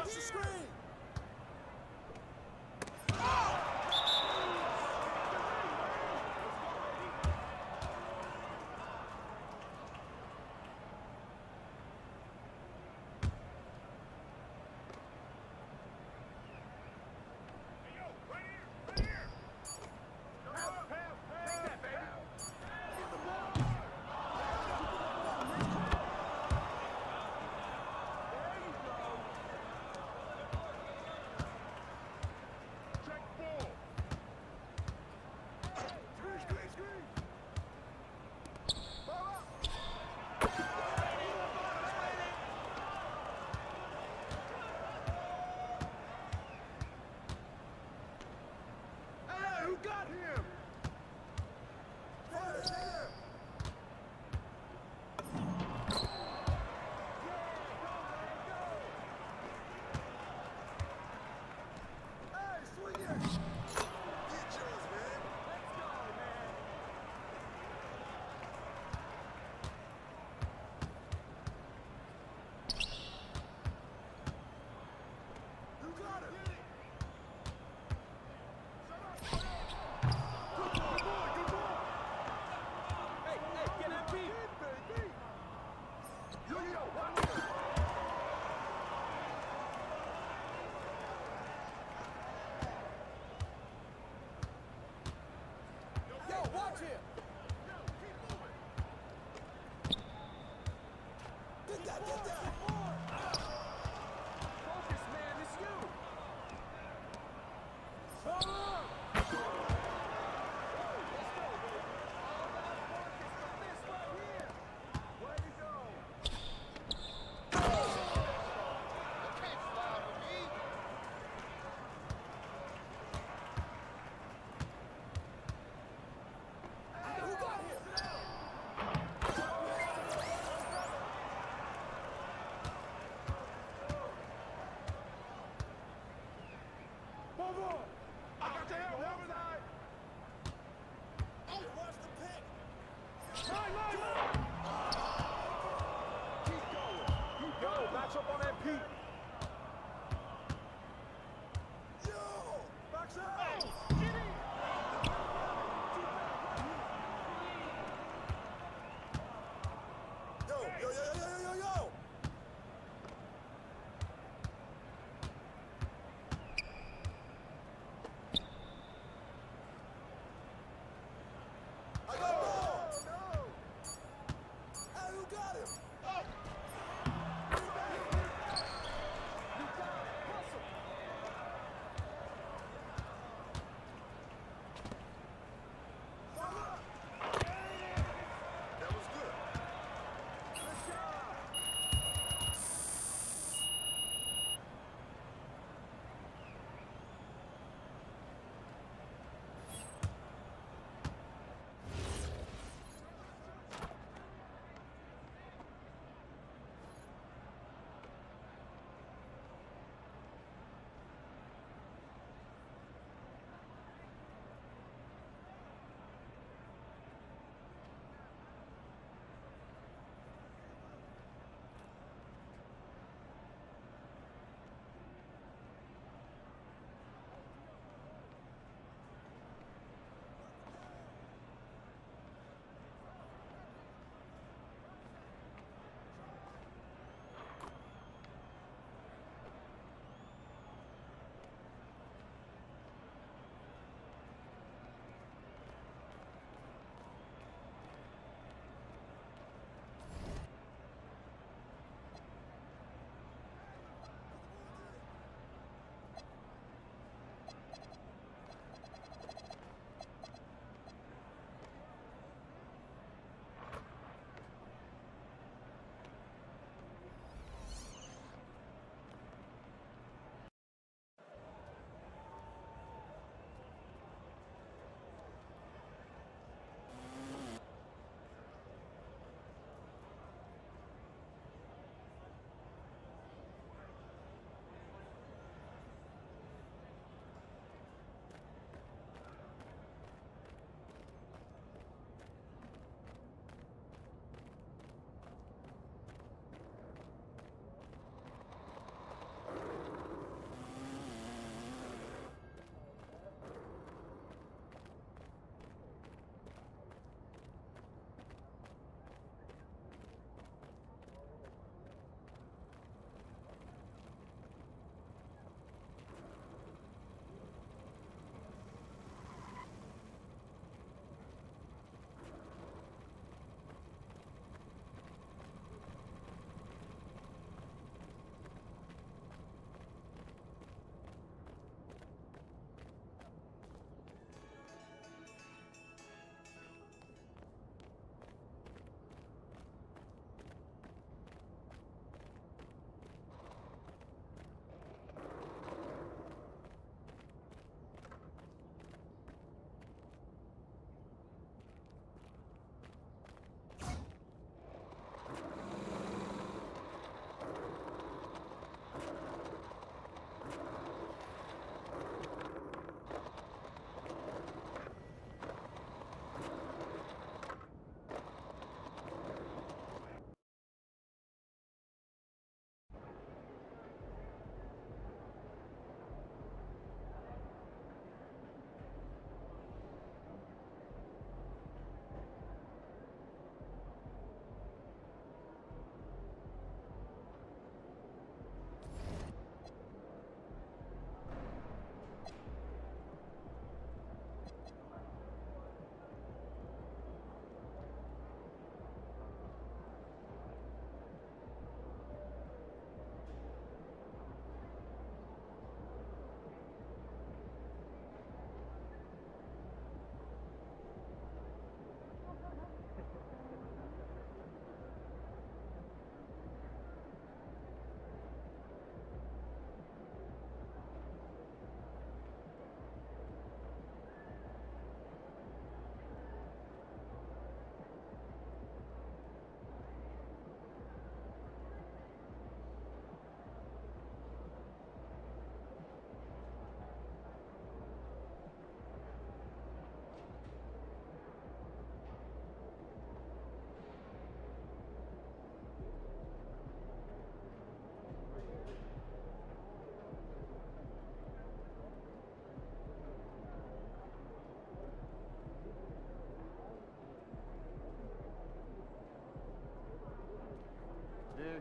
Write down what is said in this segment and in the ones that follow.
Watch the screen. Got him! Hey, swing it. Get yours, man. Let's go, man! You got it. Hey, get that beat! Baby. Yo, watch it. Yo, watch him! Get that. Focus, man, it's you! Who got him? Move on! I got your help, haven't I? Hey, watch the pick. Line! Keep going! Keep going! Match up on that Pete! Yo, box out. Yo. I got ball. No! Hey, who got him?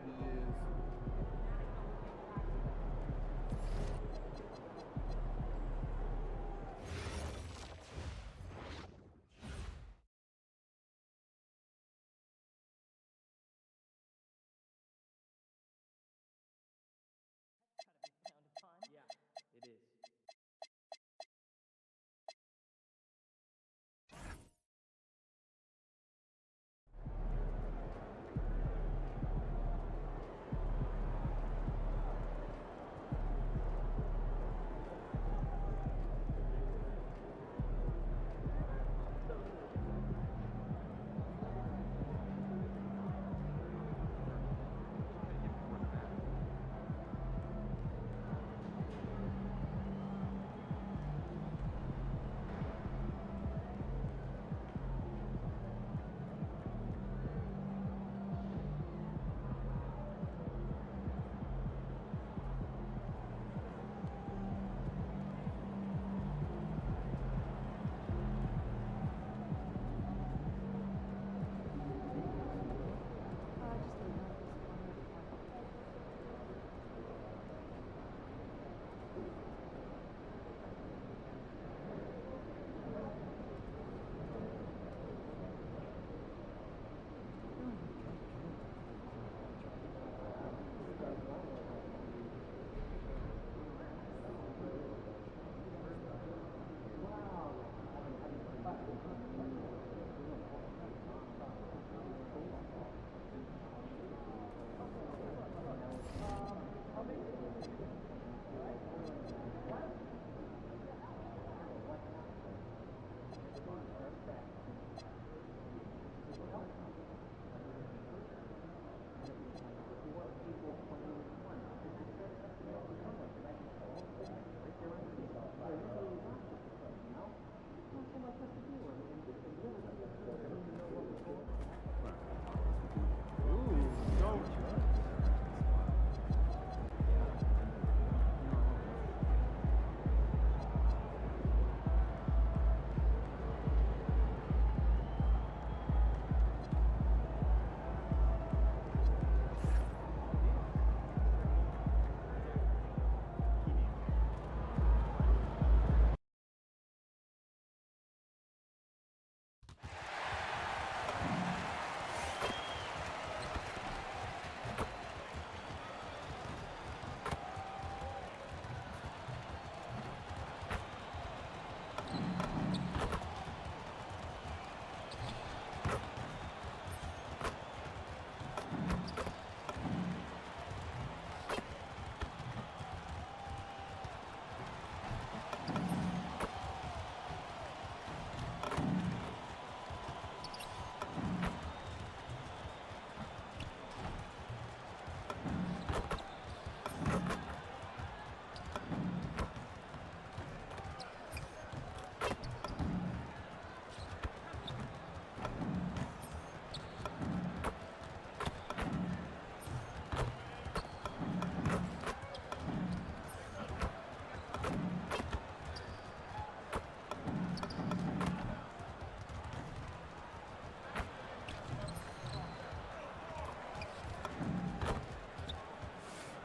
he is. Yeah, it is.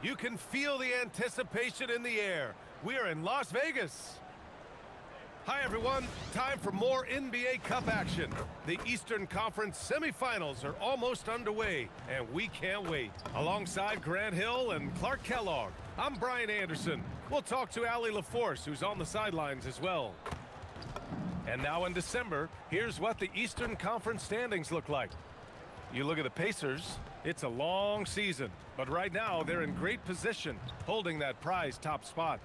You can feel the anticipation in the air. We're in Las Vegas. Hi, everyone. Time for more NBA Cup action. The Eastern Conference semifinals are almost underway, and we can't wait. Alongside Grant Hill and Clark Kellogg, I'm Brian Anderson. We'll talk to Allie LaForce, who's on the sidelines as well. And now in December, here's what the Eastern Conference standings look like. You look at the Pacers, it's a long season, but right now they're in great position, holding that prize top spot.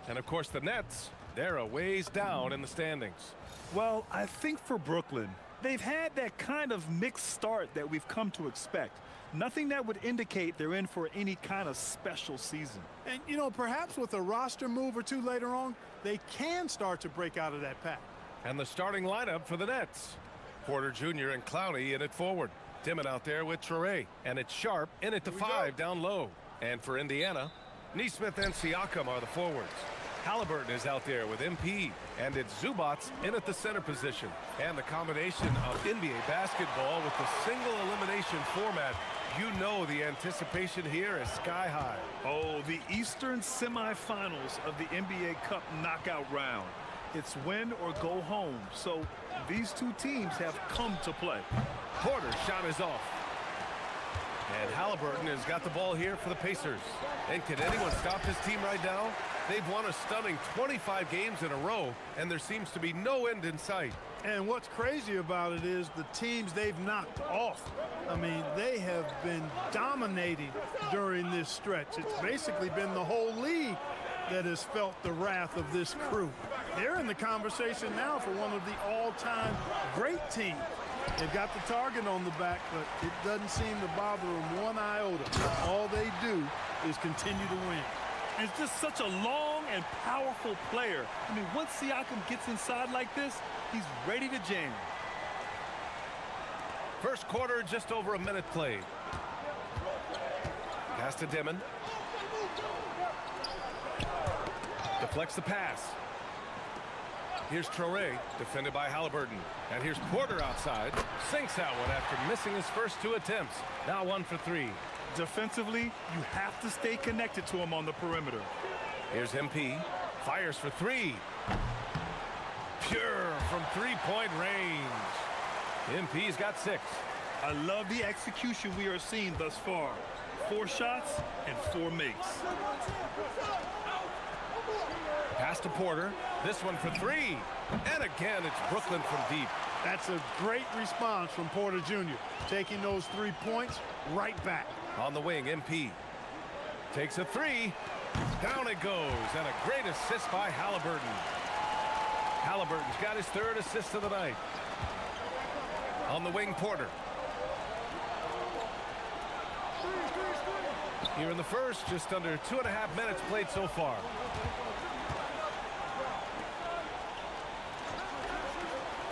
And of course the Nets, they're a ways down in the standings. Well, I think for Brooklyn, they've had that kind of mixed start that we've come to expect. Nothing that would indicate they're in for any kind of special season. And, you know, perhaps with a roster move or two later on, they can start to break out of that pack. And the starting lineup for the Nets. Porter Jr. and Clowney in it forward. Timmon out there with Traore. And it's Sharp in at the 5 down low. And for Indiana, Nesmith and Siakam are the forwards. Halliburton is out there with MP. And it's Zubats in at the center position. And the combination of NBA basketball with the single elimination format you know the anticipation here is sky high. Oh, the Eastern semifinals of the NBA Cup knockout round. It's win or go home. So these two teams have come to play. Porter's shot is off. And Halliburton has got the ball here for the Pacers. And can anyone stop this team right now? They've won a stunning 25 games in a row, and there seems to be no end in sight. And what's crazy about it is the teams they've knocked off. I mean, they have been dominating during this stretch. It's basically been the whole league that has felt the wrath of this crew. They're in the conversation now for one of the all-time great teams. They've got the target on the back, but it doesn't seem to bother them one iota. All they do is continue to win. It's just such a long and powerful player. I mean, once Siakam gets inside like this, he's ready to jam. First quarter, just over a minute played. Pass to Dimon. Deflects the pass. Here's Traore, defended by Halliburton. And here's Porter outside. Sinks that one after missing his first two attempts. Now 1 for 3. Defensively, you have to stay connected to him on the perimeter. Here's MP. Fires for 3. Pure from three-point range. MP's got 6. I love the execution we are seeing thus far. 4 shots and 4 makes. Pass to Porter. This one for 3. And again, it's Brooklyn from deep. That's a great response from Porter Jr. Taking those 3 points right back. On the wing, MP. Takes a 3. Down it goes. And a great assist by Halliburton. Halliburton's got his 3rd assist of the night. On the wing, Porter. Here in the first, just under 2.5 minutes played so far.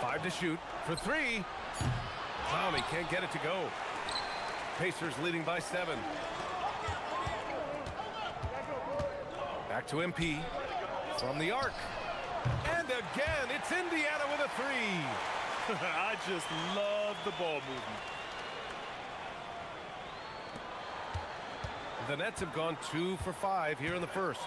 Five to shoot for 3. Clowney can't get it to go. Pacers leading by 7. Back to MP from the arc. And again, it's Indiana with a 3. I just love the ball movement. The Nets have gone 2 for 5 here in the first.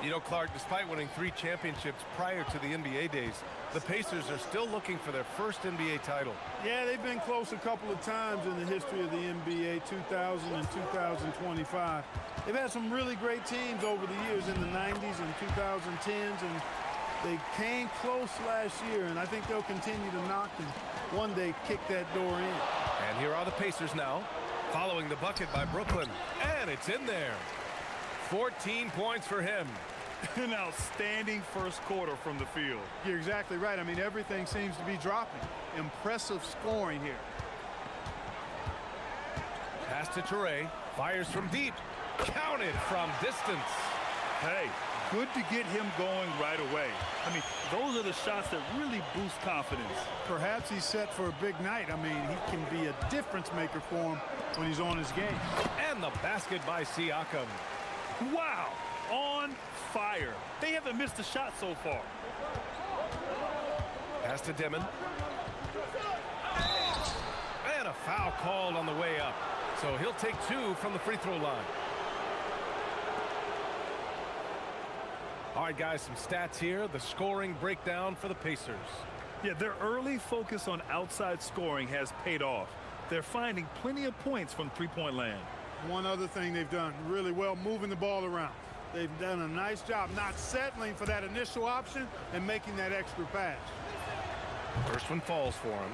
You know, Clark, despite winning 3 championships prior to the NBA days, the Pacers are still looking for their first NBA title. Yeah, they've been close a couple of times in the history of the NBA, 2000 and 2025. They've had some really great teams over the years in the 90s and 2010s, and they came close last year, and I think they'll continue to knock and one day kick that door in. And here are the Pacers now, following the bucket by Brooklyn, and it's in there. 14 points for him. An outstanding first quarter from the field. You're exactly right. I mean, everything seems to be dropping. Impressive scoring here. Pass to Traore. Fires from deep. Counted from distance. Hey, good to get him going right away. I mean, those are the shots that really boost confidence. Perhaps he's set for a big night. I mean, he can be a difference maker for him when he's on his game. And the basket by Siakam. Wow, on fire. They haven't missed a shot so far. Pass to Dimon. And a foul called on the way up. So he'll take 2 from the free throw line. All right, guys, some stats here. The scoring breakdown for the Pacers. Yeah, their early focus on outside scoring has paid off. They're finding plenty of points from three-point land. One other thing they've done really well, moving the ball around. They've done a nice job not settling for that initial option and making that extra pass. First one falls for him.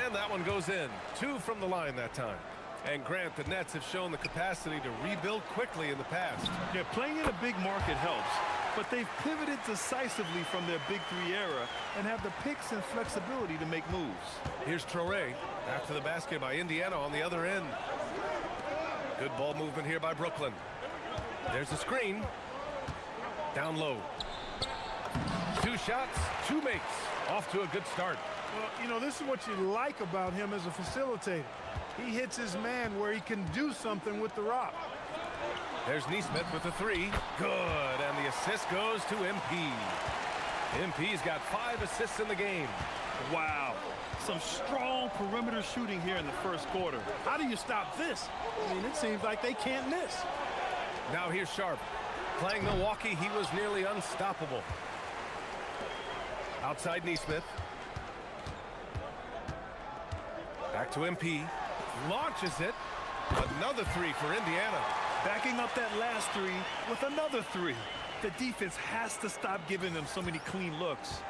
And that one goes in. 2 from the line that time. And Grant, the Nets have shown the capacity to rebuild quickly in the past. Yeah, playing in a big market helps, but they've pivoted decisively from their Big 3 era and have the picks and flexibility to make moves. Here's Traore after the basket by Indiana on the other end. Good ball movement here by Brooklyn. There's the screen. Down low. 2 shots, 2 makes. Off to a good start. Well, you know, this is what you like about him as a facilitator. He hits his man where he can do something with the rock. There's Nesmith with the 3. Good, and the assist goes to MP. MP's got 5 assists in the game. Wow, some strong perimeter shooting here in the first quarter. How do you stop this? I mean, it seems like they can't miss. Now here's Sharp. Playing Milwaukee, he was nearly unstoppable. Outside Neesmith. Back to MP. Launches it. Another three for Indiana. Backing up that last three with another three. The defense has to stop giving them so many clean looks.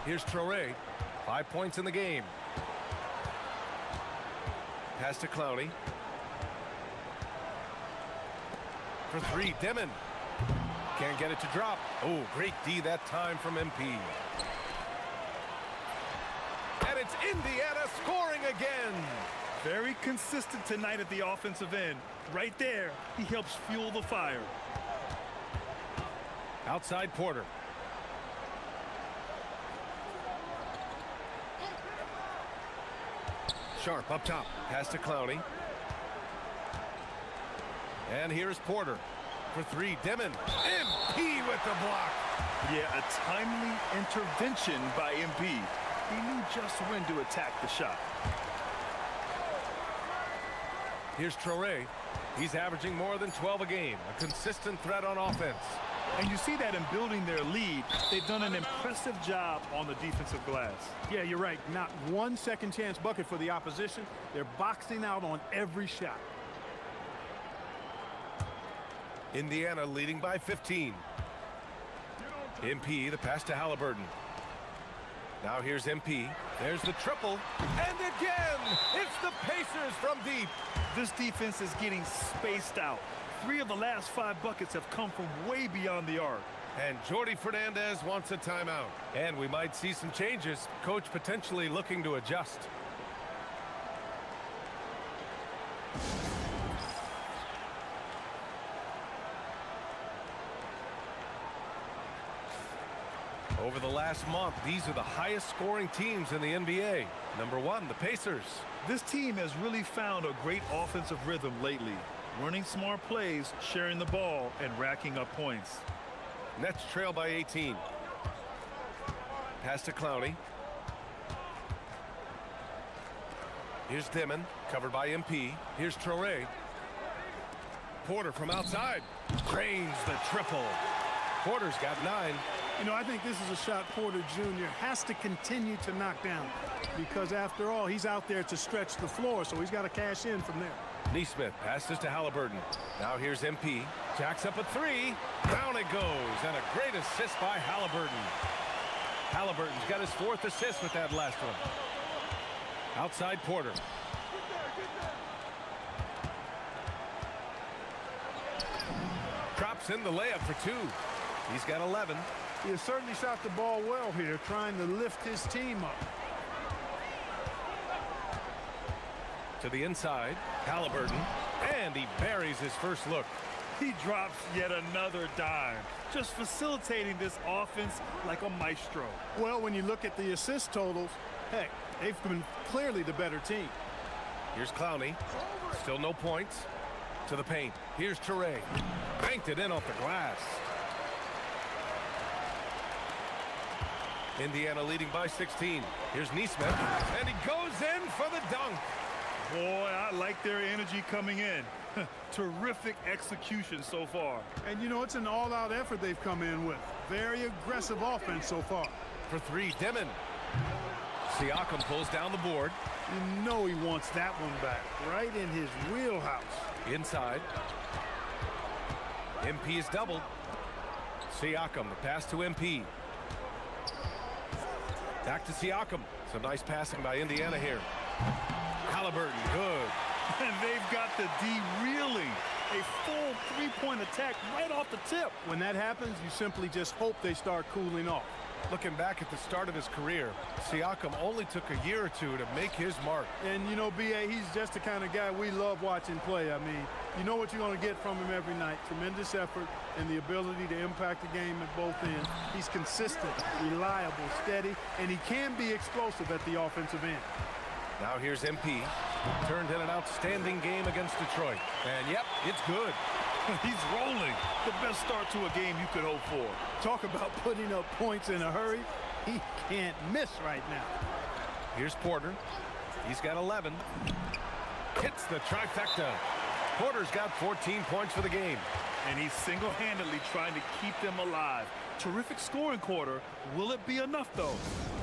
Here's Traore. 5 points in the game. Pass to Clowney. For three, Demon. Can't get it to drop. Oh, great D that time from MP. And it's Indiana scoring again. Very consistent tonight at the offensive end. Right there, he helps fuel the fire. Outside Porter. Sharp up top. Pass to Clowney. And here's Porter. For three, Demon. MP with the block. Yeah, a timely intervention by MP. He knew just when to attack the shot. Here's Traore. He's averaging more than 12 a game. A consistent threat on offense. And you see that in building their lead, they've done an impressive job on the defensive glass. Yeah, you're right. Not one second chance bucket for the opposition. They're boxing out on every shot. Indiana leading by 15. MP, the pass to Halliburton. Now here's MP. There's the triple. And again, it's the Pacers from deep. This defense is getting spaced out. 3 of the last 5 buckets have come from way beyond the arc. And Jordi Fernandez wants a timeout. And we might see some changes. Coach potentially looking to adjust. Over the last month, these are the highest scoring teams in the NBA. Number 1, the Pacers. This team has really found a great offensive rhythm lately. Running smart plays, sharing the ball, and racking up points. Nets trail by 18. Pass to Clowney. Here's Demon, covered by MP. Here's Traore. Porter from outside. Cranes the triple. Porter's got 9. You know, I think this is a shot Porter Jr. has to continue to knock down because, after all, he's out there to stretch the floor, so he's got to cash in from there. Neesmith passes to Halliburton. Now here's MP. Jacks up a 3. Down it goes, and a great assist by Halliburton. Halliburton's got his 4th assist with that last one. Outside Porter. Drops in the layup for 2. He's got 11. He has certainly shot the ball well here, trying to lift his team up. To the inside, Halliburton, and he buries his first look. He drops yet another dime, just facilitating this offense like a maestro. Well, when you look at the assist totals, heck, they've been clearly the better team. Here's Clowney. Still no points. To the paint. Here's Traore. Banked it in off the glass. Indiana leading by 16. Here's Neesmith, and he goes in for the dunk. Boy, I like their energy coming in. Terrific execution so far. And, you know, it's an all-out effort they've come in with. Very aggressive offense so far. For 3, Demon. Siakam pulls down the board. You know he wants that one back, right in his wheelhouse. Inside. MP is doubled. Siakam, the pass to MP. Back to Siakam. Some nice passing by Indiana here. Halliburton, good. And they've got the D reeling. A full 3-point attack right off the tip. When that happens, you simply just hope they start cooling off. Looking back at the start of his career, Siakam only took a year or 2 to make his mark. And, you know, B.A., he's just the kind of guy we love watching play. I mean, you know what you're going to get from him every night. Tremendous effort and the ability to impact the game at both ends. He's consistent, reliable, steady, and he can be explosive at the offensive end. Now here's MP. Turned in an outstanding game against Detroit. And, yep, it's good. He's rolling. The best start to a game you could hope for. Talk about putting up points in a hurry. He can't miss right now. Here's Porter. He's got 11. Hits the trifecta. Porter's got 14 points for the game. And he's single-handedly trying to keep them alive. Terrific scoring quarter. Will it be enough, though?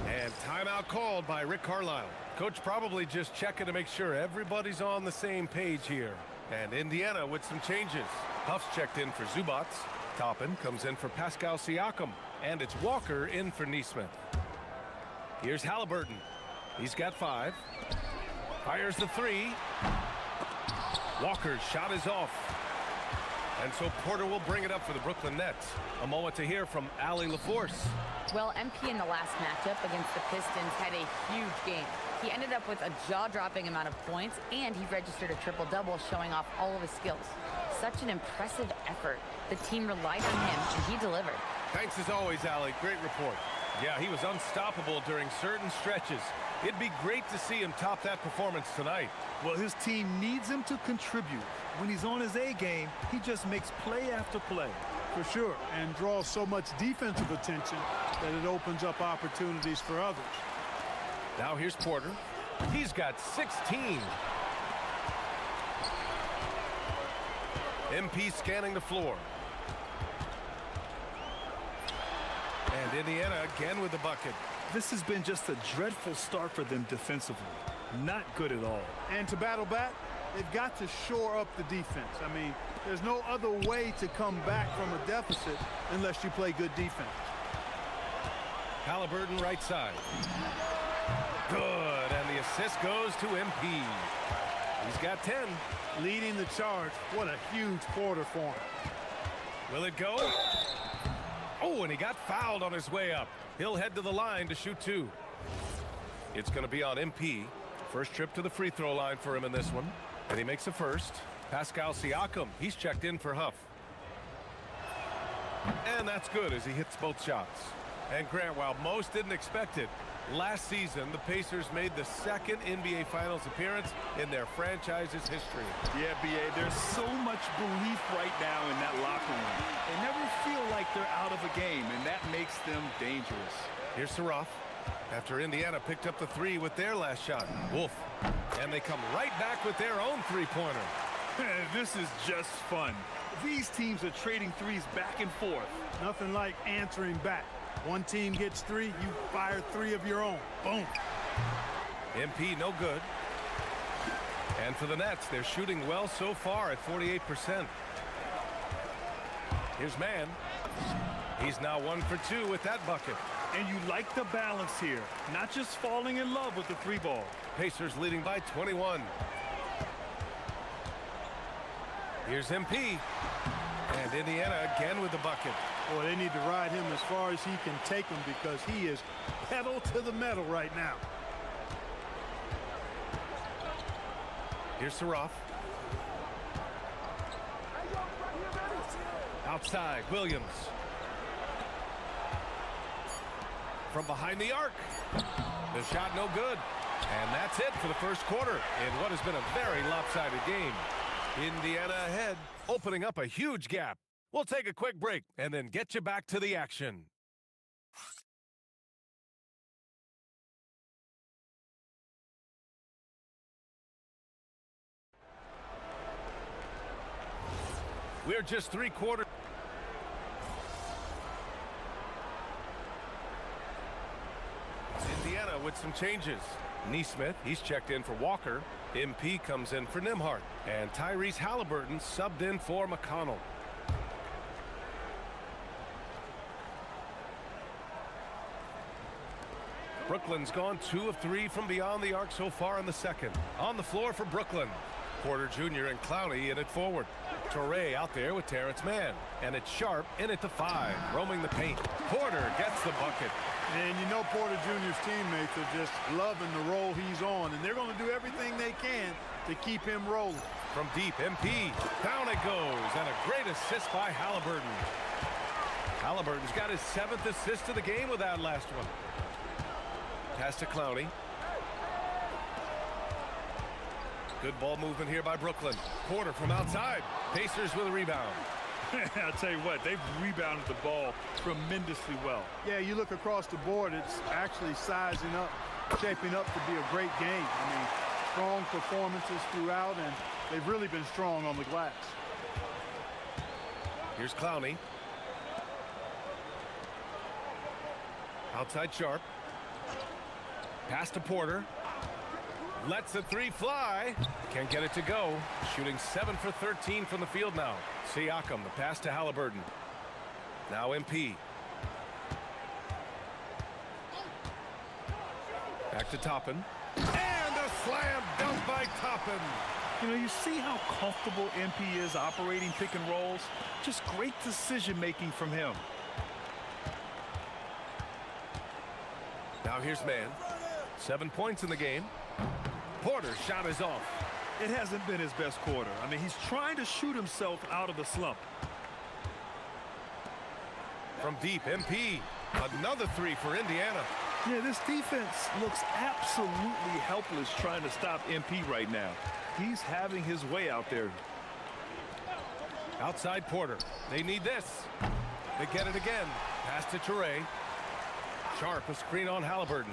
And timeout called by Rick Carlisle. Coach probably just checking to make sure everybody's on the same page here. And Indiana with some changes. Huff's checked in for Zubac. Toppin comes in for Pascal Siakam. And it's Walker in for Neesmith. Here's Halliburton. He's got 5. Fires the 3. Walker's shot is off. And so Porter will bring it up for the Brooklyn Nets. A moment to hear from Allie LaForce. Well, MP in the last matchup against the Pistons had a huge game. He ended up with a jaw-dropping amount of points, and he registered a triple-double, showing off all of his skills. Such an impressive effort. The team relied on him, and he delivered. Thanks as always, Allie. Great report. Yeah, he was unstoppable during certain stretches. It'd be great to see him top that performance tonight. Well, his team needs him to contribute. When he's on his A game, he just makes play after play. For sure, and draws so much defensive attention that it opens up opportunities for others. Now here's Porter. He's got 16. MP scanning the floor. And Indiana again with the bucket. This has been just a dreadful start for them defensively. Not good at all. And to battle back, they've got to shore up the defense. I mean, there's no other way to come back from a deficit unless you play good defense. Halliburton right side. Good, and the assist goes to MP. He's got 10. Leading the charge. What a huge quarter for him. Will it go? Oh, and he got fouled on his way up. He'll head to the line to shoot 2. It's going to be on MP. First trip to the free throw line for him in this one. And he makes a first. Pascal Siakam, he's checked in for Huff. And that's good as he hits both shots. And Grant, while most didn't expect it, last season the Pacers made the second NBA Finals appearance in their franchise's history. Yeah, B.A., there's so much belief right now in that locker room. They never feel like they're out of a game, and that makes them dangerous. Here's Saroff. After Indiana picked up the 3 with their last shot. Wolf. And they come right back with their own three-pointer. This is just fun. These teams are trading threes back and forth. Nothing like answering back. One team gets 3, you fire 3 of your own. Boom. MP no good. And for the Nets, they're shooting well so far at 48%. Here's Mann. He's now 1 for 2 with that bucket. And you like the balance here, not just falling in love with the 3 ball. Pacers leading by 21. Here's MP. And Indiana again with the bucket. Boy, they need to ride him as far as he can take him because he is pedal to the metal right now. Here's Saroff. Outside, Williams. From behind the arc. The shot no good. And that's it for the first quarter in what has been a very lopsided game. Indiana ahead, opening up a huge gap. We'll take a quick break and then get you back to the action. We're just 3 quarters. Indiana with some changes. Neesmith, he's checked in for Walker. MP comes in for Nembhard. And Tyrese Halliburton subbed in for McConnell. Brooklyn's gone 2 of 3 from beyond the arc so far in the second. On the floor for Brooklyn. Porter Jr. and Clowney in it forward. Torrey out there with Terrence Mann. And it's Sharp in it to 5, roaming the paint. Porter gets the bucket. And you know Porter Jr.'s teammates are just loving the role he's on, and they're going to do everything they can to keep him rolling. From deep, MP. Down it goes, and a great assist by Halliburton. Halliburton's got his 7th assist of the game with that last one. Pass to Clowney. Good ball movement here by Brooklyn. Porter from outside. Pacers with a rebound. I'll tell you what, they've rebounded the ball tremendously well. Yeah, you look across the board, it's actually sizing up, shaping up to be a great game. I mean, strong performances throughout, and they've really been strong on the glass. Here's Clowney. Outside Sharp. Pass to Porter. Lets the three fly. Can't get it to go. Shooting 7 for 13 from the field now. Siakam, the pass to Halliburton. Now MP. Back to Toppin. And a slam dunk by Toppin. You know, you see how comfortable MP is operating pick and rolls. Just great decision-making from him. Now here's Mann. 7 points in the game. Porter's shot is off. It hasn't been his best quarter. I mean, he's trying to shoot himself out of the slump. From deep, MP. Another three for Indiana. Yeah, this defense looks absolutely helpless trying to stop MP right now. He's having his way out there. Outside Porter. They need this. They get it again. Pass to Toure. Sharp, a screen on Halliburton.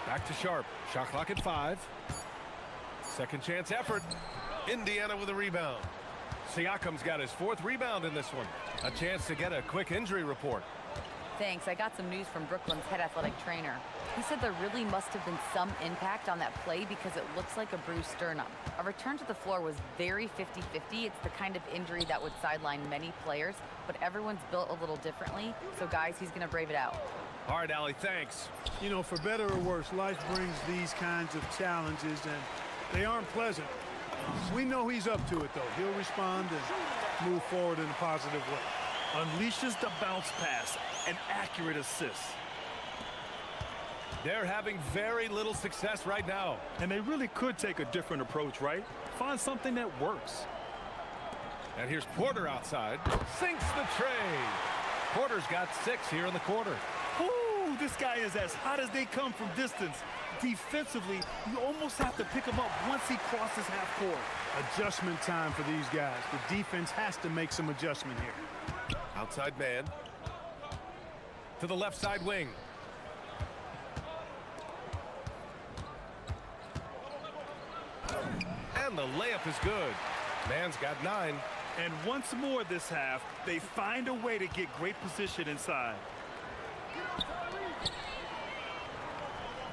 Back to Sharp. Shot clock at 5. Second chance effort. Indiana with a rebound. Siakam's got his 4th rebound in this one. A chance to get a quick injury report. Thanks. I got some news from Brooklyn's head athletic trainer. He said there really must have been some impact on that play because it looks like a bruised sternum. A return to the floor was very 50-50. It's the kind of injury that would sideline many players, but everyone's built a little differently. So, guys, he's going to brave it out. All right, Allie, thanks. You know, for better or worse, life brings these kinds of challenges, and they aren't pleasant. We know he's up to it, though. He'll respond and move forward in a positive way. Unleashes the bounce pass, an accurate assist. They're having very little success right now. And they really could take a different approach, right? Find something that works. And here's Porter outside. Sinks the tray. Porter's got 6 here in the quarter. Ooh, this guy is as hot as they come from distance. Defensively, you almost have to pick him up once he crosses half court. Adjustment time for these guys. The defense has to make some adjustment here. Outside man. To the left side wing. And the layup is good. Man's got 9. And once more this half, they find a way to get great position inside.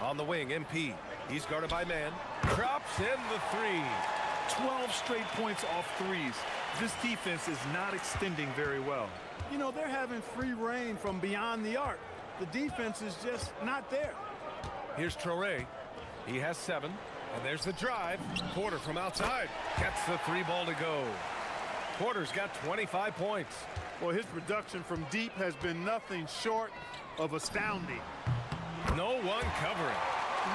On the wing, MP. He's guarded by Man. Drops in the 3. 12 straight points off threes. This defense is not extending very well. You know, they're having free reign from beyond the arc. The defense is just not there. Here's Traore. He has 7. And there's the drive. Porter from outside. Gets the 3 ball to go. Porter's got 25 points. Well, his production from deep has been nothing short of astounding. No one covering.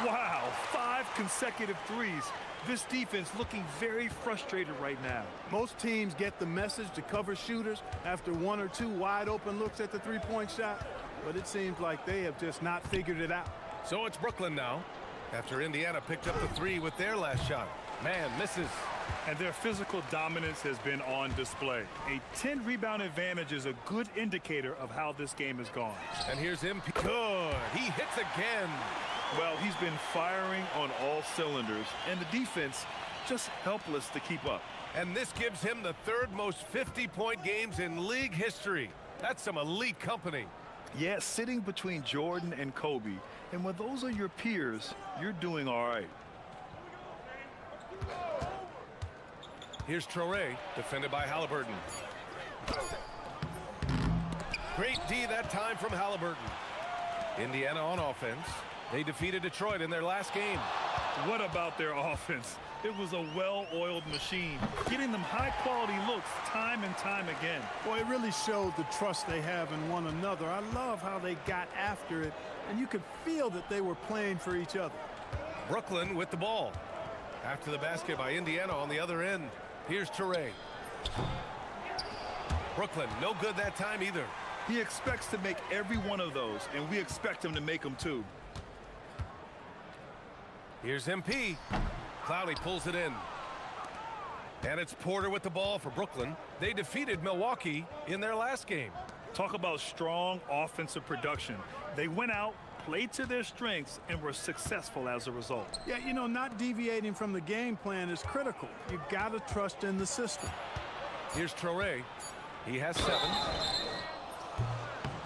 Wow, 5 consecutive threes. This defense looking very frustrated right now. Most teams get the message to cover shooters after 1 or 2 wide open looks at the three-point shot, but it seems like they have just not figured it out. So it's Brooklyn now. After Indiana picked up the 3 with their last shot. Man misses. And their physical dominance has been on display. A 10-rebound advantage is a good indicator of how this game has gone. And here's MP. Good. He hits again. Well, he's been firing on all cylinders, and the defense just helpless to keep up. And this gives him the 3rd most 50-point games in league history. That's some elite company. Yeah, sitting between Jordan and Kobe. And when those are your peers, you're doing all right. Here's Traore, defended by Halliburton. Great D that time from Halliburton. Indiana on offense. They defeated Detroit in their last game. What about their offense? It was a well-oiled machine, getting them high-quality looks time and time again. Boy, it really showed the trust they have in one another. I love how they got after it, and you could feel that they were playing for each other. Brooklyn with the ball. After the basket by Indiana on the other end. Here's Toure. Brooklyn, no good that time either. He expects to make every one of those, and we expect him to make them too. Here's MP. Clowney pulls it in. And it's Porter with the ball for Brooklyn. They defeated Milwaukee in their last game. Talk about strong offensive production. They went out, played to their strengths, and were successful as a result. Yeah, you know, not deviating from the game plan is critical. You got to trust in the system. Here's Traore. He has 7.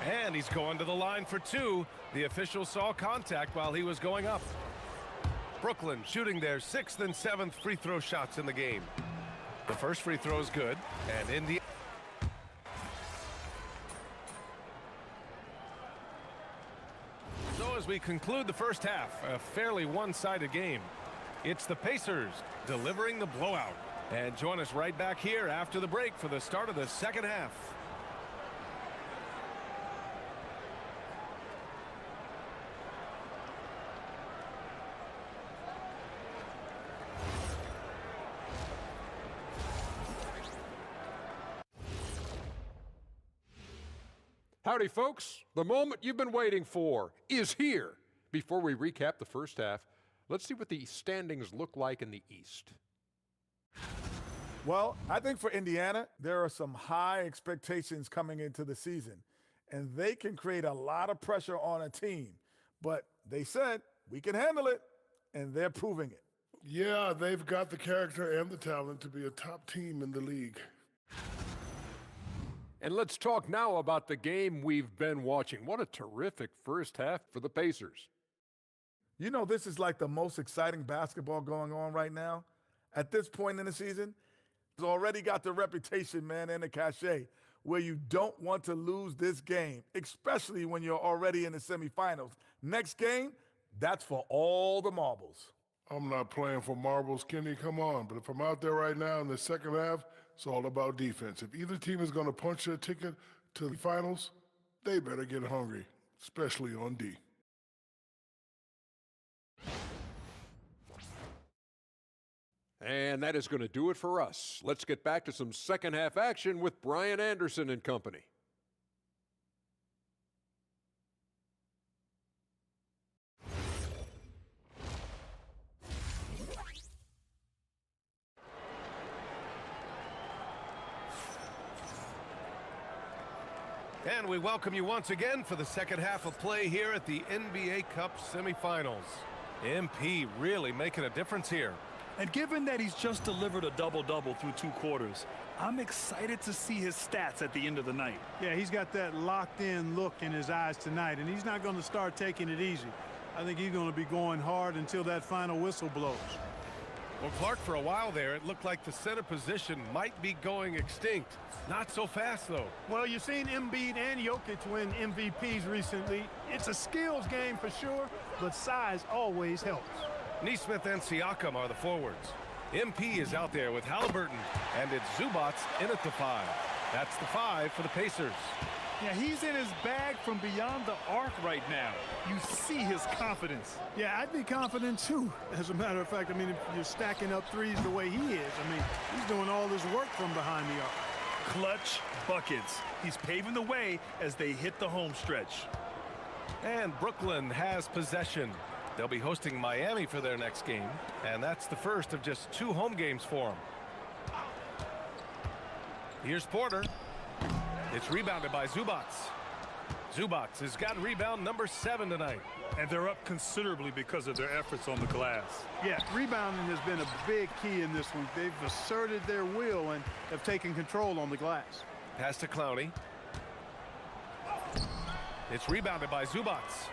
And he's going to the line for 2. The official saw contact while he was going up. Brooklyn shooting their 6th and 7th free throw shots in the game. The first free throw is good, and Indiana. So as we conclude the first half, a fairly one-sided game. It's the Pacers delivering the blowout. And join us right back here after the break for the start of the second half. Howdy, folks. The moment you've been waiting for is here. Before we recap the first half, let's see what the standings look like in the East. Well, I think for Indiana, there are some high expectations coming into the season, and they can create a lot of pressure on a team. But they said, we can handle it, and they're proving it. Yeah, they've got the character and the talent to be a top team in the league. And let's talk now about the game we've been watching. What a terrific first half for the Pacers. You know, this is like the most exciting basketball going on right now. At this point in the season, it's already got the reputation, man, and the cachet where you don't want to lose this game, especially when you're already in the semifinals. Next game, that's for all the marbles. I'm not playing for marbles, Kenny, come on. But if I'm out there right now in the second half, it's all about defense. If either team is going to punch their ticket to the finals, they better get hungry, especially on D. And that is going to do it for us. Let's get back to some second half action with Brian Anderson and company. And we welcome you once again for the second half of play here at the NBA Cup semifinals. MP really making a difference here. And given that he's just delivered a double-double through 2 quarters, I'm excited to see his stats at the end of the night. Yeah, he's got that locked-in look in his eyes tonight, and he's not going to start taking it easy. I think he's going to be going hard until that final whistle blows. Well, Clark, for a while there, it looked like the center position might be going extinct. Not so fast, though. Well, you've seen Embiid and Jokic win MVPs recently. It's a skills game for sure, but size always helps. Nesmith and Siakam are the forwards. MP is out there with Halliburton, and it's Zubats in at the 5. That's the 5 for the Pacers. Yeah, he's in his bag from beyond the arc right now. You see his confidence. Yeah, I'd be confident too. As a matter of fact, I mean, if you're stacking up threes the way he is, I mean, he's doing all this work from behind the arc. Clutch buckets. He's paving the way as they hit the home stretch. And Brooklyn has possession. They'll be hosting Miami for their next game, and that's the first of just 2 home games for them. Here's Porter. It's rebounded by Zubats. Zubats has got rebound number 7 tonight. And they're up considerably because of their efforts on the glass. Yeah, rebounding has been a big key in this one. They've asserted their will and have taken control on the glass. Pass to Clowney. It's rebounded by Zubats.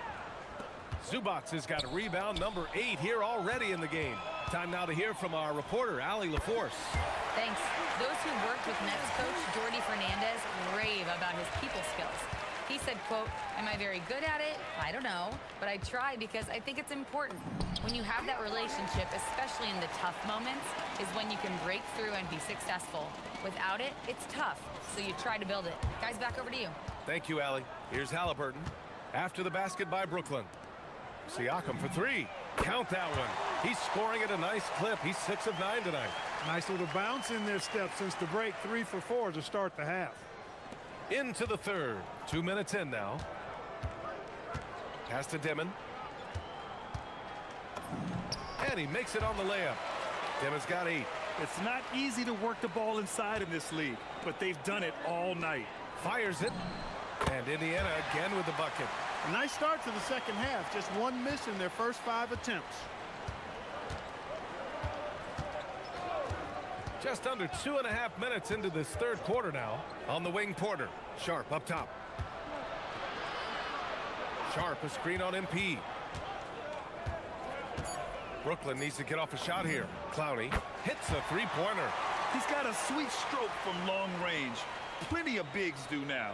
Zubats has got rebound number 8 here already in the game. Time now to hear from our reporter, Allie LaForce. Thanks. Those who worked with Nets coach Jordi Fernandez rave about his people skills. He said, quote, "Am I very good at it? I don't know, but I try because I think it's important. When you have that relationship, especially in the tough moments, is when you can break through and be successful. Without it, it's tough, so you try to build it." Guys, back over to you. Thank you, Allie. Here's Halliburton. After the basket by Brooklyn. Siakam for 3. Count that one. He's scoring at a nice clip. He's 6 of 9 tonight. Nice little bounce in their step since the break. 3 for 4 to start the half. Into the third. 2 minutes in now. Pass to Dimon. And he makes it on the layup. Dimmon's got 8. It's not easy to work the ball inside in this league, but they've done it all night. Fires it. And Indiana again with the bucket. A nice start to the second half. Just one miss in their first 5 attempts. Just under 2.5 minutes into this third quarter now. On the wing, Porter. Sharp up top. Sharp, a screen on MP. Brooklyn needs to get off a shot here. Clowney hits a three-pointer. He's got a sweet stroke from long range. Plenty of bigs do now.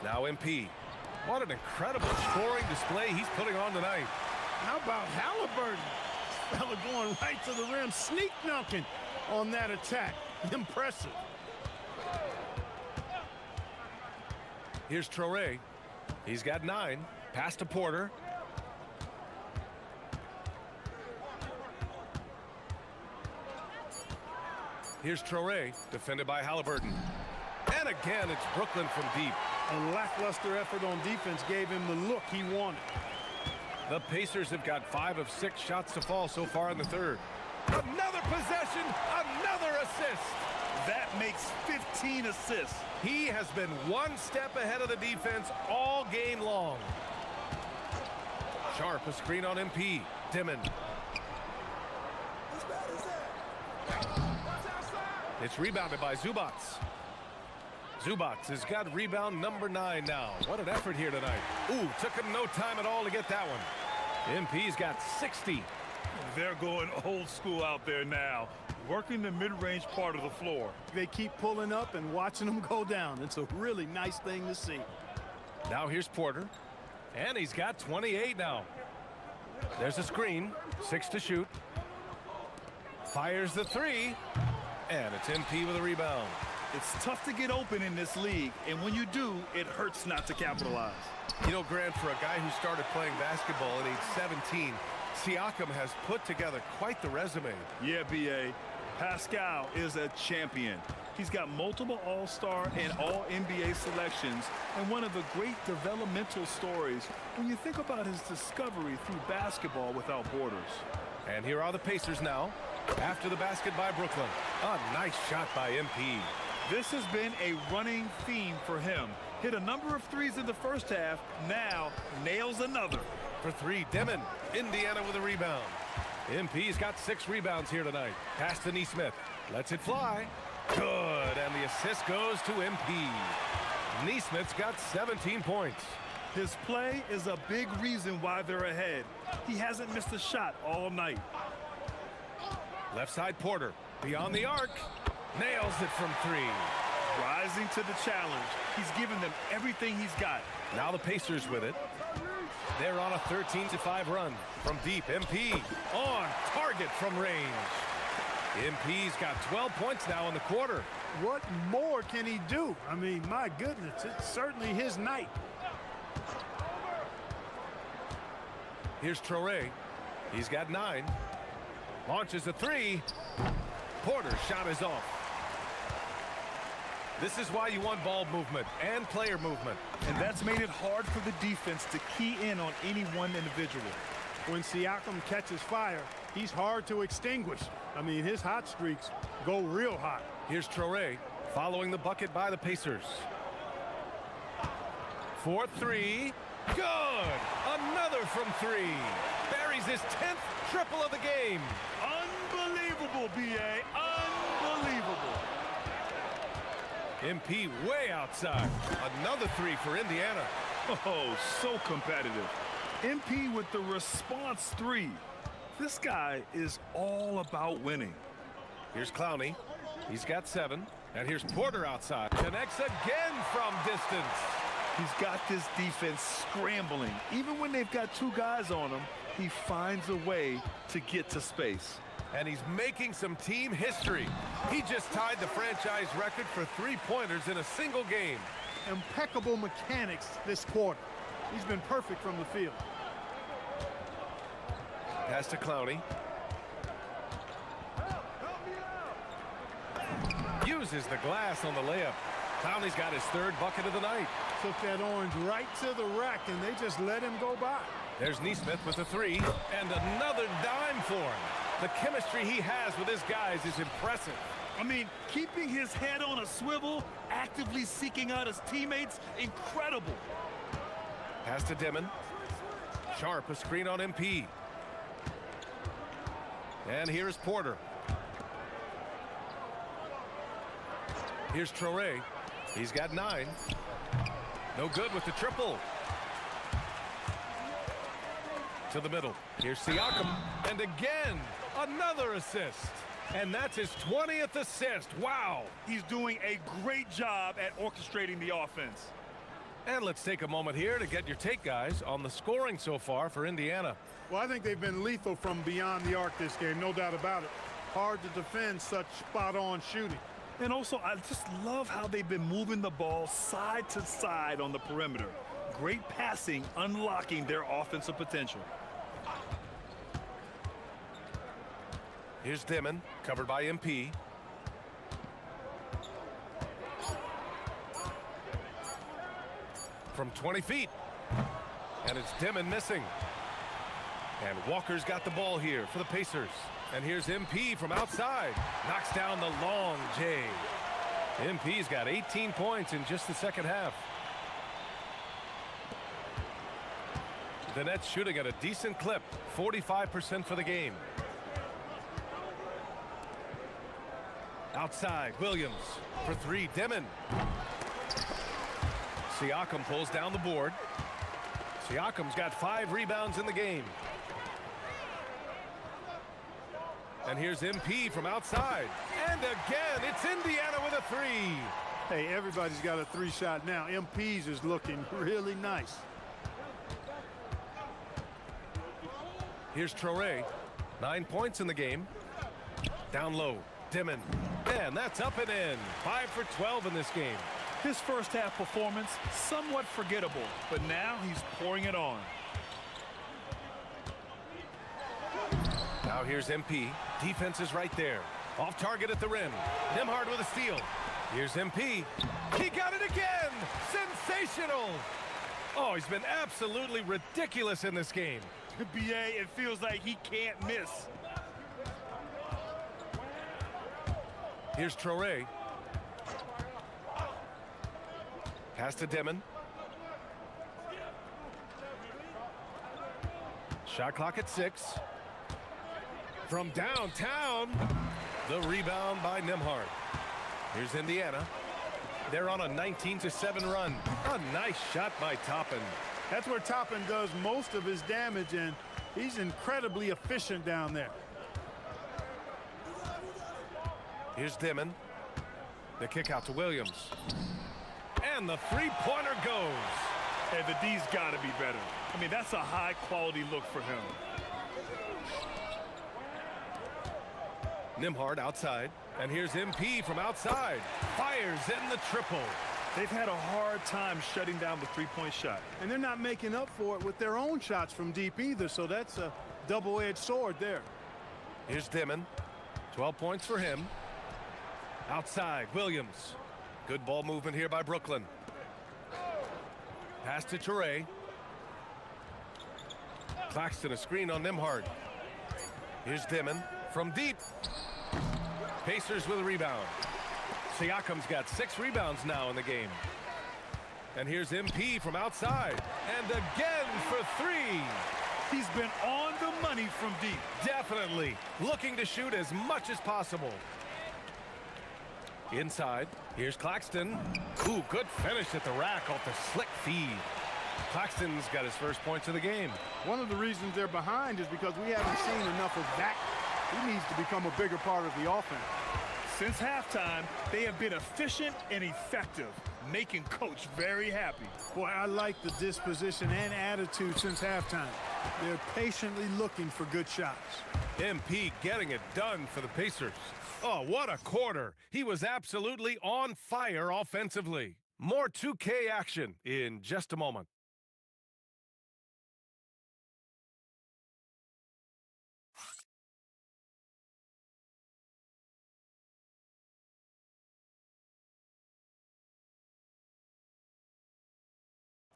Now MP. What an incredible scoring display he's putting on tonight. How about Halliburton? This fella going right to the rim, sneak dunking on that attack. Impressive. Here's Traore. He's got 9. Pass to Porter. Here's Traore, defended by Halliburton. And again, it's Brooklyn from deep. A lackluster effort on defense gave him the look he wanted. The Pacers have got 5 of 6 shots to fall so far in the third. Another possession, another assist. That makes 15 assists. He has been one step ahead of the defense all game long. Sharp, a screen on MP. Dimon. As bad as that. It's rebounded by Zubac. Zubac has got rebound number 9 now. What an effort here tonight. Ooh, took him no time at all to get that one. MP's got 60. They're going old school out there now, working the mid-range part of the floor. They keep pulling up and watching them go down. It's a really nice thing to see. Now here's Porter. And he's got 28 now. There's a screen. 6 to shoot. Fires the 3. And it's MP with a rebound. It's tough to get open in this league, and when you do, it hurts not to capitalize. You know, Grant, for a guy who started playing basketball at age 17, Siakam has put together quite the resume. Yeah, B.A. Pascal is a champion. He's got multiple All-Star and All-NBA selections, and one of the great developmental stories when you think about his discovery through basketball without borders. And here are the Pacers now, after the basket by Brooklyn. A nice shot by MP. This has been a running theme for him. Hit a number of threes in the first half, now nails another. For 3, Dimon. Indiana with a rebound. MP's got 6 rebounds here tonight. Pass to Nesmith. Lets it fly. Good, and the assist goes to MP. Nesmith's got 17 points. His play is a big reason why they're ahead. He hasn't missed a shot all night. Left side Porter. Beyond the arc. Nails it from 3. Rising to the challenge. He's given them everything he's got. Now the Pacers with it. They're on a 13-5 run. From deep, MP on target from range. MP's got 12 points now in the quarter. What more can he do? I mean, my goodness, it's certainly his night. Here's Traore. He's got 9. Launches a 3. Porter's shot is off. This is why you want ball movement and player movement. And that's made it hard for the defense to key in on any one individual. When Siakam catches fire, he's hard to extinguish. I mean, his hot streaks go real hot. Here's Traore following the bucket by the Pacers. 4-3. Good! Another from 3. Buries his 10th triple of the game. Unbelievable, B.A. Unbelievable. MP way outside. Another 3 for Indiana. Oh, so competitive. MP with the response 3. This guy is all about winning. Here's Clowney. He's got 7. And here's Porter outside. Connects again from distance. He's got this defense scrambling. Even when they've got 2 guys on him, he finds a way to get to space. And he's making some team history. He just tied the franchise record for 3-pointers in a single game. Impeccable mechanics this quarter. He's been perfect from the field. Pass to Clowney. Uses the glass on the layup. Clowney's got his third bucket of the night. Took that orange right to the rack, and they just let him go by. There's Neesmith with a three, and another dime for him. The chemistry he has with his guys is impressive. I mean, keeping his head on a swivel, actively seeking out his teammates, incredible. Pass to Dimon. Sharp, a screen on MP. And here's Porter. Here's Traore. He's got 9. No good with the triple. To the middle. Here's Siakam. And again, another assist. And that's his 20th assist. Wow. He's doing a great job at orchestrating the offense. And let's take a moment here to get your take, guys, on the scoring so far for Indiana. Well, I think they've been lethal from beyond the arc this game, no doubt about it. Hard to defend such spot-on shooting. And also, I just love how they've been moving the ball side to side on the perimeter. Great passing, unlocking their offensive potential. Here's Dimon, covered by MP. From 20 feet. And it's Dimon missing. And Walker's got the ball here for the Pacers. And here's MP from outside. Knocks down the long J. MP's got 18 points in just the second half. The Nets shooting at a decent clip. 45% for the game. Outside, Williams for 3, Dimon. Siakam pulls down the board. Siakam's got 5 rebounds in the game. And here's MP from outside. And again, it's Indiana with a 3. Hey, everybody's got a 3-shot now. MP's is looking really nice. Here's Traore. 9 points in the game. Down low, Dimon. And that's up and in. 5 for 12 in this game. His first half performance, somewhat forgettable, but now he's pouring it on. Now here's MP. Defense is right there. Off target at the rim. Nembhard with a steal. Here's MP. He got it again. Sensational. Oh, he's been absolutely ridiculous in this game. BA, it feels like he can't miss. Here's Traore. Pass to Dimon. Shot clock at 6. From downtown, the rebound by Nembhard. Here's Indiana. They're on a 19-7 run. A nice shot by Toppin. That's where Toppin does most of his damage, and he's incredibly efficient down there. Here's Dimon. The kick out to Williams. And the three-pointer goes. Hey, the D's got to be better. I mean, that's a high-quality look for him. Nembhard outside. And here's MP from outside. Fires in the triple. They've had a hard time shutting down the three-point shot. And they're not making up for it with their own shots from deep either, so that's a double-edged sword there. Here's Dimon. 12 points for him. Outside, Williams. Good ball movement here by Brooklyn. Pass to Traore. Claxton a screen on Nembhard. Here's Dimon from deep. Pacers with a rebound. Siakam's got 6 rebounds now in the game. And here's MP from outside. And again for 3. He's been on the money from deep. Definitely looking to shoot as much as possible. Inside, here's Claxton. Ooh, good finish at the rack off the slick feed. Claxton's got his first points of the game. One of the reasons they're behind is because we haven't seen enough of that. He needs to become a bigger part of the offense. Since halftime, they have been efficient and effective, making Coach very happy. Boy, I like the disposition and attitude since halftime. They're patiently looking for good shots. MP getting it done for the Pacers. Oh, what a quarter. He was absolutely on fire offensively. More 2K action in just a moment.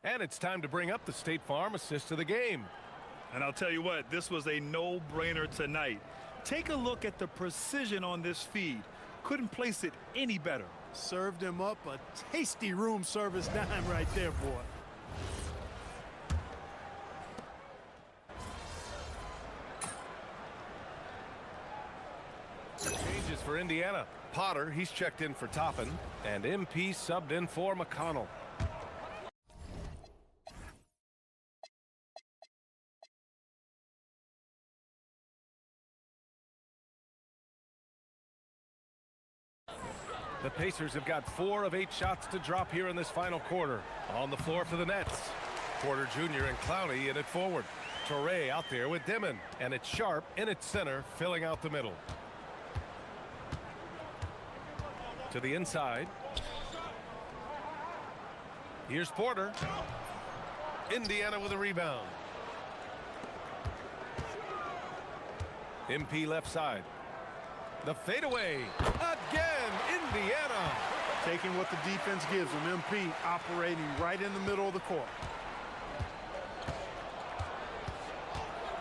And it's time to bring up the State Farm assist of the game. And I'll tell you what, this was a no-brainer tonight. Take a look at the precision on this feed. Couldn't place it any better. Served him up a tasty room service dime right there, boy. Changes for Indiana. Potter, he's checked in for Toppin, and MP subbed in for McConnell. The Pacers have got 4 of 8 shots to drop here in this final quarter. On the floor for the Nets. Porter Jr. and Clowney in it forward. Toure out there with Dimon, and it's Sharp in its center, filling out the middle. To the inside. Here's Porter. Indiana with a rebound. MP left side. The fadeaway. Again, Indiana. Taking what the defense gives them. MP operating right in the middle of the court.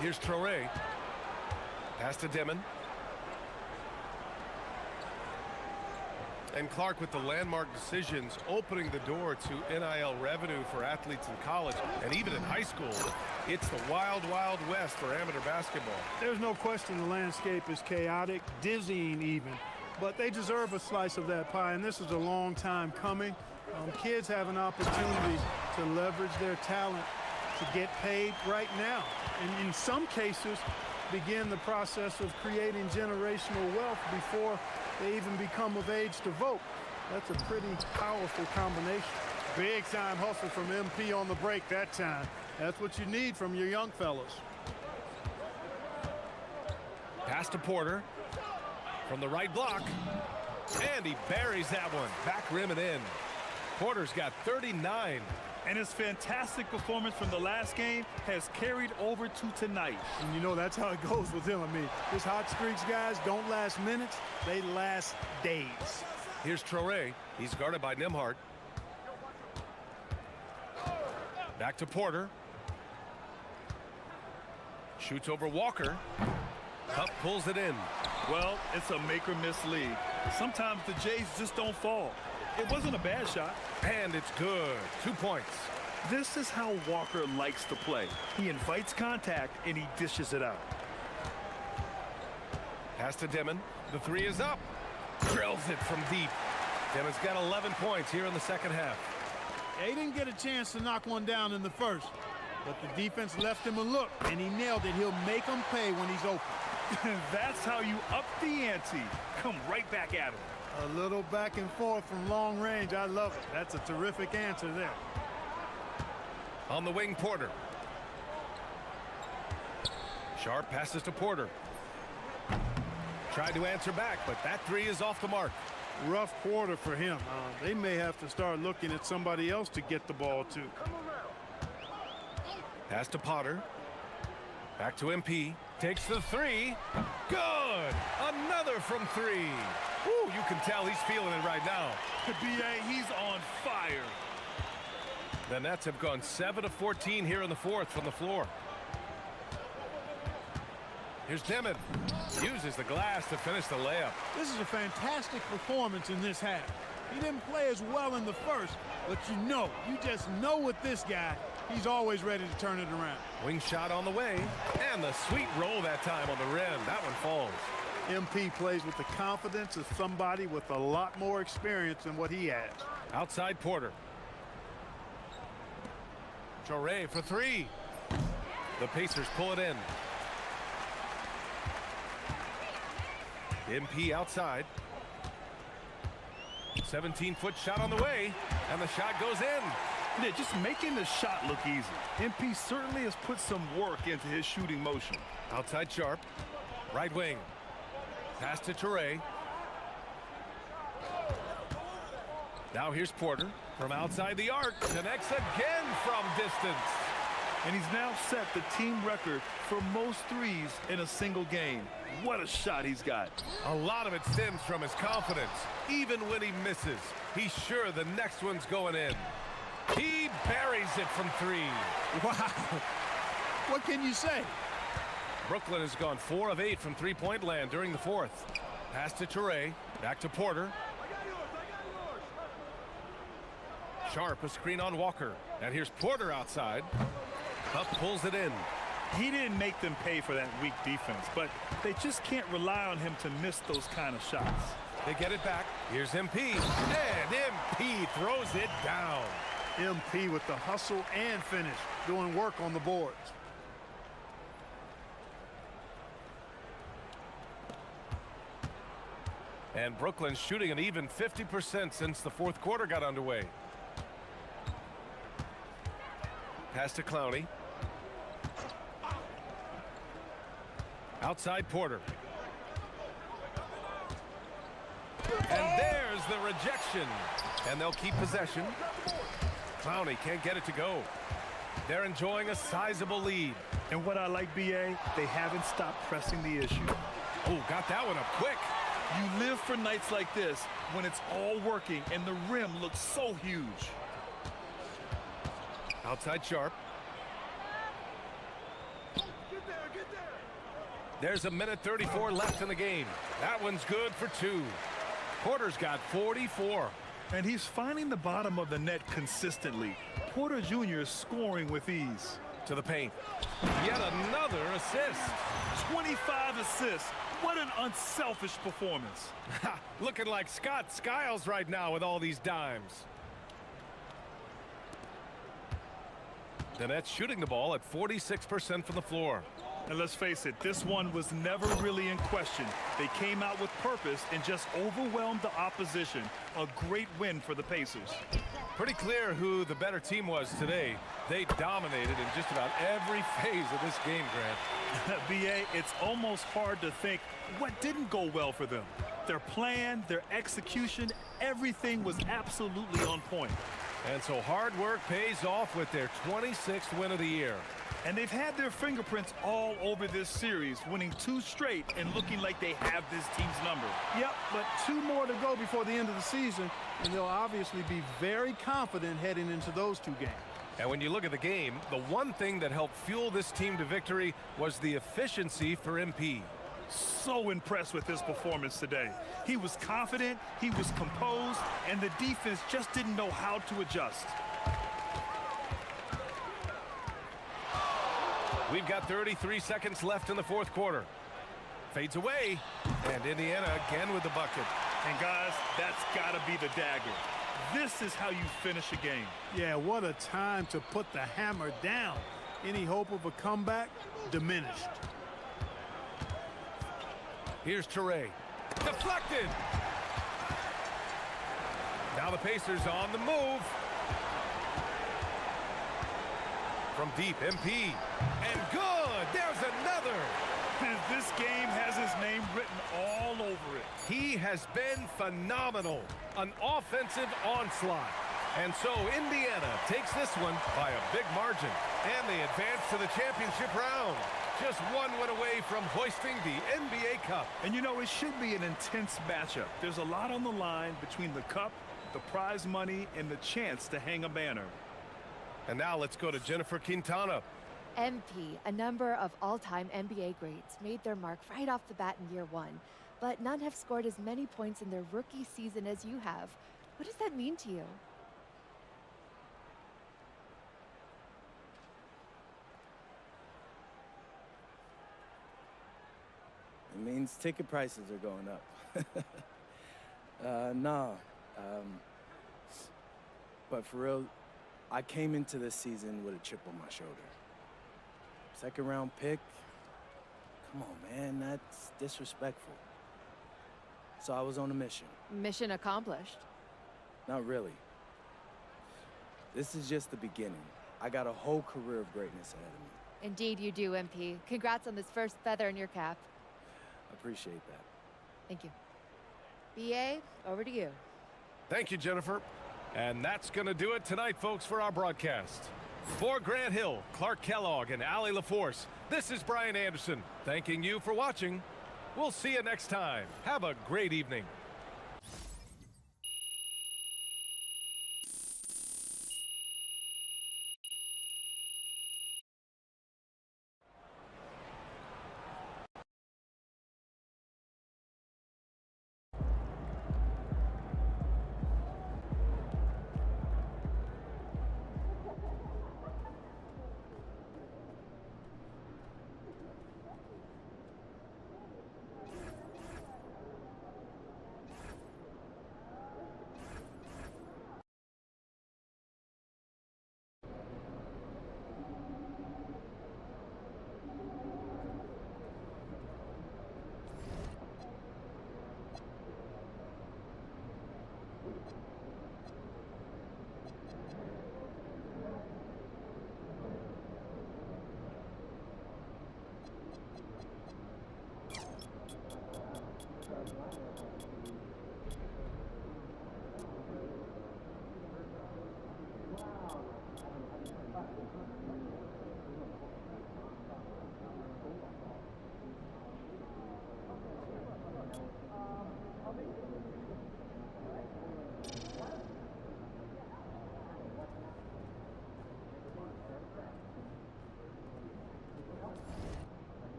Here's Traore. Pass to Dimon. And Clark with the landmark decisions opening the door to NIL revenue for athletes in college and even in high school. It's the wild, wild west for amateur basketball. There's no question the landscape is chaotic, dizzying even, but they deserve a slice of that pie, and this is a long time coming. Kids have an opportunity to leverage their talent to get paid right now, and in some cases begin the process of creating generational wealth before they even become of age to vote. That's a pretty powerful combination. Big time hustle from MP on the break that time. That's what you need from your young fellas. Pass to Porter from the right block, and he buries that one. Back rim and in. Porter's got 39. And his fantastic performance from the last game has carried over to tonight. And you know that's how it goes with him. I mean, his hot streaks, guys, don't last minutes. They last days. Here's Traore. He's guarded by Nembhard. Back to Porter. Shoots over Walker. Huff pulls it in. Well, it's a make-or-miss league. Sometimes the Jays just don't fall. It wasn't a bad shot. And it's good. 2 points. This is how Walker likes to play. He invites contact and he dishes it out. Pass to Dimon. The 3 is up. Drills it from deep. Dimon's got 11 points here in the second half. They didn't get a chance to knock one down in the first, but the defense left him a look, and he nailed it. He'll make them pay when he's open. That's how you up the ante. Come right back at him. A little back and forth from long range. I love it. That's a terrific answer there. On the wing, Porter. Sharp passes to Porter. Tried to answer back, but that 3 is off the mark. Rough quarter for him. They may have to start looking at somebody else to get the ball to. Pass to Potter. Back to MP. Takes the 3. Good! Another from 3. Ooh, you can tell he's feeling it right now. BA, he's on fire. The Nets have gone 7 of 14 here in the fourth from the floor. Here's Dimon. Uses the glass to finish the layup. This is a fantastic performance in this half. He didn't play as well in the first, but you just know with this guy, he's always ready to turn it around. Wing shot on the way, and the sweet roll that time on the rim. That one falls. MP plays with the confidence of somebody with a lot more experience than what he has. Outside Porter. Traore for 3. The Pacers pull it in. MP outside. 17-foot shot on the way, and the shot goes in. Yeah, just making the shot look easy. MP certainly has put some work into his shooting motion. Outside Sharp. Right wing. Pass to Traore. Now here's Porter from outside the arc. Connects again from distance. And he's now set the team record for most threes in a single game. What a shot he's got. A lot of it stems from his confidence. Even when he misses, he's sure the next one's going in. He buries it from 3. Wow. What can you say? Brooklyn has gone 4 of 8 from three-point land during the 4th. Pass to Toure. Back to Porter. Sharp, a screen on Walker. And here's Porter outside. Huff pulls it in. He didn't make them pay for that weak defense, but they just can't rely on him to miss those kind of shots. They get it back. Here's MP. And MP throws it down. MP with the hustle and finish, doing work on the boards. And Brooklyn's shooting an even 50% since the 4th quarter got underway. Pass to Clowney. Outside Porter. And there's the rejection. And they'll keep possession. Clowney can't get it to go. They're enjoying a sizable lead. And what I like, BA, they haven't stopped pressing the issue. Oh, got that one up quick. You live for nights like this when it's all working and the rim looks so huge. Outside Sharp. There's a minute 34 left in the game. That one's good for 2. Porter's got 44. And he's finding the bottom of the net consistently. Porter Jr. is scoring with ease. To the paint. Yet another assist. 25 assists. What an unselfish performance. Looking like Scott Skiles right now with all these dimes. The Nets shooting the ball at 46% from the floor. And let's face it, this one was never really in question. They came out with purpose and just overwhelmed the opposition. A great win for the Pacers. Pretty clear who the better team was today. They dominated in just about every phase of this game, Grant. BA, it's almost hard to think what didn't go well for them. Their plan, their execution, everything was absolutely on point. And so hard work pays off with their 26th win of the year. And they've had their fingerprints all over this series, winning 2 straight and looking like they have this team's number. Yep, but 2 more to go before the end of the season, and they'll obviously be very confident heading into those 2 games. And when you look at the game, the one thing that helped fuel this team to victory was the efficiency for MP. So impressed with his performance today. He was confident, he was composed, and the defense just didn't know how to adjust. We've got 33 seconds left in the 4th quarter. Fades away, and Indiana again with the bucket. And guys, that's got to be the dagger. This is how you finish a game. Yeah, what a time to put the hammer down. Any hope of a comeback diminished. Here's Toure. Deflected. Now the Pacers on the move. From deep, MP. And good. There's another. This game has his name written all over it. He has been phenomenal. An offensive onslaught. And so Indiana takes this one by a big margin. And they advance to the championship round. Just 1 win away from hoisting the NBA Cup. And you know, it should be an intense matchup. There's a lot on the line between the cup, the prize money, and the chance to hang a banner. And now let's go to Jennifer Quintana. MP, a number of all-time NBA greats, made their mark right off the bat in year 1. But none have scored as many points in their rookie season as you have. What does that mean to you? It means ticket prices are going up. But for real, I came into this season with a chip on my shoulder. 2nd round pick? Come on, man, that's disrespectful. So I was on a mission. Mission accomplished. Not really. This is just the beginning. I got a whole career of greatness ahead of me. Indeed you do, MP. Congrats on this first feather in your cap. I appreciate that. Thank you. BA, over to you. Thank you, Jennifer. And that's going to do it tonight, folks, for our broadcast. For Grant Hill, Clark Kellogg, and Allie LaForce, this is Brian Anderson, thanking you for watching. We'll see you next time. Have a great evening.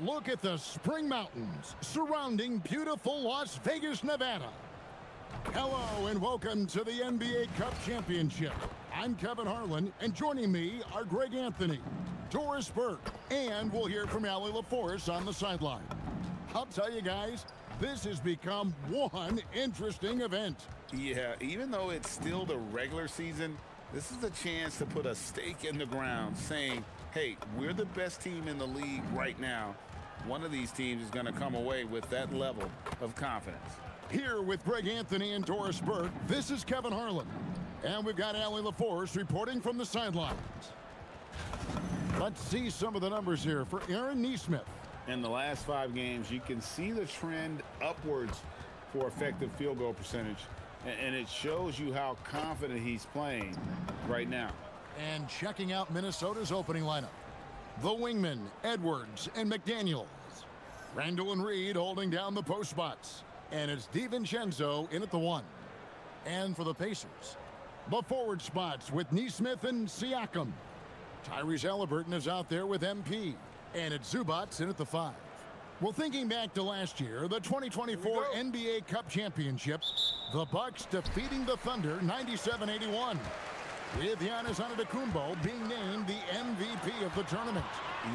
look at the Spring Mountains surrounding beautiful Las Vegas, Nevada. Hello and welcome to the NBA Cup Championship. I'm Kevin Harlan, and joining me are Greg Anthony, Doris Burke, and we'll hear from Allie LaForce on the sideline. I'll tell you guys, this has become one interesting event. Yeah, even though it's still the regular season, this is a chance to put a stake in the ground saying, hey, we're the best team in the league right now. One of these teams is going to come away with that level of confidence. Here with Greg Anthony and Doris Burke, this is Kevin Harlan. And we've got Allie LaForce reporting from the sidelines. Let's see some of the numbers here for Aaron Nesmith. In the last 5 games, you can see the trend upwards for effective field goal percentage. And it shows you how confident he's playing right now. And checking out Minnesota's opening lineup. The wingmen, Edwards and McDaniels. Randall and Reed holding down the post spots. And it's DiVincenzo in at the 1. And for the Pacers, the forward spots with Nesmith and Siakam. Tyrese Halliburton is out there with MP. And it's Zubats in at the 5. Well, thinking back to last year, the 2024 NBA Cup Championship, the Bucks defeating the Thunder 97-81. With Giannis Antetokounmpo being named the MVP of the tournament.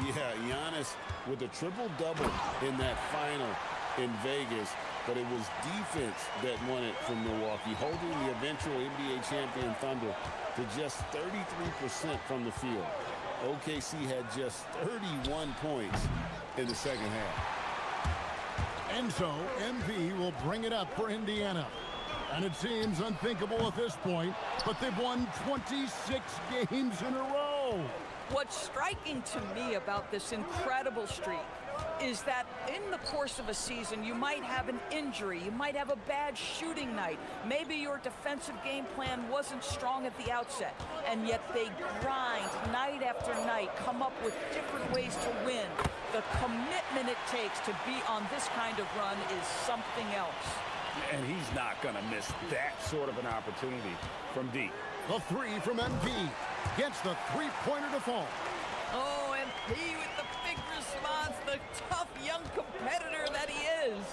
Yeah, Giannis with a triple-double in that final in Vegas, but it was defense that won it from Milwaukee, holding the eventual NBA champion Thunder to just 33% from the field. OKC had just 31 points in the second half. And so, MP will bring it up for Indiana. And it seems unthinkable at this point, but they've won 26 games in a row. What's striking to me about this incredible streak is that in the course of a season, you might have an injury, you might have a bad shooting night, maybe your defensive game plan wasn't strong at the outset, and yet they grind night after night, come up with different ways to win. The commitment it takes to be on this kind of run is something else. And he's not going to miss that sort of an opportunity from deep. The 3 from MP gets the three-pointer to fall. Oh, MP with the big response, the tough young competitor that he is.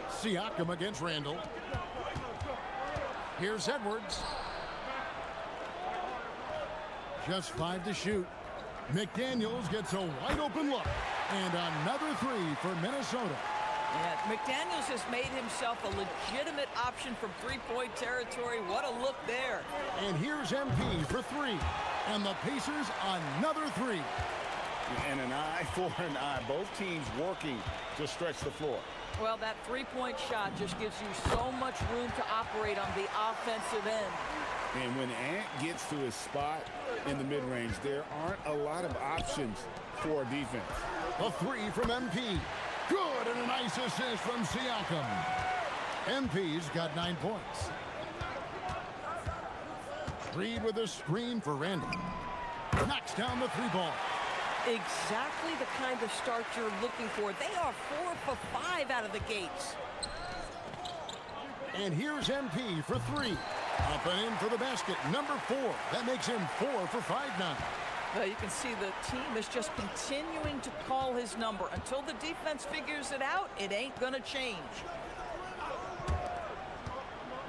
Siakam against Randall. Here's Edwards. Just 5 to shoot. McDaniels gets a wide-open look. And another 3 for Minnesota. Yeah, McDaniels has made himself a legitimate option from three-point territory. What a look there. And here's MP for 3. And the Pacers another 3. And an eye for an eye. Both teams working to stretch the floor. Well, that three-point shot just gives you so much room to operate on the offensive end. And when Ant gets to his spot in the mid-range, there aren't a lot of options for defense. A 3 from MP. Good, and a nice assist from Siakam. MP's got 9 points. Reed with a screen for Randall. Knocks down the 3-ball. Exactly the kind of start you're looking for. They are 4 for 5 out of the gates. And here's MP for 3. Up and in for the basket, number 4. That makes him 4 for 5 now. Well, you can see the team is just continuing to call his number. Until the defense figures it out, it ain't gonna change.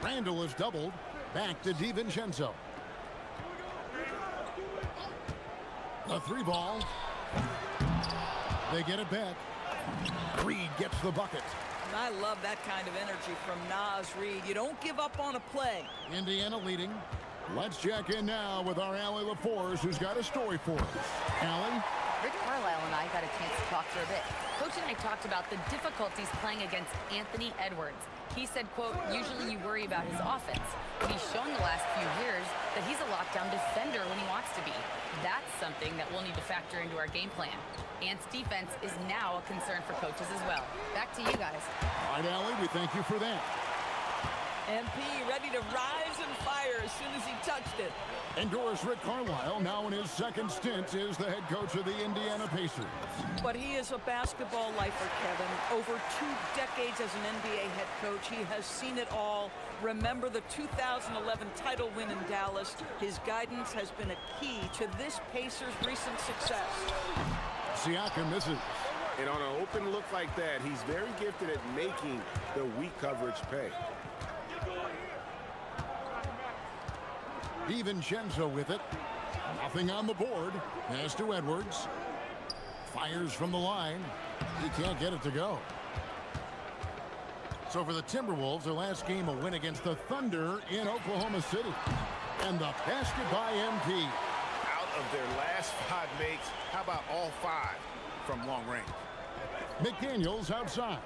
Randall is doubled. Back to DiVincenzo. The 3-ball. They get it back. Reed gets the bucket. I love that kind of energy from Naz Reid. You don't give up on a play. Indiana leading. Let's check in now with our Allie LaForce, who's got a story for us. Allie? Rick Carlisle and I got a chance to talk for a bit. Coach and I talked about the difficulties playing against Anthony Edwards. He said, quote, usually you worry about his offense, but he's shown the last few years that he's a lockdown defender when he wants to be. That's something that we'll need to factor into our game plan. Ant's defense is now a concern for coaches as well. Back to you guys. All right, Allie, we thank you for that. MP ready to rise on fire as soon as he touched it. Endorse Rick Carlisle, now in his second stint, is the head coach of the Indiana Pacers. But he is a basketball lifer, Kevin. Over 2 decades as an NBA head coach, he has seen it all. Remember the 2011 title win in Dallas. His guidance has been a key to this Pacers' recent success. Siakam misses. And on an open look like that, he's very gifted at making the weak coverage pay. DiVincenzo with it. Nothing on the board. Pass to Edwards. Fires from the line. He can't get it to go. So for the Timberwolves, their last game a win against the Thunder in Oklahoma City. And the basket by MP. Out of their last 5 makes, how about all 5 from long range? McDaniels outside.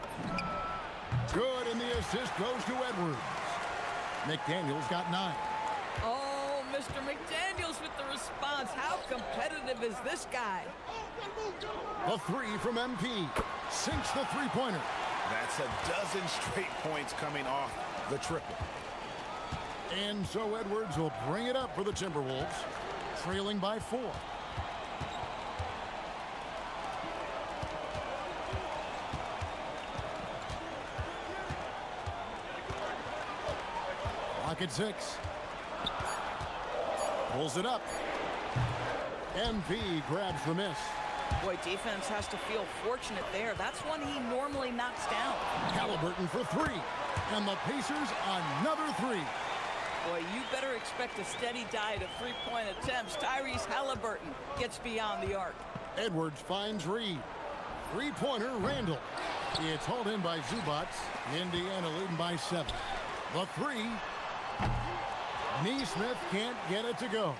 Good, and the assist goes to Edwards. McDaniels got 9. Oh, Mr. McDaniels with the response. How competitive is this guy? The 3 from MP. Sinks the three-pointer. That's a dozen straight points coming off the triple. And so Edwards will bring it up for the Timberwolves, trailing by 4. Clock at 6. Pulls it up. MP grabs the miss. Boy, defense has to feel fortunate there. That's one he normally knocks down. Halliburton for 3. And the Pacers another 3. Boy, you better expect a steady diet of three-point attempts. Tyrese Halliburton gets beyond the arc. Edwards finds Reed. Three-pointer, Randall. It's hauled in by Zubac. Indiana leading by 7. The 3. Neesmith can't get it to go.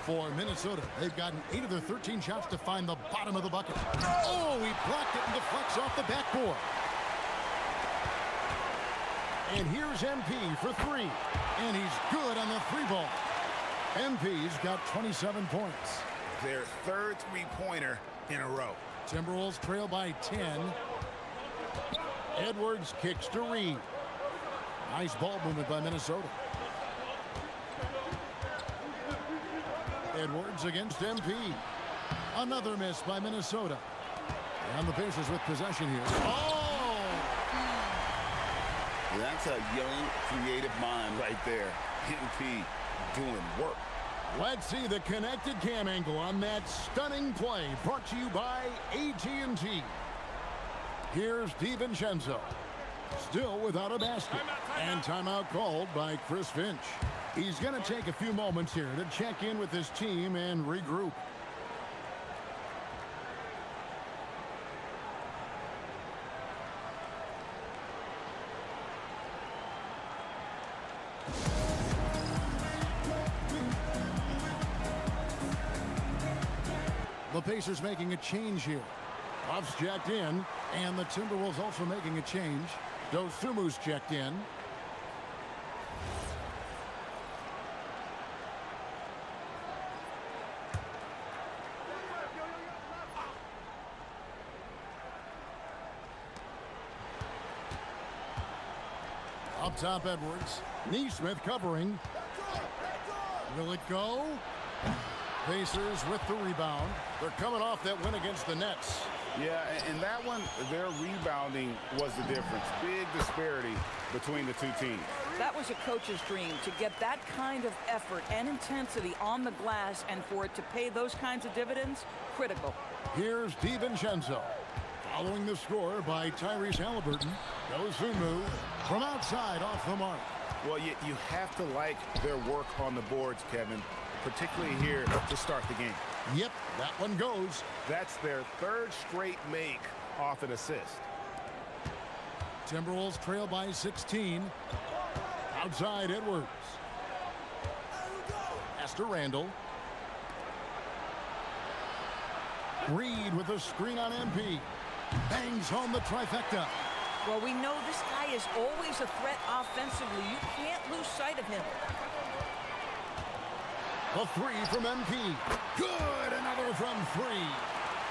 For Minnesota, they've gotten 8 of their 13 shots to find the bottom of the bucket. Oh, he blocked it and deflects off the backboard. And here's MP for 3. And he's good on the 3-ball. MP's got 27 points. Their 3rd three-pointer in a row. Timberwolves trail by 10. Edwards kicks to Reed. Nice ball movement by Minnesota. Edwards against MP. Another miss by Minnesota. And the Pacers with possession here. Oh! That's a young, creative mind right there. MP doing work. Let's see the connected cam angle on that stunning play, brought to you by AT&T. Here's DiVincenzo, still without a basket. And timeout called by Chris Finch. He's going to take a few moments here to check in with his team and regroup. The Pacers making a change here. Buff's checked in, and the Timberwolves also making a change. Dosumu's checked in. Up top, Edwards. Neesmith covering. Will it go? Pacers with the rebound. They're coming off that win against the Nets. Yeah, and that one, their rebounding was the difference. Big disparity between the 2 teams. That was a coach's dream, to get that kind of effort and intensity on the glass, and for it to pay those kinds of dividends, critical. Here's DiVincenzo. Following the score by Tyrese Halliburton. Dosunmu from outside off the mark. Well, you have to like their work on the boards, Kevin, particularly here to start the game. Yep, that one goes. That's their 3rd straight make off an assist. Timberwolves trail by 16. Outside, Edwards. Pass to Randall. Reed with a screen on MP. Bangs home the trifecta. Well, we know this guy is always a threat offensively. You can't lose sight of him. A 3 from MP. Good, another from 3.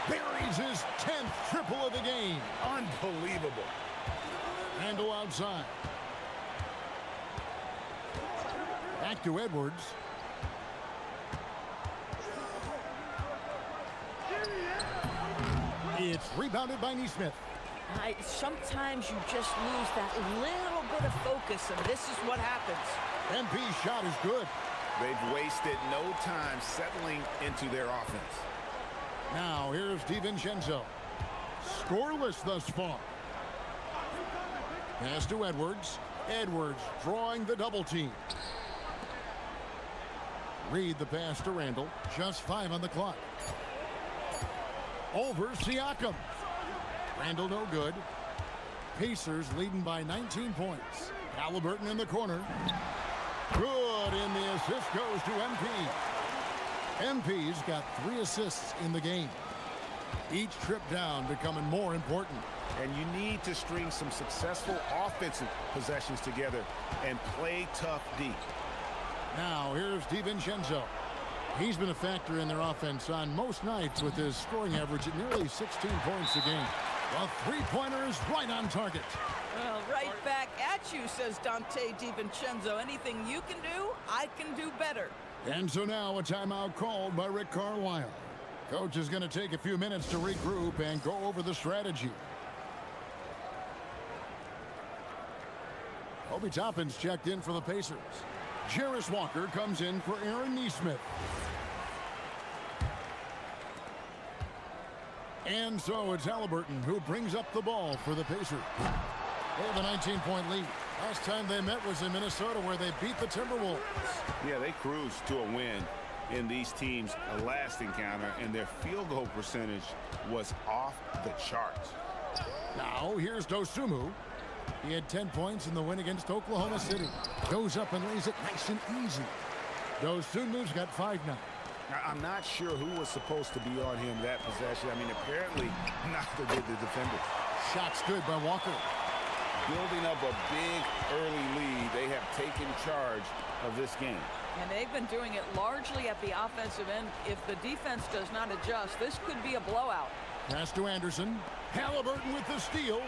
Buries his 10th triple of the game. Unbelievable. Randall outside. Back to Edwards. It's rebounded by Neesmith. Sometimes you just lose that little bit of focus, and this is what happens. MP's shot is good. They've wasted no time settling into their offense. Now here's DiVincenzo. Scoreless thus far. Pass to Edwards. Edwards drawing the double team. Reed the pass to Randall. Just 5 on the clock. Over Siakam. Randall no good. Pacers leading by 19 points. Halliburton in the corner. Good, and the assist goes to MP. MP's got 3 assists in the game. Each trip down becoming more important. And you need to string some successful offensive possessions together and play tough D. Now here's DiVincenzo. He's been a factor in their offense on most nights with his scoring average at nearly 16 points a game. The three-pointer is right on target. Well, right back at you, says Dante DiVincenzo. Anything you can do, I can do better. And so now a timeout called by Rick Carlisle. Coach is going to take a few minutes to regroup and go over the strategy. Obi Toppin's checked in for the Pacers. Jarris Walker comes in for Aaron Neesmith. And so it's Halliburton who brings up the ball for the Pacers. They have a 19-point lead. Last time they met was in Minnesota, where they beat the Timberwolves. Yeah, they cruised to a win in these teams' last encounter, and their field goal percentage was off the charts. Now here's Dosunmu. He had 10 points in the win against Oklahoma City. Goes up and lays it nice and easy. Dosunmu's got 5 now. Now, I'm not sure who was supposed to be on him that possession. I mean, apparently neither did the defender. Shot's good by Walker. Building up a big early lead, they have taken charge of this game. And they've been doing it largely at the offensive end. If the defense does not adjust, this could be a blowout. Pass to Anderson. Halliburton with the steal.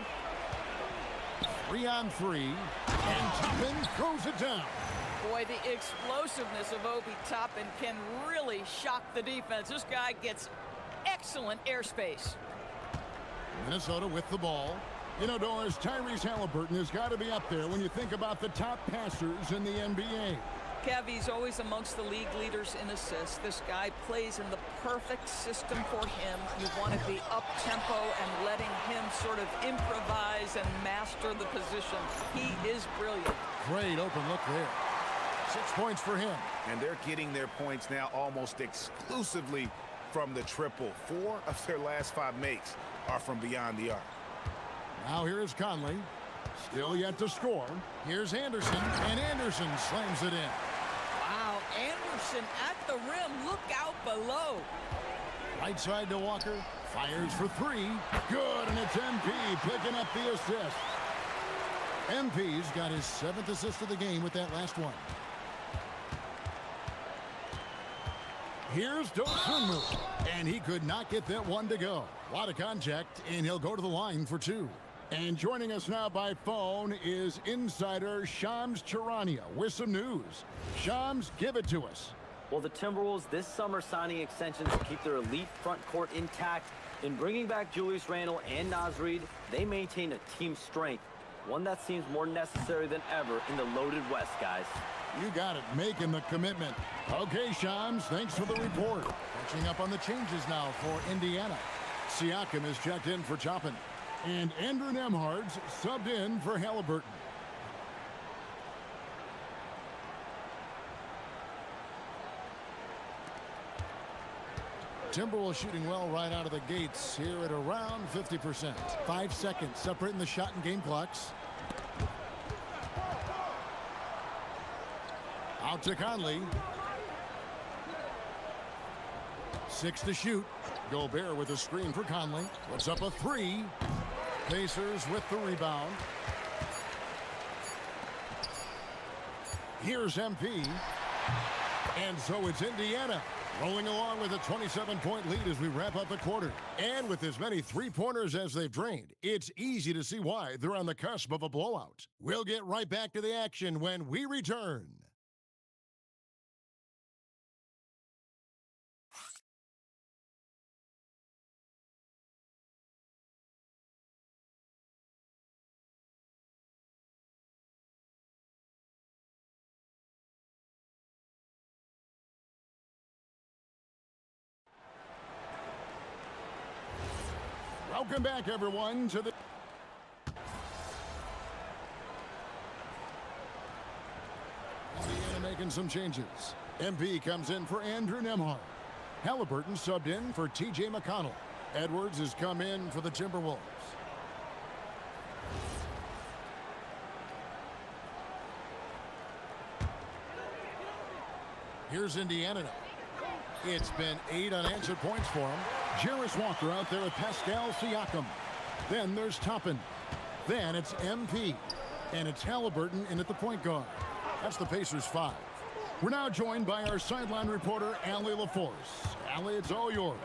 3 on 3. And Toppin throws it down. Boy, the explosiveness of Obi Toppin can really shock the defense. This guy gets excellent airspace. Minnesota with the ball. You know, Doris, Tyrese Halliburton has got to be up there when you think about the top passers in the NBA. Kev, he's always amongst the league leaders in assists. This guy plays in the perfect system for him. You want to be up-tempo and letting him sort of improvise and master the position. He is brilliant. Great open look there. 6 points for him. And they're getting their points now almost exclusively from the triple. 4 of their last 5 makes are from beyond the arc. Now here is Conley. Still yet to score. Here's Anderson, and Anderson slams it in. Wow, Anderson at the rim. Look out below. Right side to Walker. Fires for 3. Good, and it's MP picking up the assist. MP's got his 7th assist of the game with that last one. Here's Dosunmu, and he could not get that one to go. A lot of contact, and he'll go to the line for 2. And joining us now by phone is insider Shams Charania with some news. Shams, give it to us. Well, the Timberwolves this summer signing extensions to keep their elite front court intact. In bringing back Julius Randle and Naz Reid, they maintain a team strength, one that seems more necessary than ever in the loaded West, guys. You got it, making the commitment. Okay, Shams, thanks for the report. Catching up on the changes now for Indiana. Siakam is checked in for Toppin. And Andrew Nembhard's subbed in for Halliburton. Timberwolves shooting well right out of the gates here at around 50%. 5 seconds separating the shot and game clocks. Out to Conley. 6 to shoot. Gobert with a screen for Conley. Puts up a 3. Pacers with the rebound. Here's MP. And so it's Indiana rolling along with a 27-point lead as we wrap up the quarter. And with as many three-pointers as they've drained, it's easy to see why they're on the cusp of a blowout. We'll get right back to the action when we return. Welcome back, everyone, to the... Indiana making some changes. MP comes in for Andrew Nembhard. Halliburton subbed in for T.J. McConnell. Edwards has come in for the Timberwolves. Here's Indiana now. It's been 8 unanswered points for him. Jarris Walker out there with Pascal Siakam. Then there's Toppin. Then it's MP. And it's Halliburton in at the point guard. That's the Pacers 5. We're now joined by our sideline reporter, Allie LaForce. Allie, it's all yours.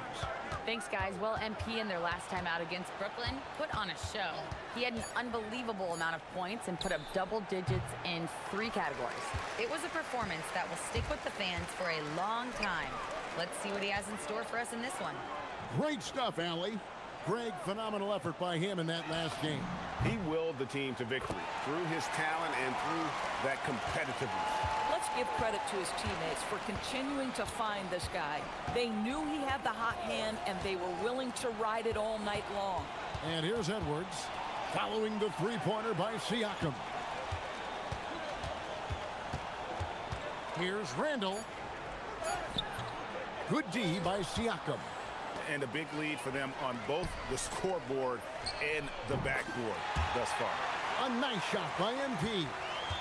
Thanks, guys. Well, MP in their last time out against Brooklyn put on a show. He had an unbelievable amount of points and put up double digits in 3 categories. It was a performance that will stick with the fans for a long time. Let's see what he has in store for us in this one. Great stuff, Allie. Greg, phenomenal effort by him in that last game. He willed the team to victory through his talent and through that competitiveness. Let's give credit to his teammates for continuing to find this guy. They knew he had the hot hand, and they were willing to ride it all night long. And here's Edwards, following the three-pointer by Siakam. Here's Randall. Good D by Siakam. And a big lead for them on both the scoreboard and the backboard thus far. A nice shot by MP.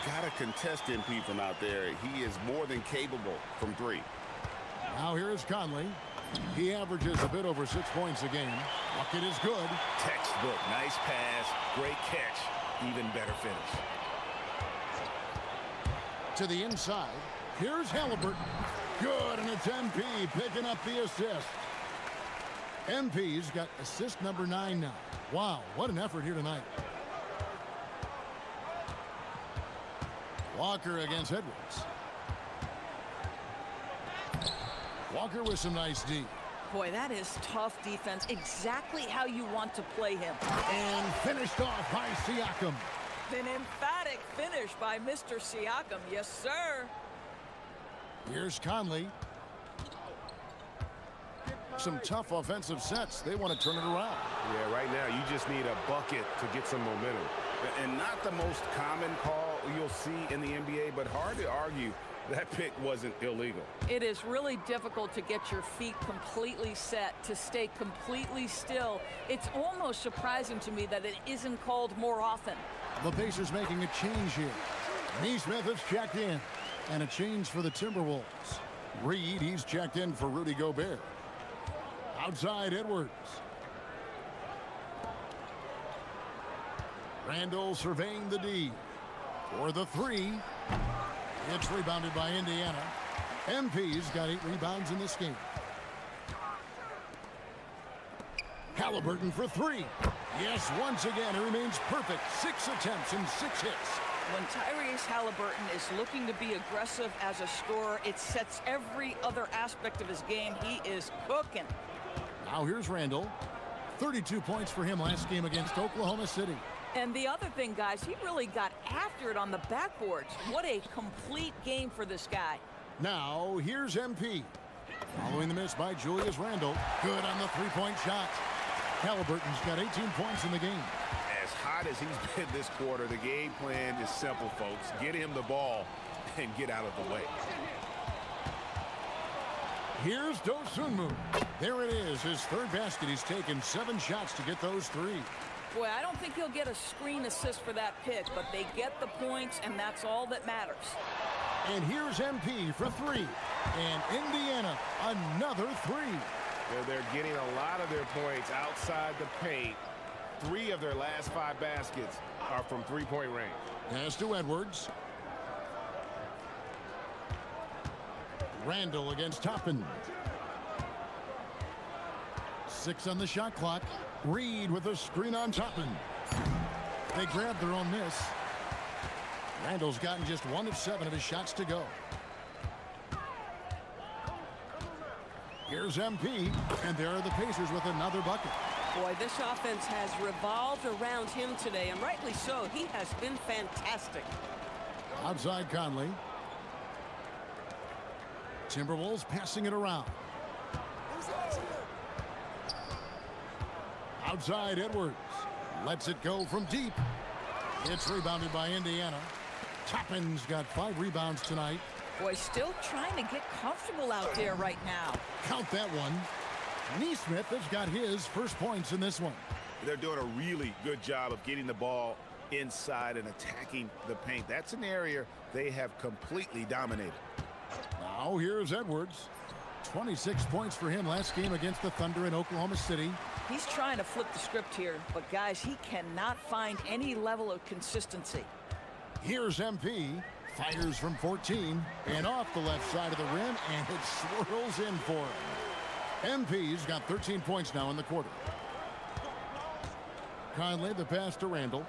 Got to contest MP from out there. He is more than capable from 3. Now here's Conley. He averages a bit over 6 points a game. Bucket is good. Textbook. Nice pass. Great catch. Even better finish. To the inside. Here's Halliburton. Good, and it's MP picking up the assist. MP's got assist number 9 now. Wow, what an effort here tonight. Walker against Edwards. Walker with some nice D. Boy, that is tough defense. Exactly how you want to play him. And finished off by Siakam. An emphatic finish by Mr. Siakam. Yes, sir. Here's Conley. Some tough offensive sets. They want to turn it around. Yeah, right now you just need a bucket to get some momentum. And not the most common call you'll see in the NBA, but hard to argue that pick wasn't illegal. It is really difficult to get your feet completely set, to stay completely still. It's almost surprising to me that it isn't called more often. The Pacers making a change here. Neesmith has checked in. And a change for the Timberwolves. Reed, he's checked in for Rudy Gobert. Outside Edwards. Randall surveying the D. For the 3. It's rebounded by Indiana. MP's got 8 rebounds in this game. Halliburton for 3. Yes, once again, it remains perfect. 6 attempts and 6 hits. When Tyrese Halliburton is looking to be aggressive as a scorer, it sets every other aspect of his game. He is cooking. Now here's Randall. 32 points for him last game against Oklahoma City. And the other thing, guys, he really got after it on the backboards. What a complete game for this guy. Now here's MP. Following the miss by Julius Randle. Good on the three-point shot. Halliburton's got 18 points in the game. As hot as he's been this quarter, the game plan is simple, folks. Get him the ball and get out of the way. Here's Dosunmu. There it is, his 3rd basket. He's taken 7 shots to get those 3. Boy, I don't think he'll get a screen assist for that pick, but they get the points, and that's all that matters. And here's MP for 3. And Indiana, another 3. They're getting a lot of their points outside the paint. 3 of their last 5 baskets are from three-point range. Pass to Edwards. Randall against Toppin. 6 on the shot clock. Reed with a screen on Toppin. They grabbed their own miss. Randall's gotten just 1 of 7 of his shots to go. Here's MP, and there are the Pacers with another bucket. Boy, this offense has revolved around him today, and rightly so. He has been fantastic. Outside Conley. Timberwolves passing it around. Outside Edwards. Lets it go from deep. It's rebounded by Indiana. Toppin's got 5 rebounds tonight. Boy, still trying to get comfortable out there right now. Count that one. Neesmith has got his first points in this one. They're doing a really good job of getting the ball inside and attacking the paint. That's an area they have completely dominated. Now here's Edwards. 26 points for him last game against the Thunder in Oklahoma City. He's trying to flip the script here, but guys, he cannot find any level of consistency. Here's MP. Fires from 14 and off the left side of the rim, and it swirls in for him. MP's got 13 points now in the quarter. Conley, the pass to Randall.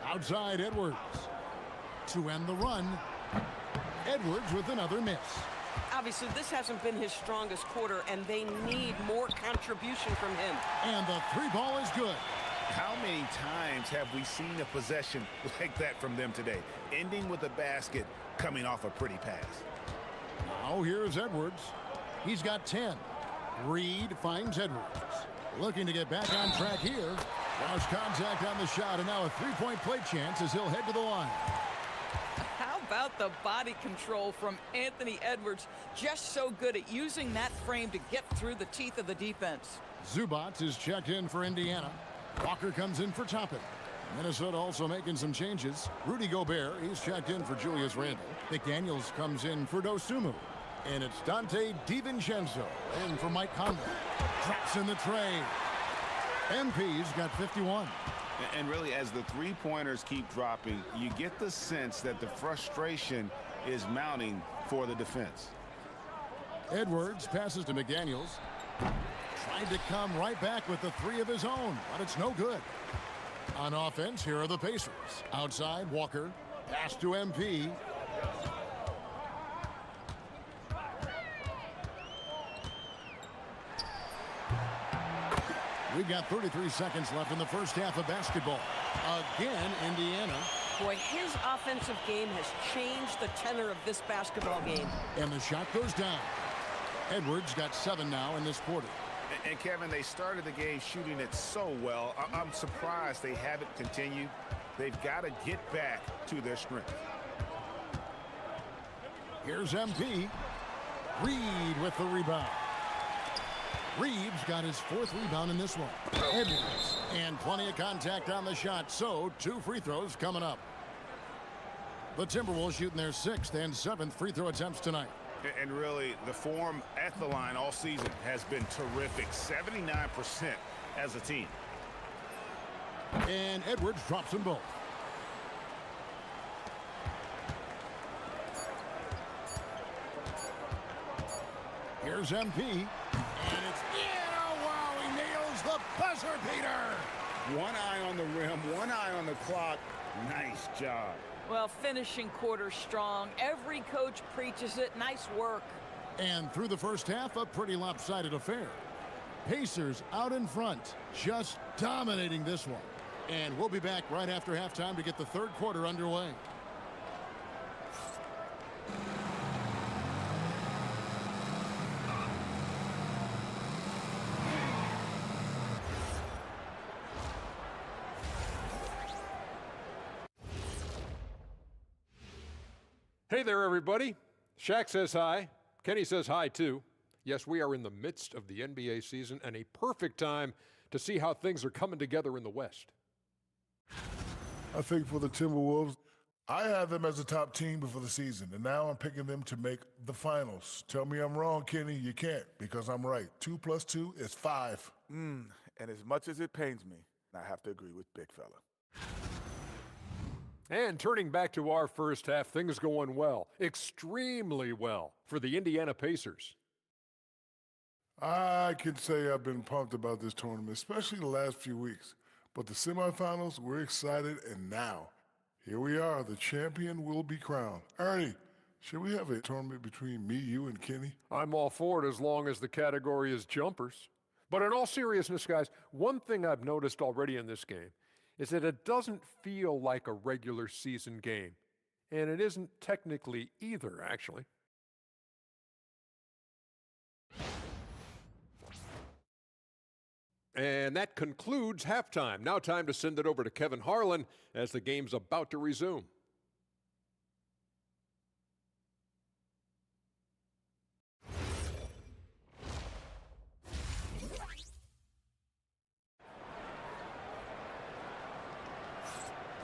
Outside Edwards. To end the run. Edwards with another miss. Obviously, this hasn't been his strongest quarter, and they need more contribution from him. And the 3 ball is good. How many times have we seen a possession like that from them today, ending with a basket coming off a pretty pass? Now here's Edwards. He's got 10. Reed finds Edwards. Looking to get back on track here. Lost contact on the shot, and now a 3-point play chance as he'll head to the line. How about the body control from Anthony Edwards? Just so good at using that frame to get through the teeth of the defense. Zubats is checked in for Indiana. Walker comes in for Toppin. Minnesota also making some changes. Rudy Gobert, he's checked in for Julius Randle. McDaniels comes in for Dosunmu. And it's Dante DiVincenzo in for Mike Conley. Drops in the tray. MP's got 51. And really, as the 3-pointers keep dropping, you get the sense that the frustration is mounting for the defense. Edwards passes to McDaniels. Trying to come right back with the 3 of his own, but it's no good. On offense, here are the Pacers. Outside, Walker. Pass to MP. We've got 33 seconds left in the first half of basketball. Again, Indiana. Boy, his offensive game has changed the tenor of this basketball game. And the shot goes down. Edwards got 7 now in this quarter. And Kevin, they started the game shooting it so well. I'm surprised they haven't continued. They've got to get back to their strength. Here's MP. Reed with the rebound. Reeves got his 4th rebound in this one. Edwards. And plenty of contact on the shot, so 2 free throws coming up. The Timberwolves shooting their 6th and 7th free throw attempts tonight. And really, the form at the line all season has been terrific. 79% as a team. And Edwards drops them both. Here's MP. And it's in. Oh, wow, he nails the buzzer beater. One eye on the rim, one eye on the clock. Nice job. Well, finishing quarter strong. Every coach preaches it. Nice work. And through the first half, a pretty lopsided affair. Pacers out in front, just dominating this one. And we'll be back right after halftime to get the 3rd quarter underway. Hey there, everybody. Shaq says hi. Kenny says hi, too. Yes, we are in the midst of the NBA season and a perfect time to see how things are coming together in the West. I think for the Timberwolves, I had them as a top team before the season, and now I'm picking them to make the finals. Tell me I'm wrong, Kenny. You can't, because I'm right. 2 + 2 is 5. And as much as it pains me, I have to agree with Big Fella. And turning back to our first half, things going well, extremely well for the Indiana Pacers. I can say I've been pumped about this tournament, especially the last few weeks. But the semifinals, we're excited, and now, here we are. The champion will be crowned. Ernie, should we have a tournament between me, you, and Kenny? I'm all for it as long as the category is jumpers. But in all seriousness, guys, one thing I've noticed already in this game is that it doesn't feel like a regular season game. And it isn't technically either, actually. And that concludes halftime. Now time to send it over to Kevin Harlan as the game's about to resume.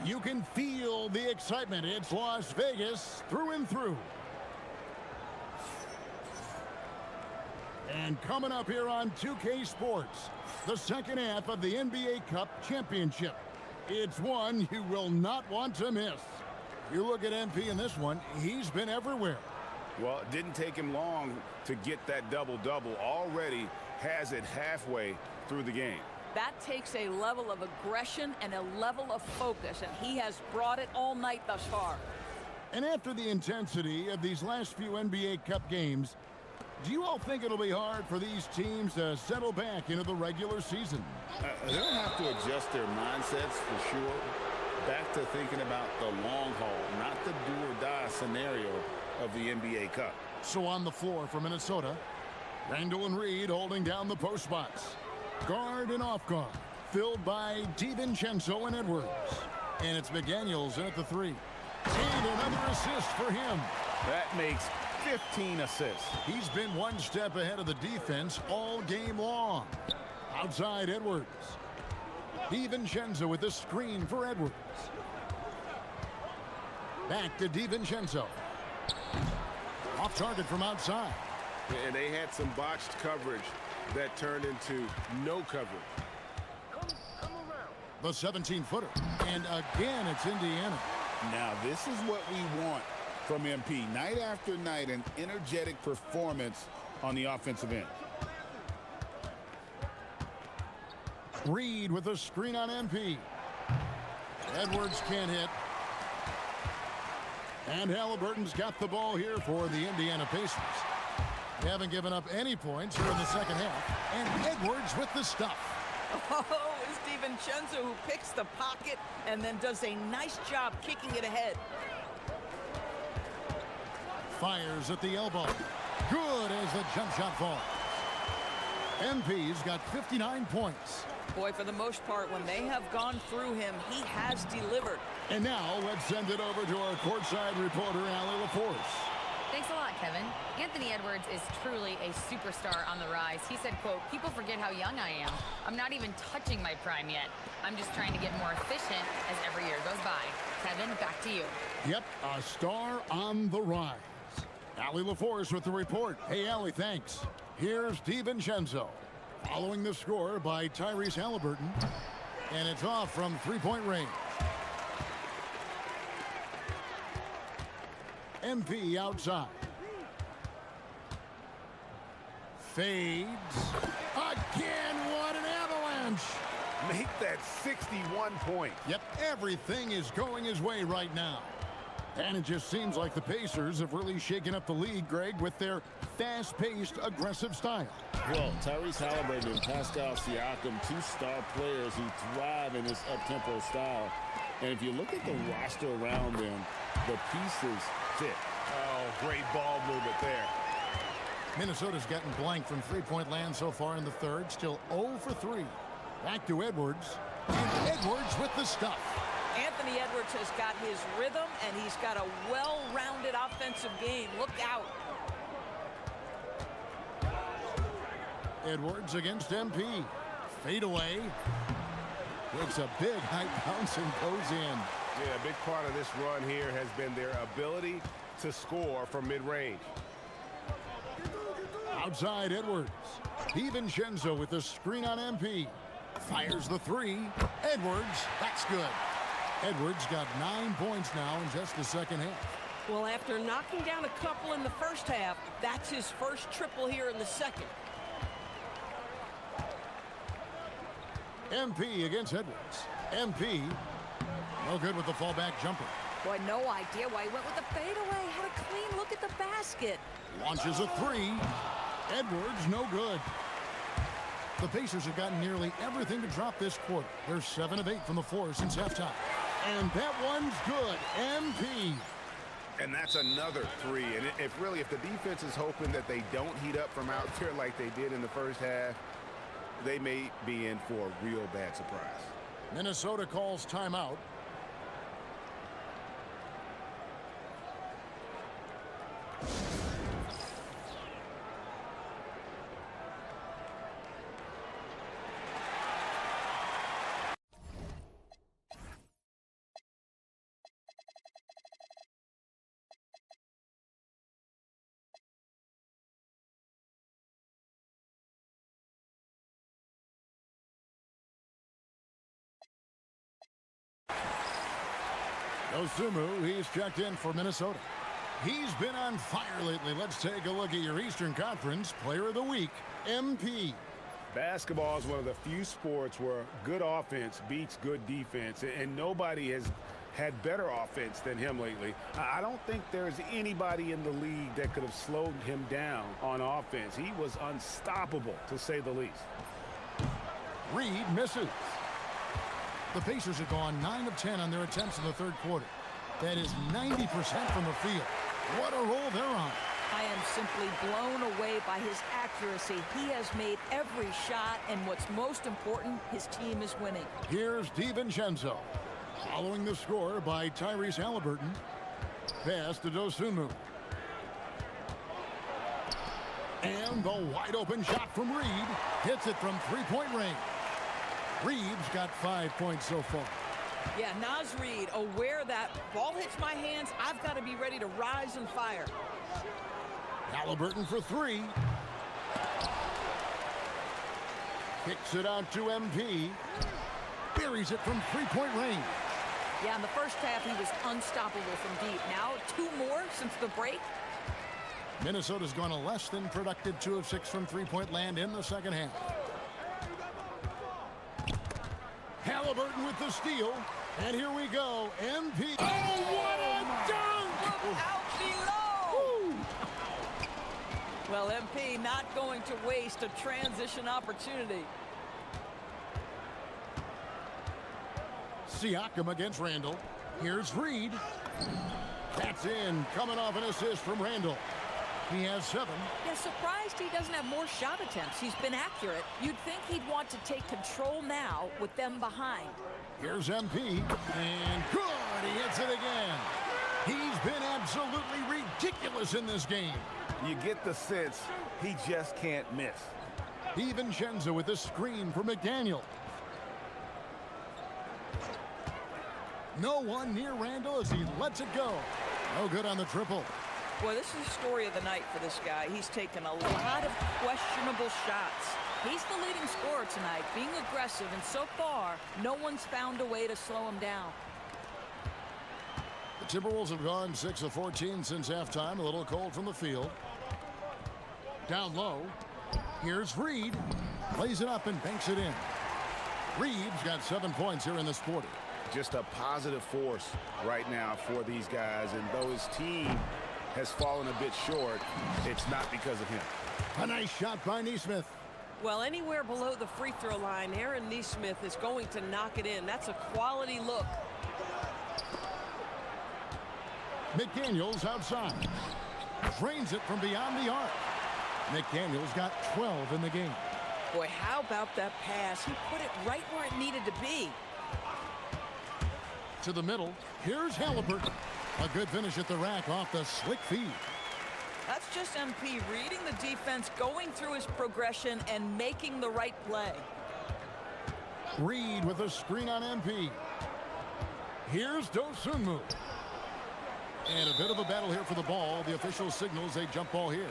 You can feel the excitement. It's Las Vegas through and through. And coming up here on 2K Sports, the second half of the NBA Cup Championship. It's one you will not want to miss. You look at MP in this one, he's been everywhere. Well, it didn't take him long to get that double-double. Already has it halfway through the game. That takes a level of aggression and a level of focus, and he has brought it all night thus far. And after the intensity of these last few NBA Cup games, do you all think it'll be hard for these teams to settle back into the regular season? They'll have to adjust their mindsets for sure. Back to thinking about the long haul, not the do-or-die scenario of the NBA Cup. So on the floor for Minnesota, Randall and Reed holding down the post spots. Guard and off guard, filled by DiVincenzo and Edwards. And it's McDaniels in at the 3. And another assist for him. That makes 15 assists. He's been one step ahead of the defense all game long. Outside Edwards. DiVincenzo with the screen for Edwards. Back to DiVincenzo. Off target from outside. And they had some botched coverage that turned into no coverage. The 17-footer. And again, it's Indiana. Now, this is what we want from MP. Night after night, an energetic performance on the offensive end. Reed with a screen on MP. Edwards can't hit. And Halliburton's got the ball here for the Indiana Pacers. They haven't given up any points here in the second half. And Edwards with the stuff. Oh, it's DiVincenzo who picks the pocket and then does a nice job kicking it ahead. Fires at the elbow. Good as the jump shot falls. MP's got 59 points. Boy, for the most part, when they have gone through him, he has delivered. And now let's send it over to our courtside reporter, Allie LaForce. Thanks a lot, Kevin. Anthony Edwards is truly a superstar on the rise. He said, quote, "People forget how young I am. I'm not even touching my prime yet. I'm just trying to get more efficient as every year goes by." Kevin, back to you. Yep, a star on the rise. Allie LaForce with the report. Hey, Allie, thanks. Here's DiVincenzo. Following the score by Tyrese Halliburton. And it's off from three-point range. MP outside. Fades. Again, what an avalanche. Make that 61 points. Yep, everything is going his way right now. And it just seems like the Pacers have really shaken up the league, Greg, with their fast-paced, aggressive style. Well, Tyrese Halliburton and Pascal Siakam, two star players who thrive in this up-tempo style. And if you look at the roster around them, the pieces fit. Oh, great ball movement there. Minnesota's gotten blank from three-point land so far in the third. Still 0 for 3. Back to Edwards. And Edwards with the stuff. Anthony Edwards has got his rhythm, and he's got a well-rounded offensive game. Look out. Edwards against MP. Fade away. Takes a big high bounce and goes in. Yeah, a big part of this run here has been their ability to score from mid-range. Outside Edwards. DiVincenzo with the screen on MP. Fires the 3. Edwards, that's good. Edwards got 9 points now in just the second half. Well, after knocking down a couple in the first half, that's his first triple here in the second. MP against Edwards. MP, no good with the fallback jumper. Boy, no idea why he went with the fadeaway. Had a clean look at the basket. Launches a 3. Edwards, no good. The Pacers have gotten nearly everything to drop this quarter. They're 7 of 8 from the floor since halftime. And that one's good. MP. And that's another 3. And if the defense is hoping that they don't heat up from out there like they did in the first half, they may be in for a real bad surprise. Minnesota calls timeout. Dosunmu, he's checked in for Minnesota. He's been on fire lately. Let's take a look at your Eastern Conference Player of the Week, MP. Basketball is one of the few sports where good offense beats good defense, and nobody has had better offense than him lately. I don't think there's anybody in the league that could have slowed him down on offense. He was unstoppable, to say the least. Reed misses. The Pacers have gone 9 of 10 on their attempts in the third quarter. That is 90% from the field. What a roll they're on. I am simply blown away by his accuracy. He has made every shot, and what's most important, his team is winning. Here's DiVincenzo. Following the score by Tyrese Halliburton. Pass to Dosunmu. And the wide open shot from Reed. Hits it from three-point range. Reed's got 5 points so far. Yeah, Naz Reid, aware that ball hits my hands, I've got to be ready to rise and fire. Halliburton for three. Kicks it out to MP. Buries it from three-point range. Yeah, in the first half, he was unstoppable from deep. Now, 2 more since the break. Minnesota's gone a less than productive 2 of 6 from three-point land in the second half. Halliburton with the steal. And here we go. MP. Oh, what a dunk! Look out below! Well, MP not going to waste a transition opportunity. Siakam against Randall. Here's Reed. That's in. Coming off an assist from Randall. He has 7. Yeah, surprised he doesn't have more shot attempts. He's been accurate. You'd think he'd want to take control now with them behind. Here's MP. And good. He hits it again. He's been absolutely ridiculous in this game. You get the sense he just can't miss. DiVincenzo with a screen for McDaniel. No one near Randall as he lets it go. No good on the triple. Boy, this is the story of the night for this guy. He's taken a lot of questionable shots. He's the leading scorer tonight, being aggressive, and so far, no one's found a way to slow him down. The Timberwolves have gone 6 of 14 since halftime. A little cold from the field. Down low. Here's Reed. Plays it up and banks it in. Reed's got 7 points here in this quarter. Just a positive force right now for these guys, and though his team has fallen a bit short, it's not because of him. A nice shot by Nesmith. Well, anywhere below the free throw line, Aaron Nesmith is going to knock it in. That's a quality look. McDaniels outside. Drains it from beyond the arc. McDaniels got 12 in the game. Boy, how about that pass? He put it right where it needed to be. To the middle. Here's Halliburton. A good finish at the rack off the slick feed. That's just MP reading the defense, going through his progression, and making the right play. Reed with a screen on MP. Here's Dosunmu. And a bit of a battle here for the ball. The official signals a jump ball here.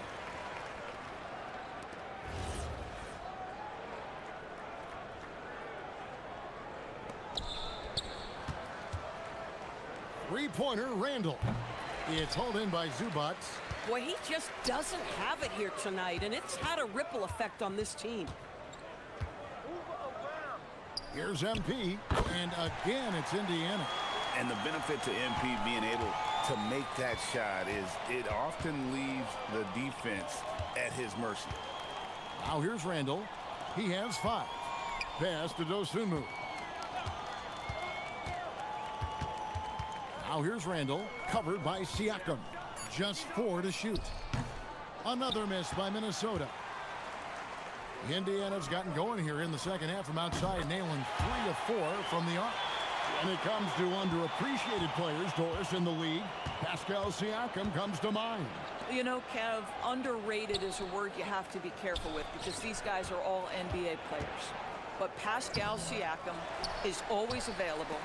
Three-pointer, Randall. It's hauled in by Zubac. Boy, he just doesn't have it here tonight, and it's had a ripple effect on this team. Here's MP, and again it's Indiana. And the benefit to MP being able to make that shot is it often leaves the defense at his mercy. Now here's Randall. He has 5. Pass to Dosunmu. Now here's Randall, covered by Siakam. Just 4 to shoot. Another miss by Minnesota. Indiana's gotten going here in the second half from outside, nailing 3 of 4 from the arc. When it comes to underappreciated players, Doris, in the league, Pascal Siakam comes to mind. You know, Kev, underrated is a word you have to be careful with because these guys are all NBA players. But Pascal Siakam is always available.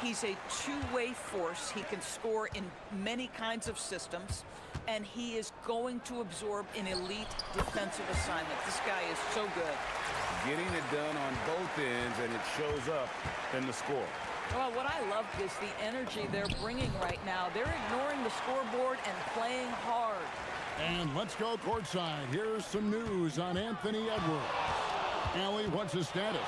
He's a two-way force. He can score in many kinds of systems, and he is going to absorb an elite defensive assignment. This guy is so good. Getting it done on both ends, and it shows up in the score. Well, what I love is the energy they're bringing right now. They're ignoring the scoreboard and playing hard. And let's go courtside. Here's some news on Anthony Edwards. Allie, what's his status?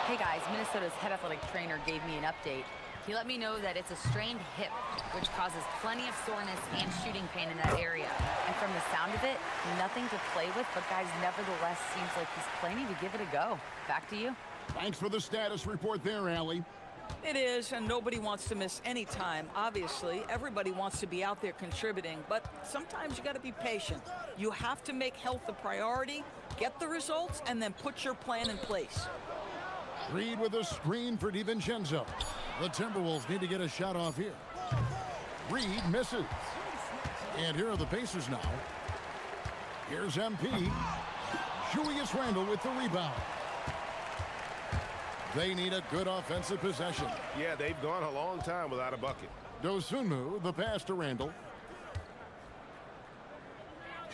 Hey guys, Minnesota's head athletic trainer gave me an update. He let me know that it's a strained hip, which causes plenty of soreness and shooting pain in that area. And from the sound of it, nothing to play with, but guys, nevertheless, seems like he's planning to give it a go. Back to you. Thanks for the status report there, Allie. It is, and nobody wants to miss any time. Obviously, everybody wants to be out there contributing, but sometimes you got to be patient. You have to make health a priority, get the results, and then put your plan in place. Reed with a screen for DiVincenzo. The Timberwolves need to get a shot off here. Reed misses. And here are the Pacers now. Here's MP. Julius Randle with the rebound. They need a good offensive possession. Yeah, they've gone a long time without a bucket. Dosunmu, the pass to Randle.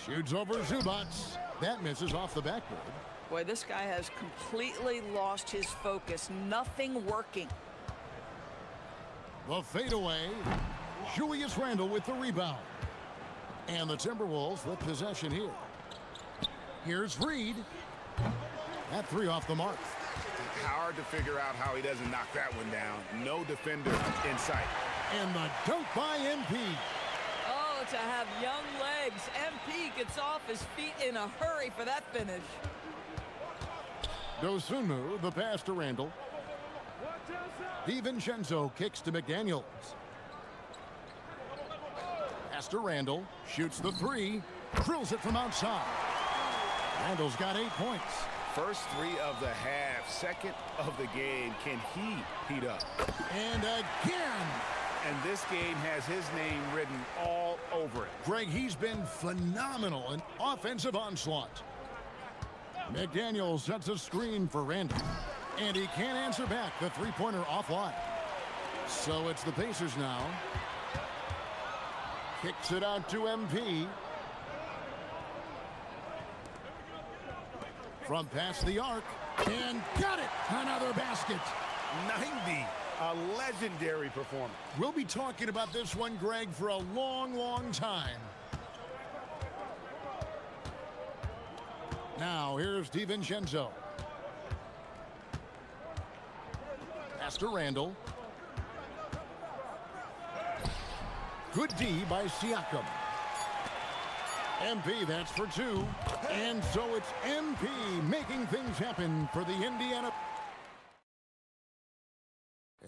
Shoots over Zubac. That misses off the backboard. Boy, this guy has completely lost his focus. Nothing working. The fadeaway. Julius Randle with the rebound. And the Timberwolves with possession here. Here's Reed. That three off the mark. Hard to figure out how he doesn't knock that one down. No defender in sight. And the dunk by MP. Oh, to have young legs. MP gets off his feet in a hurry for that finish. Dosunmu, the pass to Randle. DiVincenzo kicks to McDaniels. Pass to Randle. Shoots the three. Drills it from outside. Randle's got 8 points. First three of the half, second of the game. Can he heat up? And again. And this game has his name written all over it. Greg, he's been phenomenal in offensive onslaught. McDaniel sets a screen for Randle. And he can't answer back. The three-pointer offline. So it's the Pacers now. Kicks it out to MP. From past the arc. And got it. Another basket. 90. A legendary performance. We'll be talking about this one, Greg, for a long, long time. Now, here's DiVincenzo. Pass to Randle. Good D by Siakam. MP, that's for two. And so it's MP making things happen for the Indiana.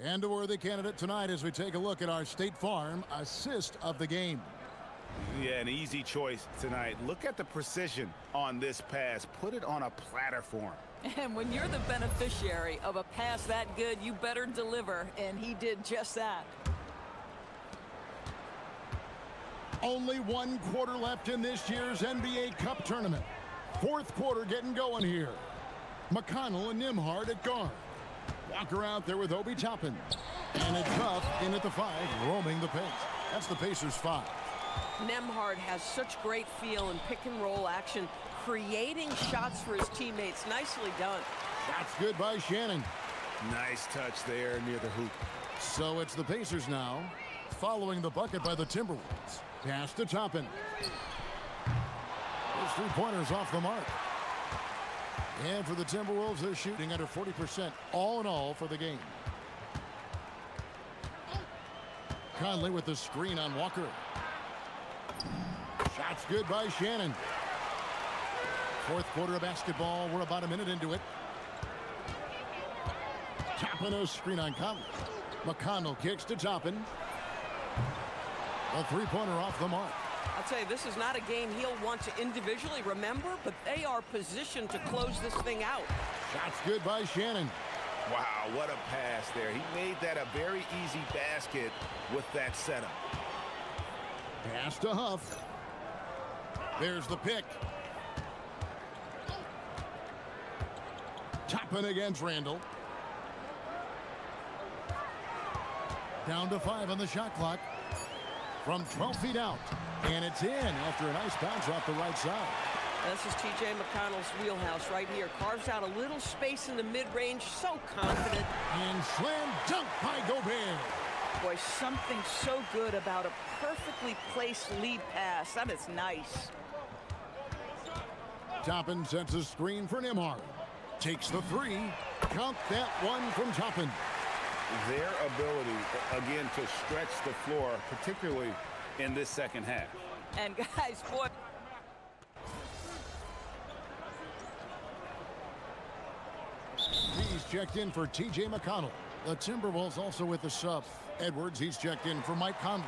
And a worthy candidate tonight as we take a look at our State Farm assist of the game. Yeah, an easy choice tonight. Look at the precision on this pass. Put it on a platter form. And when you're the beneficiary of a pass that good, you better deliver, and he did just that. Only 1 quarter left in this year's NBA Cup tournament. Fourth quarter getting going here. McConnell and Nembhard at guard. Walker out there with Obi Toppin. And it's Huff in at the 5, roaming the pace. That's the Pacers 5. Nembhard has such great feel in pick and roll action, creating shots for his teammates. Nicely done. That's good by Shannon. Nice touch there near the hoop. So it's the Pacers now, following the bucket by the Timberwolves. Pass to Toppin. Those three-pointers off the mark. And for the Timberwolves, they're shooting under 40% all in all for the game. Conley with the screen on Walker. Shots good by Shannon. Fourth quarter of basketball. We're about a minute into it. Toppin a screen on Conley. McConnell kicks to Toppin. A three-pointer off the mark. I'll tell you, this is not a game he'll want to individually remember, but they are positioned to close this thing out. Shot's good by Shannon. Wow, what a pass there. He made that a very easy basket with that setup. Pass to Huff. There's the pick. Toppin against Randall. Down to 5 on the shot clock. From 12 feet out. And it's in after a nice bounce off the right side. This is T.J. McConnell's wheelhouse right here. Carves out a little space in the mid-range. So confident. And slam dunk by Gobert. Boy, something so good about a perfectly placed lead pass. That is nice. Toppin sets a screen for Nembhard. Takes the 3. Count that one from Toppin. Their ability, again, to stretch the floor, particularly in this second half. And guys, boy. He's checked in for T.J. McConnell. The Timberwolves also with the sub. Edwards, he's checked in for Mike Conley.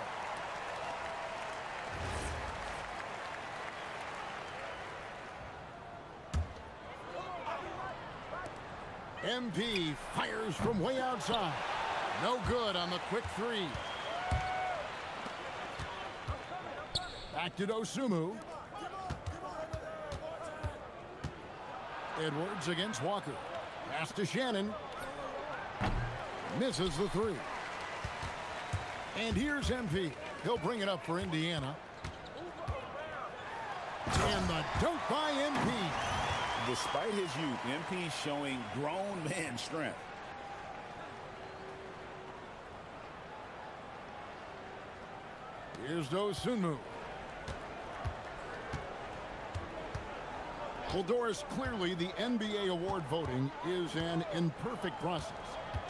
MP fires from way outside. No good on the quick 3. Back to Dosunmu. Edwards against Walker. Pass to Shannon. Misses the 3. And here's MP. He'll bring it up for Indiana. And the dunk by MP. Despite his youth, MP showing grown man strength. Here's Dosunmu. Well, Doris, clearly the NBA award voting is an imperfect process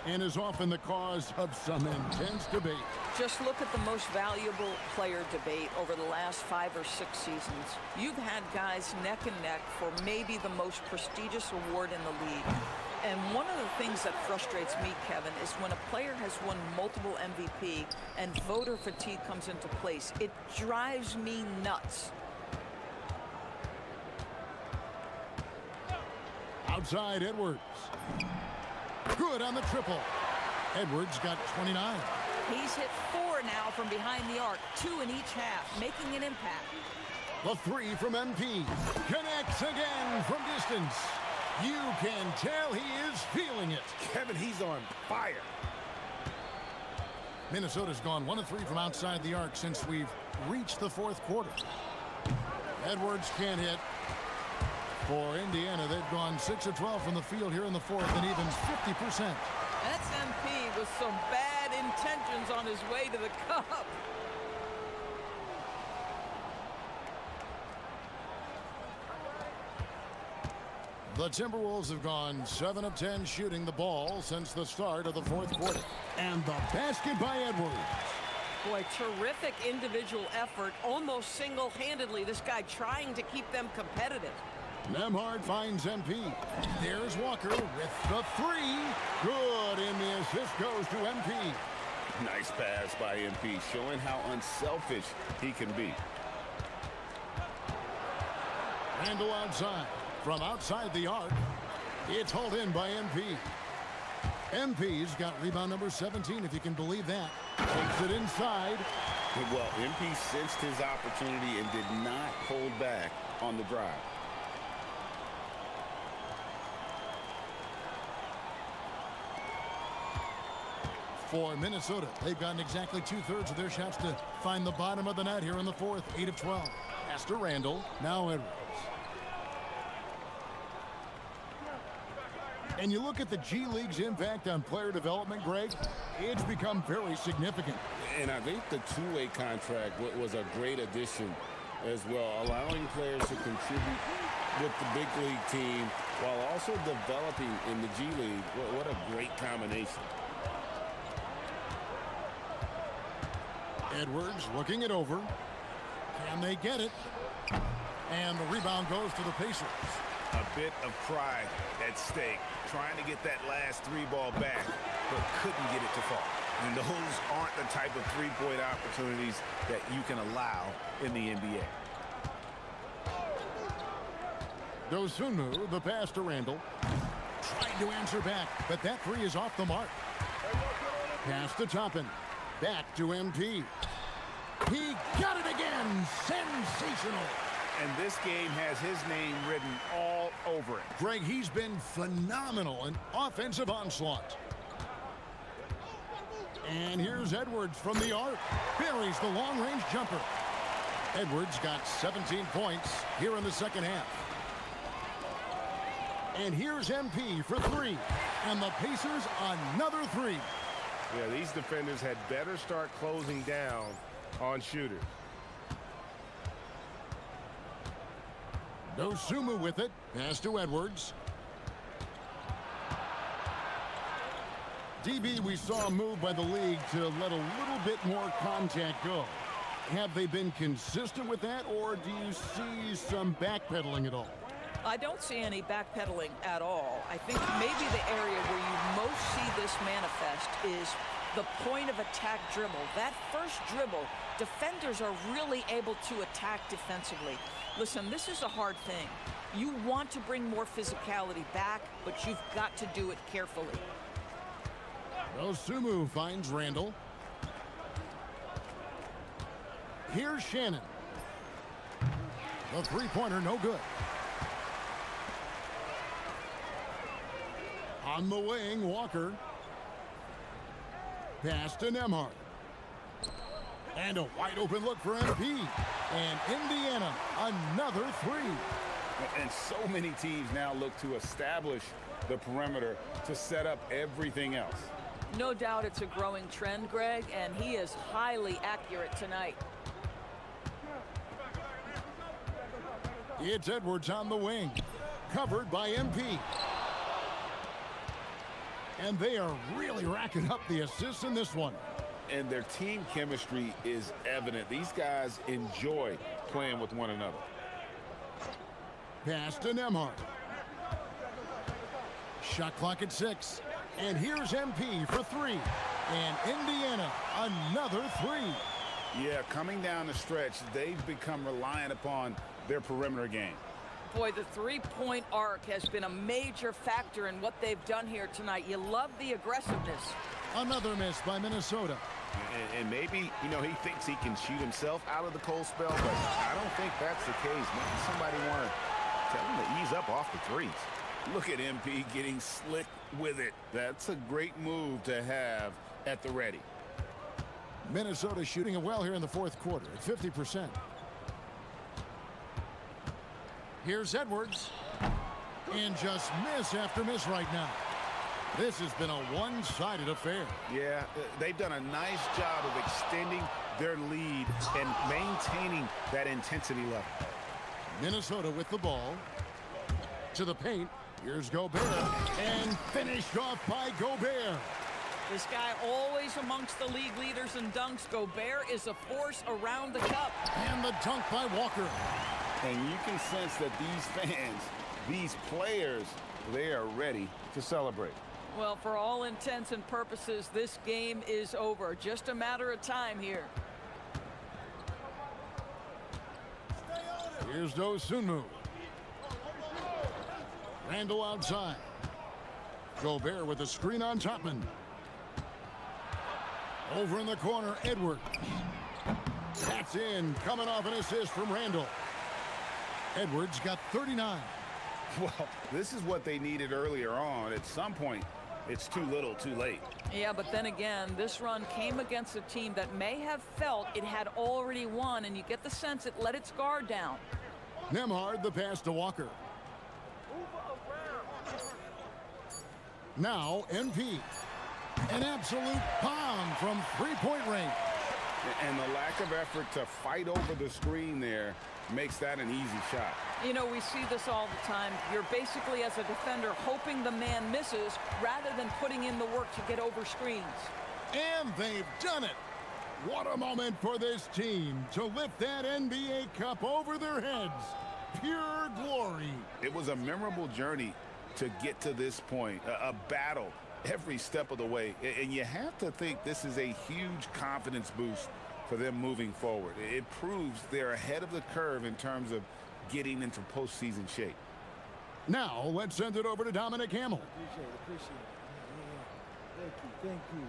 and is often the cause of some intense debate. Just look at the most valuable player debate over the last 5 or 6 seasons. You've had guys neck and neck for maybe the most prestigious award in the league. And one of the things that frustrates me, Kevin, is when a player has won multiple MVP and voter fatigue comes into place. It drives me nuts. Outside Edwards. Good on the triple. Edwards got 29. He's hit 4 now from behind the arc, 2 in each half, making an impact. The 3 from MP. Connects again from distance. You can tell he is feeling it. Kevin, he's on fire. Minnesota's gone 1 of 3 from outside the arc since we've reached the 4th quarter. Edwards can't hit. For Indiana, they've gone 6 of 12 from the field here in the 4th and even 50%. That's MP with some bad intentions on his way to the cup. The Timberwolves have gone 7 of 10 shooting the ball since the start of the 4th quarter. And the basket by Edwards. Boy, terrific individual effort, almost single-handedly. This guy trying to keep them competitive. Nembhard finds MP. There's Walker with the 3. Good, and the assist goes to MP. Nice pass by MP, showing how unselfish he can be. Randall outside. From outside the arc, it's hauled in by MP. MP's got rebound number 17, if you can believe that. Takes it inside. Well, MP sensed his opportunity and did not hold back on the drive. For Minnesota, they've gotten exactly 2/3 of their shots to find the bottom of the net here in the 4th. 8 of 12. Pass to Randall. Now Edwards. And you look at the G League's impact on player development, Greg, it's become very significant. And I think the two-way contract was a great addition as well, allowing players to contribute with the big league team while also developing in the G League. What a great combination. Edwards looking it over. Can they get it? And the rebound goes to the Pacers. A bit of pride at stake, trying to get that last 3 ball back, but couldn't get it to fall. And those aren't the type of three-point opportunities that you can allow in the NBA. Dosunmu, the pass to Randall. Trying to answer back, but that three is off the mark. Pass to Toppin. Back to MP. He got it again. Sensational. And this game has his name written all over it. Greg, he's been phenomenal in offensive onslaught. And here's Edwards from the arc. Buries the long-range jumper. Edwards got 17 points here in the second half. And here's MP for three. And the Pacers another three. Yeah, these defenders had better start closing down on shooters. Dosunmu with it. Pass to Edwards. DB, we saw a move by the league to let a little bit more contact go. Have they been consistent with that, or do you see some backpedaling at all? I don't see any backpedaling at all. I think maybe the area where you most see this manifest is the point of attack dribble. That first dribble, defenders are really able to attack defensively. Listen, this is a hard thing. You want to bring more physicality back, but you've got to do it carefully. Dosunmu finds Randall. Here's Shannon. The three-pointer, no good. On the wing, Walker. Pass to Nembhard. And a wide-open look for MP. And Indiana, another three. And so many teams now look to establish the perimeter to set up everything else. No doubt it's a growing trend, Greg, and he is highly accurate tonight. It's Edwards on the wing. Covered by MP. And they are really racking up the assists in this one. And their team chemistry is evident. These guys enjoy playing with one another. Pass to Nembhard. Shot clock at 6. And here's MP for three. And Indiana, another three. Yeah, coming down the stretch, they've become reliant upon their perimeter game. Boy, the three-point arc has been a major factor in what they've done here tonight. You love the aggressiveness. Another miss by Minnesota. And maybe, you know, he thinks he can shoot himself out of the cold spell, but I don't think that's the case. Maybe somebody want to tell him to ease up off the threes. Look at MP getting slick with it. That's a great move to have at the ready. Minnesota shooting it well here in the fourth quarter at 50%. Here's Edwards. And just miss after miss right now. This has been a one-sided affair. Yeah, they've done a nice job of extending their lead and maintaining that intensity level. Minnesota with the ball. To the paint. Here's Gobert. And finished off by Gobert. This guy always amongst the league leaders in dunks. Gobert is a force around the cup. And the dunk by Walker. And you can sense that these fans, these players, they are ready to celebrate. Well, for all intents and purposes, this game is over. Just a matter of time here. Here's Dosunmu. Randall outside. Gobert with a screen on Toppin. Over in the corner, Edwards. That's in, coming off an assist from Randall. Edwards got 39. Well, this is what they needed earlier on. At some point, it's too little, too late. Yeah, but then again, this run came against a team that may have felt it had already won, and you get the sense it let its guard down. Nembhard, the pass to Walker. Now, MP. An absolute bomb from three-point range. And the lack of effort to fight over the screen there makes that an easy shot. You know, we see this all the time. You're basically, as a defender, hoping the man misses rather than putting in the work to get over screens. And they've done it. What a moment for this team to lift that NBA Cup over their heads. Pure glory. It was a memorable journey to get to this point, a battle every step of the way. And you have to think this is a huge confidence boost for them moving forward. It proves they're ahead of the curve in terms of getting into postseason shape. Now, let's send it over to Dominic Hamill. Appreciate it. Yeah. Thank you.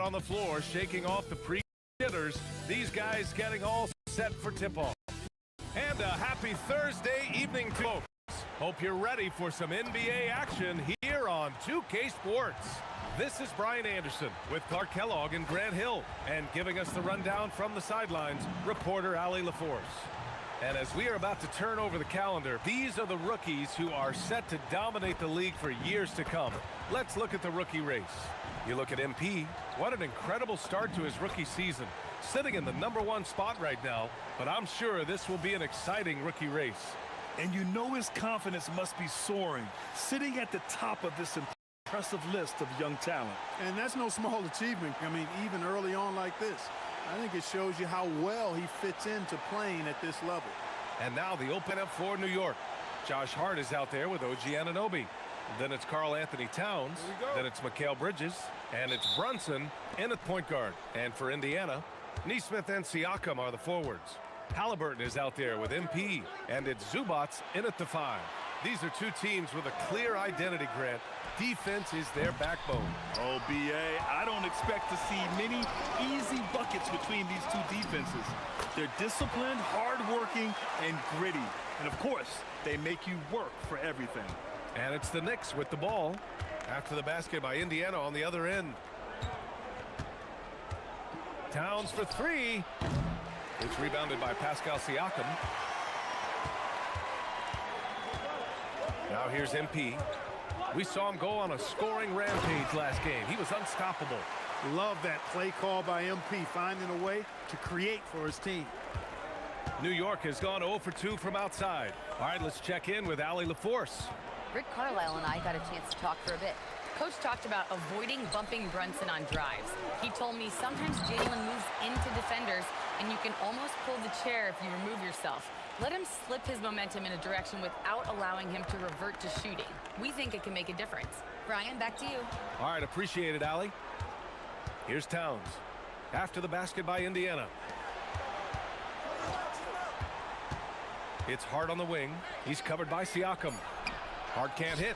On the floor, shaking off the pre-hitters. These guys getting all set for tip-off. And a happy Thursday evening to folks. Hope you're ready for some NBA action here on 2K Sports. This is Brian Anderson with Clark Kellogg and Grant Hill. And giving us the rundown from the sidelines, reporter Allie LaForce. And as we are about to turn over the calendar, these are the rookies who are set to dominate the league for years to come. Let's look at the rookie race. You look at MP, what an incredible start to his rookie season. Sitting in the #1 spot right now, but I'm sure this will be an exciting rookie race. And you know his confidence must be soaring, sitting at the top of this impressive list of young talent. And that's no small achievement. I mean, even early on like this. I think it shows you how well he fits into playing at this level. And now the open up for New York. Josh Hart is out there with OG Anunoby. Then it's Karl Anthony Towns. Then it's Mikal Bridges. And it's Brunson in at point guard. And for Indiana, Nesmith and Siakam are the forwards. Halliburton is out there with MP. And it's Zubats in at the 5. These are two teams with a clear identity, Grant. Defense is their backbone. Oh, B.A., I don't expect to see many easy buckets between these two defenses. They're disciplined, hardworking, and gritty. And, of course, they make you work for everything. And it's the Knicks with the ball. After the basket by Indiana on the other end. Towns for 3. It's rebounded by Pascal Siakam. Now here's MP. We saw him go on a scoring rampage last game. He was unstoppable. Love that play call by MP, finding a way to create for his team. New York has gone 0 for 2 from outside. All right, let's check in with Allie LaForce. Rick Carlisle and I got a chance to talk for a bit. Coach talked about avoiding bumping Brunson on drives. He told me sometimes Jalen moves into defenders and you can almost pull the chair if you remove yourself. Let him slip his momentum in a direction without allowing him to revert to shooting. We think it can make a difference. Brian, back to you. All right, appreciate it, Allie. Here's Towns. After the basket by Indiana. It's Hart on the wing. He's covered by Siakam. Hart can't hit.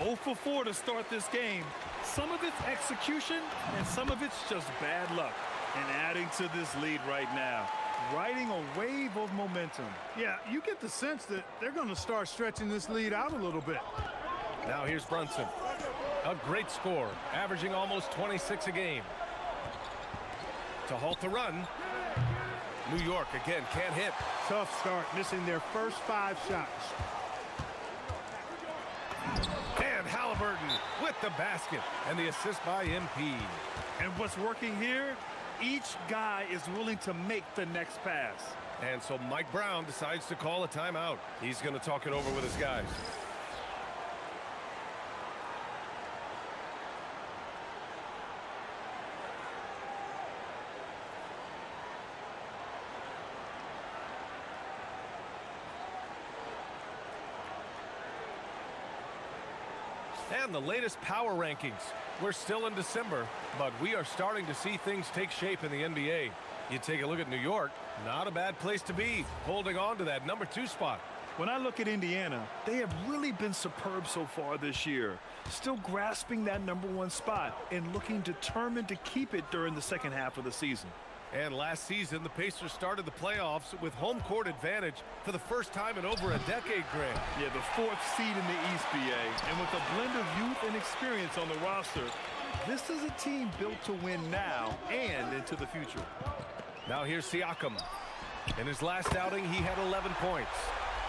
0 for 4 to start this game. Some of it's execution, and some of it's just bad luck. And adding to this lead right now, riding a wave of momentum. Yeah, you get the sense that they're going to start stretching this lead out a little bit. Now here's Brunson. A great score, averaging almost 26 a game. To halt the run, New York again can't hit. Tough start, missing their first 5 shots. And Halliburton with the basket and the assist by MP. And what's working here, each guy is willing to make the next pass. And so Mike Brown decides to call a timeout. He's going to talk it over with his guys. And the latest power rankings. We're still in December, but we are starting to see things take shape in the NBA. You take a look at New York, not a bad place to be, holding on to that number 2 spot. When I look at Indiana, they have really been superb so far this year, still grasping that number 1 spot and looking determined to keep it during the second half of the season. And last season, the Pacers started the playoffs with home court advantage for the first time in over a decade, Grant. Yeah, the 4th seed in the East, BA. And with a blend of youth and experience on the roster, this is a team built to win now and into the future. Now here's Siakam. In his last outing, he had 11 points.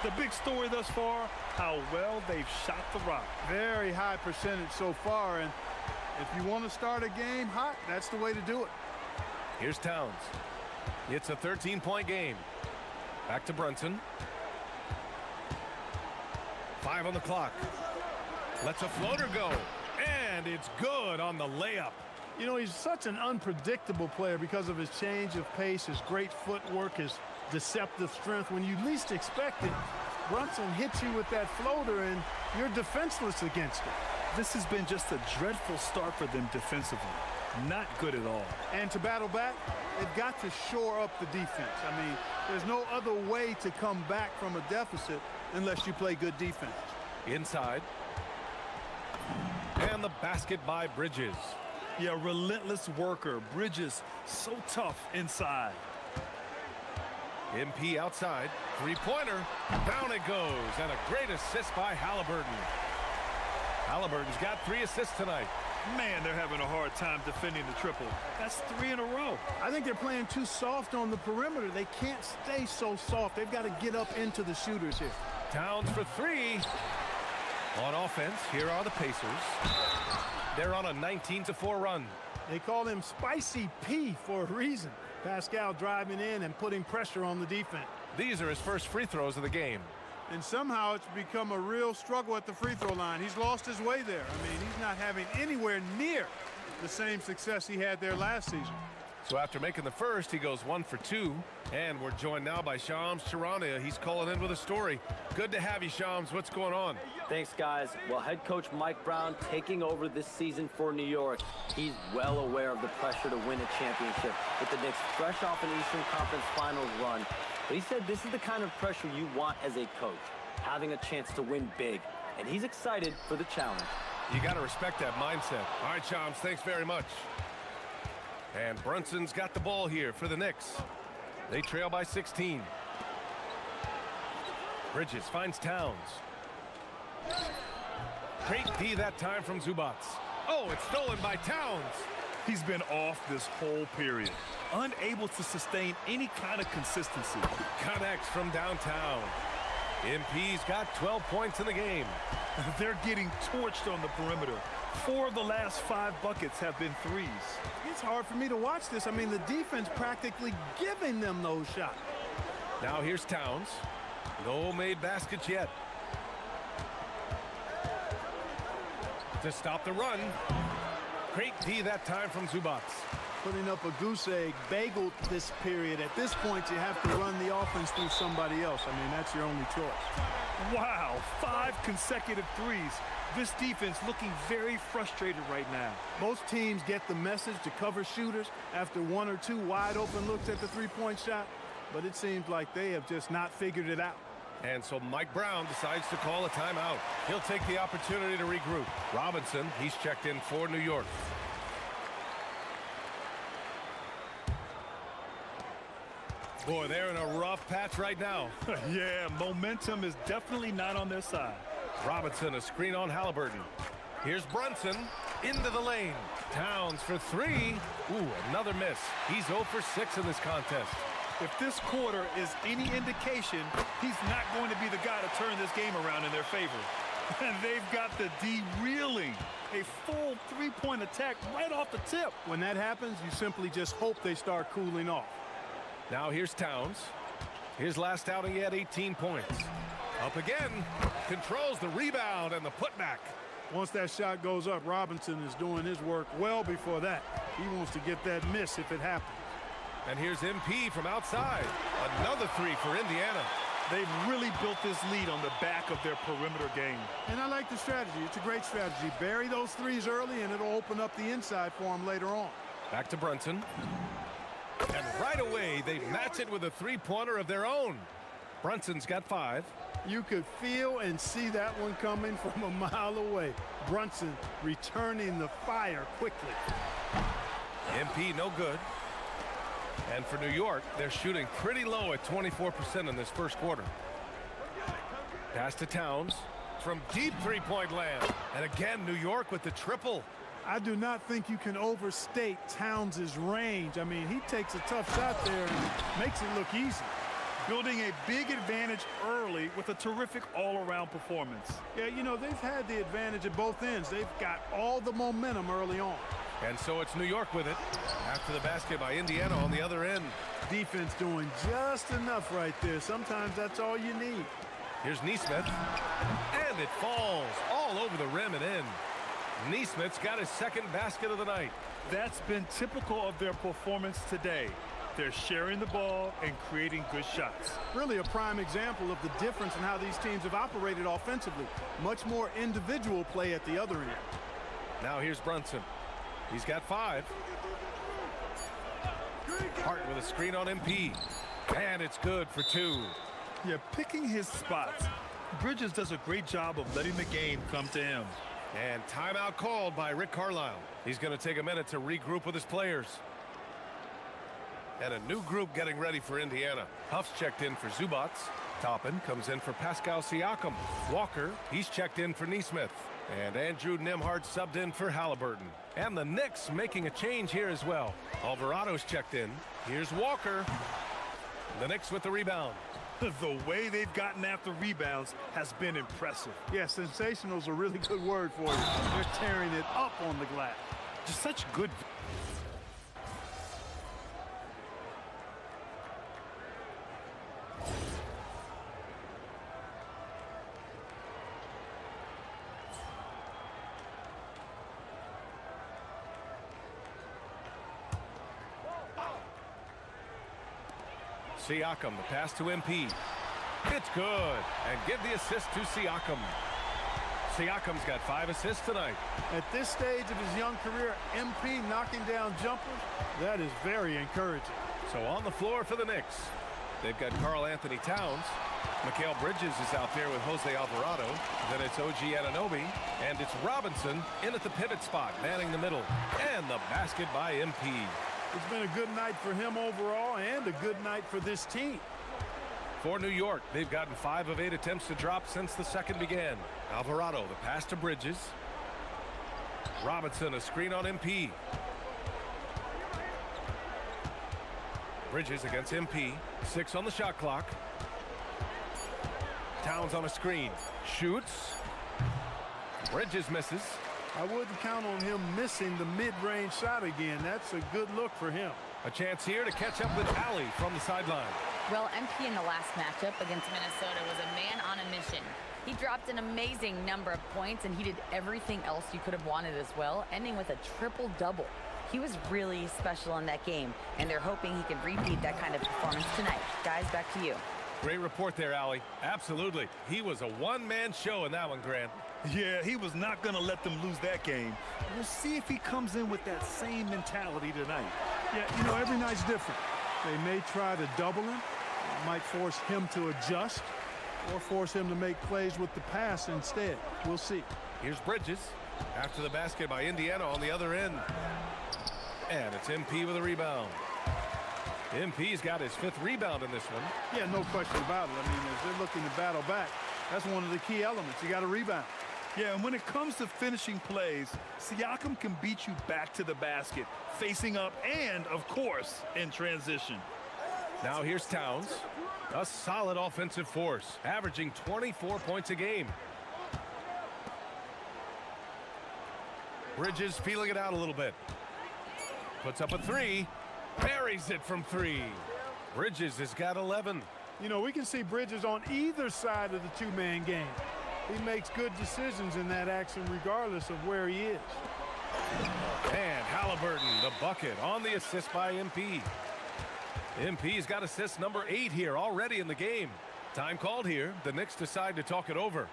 The big story thus far, how well they've shot the rock. Very high percentage so far, and if you want to start a game hot, that's the way to do it. Here's Towns. It's a 13-point game. Back to Brunson. 5 on the clock. Lets a floater go. And it's good on the layup. You know, he's such an unpredictable player because of his change of pace, his great footwork, his deceptive strength. When you least expect it, Brunson hits you with that floater, and you're defenseless against it. This has been just a dreadful start for them defensively. Not good at all. And to battle back, they've got to shore up the defense. I mean, there's no other way to come back from a deficit unless you play good defense. Inside. And the basket by Bridges. Yeah, relentless worker. Bridges, so tough inside. MP outside. 3-pointer. Down it goes. And a great assist by Halliburton. Halliburton's got 3 assists tonight. Man, they're having a hard time defending the triple. That's 3 in a row. I think they're playing too soft on the perimeter. They can't stay so soft. They've got to get up into the shooters here. Towns for 3. On offense, here are the Pacers. They're on a 19-4 run. They call him Spicy P for a reason. Pascal driving in and putting pressure on the defense. These are his first free throws of the game. And somehow it's become a real struggle at the free throw line. He's lost his way there. I mean, he's not having anywhere near the same success he had there last season. So after making the first, he goes 1 for 2. And we're joined now by Shams Charania. He's calling in with a story. Good to have you, Shams. What's going on? Thanks, guys. Well, head coach Mike Brown taking over this season for New York. He's well aware of the pressure to win a championship with the Knicks fresh off an Eastern Conference Finals run. But he said this is the kind of pressure you want as a coach, having a chance to win big. And he's excited for the challenge. You got to respect that mindset. All right, Shams, thanks very much. And Brunson's got the ball here for the Knicks. They trail by 16. Bridges finds Towns. Great D that time from Zubats. Oh, it's stolen by Towns. He's been off this whole period, unable to sustain any kind of consistency. Connects from downtown. MP's got 12 points in the game. They're getting torched on the perimeter. 4 of the last 5 buckets have been threes. It's hard for me to watch this. I mean, the defense practically giving them those shots. Now here's Towns. No made baskets yet. To stop the run. Great D that time from Zubac. Putting up a goose egg, bageled this period. At this point, you have to run the offense through somebody else. I mean, that's your only choice. Wow, 5 consecutive threes. This defense looking very frustrated right now. Most teams get the message to cover shooters after 1 or 2 wide open looks at the three-point shot, but it seems like they have just not figured it out. And so Mike Brown decides to call a timeout. He'll take the opportunity to regroup. Robinson, he's checked in for New York. Boy, they're in a rough patch right now. Yeah, momentum is definitely not on their side. Robinson, a screen on Halliburton. Here's Brunson into the lane. Towns for 3. Ooh, another miss. He's 0 for 6 in this contest. If this quarter is any indication, he's not going to be the guy to turn this game around in their favor. And they've got the D reeling. A full 3-point attack right off the tip. When that happens, you simply just hope they start cooling off. Now here's Towns. His last outing, he had 18 points. Up again. Controls the rebound and the putback. Once that shot goes up, Robinson is doing his work well before that. He wants to get that miss if it happens. And here's MP from outside. Another 3 for Indiana. They've really built this lead on the back of their perimeter game. And I like the strategy. It's a great strategy. Bury those threes early, and it'll open up the inside for them later on. Back to Brunson. And right away, they match it with a 3-pointer of their own. Brunson's got 5. You could feel and see that one coming from a mile away. Brunson returning the fire quickly. MP no good. And for New York, they're shooting pretty low at 24% in this first quarter. Pass to Towns from deep 3-point land. And again, New York with the triple. I do not think you can overstate Towns' range. I mean, he takes a tough shot there and makes it look easy. Building a big advantage early with a terrific all-around performance. Yeah, you know, they've had the advantage at both ends. They've got all the momentum early on. And so it's New York with it. After the basket by Indiana on the other end. Defense doing just enough right there. Sometimes that's all you need. Here's Nesmith. And it falls all over the rim and in. Nesmith's got his second basket of the night. That's been typical of their performance today. They're sharing the ball and creating good shots. Really a prime example of the difference in how these teams have operated offensively. Much more individual play at the other end. Now here's Brunson. He's got 5. Hart with a screen on MP. And it's good for 2. Yeah, picking his spots. Bridges does a great job of letting the game come to him. And timeout called by Rick Carlisle. He's going to take a minute to regroup with his players. And a new group getting ready for Indiana. Huff's checked in for Zubac. Toppin comes in for Pascal Siakam. Walker, he's checked in for Nesmith. And Andrew Nembhard subbed in for Halliburton. And the Knicks making a change here as well. Alvarado's checked in. Here's Walker. The Knicks with the rebound. The way they've gotten after rebounds has been impressive. Yeah, sensational is a really good word for you. They're tearing it up on the glass. Just such good. Siakam, the pass to MP. It's good. And give the assist to Siakam. Siakam's got 5 assists tonight. At this stage of his young career, MP knocking down jumpers, that is very encouraging. So on the floor for the Knicks, they've got Karl Anthony Towns. Mikal Bridges is out there with Jose Alvarado. Then it's OG Anunoby. And it's Robinson in at the pivot spot, manning the middle. And the basket by MP. It's been a good night for him overall and a good night for this team. For New York, they've gotten 5 of 8 attempts to drop since the second began. Alvarado, the pass to Bridges. Robinson, a screen on MP. Bridges against MP. 6 on the shot clock. Towns on a screen. Shoots. Bridges misses. I wouldn't count on him missing the mid-range shot again. That's a good look for him. A chance here to catch up with Allie from the sideline. Well, MP in the last matchup against Minnesota was a man on a mission. He dropped an amazing number of points, and he did everything else you could have wanted as well, ending with a triple-double. He was really special in that game, and they're hoping he can repeat that kind of performance tonight. Guys, back to you. Great report there, Allie. Absolutely. He was a one-man show in that one, Grant. Yeah, he was not going to let them lose that game. We'll see if he comes in with that same mentality tonight. Yeah, every night's different. They may try to double him. It might force him to adjust or force him to make plays with the pass instead. We'll see. Here's Bridges. After the basket by Indiana on the other end. And it's MP with a rebound. MP's got his 5th rebound in this one. Yeah, no question about it. I mean, as they're looking to battle back, that's one of the key elements. You got to rebound. Yeah, and when it comes to finishing plays, Siakam can beat you back to the basket, facing up and, of course, in transition. Now here's Towns. A solid offensive force, averaging 24 points a game. Bridges feeling it out a little bit. Puts up a 3. Buries it from 3. Bridges has got 11. We can see Bridges on either side of the two-man game. He makes good decisions in that action regardless of where he is. And Halliburton, the bucket on the assist by MP. MP's got assist number 8 here already in the game. Time called here. The Knicks decide to talk it over.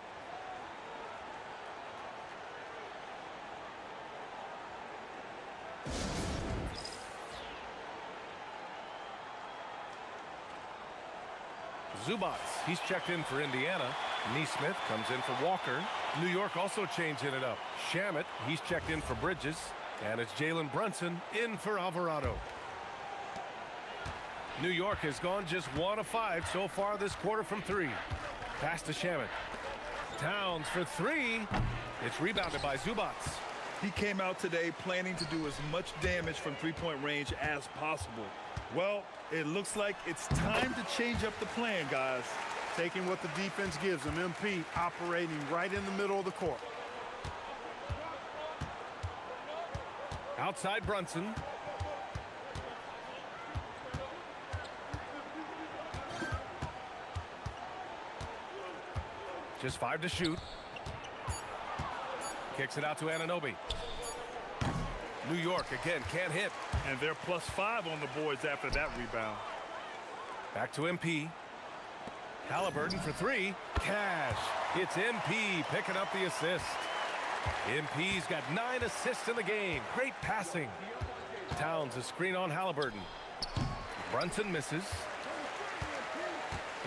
Zubats, he's checked in for Indiana. Neesmith comes in for Walker. New York also changing it up. Shamet, he's checked in for Bridges. And it's Jalen Brunson in for Alvarado. New York has gone just 1 of 5 so far this quarter from 3. Pass to Shamet. Towns for 3. It's rebounded by Zubats. He came out today planning to do as much damage from three-point range as possible. Well, it looks like it's time to change up the plan, guys. Taking what the defense gives them. MP operating right in the middle of the court. Outside Brunson. Just 5 to shoot. Kicks it out to Anunoby. New York again can't hit. And they're +5 on the boards after that rebound. Back to MP. Halliburton for 3. Cash. It's MP picking up the assist. MP's got 9 assists in the game. Great passing. Towns a screen on Halliburton. Brunson misses.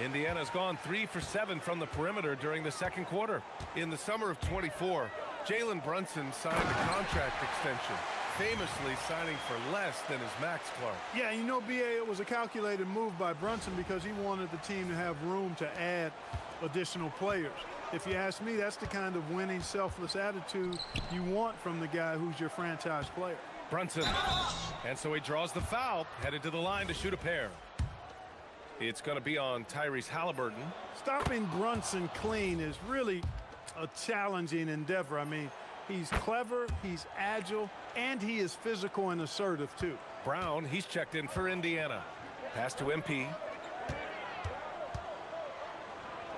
Indiana's gone 3 for 7 from the perimeter during the second quarter. In the summer of 24, Jalen Brunson signed a contract extension, famously signing for less than his max, Clark. Yeah, B.A., it was a calculated move by Brunson because he wanted the team to have room to add additional players. If you ask me, that's the kind of winning, selfless attitude you want from the guy who's your franchise player. Brunson. And so he draws the foul, headed to the line to shoot a pair. It's going to be on Tyrese Halliburton. Stopping Brunson clean is really a challenging endeavor. I mean, he's clever, he's agile, and he is physical and assertive, too. Brown, he's checked in for Indiana. Pass to MP.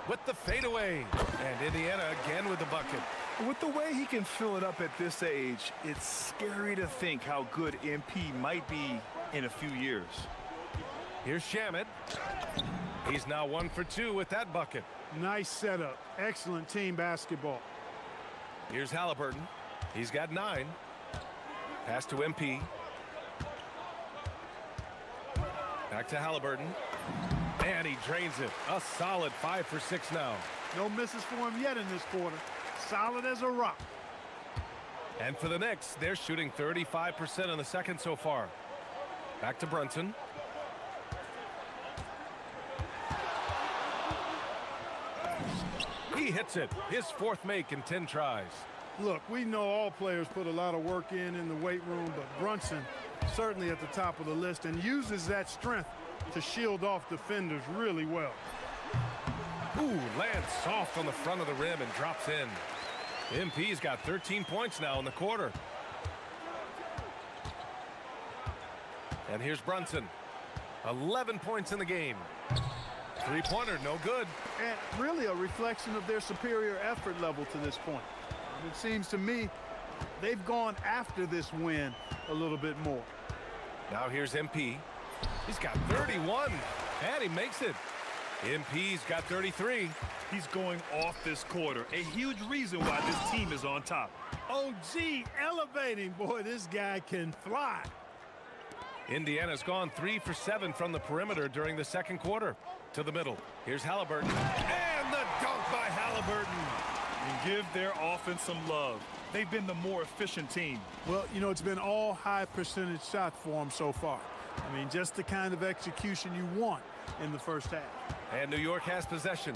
With the fadeaway. And Indiana again with the bucket. With the way he can fill it up at this age, it's scary to think how good MP might be in a few years. Here's Shamet. He's now 1 for 2 with that bucket. Nice setup. Excellent team basketball. Here's Halliburton. He's got 9. Pass to MP. Back to Halliburton. And he drains it. A solid 5 for 6 now. No misses for him yet in this quarter. Solid as a rock. And for the Knicks, they're shooting 35% in the second so far. Back to Brunson. He hits it. His 4th make in 10 tries. Look, we know all players put a lot of work in the weight room, but Brunson certainly at the top of the list, and uses that strength to shield off defenders really well. Ooh, lands soft on the front of the rim and drops in. MP's got 13 points now in the quarter. And here's Brunson. 11 points in the game. Three-pointer, no good. And really a reflection of their superior effort level to this point. And it seems to me they've gone after this win a little bit more. Now here's MP. He's got 31, and he makes it. MP's got 33. He's going off this quarter. A huge reason why this team is on top. OG elevating. Boy, this guy can fly. Indiana's gone 3 for 7 from the perimeter during the second quarter. To the middle. Here's Halliburton. And the dunk by Halliburton. And give their offense some love. They've been the more efficient team. Well, you know, it's been all high percentage shots for them so far. I mean, just the kind of execution you want in the first half. And New York has possession.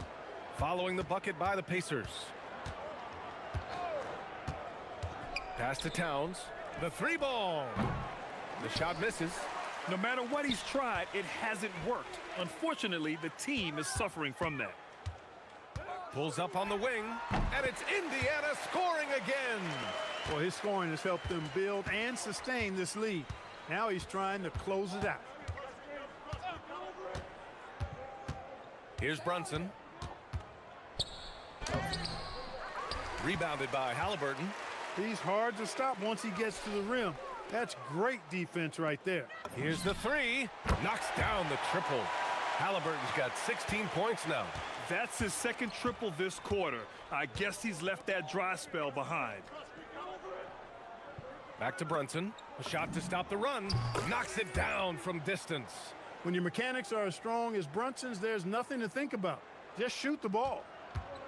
Following the bucket by the Pacers. Pass to Towns. The three ball. The shot misses. No matter what he's tried, it hasn't worked. Unfortunately, the team is suffering from that. Pulls up on the wing, and it's Indiana scoring again. Well, his scoring has helped them build and sustain this lead. Now he's trying to close it out. Here's Brunson. Rebounded by Halliburton. He's hard to stop once he gets to the rim. That's great defense right there. Here's the three. Knocks down the triple. Halliburton's got 16 points now. That's his second triple this quarter. I guess he's left that dry spell behind. Back to Brunson. A shot to stop the run. Knocks it down from distance. When your mechanics are as strong as Brunson's, there's nothing to think about. Just shoot the ball.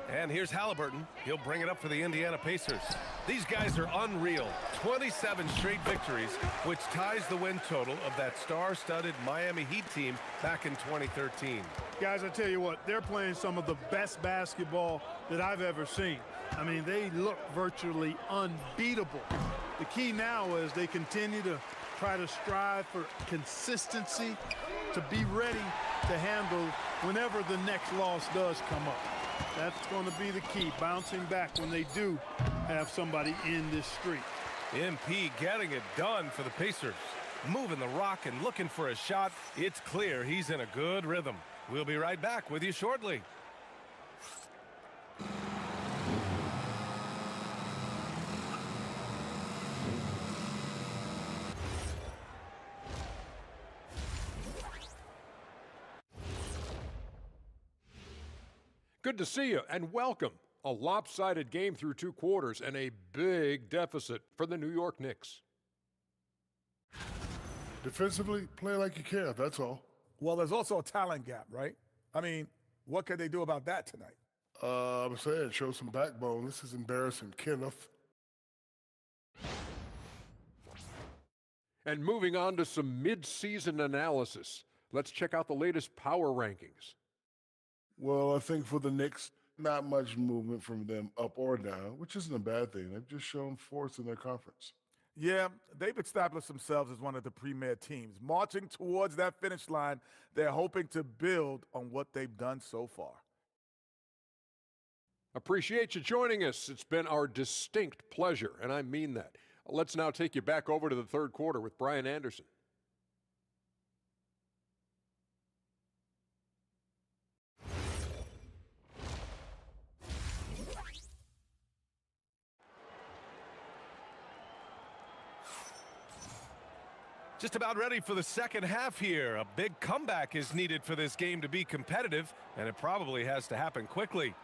And here's Halliburton. He'll bring it up for the Indiana Pacers. These guys are unreal. 27 straight victories, which ties the win total of that star-studded Miami Heat team back in 2013. Guys, I tell you what, they're playing some of the best basketball that I've ever seen. I mean, they look virtually unbeatable. The key now is they continue to try to strive for consistency, to be ready to handle whenever the next loss does come up. That's going to be the key, bouncing back when they do have somebody in this streak. MP getting it done for the Pacers. Moving the rock and looking for a shot. It's clear he's in a good rhythm. We'll be right back with you shortly. Good to see you and welcome. A lopsided game through 2 quarters and a big deficit for the New York Knicks. Defensively, play like you care, that's all. Well, there's also a talent gap, right? I mean, what could they do about that tonight? I'm saying, show some backbone. This is embarrassing, Kenneth. And moving on to some mid-season analysis. Let's check out the latest power rankings. Well, I think for the Knicks, not much movement from them up or down, which isn't a bad thing. They've just shown force in their conference. Yeah, they've established themselves as one of the premier teams. Marching towards that finish line, they're hoping to build on what they've done so far. Appreciate you joining us. It's been our distinct pleasure, and I mean that. Let's now take you back over to the third quarter with Brian Anderson. Just about ready for the second half here. A big comeback is needed for this game to be competitive, and it probably has to happen quickly.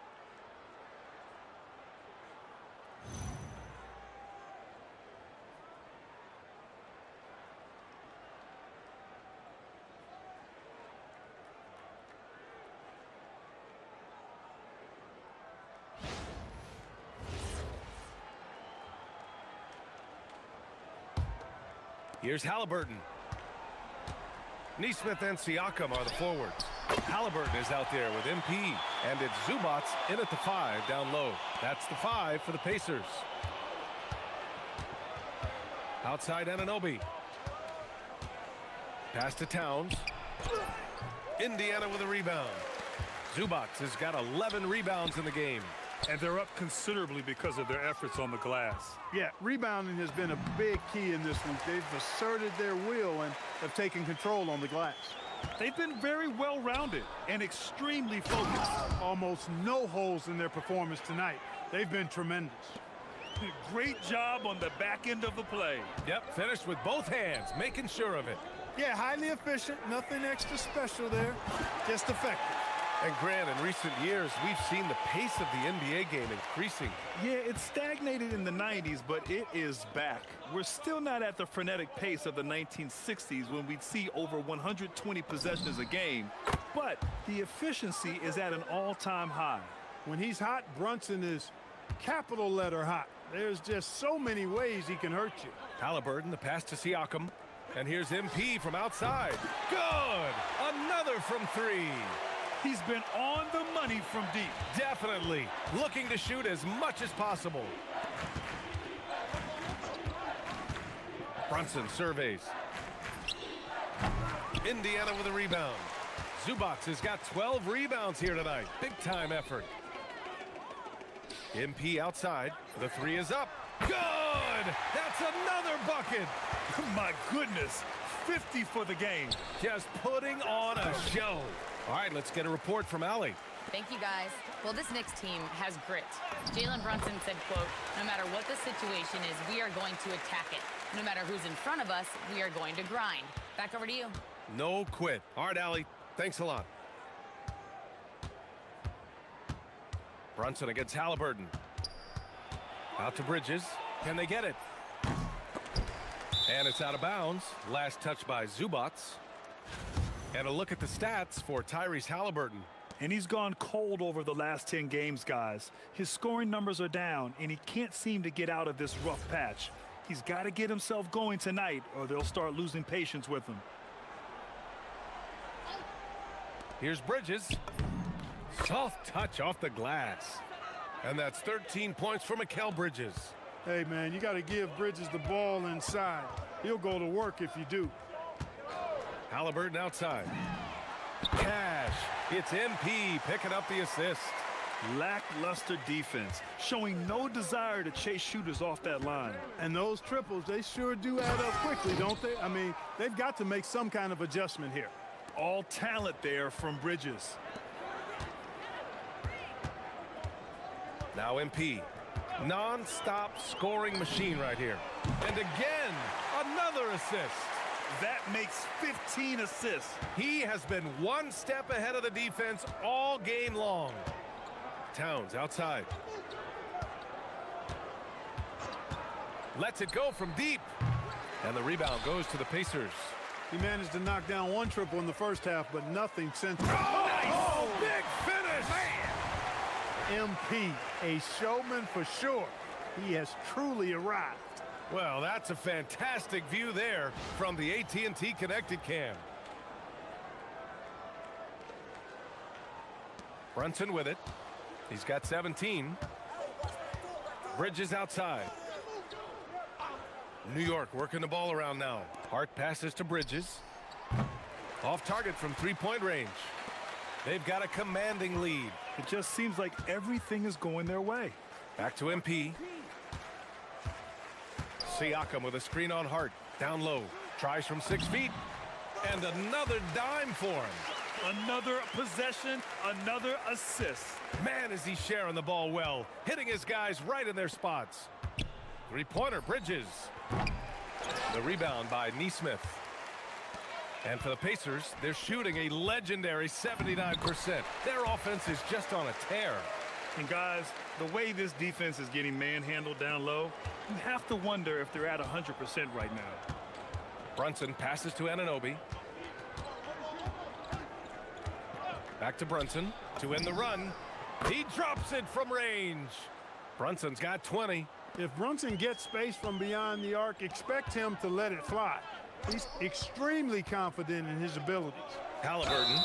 Here's Halliburton. Nesmith and Siakam are the forwards. Halliburton is out there with MP, and it's Zubats in at the 5 down low. That's the 5 for the Pacers. Outside Anunoby. Pass to Towns. Indiana with a rebound. Zubac has got 11 rebounds in the game. And they're up considerably because of their efforts on the glass. Yeah, rebounding has been a big key in this one. They've asserted their will and have taken control on the glass. They've been very well-rounded and extremely focused. Almost no holes in their performance tonight. They've been tremendous. Great job on the back end of the play. Yep, finished with both hands, making sure of it. Yeah, highly efficient. Nothing extra special there. Just effective. And Grant, in recent years, we've seen the pace of the NBA game increasing. Yeah, it stagnated in the 90s, but it is back. We're still not at the frenetic pace of the 1960s when we'd see over 120 possessions a game, but the efficiency is at an all-time high. When he's hot, Brunson is capital letter hot. There's just so many ways he can hurt you. Halliburton, the pass to Siakam. And here's MP from outside. Good! Another from three. He's been on the money from deep. Definitely. Looking to shoot as much as possible. Brunson surveys. Indiana with a rebound. Zubac has got 12 rebounds here tonight. Big time effort. MP outside. The three is up. Good! That's another bucket. My goodness. 50 for the game. Just putting on a show. All right, let's get a report from Allie. Thank you, guys. Well, this Knicks team has grit. Jalen Brunson said, quote, "No matter what the situation is, we are going to attack it. No matter who's in front of us, we are going to grind." Back over to you. No quit. All right, Allie. Thanks a lot. Brunson against Halliburton. Out to Bridges. Can they get it? And it's out of bounds. Last touch by Zubac. And a look at the stats for Tyrese Halliburton. And he's gone cold over the last 10 games, guys. His scoring numbers are down, and he can't seem to get out of this rough patch. He's got to get himself going tonight, or they'll start losing patience with him. Here's Bridges. Soft touch off the glass. And that's 13 points for Mikal Bridges. Hey, man, you got to give Bridges the ball inside. He'll go to work if you do. Halliburton outside. Cash. It's MP picking up the assist. Lackluster defense, showing no desire to chase shooters off that line. And those triples, they sure do add up quickly, don't they? I mean, they've got to make some kind of adjustment here. All talent there from Bridges. Now MP. Non-stop scoring machine right here. And again, another assist. That makes 15 assists. He has been one step ahead of the defense all game long. Towns outside. Lets it go from deep. And the rebound goes to the Pacers. He managed to knock down one triple in the first half, but nothing since. Oh, big finish! MP, a showman for sure. He has truly arrived. Well, that's a fantastic view there from the AT&T Connected Cam. Brunson with it. He's got 17. Bridges outside. New York working the ball around now. Hart passes to Bridges. Off target from three-point range. They've got a commanding lead. It just seems like everything is going their way. Back to MP. Siakam with a screen on Hart. Down low. Tries from 6 feet. And another dime for him. Another possession, another assist. Man, is he sharing the ball well. Hitting his guys right in their spots. Three-pointer, Bridges. The rebound by Nesmith. And for the Pacers, they're shooting a legendary 79%. Their offense is just on a tear. And guys, the way this defense is getting manhandled down low, you have to wonder if they're at 100% right now. Brunson passes to Anunoby. Back to Brunson to end the run. He drops it from range. Brunson's got 20. If Brunson gets space from beyond the arc, expect him to let it fly. He's extremely confident in his abilities. Halliburton,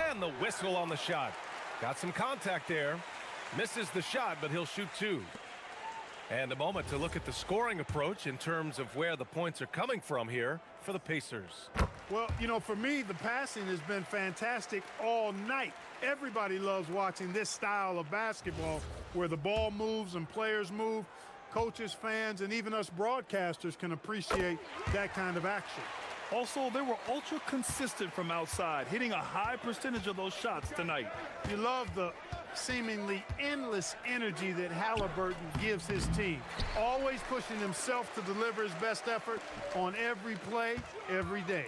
and the whistle on the shot. Got some contact there. Misses the shot, but he'll shoot two. And a moment to look at the scoring approach in terms of where the points are coming from here for the Pacers. Well, you know, for me, the passing has been fantastic all night. Everybody loves watching this style of basketball where the ball moves and players move. Coaches, fans, and even us broadcasters can appreciate that kind of action. Also, they were ultra consistent from outside, hitting a high percentage of those shots tonight. You love the seemingly endless energy that Halliburton gives his team, always pushing himself to deliver his best effort on every play, every day.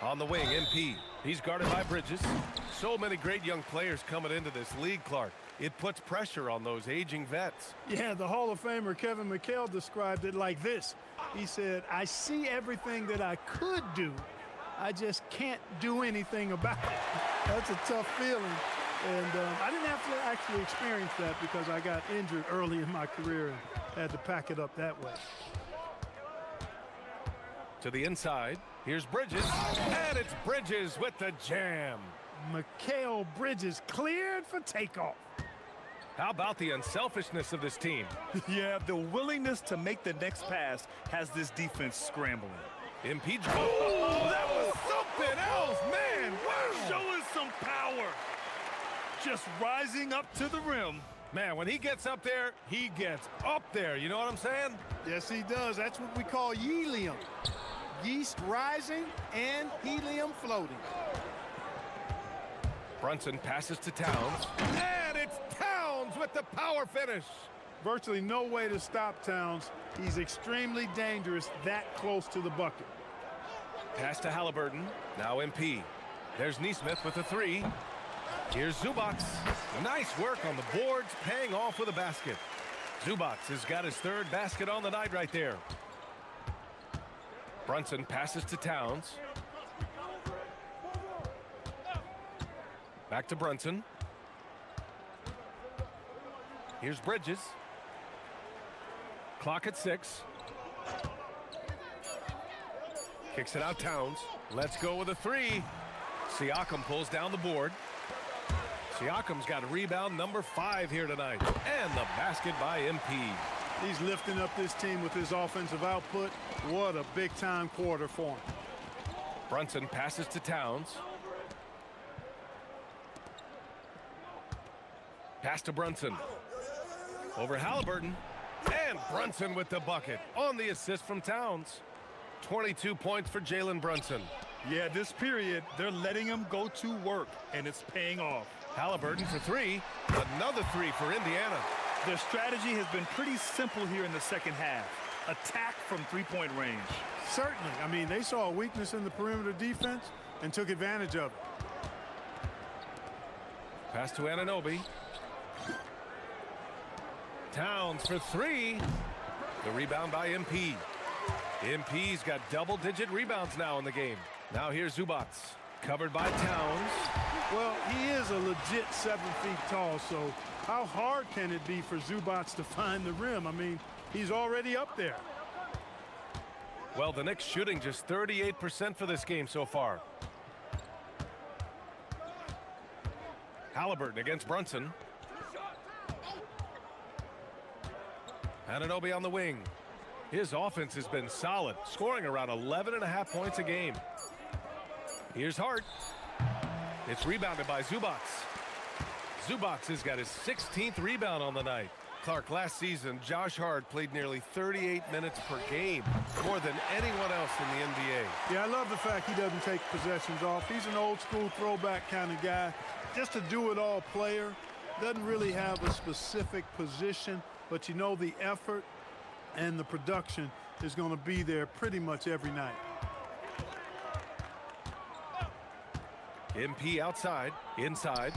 On the wing, MP. He's guarded by Bridges. So many great young players coming into this league, Clark. It puts pressure on those aging vets. Yeah, the Hall of Famer Kevin McHale described it like this. He said, I see everything that I could do. I just can't do anything about it. That's a tough feeling. And I didn't have to actually experience that because I got injured early in my career and had to pack it up that way. To the inside, here's Bridges, and it's Bridges with the jam. Mikal Bridges cleared for takeoff. How about the unselfishness of this team? Yeah, the willingness to make the next pass has this defense scrambling. Impeach. Oh, that was something else, man. Wow. Showing some power. Just rising up to the rim. Man, when he gets up there, he gets up there. You know what I'm saying? Yes, he does. That's what we call helium. Yeast rising and helium floating. Brunson passes to Towns, and it's Towns with the power finish. Virtually no way to stop Towns. He's extremely dangerous that close to the bucket. Pass to Halliburton, now MP. There's Neesmith with a three. Here's Zubac. Nice work on the boards, paying off with a basket. Zubac has got his third basket on the night right there. Brunson passes to Towns. Back to Brunson. Here's Bridges. Clock at 6. Kicks it out Towns. Let's go with a three. Siakam pulls down the board. Siakam's got a rebound number 5 here tonight. And the basket by MP. He's lifting up this team with his offensive output. What a big-time quarter for him. Brunson passes to Towns. Pass to Brunson. Over Halliburton. And Brunson with the bucket on the assist from Towns. 22 points for Jalen Brunson. Yeah, this period, they're letting him go to work, and it's paying off. Halliburton for 3. Another 3 for Indiana. Their strategy has been pretty simple here in the second half. Attack from three-point range. Certainly. I mean, they saw a weakness in the perimeter defense and took advantage of it. Pass to Anunoby. Towns for 3. The rebound by MP. MP's got double-digit rebounds now in the game. Now here's Zubac. Covered by Towns. Well, he is a legit 7 feet tall, so how hard can it be for Zubac to find the rim? I mean, he's already up there. Well, the Knicks shooting just 38% for this game so far. Halliburton against Brunson. Anunoby on the wing. His offense has been solid, scoring around 11.5 points a game. Here's Hart. It's rebounded by Zubac. Zubac has got his 16th rebound on the night. Clark, last season, Josh Hart played nearly 38 minutes per game, more than anyone else in the NBA. Yeah, I love the fact he doesn't take possessions off. He's an old-school throwback kind of guy. Just a do-it-all player. Doesn't really have a specific position, but you know the effort and the production is going to be there pretty much every night. MP outside, inside.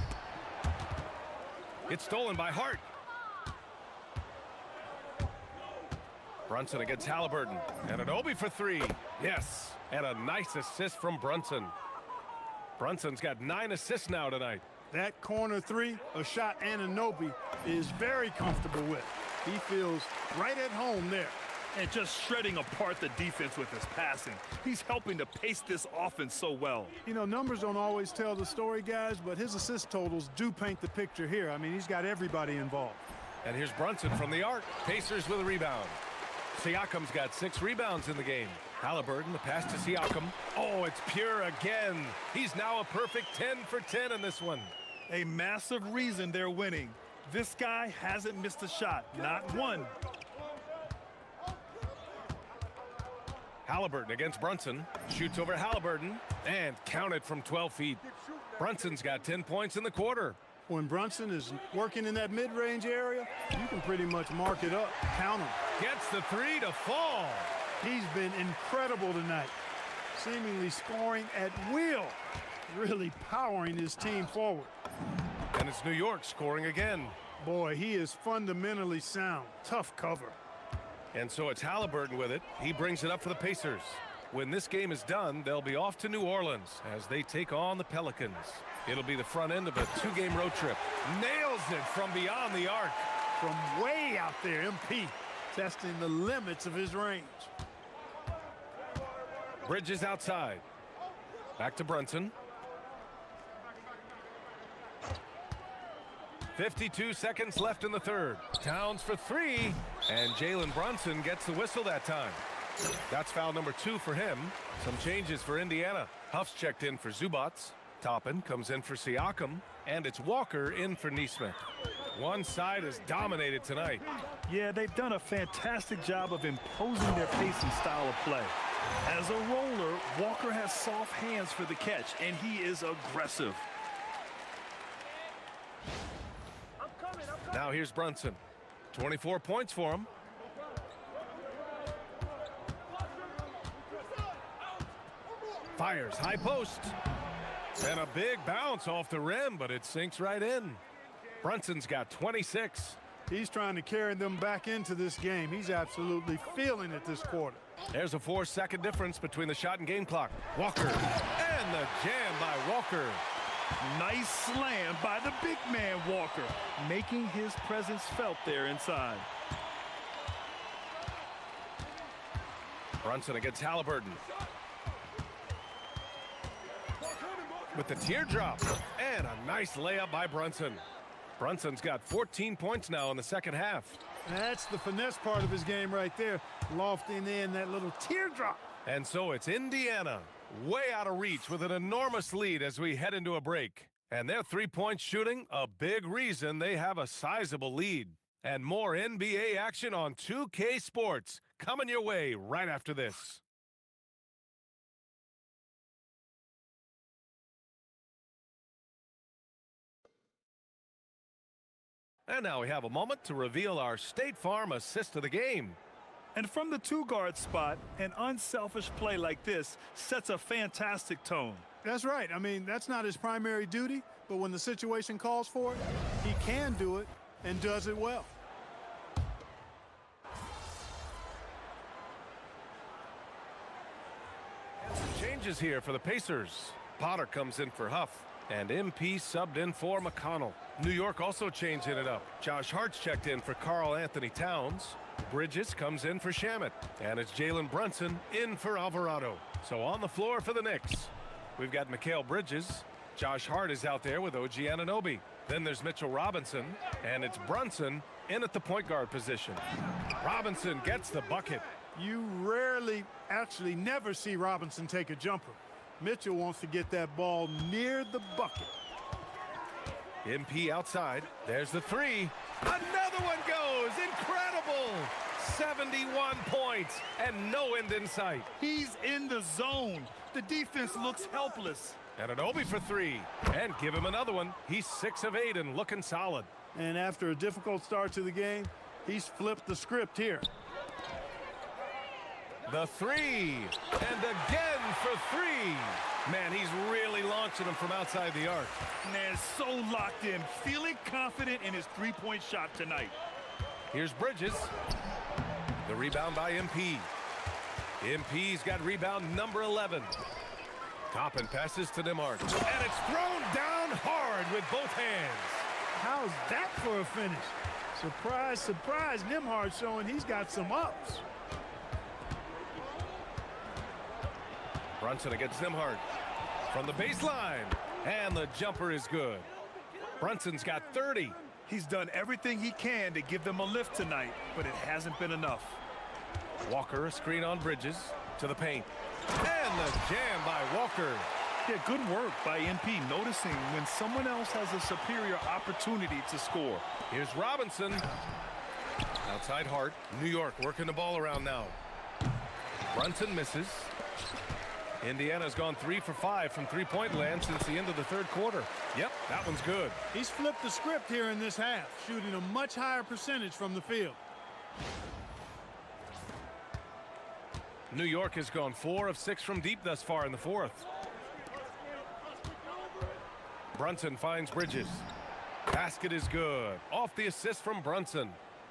It's stolen by Hart. Brunson against Halliburton. Anunoby for 3. Yes, and a nice assist from Brunson. Brunson's got 9 assists now tonight. That corner 3, a shot Anunoby is very comfortable with. He feels right at home there. And just shredding apart the defense with his passing. He's helping to pace this offense so well. You know, numbers don't always tell the story, guys, but his assist totals do paint the picture here. I mean, he's got everybody involved. And here's Brunson from the arc. Pacers with a rebound. Siakam's got 6 rebounds in the game. Halliburton, the pass to Siakam. Oh, it's pure again. He's now a perfect 10 for 10 in this one. A massive reason they're winning. This guy hasn't missed a shot, not one. Halliburton against Brunson. Shoots over Halliburton and counted from 12 feet. Brunson's got 10 points in the quarter. When Brunson is working in that mid-range area, you can pretty much mark it up, count him. Gets the 3 to fall. He's been incredible tonight, seemingly scoring at will, really powering his team forward. And it's New York scoring again. Boy, he is fundamentally sound. Tough cover. And so it's Halliburton with it. He brings it up for the Pacers. When this game is done, they'll be off to New Orleans as they take on the Pelicans. It'll be the front end of a 2-game road trip. Nails it from beyond the arc. From way out there, MP, testing the limits of his range. Bridges outside. Back to Brunson. 52 seconds left in the third. Towns for 3, and Jalen Brunson gets the whistle that time. That's foul number 2 for him. Some changes for Indiana. Huff's checked in for Zubats. Toppin comes in for Siakam, and it's Walker in for Nesmith. One side is dominated tonight. Yeah, they've done a fantastic job of imposing their pace and style of play. As a roller, Walker has soft hands for the catch, and he is aggressive. Now here's Brunson. 24 points for him. Fires high post. And a big bounce off the rim, but it sinks right in. Brunson's got 26. He's trying to carry them back into this game. He's absolutely feeling it this quarter. There's a 4-second difference between the shot and game clock. Walker. And the jam by Walker. Nice slam by the big man Walker, making his presence felt there inside. Brunson against Halliburton. With the teardrop. And a nice layup by Brunson. Brunson's got 14 points now in the second half. That's the finesse part of his game right there, lofting in that little teardrop. And so it's Indiana, way out of reach with an enormous lead as we head into a break. And their three-point shooting, a big reason they have a sizable lead. And more NBA action on 2K Sports coming your way right after this. And now we have a moment to reveal our State Farm assist of the game. And from the 2-guard spot, an unselfish play like this sets a fantastic tone. That's right. I mean, that's not his primary duty, but when the situation calls for it, he can do it and does it well. And some changes here for the Pacers. Potter comes in for Huff, and MP subbed in for McConnell. New York also changing it up. Josh Hart's checked in for Karl Anthony Towns. Bridges comes in for Shamet. And it's Jalen Brunson in for Alvarado. So on the floor for the Knicks, we've got Mikal Bridges. Josh Hart is out there with OG Anunoby. Then there's Mitchell Robinson. And it's Brunson in at the point guard position. Robinson gets the bucket. You rarely, actually never see Robinson take a jumper. Mitchell wants to get that ball near the bucket. MP outside. There's the three. Another one goes. Incredible. 71 points and no end in sight. He's in the zone. The defense looks helpless. Anunoby for 3. And give him another one. He's 6 of 8 and looking solid. And after a difficult start to the game, he's flipped the script here. The 3. And again for 3. Man, he's really launching them from outside the arc. Man, so locked in, feeling confident in his three-point shot tonight. Here's Bridges. The rebound by MP. MP's got rebound number 11. Toppin passes to Nembhard. And it's thrown down hard with both hands. How's that for a finish? Surprise, surprise. Nembhard showing he's got some ups. Brunson against Nembhard. From the baseline. And the jumper is good. Brunson's got 30. He's done everything he can to give them a lift tonight, but it hasn't been enough. Walker, a screen on Bridges, to the paint. And the jam by Walker. Yeah, good work by MP, noticing when someone else has a superior opportunity to score. Here's Robinson. Outside Hart. New York working the ball around now. Brunson misses. Indiana's gone 3 for 5 from three-point land since the end of the third quarter. Yep, that one's good. He's flipped the script here in this half, shooting a much higher percentage from the field. New York has gone 4 of 6 from deep thus far in the fourth. Brunson finds Bridges. Basket is good. Off the assist from Brunson.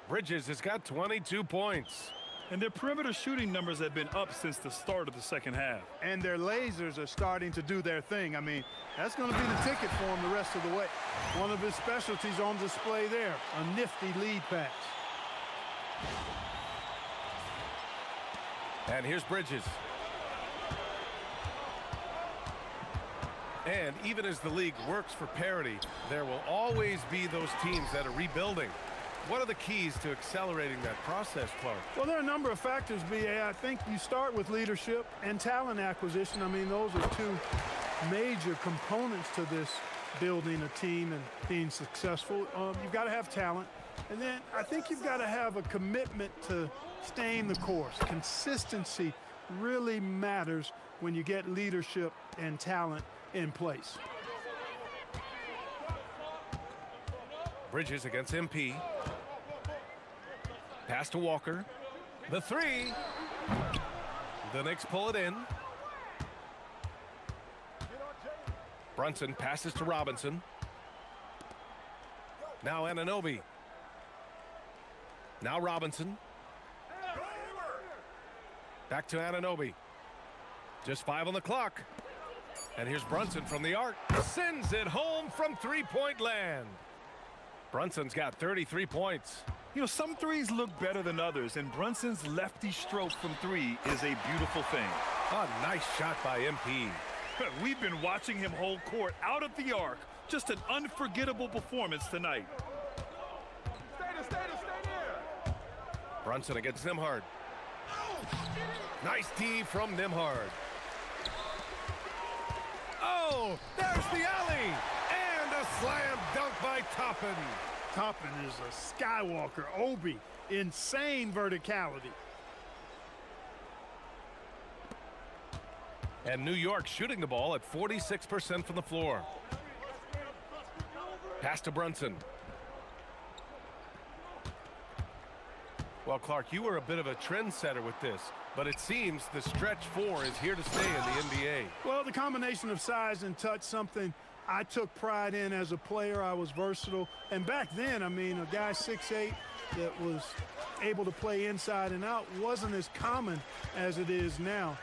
Bridges has got 22 points. And their perimeter shooting numbers have been up since the start of the second half. And their lasers are starting to do their thing. I mean, that's going to be the ticket for him the rest of the way. One of his specialties on display there, a nifty lead pass. And here's Bridges. And even as the league works for parity, there will always be those teams that are rebuilding. What are the keys to accelerating that process, Clark? Well, there are a number of factors, B.A. I think you start with leadership and talent acquisition. I mean, those are two major components to this building a team and being successful. You've got to have talent. And then I think you've got to have a commitment to staying the course. Consistency really matters when you get leadership and talent in place. Bridges against MP. Pass to Walker. The three. The Knicks pull it in. Brunson passes to Robinson. Now Anunoby. Now Robinson. Back to Anunoby. Just 5 on the clock. And here's Brunson from the arc. Sends it home from three-point land. Brunson's got 33 points. You know, some threes look better than others, and Brunson's lefty stroke from 3 is a beautiful thing. A nice shot by MP. We've been watching him hold court out of the arc. Just an unforgettable performance tonight. Stay there. Brunson against Nembhard. Nice D from Nembhard. Oh, there's the alley. And a slam dunk by Toppin. Toppin is a Skywalker, Obi, insane verticality. And New York shooting the ball at 46% from the floor. Pass to Brunson. Well, Clark, you were a bit of a trendsetter with this, but it seems the stretch 4 is here to stay in the NBA. Well, the combination of size and touch, something I took pride in as a player. I was versatile. And back then, I mean, a guy 6'8" that was able to play inside and out wasn't as common as it is now.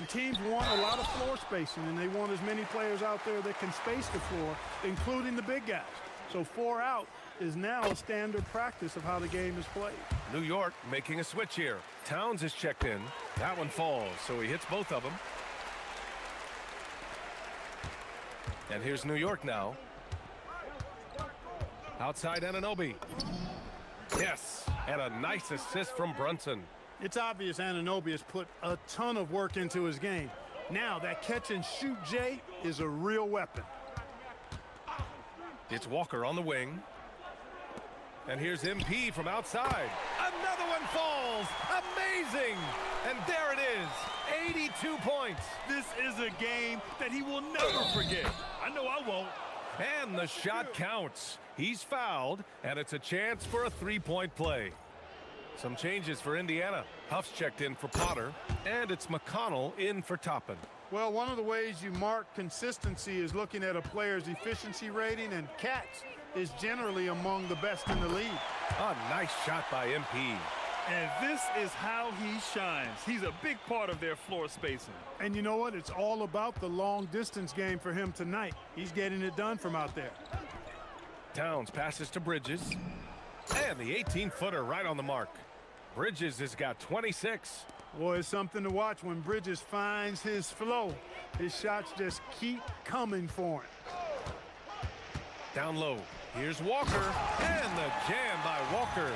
Teams want a lot of floor spacing, and they want as many players out there that can space the floor, including the big guys. So 4 out is now a standard practice of how the game is played. New York making a switch here. Towns is checked in. That one falls, so he hits both of them. And here's New York now. Outside Anunoby. Yes, and a nice assist from Brunson. It's obvious Anunoby has put a ton of work into his game. Now that catch and shoot Jay is a real weapon. It's Walker on the wing. And here's MP from outside. Another one falls. Amazing. And there it is. 82 points. This is a game that he will never forget. I know I won't. And the shot counts. He's fouled, and it's a chance for a three-point play. Some changes for Indiana. Huff's checked in for Potter, and it's McConnell in for Toppin. Well, one of the ways you mark consistency is looking at a player's efficiency rating, and Katz is generally among the best in the league. A nice shot by MP. And this is how he shines. He's a big part of their floor spacing. And you know what? It's all about the long-distance game for him tonight. He's getting it done from out there. Towns passes to Bridges. And the 18-footer right on the mark. Bridges has got 26. Boy, it's something to watch when Bridges finds his flow. His shots just keep coming for him. Down low. Here's Walker. And the jam by Walker.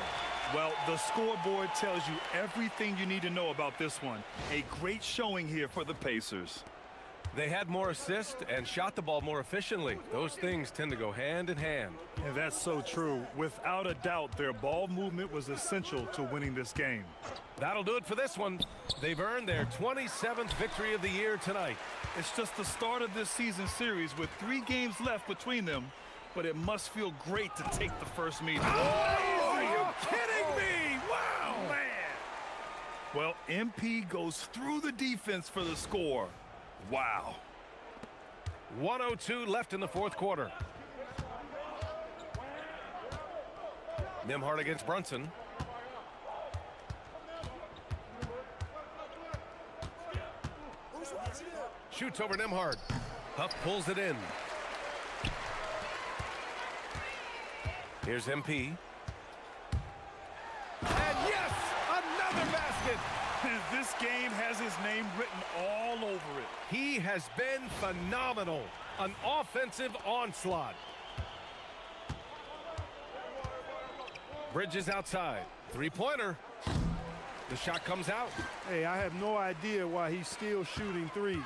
Well, the scoreboard tells you everything you need to know about this one. A great showing here for the Pacers. They had more assists and shot the ball more efficiently. Those things tend to go hand in hand. And that's so true. Without a doubt, their ball movement was essential to winning this game. That'll do it for this one. They've earned their 27th victory of the year tonight. It's just the start of this season series with 3 games left between them, but it must feel great to take the first meeting. Oh, are you kidding me? Wow, man. Well, MP goes through the defense for the score. Wow. 1:02 left in the fourth quarter. Nembhard against Brunson. Shoots over Nembhard. Huff pulls it in. Here's MP. And yes, another basket. This game has his name written all over it. He has been phenomenal. An offensive onslaught. Bridges outside. Three-pointer. The shot comes out. Hey, I have no idea why he's still shooting threes.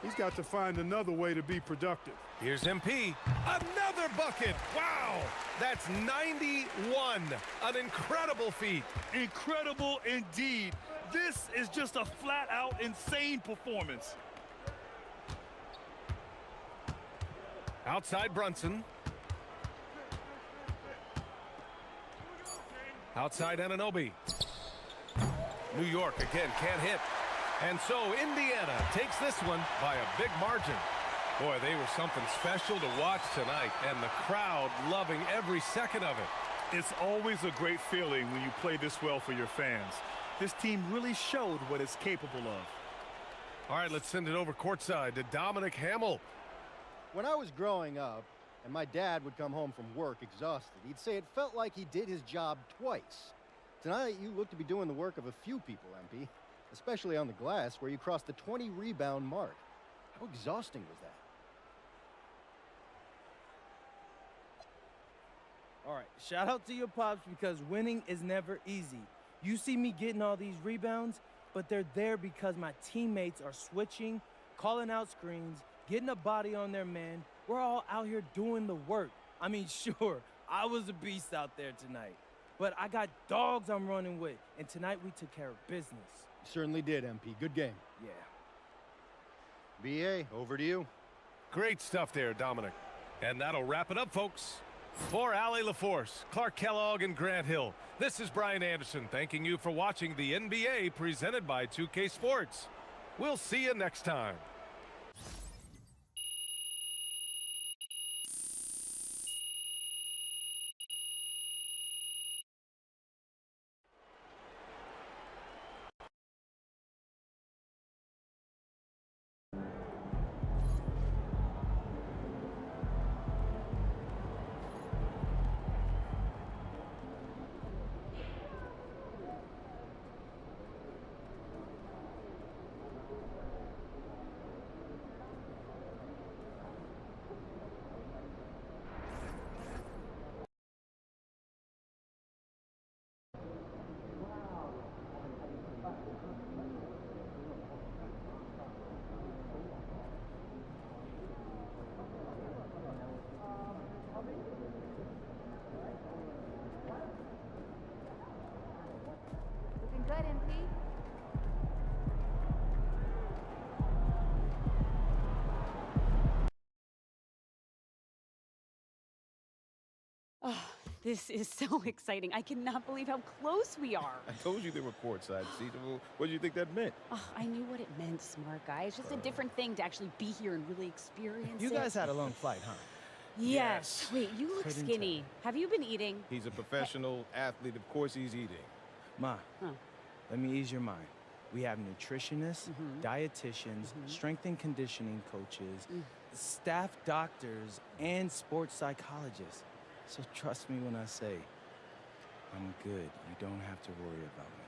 He's got to find another way to be productive. Here's MP. Another bucket. Wow. That's 91. An incredible feat. Incredible indeed. This is just a flat-out insane performance. Outside Brunson. Outside Anunoby. New York again can't hit. And so Indiana takes this one by a big margin. Boy, they were something special to watch tonight, and the crowd loving every second of it. It's always a great feeling when you play this well for your fans. This team really showed what it's capable of. All right, let's send it over courtside to Dominic Hamill. When I was growing up, and my dad would come home from work exhausted, he'd say it felt like he did his job twice. Tonight, you look to be doing the work of a few people, MP, especially on the glass, where you crossed the 20-rebound mark. How exhausting was that? All right, shout out to your pops because winning is never easy. You see me getting all these rebounds, but they're there because my teammates are switching, calling out screens, getting a body on their man. We're all out here doing the work. I mean, sure, I was a beast out there tonight, but I got dogs I'm running with, and tonight we took care of business. You certainly did, MP. Good game. Yeah. BA, over to you. Great stuff there, Dominic. And that'll wrap it up, folks. For Allie LaForce, Clark Kellogg, and Grant Hill, this is Brian Anderson thanking you for watching the NBA presented by 2K Sports. We'll see you next time. Looking good, MP. Oh, this is so exciting. I cannot believe how close we are. I told you they were courtside. See, what do you think that meant? Oh, I knew what it meant, smart guy. It's just a different thing to actually be here and really experience You it. guys had a long flight, huh? Yes. Wait, you look Couldn't skinny. Have you been eating? He's a professional athlete. Of course he's eating. Ma, let me ease your mind. We have nutritionists, dietitians, strength and conditioning coaches, staff doctors, and sports psychologists. So trust me when I say, I'm good. You don't have to worry about me.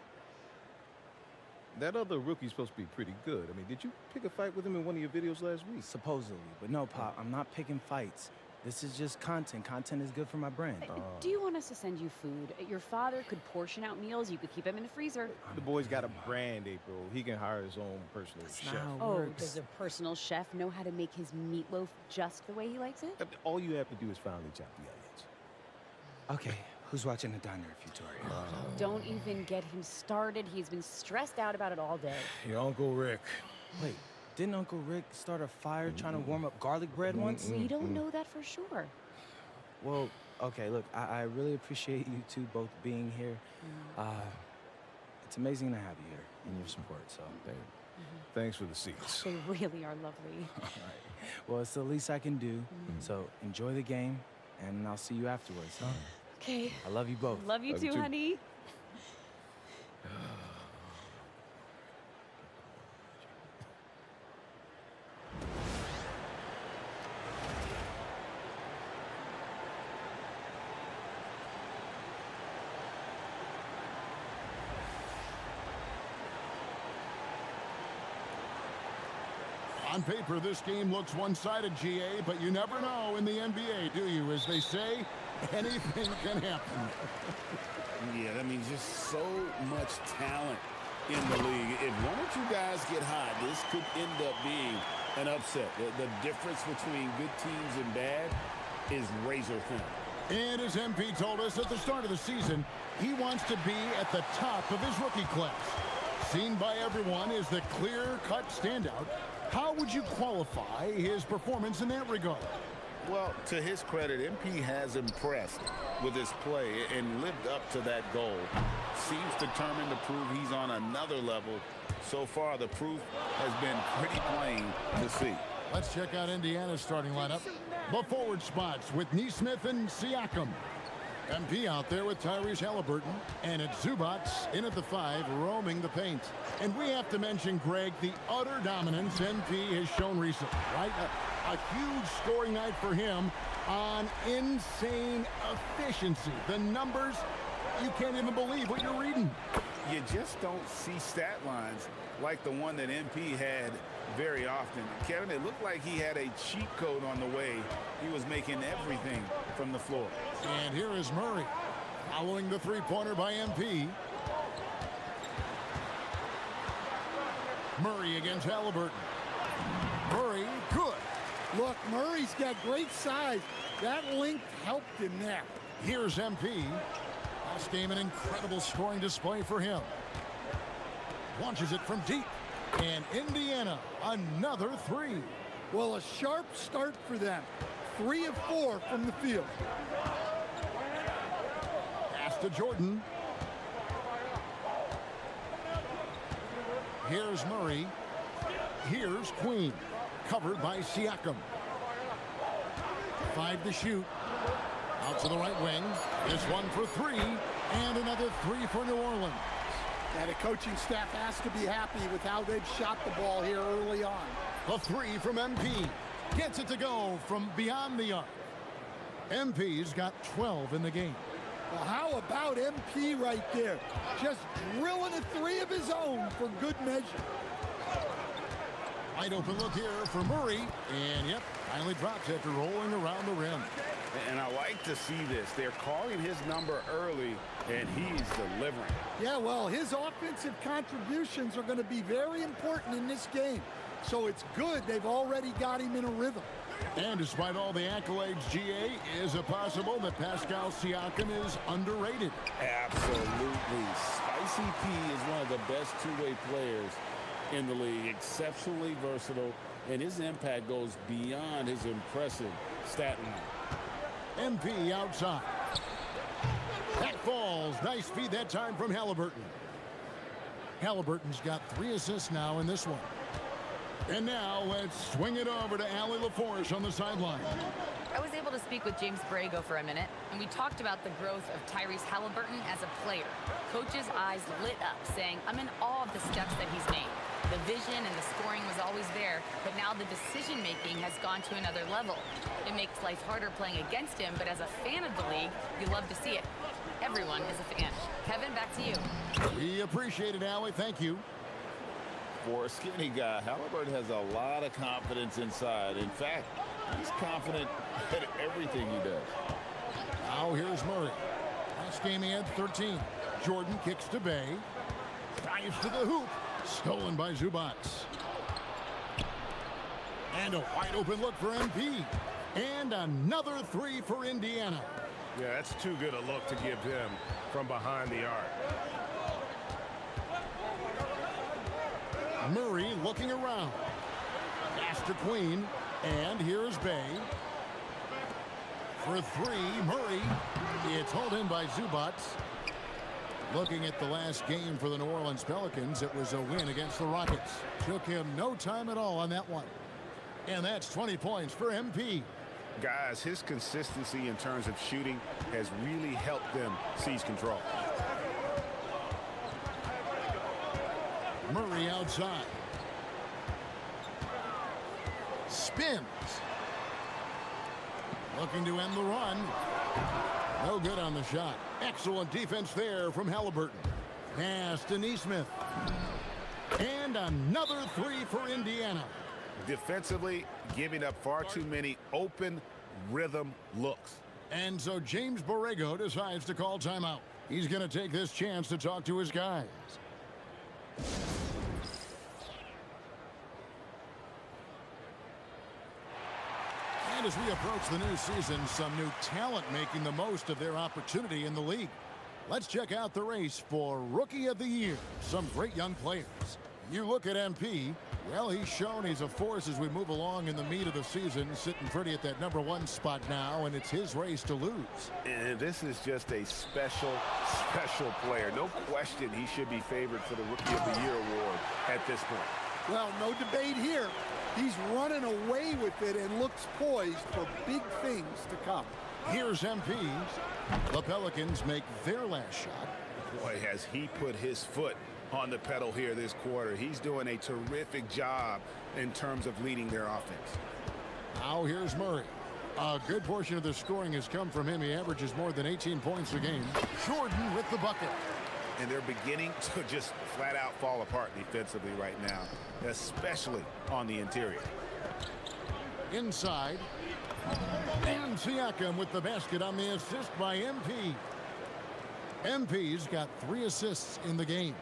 That other rookie's supposed to be pretty good. I mean, did you pick a fight with him in one of your videos last week? Supposedly, but no, Pop, I'm not picking fights. This is just content. Content is good for my brand. Do you want us to send you food? Your father could portion out meals. You could keep them in the freezer. The boy's got a brand, April. He can hire his own personal chef. Oh, does a personal chef know how to make his meatloaf just the way he likes it? All you have to do is finely chop the onions. Okay, who's watching the diner if Victoria? Don't even get him started. He's been stressed out about it all day. Your Uncle Rick. Wait, didn't Uncle Rick start a fire trying to warm up garlic bread once? We don't know that for sure. Well, okay, look, I really appreciate you two both being here. It's amazing to have you here and your support, so. Thanks for the seats. They really are lovely. All right. Well, it's the least I can do. So enjoy the game, and I'll see you afterwards, huh? Okay. I love you both. Love you too, honey. On paper, this game looks one-sided, GA, but you never know in the NBA, do you? As they say, anything can happen. Yeah, I mean, just so much talent in the league. If one or two guys get hot, this could end up being an upset. The difference between good teams and bad is razor thin. And as MP told us at the start of the season, he wants to be at the top of his rookie class. Seen by everyone as the clear-cut standout, how would you qualify his performance in that regard? Well, to his credit, MP has impressed with his play and lived up to that goal. Seems determined to prove he's on another level. So far, the proof has been pretty plain to see. Let's check out Indiana's starting lineup. The forward spots with Neesmith and Siakam. MP out there with Tyrese Halliburton, and it's Zubac in at the 5, roaming the paint. And we have to mention, Greg, the utter dominance MP has shown recently, right? A huge scoring night for him on insane efficiency. The numbers, you can't even believe what you're reading. You just don't see stat lines like the one that MP had very often. Kevin, it looked like he had a cheat code on the way. He was making everything from the floor. And here is Murray, following the three-pointer by MP. Murray against Halliburton. Murray, good. Look, Murray's got great size. That length helped him there. Here's MP. Last game, an incredible scoring display for him. Launches it from deep. And Indiana, another 3. Well, a sharp start for them. 3 of 4 from the field. Pass to Jordan. Here's Murray. Here's Queen. Covered by Siakam. 5 to shoot. Out to the right wing. This one for 3. And another 3 for New Orleans. And the coaching staff has to be happy with how they've shot the ball here early on. A 3 from MP. Gets it to go from beyond the arc. MP's got 12 in the game. Well, how about MP right there? Just drilling a 3 of his own for good measure. Wide open look here for Murray. And, yep, finally drops after rolling around the rim. And I like to see this. They're calling his number early, and he's delivering. Yeah, well, his offensive contributions are going to be very important in this game. So it's good they've already got him in a rhythm. And despite all the accolades, GA, is it possible that Pascal Siakam is underrated? Absolutely. Spicy P is one of the best two-way players in the league. Exceptionally versatile, and his impact goes beyond his impressive stat line. MP outside. That falls. Nice feed that time from Halliburton. Halliburton's got 3 assists now in this one. And now let's swing it over to Allie LaForge on the sideline. I was able to speak with James Borrego for a minute, and we talked about the growth of Tyrese Halliburton as a player. Coach's eyes lit up, saying, I'm in awe of the steps that he's made. The vision and the scoring was always there, but now the decision-making has gone to another level. It makes life harder playing against him, but as a fan of the league, you love to see it. Everyone is a fan. Kevin, back to you. We appreciate it, Allie. Thank you. For a skinny guy, Halliburton has a lot of confidence inside. In fact, he's confident at everything he does. Now here's Murray. Last game he had 13. Jordan kicks to Bay. Dives to the hoop. Stolen by Zubac. And a wide open look for MP. And another three for Indiana. Yeah, that's too good a look to give him from behind the arc. Murray looking around. Pass to Queen. And here's Bay. For three, Murray. It's hauled in by Zubac. Looking at the last game for the New Orleans Pelicans, it was a win against the Rockets. Took him no time at all on that one. And that's 20 points for MP. Guys, his consistency in terms of shooting has really helped them seize control. Murray outside. Spins. Looking to end the run. No good on the shot. Excellent defense there from Halliburton. Pass to Nesmith. And another three for Indiana. Defensively, giving up far too many open rhythm looks. And so James Borrego decides to call timeout. He's going to take this chance to talk to his guys. And as we approach the new season, some new talent making the most of their opportunity in the league. Let's check out the race for Rookie of the Year. Some great young players. You look at MP, well, he's shown he's a force as we move along in the meat of the season, sitting pretty at that #1 spot now, and it's his race to lose. And this is just a special player. No question he should be favored for the Rookie of the Year award at this point. Well, no debate here. He's running away with it and looks poised for big things to come. Here's MP. The Pelicans make their last shot. Boy, has he put his foot on the pedal here this quarter. He's doing a terrific job in terms of leading their offense. Now here's Murray. A good portion of the scoring has come from him. He averages more than 18 points a game. Jordan with the bucket. And they're beginning to just flat out fall apart defensively right now, especially on the interior. Inside. And Siakam with the basket on the assist by MP. MP's got 3 assists in the game.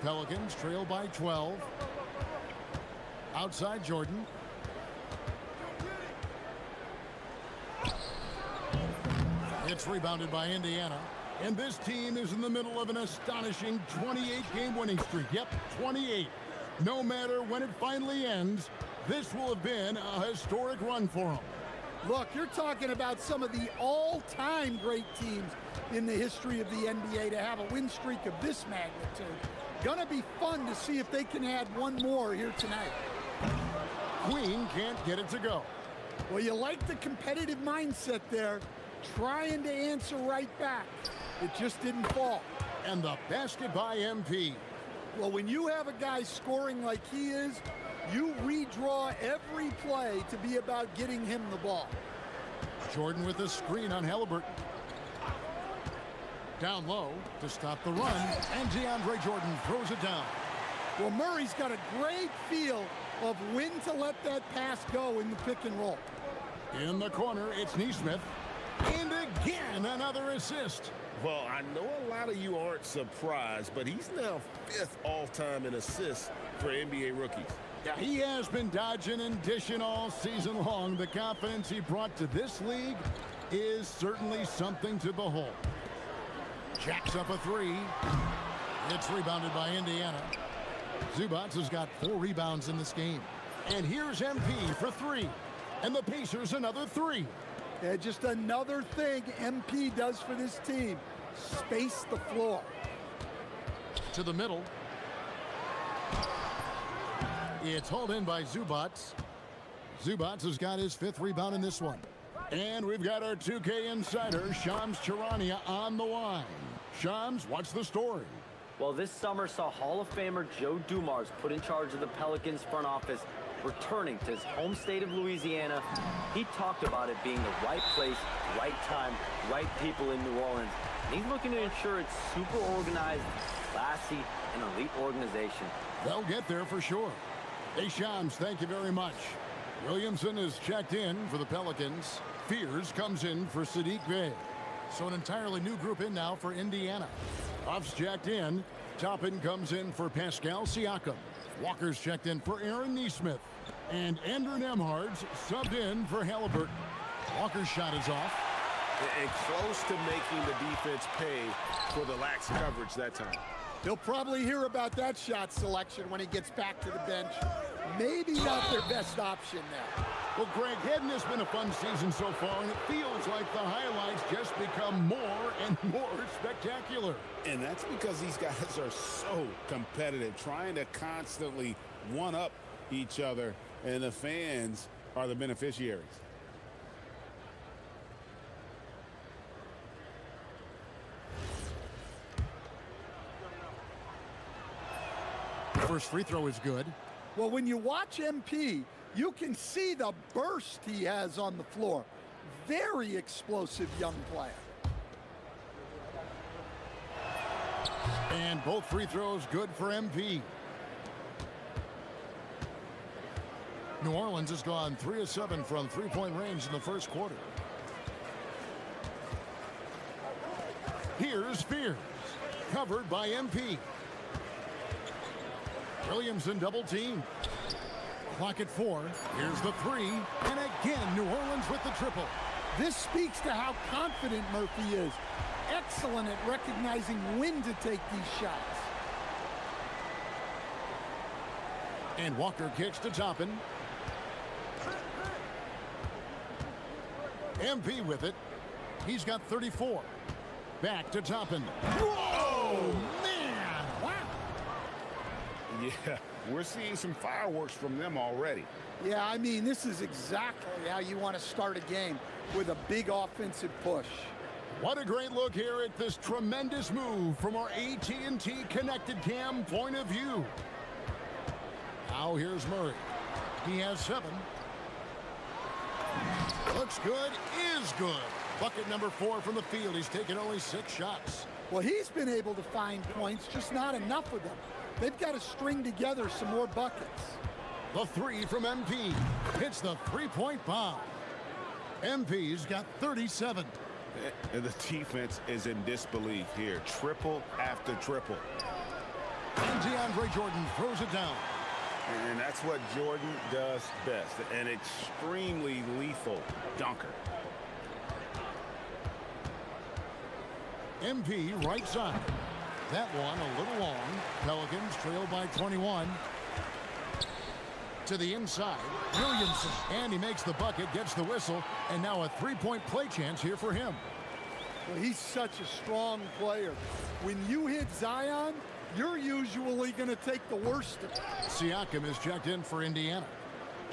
Pelicans trail by 12. Outside Jordan. It's rebounded by Indiana. And this team is in the middle of an astonishing 28-game winning streak. Yep, 28. No matter when it finally ends, this will have been a historic run for them. Look, you're talking about some of the all-time great teams in the history of the NBA to have a win streak of this magnitude. Gonna be fun to see if they can add one more here tonight. Queen can't get it to go. Well, you like the competitive mindset there, trying to answer right back. It just didn't fall. And the basket by MP. Well, when you have a guy scoring like he is, you redraw every play to be about getting him the ball. Jordan with a screen on Halliburton. Down low to stop the run, and DeAndre Jordan throws it down. Well, Murray's got a great feel of when to let that pass go in the pick and roll. In the corner, it's Nesmith. And again, another assist. Well, I know a lot of you aren't surprised, but he's now 5th all-time in assists for NBA rookies. Yeah, he has been dodging and dishing all season long. The confidence he brought to this league is certainly something to behold. Jacks up a 3. It's rebounded by Indiana. Zubac has got 4 rebounds in this game. And here's MP for 3. And the Pacers another 3. Yeah, just another thing MP does for this team. Space the floor. To the middle. It's hauled in by Zubac. Zubac has got his 5th rebound in this one. And we've got our 2K insider, Shams Charania, on the line. Shams, what's the story? Well, this summer saw Hall of Famer Joe Dumars put in charge of the Pelicans front office, returning to his home state of Louisiana. He talked about it being the right place, right time, right people in New Orleans. And he's looking to ensure it's super organized, classy, and elite organization. They'll get there for sure. Hey, Shams, thank you very much. Williamson is checked in for the Pelicans. Fears comes in for Sadiq Bey. So an entirely new group in now for Indiana. Huff's checked in. Toppin comes in for Pascal Siakam. Walker's checked in for Aaron Nesmith. And Andrew Nembhard's subbed in for Halliburton. Walker's shot is off. And close to making the defense pay for the lax coverage that time. He'll probably hear about that shot selection when he gets back to the bench. Maybe not their best option now. Well, Greg, hadn't this been a fun season so far? And it feels like the highlights just become more and more spectacular. And that's because these guys are so competitive, trying to constantly one-up each other, and the fans are the beneficiaries. First free throw is good. Well, when you watch MP, you can see the burst he has on the floor. Very explosive young player. And both free throws good for MP. New Orleans has gone 3 of 7 from three-point range in the first quarter. Here's Fears, covered by MP. Williamson double team. Clock at 4. Here's the 3. And again, New Orleans with the triple. This speaks to how confident Murphy is. Excellent at recognizing when to take these shots. And Walker kicks to Toppin. MP with it. He's got 34. Back to Toppin. Whoa, man! Wow! Yeah, we're seeing some fireworks from them already. Yeah, I mean, this is exactly how you want to start a game, with a big offensive push. What a great look here at this tremendous move from our AT&T Connected Cam point of view. Now here's Murray. He has 7. Looks good, is good. Bucket number 4 from the field. He's taken only 6 shots. Well, he's been able to find points, just not enough of them. They've got to string together some more buckets. The 3 from MP hits the three-point bomb. MP's got 37. And the defense is in disbelief here. Triple after triple. And DeAndre Jordan throws it down. And that's what Jordan does best. An extremely lethal dunker. MP right side. That one a little long. Pelicans trail by 21. To the inside, Williamson. And he makes the bucket, gets the whistle, and now a three-point play chance here for him. Well, he's such a strong player. When you hit Zion, you're usually going to take the worst of it. Siakam is checked in for Indiana.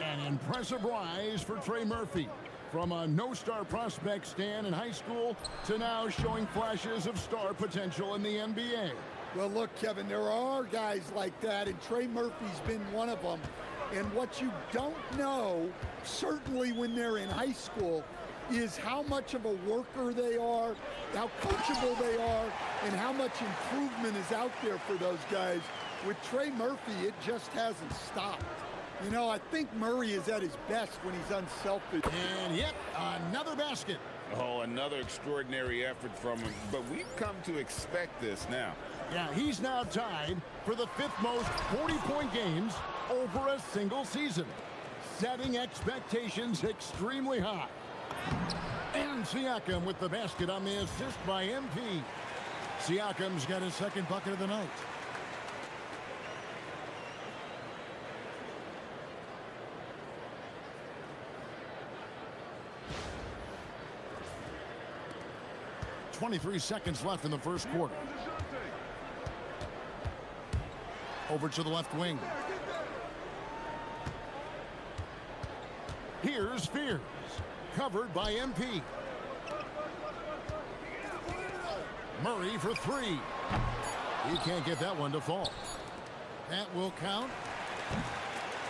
An impressive rise for Trey Murphy. From a no-star prospect stand in high school to now showing flashes of star potential in the NBA. Well, look, Kevin, there are guys like that, and Trey Murphy's been one of them. And what you don't know, certainly when they're in high school, is how much of a worker they are, how coachable they are, and how much improvement is out there for those guys. With Trey Murphy, it just hasn't stopped. You know, I think Murray is at his best when he's unselfish. And yet, another basket. Oh, another extraordinary effort from him. But we've come to expect this now. Yeah, he's now tied for the 5th most 40-point games over a single season, setting expectations extremely high. And Siakam with the basket on the assist by MP. Siakam's got his 2nd bucket of the night. .23 seconds left in the first quarter. Over to the left wing. Here's Fears, covered by MP. Murray for 3. He can't get that one to fall. That will count.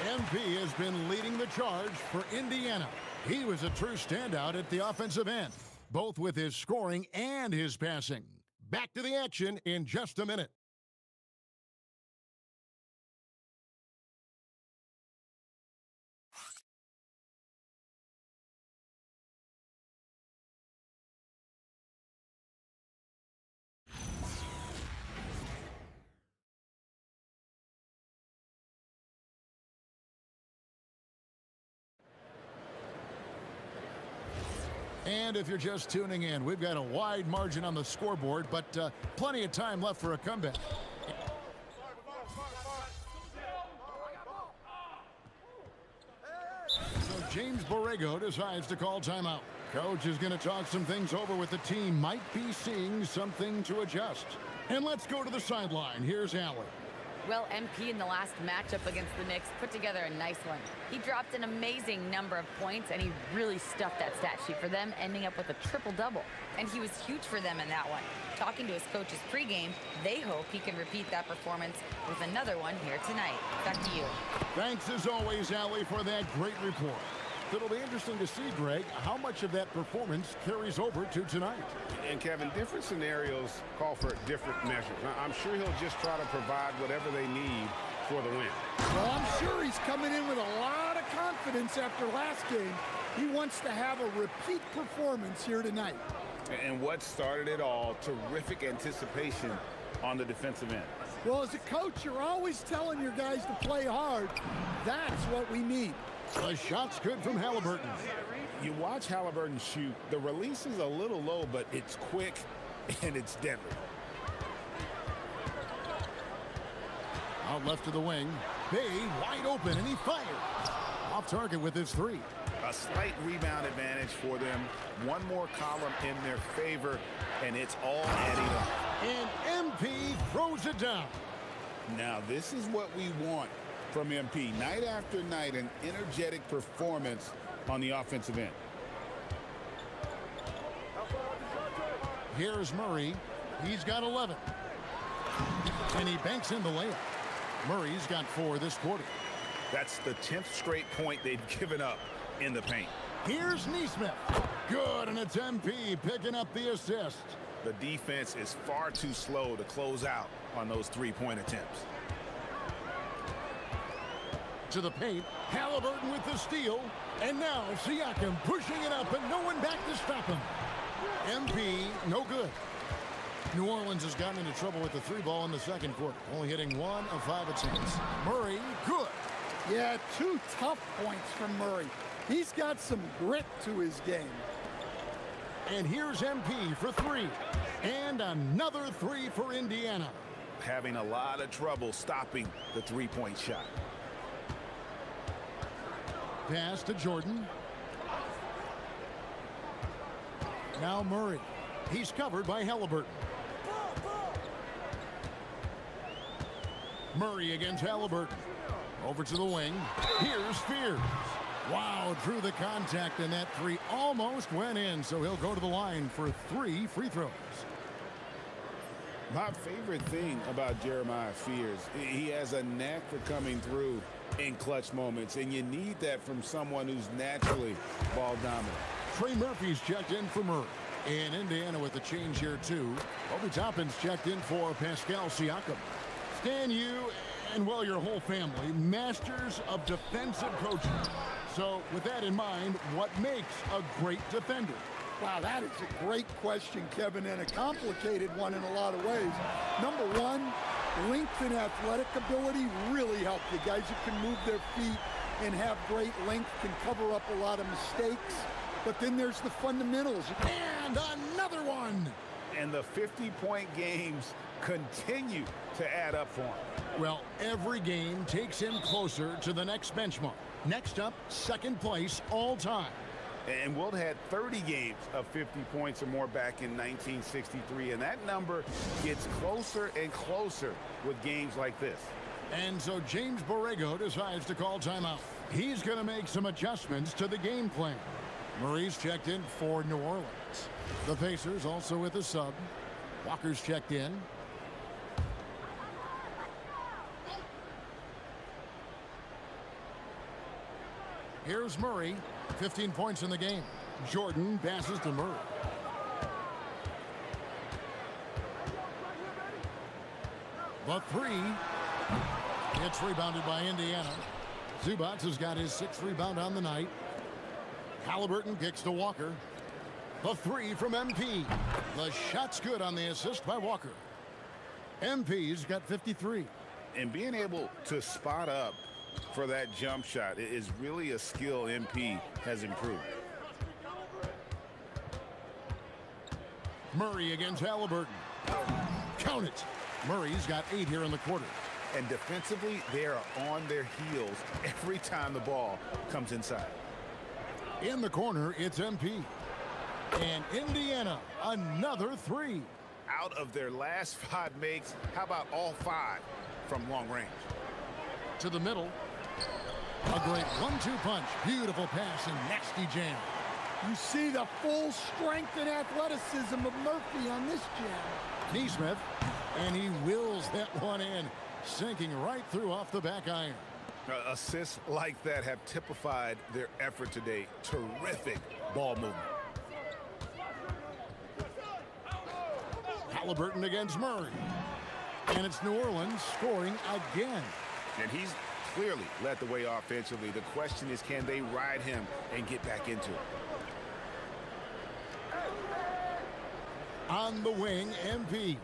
MP has been leading the charge for Indiana. He was a true standout at the offensive end, both with his scoring and his passing. Back to the action in just a minute. And if you're just tuning in, we've got a wide margin on the scoreboard, but plenty of time left for a comeback. So James Borrego decides to call timeout. Coach is going to talk some things over with the team. Might be seeing something to adjust. And let's go to the sideline. Here's Allen. Well, MP in the last matchup against the Knicks put together a nice one. He dropped an amazing number of points, and he really stuffed that stat sheet for them, ending up with a triple-double. And he was huge for them in that one. Talking to his coaches pregame, they hope he can repeat that performance with another one here tonight. Back to you. Thanks, as always, Allie, for that great report. It'll be interesting to see, Greg, how much of that performance carries over to tonight. And, Kevin, different scenarios call for different measures. I'm sure he'll just try to provide whatever they need for the win. Well, I'm sure he's coming in with a lot of confidence after last game. He wants to have a repeat performance here tonight. And what started it all, terrific anticipation on the defensive end. Well, as a coach, you're always telling your guys to play hard. That's what we need. The shot's good from Halliburton. You watch Halliburton shoot. The release is a little low, but it's quick and it's deadly. Out left to the wing. Bay wide open, and he fires. Off target with his three. A slight rebound advantage for them. One more column in their favor, and it's all adding up. And MP throws it down. Now, this is what we want from MP. Night after night, an energetic performance on the offensive end. Here's Murray. He's got 11. And he banks in the layup. Murray's got 4 this quarter. That's the 10th straight point they've given up in the paint. Here's Neesmith. Good, and it's MP picking up the assist. The defense is far too slow to close out on those three-point attempts. To the paint, Halliburton with the steal, and now Siakam pushing it up and no one back to stop him. MP, no good. New Orleans has gotten into trouble with the 3 ball in the second quarter, only hitting 1 of 5 attempts. Murray, good. Yeah, 2 tough points from Murray. He's got some grit to his game. And here's MP for 3. And another 3 for Indiana. Having a lot of trouble stopping the three-point shot. Pass to Jordan. Now Murray. He's covered by Halliburton. Murray against Halliburton. Over to the wing. Here's Spears. Wow, drew the contact, and that 3 almost went in, so he'll go to the line for 3 free throws. My favorite thing about Jeremiah Fears, he has a knack for coming through in clutch moments, and you need that from someone who's naturally ball dominant. Trey Murphy's checked in for Murray. In Indiana with the change here, too. Obi Toppin's checked in for Pascal Siakam. Stan, you and, well, your whole family, masters of defensive coaching. So, with that in mind, what makes a great defender? Wow, that is a great question, Kevin, and a complicated one in a lot of ways. Number one, length and athletic ability really help you. Guys who can move their feet and have great length can cover up a lot of mistakes. But then there's the fundamentals. And another one! And the 50-point games continue to add up for him. Well, every game takes him closer to the next benchmark. Next up, second place all time. And Wilt had 30 games of 50 points or more back in 1963, and that number gets closer and closer with games like this. And so James Borrego decides to call timeout. He's going to make some adjustments to the game plan. Murray's checked in for New Orleans. The Pacers also with a sub. Walker's checked in. Here's Murray, 15 points in the game. Jordan passes to Murray. The 3. It's rebounded by Indiana. Zubac has got his 6th rebound on the night. Halliburton kicks to Walker. The 3 from MP. The shot's good on the assist by Walker. MP's got 53. And being able to spot up for that jump shot is really a skill MP has improved. Murray against Halliburton. Count it. Murray's got 8 here in the quarter. And defensively, they are on their heels every time the ball comes inside. In the corner, it's MP. And Indiana, another 3. Out of their last 5 makes, how about all 5 from long range? To the middle. A great 1-2 punch. Beautiful pass and nasty jam. You see the full strength and athleticism of Murphy on this jam. Nesmith, and he wills that one in, sinking right through off the back iron. Assists like that have typified their effort today. Terrific ball movement. Halliburton against Murray. And it's New Orleans scoring again. And he's clearly led the way offensively. The question is, can they ride him and get back into it? On the wing, MP.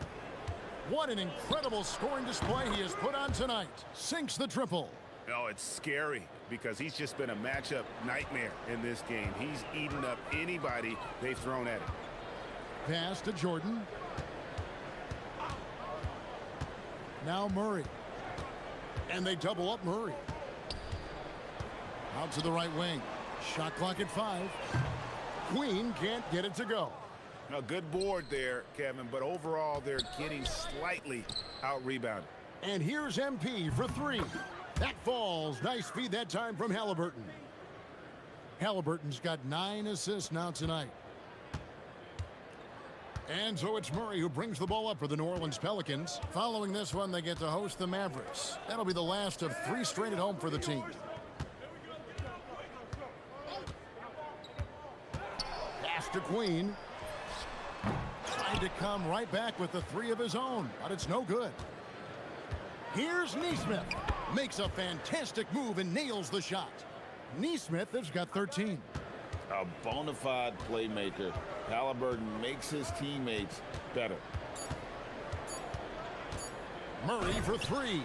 What an incredible scoring display he has put on tonight. Sinks the triple. Oh, it's scary because he's just been a matchup nightmare in this game. He's eaten up anybody they've thrown at him. Pass to Jordan. Now Murray. And they double up Murray. Out to the right wing. Shot clock at 5. Queen can't get it to go. A good board there, Kevin, but overall they're getting slightly out-rebounded. And here's MP for 3. That falls. Nice feed that time from Halliburton. Halliburton's got 9 assists now tonight. And so it's Murray who brings the ball up for the New Orleans Pelicans. Following this one, they get to host the Mavericks. That'll be the last of 3 straight at home for the team. Pass to Queen. Trying to come right back with the 3 of his own, but it's no good. Here's Nesmith. Makes a fantastic move and nails the shot. Nesmith has got 13. A bona fide playmaker. Halliburton makes his teammates better. Murray for 3.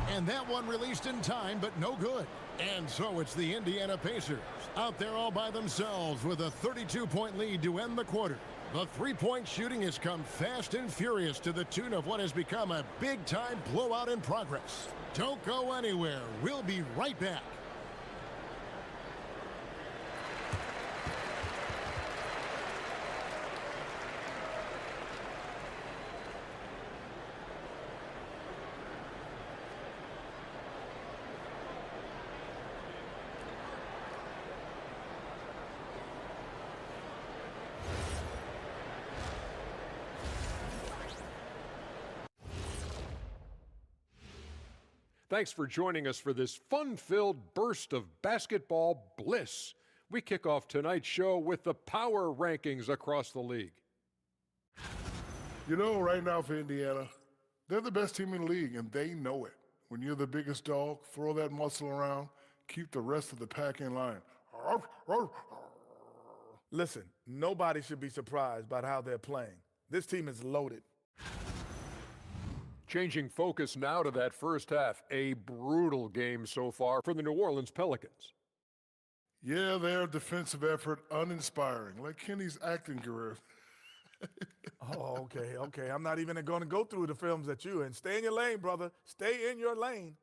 And that one released in time, but no good. And so it's the Indiana Pacers out there all by themselves with a 32-point lead to end the quarter. The 3-point shooting has come fast and furious to the tune of what has become a big-time blowout in progress. Don't go anywhere. We'll be right back. Thanks for joining us for this fun-filled burst of basketball bliss. We kick off tonight's show with the power rankings across the league. You know, right now for Indiana, they're the best team in the league, and they know it. When you're the biggest dog, throw that muscle around, keep the rest of the pack in line. Listen, nobody should be surprised by how they're playing. This team is loaded. Changing focus now to that first half. A brutal game so far for the New Orleans Pelicans. Yeah, their defensive effort uninspiring, like Kenny's acting career. Oh, okay. I'm not even going to go through the films that you in. Stay in your lane, brother. Stay in your lane.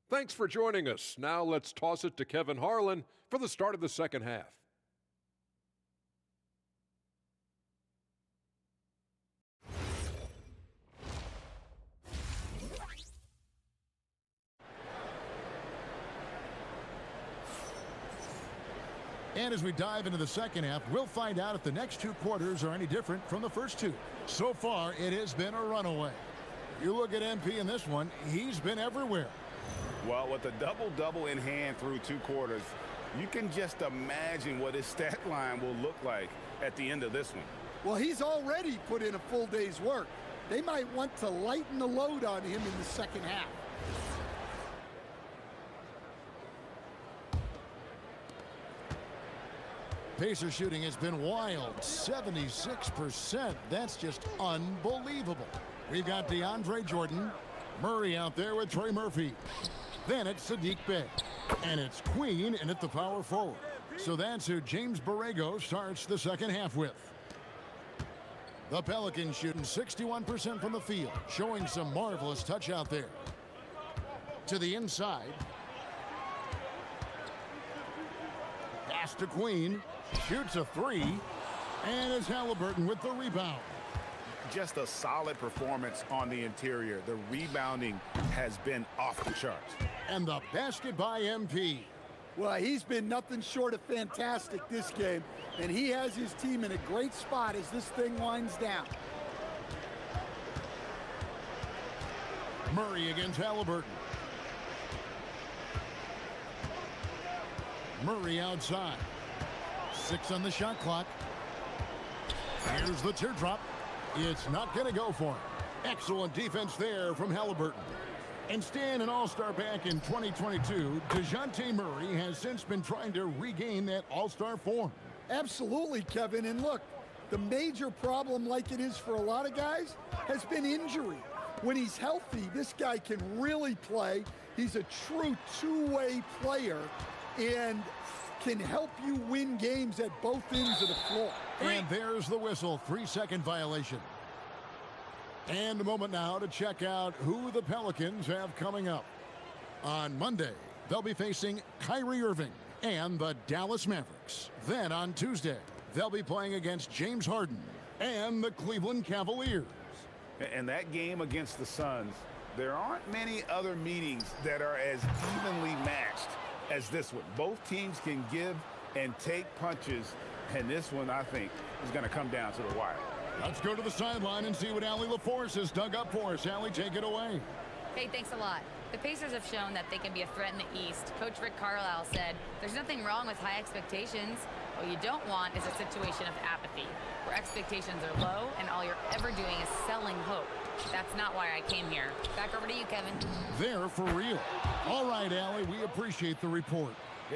Thanks for joining us. Now let's toss it to Kevin Harlan for the start of the second half. And as we dive into the second half, we'll find out if the next 2 quarters are any different from the first 2. So far, it has been a runaway. You look at MP in this one, he's been everywhere. Well, with a double-double in hand through 2 quarters, you can just imagine what his stat line will look like at the end of this one. Well, he's already put in a full day's work. They might want to lighten the load on him in the second half. Pacer shooting has been wild, 76%. That's just unbelievable. We've got DeAndre Jordan, Murray out there with Trey Murphy. Then it's Saddiq Bey. And it's Queen in at the power forward. So that's who James Borrego starts the second half with. The Pelicans shooting 61% from the field, showing some marvelous touch out there. To the inside. Pass to Queen. Shoots a three. And it's Halliburton with the rebound. Just a solid performance on the interior. The rebounding has been off the charts. And the basket by MP. Well, he's been nothing short of fantastic this game, and he has his team in a great spot as this thing winds down. Murray against Halliburton. Murray outside. 6 on the shot clock. Here's the teardrop. It's not going to go for him. Excellent defense there from Halliburton. And staying an all-star back in 2022, DeJounte Murray has since been trying to regain that all-star form. Absolutely, Kevin. And look, the major problem, like it is for a lot of guys, has been injury. When he's healthy, this guy can really play. He's a true two-way player and can help you win games at both ends of the floor. And there's the whistle, 3-second violation. And a moment now to check out who the Pelicans have coming up. On Monday, they'll be facing Kyrie Irving and the Dallas Mavericks. Then on Tuesday, they'll be playing against James Harden and the Cleveland Cavaliers. And that game against the Suns, there aren't many other meetings that are as evenly matched as this one. Both teams can give and take punches, and this one, I think, is going to come down to the wire. Let's go to the sideline and see what Allie LaForce has dug up for us. Allie, take it away. Hey, thanks a lot. The Pacers have shown that they can be a threat in the East. Coach Rick Carlisle said, there's nothing wrong with high expectations. What you don't want is a situation of apathy, where expectations are low and all you're ever doing is selling hope. That's not why I came here. Back over to you, Kevin. They're for real. All right, Allie, we appreciate the report.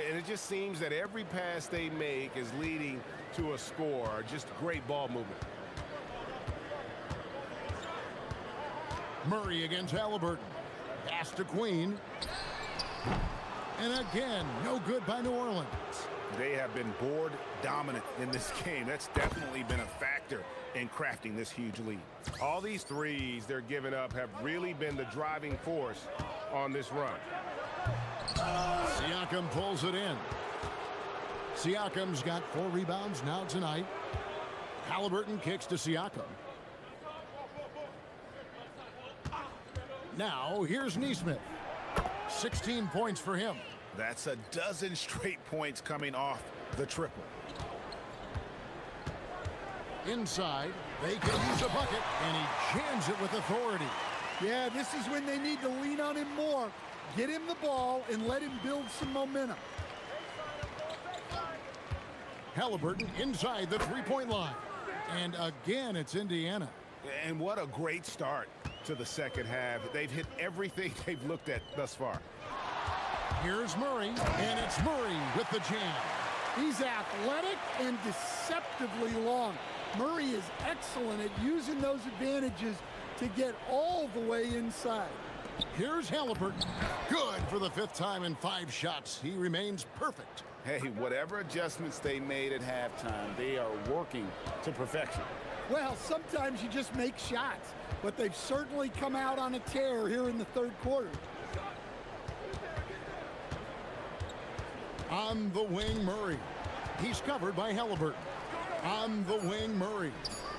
And it just seems that every pass they make is leading to a score. Just great ball movement. Murray against Halliburton. Pass to Queen. And again, no good by New Orleans. They have been board dominant in this game. That's definitely been a factor in crafting this huge lead. All these threes they're giving up have really been the driving force on this run. Siakam pulls it in. Siakam's got 4 rebounds now tonight. Halliburton kicks to Siakam. Now, here's Nesmith. 16 points for him. That's a dozen straight points coming off the triple. Inside, they can use a bucket, and he jams it with authority. Yeah, this is when they need to lean on him more. Get him the ball and let him build some momentum. Halliburton inside the three-point line. And again, it's Indiana. And what a great start to the second half. They've hit everything they've looked at thus far. Here's Murray, and it's Murray with the jam. He's athletic and deceptively long. Murray is excellent at using those advantages to get all the way inside. Here's Halliburton. Good for the 5th time in 5 shots. He remains perfect. Hey, whatever adjustments they made at halftime, they are working to perfection. Well, sometimes you just make shots, but they've certainly come out on a tear here in the 3rd quarter. On the wing, Murray. He's covered by Halliburton. On the wing, Murray.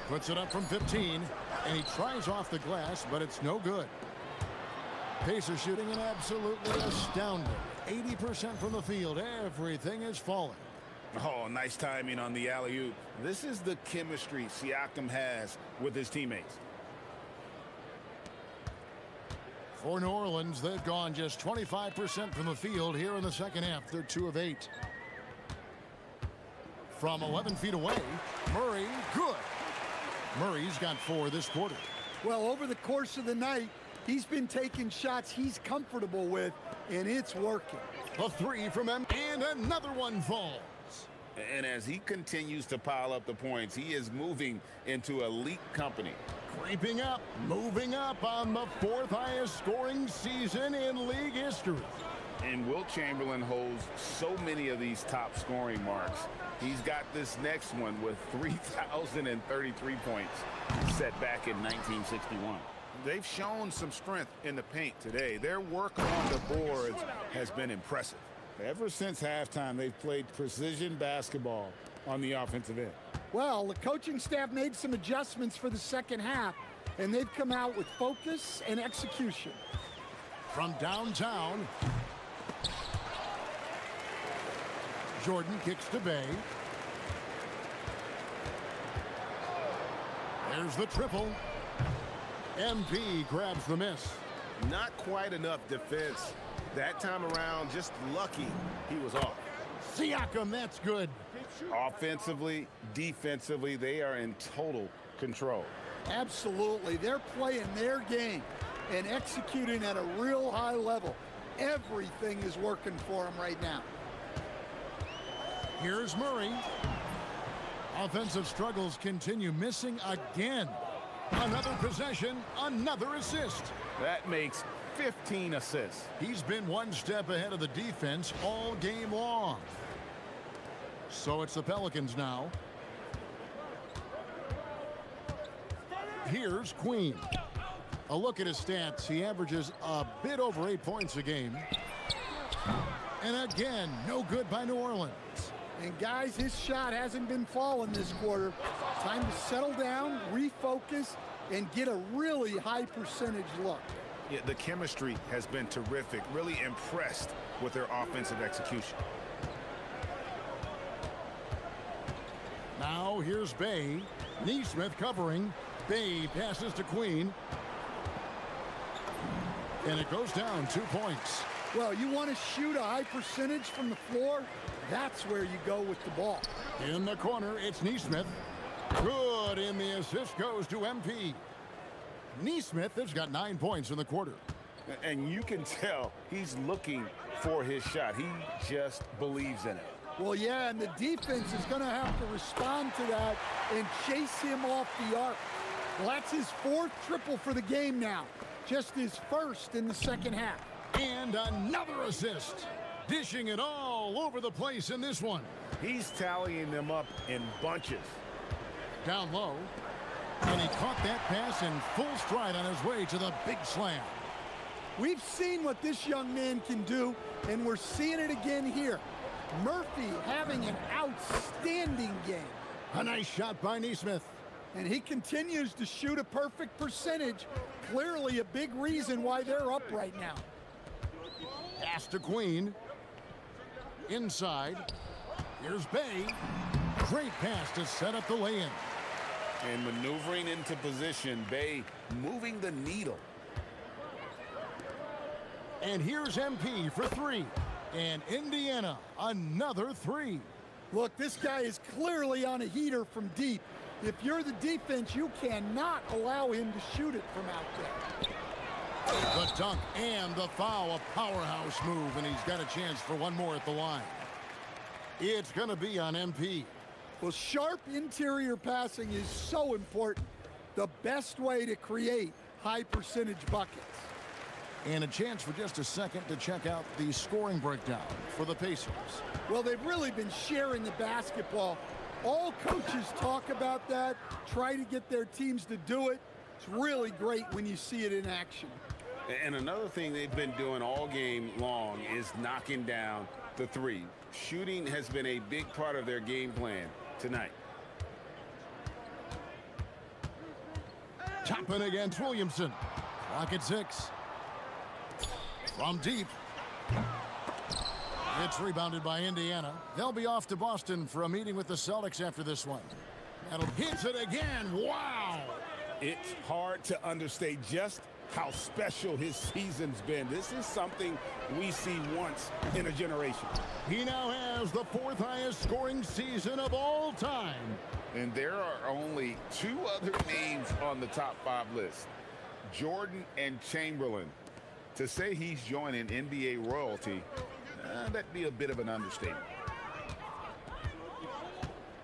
Puts it up from 15, and he tries off the glass, but it's no good. Pacers shooting an absolutely astounding 80% from the field. Everything is falling. Oh, nice timing on the alley-oop. This is the chemistry Siakam has with his teammates. For New Orleans, they've gone just 25% from the field here in the second half. They're 2 of 8. From 11 feet away, Murray, good. Murray's got 4 this quarter. Well, over the course of the night, he's been taking shots he's comfortable with, and it's working. A 3 from him, and another one falls. And as he continues to pile up the points, he is moving into elite company. Creeping up, moving up on the 4th highest scoring season in league history. And Wilt Chamberlain holds so many of these top scoring marks. He's got this next one with 3,033 points set back in 1961. They've shown some strength in the paint today. Their work on the boards has been impressive. Ever since halftime, they've played precision basketball on the offensive end. Well, the coaching staff made some adjustments for the second half, and they've come out with focus and execution. From downtown, Jordan kicks to Bay. There's the triple. MP grabs the miss. Not quite enough defense that time around. Just lucky he was off. Siakam, that's good. Offensively, defensively, they are in total control. Absolutely. They're playing their game and executing at a real high level. Everything is working for them right now. Here's Murray. Offensive struggles continue, missing again. Another possession, another assist. That makes 15 assists. He's been one step ahead of the defense all game long. So it's the Pelicans now. Here's Queen. A look at his stats. He averages a bit over 8 points a game. And again, no good by New Orleans. And guys, his shot hasn't been falling this quarter. Time to settle down, refocus, and get a really high percentage look. Yeah, the chemistry has been terrific. Really impressed with their offensive execution. Now here's Bay. Neesmith covering. Bay passes to Queen. And it goes down 2 points. Well, you want to shoot a high percentage from the floor? That's where you go with the ball. In the corner, it's Neesmith. Good, and the assist goes to MP. Neesmith has got 9 points in the quarter. And you can tell he's looking for his shot. He just believes in it. Well, yeah, and the defense is going to have to respond to that and chase him off the arc. Well, that's his 4th triple for the game now. Just his 1st in the second half. And another assist. Dishing it all over the place in this one. He's tallying them up in bunches. Down low. And he caught that pass in full stride on his way to the big slam. We've seen what this young man can do, and we're seeing it again here. Murphy having an outstanding game. A nice shot by Neesmith. And he continues to shoot a perfect percentage. Clearly a big reason why they're up right now. Pass to Queen. Inside. Here's Bay. Great pass to set up the lay-in. And maneuvering into position, Bay moving the needle. And here's MP for 3. And Indiana, another 3. Look, this guy is clearly on a heater from deep. If you're the defense, you cannot allow him to shoot it from out there. The dunk and the foul, a powerhouse move, and he's got a chance for one more at the line. It's going to be on MP. Well, sharp interior passing is so important. The best way to create high percentage buckets. And a chance for just a second to check out the scoring breakdown for the Pacers. Well, they've really been sharing the basketball. All coaches talk about that, try to get their teams to do it. It's really great when you see it in action. And another thing they've been doing all game long is knocking down the 3. Shooting has been a big part of their game plan tonight. Toppin against Williamson. Clock at 6. From deep. It's rebounded by Indiana. They'll be off to Boston for a meeting with the Celtics after this one. That'll hits it again. Wow! It's hard to understate just how special his season's been. This is something we see once in a generation. He now has the 4th highest scoring season of all time. And there are only 2 other names on the top 5 list, Jordan and Chamberlain. To say he's joining NBA royalty, that'd be a bit of an understatement.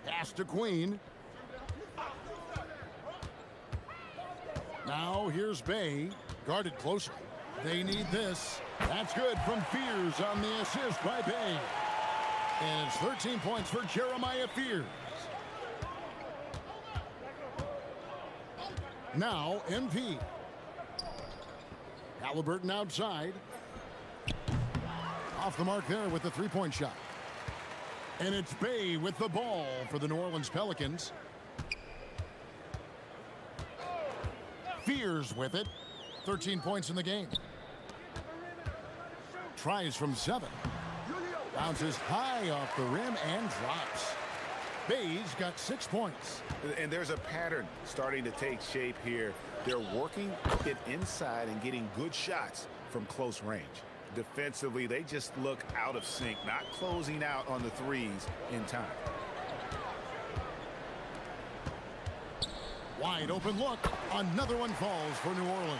Pass to Queen. Now here's Bay, guarded closely. They need this. That's good from Fears on the assist by Bay. And it's 13 points for Jeremiah Fears. Now, MP. Halliburton outside. Off the mark there with the three-point shot. And it's Bay with the ball for the New Orleans Pelicans. Fears with it. 13 points in the game. Tries from 7. Bounces high off the rim and drops. Bay's got 6 points. And there's a pattern starting to take shape here. They're working it inside and getting good shots from close range. Defensively, they just look out of sync, not closing out on the threes in time. Wide open look. Another one falls for New Orleans.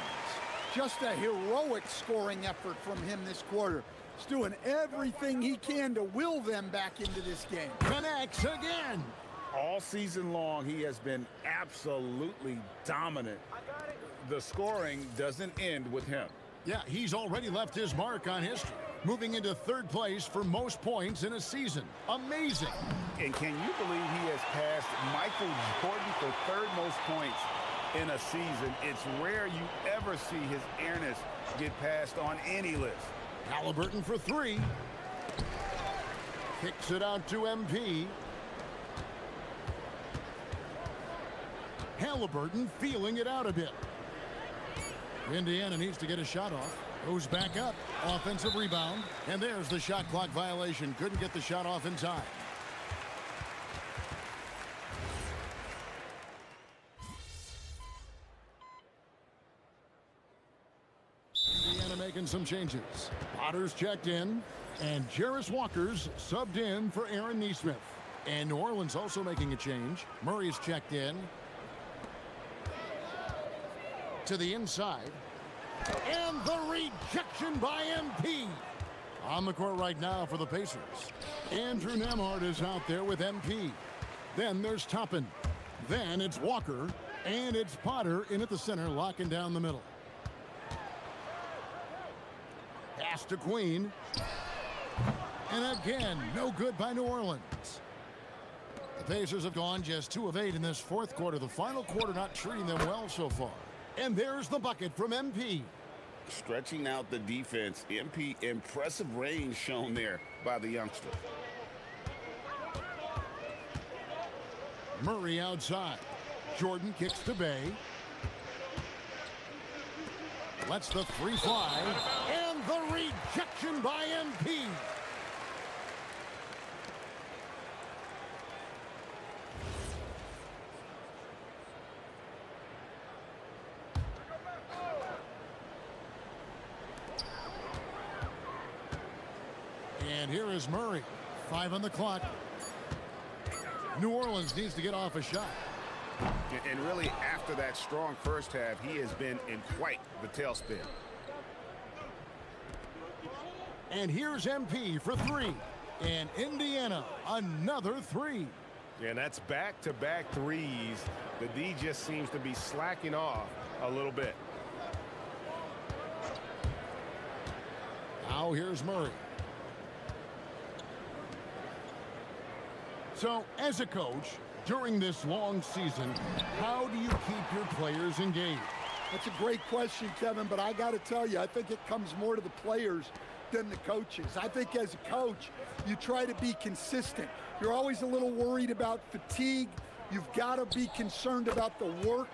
Just a heroic scoring effort from him this quarter. He's doing everything he can to will them back into this game. Connects again. All season long, he has been absolutely dominant. The scoring doesn't end with him. Yeah, he's already left his mark on history, moving into 3rd place for most points in a season. Amazing. And can you believe he has passed Michael Jordan for 3rd most points in a season? It's rare you ever see his airness get passed on any list. Halliburton for 3. Kicks it out to MP. Halliburton feeling it out a bit. Indiana needs to get a shot off. Goes back up. Offensive rebound. And there's the shot clock violation. Couldn't get the shot off in time. Indiana making some changes. Potter's checked in. And Jarris Walker's subbed in for Aaron Nesmith. And New Orleans also making a change. Murray's checked in. To the inside. And the rejection by MP. On the court right now for the Pacers. Andrew Nembhard is out there with MP. Then there's Toppin. Then it's Walker. And it's Potter in at the center, locking down the middle. Pass to Queen. And again, no good by New Orleans. The Pacers have gone just 2 of 8 in this 4th quarter. The final quarter not treating them well so far. And there's the bucket from MP. Stretching out the defense. MP, impressive range shown there by the youngster. Murray outside. Jordan kicks to Bay. Lets the 3 fly. And the rejection by MP. And here is Murray. 5 on the clock. New Orleans needs to get off a shot. And really, after that strong first half, he has been in quite the tailspin. And here's MP for 3. And Indiana, another 3. And that's back-to-back threes. The D just seems to be slacking off a little bit. Now here's Murray. So, as a coach, during this long season, how do you keep your players engaged? That's a great question, Kevin, but I got to tell you, I think it comes more to the players than the coaches. I think as a coach, you try to be consistent. You're always a little worried about fatigue. You've got to be concerned about the work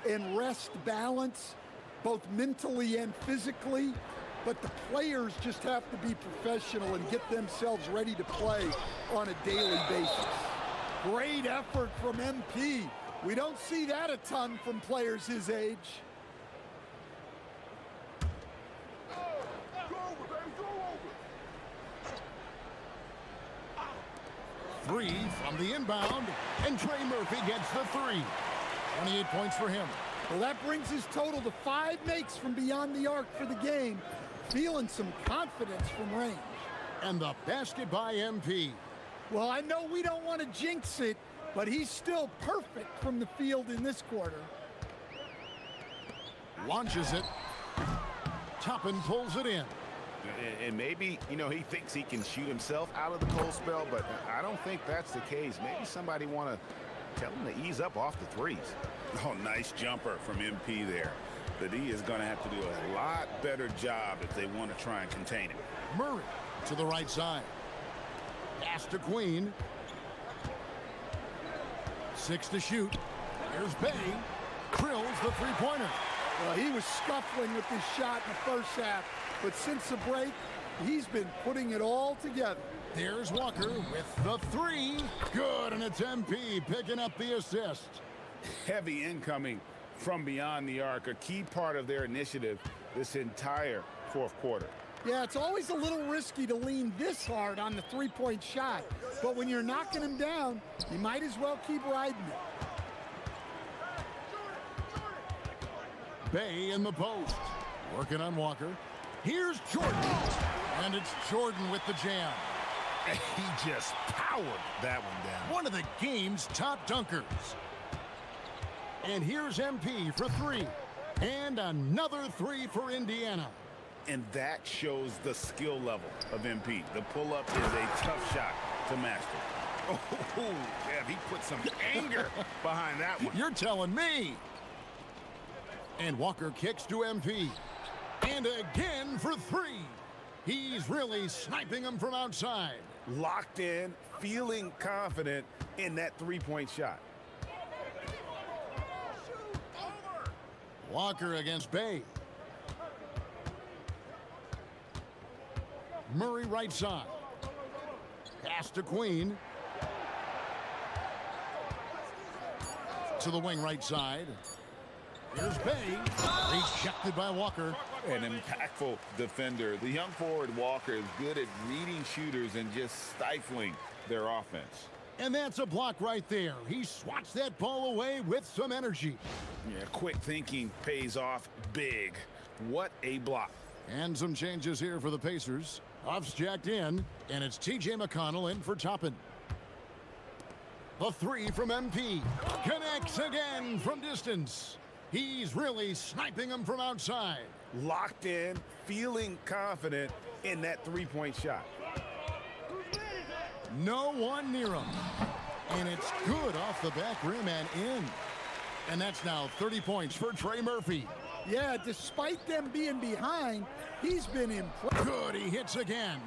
and rest balance, both mentally and physically. But the players just have to be professional and get themselves ready to play on a daily basis. Great effort from MP. We don't see that a ton from players his age. Three from the inbound, and Trey Murphy gets the 3. 28 points for him. Well, that brings his total to 5 makes from beyond the arc for the game. Feeling some confidence from range. And the basket by MP. Well, I know we don't want to jinx it, but he's still perfect from the field in this quarter. Launches it. Toppin pulls it in. And maybe, you know, he thinks he can shoot himself out of the cold spell, but I don't think that's the case. Maybe somebody want to tell him to ease up off the threes. Oh, nice jumper from MP there. The D is going to have to do a lot better job if they want to try and contain him. Murray to the right side. Pass to Queen. 6 to shoot. Here's Bay. Drills the three-pointer. Well, he was scuffling with his shot in the first half, but since the break, he's been putting it all together. There's Walker with the 3. Good, and it's MP picking up the assist. Heavy incoming from beyond the arc, a key part of their initiative this entire fourth quarter. Yeah, it's always a little risky to lean this hard on the three-point shot, but when you're knocking him down, you might as well keep riding it. Bay in the post. Working on Walker. Here's Jordan. And it's Jordan with the jam. He just powered that one down. One of the game's top dunkers. And here's MP for 3. And another 3 for Indiana. And that shows the skill level of MP. The pull-up is a tough shot to master. Oh, yeah, he put some anger behind that one. You're telling me. And Walker kicks to MP. And again for 3. He's really sniping them from outside. Locked in, feeling confident in that three-point shot. Walker against Bay. Murray right side. Pass to Queen. To the wing right side. Here's Bay. Rejected by Walker. An impactful defender. The young forward Walker is good at reading shooters and just stifling their offense. And that's a block right there. He swats that ball away with some energy. Yeah, quick thinking pays off big. What a block. And some changes here for the Pacers. Huff's jacked in, and it's T.J. McConnell in for Toppin. The 3 from MP. Connects again from distance. He's really sniping them from outside. Locked in, feeling confident in that three-point shot. No one near him. And it's good off the back rim and in. And that's now 30 points for Trey Murphy. Yeah, despite them being behind, he's been impressive. Good, he hits again.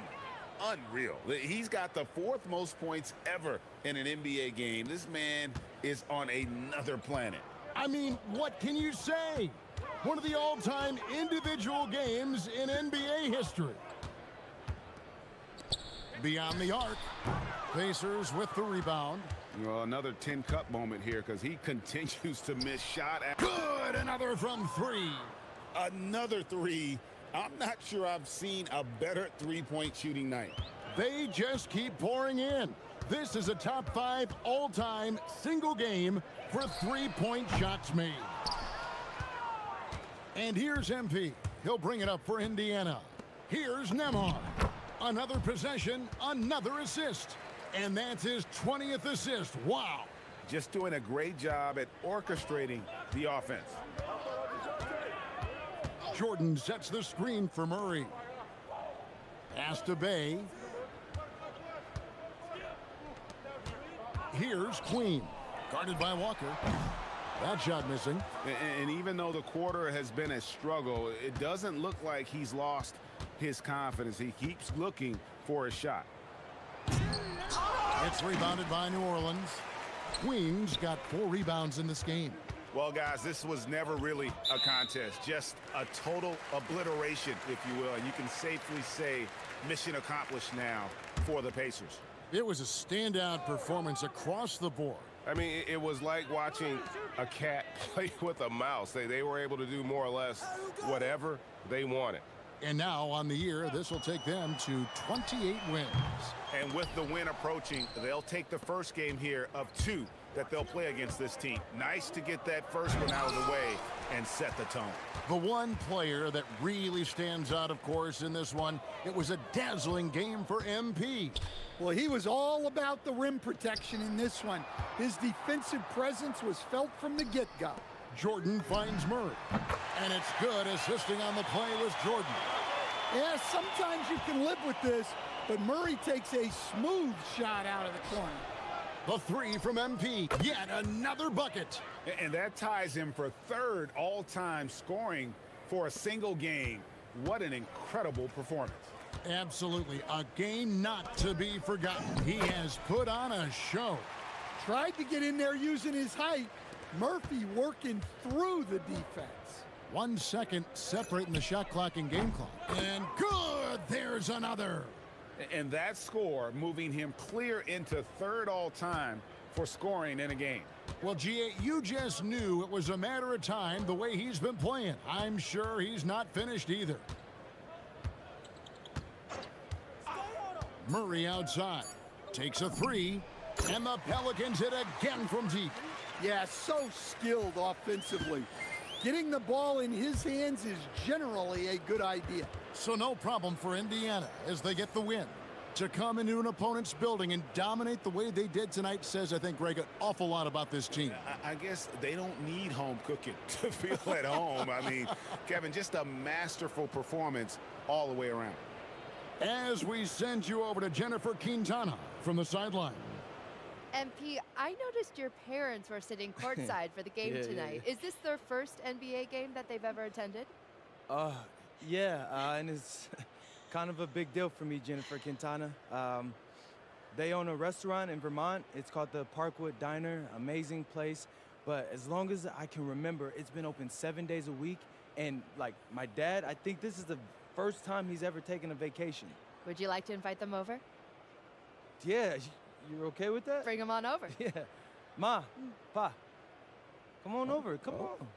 Unreal. He's got the 4th most points ever in an NBA game. This man is on another planet. I mean, what can you say? One of the all-time individual games in NBA history. Beyond the arc. Pacers with the rebound. Well, another 10-cup moment here because he continues to miss shot. Good, another from 3. Another 3. I'm not sure I've seen a better three-point shooting night. They just keep pouring in. This is a top 5 all-time single game for three-point shots made. And here's MP. He'll bring it up for Indiana. Here's Nembhard. Another possession, another assist. And that's his 20th assist. Wow. Just doing a great job at orchestrating the offense. Jordan sets the screen for Murray. Pass to Bay. Here's Queen. Guarded by Walker. That shot missing. And even though the quarter has been a struggle, it doesn't look like he's lost his confidence. He keeps looking for a shot. It's rebounded by New Orleans. Queen's got 4 rebounds in this game. Well, guys, this was never really a contest, just a total obliteration, if you will. And you can safely say mission accomplished now for the Pacers. It was a standout performance across the board. I mean, it was like watching a cat play with a mouse. They were able to do more or less whatever they wanted. And now on the year, this will take them to 28 wins. And with the win approaching, they'll take the first game here of 2 that they'll play against this team. Nice to get that first one out of the way and set the tone. The one player that really stands out, of course, in this one, it was a dazzling game for MP. Well, he was all about the rim protection in this one. His defensive presence was felt from the get-go. Jordan finds Murray. And it's good. Assisting on the play was Jordan. Yeah, sometimes you can live with this, but Murray takes a smooth shot out of the corner. The three from MP. Yet another bucket. And that ties him for third all-time scoring for a single game. What an incredible performance. Absolutely. A game not to be forgotten. He has put on a show. Tried to get in there using his height. Murphy working through the defense. 1 second separating the shot clock and game clock. And good! There's another. And that score moving him clear into third all-time for scoring in a game. Well, G.A., you just knew it was a matter of time the way he's been playing. I'm sure he's not finished either. Murray outside. Takes a three. And the Pelicans hit again from deep. Yeah, so skilled offensively. Getting the ball in his hands is generally a good idea. So no problem for Indiana as they get the win. To come into an opponent's building and dominate the way they did tonight says, I think, Greg, an awful lot about this team. I guess they don't need home cooking to feel at home. I mean, Kevin, just a masterful performance all the way around. As we send you over to Jennifer Quintana from the sideline. MP, I noticed your parents were sitting courtside for the game tonight. Is this their first NBA game that they've ever attended? Yeah, and it's kind of a big deal for me, Jennifer Quintana. They own a restaurant in Vermont. It's called the Parkwood Diner. Amazing place. But as long as I can remember, it's been open 7 days a week. And, like, my dad, I think this is the first time he's ever taken a vacation. Would you like to invite them over? Yeah, you're okay with that? Bring them on over. Yeah. Ma, Pa, come on over. Come on.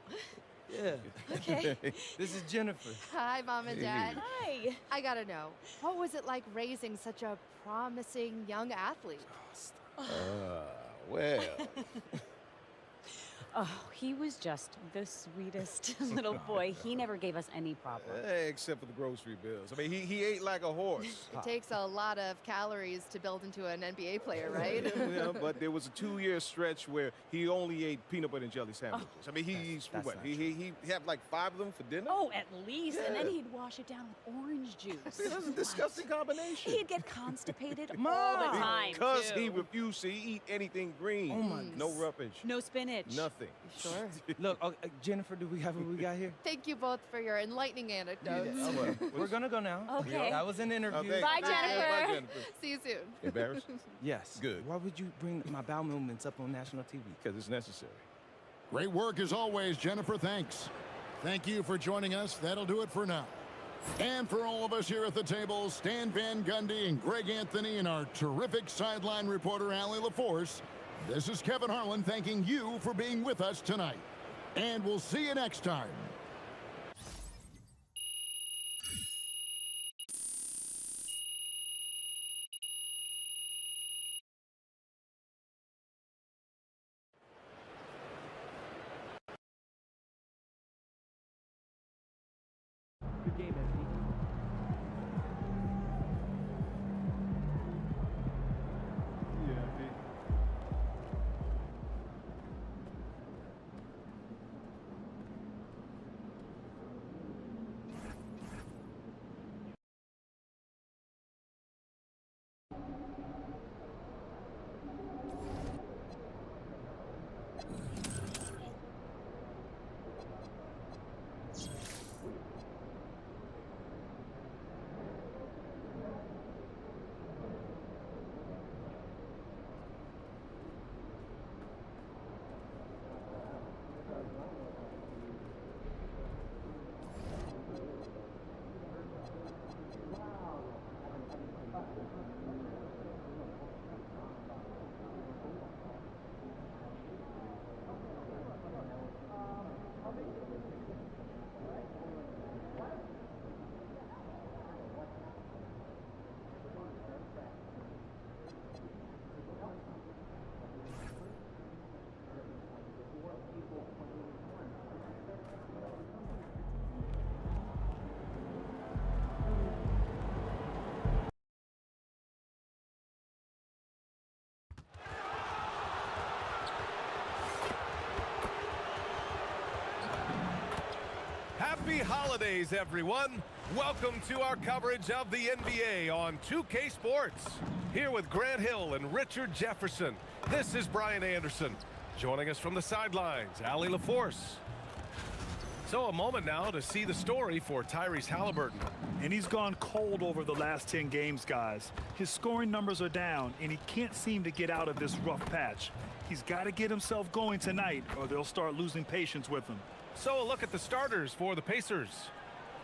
Yeah. Okay. This is Jennifer. Hi, Mom and Dad. Hi. I gotta know, what was it like raising such a promising young athlete? Well. Oh, he was just the sweetest little boy. He never gave us any problem. Except for the grocery bills. I mean, he ate like a horse. It takes a lot of calories to build into an NBA player, right? Yeah, but there was a 2-year stretch where he only ate peanut butter and jelly sandwiches. I mean, he had like 5 of them for dinner? Oh, at least. And then Yeah. he'd wash it down with orange juice. That's a disgusting combination. He'd get constipated all the time, Because too. he refused to eat anything green. Oh, my No rubbish. No spinach. Nothing. Sure. Look, Jennifer, do we have what we got here? Thank you both for your enlightening anecdotes. We're going to go now. Okay. That was an interview. Okay. Bye, Jennifer. Bye, Jennifer. See you soon. Embarrassed? Yes. Good. Why would you bring my bowel movements up on national TV? Because it's necessary. Great work as always, Jennifer. Thanks. Thank you for joining us. That'll do it for now. And for all of us here at the table, Stan Van Gundy and Greg Anthony and our terrific sideline reporter, Allie LaForce, this is Kevin Harlan thanking you for being with us tonight. And we'll see you next time. Good game, MP. holidays, everyone. Welcome to our coverage of the NBA on 2K Sports. Here with Grant Hill and Richard Jefferson, this is Brian Anderson. Joining us from the sidelines, Allie LaForce. So a moment now to see the story for Tyrese Halliburton. And he's gone cold over the last 10 games, guys. His scoring numbers are down, and he can't seem to get out of this rough patch. He's got to get himself going tonight, or they'll start losing patience with him. So a look at the starters for the Pacers.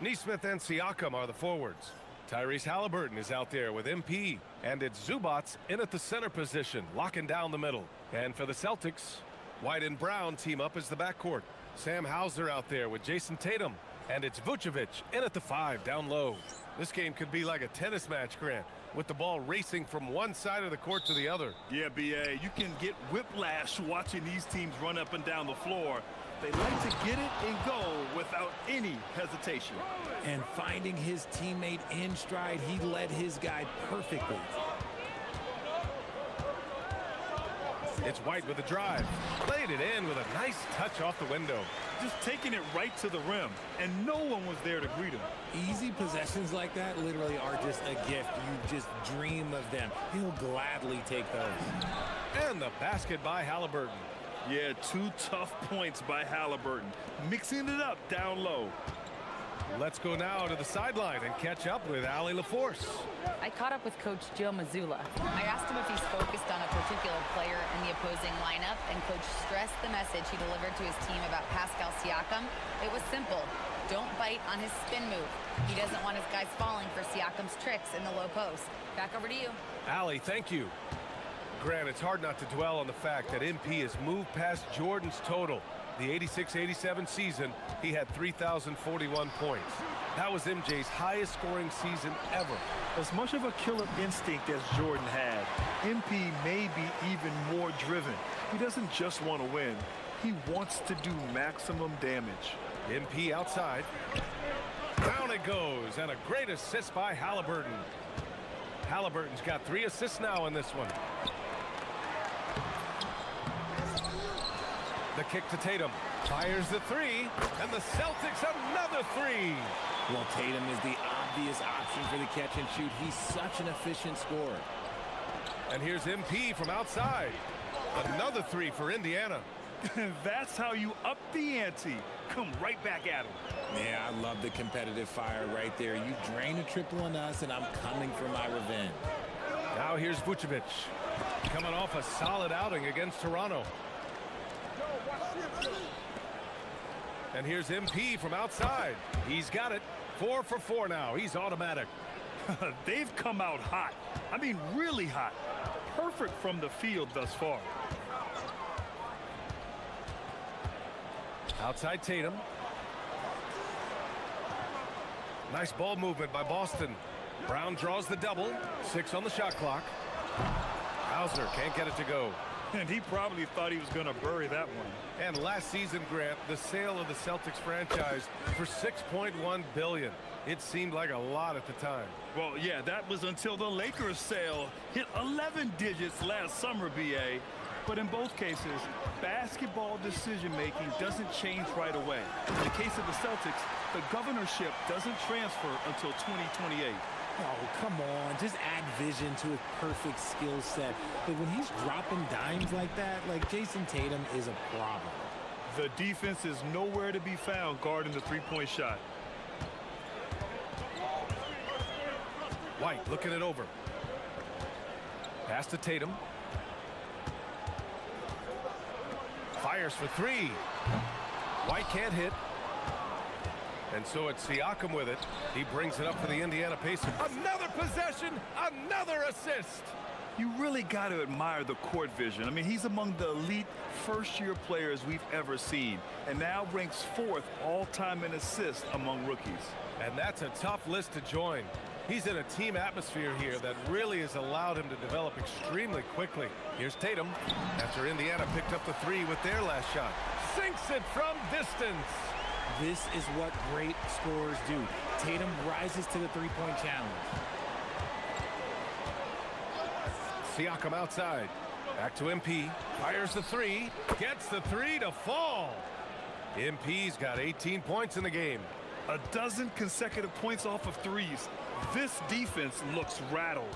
Nesmith and Siakam are the forwards. Tyrese Halliburton is out there with MP, and it's Zubats in at the center position, locking down the middle. And for the Celtics, White and Brown team up as the backcourt. Sam Hauser out there with Jason Tatum, and it's Vucevic in at the 5 down low. This game could be like a tennis match, Grant, with the ball racing from one side of the court to the other. Yeah, B.A., you can get whiplash watching these teams run up and down the floor. They like to get it and go without any hesitation. And finding his teammate in stride, he led his guy perfectly. It's White with a drive. Played it in with a nice touch off the window. Just taking it right to the rim, and no one was there to greet him. Easy possessions like that literally are just a gift. You just dream of them. He'll gladly take those. And the basket by Halliburton. Yeah, 2 tough points by Halliburton. Mixing it up down low. Let's go now to the sideline and catch up with Allie LaForce. I caught up with Coach Joe Mazzulla. I asked him if he's focused on a particular player in the opposing lineup, and Coach stressed the message he delivered to his team about Pascal Siakam. It was simple. Don't bite on his spin move. He doesn't want his guys falling for Siakam's tricks in the low post. Back over to you. Allie, thank you. Grant, it's hard not to dwell on the fact that MP has moved past Jordan's total. The 86-87 season, he had 3,041 points. That was MJ's highest scoring season ever. As much of a killer instinct as Jordan had, MP may be even more driven. He doesn't just want to win. He wants to do maximum damage. MP outside. Down it goes, and a great assist by Halliburton. Halliburton's got 3 assists now in this one. The kick to Tatum. Fires the 3, and the Celtics another 3. Well, Tatum is the obvious option for the catch and shoot. He's such an efficient scorer. And here's MP from outside. Another 3 for Indiana. That's how you up the ante. Come right back at him. Yeah, I love the competitive fire right there. You drain a triple on us, and I'm coming for my revenge. Now here's Vucevic. Coming off a solid outing against Toronto. And here's MP from outside. He's got it. 4 for 4 now. He's automatic. They've come out hot. I mean, really hot. Perfect from the field thus far. Outside Tatum. Nice ball movement by Boston. Brown draws the double. 6 on the shot clock. Hauser can't get it to go. And he probably thought he was going to bury that one. And last season, Grant, the sale of the Celtics franchise for $6.1 billion. It seemed like a lot at the time. Well, yeah, that was until the Lakers sale hit 11 digits last summer, BA. But in both cases, basketball decision-making doesn't change right away. In the case of the Celtics, the governorship doesn't transfer until 2028. Oh, come on. Just add vision to his perfect skill set. But when he's dropping dimes like that, like Jason Tatum is a problem. The defense is nowhere to be found guarding the three-point shot. White looking it over. Pass to Tatum. Fires for 3. White can't hit. And so it's Siakam with it. He brings it up for the Indiana Pacers. Another possession, another assist. You really got to admire the court vision. I mean, he's among the elite first-year players we've ever seen, and now ranks 4th all-time in assists among rookies. And that's a tough list to join. He's in a team atmosphere here that really has allowed him to develop extremely quickly. Here's Tatum after Indiana picked up the 3 with their last shot. Sinks it from distance. This is what great scorers do. Tatum rises to the three-point challenge. Siakam outside. Back to MP. Fires the 3. Gets the 3 to fall. MP's got 18 points in the game. A dozen consecutive points off of threes. This defense looks rattled.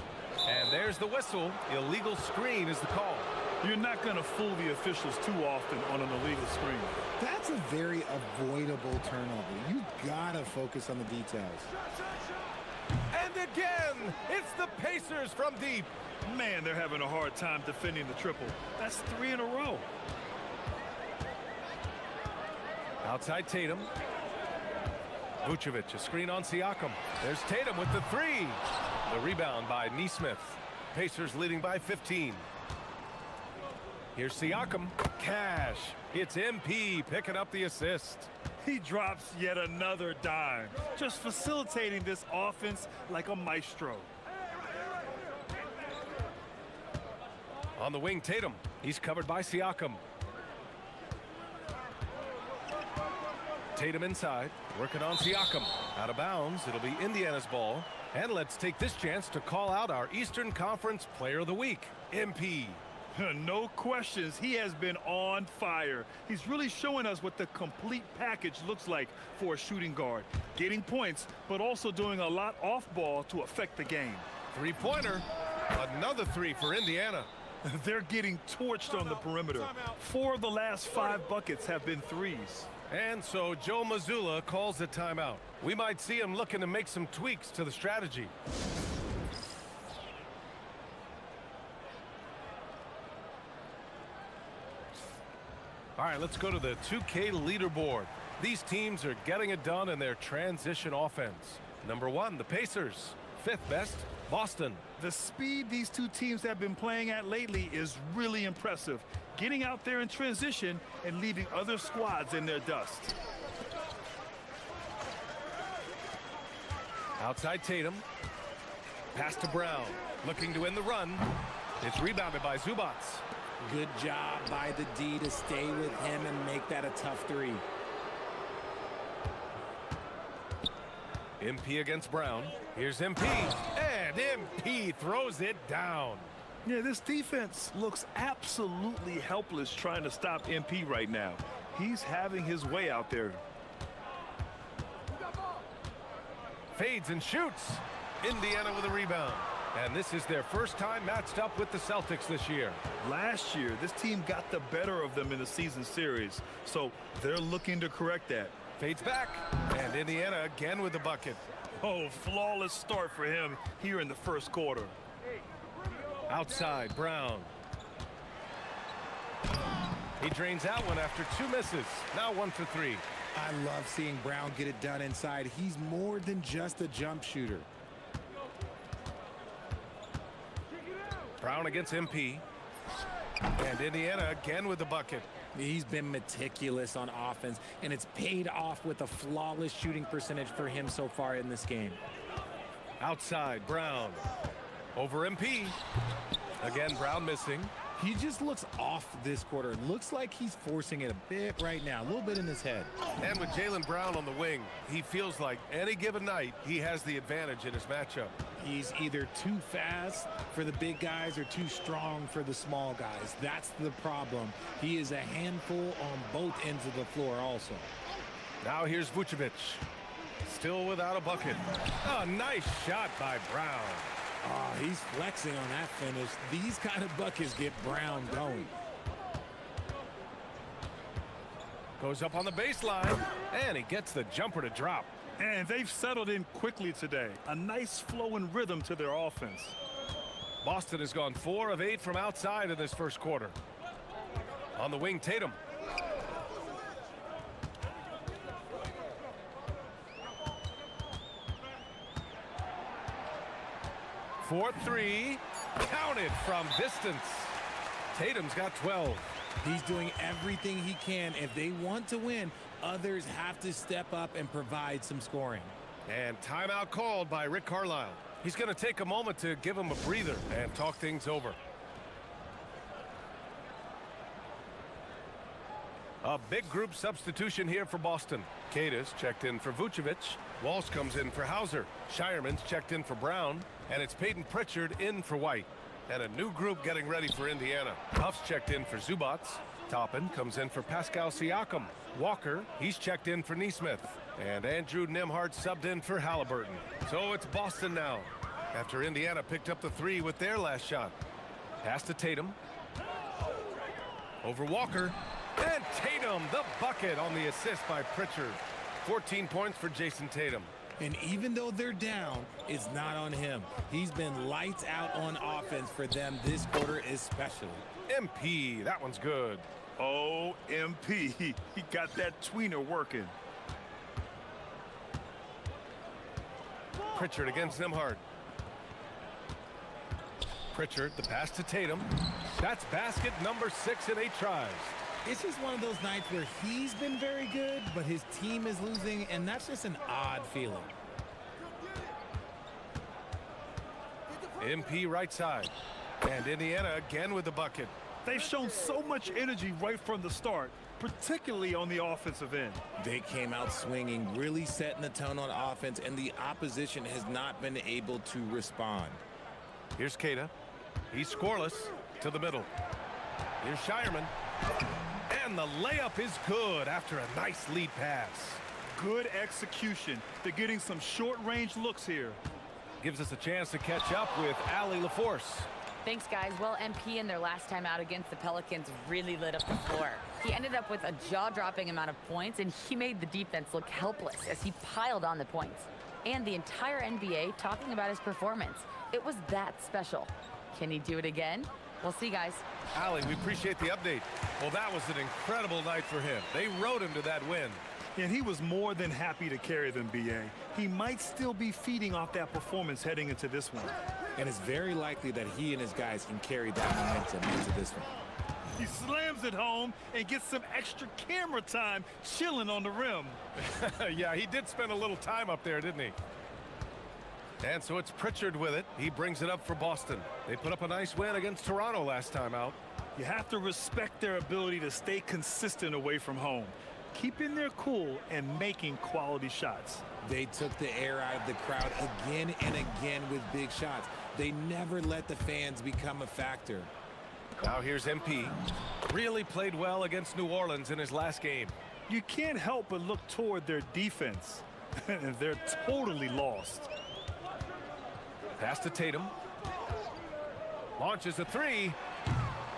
And there's the whistle. Illegal screen is the call. You're not going to fool the officials too often on an illegal screen. That's a very avoidable turnover. You gotta focus on the details. And again, it's the Pacers from deep. Man, they're having a hard time defending the triple. That's 3 in a row. Outside Tatum. Vucevic, a screen on Siakam. There's Tatum with the 3. The rebound by Nesmith. Pacers leading by 15. Here's Siakam. Cash. It's MP picking up the assist. He drops yet another dime, just facilitating this offense like a maestro. On the wing, Tatum. He's covered by Siakam. Tatum inside, working on Siakam. Out of bounds, it'll be Indiana's ball. And let's take this chance to call out our Eastern Conference Player of the Week, MP. No questions, he has been on fire. He's really showing us what the complete package looks like for a shooting guard. Getting points, but also doing a lot off ball to affect the game. Three-pointer. Another 3 for Indiana. They're getting torched on the perimeter. 4 of the last 5 buckets have been threes. And so Joe Mazzulla calls a timeout. We might see him looking to make some tweaks to the strategy. All right, let's go to the 2K leaderboard. These teams are getting it done in their transition offense. Number 1, the Pacers. 5th best, Boston. The speed these two teams have been playing at lately is really impressive. Getting out there in transition and leaving other squads in their dust. Outside Tatum. Pass to Brown. Looking to win the run. It's rebounded by Zubac. Good job by the D to stay with him and make that a tough 3. MP against Brown. Here's MP. And MP throws it down. Yeah, this defense looks absolutely helpless trying to stop MP right now. He's having his way out there. Fades and shoots. Indiana with a rebound. And this is their first time matched up with the Celtics this year. Last year, this team got the better of them in the season series, so they're looking to correct that. Fades back, and Indiana again with the bucket. Oh, flawless start for him here in the first quarter. Outside, Brown. He drains out one after 2 misses. Now 1 for 3. I love seeing Brown get it done inside. He's more than just a jump shooter. Brown against MP. And Indiana again with the bucket. He's been meticulous on offense, and it's paid off with a flawless shooting percentage for him so far in this game. Outside, Brown. Over MP. Again, Brown missing. He just looks off this quarter. Looks like he's forcing it a bit right now, a little bit in his head. And with Jaylen Brown on the wing, he feels like any given night he has the advantage in his matchup. He's either too fast for the big guys or too strong for the small guys. That's the problem. He is a handful on both ends of the floor also. Now here's Vucevic. Still without a bucket. A nice shot by Brown. Oh, he's flexing on that finish. These kind of buckets get Brown going. Goes up on the baseline, and he gets the jumper to drop. And they've settled in quickly today. A nice flow and rhythm to their offense. Boston has gone 4 of 8 from outside in this first quarter. On the wing, Tatum. For 3, counted from distance. Tatum's got 12. He's doing everything he can. If they want to win, others have to step up and provide some scoring. And timeout called by Rick Carlisle. He's going to take a moment to give him a breather and talk things over. A big group substitution here for Boston. Cadis checked in for Vucevic. Walsh comes in for Hauser. Shireman's checked in for Brown. And it's Peyton Pritchard in for White. And a new group getting ready for Indiana. Huff's checked in for Zubac. Toppin comes in for Pascal Siakam. Walker, he's checked in for Neesmith. And Andrew Nembhard subbed in for Halliburton. So it's Boston now, after Indiana picked up the 3 with their last shot. Pass to Tatum. Over Walker. And Tatum, the bucket on the assist by Pritchard. 14 points for Jason Tatum. And even though they're down, it's not on him. He's been lights out on offense for them this quarter especially. MP, that one's good. Oh, MP. He got that tweener working. Pritchard against Nembhard. Pritchard, the pass to Tatum. That's basket number 6 in 8 tries. It's just one of those nights where he's been very good, but his team is losing, and that's just an odd feeling. MP right side. And Indiana again with the bucket. They've shown so much energy right from the start, particularly on the offensive end. They came out swinging, really setting the tone on offense, and the opposition has not been able to respond. Here's Keita. He's scoreless to the middle. Here's Shireman. And the layup is good after a nice lead pass. Good execution. They're getting some short-range looks here. Gives us a chance to catch up with Allie LaForce. Thanks, guys. Well, MP in their last time out against the Pelicans really lit up the floor. He ended up with a jaw-dropping amount of points, and he made the defense look helpless as he piled on the points. And the entire NBA talking about his performance. It was that special. Can he do it again? We'll see, guys. Allie, we appreciate the update. Well, that was an incredible night for him. They rode him to that win. And he was more than happy to carry them, B.A. He might still be feeding off that performance heading into this one. And it's very likely that he and his guys can carry that momentum into this one. He slams it home and gets some extra camera time chilling on the rim. Yeah, he did spend a little time up there, didn't he? And so it's Pritchard with it. He brings it up for Boston. They put up a nice win against Toronto last time out. You have to respect their ability to stay consistent away from home, keeping their cool and making quality shots. They took the air out of the crowd again and again with big shots. They never let the fans become a factor. Now here's MP. Really played well against New Orleans in his last game. You can't help but look toward their defense. They're totally lost. Pass to Tatum. Launches a 3.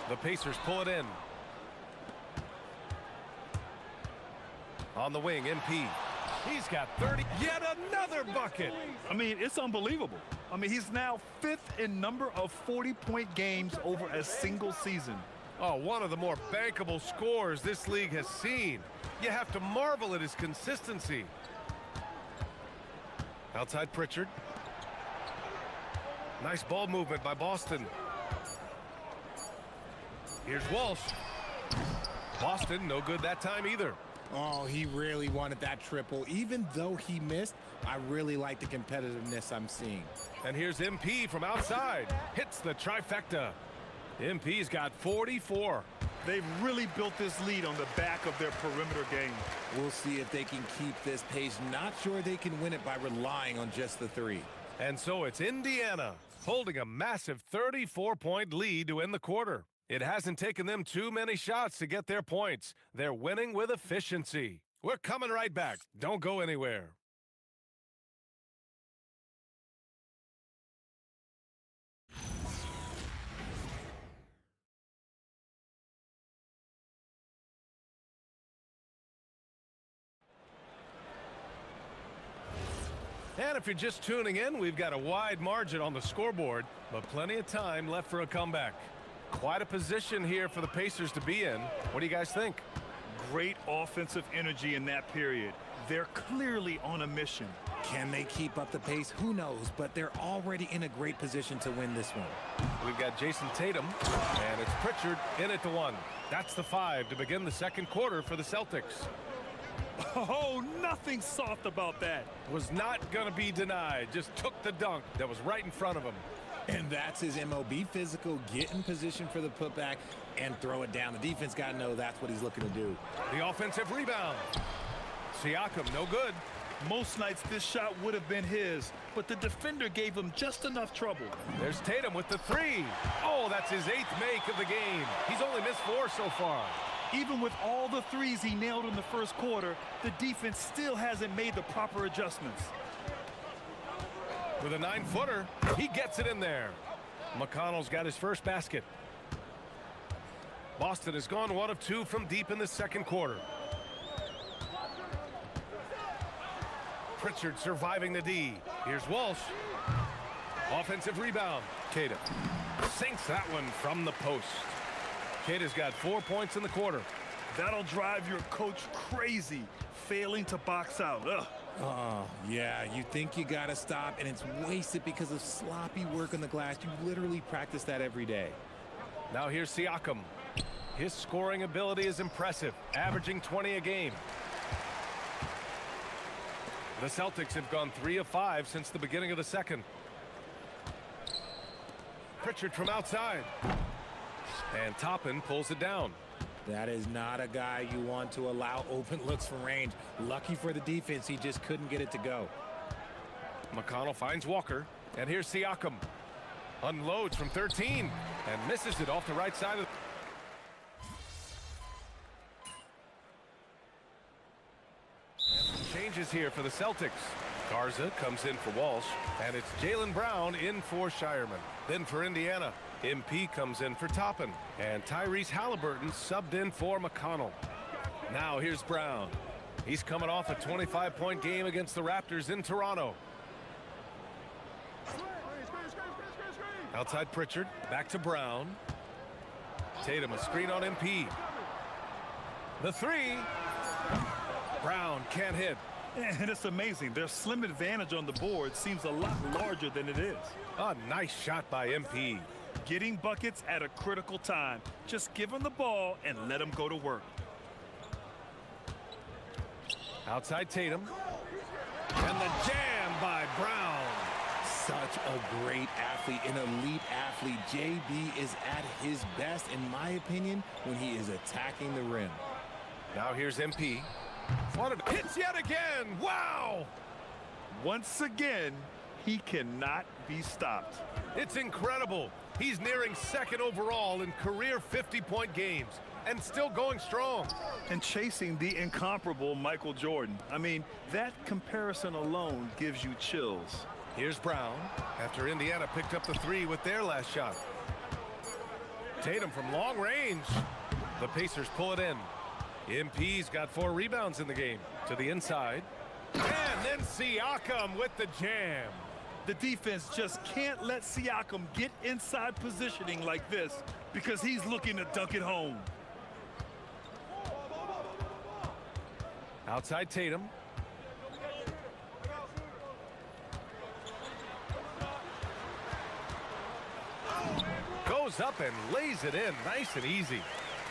The Pacers pull it in. On the wing, MP. He's got 30. Yet another bucket. I mean, it's unbelievable. I mean, he's now 5th in number of 40-point games over a single season. Oh, one of the more bankable scores this league has seen. You have to marvel at his consistency. Outside Pritchard. Nice ball movement by Boston. Here's Walsh. Boston, no good that time either. Oh, he really wanted that triple. Even though he missed, I really like the competitiveness I'm seeing. And here's MP from outside. Hits the trifecta. MP's got 44. They've really built this lead on the back of their perimeter game. We'll see if they can keep this pace. Not sure they can win it by relying on just the 3. And so it's Indiana holding a massive 34-point lead to end the quarter. It hasn't taken them too many shots to get their points. They're winning with efficiency. We're coming right back. Don't go anywhere. And if you're just tuning in, we've got a wide margin on the scoreboard, but plenty of time left for a comeback. Quite a position here for the Pacers to be in. What do you guys think? Great offensive energy in that period. They're clearly on a mission. Can they keep up the pace? Who knows, but they're already in a great position to win this one. We've got Jason Tatum, and it's Pritchard in at the 1. That's the 5 to begin the second quarter for the Celtics. Oh, nothing soft about that. Was not going to be denied. Just took the dunk that was right in front of him. And that's his MOB, physical, get in position for the putback and throw it down. The defense got to know that's what he's looking to do. The offensive rebound. Siakam, no good. Most nights this shot would have been his, but the defender gave him just enough trouble. There's Tatum with the 3. Oh, that's his 8th make of the game. He's only missed 4 so far. Even with all the threes he nailed in the first quarter, the defense still hasn't made the proper adjustments. With a 9-footer, he gets it in there. McConnell's got his first basket. Boston has gone 1 of 2 from deep in the second quarter. Pritchard surviving the D. Here's Walsh. Offensive rebound. Queta sinks that one from the post. Queta's got 4 points in the quarter. That'll drive your coach crazy, failing to box out. Ugh. Oh, yeah, you think you gotta stop, and it's wasted because of sloppy work on the glass. You literally practice that every day. Now here's Siakam. His scoring ability is impressive, averaging 20 a game. The Celtics have gone 3 of 5 since the beginning of the second. Pritchard from outside. And Toppin pulls it down. That is not a guy you want to allow open looks from range. Lucky for the defense, he just couldn't get it to go. McConnell finds Walker. And here's Siakam. Unloads from 13 and misses it off the right side of changes here for the Celtics. Garza comes in for Walsh, and it's Jaylen Brown in for Shireman. Then for Indiana, MP comes in for Toppin, and Tyrese Halliburton subbed in for McConnell. Now here's Brown. He's coming off a 25-point game against the Raptors in Toronto. Outside Pritchard, back to Brown. Tatum, a screen on MP. The three. Brown can't hit. And it's amazing. Their slim advantage on the board seems a lot larger than it is. A nice shot by MP. Getting buckets at a critical time. Just give him the ball and let him go to work. Outside Tatum. And the jam by Brown. Such a great athlete, an elite athlete. JB is at his best, in my opinion, when he is attacking the rim. Now here's MP. What a hits yet again. Wow. Once again, he cannot be stopped. It's incredible. He's nearing second overall in career 50-point games and still going strong. And chasing the incomparable Michael Jordan. I mean, that comparison alone gives you chills. Here's Brown after Indiana picked up the three with their last shot. Tatum from long range. The Pacers pull it in. MP's got 4 rebounds in the game. To the inside. And then Siakam with the jam. The defense just can't let Siakam get inside positioning like this because he's looking to dunk it home. Outside Tatum. Goes up and lays it in nice and easy.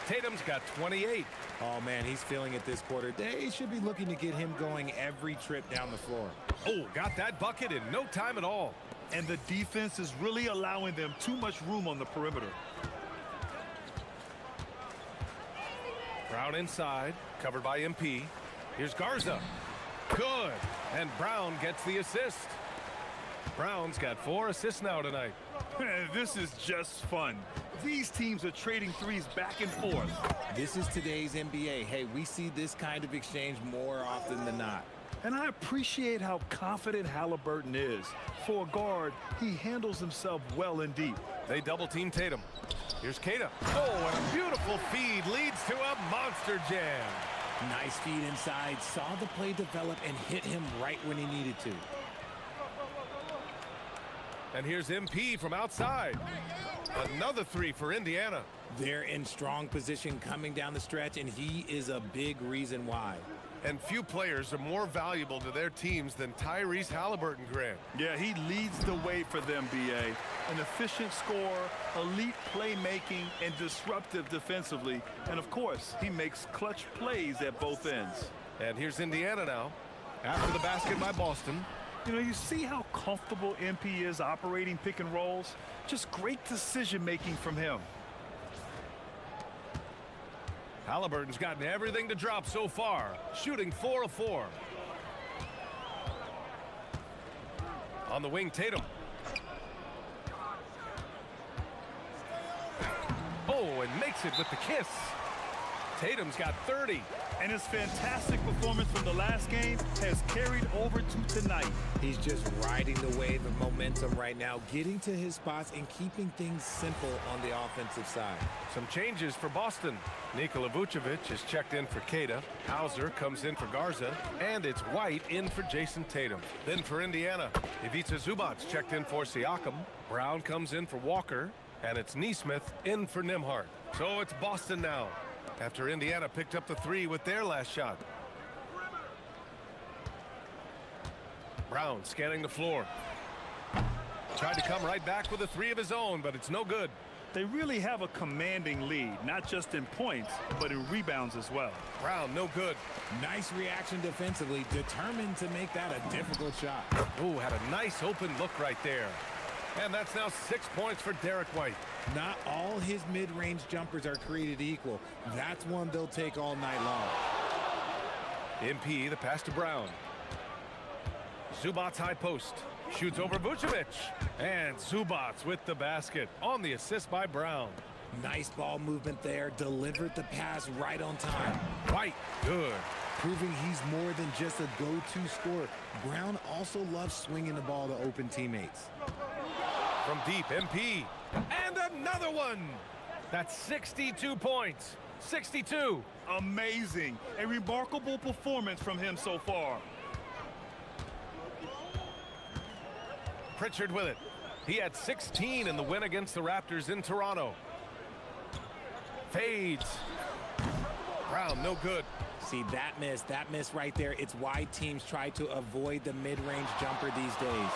Tatum's got 28. Oh, man, he's feeling it this quarter. They should be looking to get him going every trip down the floor. Oh, got that bucket in no time at all. And the defense is really allowing them too much room on the perimeter. Brown inside, covered by MP. Here's Garza. Good. And Brown gets the assist. Brown's got 4 assists now tonight. This is just fun. These teams are trading threes back and forth. This is today's NBA. Hey, we see this kind of exchange more often than not. And I appreciate how confident Halliburton is. For a guard, he handles himself well and deep. They double-team Tatum. Here's Queta. Oh, and a beautiful feed leads to a monster jam. Nice feed inside. Saw the play develop and hit him right when he needed to. And here's MP from outside. Another 3 for Indiana. They're in strong position coming down the stretch, and he is a big reason why. And few players are more valuable to their teams than Tyrese Halliburton, Grant. Yeah, he leads the way for them, B.A. An efficient scorer, elite playmaking, and disruptive defensively. And, of course, he makes clutch plays at both ends. And here's Indiana now. After the basket by Boston. You know, you see how comfortable MP is operating pick and rolls? Just great decision-making from him. Halliburton's gotten everything to drop so far, shooting 4 of 4. On the wing, Tatum. Oh, and makes it with the kiss. Tatum's got 30. And his fantastic performance from the last game has carried over to tonight. He's just riding the wave of momentum right now, getting to his spots and keeping things simple on the offensive side. Some changes for Boston. Nikola Vucevic is checked in for Queta. Hauser comes in for Garza. And it's White in for Jason Tatum. Then for Indiana, Ivica Zubac's checked in for Siakam. Brown comes in for Walker. And it's Nesmith in for Nembhard. So it's Boston now, after Indiana picked up the 3 with their last shot. Brown scanning the floor. Tried to come right back with a 3 of his own, but it's no good. They really have a commanding lead, not just in points, but in rebounds as well. Brown, no good. Nice reaction defensively, determined to make that a difficult shot. Ooh, had a nice open look right there. And that's now 6 points for Derek White. Not all his mid-range jumpers are created equal. That's one they'll take all night long. MP, the pass to Brown. Zubac's high post. Shoots over Vucevic. And Zubac's with the basket on the assist by Brown. Nice ball movement there. Delivered the pass right on time. White, good. Proving he's more than just a go-to scorer. Brown also loves swinging the ball to open teammates. From deep, MP. And another one. That's 62 points. 62. Amazing. A remarkable performance from him so far. Pritchard with it. He had 16 in the win against the Raptors in Toronto. Fades. Brown, no good. See, that miss right there. It's why teams try to avoid the mid-range jumper these days.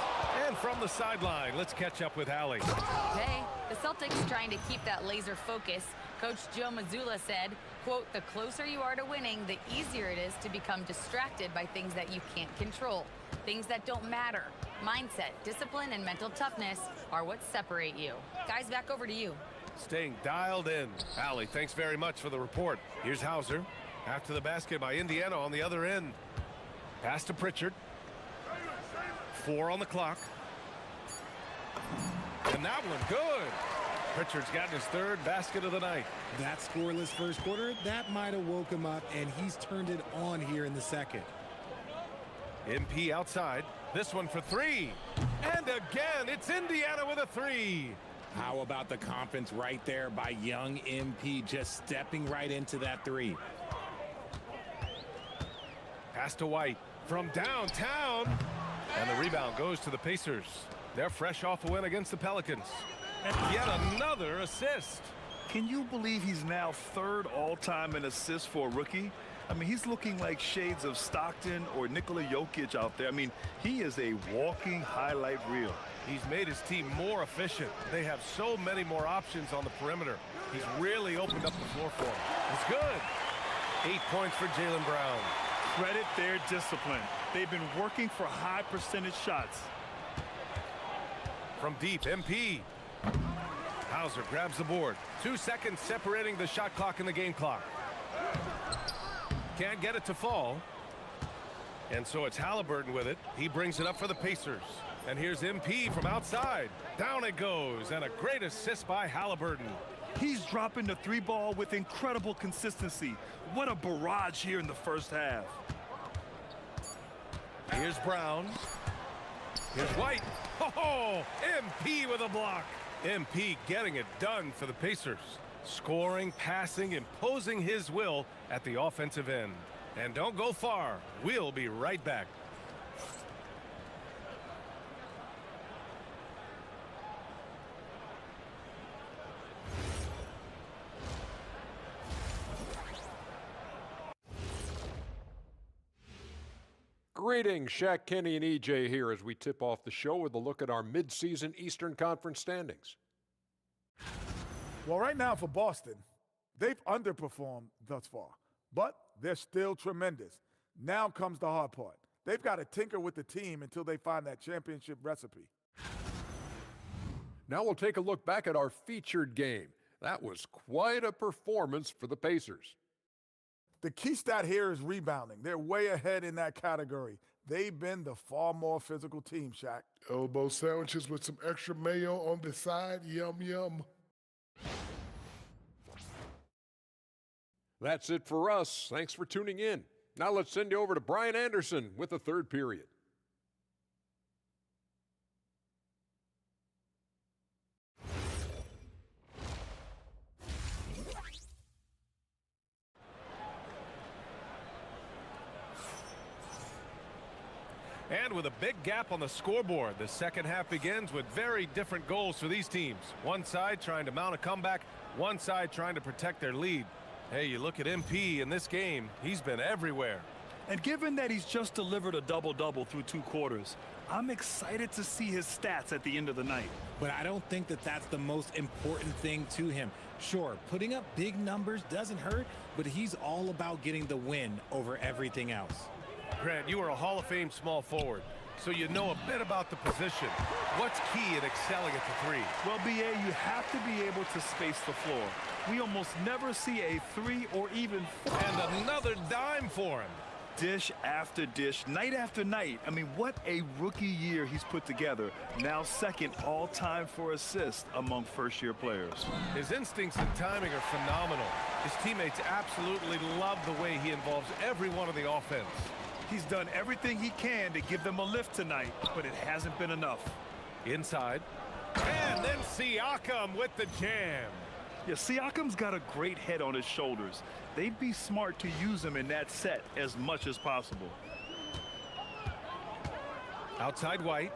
And from the sideline, let's catch up with Allie. Hey, the Celtics trying to keep that laser focus. Coach Joe Mazzulla said, quote, "The closer you are to winning, the easier it is to become distracted by things that you can't control, things that don't matter. Mindset, discipline, and mental toughness are what separate you." Guys, back over to you. Staying dialed in. Allie, thanks very much for the report. Here's Hauser. After the basket by Indiana on the other end. Pass to Pritchard. 4 on the clock. And that one, good. Pritchard's gotten his 3rd basket of the night. That scoreless first quarter, that might have woke him up, and he's turned it on here in the second. MP outside. This one for 3. And again, it's Indiana with a 3. How about the confidence right there by young MP, just stepping right into that 3. Pass to White from downtown. And the rebound goes to the Pacers. They're fresh off a win against the Pelicans. And yet another assist. Can you believe he's now 3rd all-time in assists for a rookie? I mean, he's looking like shades of Stockton or Nikola Jokic out there. I mean, he is a walking highlight reel. He's made his team more efficient. They have so many more options on the perimeter. He's really opened up the floor for them. It's good. 8 points for Jaylen Brown. Credit their discipline. They've been working for high percentage shots. From deep, MP. Hauser grabs the board. 2 seconds separating the shot clock and the game clock. Can't get it to fall. And so it's Halliburton with it. He brings it up for the Pacers. And here's MP from outside. Down it goes. And a great assist by Halliburton. He's dropping the 3 ball with incredible consistency. What a barrage here in the first half. Here's Brown. Here's White. Oh, MP with a block. MP getting it done for the Pacers. Scoring, passing, imposing his will at the offensive end. And don't go far. We'll be right back. Greetings, Shaq Kenny and EJ here as we tip off the show with a look at our midseason Eastern Conference standings. Well, right now for Boston, they've underperformed thus far, but they're still tremendous. Now comes the hard part. They've got to tinker with the team until they find that championship recipe. Now we'll take a look back at our featured game. That was quite a performance for the Pacers. The key stat here is rebounding. They're way ahead in that category. They've been the far more physical team, Shaq. Elbow sandwiches with some extra mayo on the side. Yum, yum. That's it for us. Thanks for tuning in. Now let's send you over to Brian Anderson with the third period. And with a big gap on the scoreboard, the second half begins with very different goals for these teams. One side trying to mount a comeback, one side trying to protect their lead. Hey, you look at MP in this game, he's been everywhere. And given that he's just delivered a double-double through 2 quarters, I'm excited to see his stats at the end of the night. But I don't think that that's the most important thing to him. Sure, putting up big numbers doesn't hurt, but he's all about getting the win over everything else. Grant, you are a Hall of Fame small forward, so you know a bit about the position. What's key in excelling at the 3? Well, BA, you have to be able to space the floor. We almost never see a 3 or even 4. And another dime for him. Dish after dish, night after night. I mean, what a rookie year he's put together. Now second all-time for assists among first-year players. His instincts and timing are phenomenal. His teammates absolutely love the way he involves every one of the offense. He's done everything he can to give them a lift tonight, but it hasn't been enough. Inside. And then Siakam with the jam. Yeah, Siakam's got a great head on his shoulders. They'd be smart to use him in that set as much as possible. Outside White.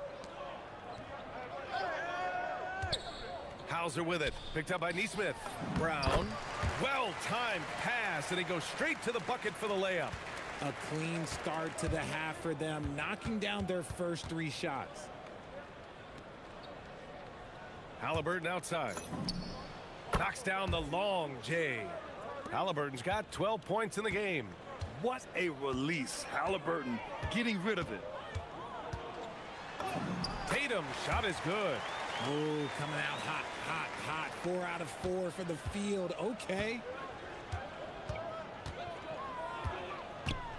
Hauser with it. Picked up by Nesmith. Brown. Well-timed pass, and he goes straight to the bucket for the layup. A clean start to the half for them, knocking down their first 3 shots. Halliburton outside. Knocks down the long J. Halliburton's got 12 points in the game. What a release. Halliburton getting rid of it. Tatum shot is good. Oh, coming out hot, hot, hot. 4 out of 4 for the field. Okay.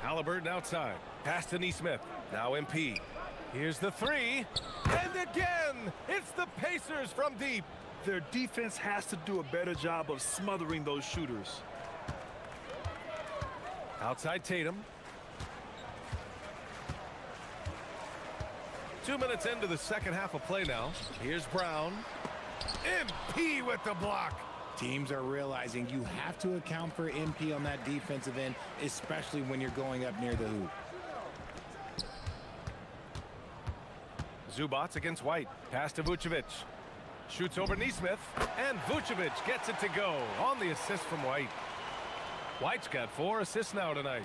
Halliburton outside. Pass to Nesmith. Now MP. Here's the 3. And again, it's the Pacers from deep. Their defense has to do a better job of smothering those shooters. Outside Tatum. 2 minutes into the second half of play now. Here's Brown. MP with the block. Teams are realizing you have to account for MP on that defensive end, especially when you're going up near the hoop. Zubats against White. Pass to Vucevic. Shoots over Nesmith, and Vucevic gets it to go on the assist from White. White's got 4 assists now tonight.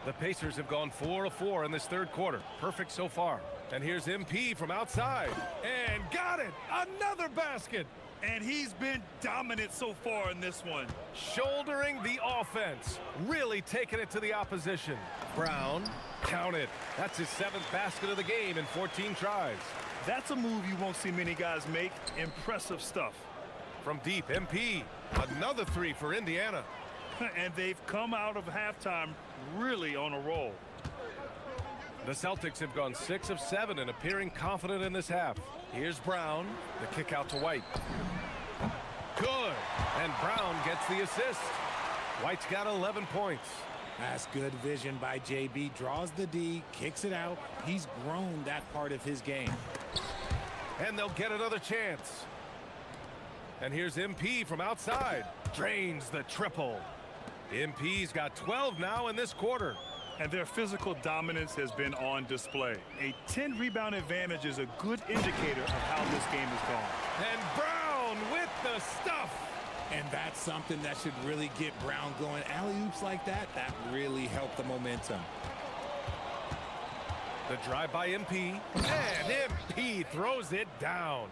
The Pacers have gone 4 of 4 in this third quarter. Perfect so far. And here's MP from outside. And got it! Another basket! And he's been dominant so far in this one. Shouldering the offense. Really taking it to the opposition. Brown, count it. That's his 7th basket of the game in 14 tries. That's a move you won't see many guys make. Impressive stuff. From deep, MP. Another 3 for Indiana. And they've come out of halftime really on a roll. The Celtics have gone 6 of 7 and appearing confident in this half. Here's Brown. The kick out to White. Good. And Brown gets the assist. White's got 11 points. That's good vision by JB. Draws the D, kicks it out. He's grown that part of his game. And they'll get another chance. And here's MP from outside. Drains the triple. MP's got 12 now in this quarter. And their physical dominance has been on display. A 10-rebound advantage is a good indicator of how this game has gone. And Brown with the stuff. And that's something that should really get Brown going. Alley-oops like that really help the momentum. The drive by MP. And MP throws it down.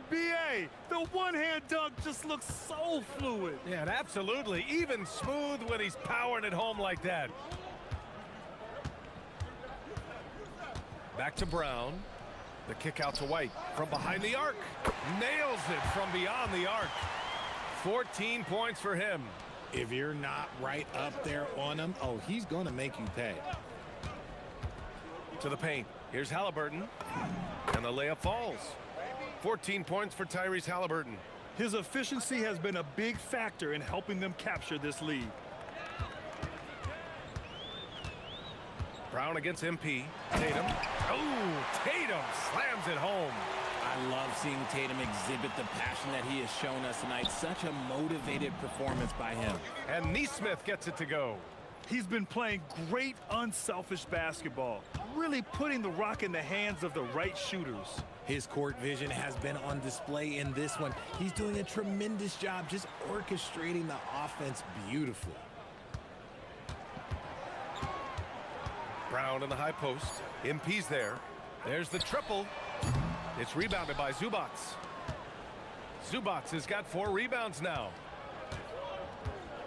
BA, the one-hand dunk just looks so fluid. Yeah, and absolutely. Even smooth when he's powering it home like that. Back to Brown. The kick out to White from behind the arc. Nails it from beyond the arc. 14 points for him. If you're not right up there on him, oh, he's going to make you pay. To the paint. Here's Halliburton. And the layup falls. 14 points for Tyrese Halliburton. His efficiency has been a big factor in helping them capture this lead. Brown against MP. Tatum. Oh, Tatum slams it home. I love seeing Tatum exhibit the passion that he has shown us tonight. Such a motivated performance by him. And Neesmith gets it to go. He's been playing great, unselfish basketball, really putting the rock in the hands of the right shooters. His court vision has been on display in this one. He's doing a tremendous job just orchestrating the offense beautifully. Brown in the high post. MP's there. There's the triple. It's rebounded by Zubats. Zubats has got 4 rebounds now.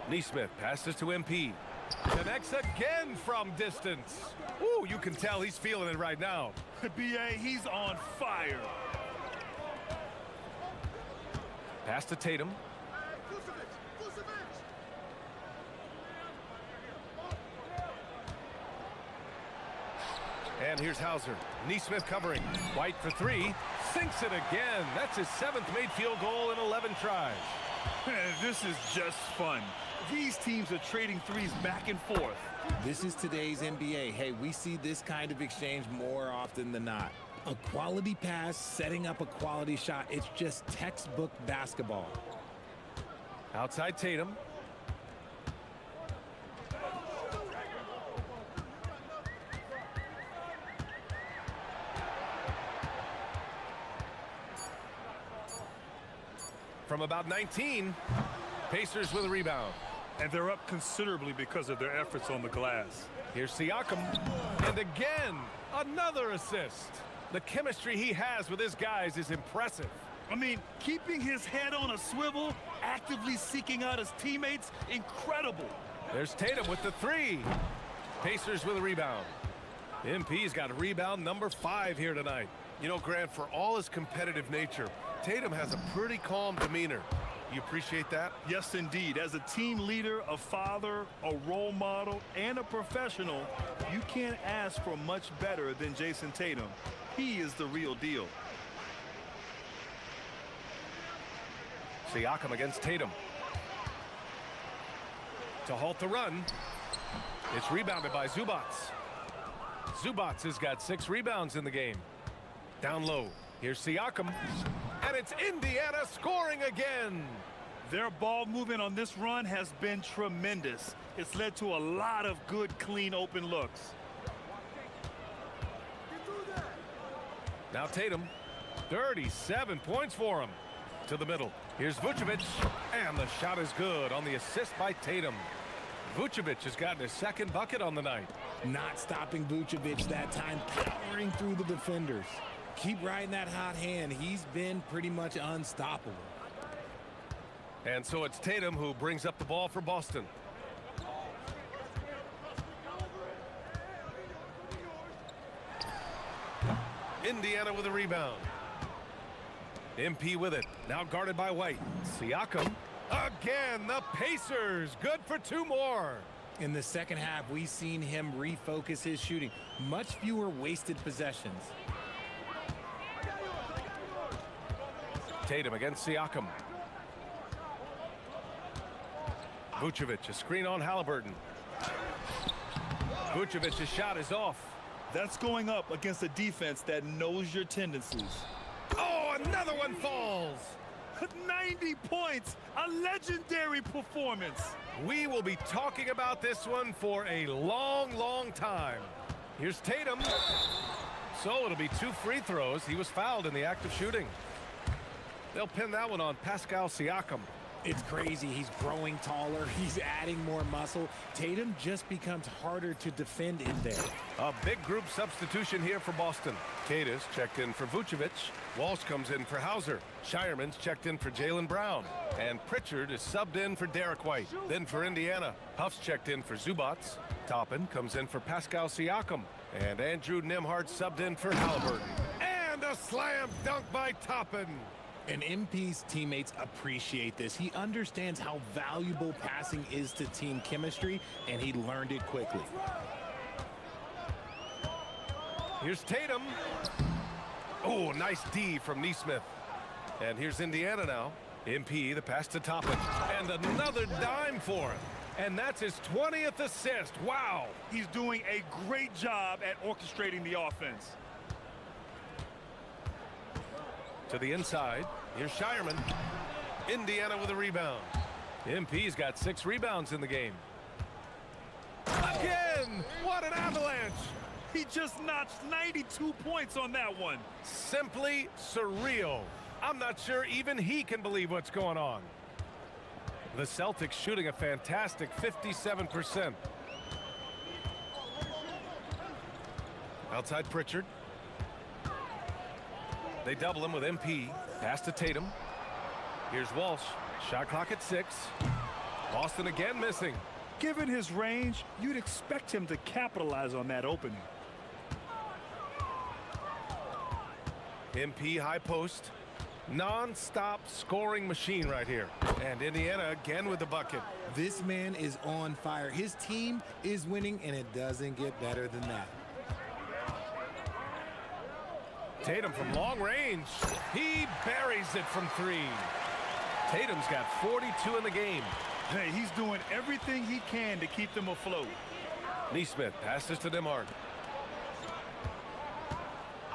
Neesmith passes to MP. Connects again from distance. Ooh, you can tell he's feeling it right now. B.A., he's on fire. Pass to Tatum. And here's Hauser. Neesmith covering. White for 3. Sinks it again. That's his 7th made field goal in 11 tries. This is just fun. These teams are trading threes back and forth. This is today's NBA. Hey, we see this kind of exchange more often than not. A quality pass, setting up a quality shot. It's just textbook basketball. Outside Tatum. From about 19, Pacers with a rebound. And they're up considerably because of their efforts on the glass. Here's Siakam. And again, another assist. The chemistry he has with his guys is impressive. I mean, keeping his head on a swivel, actively seeking out his teammates, incredible. There's Tatum with the 3. Pacers with a rebound. MP's got a rebound number 5 here tonight. You know, Grant, for all his competitive nature, Tatum has a pretty calm demeanor. You appreciate that? Yes, indeed. As a team leader, a father, a role model, and a professional, you can't ask for much better than Jason Tatum. He is the real deal. Siakam against Tatum. To halt the run. It's rebounded by Zubats. Zubats has got 6 rebounds in the game. Down low. Here's Siakam. And it's Indiana scoring again. Their ball movement on this run has been tremendous. It's led to a lot of good, clean, open looks. Now Tatum, 37 points for him. To the middle. Here's Vucevic. And the shot is good on the assist by Tatum. Vucevic has gotten his 2nd bucket on the night. Not stopping Vucevic that time, powering through the defenders. Keep riding that hot hand. He's been pretty much unstoppable. And so it's Tatum who brings up the ball for Boston. Indiana with a rebound. MP with it. Now guarded by White. Siakam. Again, the Pacers. Good for 2 more. In the second half, we've seen him refocus his shooting. Much fewer wasted possessions. Tatum against Siakam. Vucevic, a screen on Halliburton. Vucevic's shot is off. That's going up against a defense that knows your tendencies. Oh, another one falls. 90 points, a legendary performance. We will be talking about this one for a long, long time. Here's Tatum. So it'll be 2 free throws. He was fouled in the act of shooting. They'll pin that one on Pascal Siakam. It's crazy. He's growing taller. He's adding more muscle. Tatum just becomes harder to defend in there. A big group substitution here for Boston. Cadis checked in for Vucevic. Walsh comes in for Hauser. Shireman's checked in for Jaylen Brown. And Pritchard is subbed in for Derek White. Then for Indiana, Huff's checked in for Zubats. Toppin comes in for Pascal Siakam. And Andrew Nembhard subbed in for Halliburton. And a slam dunk by Toppin. And MP's teammates appreciate this. He understands how valuable passing is to team chemistry, and he learned it quickly. Here's Tatum. Oh, nice D from Neesmith. And here's Indiana now. MP, the pass to Toppin, and another dime for him. And that's his 20th assist. Wow. He's doing a great job at orchestrating the offense. To the inside. Here's Shireman. Indiana with a rebound. MP's got 6 rebounds in the game. Again! What an avalanche! He just notched 92 points on that one. Simply surreal. I'm not sure even he can believe what's going on. The Celtics shooting a fantastic 57%. Outside Pritchard. They double him with MP. Pass to Tatum. Here's Walsh. Shot clock at 6. Boston again missing. Given his range, you'd expect him to capitalize on that opening. MP high post. Non-stop scoring machine right here. And Indiana again with the bucket. This man is on fire. His team is winning, and it doesn't get better than that. Tatum from long range. He buries it from 3. Tatum's got 42 in the game. Hey, he's doing everything he can to keep them afloat. Neesmith passes to Nembhard.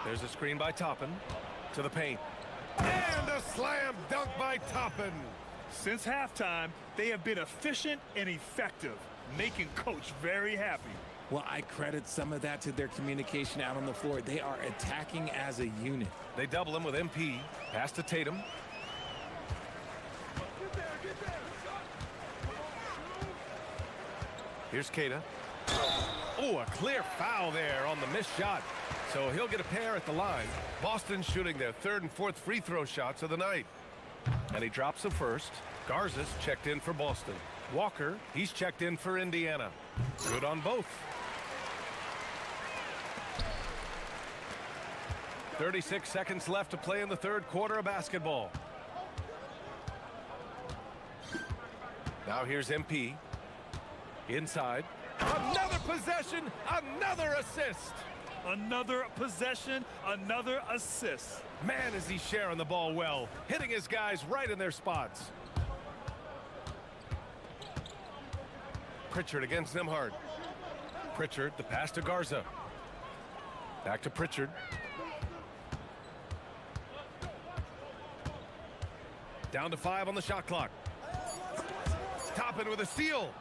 There's a screen by Toppin to the paint. And a slam dunk by Toppin. Since halftime, they have been efficient and effective, making Coach very happy. Well, I credit some of that to their communication out on the floor. They are attacking as a unit. They double him with MP. Pass to Tatum. Here's Queta. Oh, a clear foul there on the missed shot. So he'll get a pair at the line. Boston shooting their 3rd and 4th free throw shots of the night. And he drops the first. Garza's checked in for Boston. Walker, he's checked in for Indiana. Good on both. 36 seconds left to play in the 3rd quarter of basketball. Now here's MP. Inside. Another possession, another assist. Another possession, another assist. Man, is he sharing the ball well, hitting his guys right in their spots. Pritchard against Nembhard. Pritchard, the pass to Garza. Back to Pritchard. Down to 5 on the shot clock. Toppin with a steal.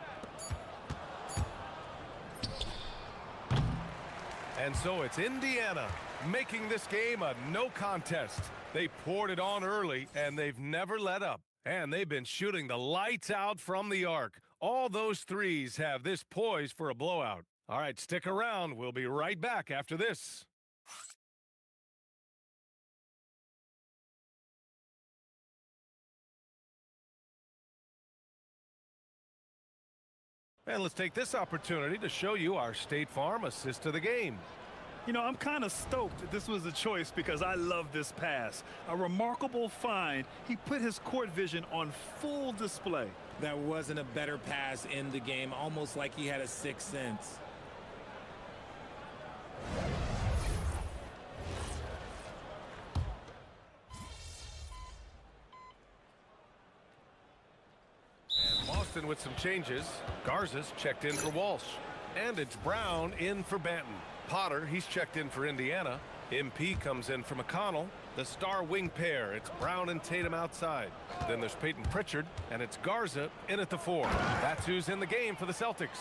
And so it's Indiana making this game a no contest. They poured it on early, and they've never let up. And they've been shooting the lights out from the arc. All those threes have this poised for a blowout. All right, stick around. We'll be right back after this. And let's take this opportunity to show you our State Farm assist of the game. You know, I'm kind of stoked that this was a choice because I love this pass. A remarkable find. He put his court vision on full display. That wasn't a better pass in the game, almost like he had a 6th sense. Boston with some changes. Garza's checked in for Walsh. And it's Brown in for Banton. Potter, he's checked in for Indiana. MP comes in for McConnell. The star wing pair, it's Brown and Tatum outside. Then there's Peyton Pritchard, and it's Garza in at the 4. That's who's in the game for the Celtics.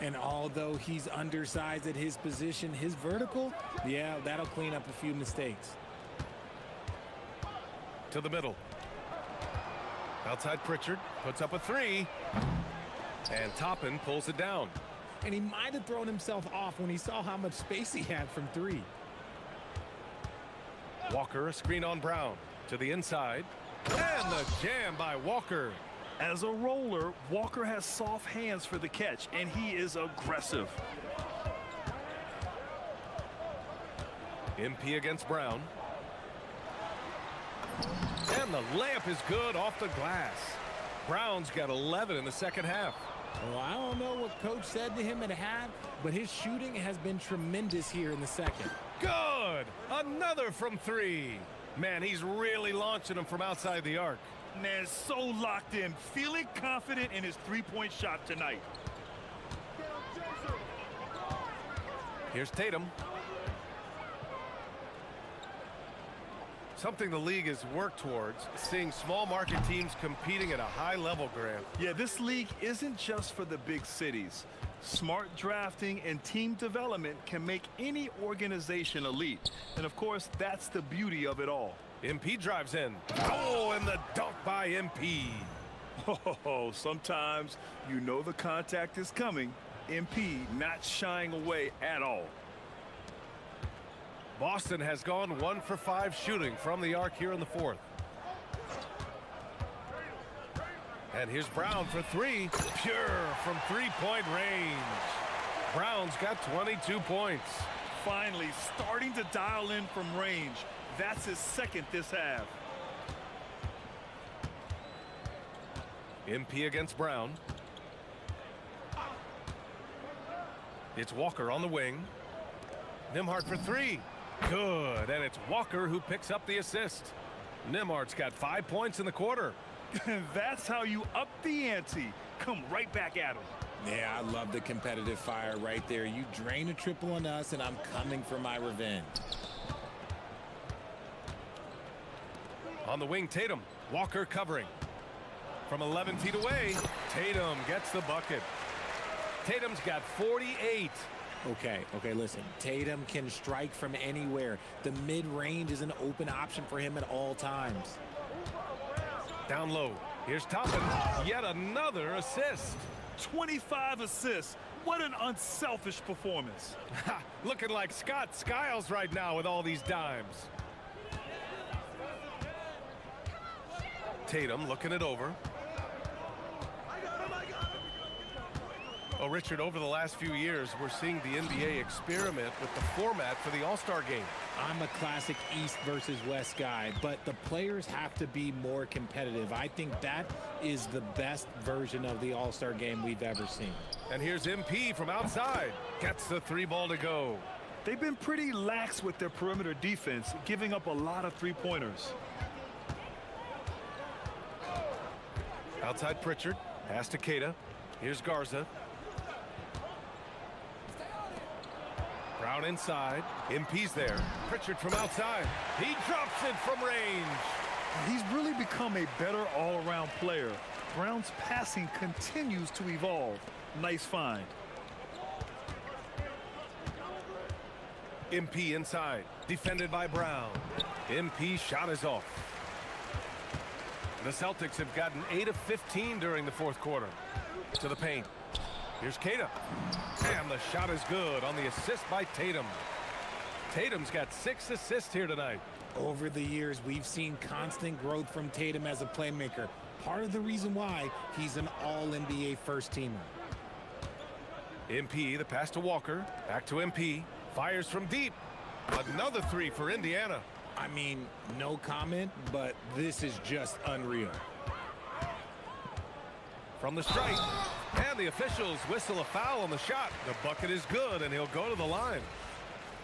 And although he's undersized at his position, his vertical, yeah, that'll clean up a few mistakes. To the middle. Outside Pritchard, puts up a 3. And Toppin pulls it down. And he might have thrown himself off when he saw how much space he had from 3. Walker, a screen on Brown. To the inside. And the jam by Walker. As a roller, Walker has soft hands for the catch, and he is aggressive. MP against Brown. And the layup is good off the glass. Brown's got 11 in the second half. Well, I don't know what Coach said to him at half, but his shooting has been tremendous here in the second. Good! Another from 3. Man, he's really launching them from outside the arc. Man, so locked in, feeling confident in his three-point shot tonight. Here's Tatum. Something the league has worked towards, seeing small market teams competing at a high level, Grant. Yeah, this league isn't just for the big cities. Smart drafting and team development can make any organization elite. And of course, that's the beauty of it all. MP drives in. Oh, and the dunk by MP. Oh, sometimes you know the contact is coming. MP not shying away at all. Boston has gone 1 for 5 shooting from the arc here in the fourth. And here's Brown for 3. Pure from three-point range. Brown's got 22 points. Finally starting to dial in from range. That's his second this half. MP against Brown. It's Walker on the wing. Nembhard for 3. Good, and it's Walker who picks up the assist. Nembhard's got 5 points in the quarter. That's how you up the ante. Come right back at him. Yeah, I love the competitive fire right there. You drain a triple on us, and I'm coming for my revenge. On the wing, Tatum. Walker covering. From 11 feet away, Tatum gets the bucket. Tatum's got 48. Okay, listen. Tatum can strike from anywhere. The mid-range is an open option for him at all times. Down low. Here's Toppin. Yet another assist. 25 assists. What an unselfish performance. Looking like Scott Skiles right now with all these dimes. Tatum looking it over. Oh, Richard, over the last few years, we're seeing the NBA experiment with the format for the All-Star game. I'm a classic East versus West guy, but the players have to be more competitive. I think that is the best version of the All-Star game we've ever seen. And here's MP from outside. Gets the 3 ball to go. They've been pretty lax with their perimeter defense, giving up a lot of three-pointers. Outside Pritchard. Pass to Queta. Here's Garza. Brown inside. MP's there. Pritchard from outside. He drops it from range. He's really become a better all-around player. Brown's passing continues to evolve. Nice find. MP inside. Defended by Brown. MP shot is off. The Celtics have gotten 8 of 15 during the fourth quarter. To the paint. Here's Queta. And the shot is good on the assist by Tatum. Tatum's got 6 assists here tonight. Over the years, we've seen constant growth from Tatum as a playmaker. Part of the reason why he's an all-NBA first-teamer. MP, the pass to Walker. Back to MP. Fires from deep. Another 3 for Indiana. I mean, no comment, but this is just unreal. From the stripe. And the officials whistle a foul on the shot. The bucket is good, and he'll go to the line.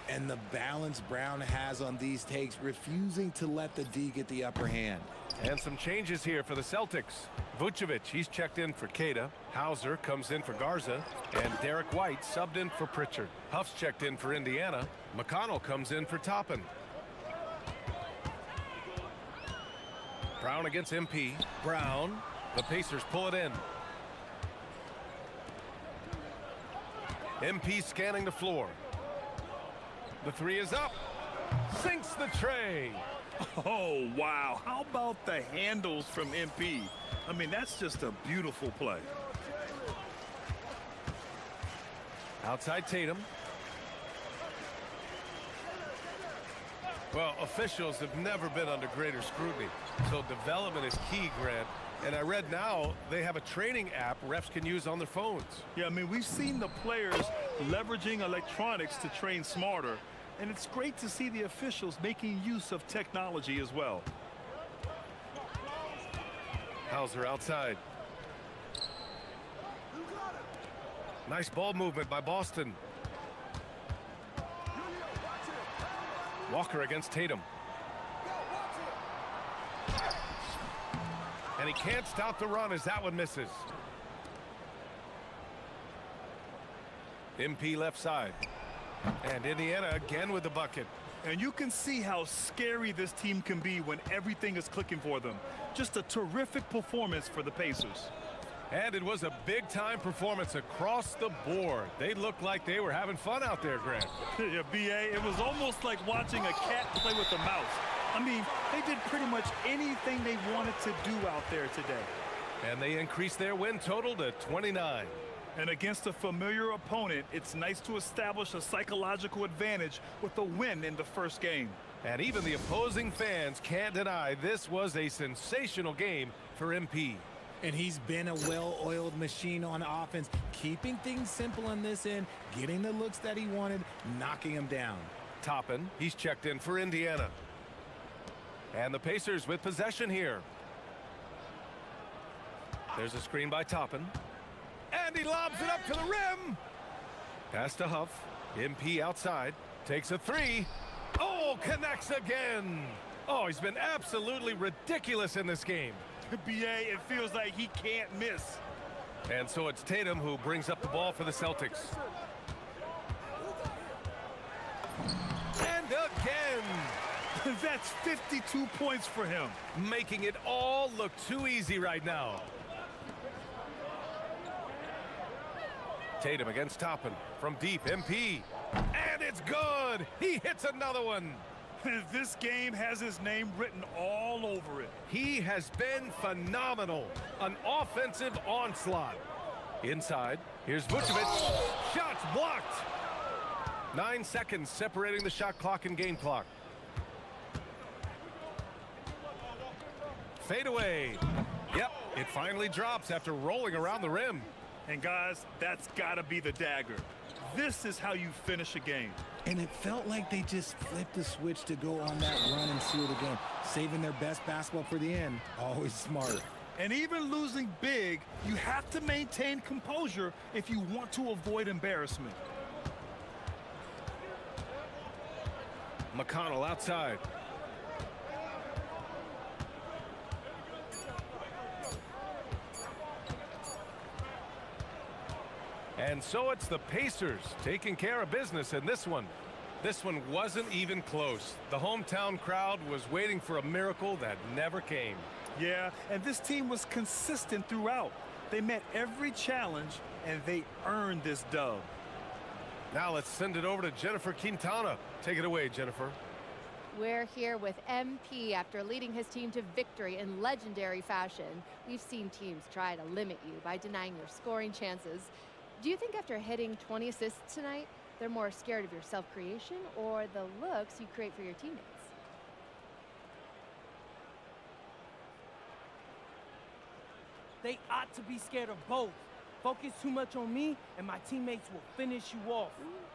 And the balance Brown has on these takes, refusing to let the D get the upper hand. And some changes here for the Celtics. Vucevic, he's checked in for Queta. Hauser comes in for Garza. And Derek White subbed in for Pritchard. Huff's checked in for Indiana. McConnell comes in for Toppin. Brown against MP. Brown. The Pacers pull it in. MP scanning the floor. The 3 is up. Sinks the tray. Oh, wow. How about the handles from MP? I mean, that's just a beautiful play. Outside Tatum. Well, officials have never been under greater scrutiny. So development is key, Grant. And I read now they have a training app refs can use on their phones. Yeah, I mean, we've seen the players leveraging electronics to train smarter. And it's great to see the officials making use of technology as well. Hauser outside. Nice ball movement by Boston. Walker against Tatum. And he can't stop the run as that one misses. MP left side. And Indiana again with the bucket. And you can see how scary this team can be when everything is clicking for them. Just a terrific performance for the Pacers. And it was a big-time performance across the board. They looked like they were having fun out there, Grant. Yeah, B.A., it was almost like watching a cat play with a mouse. I mean, they did pretty much anything they wanted to do out there today. And they increased their win total to 29. And against a familiar opponent, it's nice to establish a psychological advantage with a win in the first game. And even the opposing fans can't deny this was a sensational game for MP. And he's been a well-oiled machine on offense, keeping things simple on this end, getting the looks that he wanted, knocking them down. Toppin, he's checked in for Indiana. And the Pacers with possession here. There's a screen by Toppin. And he lobs it up to the rim. Pass to Huff. MP outside. Takes a three. Oh, connects again. Oh, he's been absolutely ridiculous in this game. B.A., it feels like he can't miss. And so it's Tatum who brings up the ball for the Celtics. And again. That's 52 points for him. Making it all look too easy right now. Tatum against Toppin from deep. MP. And it's good. He hits another one. This game has his name written all over it. He has been phenomenal. An offensive onslaught. Inside, here's Vucevic. Shots blocked. 9 seconds separating the shot clock and game clock. Fade away. Yep, it finally drops after rolling around the rim. And guys, that's gotta be the dagger. This is how you finish a game. And it felt like they just flipped the switch to go on that run and seal the game, saving their best basketball for the end. Always smart. And even losing big, you have to maintain composure if you want to avoid embarrassment. McConnell outside. And so it's the Pacers taking care of business in this one. This one wasn't even close. The hometown crowd was waiting for a miracle that never came. Yeah, and this team was consistent throughout. They met every challenge, and they earned this dub. Now let's send it over to Jennifer Quintana. Take it away, Jennifer. We're here with MP after leading his team to victory in legendary fashion. We've seen teams try to limit you by denying your scoring chances. Do you think after hitting 20 assists tonight, they're more scared of your self-creation or the looks you create for your teammates? They ought to be scared of both. Focus too much on me, and my teammates will finish you off.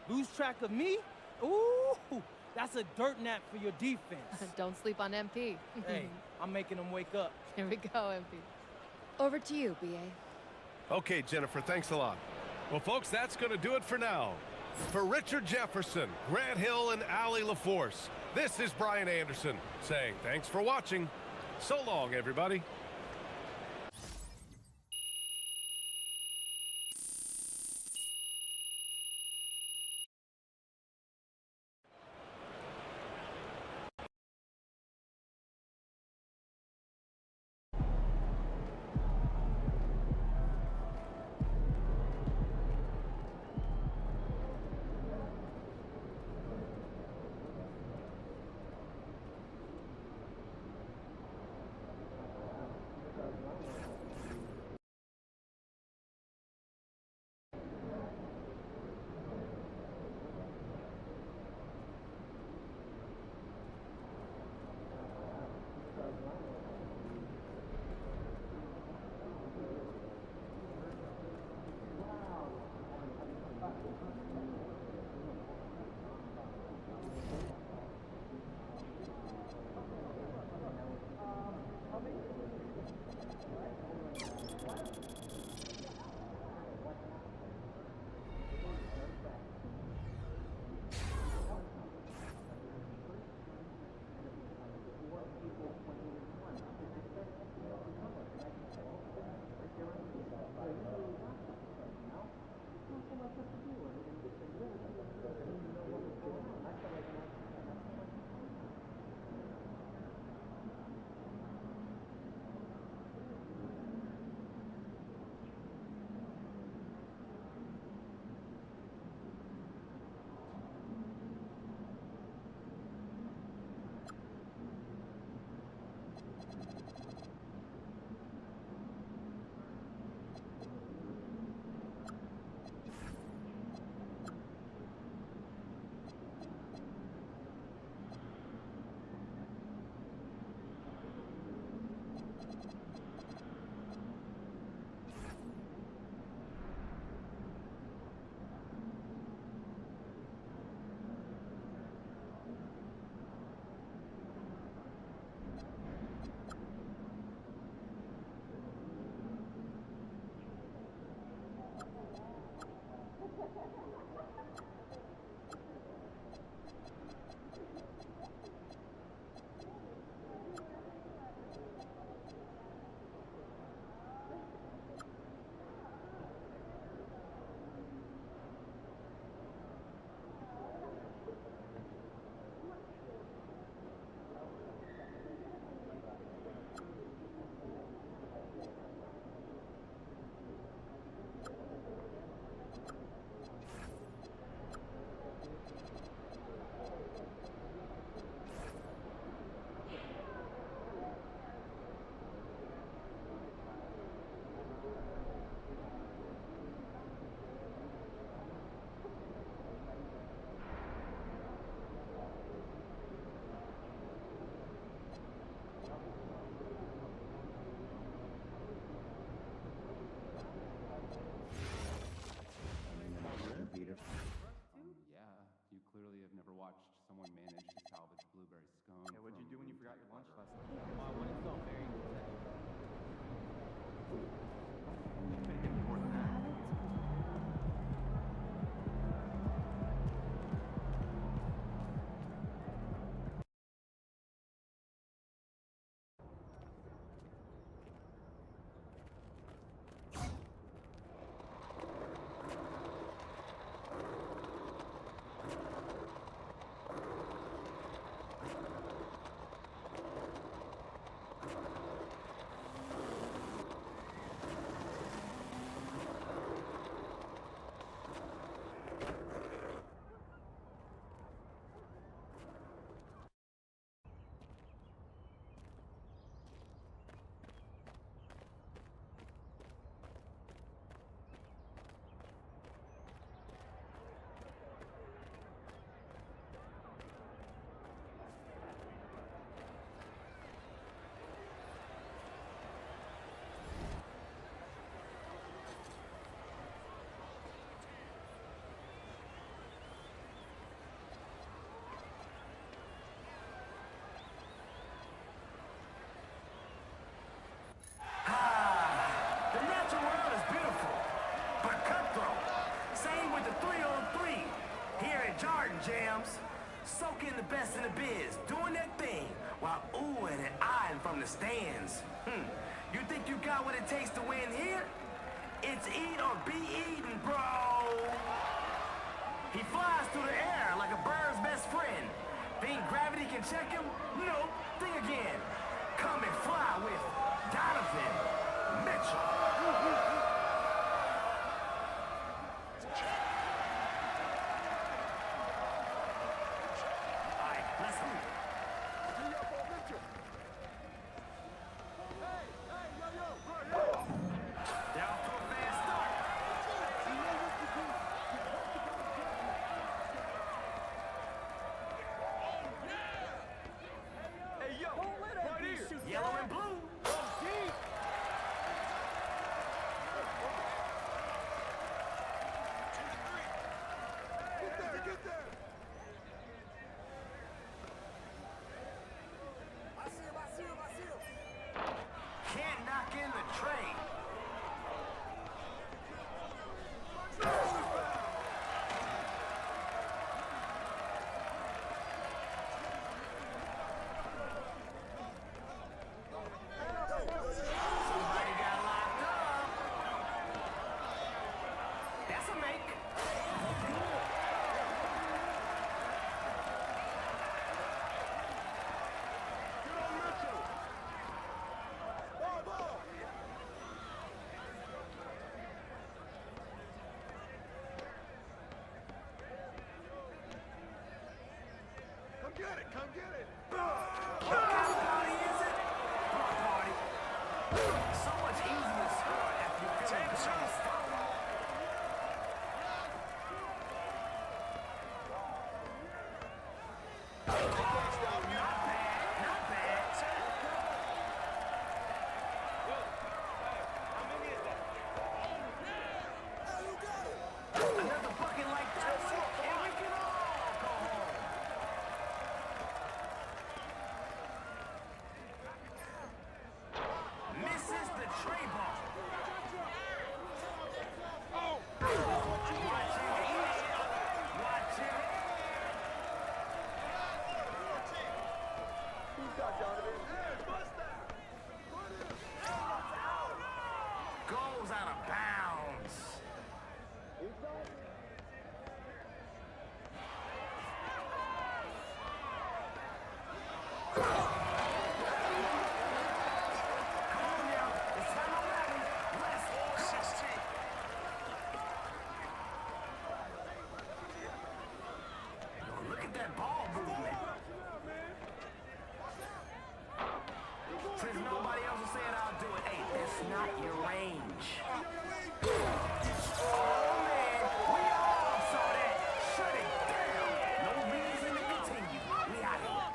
Lose track of me? Ooh, that's a dirt nap for your defense. Don't sleep on MP. Hey, I'm making them wake up. Here we go, MP. Over to you, B.A. Okay, Jennifer, thanks a lot. Well, folks, that's going to do it for now. For Richard Jefferson, Grant Hill, and Allie LaForce, this is Brian Anderson saying thanks for watching. So long, everybody. You clearly have never watched someone manage to salvage blueberry scone. Yeah, what'd you do when you forgot your lunch last night? Well, when it's all very more than that. Jams, soaking the best in the biz, doing their thing while oohing and eyeing from the stands. You think you got what it takes to win here? It's eat or be eaten, bro. He flies through the air like a bird's best friend. Think gravity can check him? Nope. Think again. Come and fly with Donovan Mitchell. Yellow and blue. Get there. Can't knock in the trade. Come get it! What kind of party is it? Block party. So much easier to score after you finish the chase. Another bucket like that, and we can all go home. Misses the tray ball. out of bounds. Look at that ball movement. Since nobody else is saying I'll do it, hey, that's not your range. Oh, man, we all saw that. Shut it down. No reason to continue. We out here.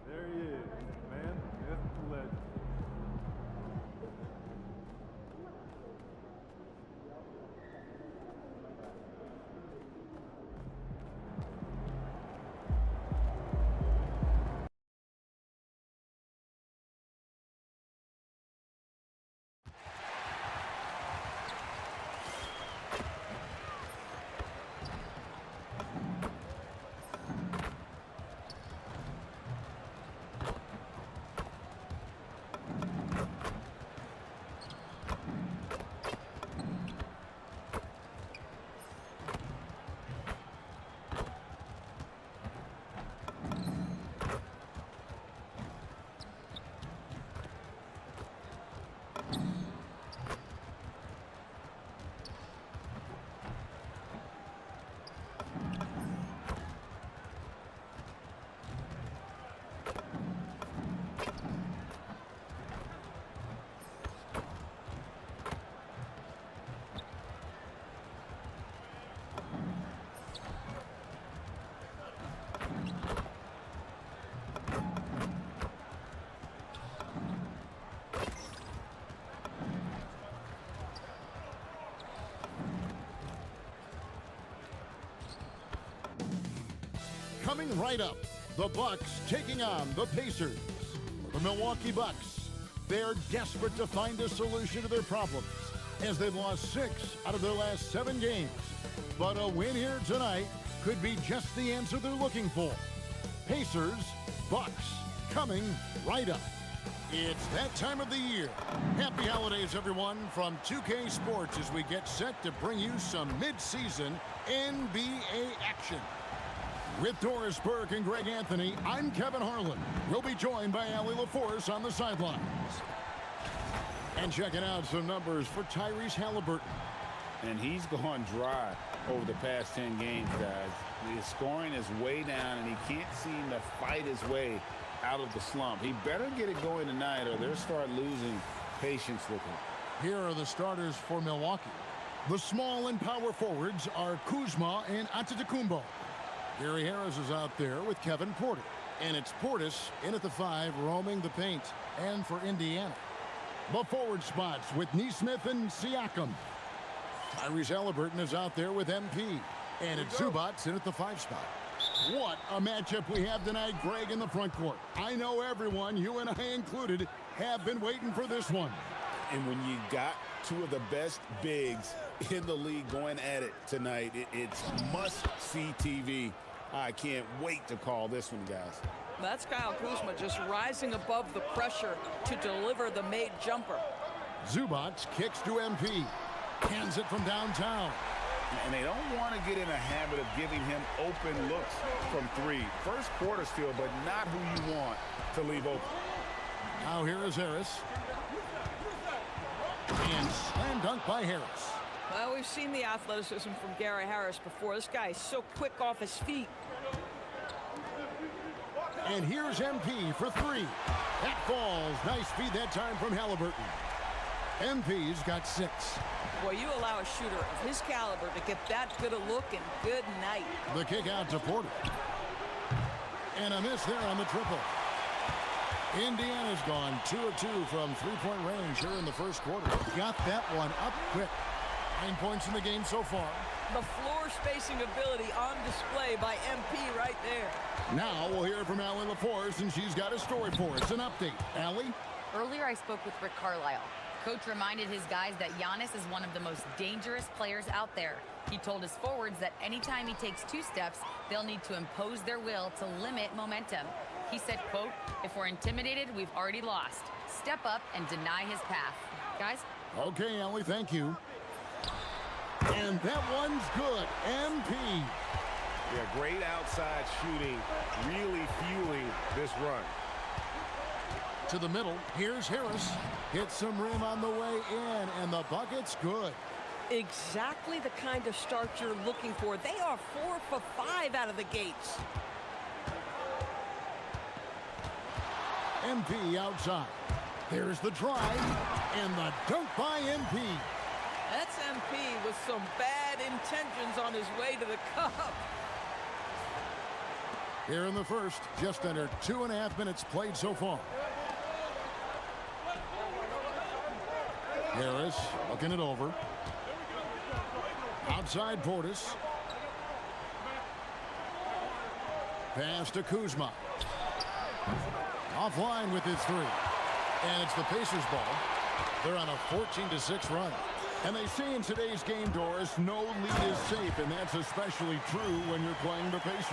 There he is, man, myth, legend. Coming right up, the Bucks taking on the Pacers. The Milwaukee Bucks, they're desperate to find a solution to their problems as they've lost 6 out of their last 7 games. But a win here tonight could be just the answer they're looking for. Pacers, Bucks, coming right up. It's that time of the year. Happy holidays, everyone, from 2K Sports as we get set to bring you some mid-season NBA action. With Doris Burke and Greg Anthony, I'm Kevin Harlan. We'll be joined by Allie LaForce on the sidelines. And checking out some numbers for Tyrese Halliburton. And he's gone dry over the past 10 games, guys. His scoring is way down, and he can't seem to fight his way out of the slump. He better get it going tonight, or they'll start losing patience with him. Here are the starters for Milwaukee. The small and power forwards are Kuzma and Antetokounmpo. Gary Harris is out there with Kevin Porter. And it's Portis in at the 5, roaming the paint. And for Indiana, the forward spots with Nesmith and Siakam. Tyrese Halliburton is out there with MP. And it's Zubac in at the 5 spot. What a matchup we have tonight, Greg, in the front court. I know everyone, you and I included, have been waiting for this one. And when you got 2 of the best bigs in the league going at it tonight, it's must-see TV. I can't wait to call this one, guys. That's Kyle Kuzma just rising above the pressure to deliver the made jumper. Zubac kicks to MP. Hands it from downtown. And they don't want to get in a habit of giving him open looks from 3. First quarter still, but not who you want to leave open. Now here is Harris. And slam dunk by Harris. Well, we've seen the athleticism from Gary Harris before. This guy is so quick off his feet. And here's MP for three. That falls. Nice feed that time from Halliburton. MP's got 6. Boy, you allow a shooter of his caliber to get that good a look, and good night. The kick out to Porter. And a miss there on the triple. Indiana's gone 2 of 2 from three-point range here in the first quarter. Got that one up quick. 9 points in the game so far. The floor spacing ability on display by MP right there. Now we'll hear from Allie LaForce, and she's got a story for us. An update. Allie? Earlier, I spoke with Rick Carlisle. Coach reminded his guys that Giannis is one of the most dangerous players out there. He told his forwards that anytime he takes 2 steps, they'll need to impose their will to limit momentum. He said, quote, "If we're intimidated, we've already lost. Step up and deny his path." Guys? Okay, Allie, thank you. And that one's good. MP. Yeah, great outside shooting, really fueling this run. To the middle, here's Harris. Hits some rim on the way in, and the bucket's good. Exactly the kind of start you're looking for. They are 4 for 5 out of the gates. MP outside. There's the drive, and the dunk by MP. That's MP with some bad intentions on his way to the cup. Here in the first, just under 2.5 minutes played so far. Harris looking it over. Outside Portis. Pass to Kuzma. Offline with his 3. And it's the Pacers ball. They're on a 14-6 run. And they say in today's game, Doris, no lead is safe, and that's especially true when you're playing the Pacers.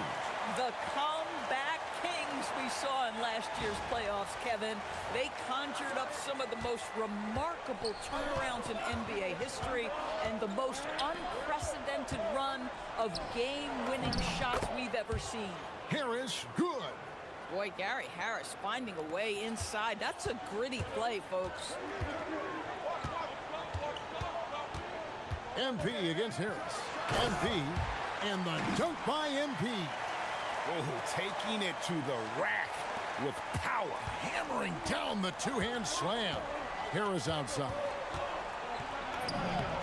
The comeback kings we saw in last year's playoffs, Kevin. They conjured up some of the most remarkable turnarounds in NBA history and the most unprecedented run of game-winning shots we've ever seen. Harris, good. Boy, Gary Harris finding a way inside. That's a gritty play, folks. MP against Harris. MP, and the dunk by MP. Oh, taking it to the rack with power. Hammering down the two-hand slam. Harris outside.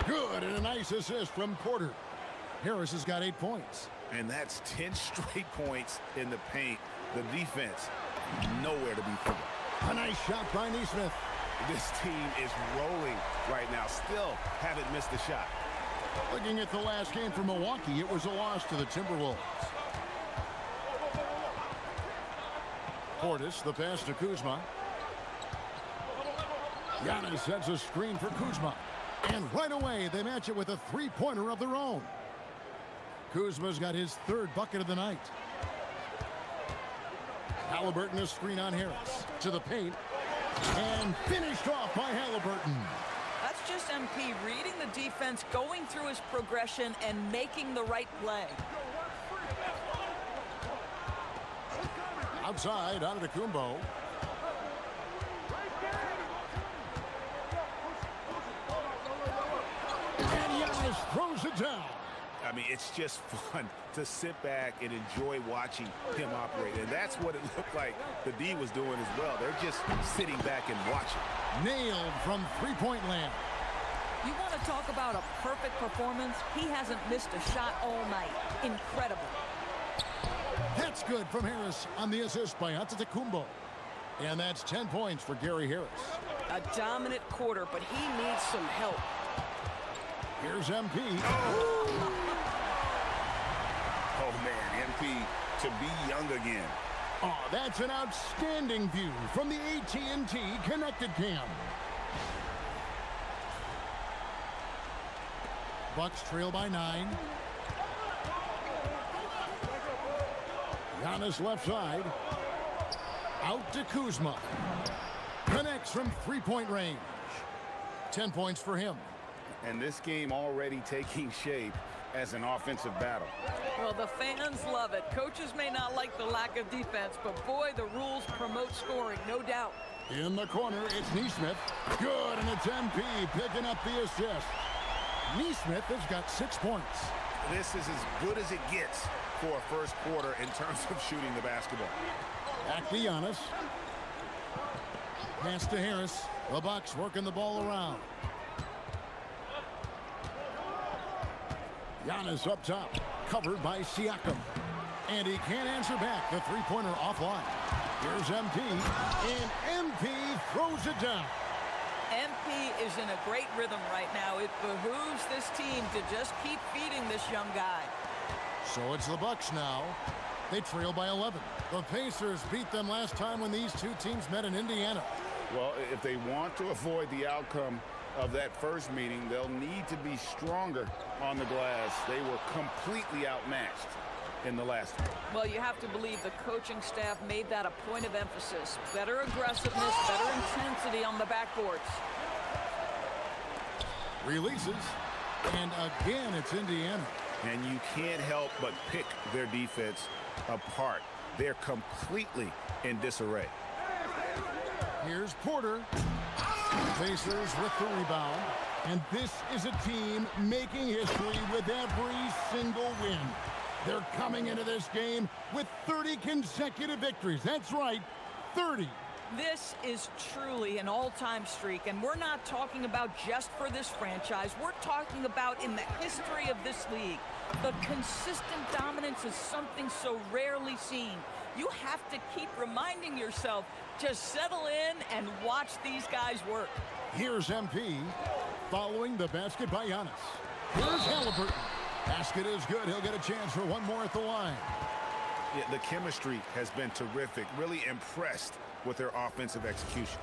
Good, and a nice assist from Porter. Harris has got 8 points. And that's 10 straight points in the paint. The defense, nowhere to be found. A nice shot by Neesmith. This team is rolling right now. Still haven't missed a shot. Looking at the last game for Milwaukee, it was a loss to the Timberwolves. Portis, the pass to Kuzma. Giannis sets a screen for Kuzma. And right away, they match it with a three-pointer of their own. Kuzma's got his 3rd bucket of the night. Halliburton, a screen on Harris. To the paint. And finished off by Halliburton. That's just MP reading the defense, going through his progression, and making the right play. Outside, Antetokounmpo. And Giannis throws it down. I mean, it's just fun to sit back and enjoy watching him operate. And that's what it looked like the D was doing as well. They're just sitting back and watching. Nailed from three-point land. You want to talk about a perfect performance? He hasn't missed a shot all night. Incredible. That's good from Harris on the assist by Antetokounmpo. And that's 10 points for Gary Harris. A dominant quarter, but he needs some help. Here's MP. Oh, man, MP to be young again. Oh, that's an outstanding view from the AT&T Connected Cam. Bucks trail by 9. Giannis left side. Out to Kuzma. Connects from three-point range. 10 points for him. And this game already taking shape as an offensive battle. Well, the fans love it. Coaches may not like the lack of defense, but boy, the rules promote scoring, no doubt. In the corner, it's Neesmith. Good, and it's MP picking up the assist. Neesmith has got 6 points. This is as good as it gets for a first quarter in terms of shooting the basketball. Back to Giannis. Pass to Harris. The Bucks working the ball around. Giannis up top, covered by Siakam. And he can't answer back. The three-pointer offline. Here's MP, and MP throws it down. MP is in a great rhythm right now. It behooves this team to just keep feeding this young guy. So it's the Bucks now. They trail by 11. The Pacers beat them last time when these two teams met in Indiana. Well, if they want to avoid the outcome of that first meeting, they'll need to be stronger on the glass. They were completely outmatched in the last one. Well, you have to believe the coaching staff made that a point of emphasis. Better aggressiveness, better intensity on the backboards. Releases, and again it's Indiana. And you can't help but pick their defense apart. They're completely in disarray. Here's Porter. Pacers with the rebound. And this is a team making history with every single win. They're coming into this game with 30 consecutive victories. That's right, 30. This is truly an all-time streak, and we're not talking about just for this franchise. We're talking about in the history of this league. The consistent dominance is something so rarely seen. You have to keep reminding yourself, just settle in and watch these guys work. Here's MP following the basket by Giannis. Here's Halliburton. Basket is good. He'll get a chance for one more at the line. Yeah, the chemistry has been terrific. Really impressed with their offensive execution.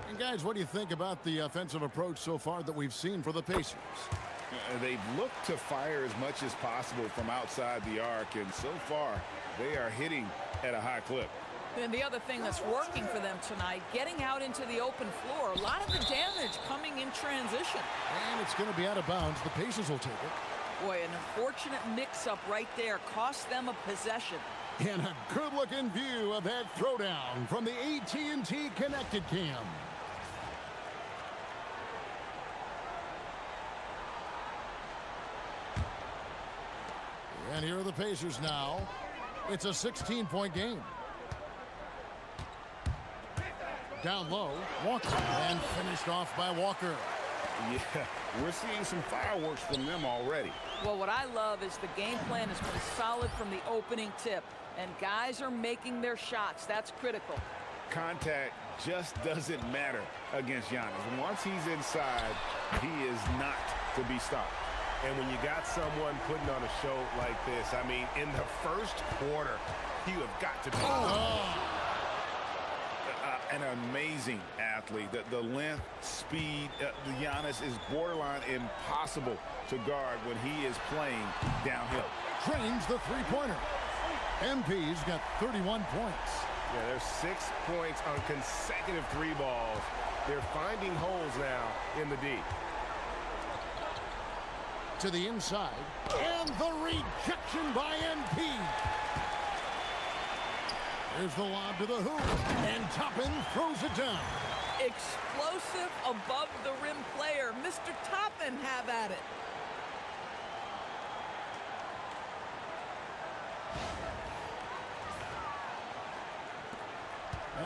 And guys, what do you think about the offensive approach so far that we've seen for the Pacers? They've looked to fire as much as possible from outside the arc, and so far they are hitting at a high clip. And the other thing that's working for them tonight, getting out into the open floor. A lot of the damage coming in transition. And it's going to be out of bounds. The Pacers will take it. Boy, an unfortunate mix-up right there cost them a possession. And a good-looking view of that throwdown from the AT&T Connected Cam. And here are the Pacers now. It's a 16-point game. Down low, Walker, and finished off by Walker. Yeah, we're seeing some fireworks from them already. Well, what I love is the game plan has been solid from the opening tip, and guys are making their shots. That's critical. Contact just doesn't matter against Giannis. Once he's inside, he is not to be stopped. And when you got someone putting on a show like this, I mean, in the first quarter, you have got to be. An amazing athlete. The length, speed, Giannis is borderline impossible to guard when he is playing downhill. Drains the three-pointer. MP's got 31 points. Yeah, there's 6 points on consecutive three balls. They're finding holes now in the D. To the inside, and the rejection by MP. Here's the lob to the hoop, and Toppin throws it down. Explosive above the rim player. Mr. Toppin, have at it.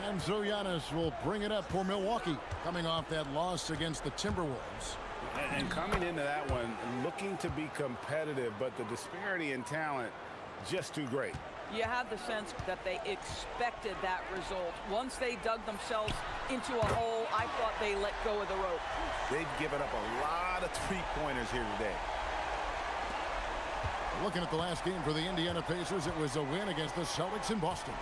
And so Giannis will bring it up for Milwaukee, coming off that loss against the Timberwolves. And coming into that one, looking to be competitive, but the disparity in talent just too great. You have the sense that they expected that result. Once they dug themselves into a hole, I thought they let go of the rope. They've given up a lot of three-pointers here today. Looking at the last game for the Indiana Pacers, it was a win against the Celtics in Boston.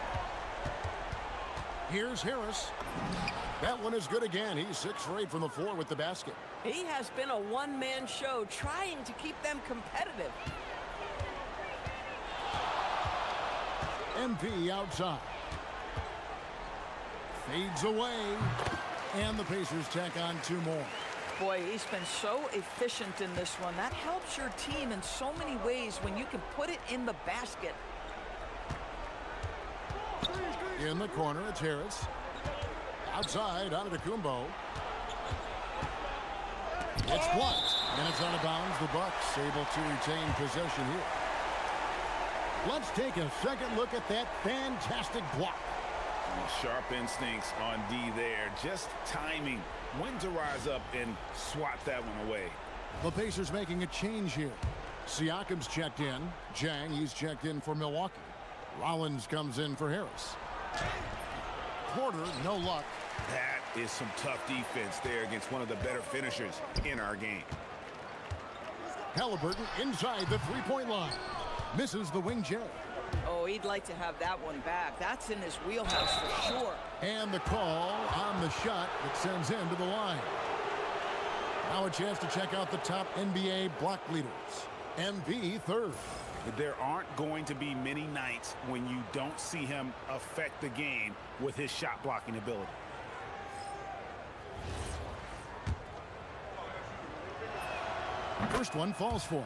Here's Harris. That one is good again. He's 6 for 8 from the floor with the basket. He has been a one-man show trying to keep them competitive. MP outside. Fades away. And the Pacers tack on 2 more. Boy, he's been so efficient in this one. That helps your team in so many ways when you can put it in the basket. In the corner, it's Harris. Outside, Antetokounmpo. It's blocked, and it's out of bounds. The Bucks able to retain possession here. Let's take a second look at that fantastic block. Sharp instincts on D there. Just timing when to rise up and swat that one away. The Pacers making a change here. Siakam's checked in. Jang, he's checked in for Milwaukee. Rollins comes in for Harris. Porter, no luck. That is some tough defense there against one of the better finishers in our game. Halliburton inside the three-point line. Misses the wing J. Oh, he'd like to have that one back. That's in his wheelhouse for sure. And the call on the shot that sends him to the line. Now a chance to check out the top NBA block leaders. MV third. There aren't going to be many nights when you don't see him affect the game with his shot blocking ability. First one falls for him.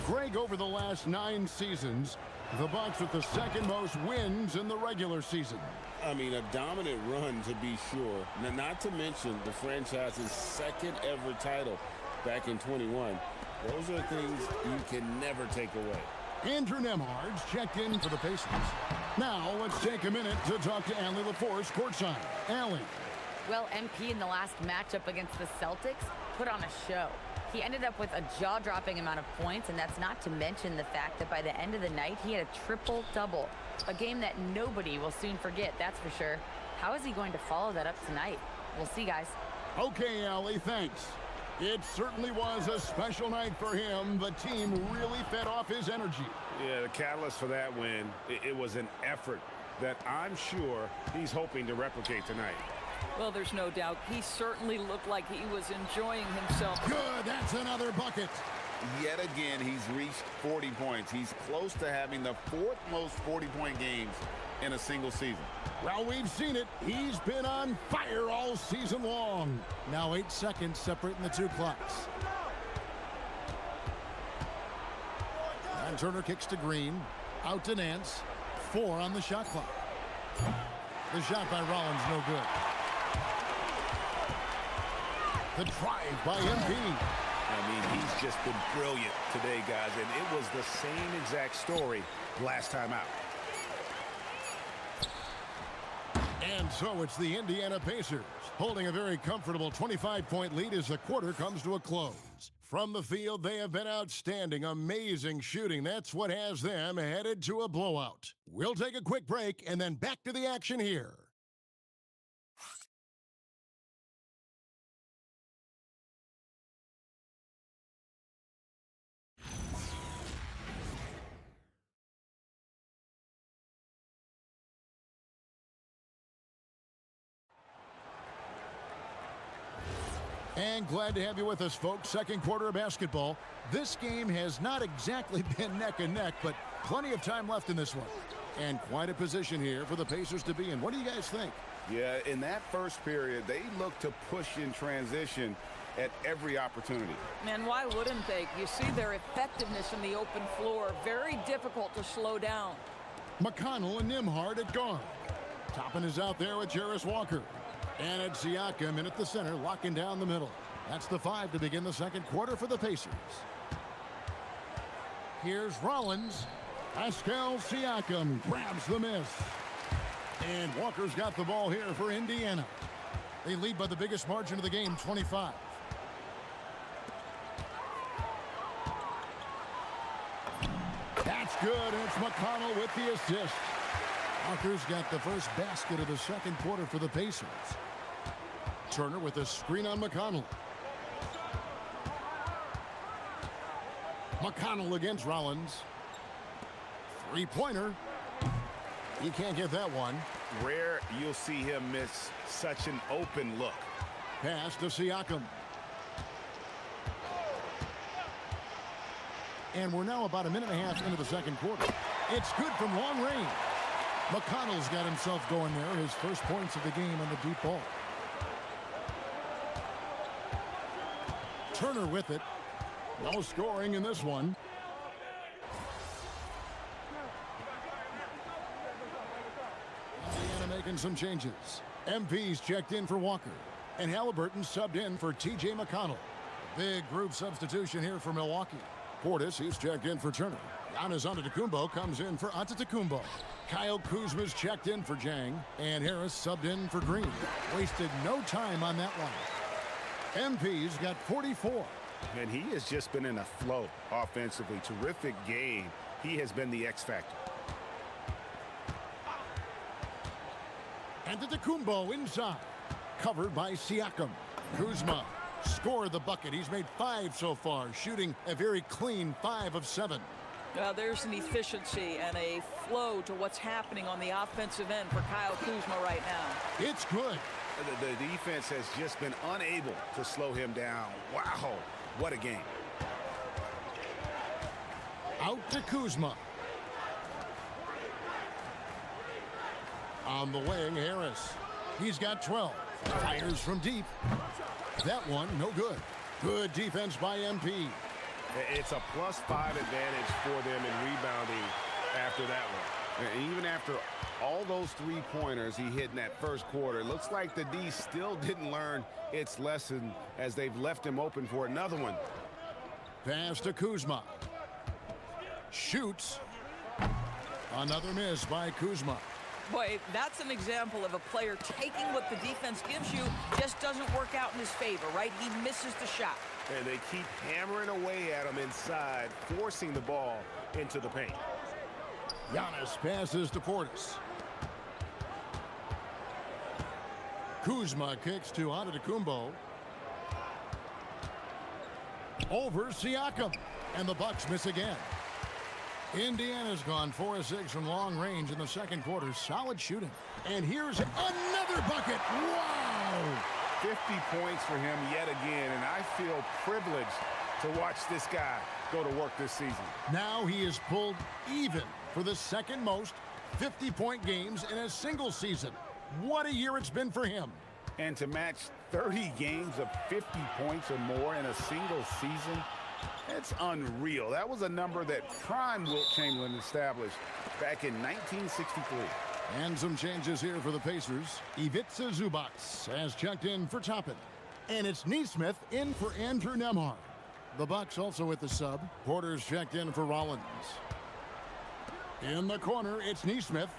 Greg, over the last 9 seasons, the Bucks with the second most wins in the regular season. I mean, a dominant run to be sure. Now, not to mention the franchise's second ever title back in 21. Those are things you can never take away. Andrew Nembhard's checked in for the Pacers. Now let's take a minute to talk to Allie LaForce courtside. Allie. Well, MP in the last matchup against the Celtics put on a show. He ended up with a jaw-dropping amount of points, and that's not to mention the fact that by the end of the night, he had a triple-double. A game that nobody will soon forget, that's for sure. How is he going to follow that up tonight? We'll see, guys. Okay, Allie, thanks. It certainly was a special night for him. The team really fed off his energy. Yeah, the catalyst for that win, it was an effort that I'm sure he's hoping to replicate tonight. Well, there's no doubt. He certainly looked like he was enjoying himself. Good, that's another bucket. Yet again, he's reached 40 points. He's close to having the 4th most 40-point games in a single season. Well, we've seen it. He's been on fire all season long. Now 8 seconds separating the 2 clocks. And Turner kicks to Green. Out to Nance. 4 on the shot clock. The shot by Rollins, no good. The drive by MP. I mean, he's just been brilliant today, guys, and it was the same exact story last time out. And so it's the Indiana Pacers holding a very comfortable 25-point lead as the quarter comes to a close. From the field, they have been outstanding, amazing shooting. That's what has them headed to a blowout. We'll take a quick break and then back to the action here. And glad to have you with us, folks. Second quarter of basketball. This game has not exactly been neck and neck, but plenty of time left in this one. And quite a position here for the Pacers to be in. What do you guys think? Yeah, in that first period, they looked to push in transition at every opportunity. Man, why wouldn't they? You see their effectiveness in the open floor. Very difficult to slow down. McConnell and Nembhard at guard. Toppin is out there with Jarris Walker. And it's Siakam in at the center, locking down the middle. That's the 5 to begin the second quarter for the Pacers. Here's Rollins. Pascal Siakam grabs the miss. And Walker's got the ball here for Indiana. They lead by the biggest margin of the game, 25. That's good, and it's McConnell with the assist. Walker's got the first basket of the second quarter for the Pacers. Turner with a screen on McConnell. McConnell against Rollins. Three-pointer. He can't get that one. Rare you'll see him miss such an open look. Pass to Siakam. And we're now about a minute and a half into the second quarter. It's good from long range. McConnell's got himself going there. His first points of the game on the deep ball. Turner with it. No scoring in this one. Indiana making some changes. MP's checked in for Walker. And Halliburton subbed in for T.J. McConnell. Big group substitution here for Milwaukee. Portis, he's checked in for Turner. Giannis Antetokounmpo comes in for Antetokounmpo. Kyle Kuzma's checked in for Jang, and Harris subbed in for Green. Wasted no time on that one. MP's got 44. And he has just been in a flow offensively. Terrific game. He has been the X factor. Antetokounmpo inside. Covered by Siakam. Kuzma scored the bucket. He's made 5 so far, shooting a very clean 5 of 7. There's an efficiency and a flow to what's happening on the offensive end for Kyle Kuzma right now. It's good. The defense has just been unable to slow him down. Wow, what a game. Out to Kuzma. On the wing, Harris. He's got 12. Fires from deep. That one, no good. Good defense by MP. It's a +5 advantage for them in rebounding after that one. And even after all those three-pointers he hit in that first quarter, it looks like the D still didn't learn its lesson as they've left him open for another one. Pass to Kuzma. Shoots. Another miss by Kuzma. Boy, that's an example of a player taking what the defense gives you, just doesn't work out in his favor, right? He misses the shot. And they keep hammering away at him inside, forcing the ball into the paint. Giannis passes to Portis. Kuzma kicks to Antetokounmpo. Over Siakam. And the Bucks miss again. Indiana's gone 4 of 6 from long range in the second quarter. Solid shooting. And here's another bucket. Wow! 50 points for him yet again, and I feel privileged to watch this guy go to work this season. Now he is pulled even for the second most 50-point games in a single season. What a year it's been for him. And to match 30 games of 50 points or more in a single season, it's unreal. That was a number that prime Wilt Chamberlain established back in 1963. And some changes here for the Pacers. Ivica Zubac has checked in for Toppin. And it's Neesmith in for Andrew Nembhard. The Bucks also with the sub. Porter's checked in for Rollins. In the corner, it's Neesmith.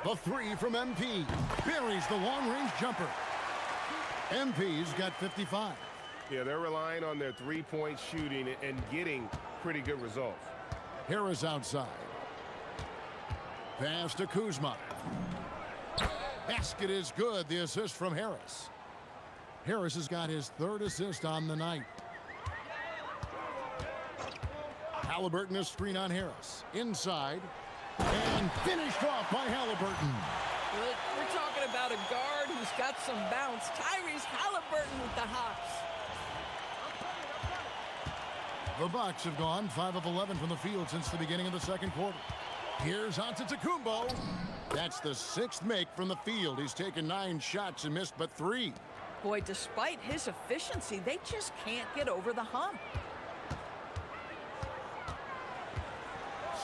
The 3 from MP. Buries the long-range jumper. MP's got 55. Yeah, they're relying on their three-point shooting and getting pretty good results. Harris outside. Pass to Kuzma. Basket is good. The assist from Harris. Harris has got his 3rd assist on the night. Halliburton, a screen on Harris. Inside. And finished off by Halliburton. We're talking about a guard who's got some bounce. Tyrese Halliburton with the hops. The Bucks have gone 5 of 11 from the field since the beginning of the second quarter. Here's Antetokounmpo. That's the 6th make from the field. He's taken 9 shots and missed but 3. Boy, despite his efficiency, they just can't get over the hump.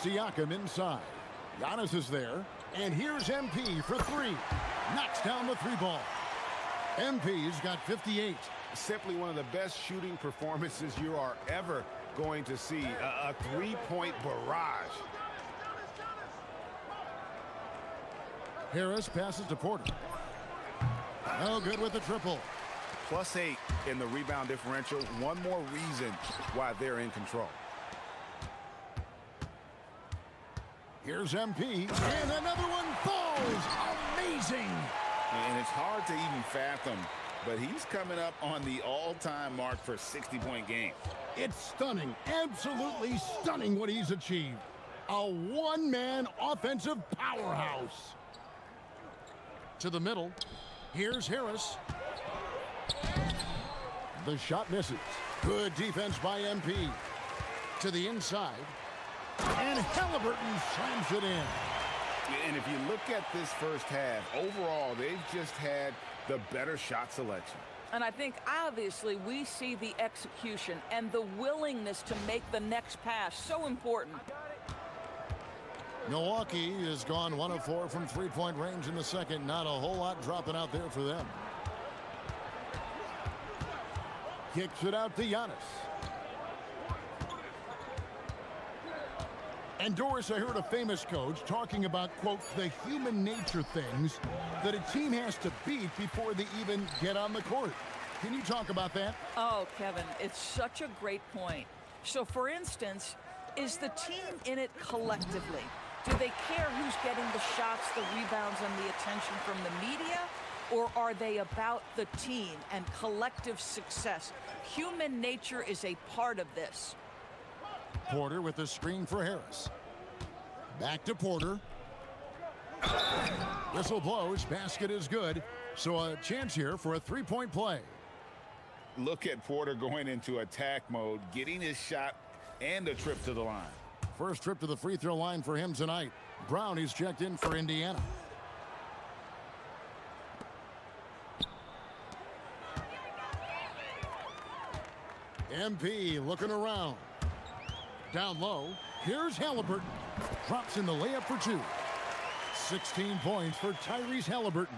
Siakam inside. Giannis is there. And here's MP for 3. Knocks down the 3 ball. MP's got 58. Simply one of the best shooting performances you are ever going to see. A 3-point barrage. Harris passes to Porter. No good with the triple. +8 in the rebound differential. One more reason why they're in control. Here's MP. And another one falls. Amazing. And it's hard to even fathom, but he's coming up on the all-time mark for 60-point game. It's stunning. Absolutely stunning what he's achieved. A one-man offensive powerhouse. To the middle. Here's Harris. The shot misses. Good defense by MP. To the inside. And Halliburton slams it in. And if you look at this first half, overall, they've just had the better shot selection. And I think, obviously, we see the execution and the willingness to make the next pass so important. Milwaukee has gone 1 of 4 from 3-point range in the second. Not a whole lot dropping out there for them. Kicks it out to Giannis. And Doris, I heard a famous coach talking about, quote, the human nature things that a team has to beat before they even get on the court. Can you talk about that? Oh, Kevin, it's such a great point. So, for instance, is the team in it collectively? Do they care who's getting the shots, the rebounds, and the attention from the media? Or are they about the team and collective success? Human nature is a part of this. Porter with the screen for Harris. Back to Porter. Whistle blows, basket is good. So a chance here for a three-point play. Look at Porter going into attack mode, getting his shot and a trip to the line. First trip to the free throw line for him tonight. Brown, he's checked in for Indiana. MP looking around. Down low, here's Halliburton. Drops in the layup for two. 16 points for Tyrese Halliburton.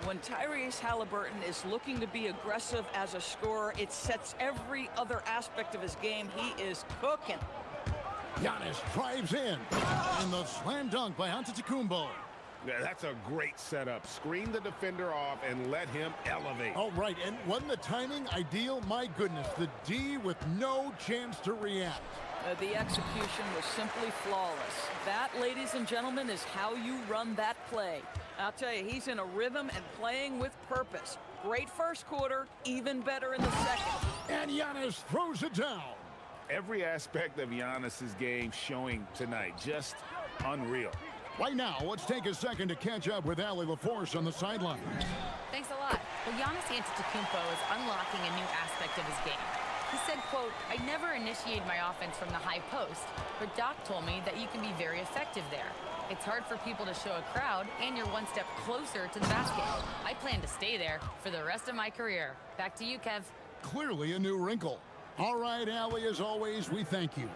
When Tyrese Halliburton is looking to be aggressive as a scorer, it sets every other aspect of his game. He is cooking. Giannis drives in. And the slam dunk by Antetokounmpo. Yeah, that's a great setup. Screen the defender off and let him elevate. Oh, right. And wasn't the timing ideal? My goodness, the D with no chance to react. The execution was simply flawless. That, ladies and gentlemen, is how you run that play. I'll tell you, he's in a rhythm and playing with purpose. Great first quarter, even better in the second. And Giannis throws it down. Every aspect of Giannis's game showing tonight, just unreal. Right now, let's take a second to catch up with Allie LaForce on the sideline. Thanks a lot. Well, Giannis Antetokounmpo is unlocking a new aspect of his game. He said, quote, I never initiate my offense from the high post, but Doc told me that you can be very effective there. It's hard for people to show a crowd, and you're one step closer to the basket. I plan to stay there for the rest of my career. Back to you, Kev. Clearly a new wrinkle. All right, Allie, as always, we thank you.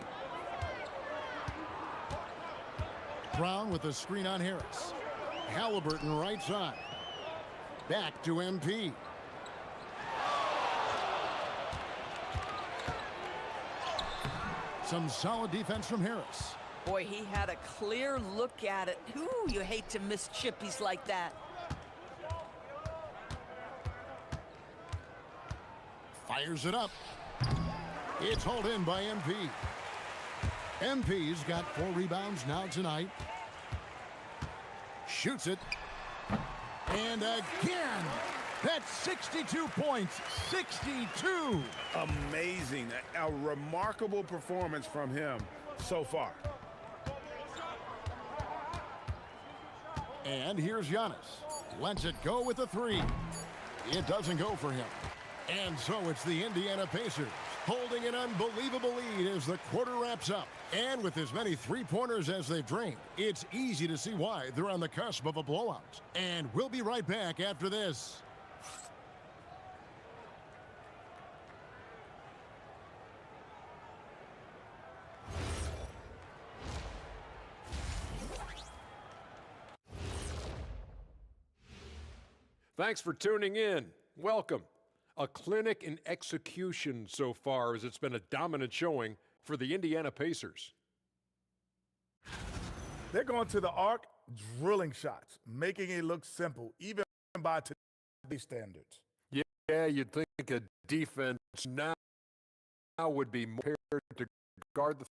Brown with the screen on Harris. Halliburton right side. Back to MP. Some solid defense from Harris. Boy, he had a clear look at it. Ooh, you hate to miss chippies like that. Fires it up. It's hauled in by MP. MP's got 4 rebounds now tonight. Shoots it. And again. That's 62 points. 62. Amazing. A remarkable performance from him so far. And here's Giannis. Lets it go with a 3. It doesn't go for him. And so it's the Indiana Pacers holding an unbelievable lead as the quarter wraps up. And with as many three-pointers as they've drained, it's easy to see why they're on the cusp of a blowout. And we'll be right back after this. Thanks for tuning in. Welcome. A clinic in execution so far, as it's been a dominant showing for the Indiana Pacers. They're going to the arc, drilling shots, making it look simple, even by today's standards. Yeah, you'd think a defense now would be more prepared to guard the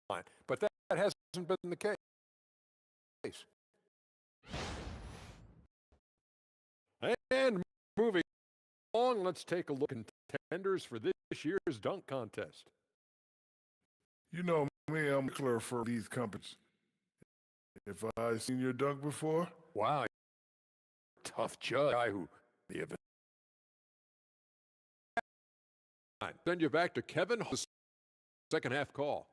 line, but that hasn't been the case. And moving along, let's take a look at contenders for this year's dunk contest. You know me, I'm clear for these companies. If I seen your dunk before? Wow, tough judge. Guy who the event. Send you back to Kevin, second half call.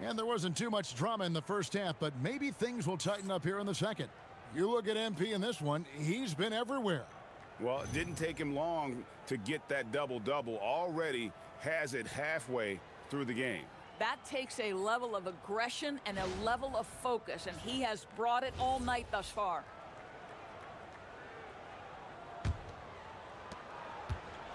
And there wasn't too much drama in the first half, but maybe things will tighten up here in the second. You look at MP in this one, he's been everywhere. Well, it didn't take him long to get that double-double. Already has it halfway through the game. That takes a level of aggression and a level of focus, and he has brought it all night thus far.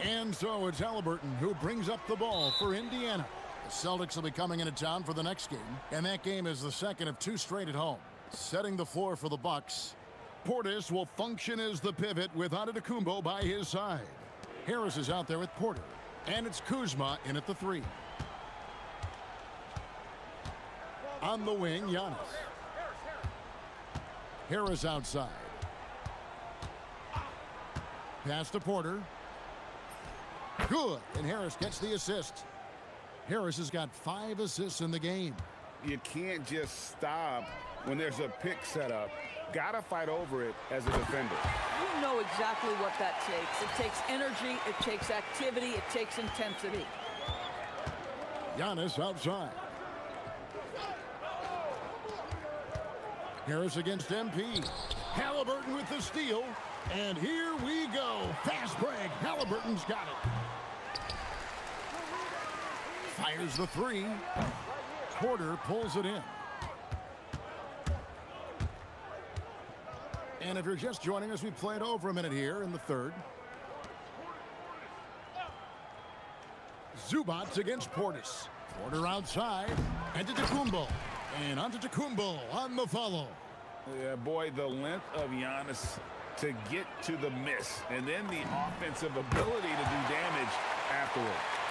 And so it's Halliburton who brings up the ball for Indiana. The Celtics will be coming into town for the next game, and that game is the second of 2 straight at home. Setting the floor for the Bucks, Portis will function as the pivot with Antetokounmpo by his side. Harris is out there with Porter, and it's Kuzma in at the 3. On the wing, Giannis. Harris outside. Pass to Porter. Good, and Harris gets the assist. Harris has got 5 assists in the game. You can't just stop when there's a pick set up. Gotta fight over it as a defender. You know exactly what that takes. It takes energy, it takes activity, it takes intensity. Giannis outside. Harris against MP. Halliburton with the steal. And here we go. Fast break. Halliburton's got it. Fires the 3. Porter pulls it in. And if you're just joining us, we played over a minute here in the 3rd. Zubats against Portis. Porter outside. Antetokounmpo. And Antetokounmpo on the follow. Yeah, boy, the length of Giannis to get to the miss, and then the offensive ability to do damage afterward.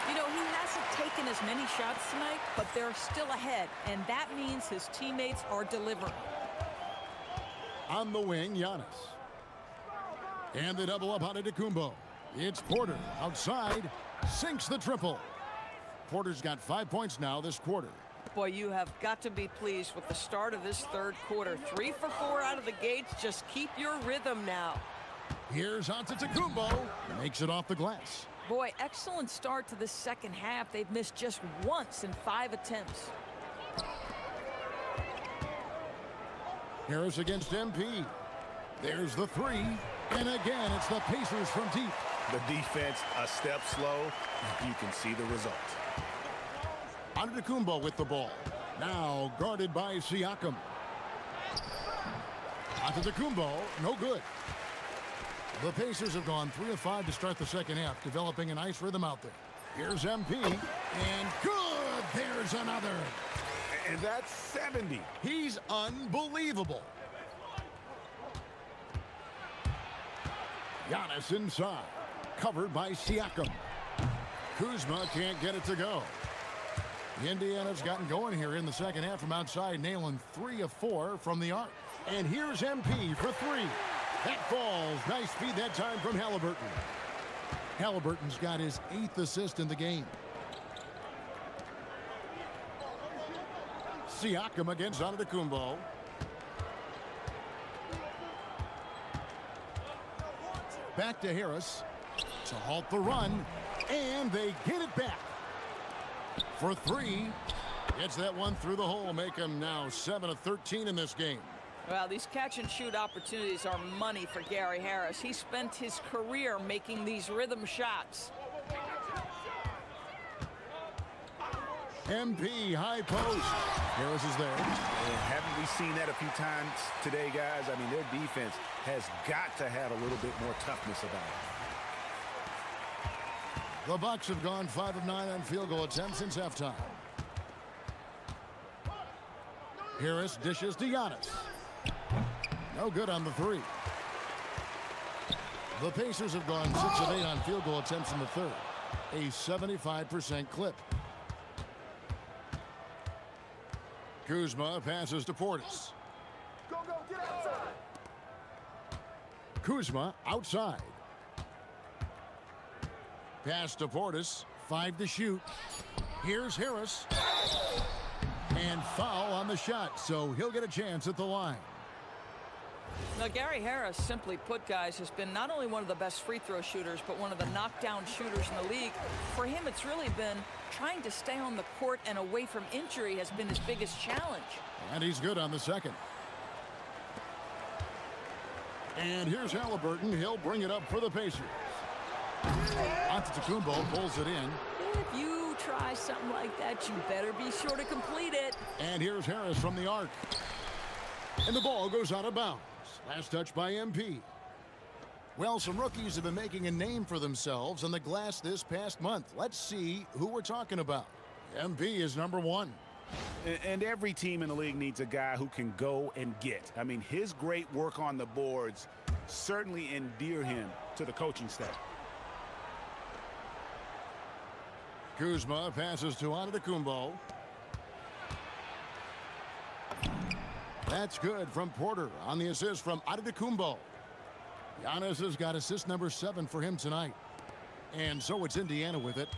You know, he hasn't taken as many shots tonight, but they're still ahead, and that means his teammates are delivering. On the wing, Giannis. And the double up on Antetokounmpo. It's Porter outside, sinks the triple. Porter's got 5 points now this quarter. Boy, you have got to be pleased with the start of this 3rd quarter. 3 for 4 out of the gates. Just keep your rhythm now. Here's Antetokounmpo. Makes it off the glass. Boy, excellent start to the 2nd half. They've missed just once in 5 attempts. Harris against MP. There's the 3. And again, it's the Pacers from deep. The defense a step slow. You can see the result. Antetokounmpo with the ball. Now guarded by Siakam. Antetokounmpo, no good. The Pacers have gone 3 of 5 to start the 2nd half, developing a nice rhythm out there. Here's MP, and good! There's another. And that's 70. He's unbelievable. Giannis inside, covered by Siakam. Kuzma can't get it to go. Indiana's gotten going here in the 2nd half from outside, nailing 3 of 4 from the arc. And here's MP for 3. That falls. Nice feed that time from Halliburton. Halliburton's got his 8th assist in the game. Siakam against Antetokounmpo. Back to Harris to halt the run, and they get it back. For 3, gets that one through the hole, make him now 7 of 13 in this game. Well, these catch-and-shoot opportunities are money for Gary Harris. He spent his career making these rhythm shots. MP, high post. Harris is there. And haven't we seen that a few times today, guys? I mean, their defense has got to have a little bit more toughness about it. The Bucks have gone 5 of 9 on field goal attempts since halftime. Harris dishes to Giannis. No good on the 3. The Pacers have gone 6 of 8 on field goal attempts in the 3rd. A 75% clip. Kuzma passes to Portis. Go, get outside. Kuzma outside. Pass to Portis. 5 to shoot. Here's Harris. And foul on the shot, so he'll get a chance at the line. Now, Gary Harris, simply put, guys, has been not only one of the best free throw shooters, but one of the knockdown shooters in the league. For him, it's really been trying to stay on the court and away from injury has been his biggest challenge. And he's good on the 2nd. And here's Halliburton. He'll bring it up for the Pacers. Antetokounmpo pulls it in. If you try something like that, you better be sure to complete it. And here's Harris from the arc. And the ball goes out of bounds. Last touch by MP. Well, some rookies have been making a name for themselves on the glass this past month. Let's see who we're talking about. MP is number one. And every team in the league needs a guy who can go and get. I mean, his great work on the boards certainly endear him to the coaching staff. Kuzma passes to Antetokounmpo. That's good from Porter on the assist from Antetokounmpo. Giannis has got assist number 7 for him tonight. And so it's Indiana with it.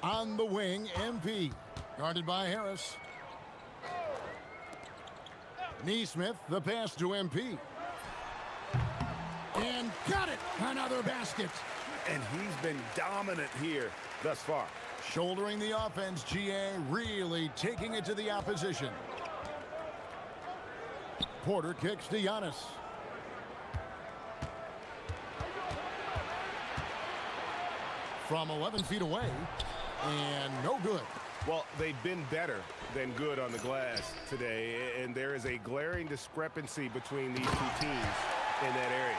On the wing, MP. Guarded by Harris. Neesmith, the pass to MP. And got it! Another basket. And he's been dominant here thus far. Shouldering the offense, GA really taking it to the opposition. Porter kicks to Giannis. From 11 feet away, and no good. Well, they've been better than good on the glass today, and there is a glaring discrepancy between these two teams in that area.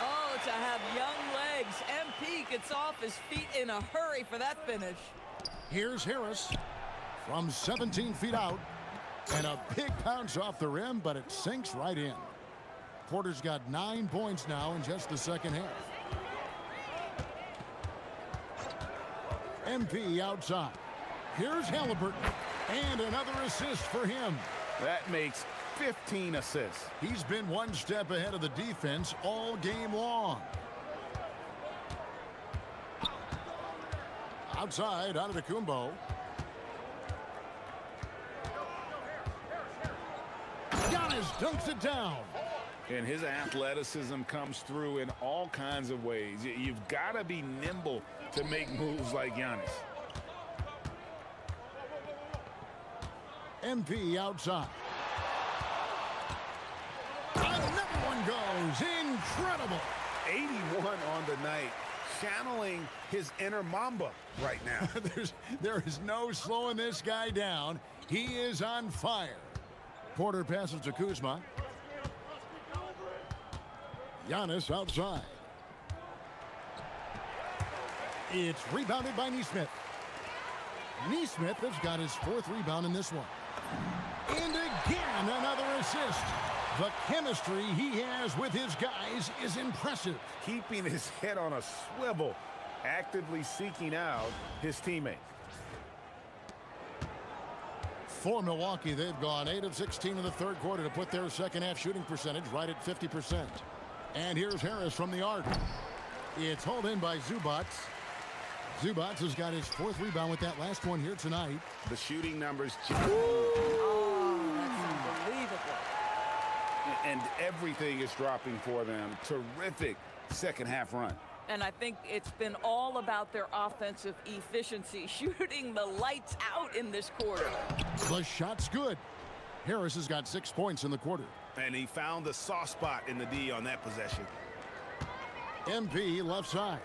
Oh, to have young legs. MP gets off his feet in a hurry for that finish. Here's Harris from 17 feet out, and a big bounce off the rim, but it sinks right in. Porter's got 9 points now in just the second half. MP outside. Here's Halliburton, and another assist for him. That makes 15 assists. He's been one step ahead of the defense all game long. Outside, Antetokounmpo. Giannis dunks it down. And his athleticism comes through in all kinds of ways. You've got to be nimble to make moves like Giannis. MP outside. Another one goes. Incredible. 81 on the night. Channeling his inner Mamba right now. There is no slowing this guy down. He is on fire. Porter passes to Kuzma. Giannis outside. It's rebounded by Neesmith. Neesmith has got his 4th rebound in this one. And again, another assist. The chemistry he has with his guys is impressive. Keeping his head on a swivel, actively seeking out his teammate. For Milwaukee, they've gone 8 of 16 in the third quarter to put their second half shooting percentage right at 50%. And here's Harris from the arc. It's hauled in by Zubac. Zubac has got his 4th rebound with that last one here tonight. The shooting numbers. Oh, that's unbelievable. And everything is dropping for them. Terrific second half run. And I think it's been all about their offensive efficiency, shooting the lights out in this quarter. The shot's good. Harris has got 6 points in the quarter. And he found the soft spot in the D on that possession. MP left side.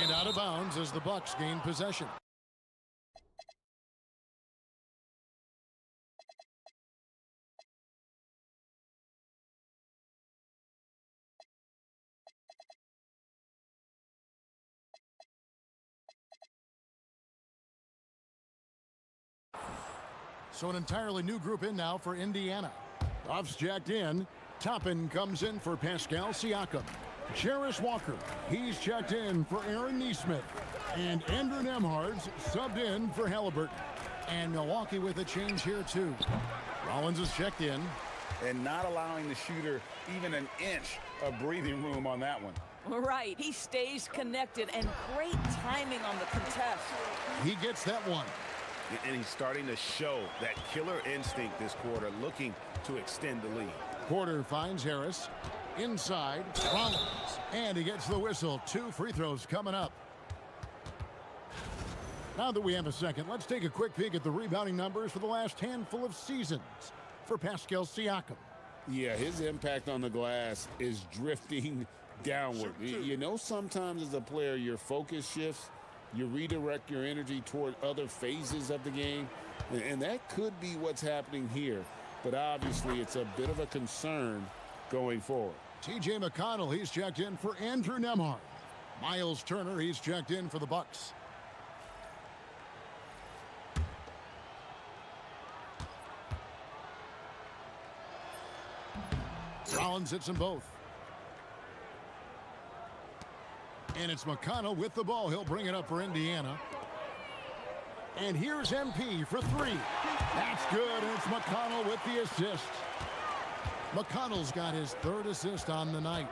And out of bounds as the Bucks gain possession. So an entirely new group in now for Indiana. Off's jacked in. Toppin comes in for Pascal Siakam. Jarris Walker, he's checked in for Aaron Neesmith. And Andrew Nembhard's subbed in for Halliburton. And Milwaukee with a change here too. Rollins is checked in. And not allowing the shooter even an inch of breathing room on that one. Right, he stays connected and great timing on the contest. He gets that one. And he's starting to show that killer instinct this quarter, looking to extend the lead. Porter finds Harris. Inside, Rollins. And he gets the whistle. 2 free throws coming up. Now that we have a second, let's take a quick peek at the rebounding numbers for the last handful of seasons for Pascal Siakam. Yeah, his impact on the glass is drifting downward. You know, sometimes as a player, your focus shifts. You redirect your energy toward other phases of the game. And that could be what's happening here. But obviously, it's a bit of a concern going forward. T.J. McConnell, he's checked in for Andrew Nembhard. Miles Turner, he's checked in for the Bucks. Rollins hits them both. And it's McConnell with the ball. He'll bring it up for Indiana. And here's MP for three. That's good, and it's McConnell with the assist. McConnell's got his third assist on the night.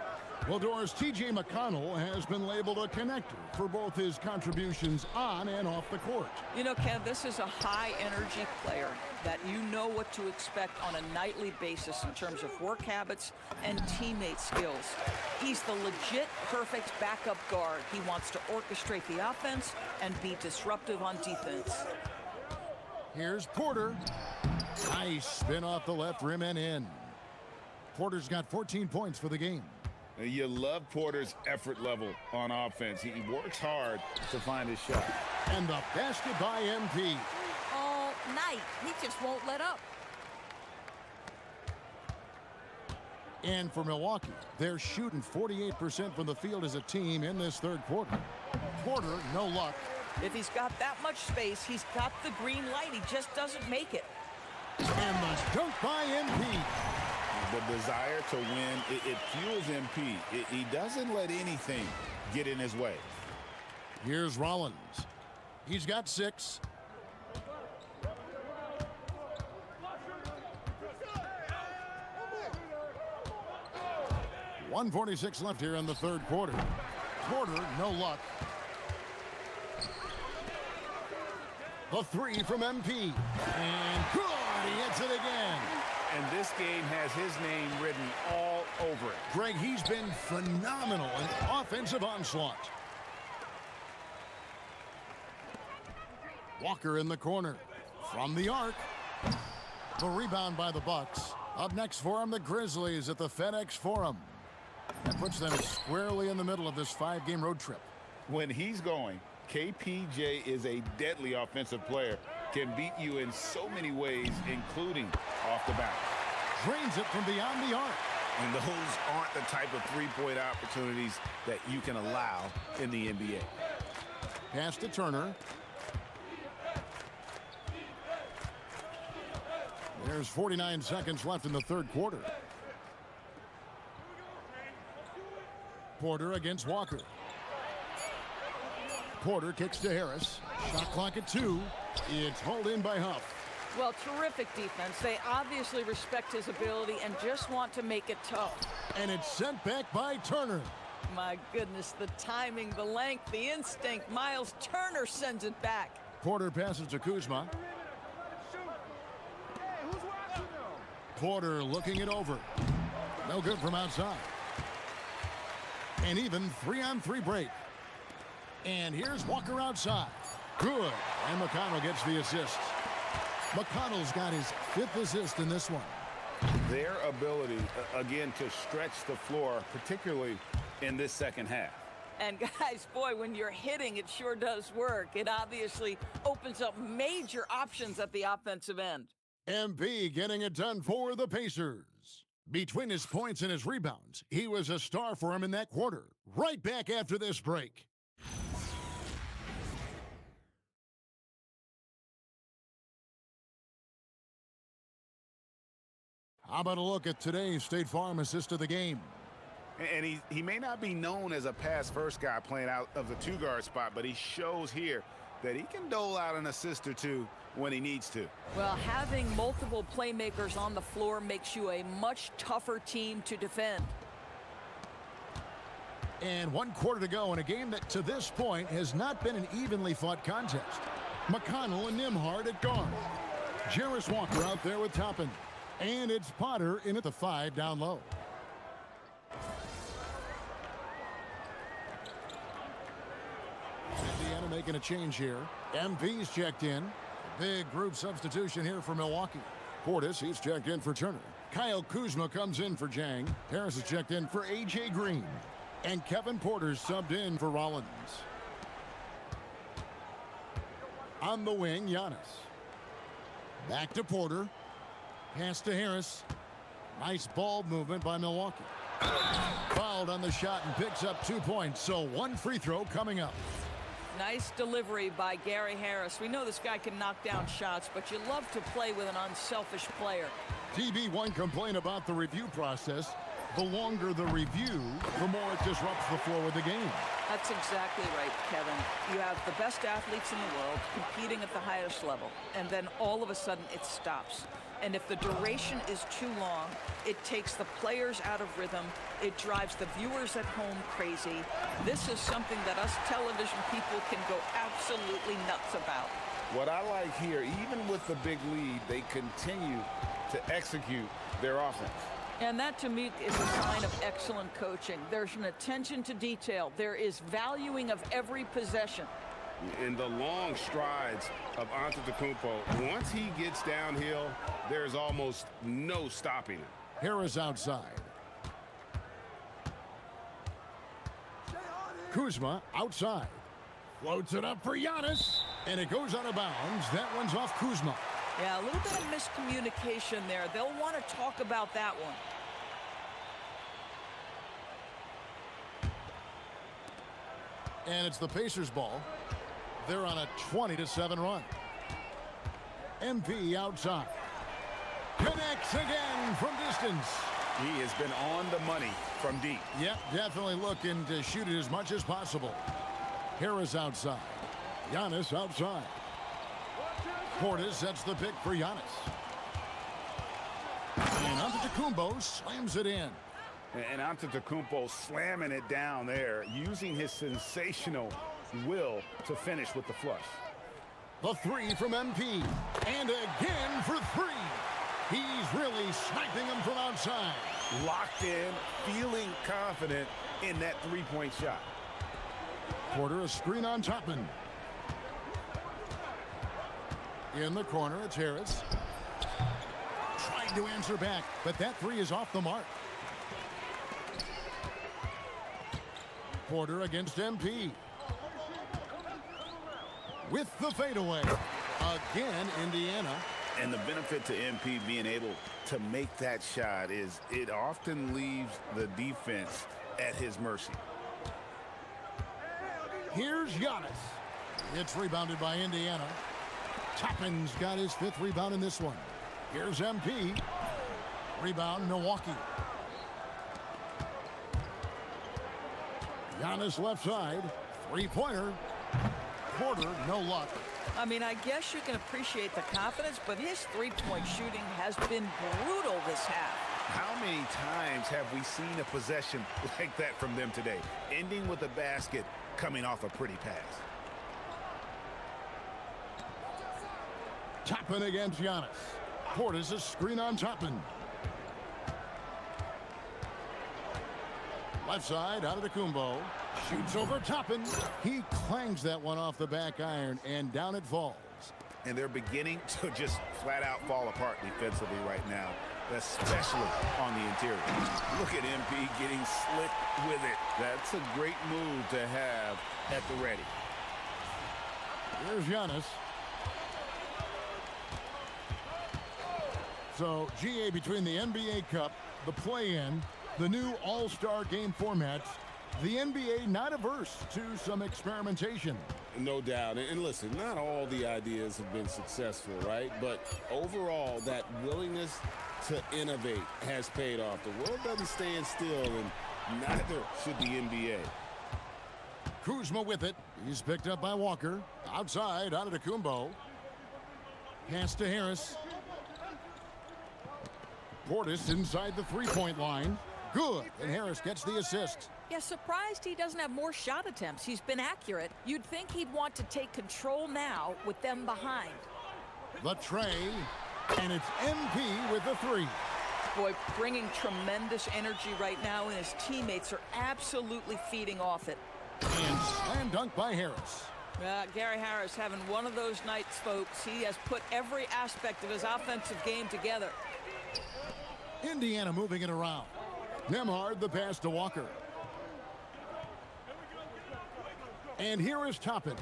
Well, Doris, T.J. McConnell has been labeled a connector for both his contributions on and off the court. You know, Kev, this is a high-energy player that you know what to expect on a nightly basis in terms of work habits and teammate skills. He's the legit perfect backup guard. He wants to orchestrate the offense and be disruptive on defense. Here's Porter. Nice spin off the left rim and in. Porter's got 14 points for the game. You love Porter's effort level on offense. He works hard to find his shot. And the basket by MP. All night. He just won't let up. And for Milwaukee, they're shooting 48% from the field as a team in this third quarter. Porter, no luck. If he's got that much space, he's got the green light. He just doesn't make it. And the dunk by MP. The desire to win, it fuels MP. He doesn't let anything get in his way. Here's Rollins. He's got 6. .146 left here in the third quarter. Porter, no luck. The three from MP. And good, he hits it again. And this game has his name written all over it. Greg, he's been phenomenal in offensive onslaught. Walker in the corner. From the arc. The rebound by the Bucks. Up next for him, the Grizzlies at the FedEx Forum. That puts them squarely in the middle of this 5-game road trip. When he's going, KPJ is a deadly offensive player. Can beat you in so many ways, including off the bounce. Drains it from beyond the arc. And those aren't the type of three-point opportunities that you can allow in the NBA. Pass to Turner. There's 49 seconds left in the third quarter. Porter against Walker. Porter kicks to Harris. Shot clock at 2. It's hauled in by Huff. Well, terrific defense. They obviously respect his ability and just want to make it tough. And it's sent back by Turner. My goodness, the timing, the length, the instinct. Miles Turner sends it back. Porter passes to Kuzma. Porter looking it over. No good from outside. And even 3-on-3 break. And here's Walker outside. Good. And McConnell gets the assist. McConnell's got his 5th assist in this one. Their ability, again, to stretch the floor, particularly in this second half. And guys, boy, when you're hitting, it sure does work. It obviously opens up major options at the offensive end. MP getting it done for the Pacers. Between his points and his rebounds, he was a star for him in that quarter. Right back after this break. How about a look at today's State Farm assist of the game? And he may not be known as a pass-first guy playing out of the two-guard spot, but he shows here that he can dole out an assist or two when he needs to. Well, having multiple playmakers on the floor makes you a much tougher team to defend. And 1 quarter to go in a game that to this point has not been an evenly fought contest. McConnell and Nembhard at guard. Jarris Walker out there with Toppin. And it's Potter in at the 5 down low. Indiana making a change here. MP's checked in. Big group substitution here for Milwaukee. Portis, he's checked in for Turner. Kyle Kuzma comes in for Jang. Harris is checked in for A.J. Green. And Kevin Porter subbed in for Rollins. On the wing, Giannis. Back to Porter. Pass to Harris. Nice ball movement by Milwaukee. Fouled on the shot and picks up 2 points. So 1 free throw coming up. Nice delivery by Gary Harris. We know this guy can knock down shots, but you love to play with an unselfish player. TB1 complained about the review process. The longer the review, the more it disrupts the flow of the game. That's exactly right, Kevin. You have the best athletes in the world competing at the highest level, and then all of a sudden it stops. And if the duration is too long, it takes the players out of rhythm. It drives the viewers at home crazy. This is something that us television people can go absolutely nuts about. What I like here, even with the big lead, they continue to execute their offense. And that, to me, is a sign of excellent coaching. There's an attention to detail. There is valuing of every possession. In the long strides of Antetokounmpo, once he gets downhill, there's almost no stopping him. Harris outside. Kuzma outside. Floats it up for Giannis. And it goes out of bounds. That one's off Kuzma. Yeah, a little bit of miscommunication there. They'll want to talk about that one. And it's the Pacers' ball. They're on a 20-7 run. MP outside. Connects again from distance. He has been on the money from deep. Yep, definitely looking to shoot it as much as possible. Harris outside. Giannis outside. Portis sets the pick for Giannis. And Antetokounmpo slams it in. And Antetokounmpo slamming it down there, using his sensational will to finish with the flush. The three from MP. And again for 3. He's really sniping them from outside. Locked in, feeling confident in that three-point shot. Porter, a screen on Topman. In the corner, it's Harris. Trying to answer back, but that 3 is off the mark. Porter against MP. With the fadeaway. Again, Indiana. And the benefit to MP being able to make that shot is it often leaves the defense at his mercy. Here's Giannis. It's rebounded by Indiana. Toppin's got his 5th rebound in this one. Here's MP. Rebound, Milwaukee. Giannis left side. 3-pointer. Porter, no luck. I mean, I guess you can appreciate the confidence, but his three-point shooting has been brutal this half. How many times have we seen a possession like that from them today, ending with a basket coming off a pretty pass? Toppin against Giannis. Portis a screen on Toppin. Left side, Antetokounmpo. Shoots over Toppin. He clangs that one off the back iron, and down it falls. And they're beginning to just flat out fall apart defensively right now, especially on the interior. Look at MP getting slick with it. That's a great move to have at the ready. Here's Giannis. So, GA, between the NBA Cup, the play-in, the new All-Star game formats, the NBA not averse to some experimentation. No doubt. And listen, not all the ideas have been successful, right? But overall, that willingness to innovate has paid off. The world doesn't stand still, and neither should the NBA. Kuzma with it. He's picked up by Walker. Outside, Antetokounmpo. Pass to Harris. Portis inside the three-point line. Good, and Harris gets the assist. Yeah, surprised he doesn't have more shot attempts. He's been accurate. You'd think he'd want to take control now with them behind. The tray, and it's MP with the 3. Boy, bringing tremendous energy right now, and his teammates are absolutely feeding off it. And slam dunk by Harris. Gary Harris having one of those nights, folks. He has put every aspect of his offensive game together. Indiana moving it around. Nembhard the pass to Walker. And here is Toppin.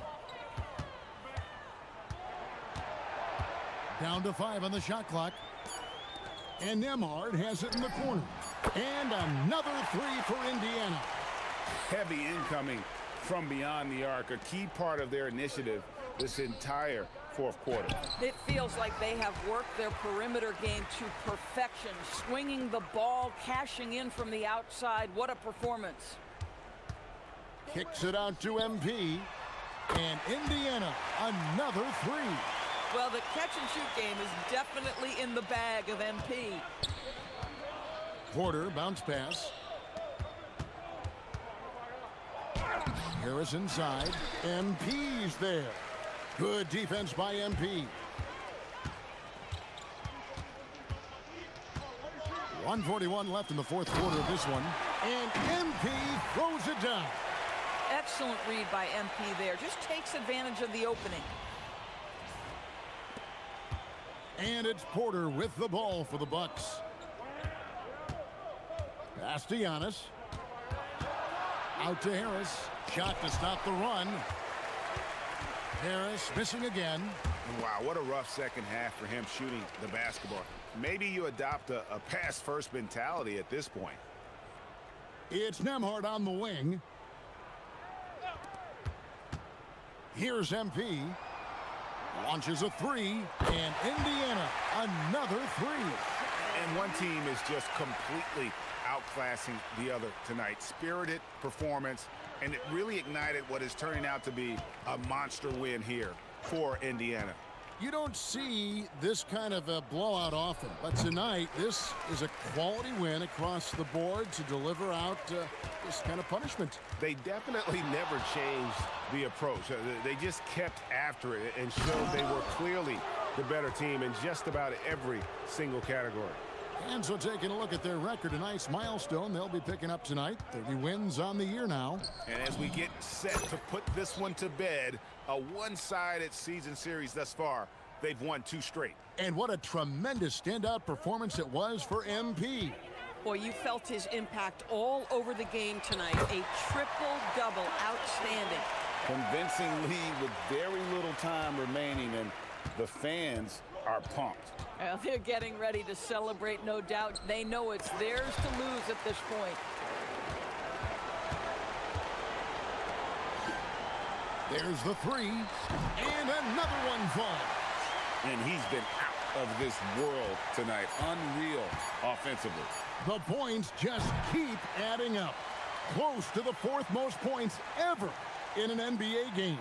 Down to 5 on the shot clock. And Nembhard has it in the corner. And another 3 for Indiana. Heavy incoming from beyond the arc, a key part of their initiative this entire fourth quarter. It feels like they have worked their perimeter game to perfection, swinging the ball, cashing in from the outside. What a performance. Kicks it out to MP. And Indiana, another 3. Well, the catch-and-shoot game is definitely in the bag of MP. Porter, bounce pass. Harris inside. MP's there. Good defense by MP. 1:41 left in the fourth quarter of this one. And MP throws it down. Excellent read by MP there. Just takes advantage of the opening. And it's Porter with the ball for the Bucks. Pass to Giannis. Out to Harris. Shot to stop the run. Harris missing again. Wow, what a rough second half for him shooting the basketball. Maybe you adopt a pass-first mentality at this point. It's Nembhard on the wing. Here's MP. Launches a 3, and Indiana another 3. And one team is just completely outclassing the other tonight. Spirited performance, and it really ignited what is turning out to be a monster win here for Indiana. You don't see this kind of a blowout often, but tonight this is a quality win across the board to deliver out this kind of punishment. They definitely never changed the approach. They just kept after it and showed they were clearly the better team in just about every single category. And so taking a look at their record, a nice milestone they'll be picking up tonight. 30 wins on the year now. And as we get set to put this one to bed, a one-sided season series thus far, they've won 2 straight. And what a tremendous standout performance it was for MP. Boy, you felt his impact all over the game tonight. A triple-double, outstanding. Convincing lead with very little time remaining, and the fans are pumped. Well, they're getting ready to celebrate, no doubt. They know it's theirs to lose at this point. There's the 3, and another one falls. And he's been out of this world tonight. Unreal offensively. The points just keep adding up. Close to the 4th most points ever in an NBA game.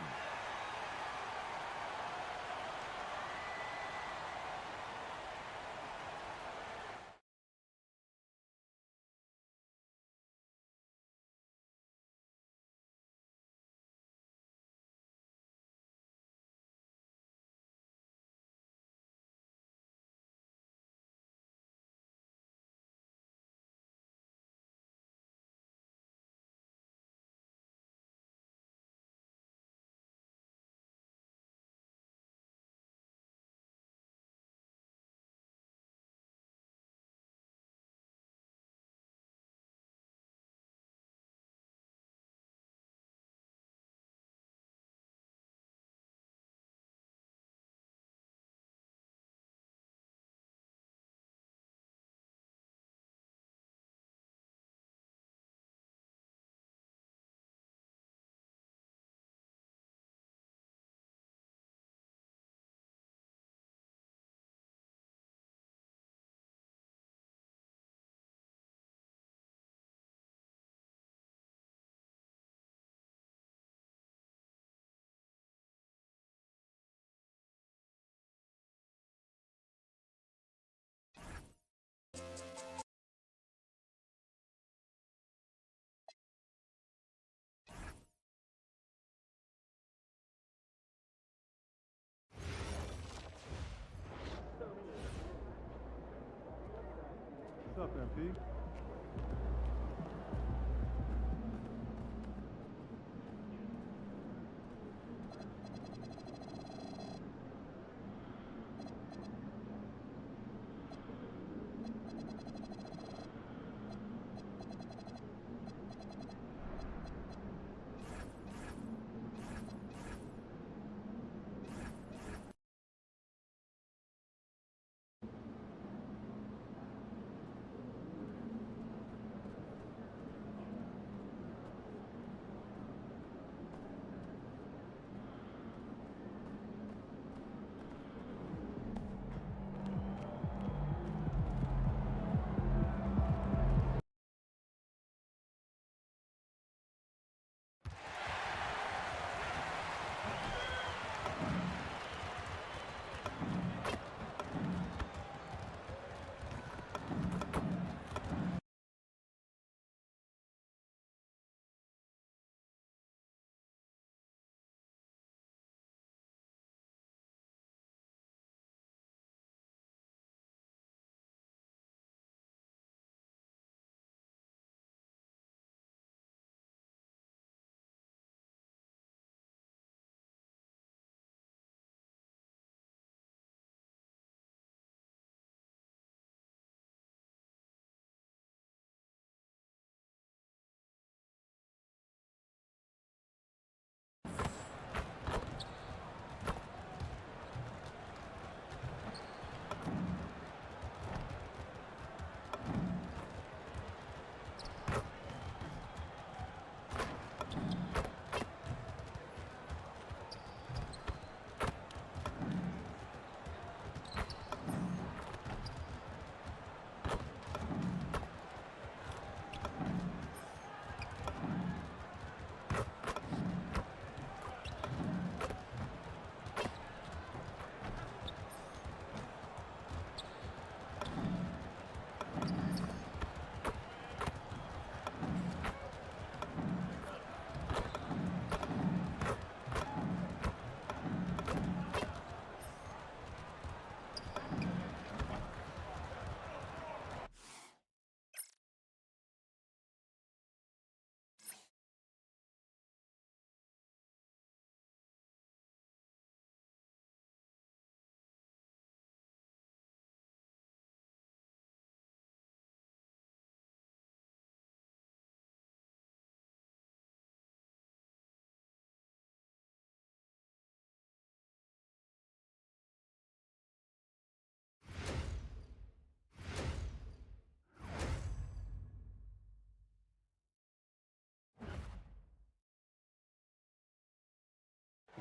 What's up, MP?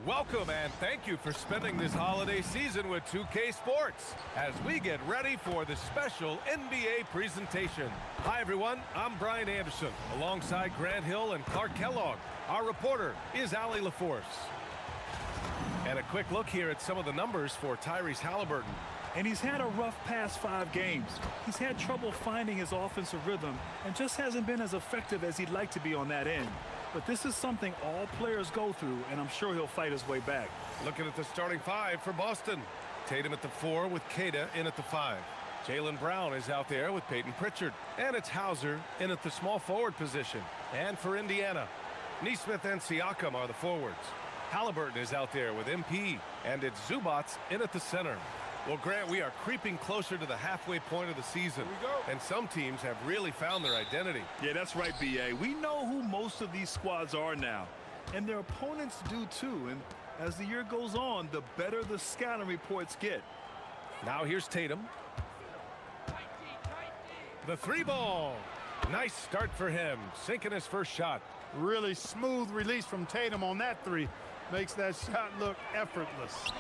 Welcome and thank you for spending this holiday season with 2K Sports as we get ready for the special NBA presentation. Hi everyone, I'm Brian Anderson alongside Grant Hill and Clark Kellogg. Our reporter is Allie LaForce. And a quick look here at some of the numbers for Tyrese Halliburton. And he's had a rough past 5 games. He's had trouble finding his offensive rhythm and just hasn't been as effective as he'd like to be on that end. But this is something all players go through, and I'm sure he'll fight his way back. Looking at the starting 5 for Boston. Tatum at the 4 with Queta in at the 5. Jaylen Brown is out there with Peyton Pritchard. And it's Hauser in at the small forward position. And for Indiana, Nesmith and Siakam are the forwards. Halliburton is out there with MP. And it's Zubats in at the center. Well, Grant, we are creeping closer to the halfway point of the season. And some teams have really found their identity. Yeah, that's right, B.A. We know who most of these squads are now. And their opponents do too. And as the year goes on, the better the scouting reports get. Now here's Tatum. The 3 ball. Nice start for him. Sinking his first shot. Really smooth release from Tatum on that 3. Makes that shot look effortless.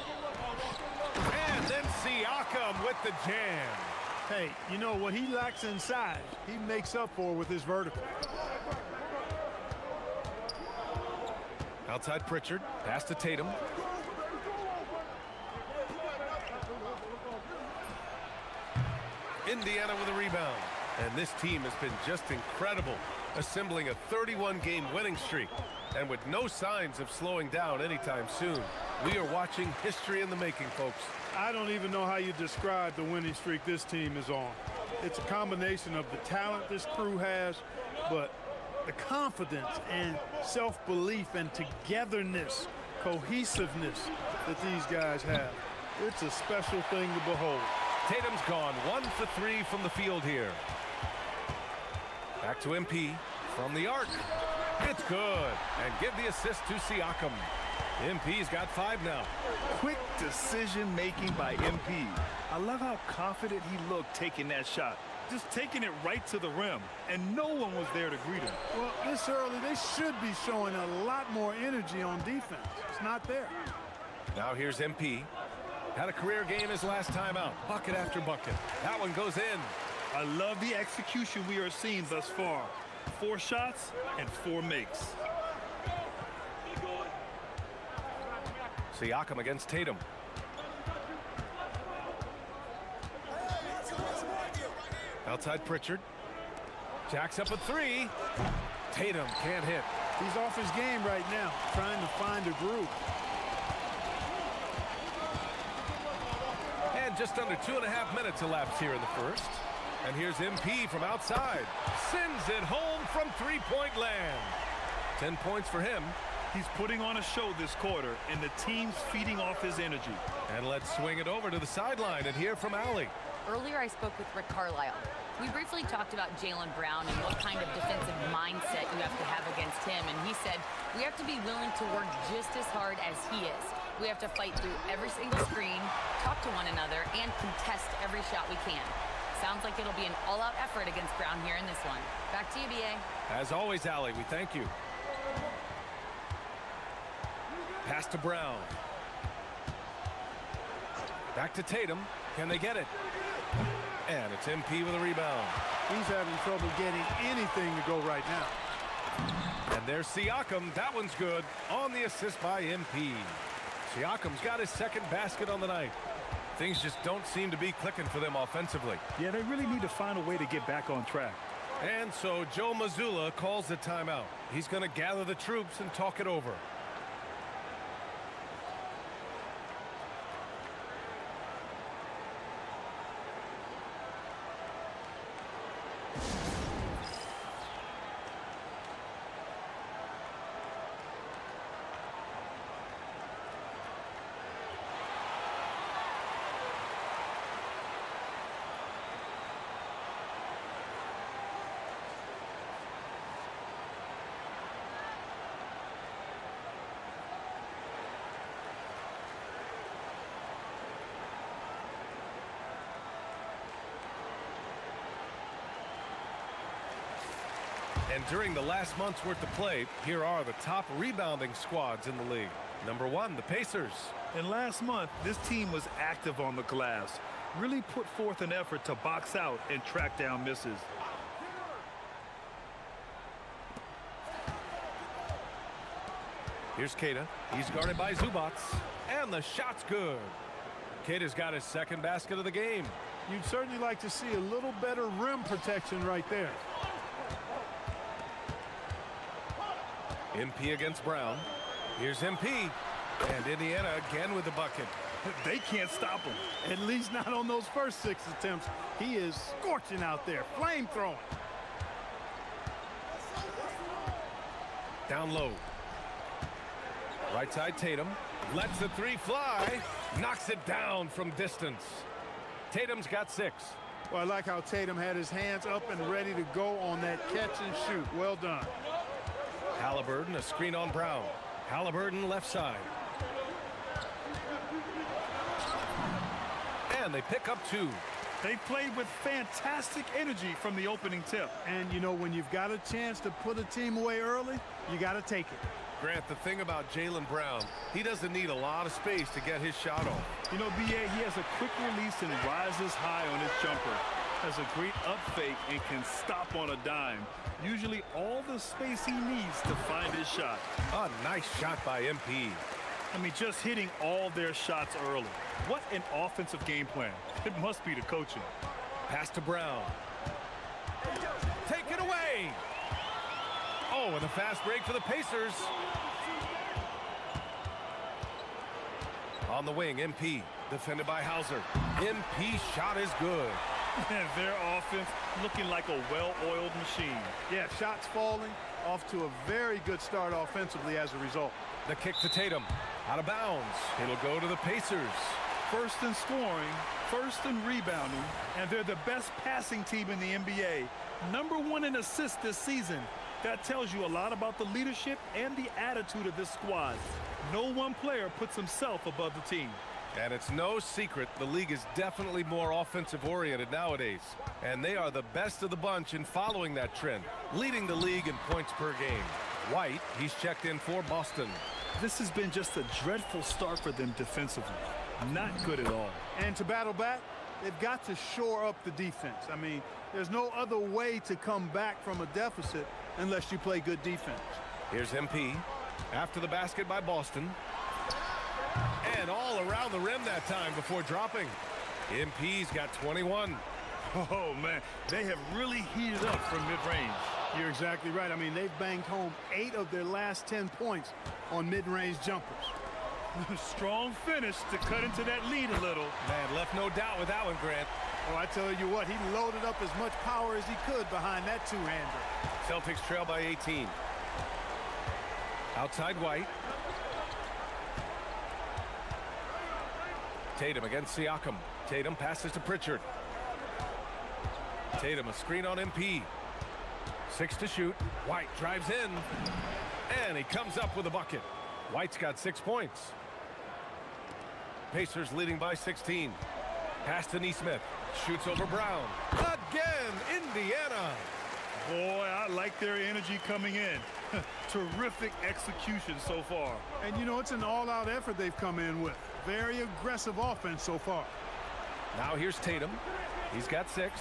And then Siakam with the jam. Hey, you know what he lacks inside, he makes up for with his vertical. Outside Pritchard, pass to Tatum. Indiana with a rebound. And this team has been just incredible, assembling a 31-game winning streak. And with no signs of slowing down anytime soon. We are watching history in the making, folks. I don't even know how you describe the winning streak this team is on. It's a combination of the talent this crew has, but the confidence and self-belief and togetherness, cohesiveness that these guys have. It's a special thing to behold. Tatum's gone 1 for 3 from the field here. Back to MP from the arc. It's good. And give the assist to Siakam. MP's got 5 now. Quick decision-making by MP. I love how confident he looked taking that shot. Just taking it right to the rim, and no one was there to greet him. Well, this early, they should be showing a lot more energy on defense. It's not there. Now here's MP. Had a career game his last time out. Bucket after bucket. That one goes in. I love the execution we are seeing thus far. 4 shots and 4 makes. Siakam against Tatum. Outside Pritchard. Jacks up a 3. Tatum can't hit. He's off his game right now, trying to find a groove. And just under 2.5 minutes elapsed here in the first. And here's MP from outside. Sends it home from 3-point land. 10 points for him. He's putting on a show this quarter, and the team's feeding off his energy. And let's swing it over to the sideline and hear from Allie. Earlier, I spoke with Rick Carlisle. We briefly talked about Jaylen Brown and what kind of defensive mindset you have to have against him. And he said, we have to be willing to work just as hard as he is. We have to fight through every single screen, talk to one another, and contest every shot we can. Sounds like it'll be an all-out effort against Brown here in this one. Back to you, B.A. As always, Allie, we thank you. Pass to Brown. Back to Tatum. Can they get it? And it's MP with a rebound. He's having trouble getting anything to go right now. And there's Siakam. That one's good. On the assist by MP. Siakam's got his second basket on the night. Things just don't seem to be clicking for them offensively. Yeah, they really need to find a way to get back on track. And so Joe Mazzulla calls the timeout. He's going to gather the troops and talk it over. And during the last month's worth of play, here are the top rebounding squads in the league. Number 1, the Pacers. And last month, this team was active on the glass. Really put forth an effort to box out and track down misses. Here's Queta. He's guarded by Zubac. And the shot's good. Queta's got his second basket of the game. You'd certainly like to see a little better rim protection right there. MP against Brown. Here's MP. And Indiana again with the bucket. They can't stop him. At least not on those first 6 attempts. He is scorching out there, flame throwing. Down low. Right side Tatum. Lets the 3 fly. Knocks it down from distance. Tatum's got 6. Well, I like how Tatum had his hands up and ready to go on that catch and shoot. Well done. Halliburton, a screen on Brown. Halliburton left side. And they pick up 2. They played with fantastic energy from the opening tip. And, you know, when you've got a chance to put a team away early, you got to take it. Grant, the thing about Jaylen Brown, he doesn't need a lot of space to get his shot off. You know, B.A., he has a quick release and rises high on his jumper. Has a great up fake and can stop on a dime. Usually all the space he needs to find his shot. A nice shot by MP. I mean, just hitting all their shots early. What an offensive game plan. It must be the coaching. Pass to Brown. Take it away. Oh, and a fast break for the Pacers. On the wing, MP. Defended by Hauser. MP shot is good. Their offense looking like a well-oiled machine. Yeah, shots falling, off to a very good start offensively as a result. The kick to Tatum. Out of bounds. It'll go to the Pacers. First in scoring, first in rebounding, and they're the best passing team in the NBA. Number 1 in assists this season. That tells you a lot about the leadership and the attitude of this squad. No one player puts himself above the team. And it's no secret the league is definitely more offensive-oriented nowadays. And they are the best of the bunch in following that trend, leading the league in points per game. White, he's checked in for Boston. This has been just a dreadful start for them defensively. Not good at all. And to battle back, they've got to shore up the defense. I mean, there's no other way to come back from a deficit unless you play good defense. Here's MP. After the basket by Boston. And all around the rim that time before dropping. MP's got 21. Oh, man, they have really heated up from mid-range. You're exactly right. I mean, they've banged home 8 of their last 10 points on mid-range jumpers. Strong finish to cut into that lead a little. Man, left no doubt with that one, Grant. Oh, I tell you what, he loaded up as much power as he could behind that 2-hander. Celtics trail by 18. Outside White. Tatum against Siakam. Tatum passes to Pritchard. Tatum, a screen on MP. 6 to shoot. White drives in. And he comes up with a bucket. White's got 6 points. Pacers leading by 16. Pass to Nesmith. Shoots over Brown. Again, Indiana. Boy, I like their energy coming in. Terrific execution so far. And, you know, it's an all-out effort they've come in with. Very aggressive offense so far. Now here's Tatum. He's got 6.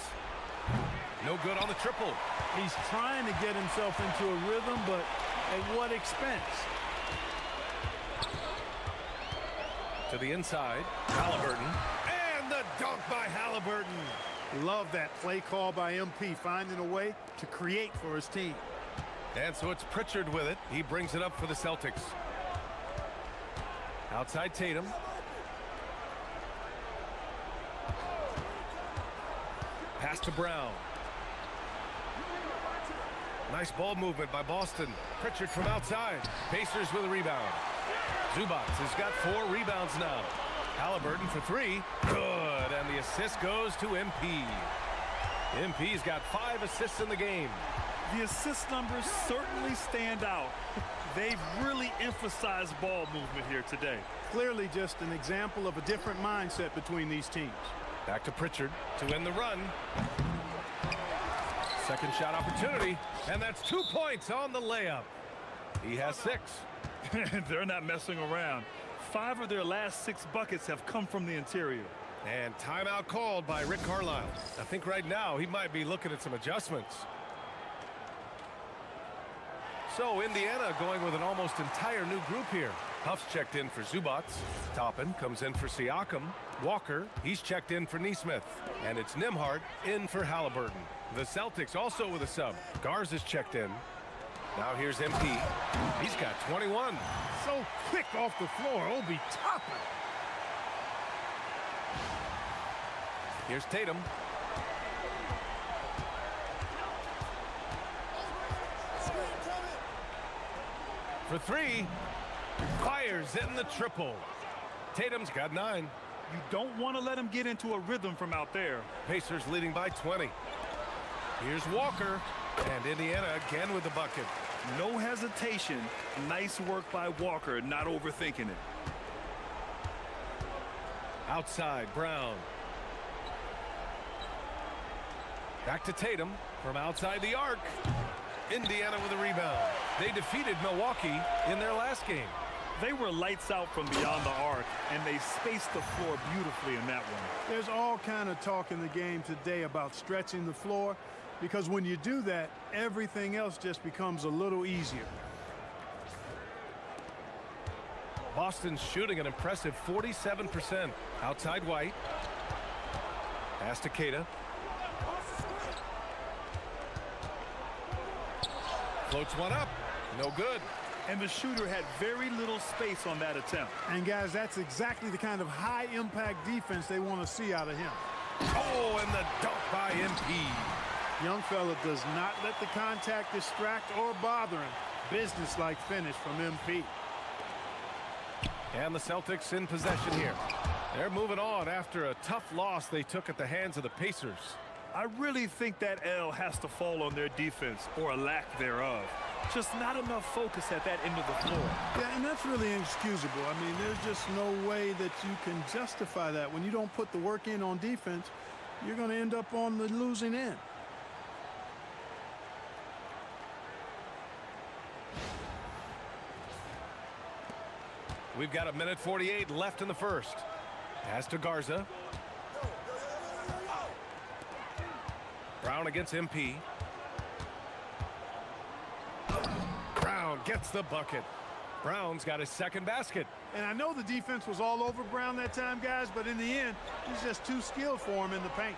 No good on the triple. He's trying to get himself into a rhythm, but at what expense? To the inside, Halliburton. And the dunk by Halliburton. Love that play call by MP, finding a way to create for his team. And so it's Pritchard with it. He brings it up for the Celtics. Outside Tatum. Pass to Brown. Nice ball movement by Boston. Pritchard from outside. Pacers with a rebound. Zubac has got 4 rebounds now. Halliburton for 3. Good. And the assist goes to MP. MP's got 5 assists in the game. The assist numbers certainly stand out. They've really emphasized ball movement here today. Clearly just an example of a different mindset between these teams. Back to Pritchard to end the run. Second shot opportunity, and that's 2 points on the layup. He has 6. They're not messing around. 5 of their last 6 buckets have come from the interior. And timeout called by Rick Carlisle. I think right now he might be looking at some adjustments. So Indiana going with an almost entire new group here. Huff's checked in for Zubac. Toppin comes in for Siakam. Walker, he's checked in for Nesmith. And it's Nembhard in for Halliburton. The Celtics also with a sub. Garza's checked in. Now here's MP. He's got 21. So quick off the floor, Obi Toppin. Here's Tatum. For 3. Fires in the triple. Tatum's got 9. You don't want to let him get into a rhythm from out there. Pacers leading by 20. Here's Walker. And Indiana again with the bucket. No hesitation. Nice work by Walker, not overthinking it. Outside, Brown. Back to Tatum from outside the arc. Indiana with a rebound. They defeated Milwaukee in their last game. They were lights out from beyond the arc, and they spaced the floor beautifully in that one. There's all kind of talk in the game today about stretching the floor, because when you do that, everything else just becomes a little easier. Boston's shooting an impressive 47%. Outside White. Pass to Queta. Floats one up. No good. And the shooter had very little space on that attempt. And guys, that's exactly the kind of high-impact defense they want to see out of him. Oh, and the dunk by MP. Young fella does not let the contact distract or bother him. Business-like finish from MP. And the Celtics in possession here. They're moving on after a tough loss they took at the hands of the Pacers. I really think that L has to fall on their defense, or a lack thereof. Just not enough focus at that end of the floor. Yeah, and that's really inexcusable. I mean, there's just no way that you can justify that. When you don't put the work in on defense, you're going to end up on the losing end. We've got 1:48 left in the first. Pass to Garza. Brown against MP. Brown gets the bucket. Brown's got his second basket. And I know the defense was all over Brown that time, guys, but in the end, he's just too skilled for him in the paint.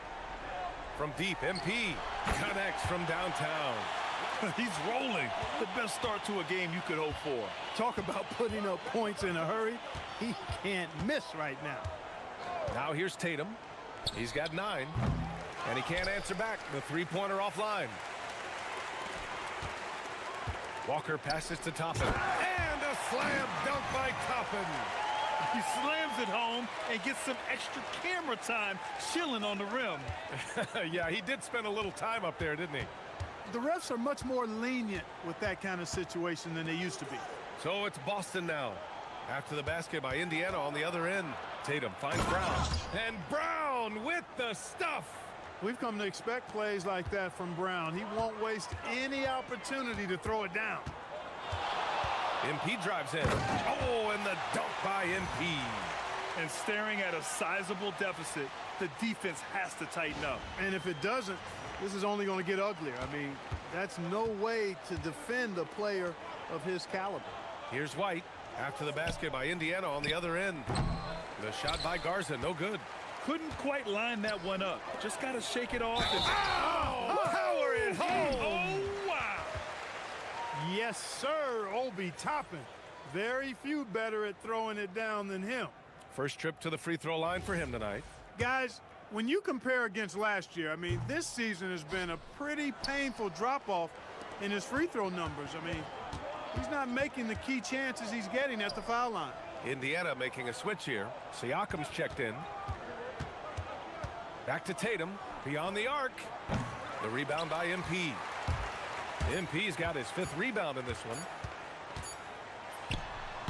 From deep, MP connects from downtown. He's rolling. The best start to a game you could hope for. Talk about putting up points in a hurry. He can't miss right now. Now here's Tatum. He's got 9. And he can't answer back. The three-pointer offline. Walker passes to Toppin. And a slam dunk by Toppin. He slams it home and gets some extra camera time chilling on the rim. Yeah, he did spend a little time up there, didn't he? The refs are much more lenient with that kind of situation than they used to be. So it's Boston now. After the basket by Indiana on the other end. Tatum finds Brown. And Brown with the stuff. We've come to expect plays like that from Brown. He won't waste any opportunity to throw it down. MP drives in. Oh, and the dunk by MP. And staring at a sizable deficit, the defense has to tighten up. And if it doesn't, this is only going to get uglier. I mean, that's no way to defend a player of his caliber. Here's White after the basket by Indiana on the other end. The shot by Garza, no good. Couldn't quite line that one up. Just got to shake it off. And power it home. Oh, wow. Yes, sir, Obi Toppin. Very few better at throwing it down than him. First trip to the free throw line for him tonight. Guys, when you compare against last year, I mean, this season has been a pretty painful drop-off in his free throw numbers. I mean, he's not making the key chances he's getting at the foul line. Indiana making a switch here. Siakam's checked in. Back to Tatum, beyond the arc. The rebound by MP. MP's got his 5th rebound in this one.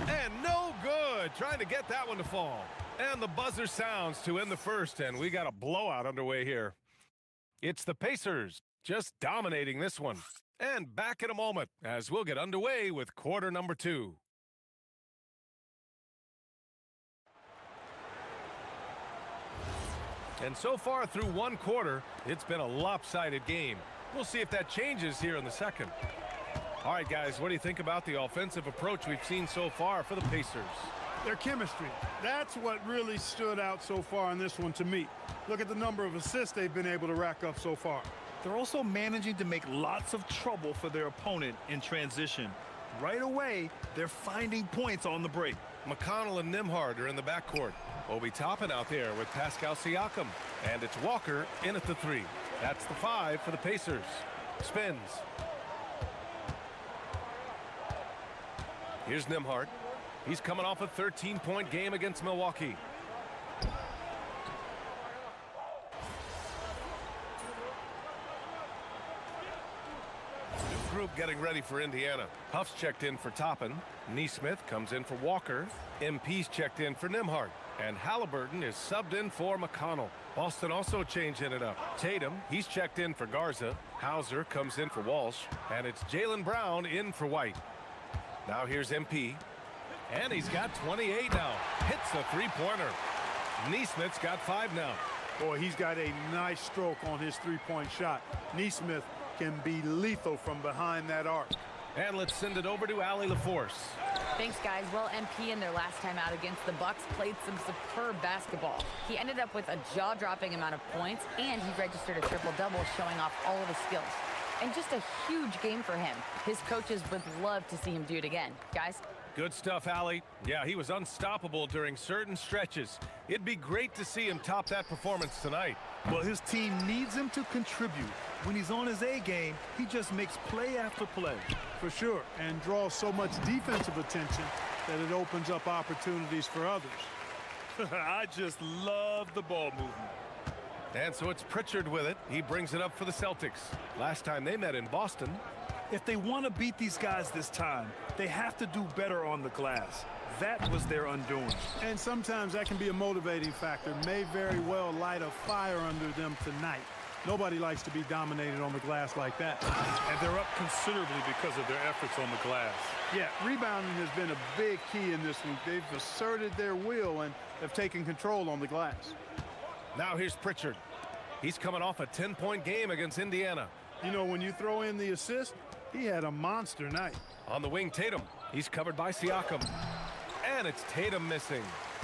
And no good, trying to get that one to fall. And the buzzer sounds to end the first, and we got a blowout underway here. It's the Pacers just dominating this one. And back in a moment as we'll get underway with quarter number 2. And so far through one quarter, it's been a lopsided game. We'll see if that changes here in the second. All right, guys, what do you think about the offensive approach we've seen so far for the Pacers? Their chemistry. That's what really stood out so far in this one to me. Look at the number of assists they've been able to rack up so far. They're also managing to make lots of trouble for their opponent in transition. Right away, they're finding points on the break. McConnell and Nembhard are in the backcourt. Obi Toppin out there with Pascal Siakam. And it's Walker in at the 3. That's the 5 for the Pacers. Spins. Here's Nembhard. He's coming off a 13-point game against Milwaukee. New group getting ready for Indiana. Huff's checked in for Toppin. Neesmith comes in for Walker. MP's checked in for Nembhard. And Halliburton is subbed in for McConnell. Boston also changing it up. Tatum, he's checked in for Garza. Hauser comes in for Walsh. And it's Jaylen Brown in for White. Now here's MP. And he's got 28 now. Hits the three-pointer. Neesmith's got 5 now. Boy, he's got a nice stroke on his three-point shot. Neesmith can be lethal from behind that arc. And let's send it over to Allie LaForce. Thanks, guys. Well, MP in their last time out against the Bucks played some superb basketball. He ended up with a jaw-dropping amount of points, and he registered a triple-double, showing off all of his skills. And just a huge game for him. His coaches would love to see him do it again. Guys? Good stuff, Allie. Yeah, he was unstoppable during certain stretches. It'd be great to see him top that performance tonight. Well, his team needs him to contribute. When he's on his A game, he just makes play after play. For sure, and draws so much defensive attention that it opens up opportunities for others. I just love the ball movement. And so it's Pritchard with it. He brings it up for the Celtics. Last time they met in Boston. If they want to beat these guys this time, they have to do better on the glass. That was their undoing. And sometimes that can be a motivating factor. May very well light a fire under them tonight. Nobody likes to be dominated on the glass like that. And they're up considerably because of their efforts on the glass. Yeah, rebounding has been a big key in this week. They've asserted their will and have taken control on the glass. Now here's Pritchard. He's coming off a 10-point game against Indiana. You know, when you throw in the assist, he had a monster night. On the wing, Tatum. He's covered by Siakam. And it's Tatum missing.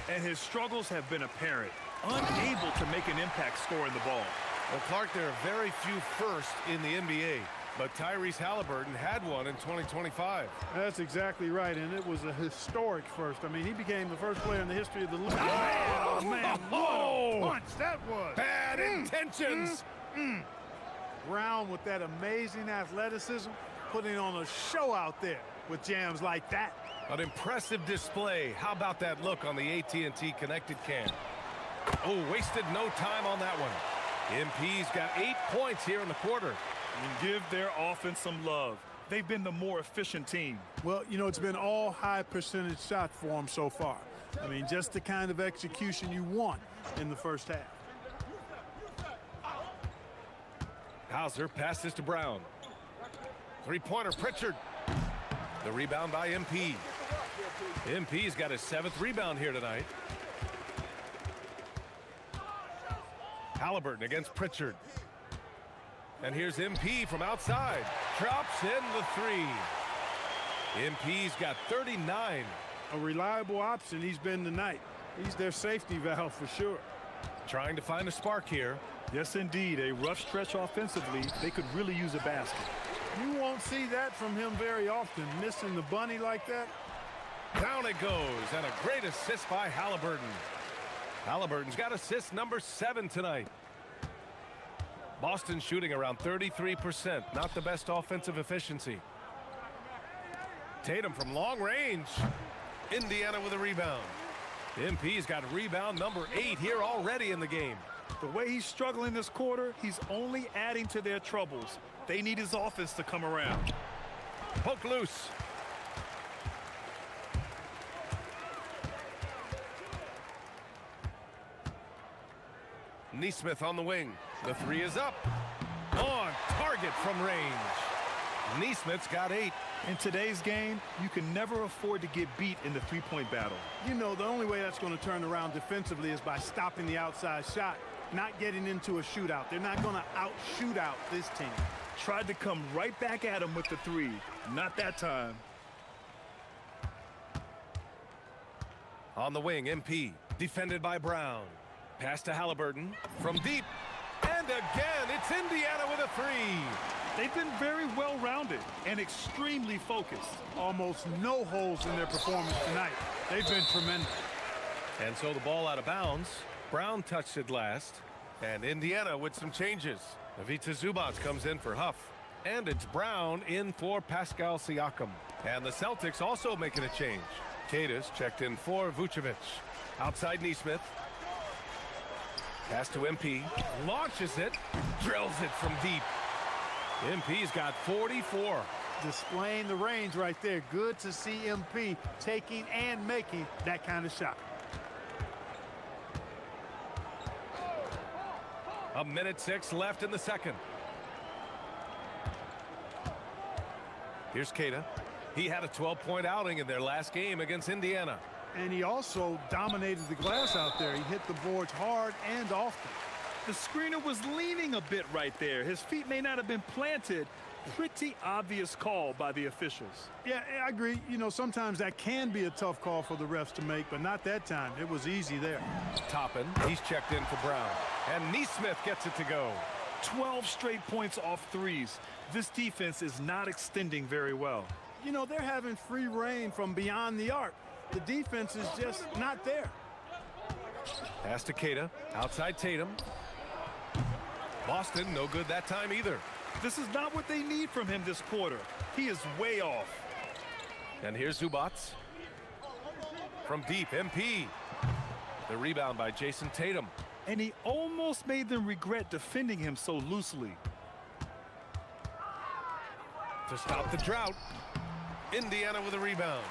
And his struggles have been apparent. Unable to make an impact scoring the ball. Well, Clark, there are very few firsts in the NBA. But Tyrese Halliburton had one in 2025. That's exactly right, and it was a historic first. I mean, he became the first player in the history of the league. Oh, man, what a punch that was. Bad intentions. Brown with that amazing athleticism, putting on a show out there with jams like that. An impressive display. How about that look on the AT&T connected cam? Oh, wasted no time on that one. MP's got 8 points here in the quarter. And give their offense some love. They've been the more efficient team. Well, you know, it's been all high percentage shots for them so far. I mean, just the kind of execution you want in the first half. Hauser passes to Brown. Three-pointer, Pritchard. The rebound by MP. MP's got his 7th rebound here tonight. Halliburton against Pritchard. And here's MP from outside. Drops in the 3. MP's got 39. A reliable option he's been tonight. He's their safety valve for sure. Trying to find a spark here. Yes, indeed. A rough stretch offensively. They could really use a basket. You won't see that from him very often. Missing the bunny like that. Down it goes. And a great assist by Halliburton. Halliburton's got assist number 7 tonight. Boston shooting around 33%. Not the best offensive efficiency. Tatum from long range. Indiana with a rebound. MP's got rebound number 8 here already in the game. The way he's struggling this quarter, he's only adding to their troubles. They need his offense to come around. Poke loose. Neesmith on the wing. The 3 is up. On target from range. Neesmith's got 8. In today's game, you can never afford to get beat in the three-point battle. You know, the only way that's going to turn around defensively is by stopping the outside shot. not getting into a shootout. They're not going to out-shoot out this team. Tried to come right back at him with the three. Not that time. On the wing, MP, defended by Brown. Pass to Halliburton from deep. And again, it's Indiana with a three. They've been very well-rounded and extremely focused. Almost no holes in their performance tonight. They've been tremendous. And so the ball out of bounds. Brown touched it last. And Indiana with some changes. Ivica Zubac comes in for Huff. And it's Brown in for Pascal Siakam. And the Celtics also making a change. Cadiz checked in for Vucevic. Outside Nesmith. Pass to MP. Launches it. Drills it from deep. MP's got 44. Displaying the range right there. Good to see MP taking and making that kind of shot. A minute 6 left in the second. Here's Queta. He had a 12-point outing in their last game against Indiana. And he also dominated the glass out there. He hit the boards hard and often. The screener was leaning a bit right there. His feet may not have been planted. Pretty obvious call by the officials. Yeah, I agree. You know, sometimes that can be a tough call for the refs to make, but not that time. It was easy there. Toppin, he's checked in for Brown. And Nesmith gets it to go. 12 straight points off threes. This defense is not extending very well. You know, they're having free reign from beyond the arc. The defense is just not there. Pass to Queta. Outside Tatum. Boston, no good that time either. This is not what they need from him this quarter. He is way off. And here's Zubac. From deep, MP. The rebound by Jason Tatum. And he almost made them regret defending him so loosely. To stop the drought, Indiana with a rebound.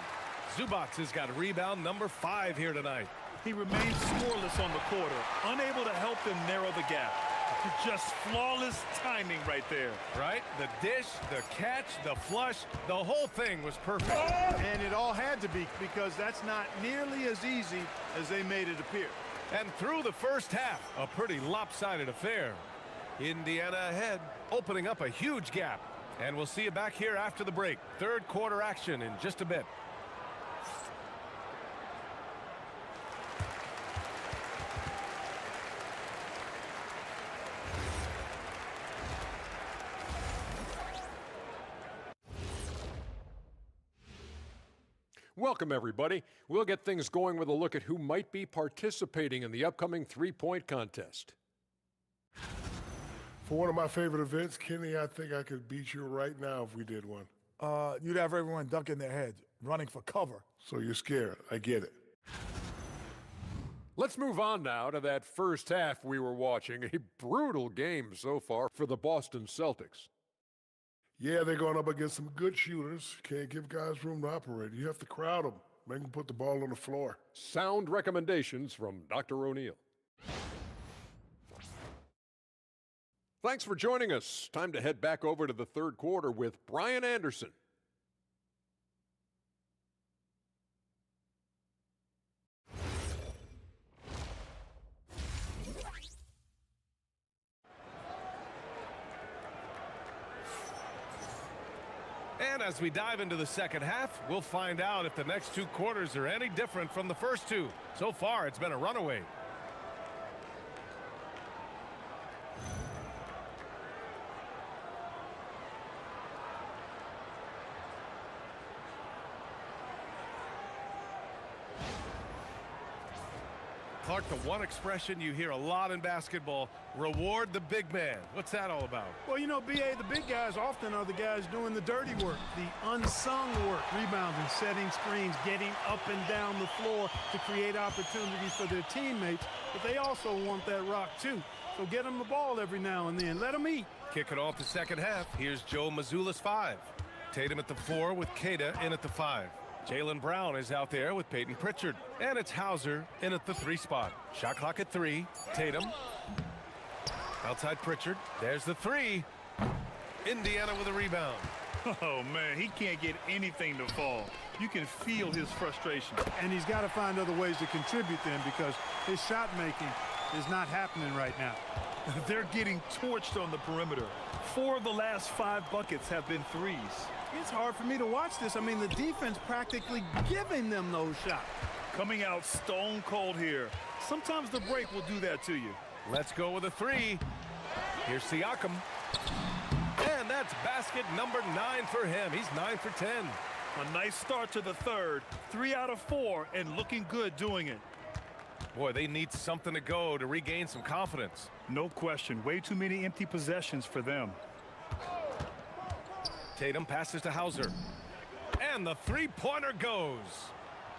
Zubac has got rebound number 5 here tonight. He remains scoreless on the quarter, unable to help them narrow the gap. Just flawless timing right there. Right? The dish, the catch, the flush, the whole thing was perfect. And it all had to be, because that's not nearly as easy as they made it appear. And through the first half, a pretty lopsided affair. Indiana ahead, opening up a huge gap. And we'll see you back here after the break. Third quarter action in just a bit. Welcome, everybody. We'll get things going with a look at who might be participating in the upcoming three-point contest. For one of my favorite events, Kenny, I think I could beat you right now if we did one. You'd have everyone ducking their heads, running for cover. So you're scared. I get it. Let's move on now to that first half we were watching. A brutal game so far for the Boston Celtics. Yeah, they're going up against some good shooters. Can't give guys room to operate. You have to crowd them. Make them put the ball on the floor. Sound recommendations from Dr. O'Neill. Thanks for joining us. Time to head back over to the third quarter with Brian Anderson. And as we dive into the second half, we'll find out if the next 2 quarters are any different from the first 2. So far, it's been a runaway. Clark, the one expression you hear a lot in basketball, reward the big man. What's that all about? Well, you know, B.A., the big guys often are the guys doing the dirty work, the unsung work, rebounding, setting screens, getting up and down the floor to create opportunities for their teammates. But they also want that rock, too. So get them the ball every now and then. Let them eat. Kick it off the second half. Here's Joe Mazzulla's 5. Tatum at the 4 with Queta in at the 5. Jaylen Brown is out there with Peyton Pritchard. And it's Hauser in at the 3 spot. Shot clock at 3. Tatum. Outside Pritchard. There's the 3. Indiana with a rebound. Oh, man, he can't get anything to fall. You can feel his frustration. And he's got to find other ways to contribute then, because his shot making is not happening right now. They're getting torched on the perimeter. 4 of the last 5 buckets have been threes. It's hard for me to watch this. I mean, the defense practically giving them those shots. Coming out stone cold here. Sometimes the break will do that to you. Let's go with a 3. Here's Siakam. And that's basket number 9 for him. He's 9 for 10. A nice start to the third. 3 out of 4 and looking good doing it. Boy, they need something to go to regain some confidence. No question. Way too many empty possessions for them. Tatum passes to Hauser. And the three-pointer goes.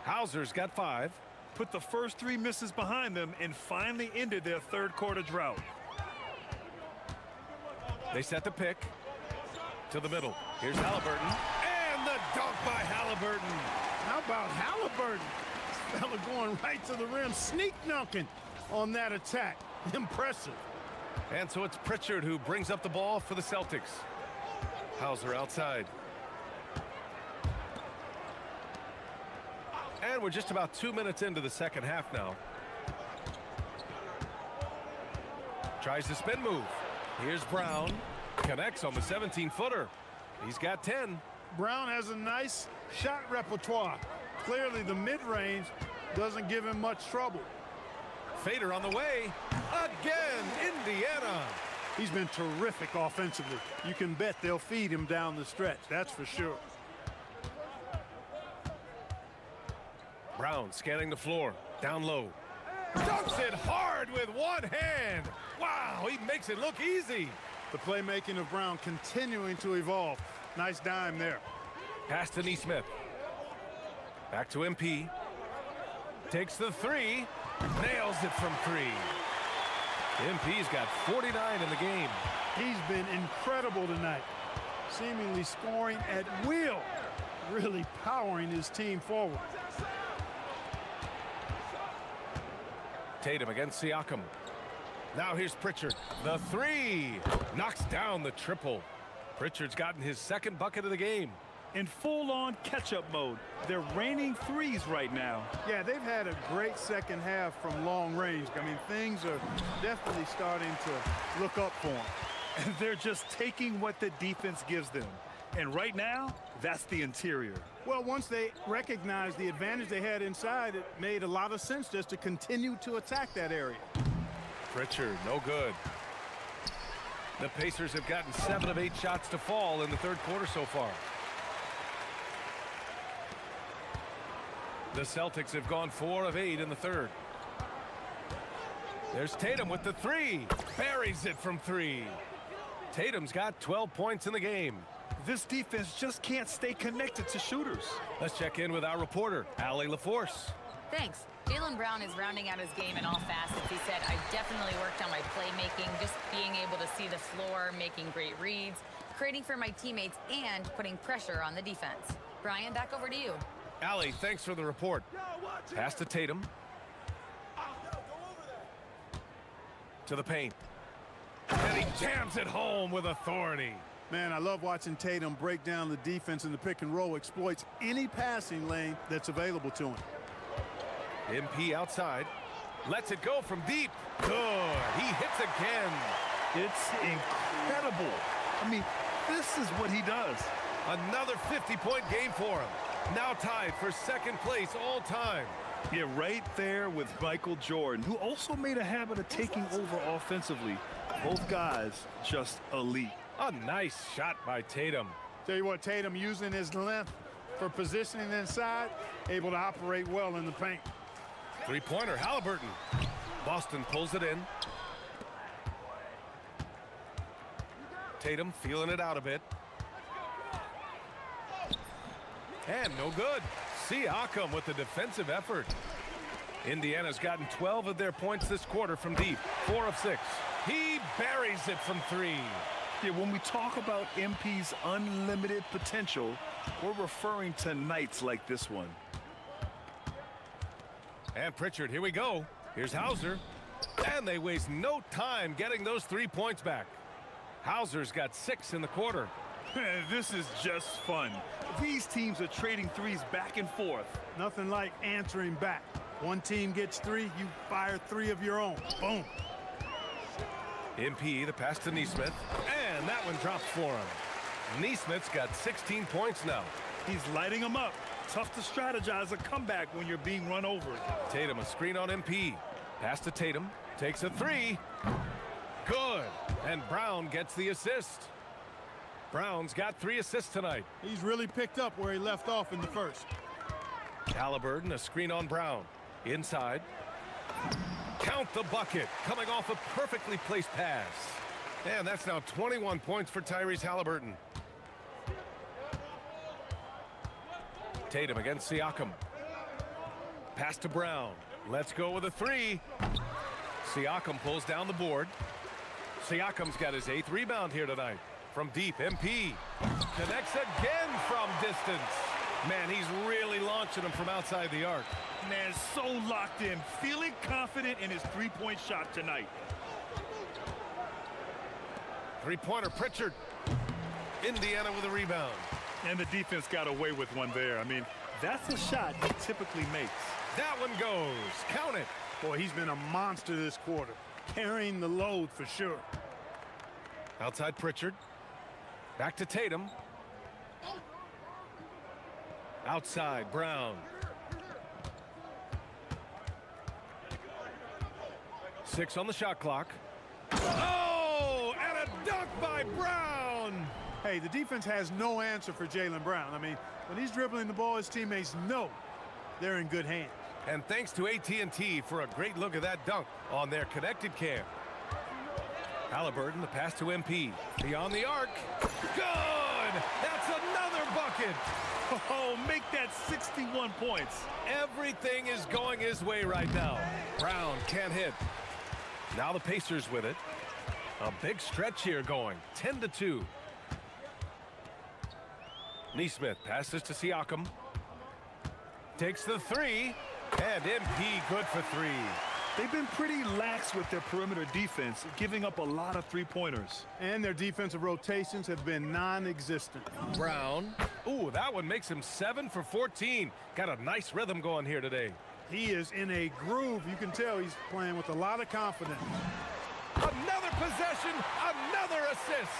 Hauser's got 5. Put the first 3 misses behind them and finally ended their third quarter drought. They set the pick to the middle. Here's Halliburton. And the dunk by Halliburton. How about Halliburton? This fella going right to the rim, sneak dunking on that attack. Impressive. And so it's Pritchard who brings up the ball for the Celtics. Hauser outside. And we're just about 2 minutes into the second half now. Tries the spin move. Here's Brown. Connects on the 17-footer. He's got 10. Brown has a nice shot repertoire. Clearly the mid-range doesn't give him much trouble. Fader on the way. Again, Indiana. He's been terrific offensively. You can bet they'll feed him down the stretch, that's for sure. Brown scanning the floor. Down low. Dunks it hard with one hand. Wow, he makes it look easy. The playmaking of Brown continuing to evolve. Nice dime there. Pass to Nesmith. Back to MP. Takes the 3. Nails it from 3. MP's got 49 in the game. He's been incredible tonight. Seemingly scoring at will. Really powering his team forward. Tatum against Siakam. Now here's Pritchard. The 3. Knocks down the triple. Pritchard's gotten his second bucket of the game. In full-on catch-up mode. They're raining threes right now. Yeah, they've had a great second half from long range. I mean, things are definitely starting to look up for them. And they're just taking what the defense gives them. And right now, that's the interior. Well, once they recognized the advantage they had inside, it made a lot of sense just to continue to attack that area. Pritchard, no good. The Pacers have gotten 7 of 8 shots to fall in the third quarter so far. The Celtics have gone 4 of 8 in the third. There's Tatum with the 3. Buries it from 3. Tatum's got 12 points in the game. This defense just can't stay connected to shooters. Let's check in with our reporter, Allie LaForce. Thanks. Jaylen Brown is rounding out his game in all facets. He said, I've definitely worked on my playmaking, just being able to see the floor, making great reads, creating for my teammates, and putting pressure on the defense. Brian, back over to you. Allie, thanks for the report. Pass to Tatum. To the paint. And he jams it home with authority. Man, I love watching Tatum break down the defense in the pick and roll, exploits any passing lane that's available to him. MP outside. Lets it go from deep. Good. He hits again. It's incredible. I mean, this is what he does. Another 50-point game for him. Now tied for second place all time. Yeah, right there with Michael Jordan, who also made a habit of taking over offensively. Both guys just elite. A nice shot by Tatum. Tell you what, Tatum using his length for positioning inside, able to operate well in the paint. Three-pointer, Halliburton. Boston pulls it in. Tatum feeling it out a bit. And no good. Siakam with the defensive effort. Indiana's gotten 12 of their points this quarter from deep. 4 of 6. He buries it from 3. Yeah, when we talk about MP's unlimited potential, we're referring to nights like this one. And Pritchard, here we go. Here's Hauser. And they waste no time getting those 3 points back. Hauser's got 6 in the quarter. This is just fun. These teams are trading threes back and forth. Nothing like answering back. One team gets 3, you fire 3 of your own. Boom. MP, the pass to Neesmith, and that one drops for him. Neesmith's got 16 points now. He's lighting them up. Tough to strategize a comeback when you're being run over. Tatum, a screen on MP. Pass to Tatum, takes a 3. Good, and Brown gets the assist. Brown's got 3 assists tonight. He's really picked up where he left off in the first. Halliburton, a screen on Brown. Inside. Count the bucket, coming off a perfectly placed pass. And that's now 21 points for Tyrese Halliburton. Tatum against Siakam. Pass to Brown. Let's go with a 3. Siakam pulls down the board. Siakam's got his 8th rebound here tonight. From deep, MP connects again from distance. Man, he's really launching them from outside the arc. Man, so locked in, feeling confident in his three-point shot tonight. Three-pointer, Pritchard. Indiana with a rebound. And the defense got away with one there. I mean, that's a shot he typically makes. That one goes. Count it. Boy, he's been a monster this quarter. Carrying the load for sure. Outside Pritchard. Back to Tatum. Outside Brown. 6 on the shot clock. Oh, and a dunk by Brown. Hey, the defense has no answer for Jaylen Brown. I mean, when he's dribbling the ball, his teammates know they're in good hands. And thanks to AT&T for a great look at that dunk on their connected cam. Halliburton, the pass to MP. Beyond the arc. Good! That's another bucket! Oh, make that 61 points. Everything is going his way right now. Brown can't hit. Now the Pacers with it. A big stretch here going. 10-2. Neesmith passes to Siakam. Takes the 3. And MP good for 3. They've been pretty lax with their perimeter defense, giving up a lot of three-pointers. And their defensive rotations have been non-existent. Brown. Ooh, that one makes him 7 for 14. Got a nice rhythm going here today. He is in a groove. You can tell he's playing with a lot of confidence. Another possession, another assist.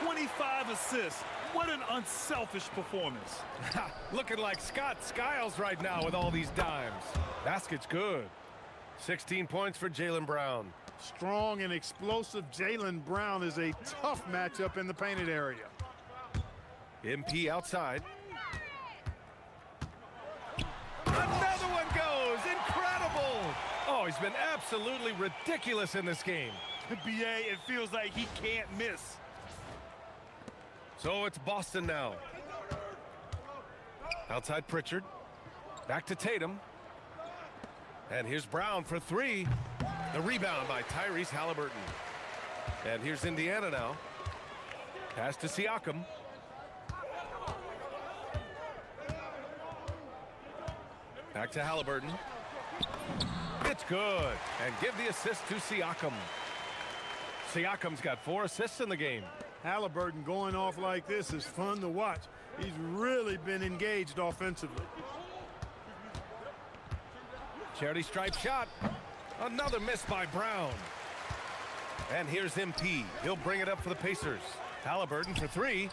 25 assists. What an unselfish performance. Looking like Scott Skiles right now with all these dimes. Basket's good. 16 points for Jaylen Brown. Strong and explosive Jaylen Brown is a tough matchup in the painted area. MP outside. Another one goes. Incredible. Oh, he's been absolutely ridiculous in this game. BA, it feels like he can't miss. So it's Boston now. Outside Pritchard. Back to Tatum. And here's Brown for 3. The rebound by Tyrese Halliburton. And here's Indiana now. Pass to Siakam. Back to Halliburton. It's good. And give the assist to Siakam. Siakam's got 4 assists in the game. Halliburton going off like this is fun to watch. He's really been engaged offensively. Charity stripe shot. Another miss by Brown. And here's MP. He'll bring it up for the Pacers. Halliburton for 3.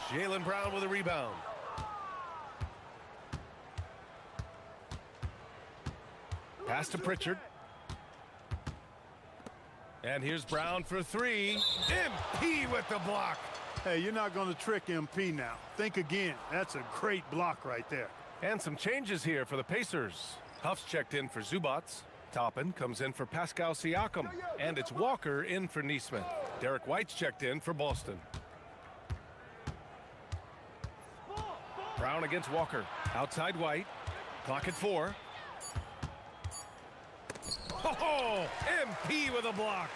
Jaylen Brown with a rebound. Pass to Pritchard. And here's Brown for 3. MP with the block. Hey, you're not going to trick MP now. Think again. That's a great block right there. And some changes here for the Pacers. Huff's checked in for Zubats. Toppin comes in for Pascal Siakam. And it's Walker in for Neesmith. Derek White's checked in for Boston. Brown against Walker. Outside White. Clock at 4. Oh, MP with a block.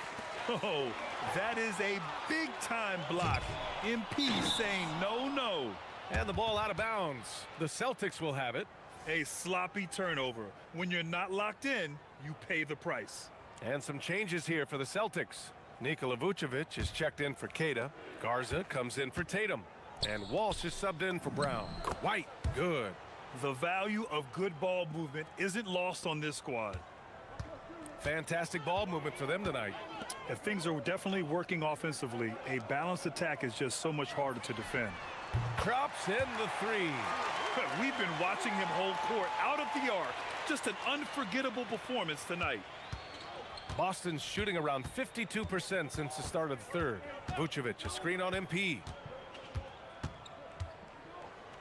Oh, that is a big-time block. MP saying no, no. And the ball out of bounds. The Celtics will have it. A sloppy turnover. When you're not locked in, you pay the price. And some changes here for the Celtics. Nikola Vucevic is checked in for Queta. Garza comes in for Tatum. And Walsh is subbed in for Brown. White, good. The value of good ball movement isn't lost on this squad. Fantastic ball movement for them tonight. If things are definitely working offensively, a balanced attack is just so much harder to defend. Drops in the three. We've been watching him hold court out of the arc. Just an unforgettable performance tonight. Boston's shooting around 52% since the start of the third. Vucevic, a screen on MP.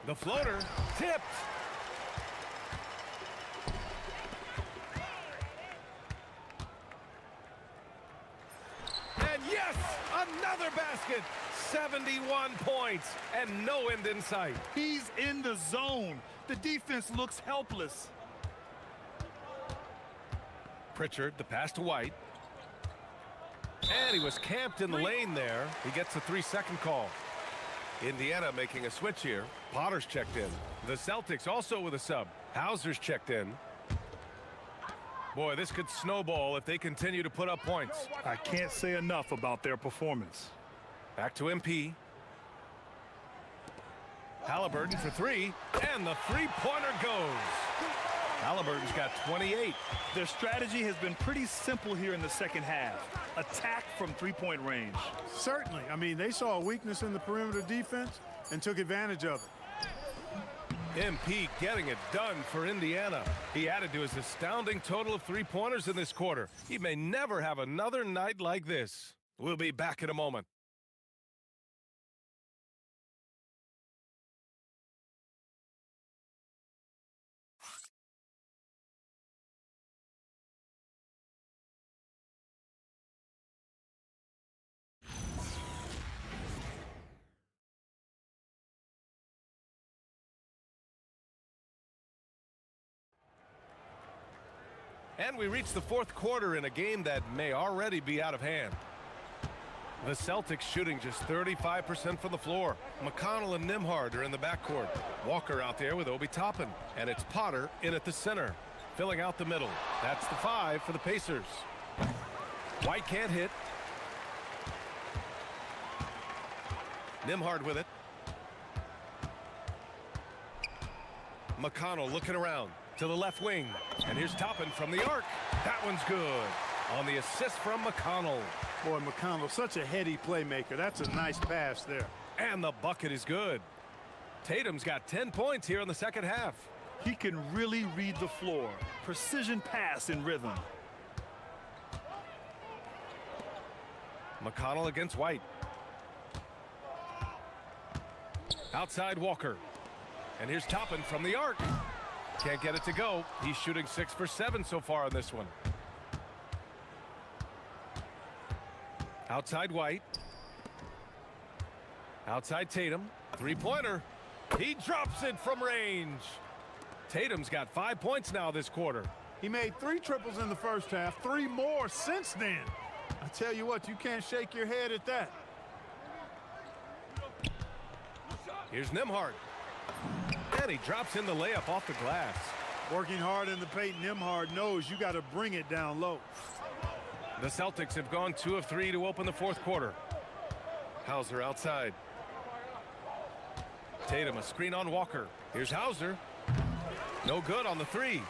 The floater, tipped. And yes, another basket. 71 points and no end in sight. He's in the zone. The defense looks helpless. Pritchard, the pass to White. And he was camped in the lane there. He gets a 3-second call. Indiana making a switch here. Potter's checked in. The Celtics also with a sub. Hauser's checked in. Boy, this could snowball if they continue to put up points. I can't say enough about their performance. Back to MP. Halliburton for three, and the three-pointer goes. Halliburton's got 28. Their strategy has been pretty simple here in the second half. Attack from three-point range. Certainly. I mean, they saw a weakness in the perimeter defense and took advantage of it. MP getting it done for Indiana. He added to his astounding total of three-pointers in this quarter. He may never have another night like this. We'll be back in a moment. And we reach the fourth quarter in a game that may already be out of hand. The Celtics shooting just 35% from the floor. McConnell and Nembhard are in the backcourt. Walker out there with Obi Toppin. And it's Potter in at the center, filling out the middle. That's the 5 for the Pacers. White can't hit. Nembhard with it. McConnell looking around to the left wing. And here's Toppin from the arc. That one's good. On the assist from McConnell. Boy, McConnell, such a heady playmaker. That's a nice pass there. And the bucket is good. Tatum's got 10 points here in the second half. He can really read the floor. Precision pass in rhythm. McConnell against White. Outside Walker. And here's Toppin from the arc. Can't get it to go. He's shooting 6 for 7 so far on this one. Outside White. Outside Tatum. Three-pointer. He drops it from range. Tatum's got 5 points now this quarter. He made 3 triples in the first half, 3 more since then. I tell you what, you can't shake your head at that. Here's Nembhard. And he drops in the layup off the glass. Working hard in the paint, Nembhard knows you got to bring it down low. The Celtics have gone 2 of 3 to open the fourth quarter. Hauser outside. Tatum a screen on Walker. Here's Hauser. No good on the 3.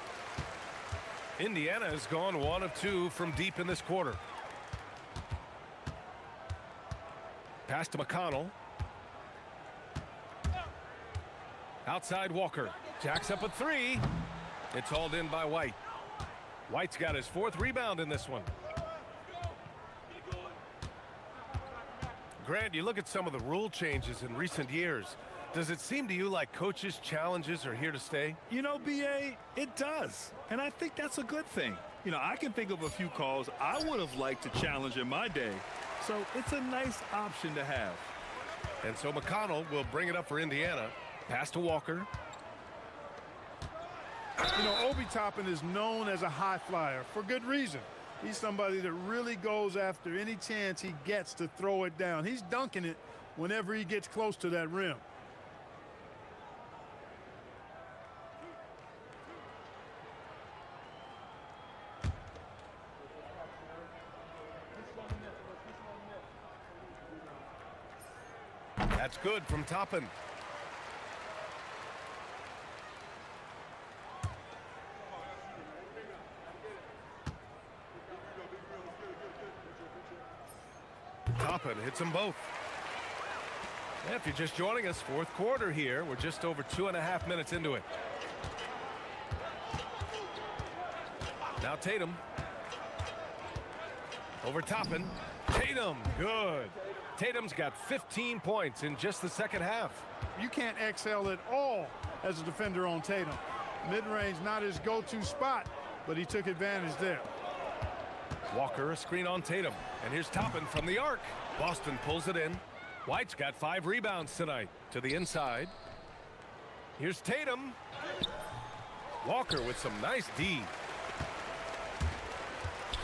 Indiana has gone 1 of 2 from deep in this quarter. Pass to McConnell. Outside Walker. Jacks up a 3. It's hauled in by White. White's got his 4th rebound in this one. Grant, you look at some of the rule changes in recent years. Does it seem to you like coaches' challenges are here to stay? You know, B.A., it does. And I think that's a good thing. You know, I can think of a few calls I would have liked to challenge in my day. So it's a nice option to have. And so McConnell will bring it up for Indiana. Pass to Walker. You know, Obi Toppin is known as a high flyer for good reason. He's somebody that really goes after any chance he gets to throw it down. He's dunking it whenever he gets close to that rim. That's good from Toppin. Toppin hits them both. And if you're just joining us, fourth quarter here. We're just over 2.5 minutes into it. Now Tatum. Over Toppin. Tatum, good. Tatum's got 15 points in just the second half. You can't excel at all as a defender on Tatum. Mid-range not his go-to spot, but he took advantage there. Walker, a screen on Tatum. And here's Toppin from the arc. Boston pulls it in. White's got 5 rebounds tonight. To the inside. Here's Tatum. Walker with some nice D.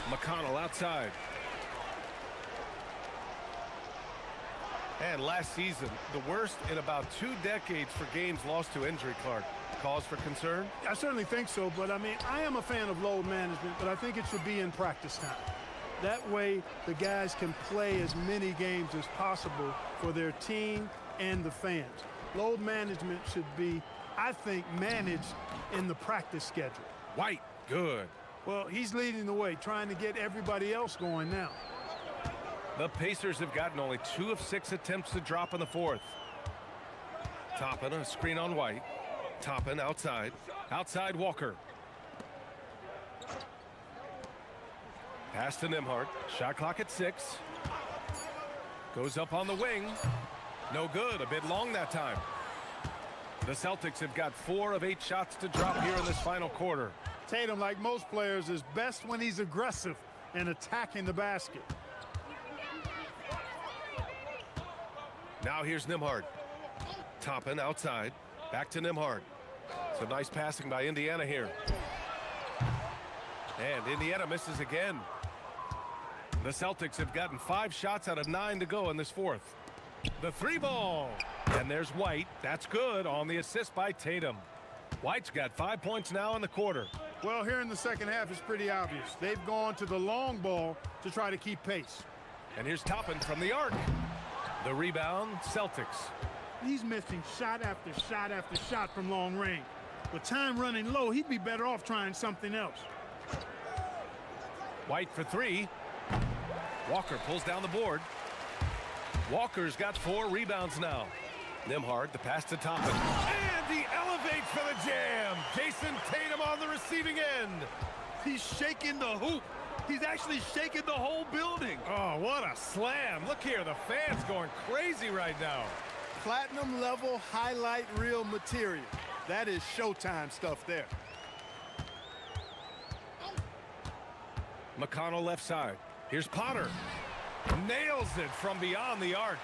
McConnell outside. And last season, the worst in about 2 decades for games lost to injury, Clark. Cause for concern? I certainly think so, but I mean, I am a fan of load management, but I think it should be in practice time. That way, the guys can play as many games as possible for their team and the fans. Load management should be, I think, managed in the practice schedule. White, good. Well, he's leading the way, trying to get everybody else going now. The Pacers have gotten only 2 of 6 attempts to drop in the fourth. Toppin, a screen on White. Toppin outside. Outside Walker. Pass to Nembhard. Shot clock at 6. Goes up on the wing. No good. A bit long that time. The Celtics have got 4 of 8 shots to drop here in this final quarter. Tatum, like most players, is best when he's aggressive and attacking the basket. Now here's Nembhard. Toppin outside. Back to Nembhard. Some nice passing by Indiana here. And Indiana misses again. The Celtics have gotten 5 shots out of 9 to go in this fourth. The 3 ball. And there's White. That's good on the assist by Tatum. White's got 5 points now in the quarter. Well, here in the second half, it's pretty obvious. They've gone to the long ball to try to keep pace. And here's Toppin from the arc. The rebound, Celtics. He's missing shot after shot after shot from long range. With time running low, he'd be better off trying something else. White for 3. Walker pulls down the board. Walker's got 4 rebounds now. Nembhard, the pass to Toppin. And he elevates for the jam. Jason Tatum on the receiving end. He's shaking the hoop. He's actually shaking the whole building. Oh, what a slam. Look here, the fans going crazy right now. Platinum level highlight reel material. That is Showtime stuff there. McConnell left side. Here's Potter. Nails it from beyond the arc.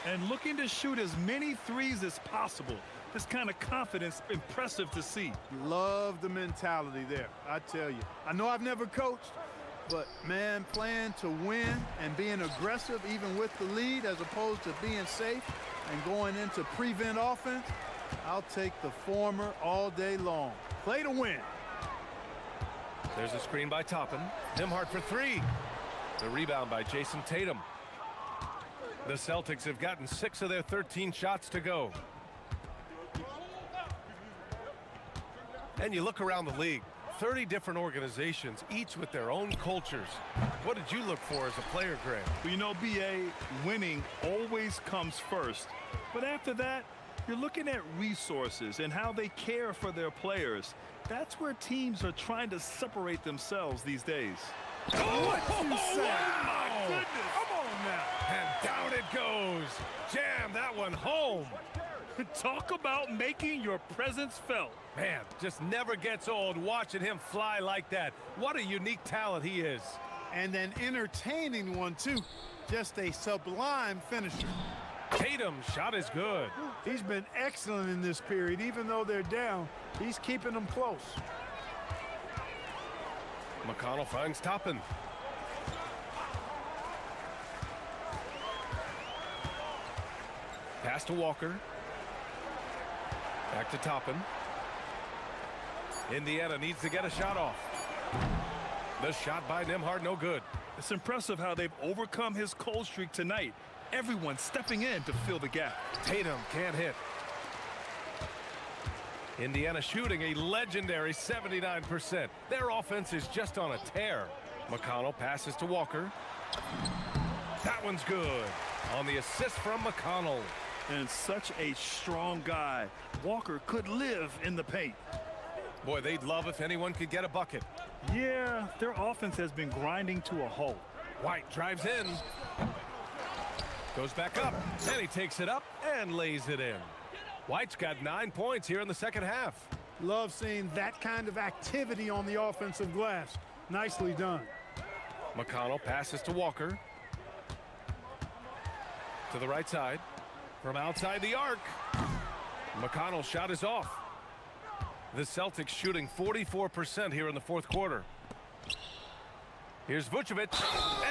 And looking to shoot as many threes as possible. This kind of confidence, impressive to see. Love the mentality there, I tell you. I know I've never coached, but man, playing to win and being aggressive even with the lead as opposed to being safe and going into prevent offense, I'll take the former all day long. Play to win. There's a screen by Toppin. Nembhard for 3. The rebound by Jason Tatum. The Celtics have gotten 6 of their 13 shots to go. And you look around the league, 30 different organizations, each with their own cultures. What did you look for as a player, Greg? Well, you know, BA, winning always comes first. But after that, you're looking at resources and how they care for their players. That's where teams are trying to separate themselves these days. What you say? Oh, my goodness. Come on now. And down it goes. Jam that one home. Talk about making your presence felt. Man, just never gets old watching him fly like that. What a unique talent he is. And an entertaining one, too. Just a sublime finisher. Tatum's shot is good. He's been excellent in this period. Even though they're down, he's keeping them close. McConnell finds Toppin. Pass to Walker. Back to Toppin. Indiana needs to get a shot off. The shot by Nembhard, no good. It's impressive how they've overcome his cold streak tonight. Everyone stepping in to fill the gap. Tatum can't hit. Indiana shooting a legendary 79%. Their offense is just on a tear. McConnell passes to Walker. That one's good. On the assist from McConnell. And such a strong guy. Walker could live in the paint. Boy, they'd love if anyone could get a bucket. Yeah, their offense has been grinding to a halt. White drives in. Goes back up. And he takes it up and lays it in. White's got 9 points here in the second half. Love seeing that kind of activity on the offensive glass. Nicely done. McConnell passes to Walker. To the right side. From outside the arc. McConnell's shot is off. The Celtics shooting 44% here in the fourth quarter. Here's Vucevic,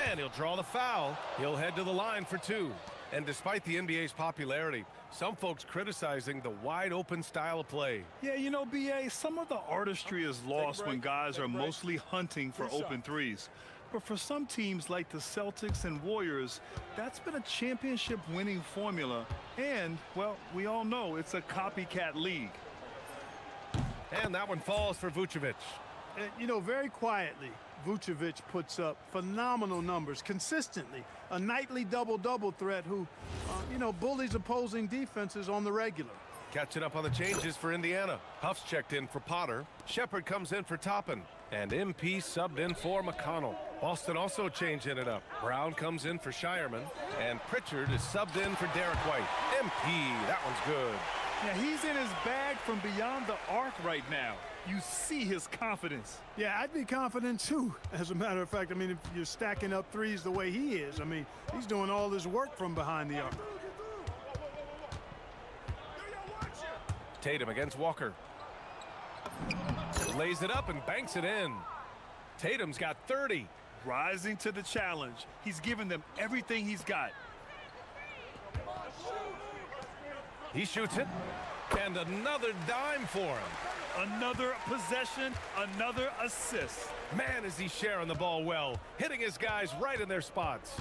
and he'll draw the foul. He'll head to the line for 2. And despite the NBA's popularity, some folks criticizing the wide-open style of play. Yeah, you know, B.A., some of the artistry is lost when guys are mostly hunting for open threes. But for some teams like the Celtics and Warriors, that's been a championship-winning formula. And, well, we all know it's a copycat league. And that one falls for Vucevic. You know, very quietly, Vucevic puts up phenomenal numbers consistently. A nightly double-double threat who, you know, bullies opposing defenses on the regular. Catching up on the changes for Indiana. Huff's checked in for Potter. Shepard comes in for Toppin. And MP subbed in for McConnell. Boston also changing it up. Brown comes in for Shireman. And Pritchard is subbed in for Derek White. MP, that one's good. Yeah, he's in his bag from beyond the arc right now. You see his confidence. Yeah, I'd be confident too. As a matter of fact, I mean, if you're stacking up threes the way he is, I mean, he's doing all his work from behind the arc. Tatum against Walker. Lays it up and banks it in. Tatum's got 30. Rising to the challenge. He's given them everything he's got. He shoots it. And another dime for him. Another possession, another assist. Man, is he sharing the ball well. Hitting his guys right in their spots.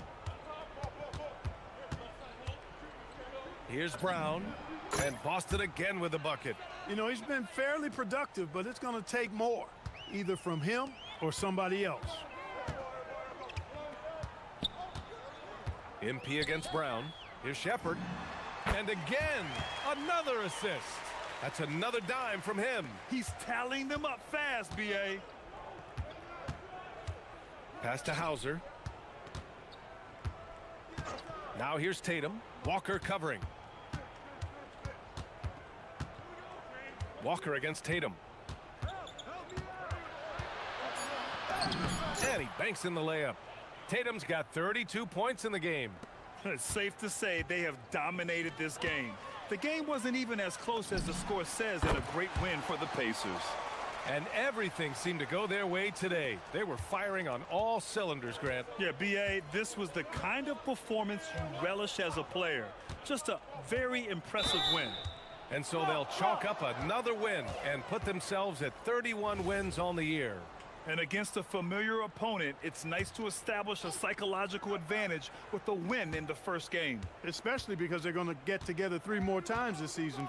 Here's Brown. And Boston again with the bucket. You know, he's been fairly productive, but it's going to take more, either from him or somebody else. MP against Brown. Here's Shepard. And again, another assist. That's another dime from him. He's tallying them up fast, B.A. Pass to Hauser. Now here's Tatum. Walker covering. Walker against Tatum. And he banks in the layup. Tatum's got 32 points in the game. It's safe to say they have dominated this game. The game wasn't even as close as the score says in a great win for the Pacers. And everything seemed to go their way today. They were firing on all cylinders, Grant. Yeah, B.A., this was the kind of performance you relish as a player. Just a very impressive win. And so they'll chalk up another win and put themselves at 31 wins on the year. And against a familiar opponent, it's nice to establish a psychological advantage with a win in the first game. Especially because they're going to get together 3 more times this season.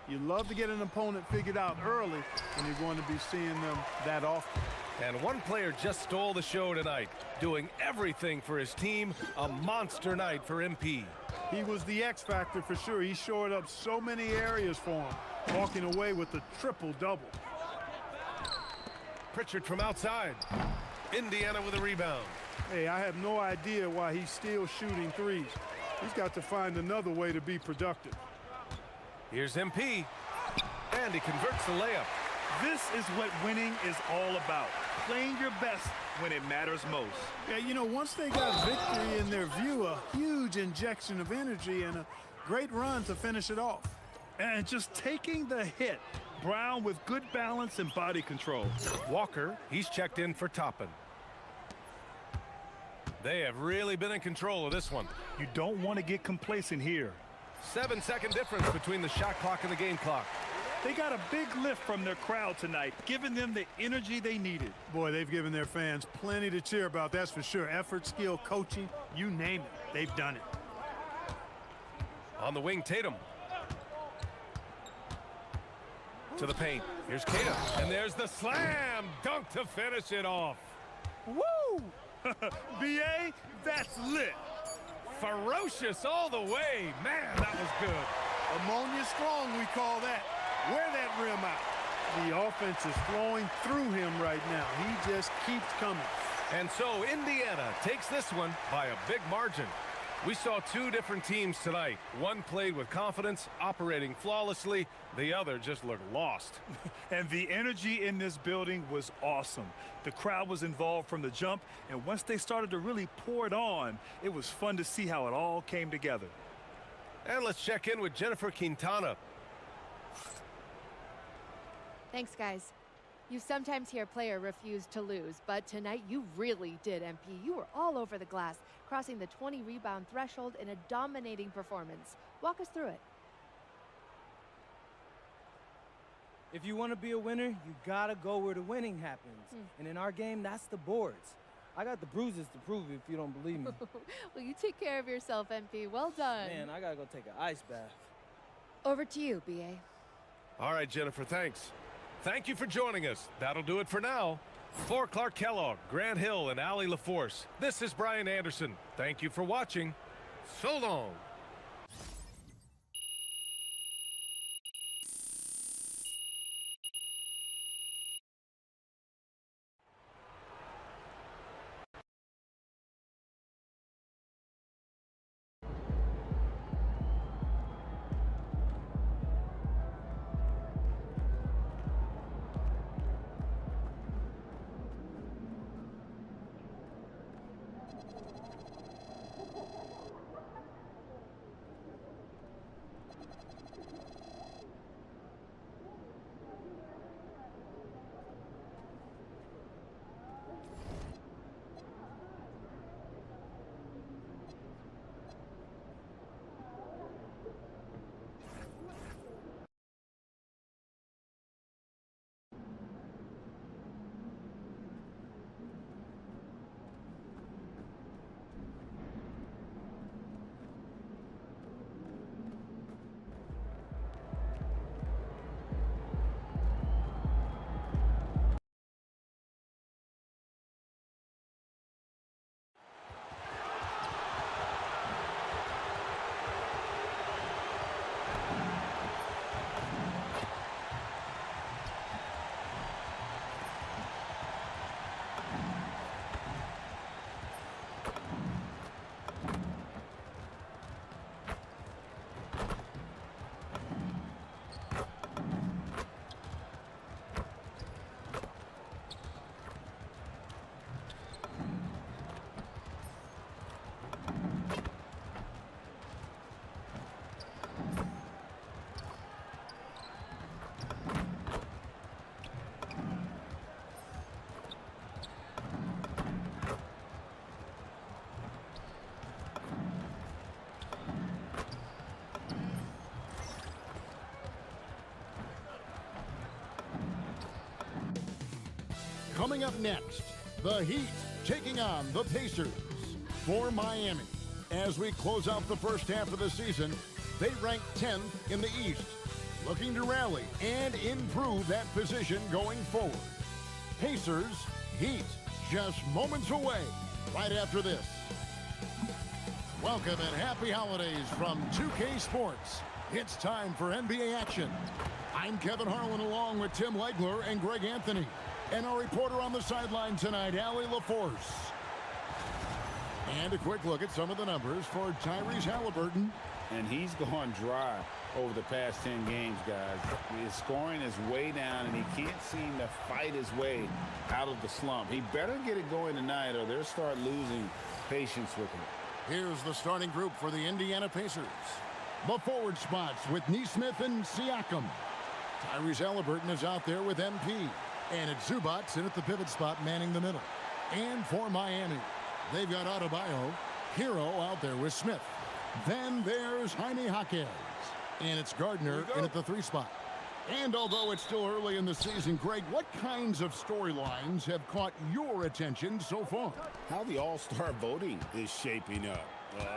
You love to get an opponent figured out early, and you're going to be seeing them that often. And one player just stole the show tonight, doing everything for his team. A monster night for MP. He was the X factor for sure. He shored up so many areas for him, walking away with the triple-double. Pritchard from outside. Indiana with a rebound. Hey, I have no idea why he's still shooting threes. He's got to find another way to be productive. Here's MP. And he converts the layup. This is what winning is all about. Playing your best when it matters most. Yeah, you know, once they got victory in their view, a huge injection of energy and a great run to finish it off. And just taking the hit. Brown with good balance and body control. Walker, he's checked in for Toppin. They have really been in control of this one. You don't want to get complacent here. 7-second difference between the shot clock and the game clock. They got a big lift from their crowd tonight, giving them the energy they needed. Boy, they've given their fans plenty to cheer about, that's for sure. Effort, skill, coaching, you name it, they've done it. On the wing, Tatum. To the paint. Here's Tatum. And there's the slam dunk to finish it off. Woo! B.A., that's lit. ferocious all the way. Man, that was good. Ammonia strong, we call that. Wear that rim out. The offense is flowing through him right now. He just keeps coming. And so Indiana takes this one by a big margin. We saw two different teams tonight. One played with confidence, operating flawlessly. The other just looked lost. And the energy in this building was awesome. The crowd was involved from the jump, and once they started to really pour it on, it was fun to see how it all came together. And let's check in with Jennifer Quintana. Thanks, guys. You sometimes hear a player refuse to lose, but tonight you really did, MP. You were all over the glass, crossing the 20-rebound threshold in a dominating performance. Walk us through it. If you want to be a winner, you gotta go where the winning happens. And in our game, that's the boards. I got the bruises to prove it if you don't believe me. Well, you take care of yourself, MP. Well done. Man, I gotta go take an ice bath. Over to you, BA. All right, Jennifer, thanks. Thank you for joining us. That'll do it for now. For Clark Kellogg, Grant Hill, and Allie LaForce, this is Brian Anderson. Thank you for watching. So long. Coming up next, the Heat taking on the Pacers. For Miami, as we close out the first half of the season, they rank 10th in the East, looking to rally and improve that position going forward. Pacers, Heat, just moments away, right after this. Welcome and happy holidays from 2K Sports. It's time for NBA action. I'm Kevin Harlan along with Tim Legler and Greg Anthony. And our reporter on the sideline tonight, Allie LaForce. And a quick look at some of the numbers for Tyrese Halliburton. And he's gone dry over the past 10 games, guys. His scoring is way down, and he can't seem to fight his way out of the slump. He better get it going tonight, or they'll start losing patience with him. Here's the starting group for the Indiana Pacers. The forward spots with Nesmith and Siakam. Tyrese Halliburton is out there with MP. And it's Zubac in at the pivot spot, manning the middle. And for Miami, they've got Adebayo, Hero out there with Smith. Then there's Jaime Jaquez. And it's Gardner in at the 3 spot. And although it's still early in the season, Greg, what kinds of storylines have caught your attention so far? How the All-Star voting is shaping up.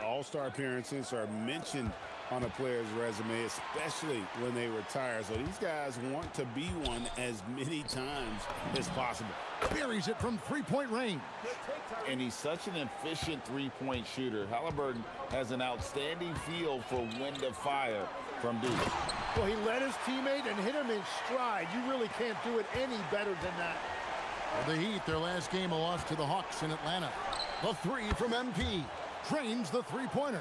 All-Star appearances are mentioned on a player's resume, especially when they retire. So these guys want to be one as many times as possible. Buries it from three-point range. And he's such an efficient three-point shooter. Halliburton has an outstanding feel for when to fire from deep. Well, he led his teammate and hit him in stride. You really can't do it any better than that. For the Heat, their last game, a loss to the Hawks in Atlanta. The three from MP. Drains the three-pointer.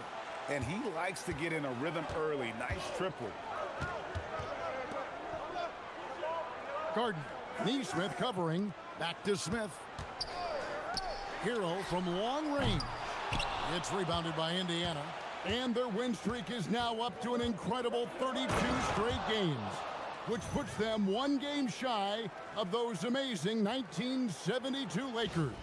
And he likes to get in a rhythm early. Nice triple. Garden. Neesmith covering. Back to Smith. Hero from long range. It's rebounded by Indiana. And their win streak is now up to an incredible 32 straight games, which puts them one game shy of those amazing 1972 Lakers.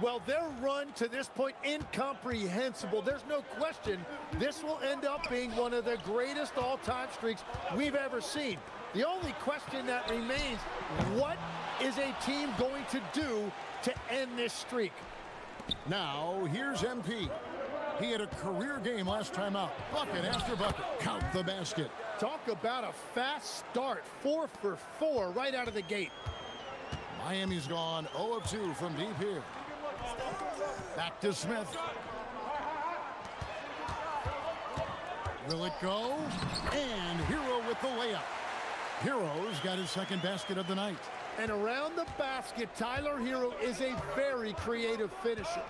Well, their run to this point, incomprehensible. There's no question this will end up being one of the greatest all-time streaks we've ever seen. The only question that remains, what is a team going to do to end this streak? Now, here's MP. He had a career game last time out. Bucket after bucket. Count the basket. Talk about a fast start. 4 for 4 right out of the gate. Miami's gone 0 of 2 from deep here. Back to Smith. Will it go? And Hero with the layup. Hero's got his second basket of the night. And around the basket, Tyler Hero is a very creative finisher.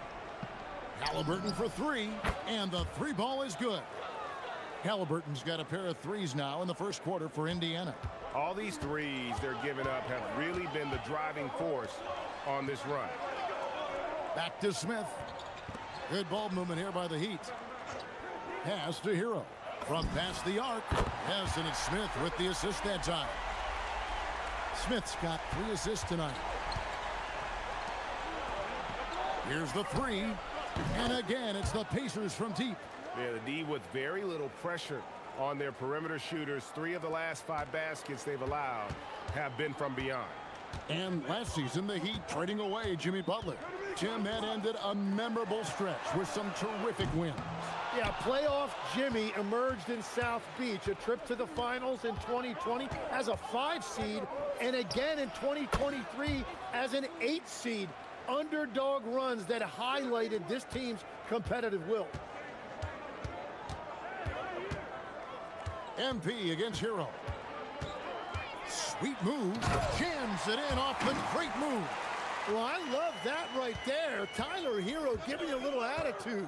Halliburton for three, and the three ball is good. Halliburton's got a pair of threes now in the first quarter for Indiana. All these threes they're giving up have really been the driving force on this run. Back to Smith. Good ball movement here by the Heat. Pass to Hero. From past the arc. Yes, and it's Smith with the assist that time. Smith's got 3 assists tonight. Here's the three. And again, it's the Pacers from deep. Yeah, the D with very little pressure on their perimeter shooters. 3 of the last 5 baskets they've allowed have been from beyond. And last season, the Heat trading away Jimmy Butler. Jim, that ended a memorable stretch with some terrific wins. Yeah, playoff Jimmy emerged in South Beach, a trip to the finals in 2020 as a 5 seed, and again in 2023 as an 8 seed. Underdog runs that highlighted this team's competitive will. MP against Hero. Sweet move. Jams it in off the great move. Well, I love that right there. Tyler Hero giving you a little attitude.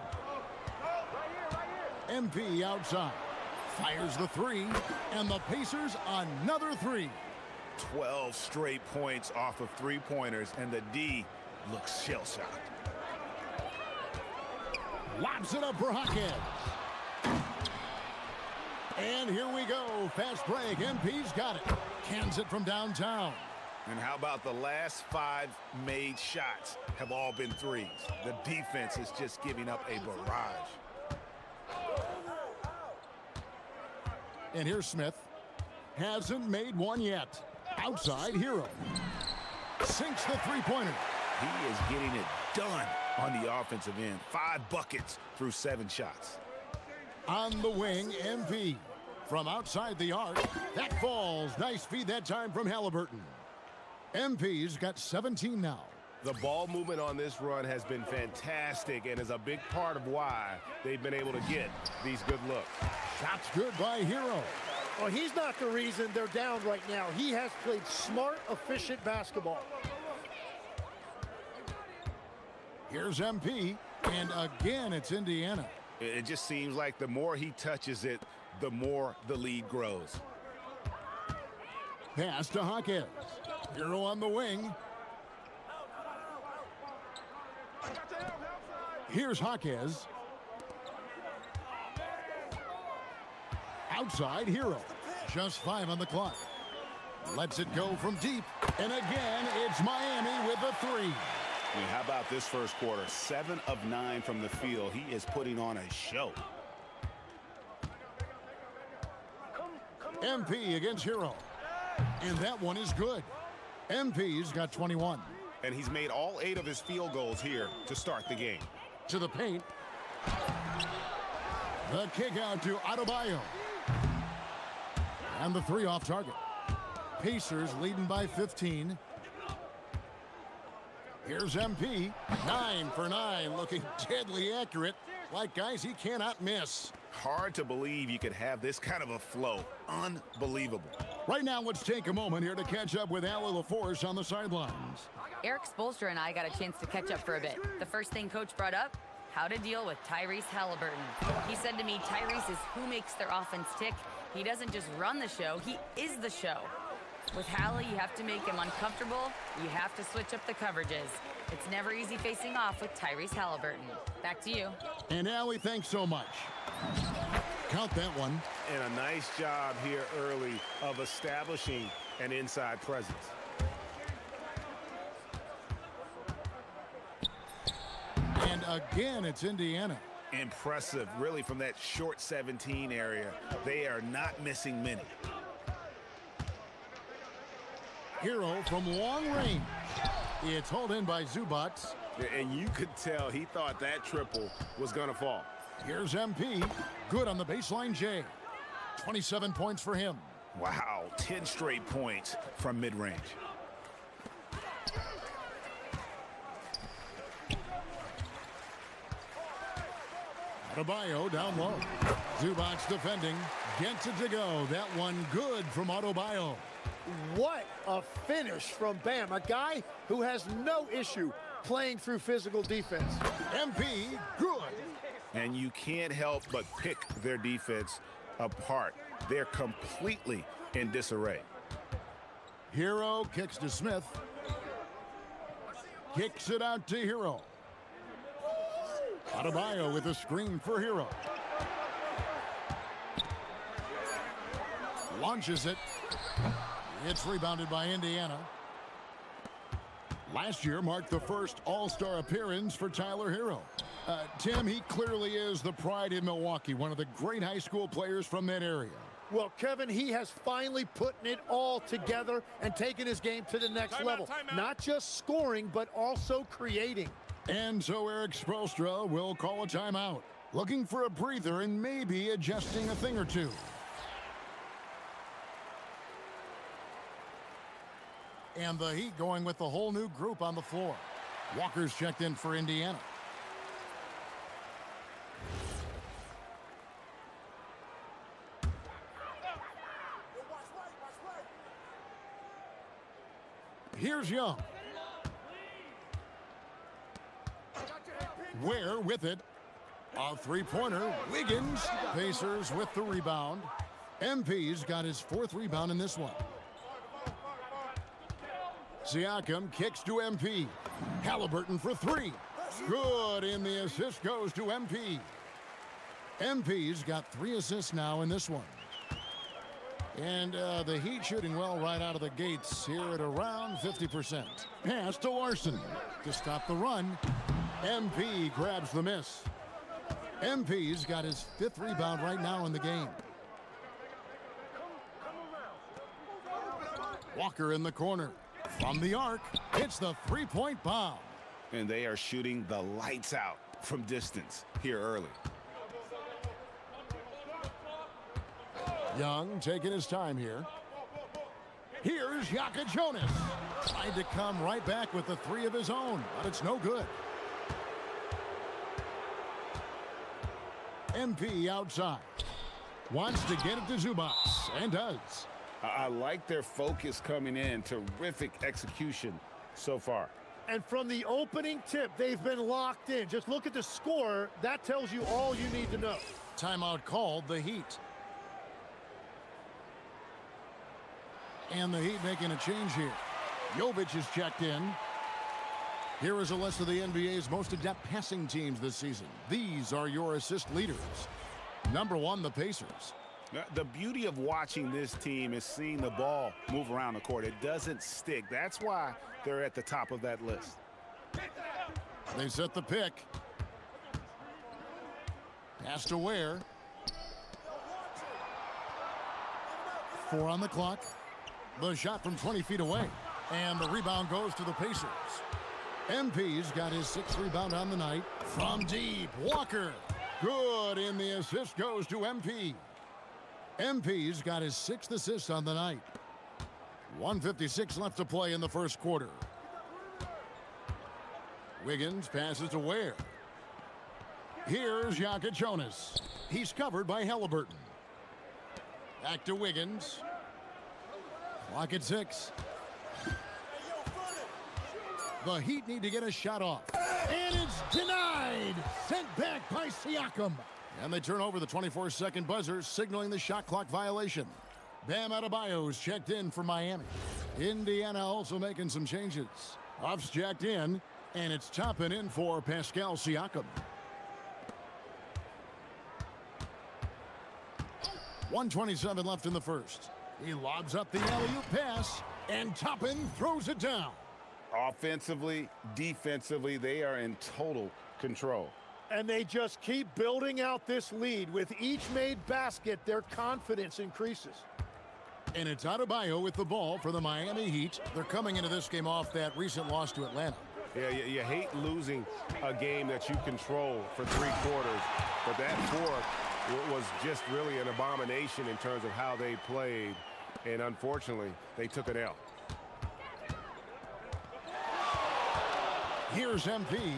MP outside. Fires the three. And the Pacers another 3. 12 straight points off of three-pointers, and the D looks shell-shocked. Lobs it up for Hawkins. And here we go. Fast break. MP's got it. Cans it from downtown. And how about the last 5 made shots have all been threes? The defense is just giving up a barrage. And here's Smith. Hasn't made one yet. Outside Hero. Sinks the three-pointer. He is getting it done on the offensive end. 5 buckets through 7 shots. On the wing, MP. From outside the arc. That falls. Nice feed that time from Halliburton. MP's got 17 now. The ball movement on this run has been fantastic and is a big part of why they've been able to get these good looks. Shots good by Hero. Well, he's not the reason they're down right now. He has played smart, efficient basketball. Here's MP, and again it's Indiana. It just seems like the more he touches it, the more the lead grows. Pass to Hawkins. Hero on the wing. Here's Hawkins. Outside Hero. Just 5 on the clock. Lets it go from deep. And again, it's Miami with a 3. I mean, how about this first quarter? 7 of 9 from the field. He is putting on a show. MP against Hero. And that one is good. MP's got 21. And he's made all 8 of his field goals here to start the game. To the paint. The kick out to Adebayo. And the three off target. Pacers leading by 15. Here's MP. 9 for 9, looking deadly accurate. Like guys he cannot miss. Hard to believe you could have this kind of a flow. Unbelievable. Right now, let's take a moment here to catch up with Allie LaForce on the sidelines. Eric Spoelstra and I got a chance to catch up for a bit. The first thing Coach brought up, how to deal with Tyrese Halliburton. He said to me, Tyrese is who makes their offense tick. He doesn't just run the show, he is the show. With Hallie, you have to make him uncomfortable. You have to switch up the coverages. It's never easy facing off with Tyrese Halliburton. Back to you. And Allie, thanks so much. Count that one. And a nice job here early of establishing an inside presence. And again, it's Indiana. Impressive, really, from that short 17 area. They are not missing many. Hero from long range. It's hauled in by Zubac. And you could tell he thought that triple was going to fall. Here's MP. Good on the baseline, Jay. 27 points for him. Wow, 10 straight points from mid-range. Adebayo down low. Zubac defending. Gets it to go. That one good from Adebayo. What a finish from Bam, a guy who has no issue playing through physical defense. MP, good. And you can't help but pick their defense apart. They're completely in disarray. Hero kicks to Smith. Kicks it out to Hero. Adebayo with a screen for Hero. Launches it. It's rebounded by Indiana. Last year marked the first All-Star appearance for Tyler Hero. Tim, he clearly is the pride in Milwaukee, one of the great high school players from that area. Well, Kevin, he has finally put it all together and taken his game to the next level. Not just scoring, but also creating. And so Eric Spoelstra will call a timeout, looking for a breather and maybe adjusting a thing or two. And the Heat going with the whole new group on the floor. Walker's checked in for Indiana. Here's Young. Ware with it. A three-pointer. Wiggins. Pacers with the rebound. MP's got his fourth rebound in this one. Siakam kicks to MP. Halliburton for three. Good, and the assist goes to MP. MP's got 3 assists now in this one. And the Heat shooting well right out of the gates here at around 50%. Pass to Larson to stop the run. MP grabs the miss. MP's got his 5th rebound right now in the game. Walker in the corner. From the arc, it's the three-point bomb. And they are shooting the lights out from distance here early. Young taking his time here. Here's Yaka Jonas. Tried to come right back with the 3 of his own, but it's no good. MP outside. Wants to get it to Zubac, and does. I like their focus coming in. Terrific execution so far. And from the opening tip, they've been locked in. Just look at the score. That tells you all you need to know. Timeout called, the Heat. And the Heat making a change here. Jovic is checked in. Here is a list of the NBA's most adept passing teams this season. These are your assist leaders. Number 1, the Pacers. The beauty of watching this team is seeing the ball move around the court. It doesn't stick. That's why they're at the top of that list. They set the pick. Pass to Ware. 4 on the clock. The shot from 20 feet away. And the rebound goes to the Pacers. MP's got his 6th rebound on the night. From deep, Walker. Good, and the assist goes to MP. MP's got his 6th assist on the night. 1:56 left to play in the first quarter. Wiggins passes to Ware. Here's Jokic Jonas. He's covered by Halliburton. Back to Wiggins. Clock at 6. The Heat need to get a shot off. And it's denied. Sent back by Siakam. And they turn over the 24-second buzzer, signaling the shot clock violation. Bam Adebayo's checked in for Miami. Indiana also making some changes. Huff's checked in, and it's Toppin in for Pascal Siakam. 1:27 left in the first. He lobs up the alley-oop pass, and Toppin throws it down. Offensively, defensively, they are in total control. And they just keep building out this lead. With each made basket, their confidence increases. And it's Adebayo with the ball for the Miami Heat. They're coming into this game off that recent loss to Atlanta. Yeah, you hate losing a game that you control for 3 quarters, but that fourth was just really an abomination in terms of how they played, and unfortunately, they took an L. Here's MP.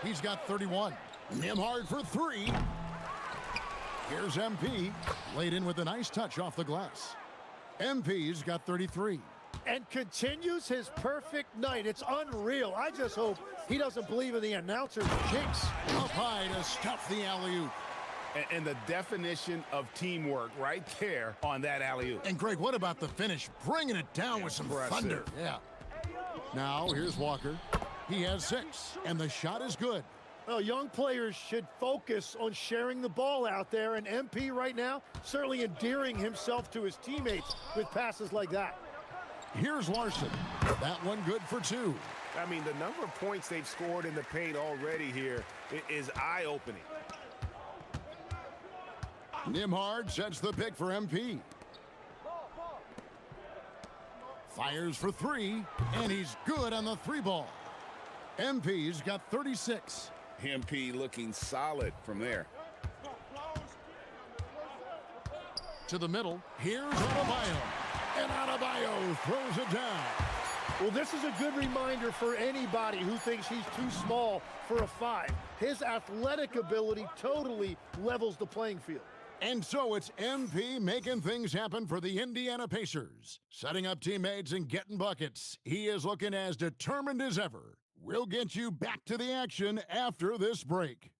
He's got 31. Nembhard for 3. Here's MP. Laid in with a nice touch off the glass. MP's got 33. And continues his perfect night. It's unreal. I just hope he doesn't believe in the announcer's jinx. Up high to stuff the alley-oop. And the definition of teamwork right there on that alley-oop. And Greg, what about the finish? Bringing it down with some thunder. Yeah. Now, here's Walker. He has 6, and the shot is good. Well, young players should focus on sharing the ball out there, and MP right now certainly endearing himself to his teammates with passes like that. Here's Larson. That one good for 2. I mean, the number of points they've scored in the paint already here is eye-opening. Nembhard sets the pick for MP. Fires for 3, and he's good on the 3 ball. MP's got 36. MP looking solid from there. To the middle. Here's Adebayo. And Adebayo throws it down. Well, this is a good reminder for anybody who thinks he's too small for a 5. His athletic ability totally levels the playing field. And so it's MP making things happen for the Indiana Pacers. Setting up teammates and getting buckets. He is looking as determined as ever. We'll get you back to the action after this break.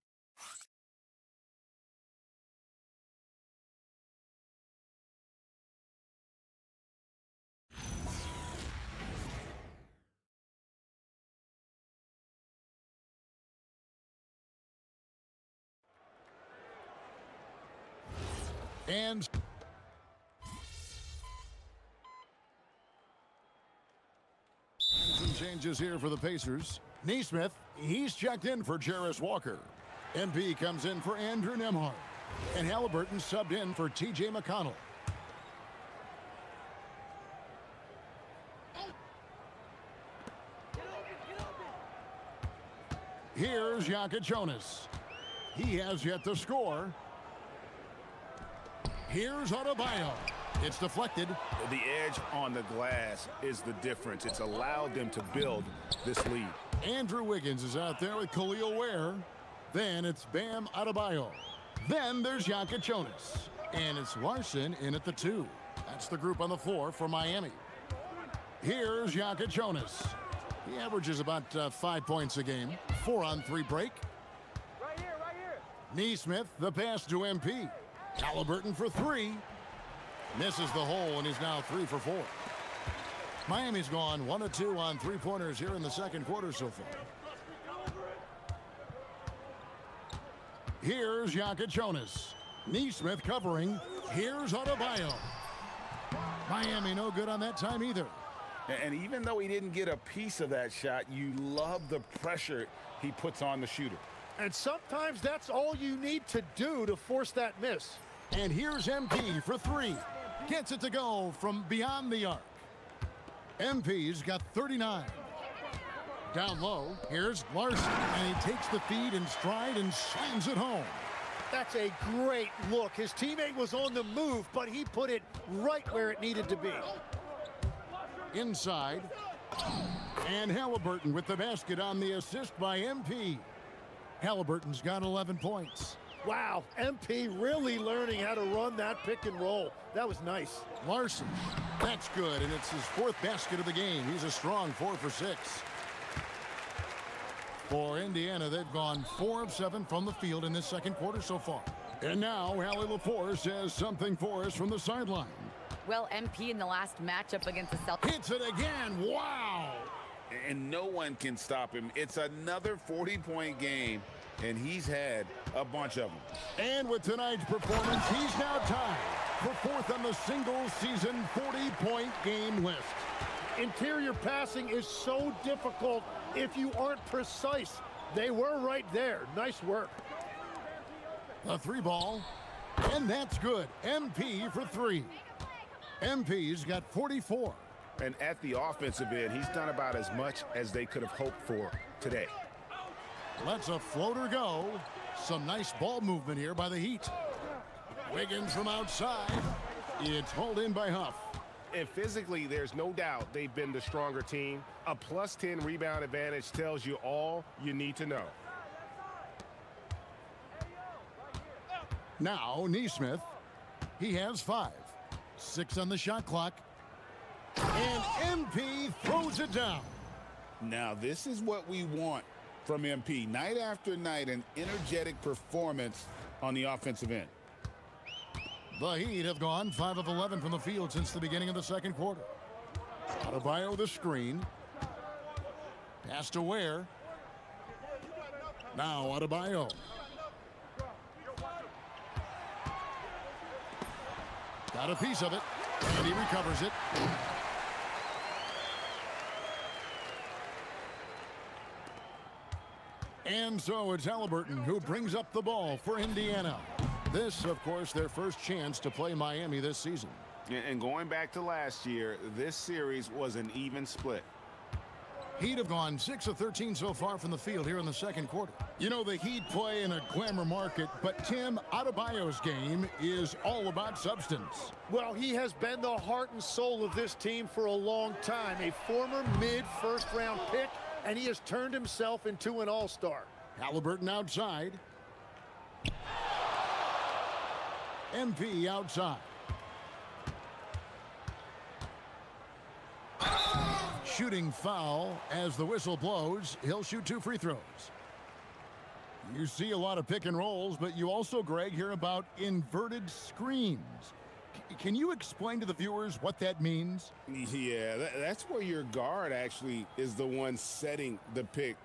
And some changes here for the Pacers. Nesmith, he's checked in for Jarris Walker. MP comes in for Andrew Nembhard. And Halliburton subbed in for T.J. McConnell. Here's Jokic Jonas. He has yet to score. Here's Adebayo. It's deflected. The edge on the glass is the difference. It's allowed them to build this lead. Andrew Wiggins is out there with Khalil Ware. Then it's Bam Adebayo. Then there's Jokic Jonas. And it's Larson in at the 2. That's the group on the floor for Miami. Here's Jokic Jonas. He averages about 5 points a game. 4-on-3 break. Right here. Nesmith, the pass to MP. Halliburton for 3. Misses the hole, and he's now 3 for 4. Miami's gone 1 of 2 on 3-pointers here in the second quarter so far. Here's Jokic Jonas. Nesmith covering. Here's Adebayo. Miami no good on that time either. And even though he didn't get a piece of that shot, you love the pressure he puts on the shooter. And sometimes that's all you need to do to force that miss. And here's MP for 3. Gets it to go from beyond the arc. MP's got 39. Down low, here's Larson, and he takes the feed in stride and slams it home. That's a great look. His teammate was on the move, but he put it right where it needed to be. Inside. And Halliburton with the basket on the assist by MP. Halliburton's got 11 points. Wow, MP really learning how to run that pick and roll. That was nice. Larson, that's good, and it's his 4th basket of the game. He's a strong 4 for 6. For Indiana, they've gone 4 of 7 from the field in this second quarter so far. And now, Allie LaForce says something for us from the sideline. Well, MP in the last matchup against the Celtics. Hits it again. Wow. And no one can stop him. It's another 40-point game, and he's had a bunch of them. And with tonight's performance, he's now tied for 4th on the single-season 40-point game list. Interior passing is so difficult if you aren't precise. They were right there. Nice work. A 3-ball, and that's good. MP for 3. MP's got 44. And at the offensive end, he's done about as much as they could have hoped for today. Lets a floater go. Some nice ball movement here by the Heat. Wiggins from outside. It's hauled in by Huff. And physically, there's no doubt they've been the stronger team. A +10 rebound advantage tells you all you need to know. Now, Nesmith. He has 5. 6 on the shot clock. And MP throws it down. Now, this is what we want from MP. Night after night, an energetic performance on the offensive end. The Heat have gone 5 of 11 from the field since the beginning of the second quarter. Adebayo the screen. Pass to Ware. Now Adebayo. Got a piece of it, and he recovers it. And so it's Halliburton who brings up the ball for Indiana. This, of course, their first chance to play Miami this season. And going back to last year, this series was an even split. Heat have gone 6 of 13 so far from the field here in the second quarter. You know, the Heat play in a glamour market, but Tim, Adebayo's game is all about substance. Well, he has been the heart and soul of this team for a long time. A former mid-first-round pick, and he has turned himself into an all-star. Halliburton outside. MP outside. Shooting foul as the whistle blows. He'll shoot 2 free throws. You see a lot of pick and rolls, but you also, Greg, hear about inverted screens. Can you explain to the viewers what that means? Yeah, that's where your guard actually is the one setting the pick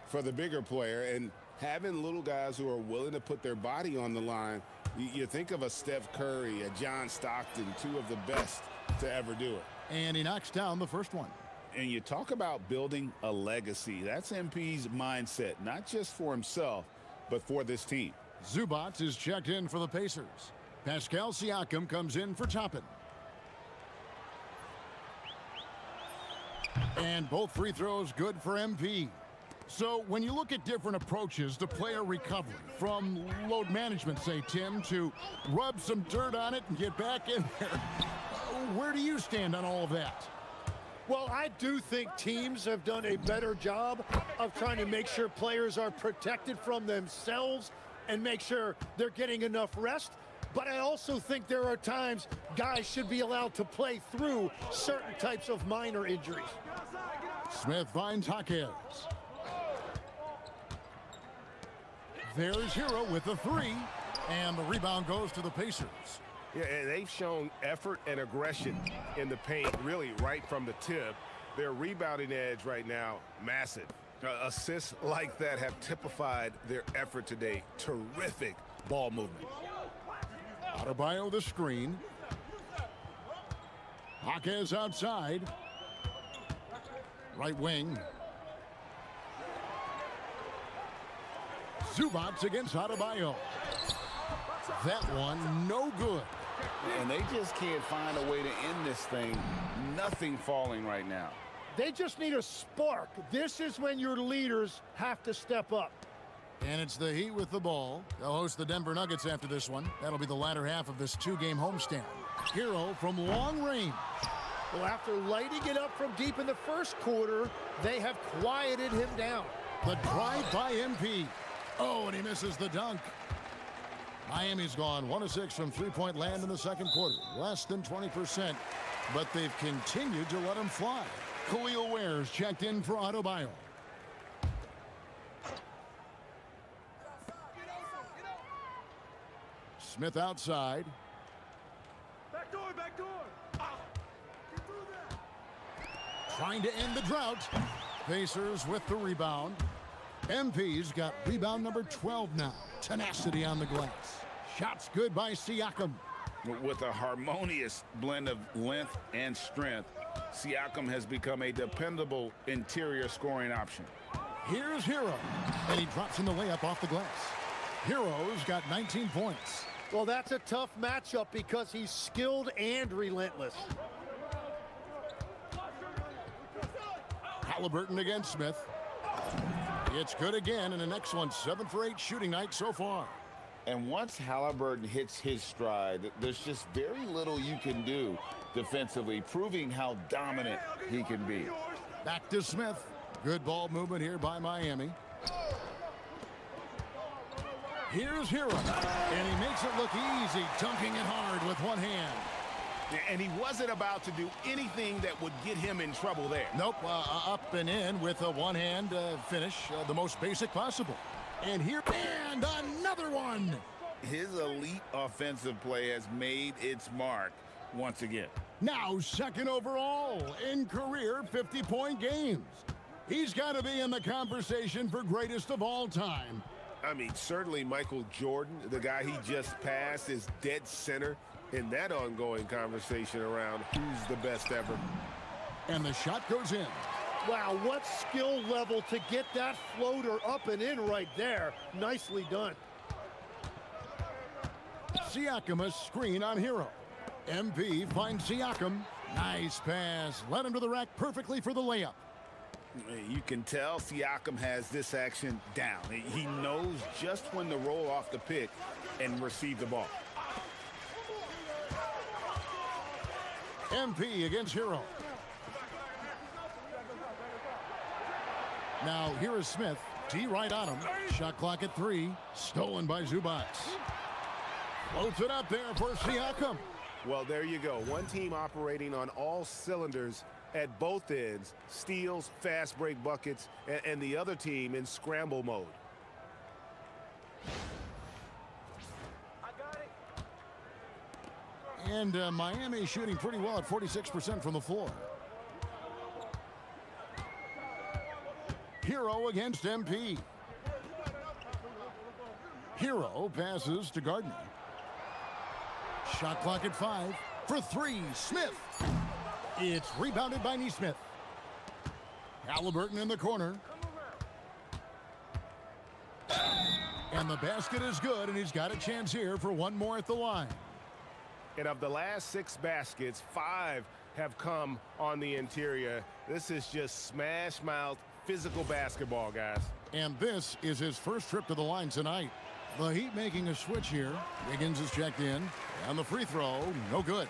for the bigger player, and having little guys who are willing to put their body on the line. You think of a Steph Curry, a John Stockton, 2 of the best to ever do it. And he knocks down the first one. And you talk about building a legacy. That's MP's mindset, not just for himself, but for this team. Zubac is checked in for the Pacers. Pascal Siakam comes in for Toppin. And both free throws good for MP. So when you look at different approaches to player recovery, from load management, say, Tim, to rub some dirt on it and get back in there, where do you stand on all of that? Well, I do think teams have done a better job of trying to make sure players are protected from themselves and make sure they're getting enough rest. But I also think there are times guys should be allowed to play through certain types of minor injuries. Smith finds Jaquez. There's Hero with the 3, and the rebound goes to the Pacers. Yeah, and they've shown effort and aggression in the paint, really right from the tip. Their rebounding edge right now, massive. Assists like that have typified their effort today. Terrific ball movement. Adebayo the screen. Jaquez outside. Right wing. Zubac against Adebayo. That one, no good. And they just can't find a way to end this thing. Nothing falling right now. They just need a spark. This is when your leaders have to step up. And it's the Heat with the ball. They'll host the Denver Nuggets after this one. That'll be the latter half of this two-game homestand. Hero from long range. Well, after lighting it up from deep in the first quarter, they have quieted him down. The drive by MP. Oh, and he misses the dunk. Miami's gone 1 of 6 from three-point land in the second quarter. Less than 20%, but they've continued to let him fly. Khalil Ware's checked in for Adebayo. Smith outside. Back door, back door. Get through that. Trying to end the drought. Pacers with the rebound. MP's got rebound number 12 now. Tenacity on the glass. Shots good by Siakam. With a harmonious blend of length and strength, Siakam has become a dependable interior scoring option. Here's Hero, and he drops in the layup off the glass. Hero's got 19 points. Well, that's a tough matchup because he's skilled and relentless. Halliburton against Smith. It's good again, and the next one 7 for 8 shooting night so far. And once Halliburton hits his stride, there's just very little you can do defensively, proving how dominant he can be. Back to Smith. Good ball movement here by Miami. Here's Hero, and he makes it look easy, dunking it hard with one hand. And he wasn't about to do anything that would get him in trouble there. Nope, up and in with a one-hand finish, the most basic possible. And here, and another one. His elite offensive play has made its mark once again. Now second overall in career 50-point games. He's got to be in the conversation for greatest of all time. I mean, certainly Michael Jordan, the guy he just passed, is dead center in that ongoing conversation around who's the best ever. And the shot goes in. Wow, what skill level to get that floater up and in right there. Nicely done. Siakam a screen on Hero. MP finds Siakam. Nice pass. Led him to the rack perfectly for the layup. You can tell Siakam has this action down. He knows just when to roll off the pick and receive the ball. MP against Hero. Now here is Smith. D right on him. Shot clock at 3. Stolen by Zubac. Floats it up there for Siakam. Well, there you go. One team operating on all cylinders at both ends. Steals, fast break buckets, and the other team in scramble mode. And Miami shooting pretty well at 46% from the floor. Hero against MP. Hero passes to Gardner. Shot clock at 5. For 3, Smith. It's rebounded by Nesmith. Halliburton in the corner. And the basket is good, and he's got a chance here for one more at the line. And of the last 6 baskets, 5 have come on the interior. This is just smash mouth physical basketball, guys. And this is his first trip to the line tonight. The Heat making a switch here. Wiggins is checked in. And the free throw, no good.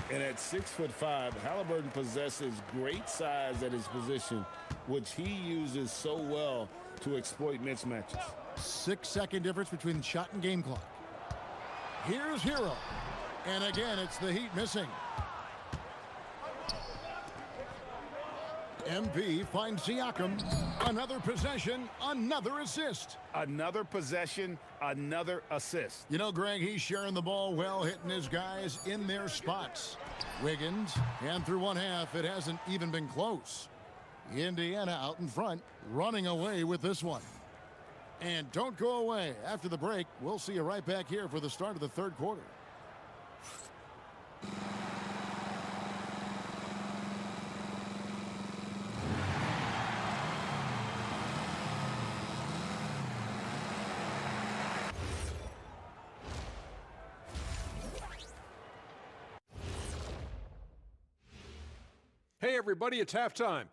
And at 6'5", Halliburton possesses great size at his position, which he uses so well to exploit mismatches. 6-second difference between shot and game clock. Here's Hero. And again, it's the Heat missing. MP finds Siakam. Another possession, another assist. Another possession, another assist. You know, Greg, he's sharing the ball well, hitting his guys in their spots. Wiggins, and through one half, it hasn't even been close. Indiana out in front, running away with this one. And don't go away. After the break, we'll see you right back here for the start of the third quarter. Hey, everybody, it's halftime.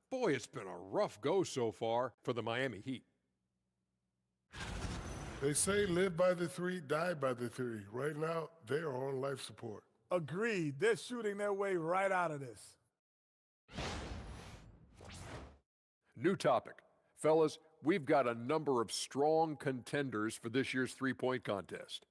Boy, it's been a rough go so far for the Miami Heat. They say live by the three, die by the three. Right now, they are on life support. Agreed. They're shooting their way right out of this. New topic. Fellas, we've got a number of strong contenders for this year's three-point contest.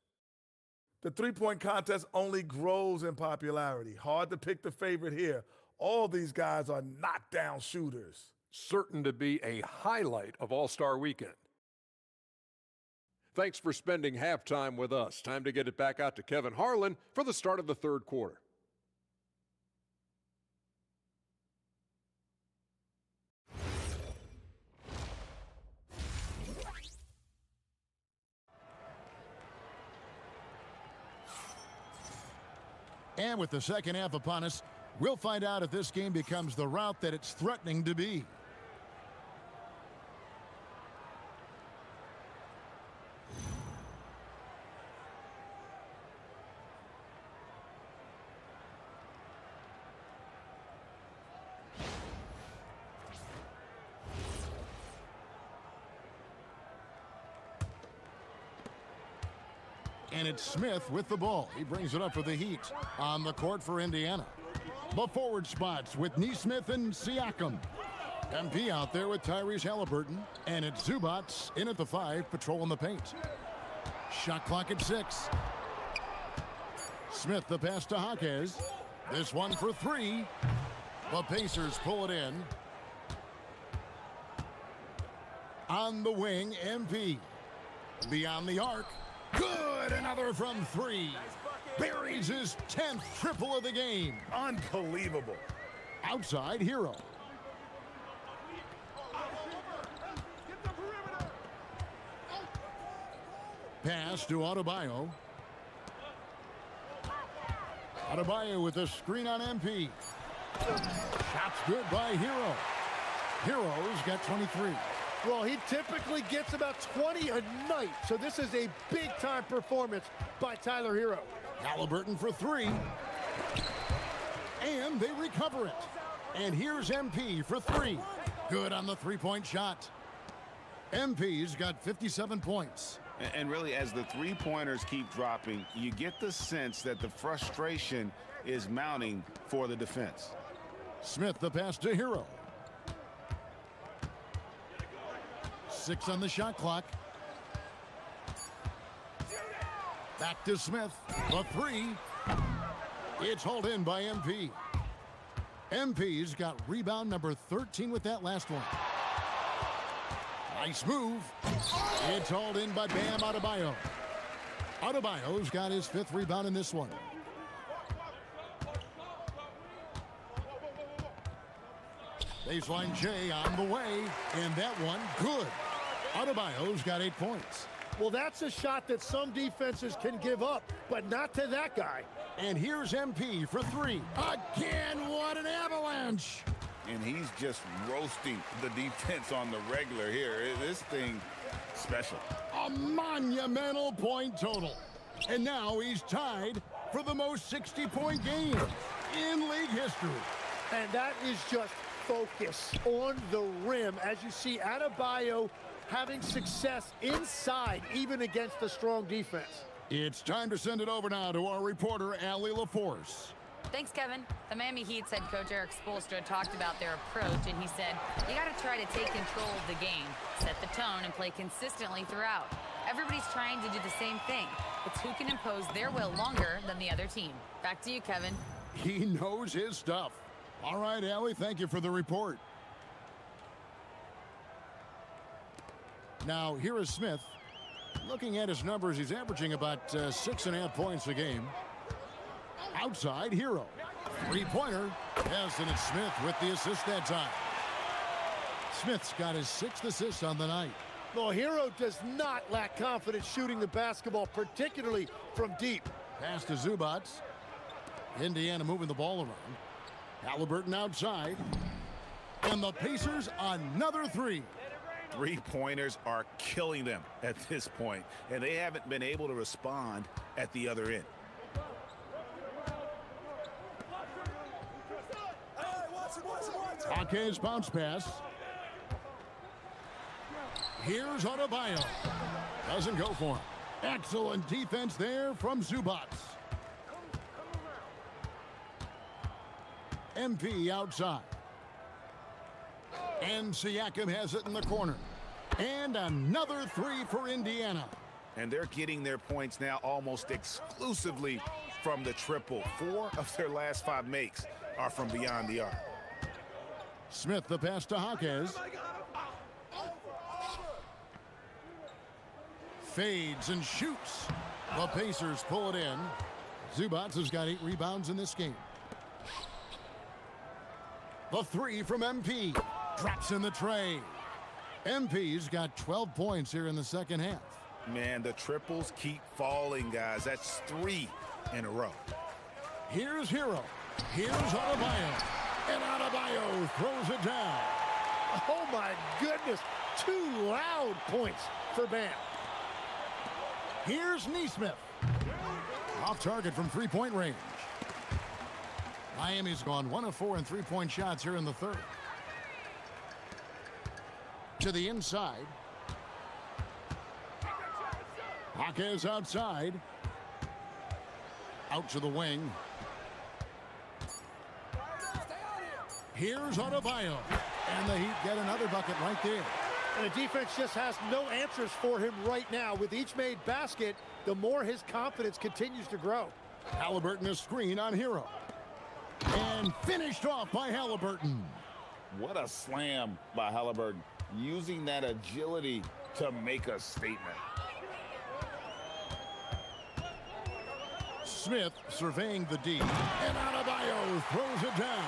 The three-point contest only grows in popularity. Hard to pick the favorite here. All these guys are knockdown shooters. Certain to be a highlight of All-Star Weekend. Thanks for spending halftime with us. Time to get it back out to Kevin Harlan for the start of the third quarter. And with the second half upon us, we'll find out if this game becomes the route that it's threatening to be. And it's Smith with the ball. He brings it up for the Heat on the court for Indiana. The forward spots with Nesmith and Siakam. MP out there with Tyrese Halliburton. And it's Zubats in at the 5, patrolling the paint. Shot clock at 6. Smith the pass to Jaquez. This one for 3. The Pacers pull it in. On the wing, MP. Beyond the arc. Good, another from 3. Buries his 10th triple of the game. Unbelievable. Outside, Hero. Pass to Adebayo. Adebayo with a screen on MP. Shots good by Hero. Hero's got 23. Well, he typically gets about 20 a night, so this is a big-time performance by Tyler Hero. Halliburton for 3. And they recover it. And here's MP for 3. Good on the three-point shot. MP's got 57 points. And really, as the three-pointers keep dropping, you get the sense that the frustration is mounting for the defense. Smith the pass to Hero. 6 on the shot clock. Back to Smith. The 3. It's hauled in by MP. MP's got rebound number 13 with that last one. Nice move. It's hauled in by Bam Adebayo. Adebayo's got his 5th rebound in this one. Baseline J on the way, and that one good. Adebayo's got 8 points. Well, that's a shot that some defenses can give up, but not to that guy. And here's MP for 3. Again, what an avalanche. And he's just roasting the defense on the regular here. This thing special. A monumental point total. And now he's tied for the most 60-point game in league history. And that is just focus on the rim. As you see, Adebayo having success inside, even against a strong defense. It's time to send it over now to our reporter, Allie LaForce. Thanks, Kevin. The Miami Heat's head coach Eric Spoelstra talked about their approach, and he said, you got to try to take control of the game, set the tone, and play consistently throughout. Everybody's trying to do the same thing. It's who can impose their will longer than the other team. Back to you, Kevin. He knows his stuff. All right, Allie, thank you for the report. Now, here is Smith. Looking at his numbers, he's averaging about 6.5 points a game. Outside, Hero. Three-pointer. Yes, and it's Smith with the assist that time. Smith's got his 6th assist on the night. Well, Hero does not lack confidence shooting the basketball, particularly from deep. Pass to Zubats. Indiana moving the ball around. Halliburton outside. And the Pacers another 3. Three-pointers are killing them at this point, and they haven't been able to respond at the other end. Jaquez bounce pass. Here's Adebayo. Doesn't go for him. Excellent defense there from Zubats. MP outside. And Siakam has it in the corner. And another three for Indiana. And they're getting their points now almost exclusively from the triple. 4 of their last 5 makes are from beyond the arc. Smith the pass to Jaquez. Fades and shoots. The Pacers pull it in. Zubats has got 8 rebounds in this game. The three from MP. Drops in the tray. MP's got 12 points here in the second half. Man, the triples keep falling, guys. That's 3 in a row. Here's Hero. Here's Adebayo. And Adebayo throws it down. Oh, my goodness. 2 loud points for Bam. Here's Nesmith. Off target from three-point range. Miami's gone 1 of 4 in three-point shots here in the third. To the inside. Jaquez outside. Out to the wing. Here's Adebayo. And the Heat get another bucket right there. And the defense just has no answers for him right now. With each made basket, the more his confidence continues to grow. Halliburton a screen on Hero. And finished off by Halliburton. What a slam by Halliburton. Using that agility to make a statement. Smith surveying the D. And Adebayo throws it down.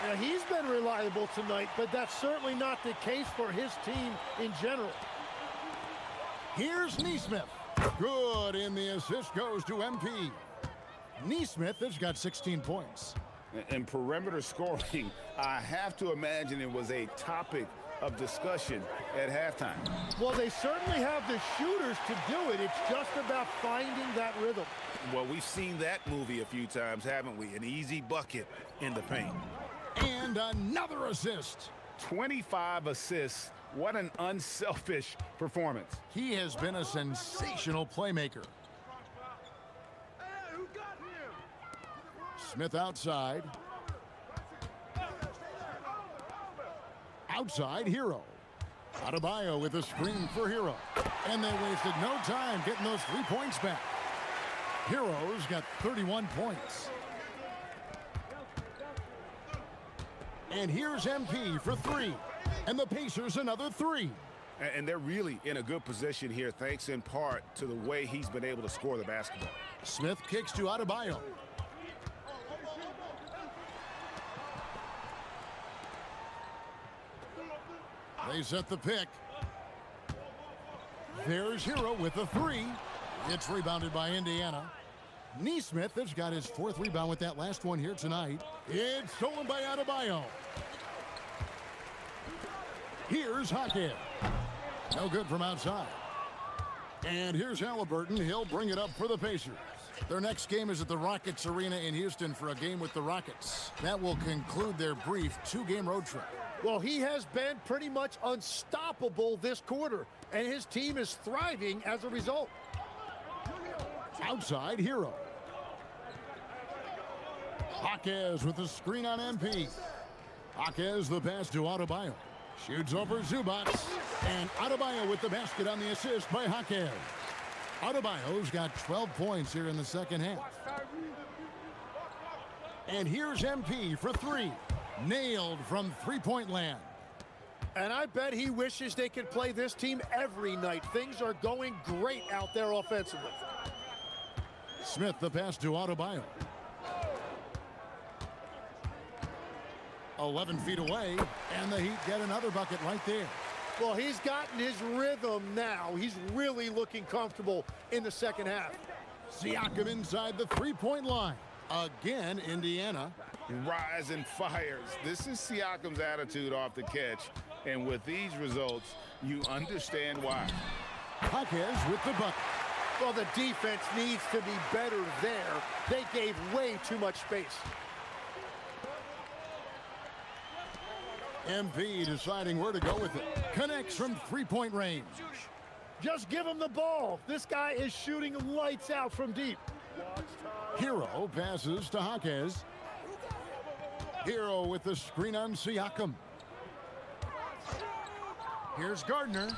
Now, he's been reliable tonight, but that's certainly not the case for his team in general. Here's Nesmith. Good, and the assist goes to MP. Nesmith has got 16 points. And perimeter scoring, I have to imagine it was a topic of discussion at halftime. Well, they certainly have the shooters to do it. It's just about finding that rhythm. Well, we've seen that movie a few times, haven't we? An easy bucket in the paint. And another assist. 25 assists. What an unselfish performance. He has been a sensational playmaker. Smith outside. Outside, Hero. Adebayo with a screen for Hero. And they wasted no time getting those 3 points back. Hero's got 31 points. And here's MP for 3. And the Pacers another 3. And they're really in a good position here, thanks in part to the way he's been able to score the basketball. Smith kicks to Adebayo. They set the pick. There's Hero with a 3. It's rebounded by Indiana. Nesmith has got his 4th rebound with that last one here tonight. It's stolen by Adebayo. Here's Jaquez. No good from outside. And here's Halliburton. He'll bring it up for the Pacers. Their next game is at the Rockets Arena in Houston for a game with the Rockets. That will conclude their brief 2-game road trip. Well, he has been pretty much unstoppable this quarter, and his team is thriving as a result. Outside, Hero. Jaquez with the screen on MP. Jaquez the pass to Adebayo. Shoots over Zubats. And Adebayo with the basket on the assist by Jaquez. Adebayo's got 12 points here in the second half. And here's MP for 3. Nailed from three-point land. And I bet he wishes they could play this team every night. Things are going great out there offensively. Smith the pass to Adebayo. 11 feet away, and the Heat get another bucket right there. Well, he's gotten his rhythm now. He's really looking comfortable in the second half. Siakam inside the three-point line. Again, Indiana. Rise and fires. This is Siakam's attitude off the catch. And with these results, you understand why. Jaquez with the bucket. Well, the defense needs to be better there. They gave way too much space. MP deciding where to go with it. Connects from three-point range. Just give him the ball. This guy is shooting lights out from deep. Hero passes to Jaquez. Hero with the screen on Siakam. Here's Gardner.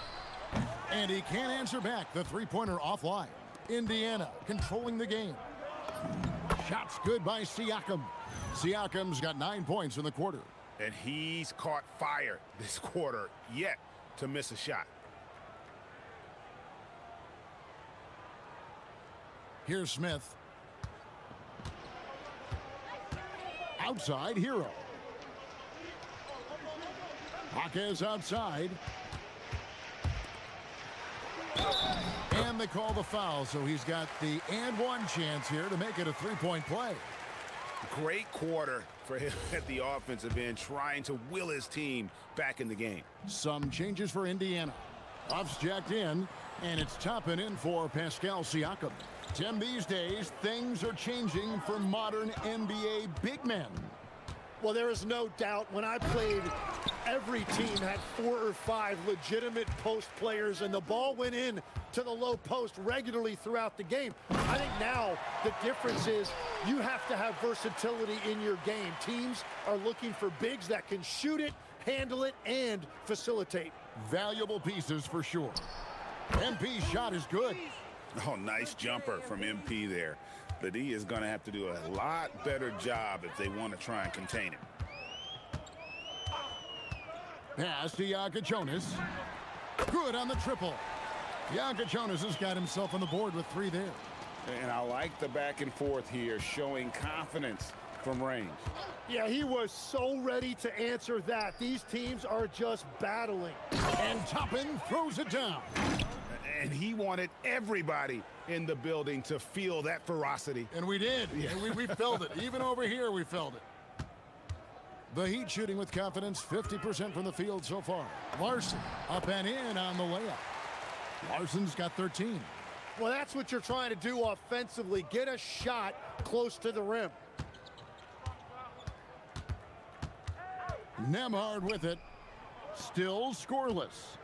And he can't answer back. The three-pointer offline. Indiana controlling the game. Shots good by Siakam. Siakam's got 9 points in the quarter. And he's caught fire this quarter, yet to miss a shot. Here's Smith. Outside, Hero. Jaquez outside. And they call the foul, so he's got the and one chance here to make it a three-point play. Great quarter for him at the offensive end, trying to will his team back in the game. Some changes for Indiana. Buffs jacked in, and it's Toppin in for Pascal Siakam. Tim, these days, things are changing for modern NBA big men. Well, there is no doubt when I played, every team had 4 or 5 legitimate post players, and the ball went in to the low post regularly throughout the game. I think now the difference is you have to have versatility in your game. Teams are looking for bigs that can shoot it, handle it, and facilitate. Valuable pieces for sure. MP's shot is good. Oh, nice jumper from MP there. The D is going to have to do a lot better job if they want to try and contain him. Pass to Yakachonis. Good on the triple. Yakachonis has got himself on the board with 3 there. And I like the back and forth here, showing confidence from range. Yeah, he was so ready to answer that. These teams are just battling. And Toppin throws it down. And he wanted everybody in the building to feel that ferocity. And we did. Yeah. And we felt it. Even over here, we felt it. The Heat shooting with confidence, 50% from the field so far. Larson up and in on the layup. Larson's got 13. Well, that's what you're trying to do offensively. Get a shot close to the rim. Nembhard with it. Still scoreless.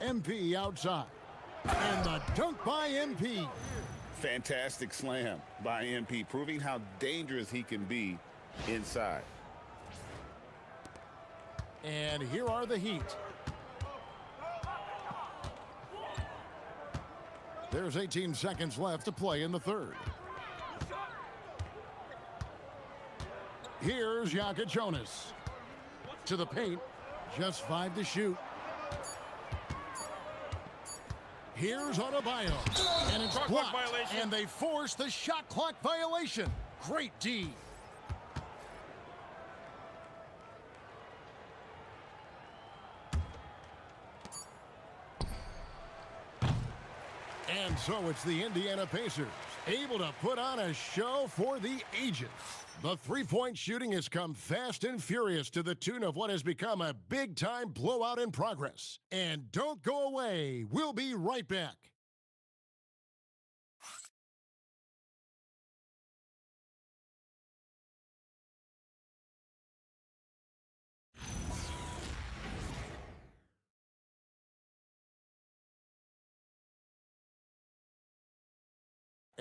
MP outside. And the dunk by MP. Fantastic slam by MP, proving how dangerous he can be inside. And here are the Heat. There's 18 seconds left to play in the third. Here's Yakachonis. To the paint. Just 5 to shoot. Here's Adebayo. And it's blocked. And they force the shot clock violation. Great D. And so it's the Indiana Pacers, able to put on a show for the ages. The three-point shooting has come fast and furious to the tune of what has become a big-time blowout in progress. And don't go away. We'll be right back.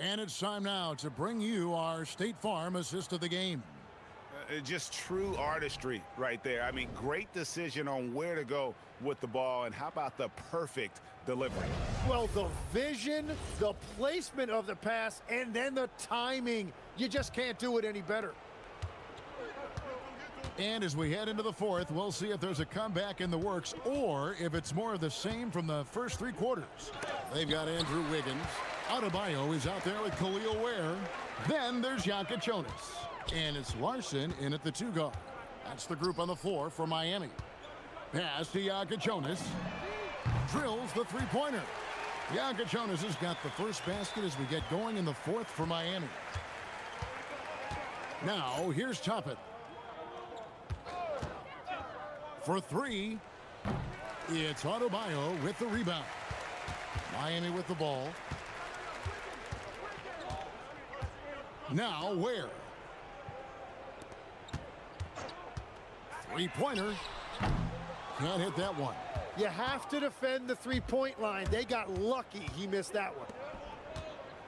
And it's time now to bring you our State Farm assist of the game. Just true artistry right there. I mean, great decision on where to go with the ball, and how about the perfect delivery? Well, the vision, the placement of the pass, and then the timing. You just can't do it any better. And as we head into the fourth, we'll see if there's a comeback in the works or if it's more of the same from the first 3 quarters. They've got Andrew Wiggins. Adebayo is out there with Khalil Ware. Then there's Yakachonis. And it's Larson in at the 2 guard. That's the group on the floor for Miami. Pass to Yakachonis. Drills the three-pointer. Yakachonis has got the first basket as we get going in the fourth for Miami. Now, here's Toppin. For 3, it's Adebayo with the rebound. Miami with the ball. Now, Ware. Three-pointer. Can't hit that one. You have to defend the three-point line. They got lucky he missed that one.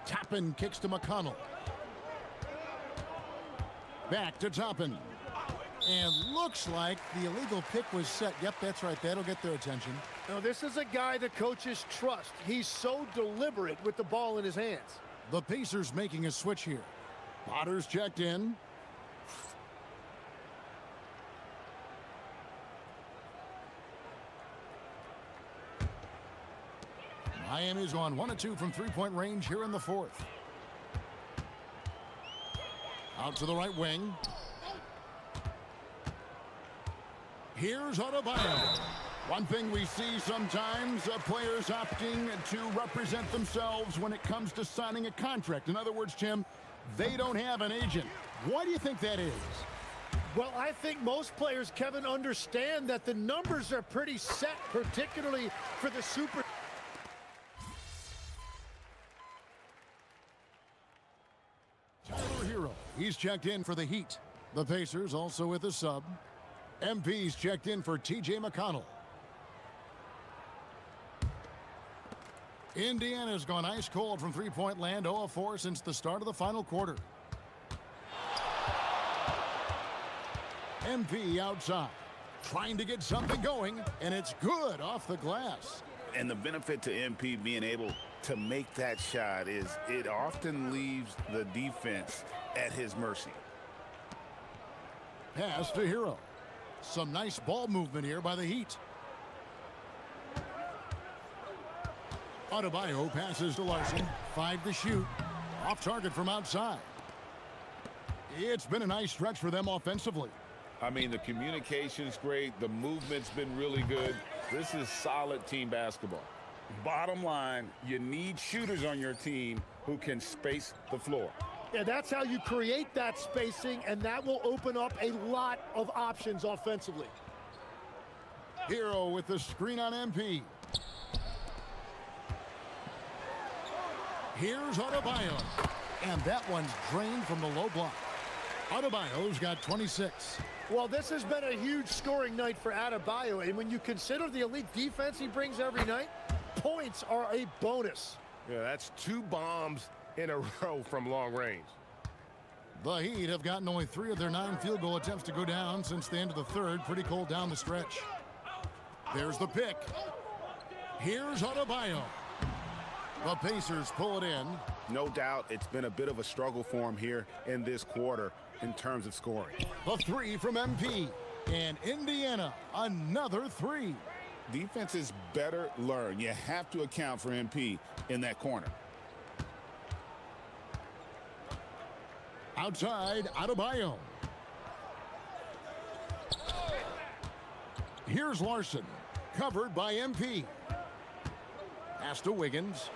Toppin kicks to McConnell. Back to Toppin. And looks like the illegal pick was set. Yep, that's right. That'll get their attention. Now, this is a guy the coaches trust. He's so deliberate with the ball in his hands. The Pacers making a switch here. Potter's checked in. Miami's gone 1 of 2 from three-point range here in the fourth. Out to the right wing. Here's Adebayo. One thing we see sometimes, players opting to represent themselves when it comes to signing a contract. In other words, Tim, they don't have an agent. Why do you think that is? Well, I think most players, Kevin, understand that the numbers are pretty set, particularly for the super. Tyler Hero, he's checked in for the Heat. The Pacers also with a sub. MP's checked in for T.J. McConnell. Indiana's gone ice cold from three-point land, 0 of 4 since the start of the final quarter. MP outside, trying to get something going, and it's good off the glass. And the benefit to MP being able to make that shot is it often leaves the defense at his mercy. Pass to Hero. Some nice ball movement here by the Heat. Adebayo passes to Larson. 5 to shoot. Off target from outside. It's been a nice stretch for them offensively. I mean, the communication's great. The movement's been really good. This is solid team basketball. Bottom line, you need shooters on your team who can space the floor. Yeah, that's how you create that spacing, and that will open up a lot of options offensively. Hero with the screen on MP. Here's Adebayo. And that one's drained from the low block. Adebayo's got 26. Well, this has been a huge scoring night for Adebayo, and when you consider the elite defense he brings every night, points are a bonus. Yeah, that's 2 bombs in a row from long range. The Heat have gotten only 3 of their 9 field goal attempts to go down since the end of the third. Pretty cold down the stretch. There's the pick. Here's Adebayo. The Pacers pull it in. No doubt it's been a bit of a struggle for him here in this quarter in terms of scoring. The 3 from MP. And Indiana, another 3. Defenses better learn. You have to account for MP in that corner. Outside, Adebayo. Here's Larson, covered by MP. Pass to Wiggins.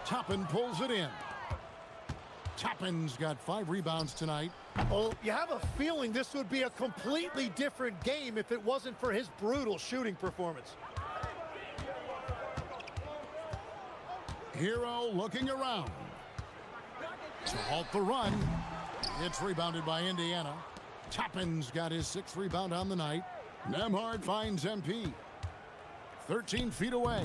Toppin pulls it in. Toppin's got 5 rebounds tonight. Oh, you have a feeling this would be a completely different game if it wasn't for his brutal shooting performance. Hero looking around. To halt the run. It's rebounded by Indiana. Toppin's got his 6th rebound on the night. Nembhard finds MP. 13 feet away.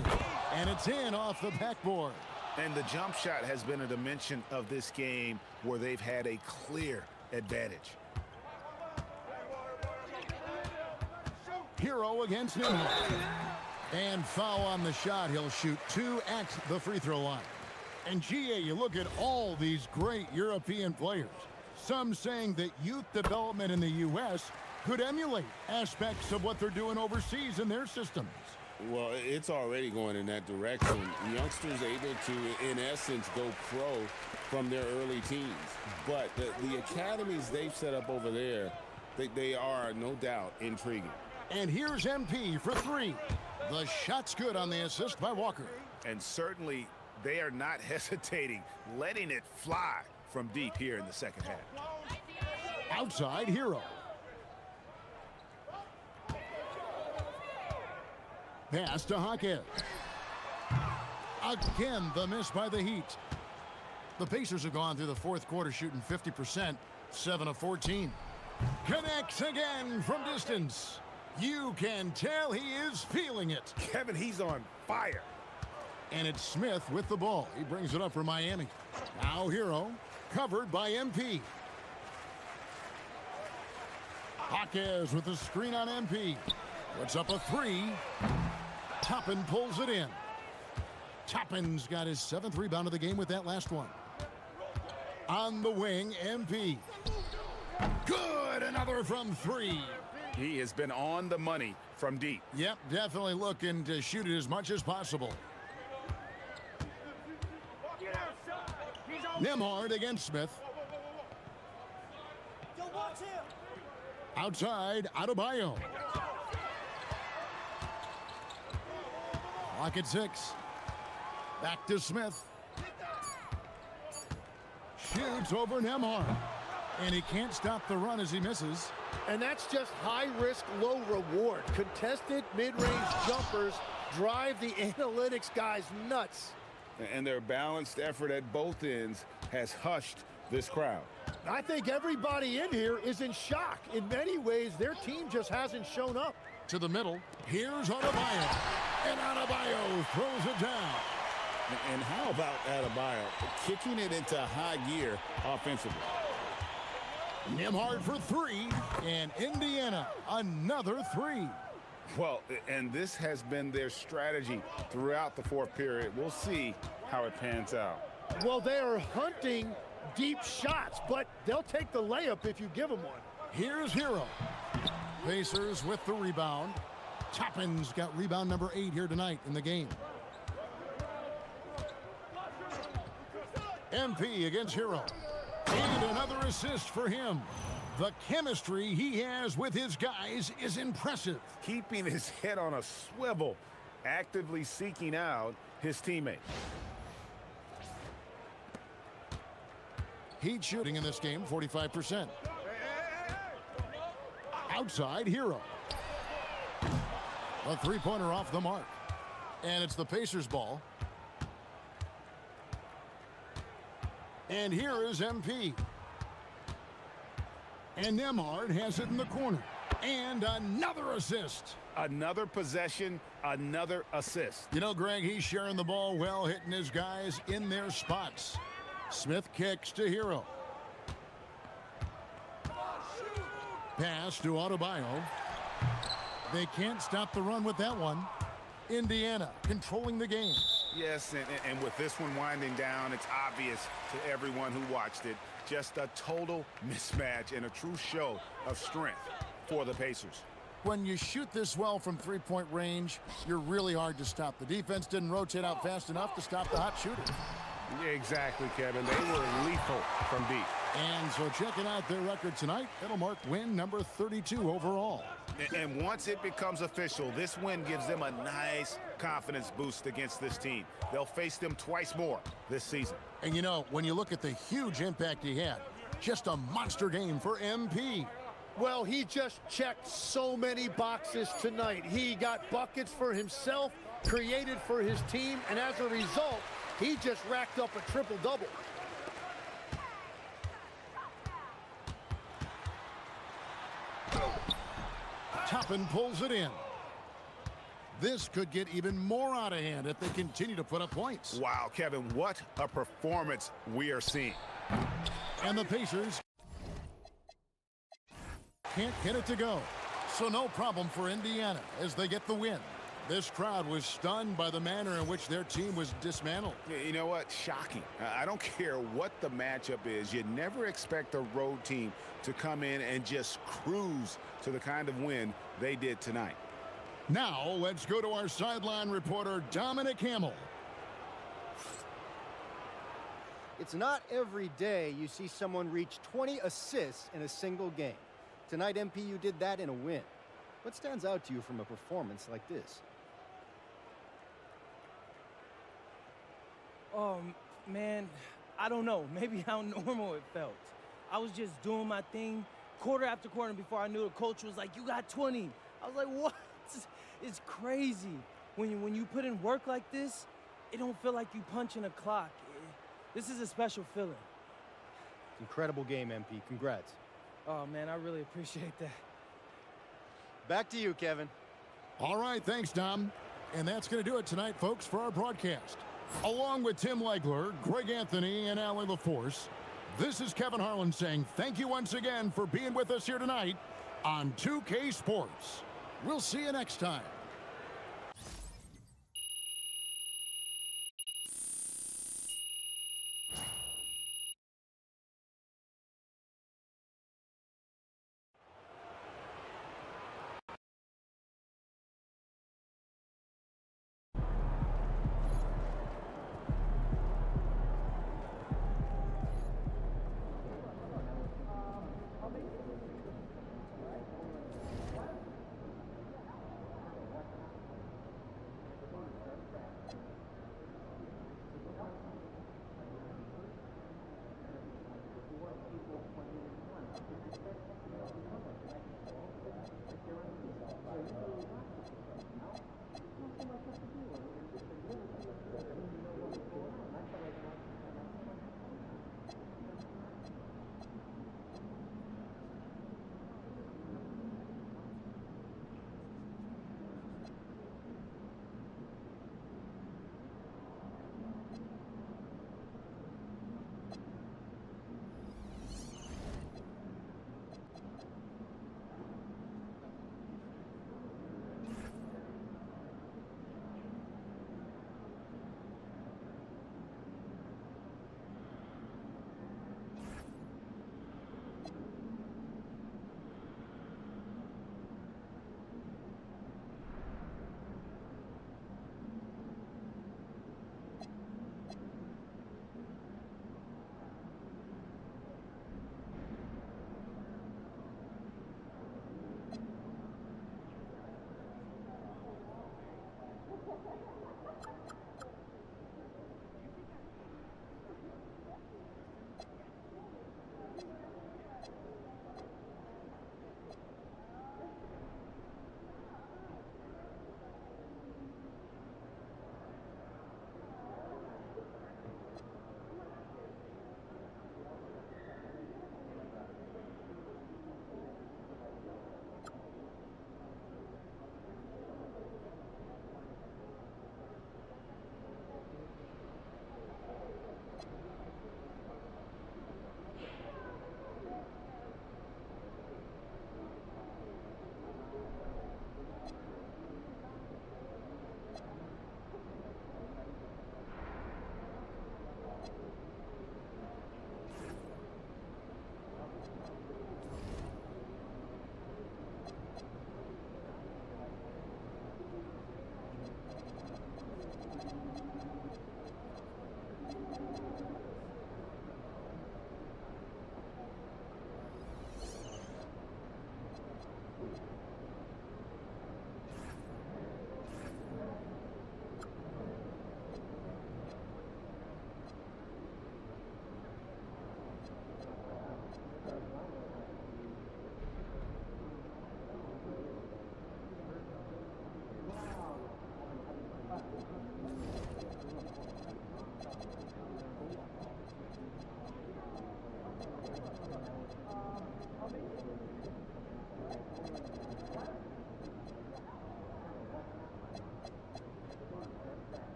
And it's in off the backboard. And the jump shot has been a dimension of this game where they've had a clear advantage. Hero against Nembhard. And foul on the shot. He'll shoot 2 at the free throw line. And GA, you look at all these great European players. Some saying that youth development in the U.S. could emulate aspects of what they're doing overseas in their systems. Well, it's already going in that direction. Youngsters able to, in essence, go pro from their early teens. But the academies they've set up over there, they are, no doubt, intriguing. And here's MP for 3. The shot's good on the assist by Walker. And certainly they are not hesitating, letting it fly from deep here in the second half. Outside, Hero. Pass to Hawkins. Again, the miss by the Heat. The Pacers have gone through the fourth quarter shooting 50%, 7 of 14. Connects again from distance. You can tell he is feeling it. Kevin, he's on fire. And it's Smith with the ball. He brings it up for Miami. Now Hero, covered by MP. Jaquez with the screen on MP. Puts up a three. Toppin pulls it in. Toppin's got his 7th rebound of the game with that last one. On the wing, MP. Good, another from 3. He has been on the money from deep. Yep, definitely looking to shoot it as much as possible. Nembhard against Smith. Outside, Adebayo. Clock at 6. Back to Smith. Shoots over Nembhard. And he can't stop the run as he misses. And that's just high risk, low reward. Contested mid-range jumpers drive the analytics guys nuts. And their balanced effort at both ends has hushed this crowd. I think everybody in here is in shock. In many ways, their team just hasn't shown up. To the middle, here's Adebayo. And Adebayo throws it down. And how about Adebayo kicking it into high gear offensively? Nembhard for 3, and Indiana another 3. Well, and this has been their strategy throughout the fourth period. We'll see how it pans out. Well, they are hunting deep shots, but they'll take the layup if you give them one. Here's Hero. Pacers with the rebound. Toppin's got rebound number 8 here tonight in the game. MP against Hero. And another assist for him. The chemistry he has with his guys is impressive. Keeping his head on a swivel, actively seeking out his teammate. Heat shooting in this game, 45%. Outside, Hero. A three-pointer off the mark. And it's the Pacers' ball. And here is MP. And Nembhard has it in the corner. And another assist. Another possession, another assist. You know, Greg, he's sharing the ball well, hitting his guys in their spots. Smith kicks to Hero. Pass to Adebayo. They can't stop the run with that one. Indiana controlling the game. Yes, and with this one winding down, it's obvious to everyone who watched it. Just a total mismatch and a true show of strength for the Pacers. When you shoot this well from three-point range, you're really hard to stop. The defense didn't rotate out fast enough to stop the hot shooter. Exactly, Kevin. They were lethal from deep. And so checking out their record tonight, it'll mark win number 32 overall. And once it becomes official, this win gives them a nice confidence boost against this team. They'll face them twice more this season. And you know, when you look at the huge impact he had, just a monster game for MP. Well, he just checked so many boxes tonight. He got buckets for himself, created for his team, and as a result, he just racked up a triple-double. Toppin pulls it in. This could get even more out of hand if they continue to put up points. Wow, Kevin, what a performance we are seeing. And the Pacers can't get it to go. So no problem for Indiana as they get the win. This crowd was stunned by the manner in which their team was dismantled. You know what? Shocking. I don't care what the matchup is. You never expect a road team to come in and just cruise to the kind of win they did tonight. Now let's go to our sideline reporter, Dominic Hamill. It's not every day you see someone reach 20 assists in a single game. Tonight, MPU did that in a win. What stands out to you from a performance like this? Man, I don't know. Maybe how normal it felt. I was just doing my thing quarter after quarter before I knew the coach was like, you got 20. I was like, what? It's crazy. When you put in work like this, it don't feel like you punching a clock. This is a special feeling. Incredible game, MP. Congrats. Oh, man, I really appreciate that. Back to you, Kevin. All right, thanks, Dom. And that's going to do it tonight, folks, for our broadcast. Along with Tim Legler, Greg Anthony, and Allie LaForce, this is Kevin Harlan saying thank you once again for being with us here tonight on 2K Sports. We'll see you next time.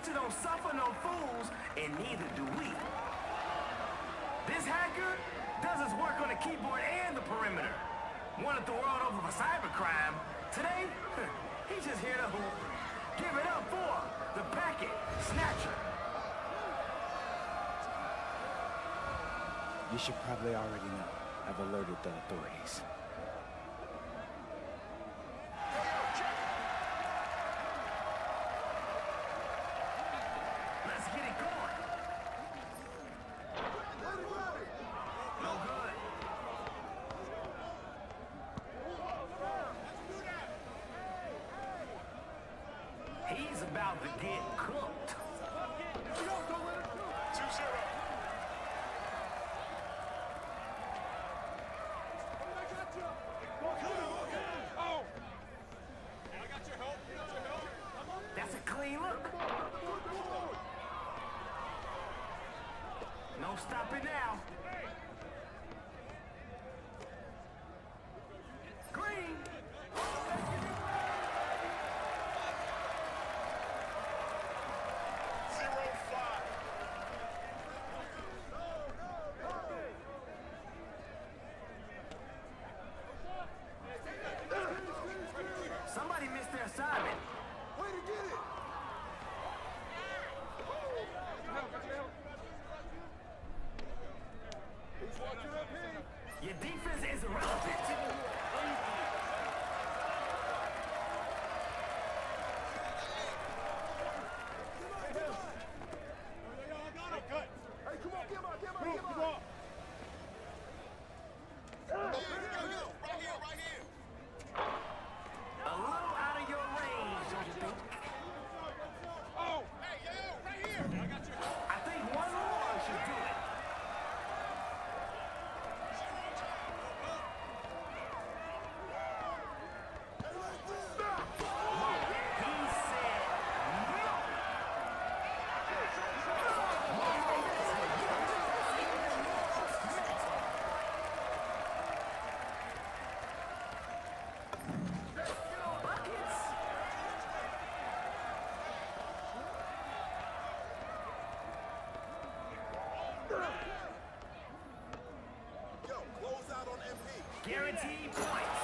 Culture don't suffer no fools, and neither do we. This hacker does his work on the keyboard and the perimeter. Wanted the world over for cybercrime. Today, he's just here to hoop. Give it up for the packet snatcher. You should probably already know. I've alerted the authorities. Let's get it going. No good. He's about to get cooked. 2-0. That's a clean look. No stopping now. Green. Somebody missed their assignment. Way to get it. Your defense is irrelevant. Hey, come on, get him. A little out of your range, don't you think? Oh, hey, yo, right here. I got your help. I think one more should do it. He said no. Buckets. Yo, close out on MP. Guaranteed points.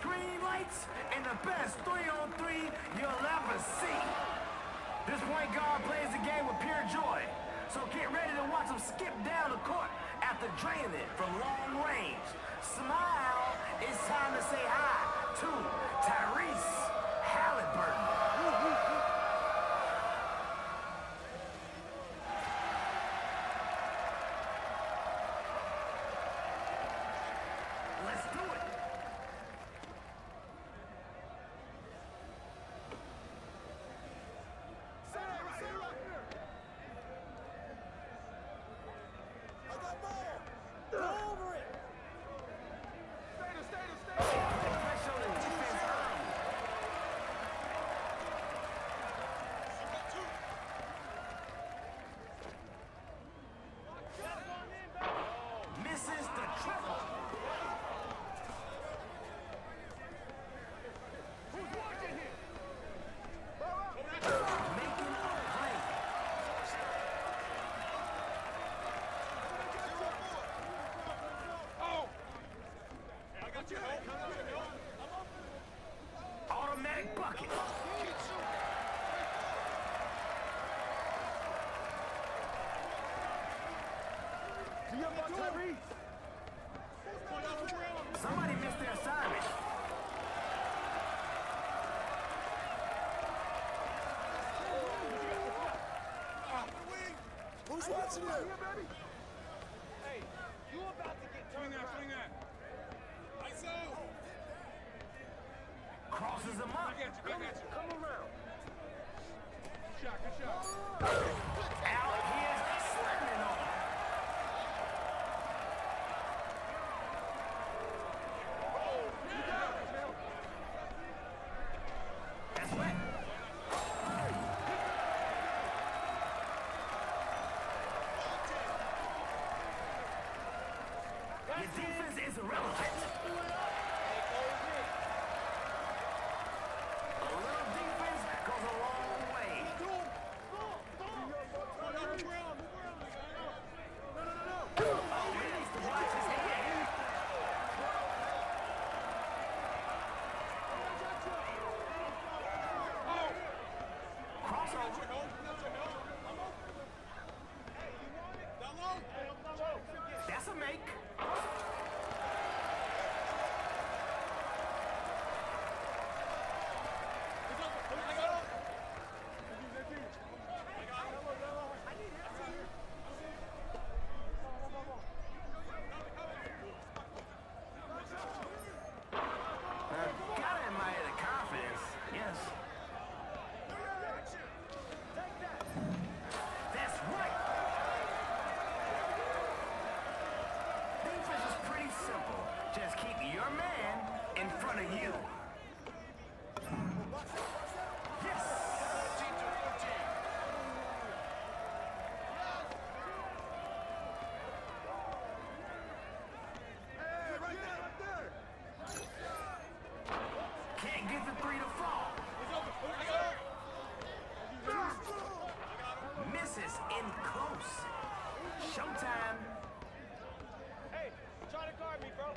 green lights and the best 3-on-3 you'll ever see. This point guard plays the game with pure joy. So get ready to watch him skip down the court after draining it from long range. Smile. It's time to say hi to Tyrese Halliburton. Let's do it. Misses the triple. Making a play. Automatic bucket. Somebody missed their assignment. Who's watching you? Hey, you about to get turned around. Swing that. ISO. Crosses him up. Come around. Good shot. Out here, slamming on. That's wet. Your defense is irrelevant. A little defense goes a long way. Oh, he needs to watch his head. Crossover. That's a make. Gotta admire the confidence, yes. That's right. Defense is pretty simple. Just keep your man in front of you. Yes. Can't get the three to fall. Misses in close. Showtime. Hey, try to guard me, bro.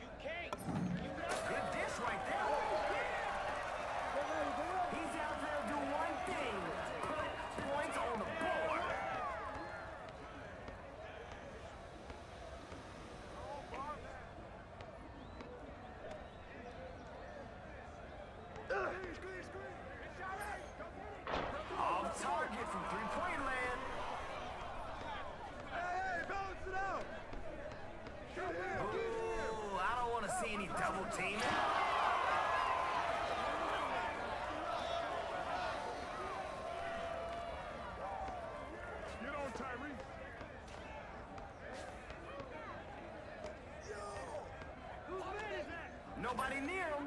You can't. Good dish right there. He's out there to do one thing. Put points on the board. Off target from three-point land. Hey, balance it out. Ooh, I don't want to see any double teaming. Get on, Tyrese. Whose man is that? Nobody near him.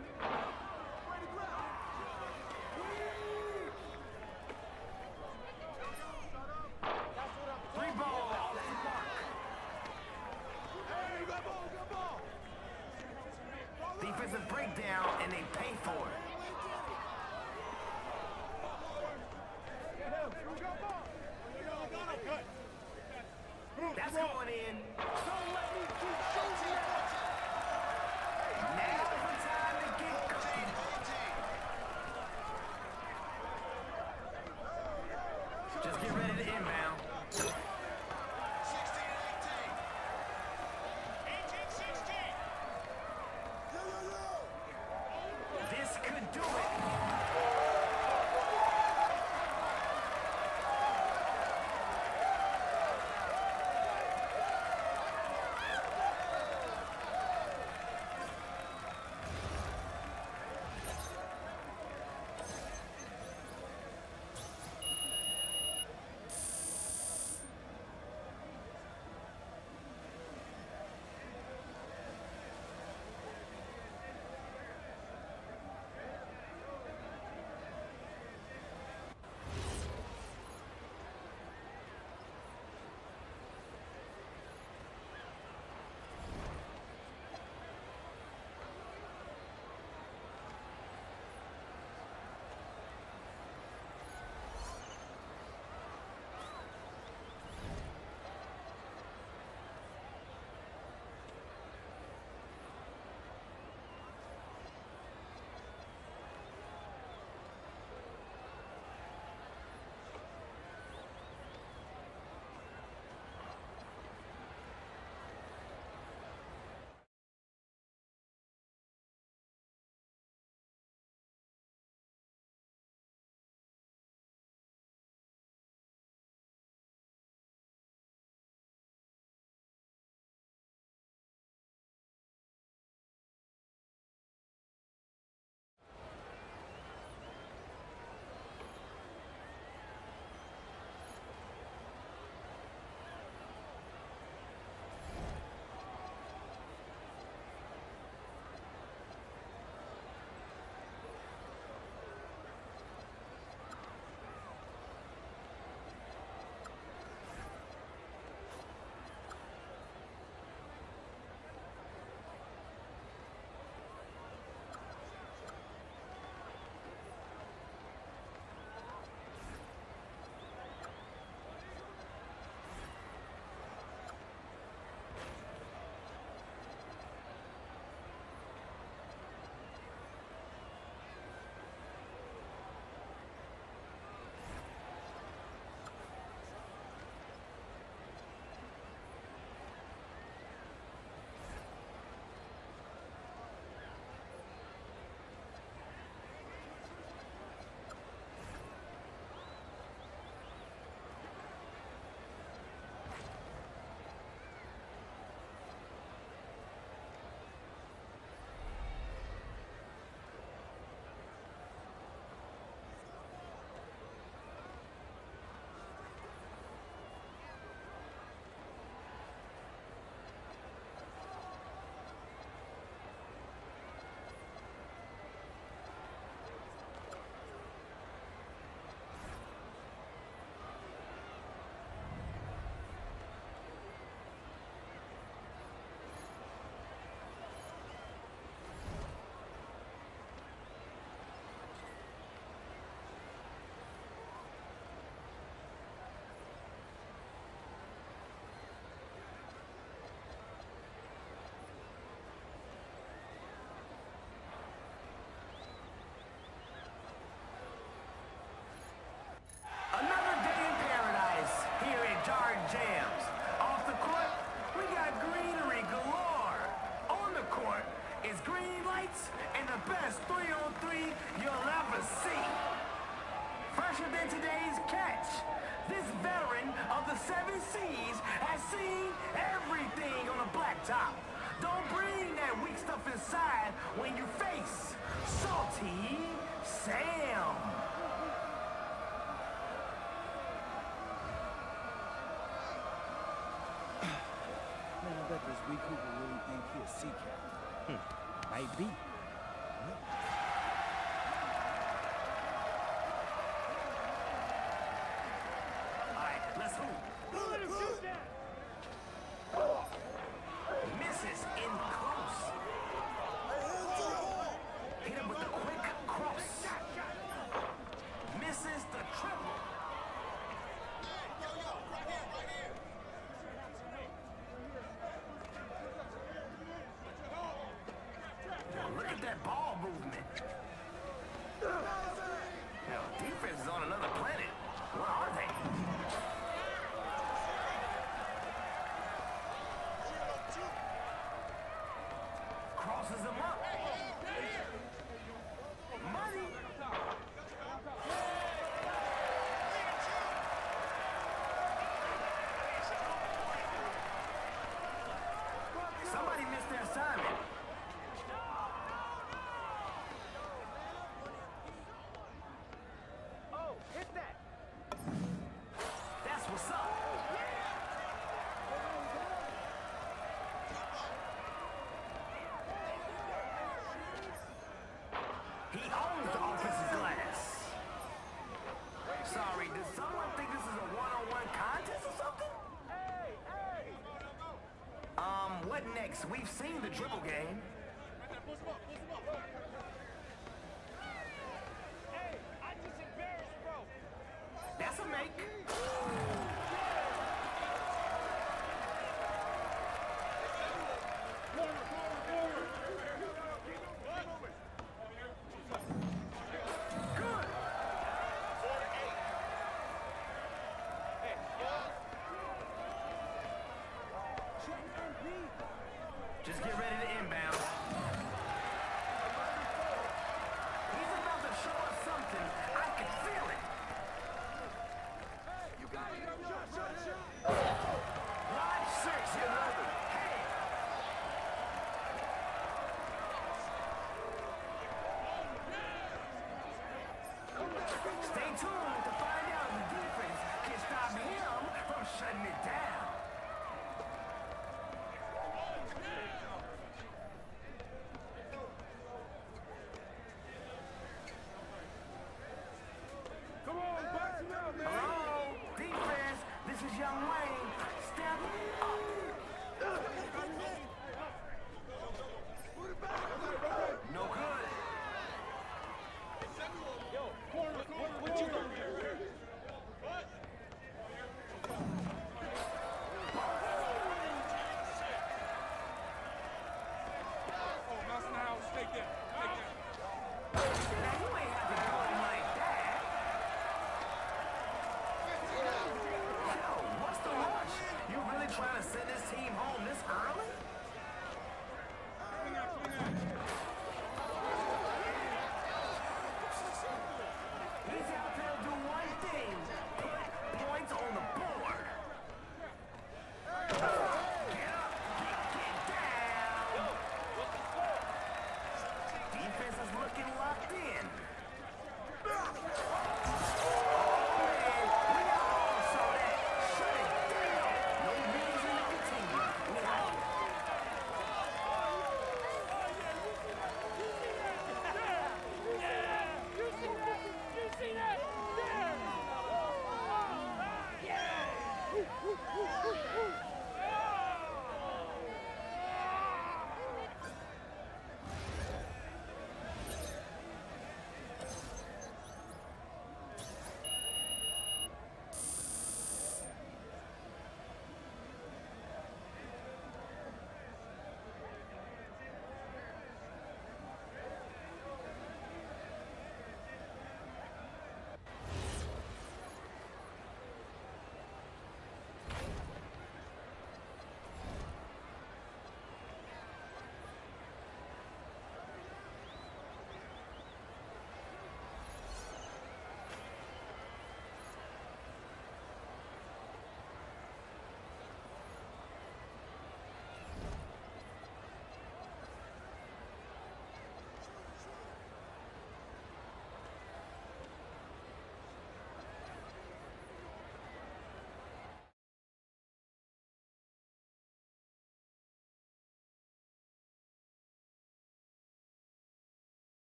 Three ball off the mark. Hey, you got ball, you got ball. Defensive breakdown, and they pay for it. That's going in. Don't let me keep shooting. Now impressive than today's catch. This veteran of the 7 C's has seen everything on the blacktop. Don't bring that weak stuff inside when you face Salty Sam. Man, I bet this weak hooper really think he a sea captain. Might be. All right, let's hoop. Misses in close. Hit him with the quick cross. Misses the triple. Look at that ball movement. Now, defense is on another planet. What are they? Crosses him up. Money. Somebody missed their assignment. Oh, hit that. That's what's up. He owns the offensive glass. Sorry, does someone think this is a one-on-one contest or something? What next? We've seen the dribble game. That's a make. Good. Just get ready to inbound. He's about to show us something. I can feel it. You got it. Live 6, 11. Hey. Stay tuned to find out if the defense can stop him from shutting it down.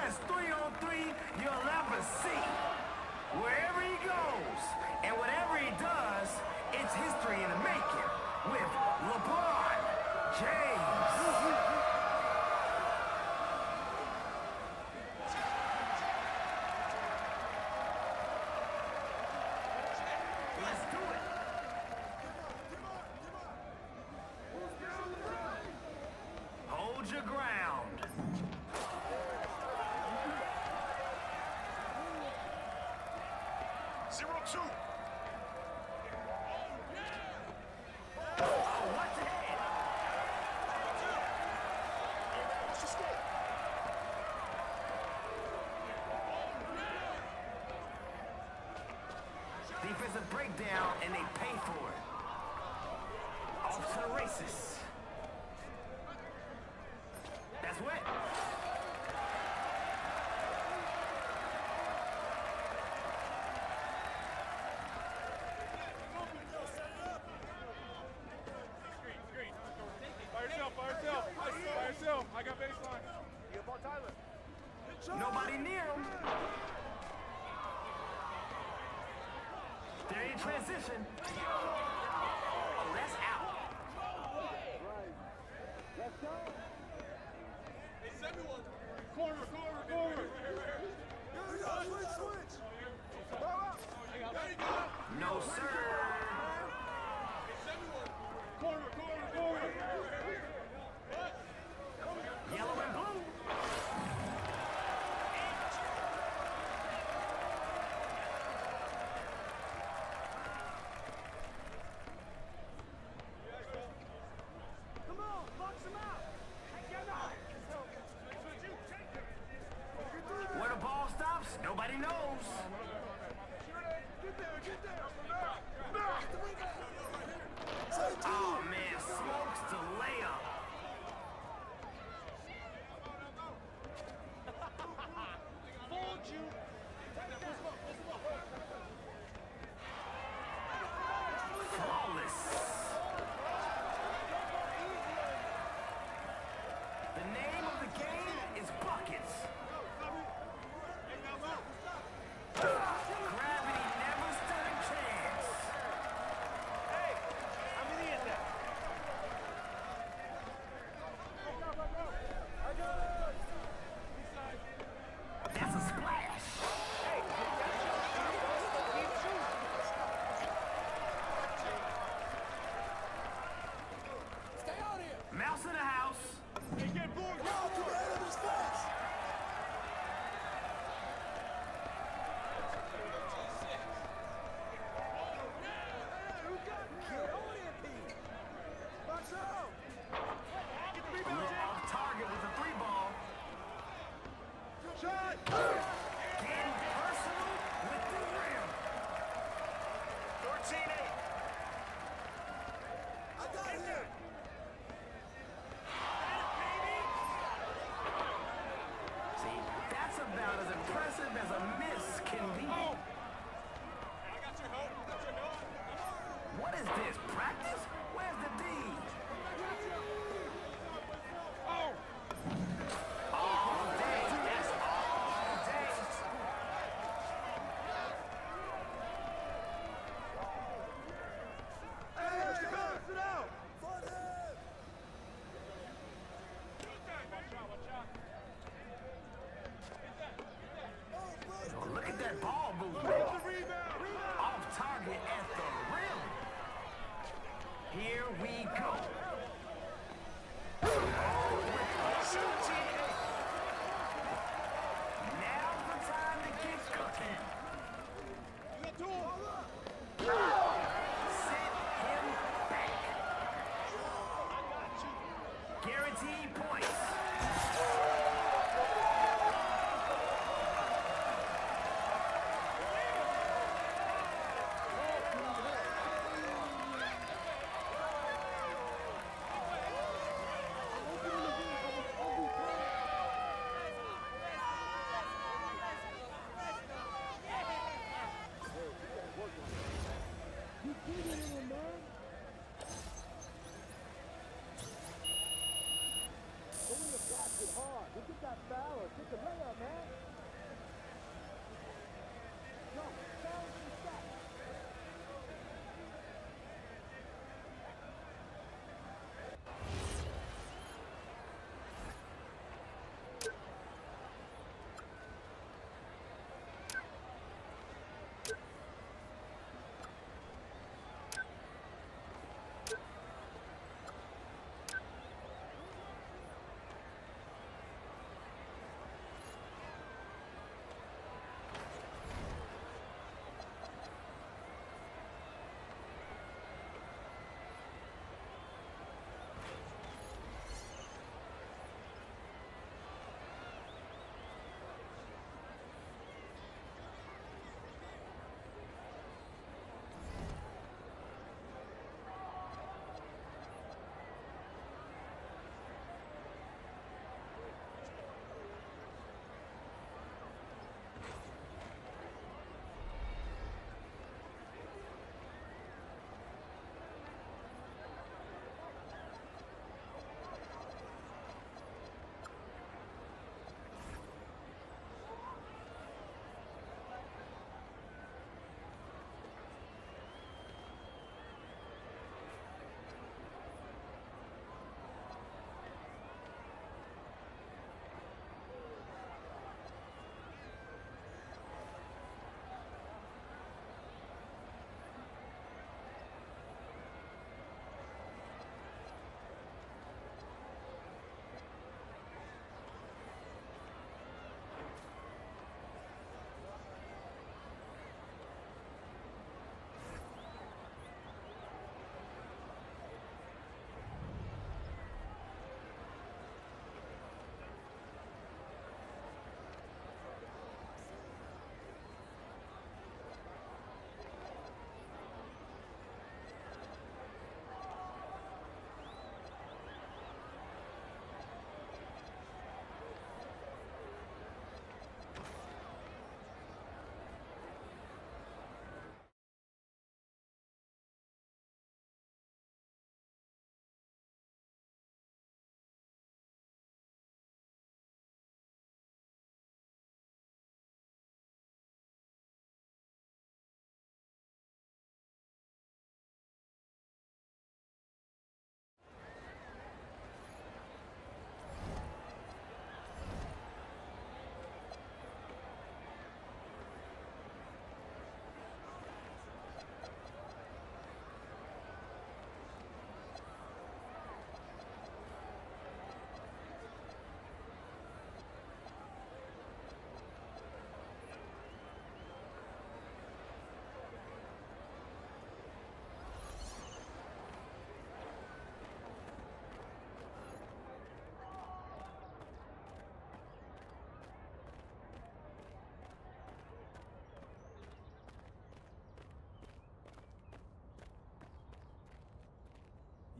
toughest 3-on-3 you'll ever see. Wherever he goes, and whatever he does, it's history in the making with LeBron James. Let's do it. Hold your ground. Defensive breakdown, and they pay for it. Off to the races. That's wet. By yourself. I got baseline. You got Tyler. Nobody near him. They're in transition. Oh, that's out. Let's go. Hey, send me one. Corner. Switch. No, sir. Corner. Yellow and blue. Come on, box him out. Where the ball stops, nobody knows. Get there. Oh, man, smokes to layup. Fooled you. Flawless. The name of the game is buckets. Gravity never stood a chance. Hey, how many is that? That's a splash. Stay out here. Mouse in the house. Hey, get bored. Yo, come on, this fast. Off target with the 3-ball. Shot. Getting personal with the rim. 14-8. I got it. See, that's about as impressive as a miss can be. What is this, practice? Where's the D? All day, that's all day. Oh, look at that ball movement. Off target at the rim. Here we go. Now's the time to get cooking. Sit him back. Guaranteed points. take that foul or take a layup, man. No, challenge the shot.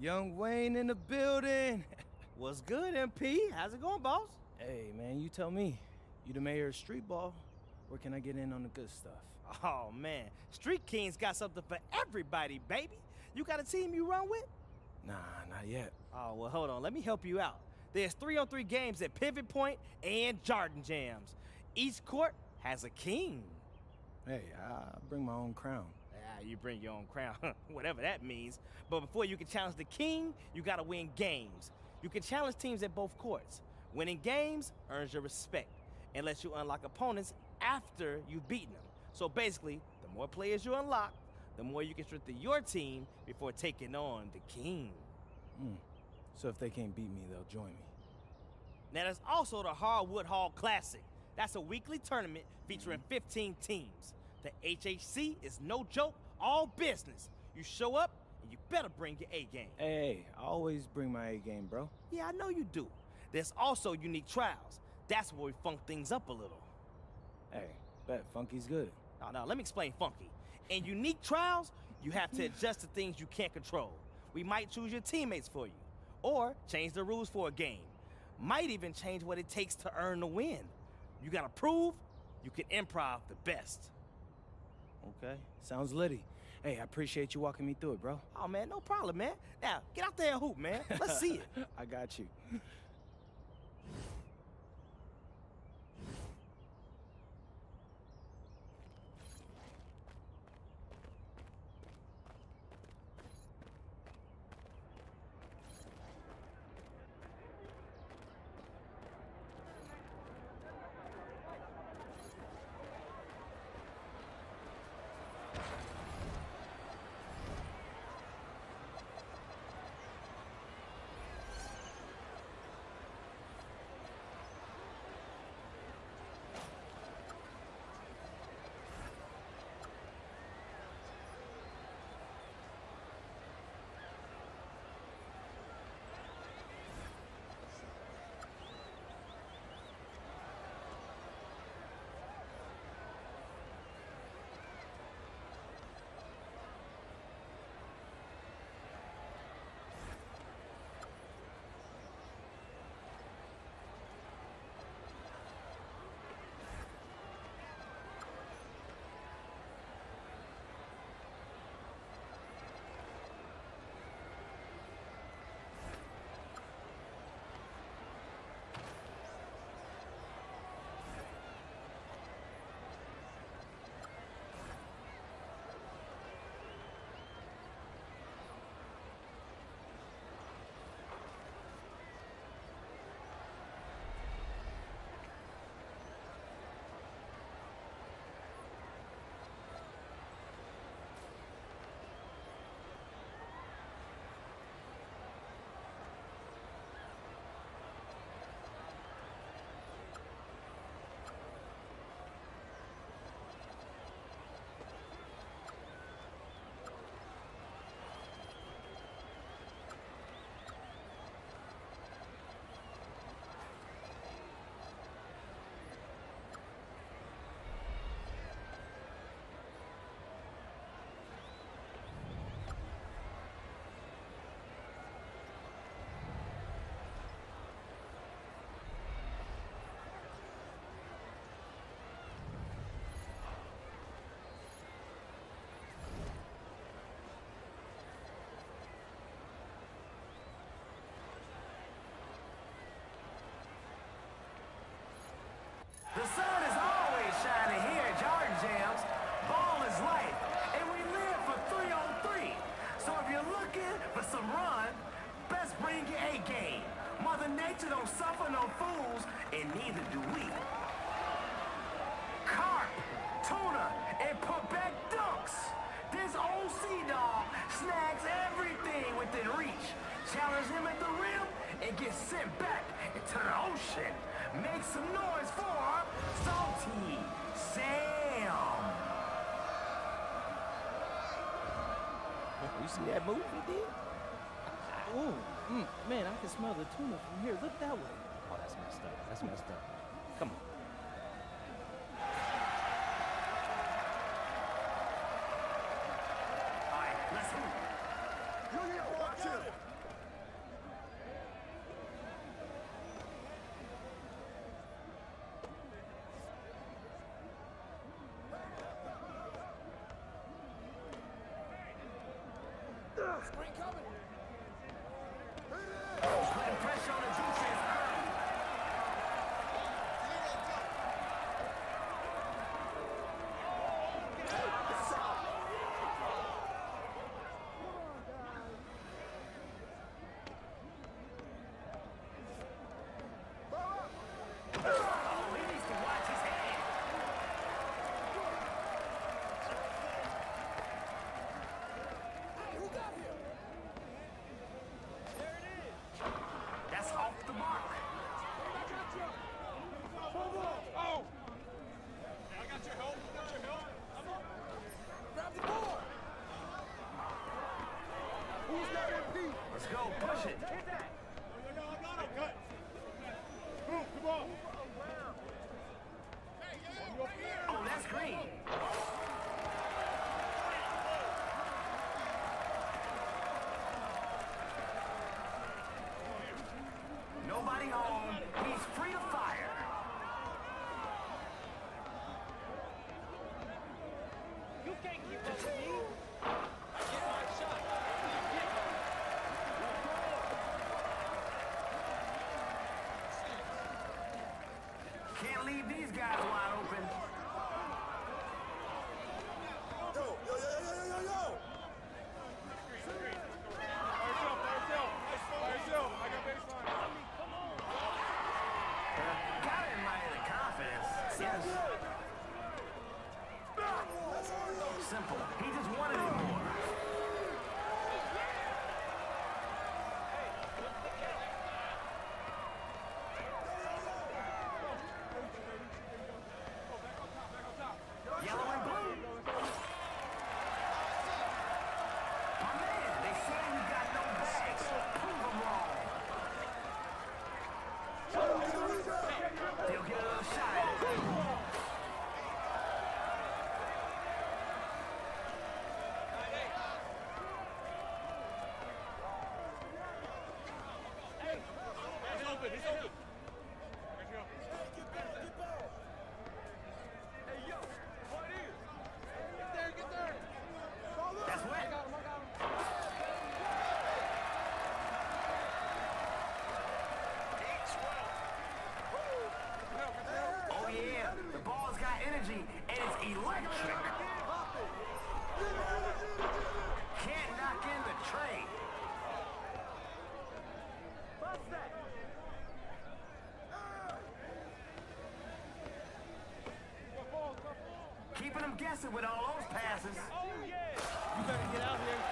Young Wayne in the building. What's good, MP? How's it going, boss? Hey, man, you tell me. You the mayor of street ball. Where can I get in on the good stuff? Oh, man. Street Kings got something for everybody, baby. You got a team you run with? Nah, not yet. Oh, well, hold on. Let me help you out. There's 3-on-3 games at Pivot Point and Jordan Jams. Each court has a king. Hey, I bring my own crown. You bring your own crown, whatever that means. But before you can challenge the king, you gotta win games. You can challenge teams at both courts. Winning games earns your respect and lets you unlock opponents after you've beaten them. So basically, the more players you unlock, the more you can strengthen your team before taking on the king. So if they can't beat me, they'll join me. Now there's also the Hardwood Hall Classic. That's a weekly tournament featuring 15 teams. The HHC is no joke, all business. You show up, and you better bring your A game. Hey, I always bring my A game, bro. Yeah, I know you do. There's also unique trials. That's where we funk things up a little. Hey, bet Funky's good. No, let me explain Funky. In unique trials, you have to adjust to things you can't control. We might choose your teammates for you, or change the rules for a game. Might even change what it takes to earn the win. You gotta prove you can improv the best. Okay, sounds litty. Hey, I appreciate you walking me through it, bro. Oh, man, no problem, man. Now, get out there and hoop, man. Let's see it. I got you. Nature don't suffer no fools, and neither do we. Carp, tuna, and put-back dunks. This old sea dog snags everything within reach. Challenge him at the rim and get sent back into the ocean. Make some noise for Salty Sam. You see that move he did? Oh, man, I can smell the tuna from here. Look that way. Oh, that's messed up. That's messed up. Come on. All right, let's move. Watch him. Spring coming. Putting pressure on the defense early. Oh, he needs to watch his head. Who got him? That's off the mark. Oh! I got your help. I got your help. Grab the ball. Who's got MP? Let's go, push it. No, I'm not. I'm cut. Move, come on. Oh, that's green. Nobody home. He's free to fire. You can't keep up with me. Get my shot. Can't leave these guys wide open. Yo. By yourself. I got baseline. Gotta admire the confidence. Yes. Simple. He just wanted it more. Yellow and blue. My man, they say we got no bags. Prove them wrong. They'll get a little shot at it. He's open. Hey, yo. What is? Get there. That's wet. I got him. Oh yeah, the ball's got energy and it's electric. Can't knock in the trade. Keeping them guessing with all those passes. You better get out here.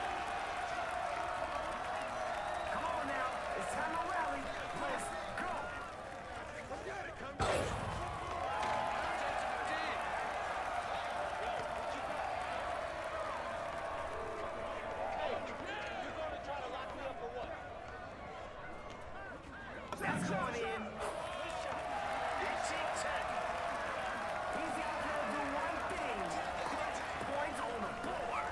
Come on now, it's time to rally. Let's go. That's going in. He's out there to do one thing. Put points on the board.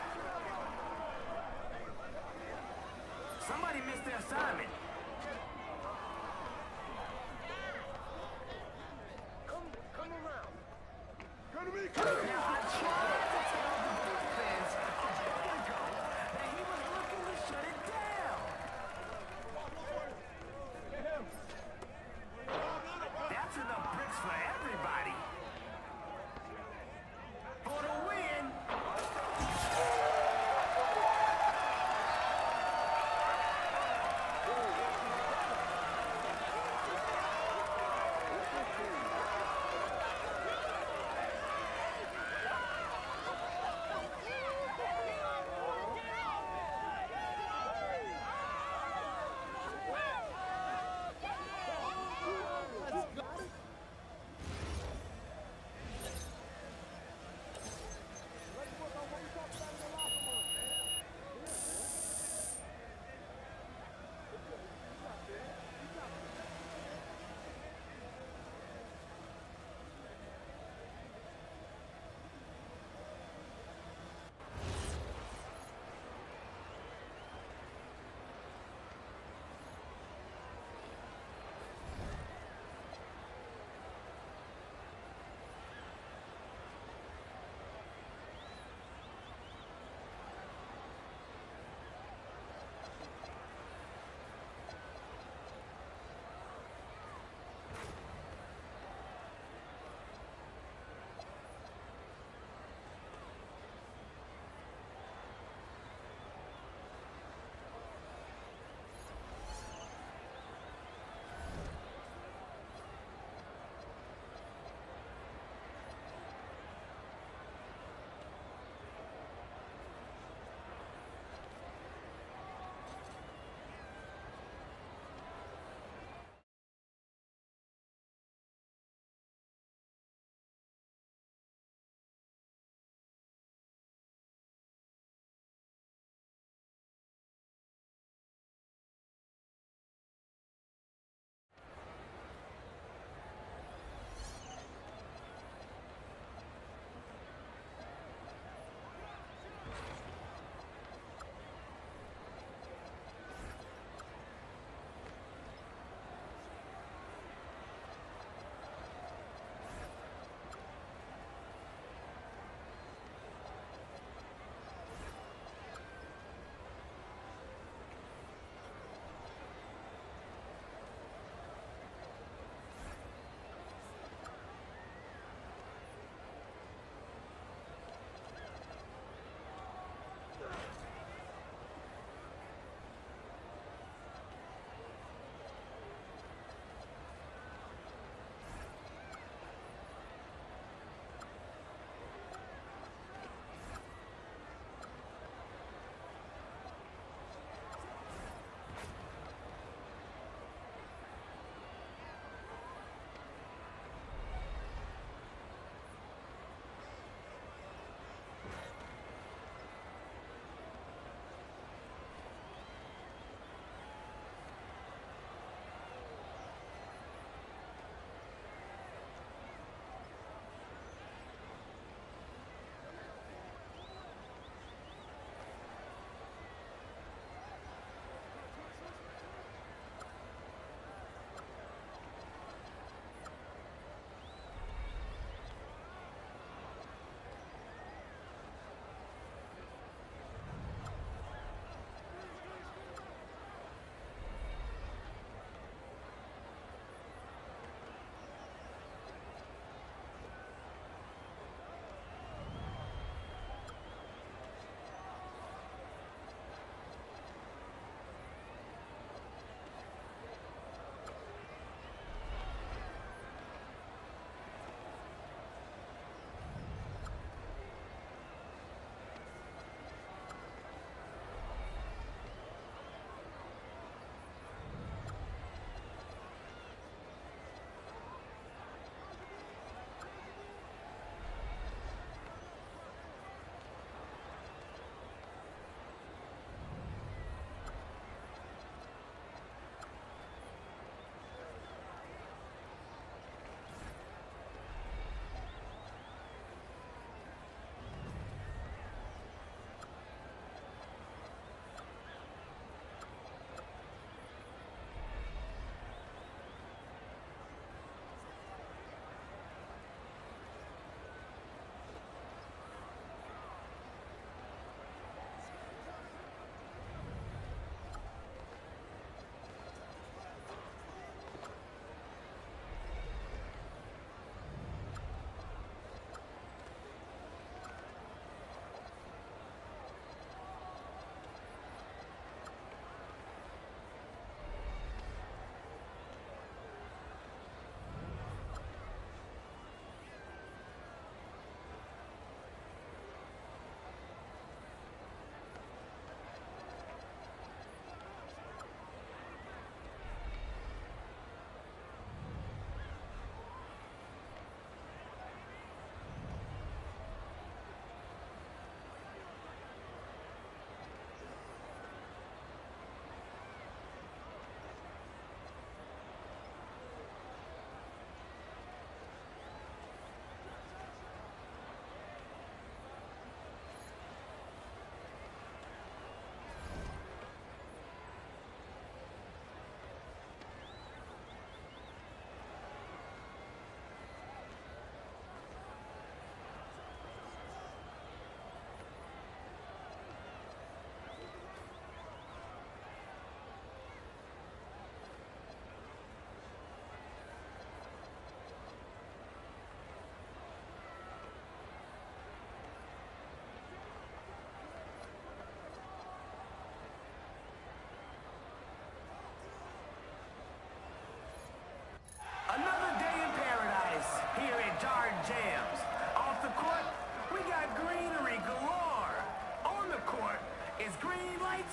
Somebody missed their assignment.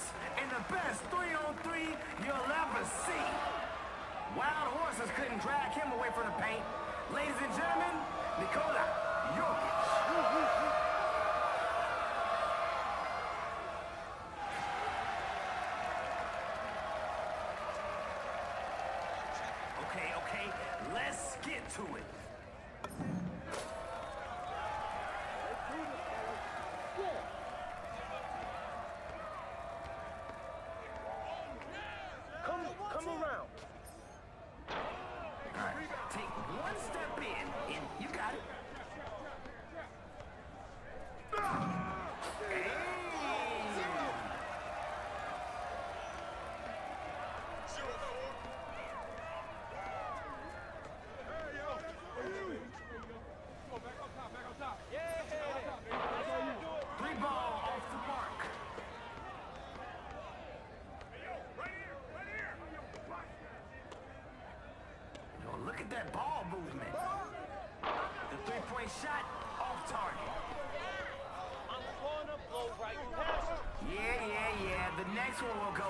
fights and the best 3-on-3 you'll ever see. Wild horses couldn't drag him away from the paint. Ladies and gentlemen, Nikola Jokic. Okay, let's get to it. Come around. All right, take one step in, and you got it. Hey! Three ball off the mark. Yo, look at that ball movement. The three-point shot off target. I'm gonna blow right past you. Yeah. The next one will go.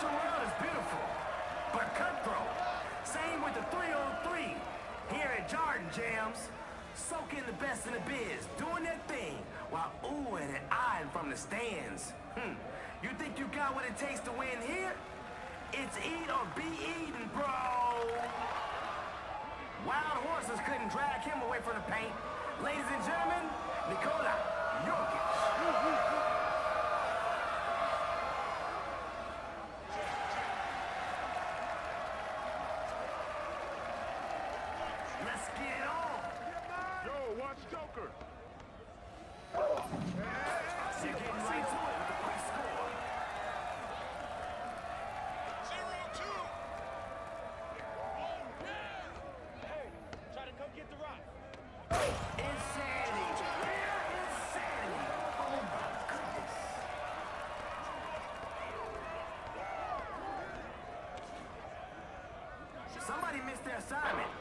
virtual world is beautiful, but cutthroat. Same with the 3-on-3 here at Jordan Jams. Soaking the best in the biz, doing their thing, while oohing and eyeing from the stands. You think you got what it takes to win here? It's eat or be eaten, bro. Wild horses couldn't drag him away from the paint. Ladies and gentlemen, Nikola Jokic. Let's get it on. Yo, watch Joker. They're getting right to it with the quick score. 0-2. Hey, try to come get the rock. Insanity. Pure insanity. Oh my goodness. Somebody missed their assignment.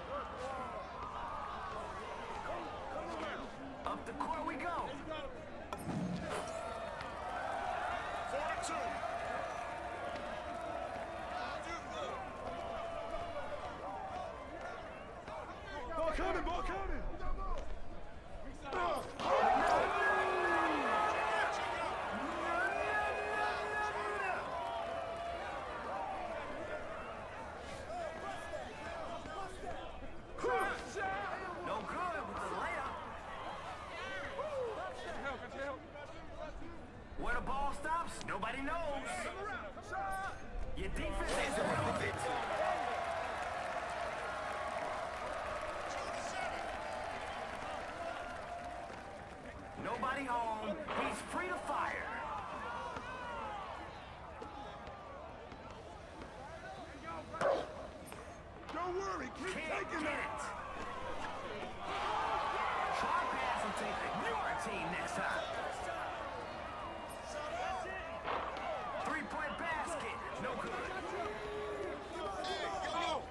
Up the court we go. 4-2. Ball coming, ball coming. No good with the layup. Where the ball stops, nobody knows. Your defense is irrelevant. Nobody home. He's free to fire. Don't worry, keep Can't taking get it. it. Try pass and take your team next time. Three-point basket. No good.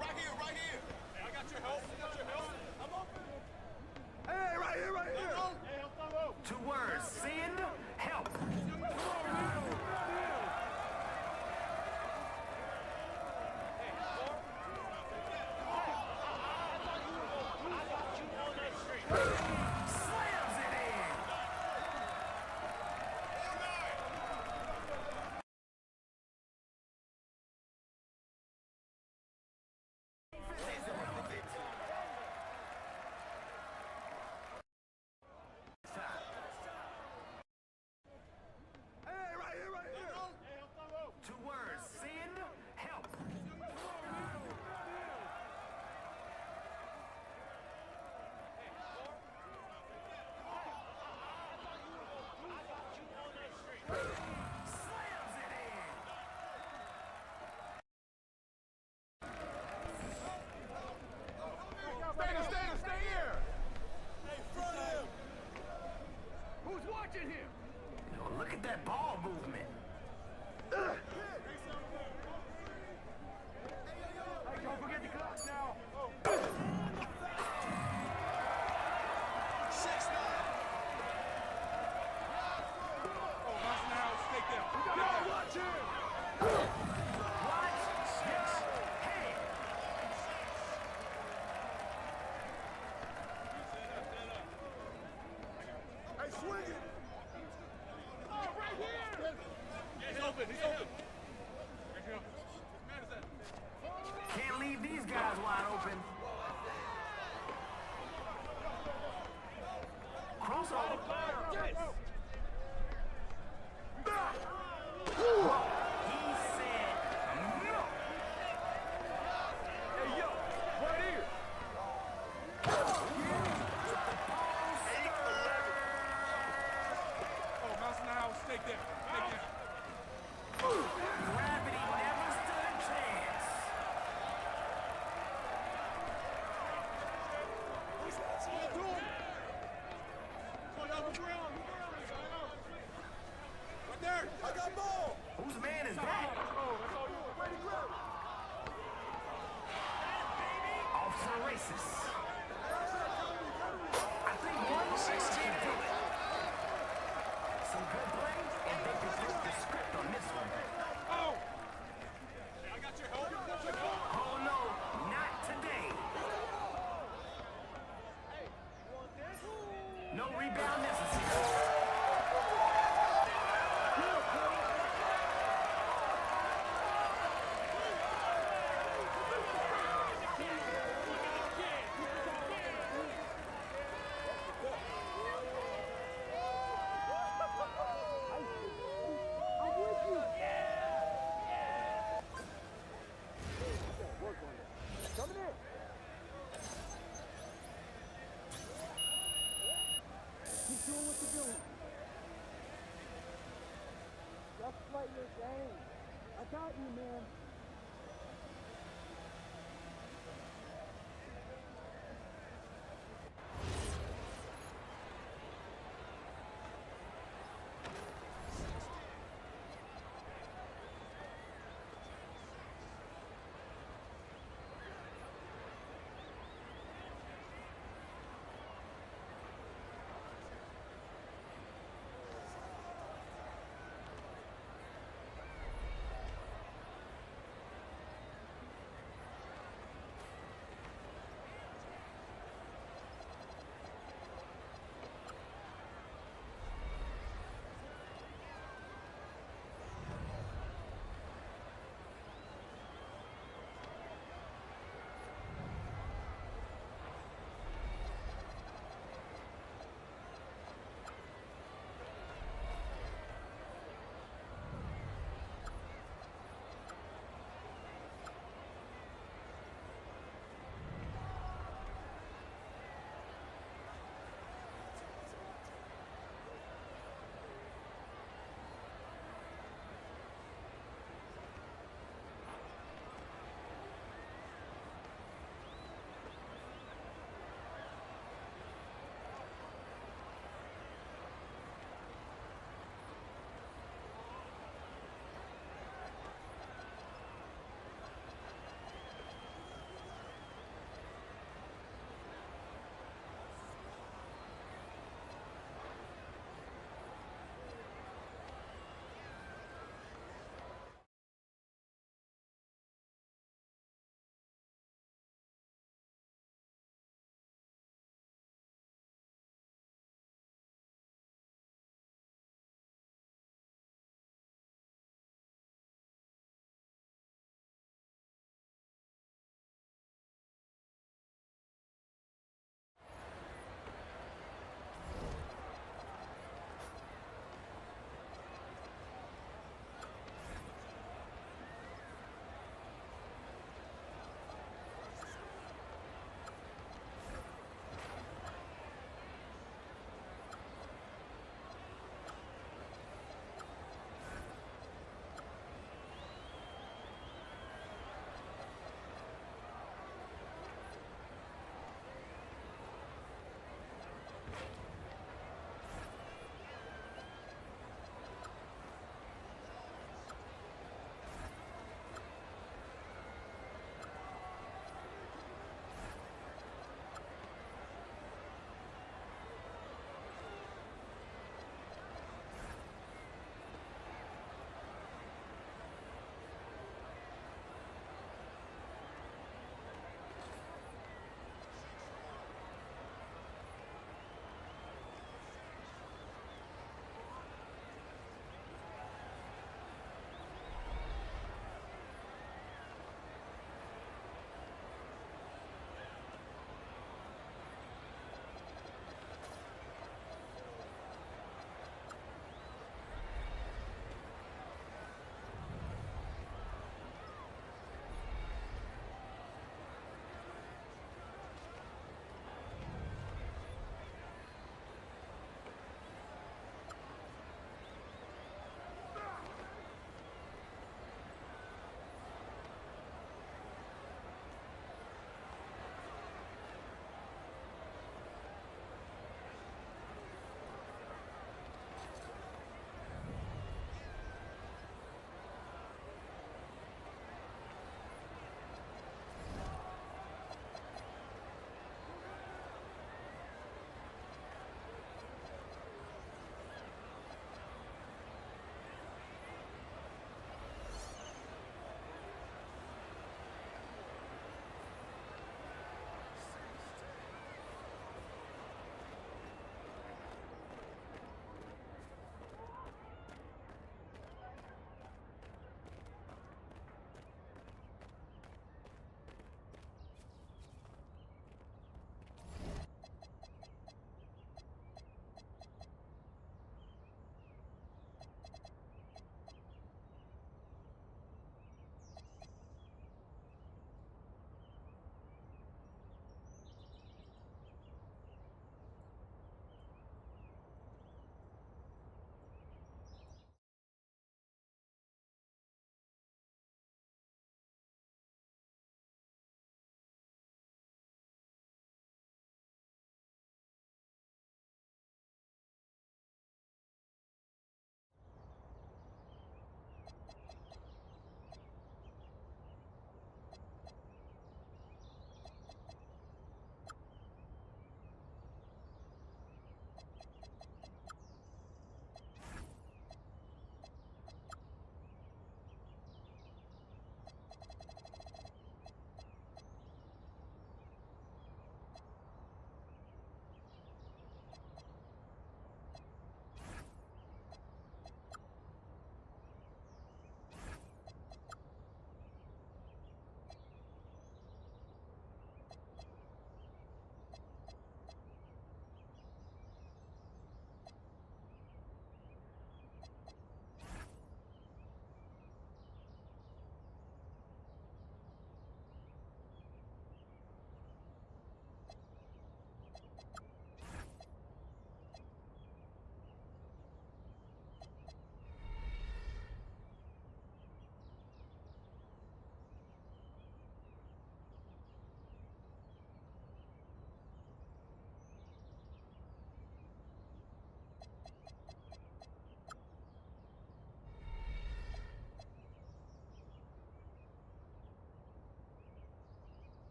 Right here, right here. Hey, I got your help. I'm open. Hey, right here, right here. Hey, help. 2 words. Send help. Slams it in. Defense is irrelevant. Hey, right here, right here. Hey, help. 2 words. Send help. Slams it in. Stay here. Hey, front of him. Who's watching him? Oh, look at that ball movement. Hey, don't forget the clock now. 6-9. Oh, Mouse in the house. Take them. Yo, watch him. Watch your head. Hey, swing it. Oh, right here. He's open. He's open. Can't leave these guys wide open. Crossover. He said no. Hey, yo, right here. Oh, Mouse in the house. Take them. Take them. Gravity never stood a chance. Right there. I got ball. Whose man is that? Off to the races. I think one can do it. Some good play, and they can flip the script on this one. Oh. play your game. I got you, man.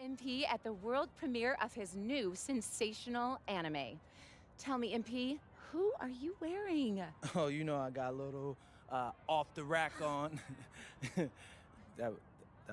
MP at the world premiere of his new sensational anime. Tell me, MP, who are you wearing? Oh, you know I got a little off the rack on. that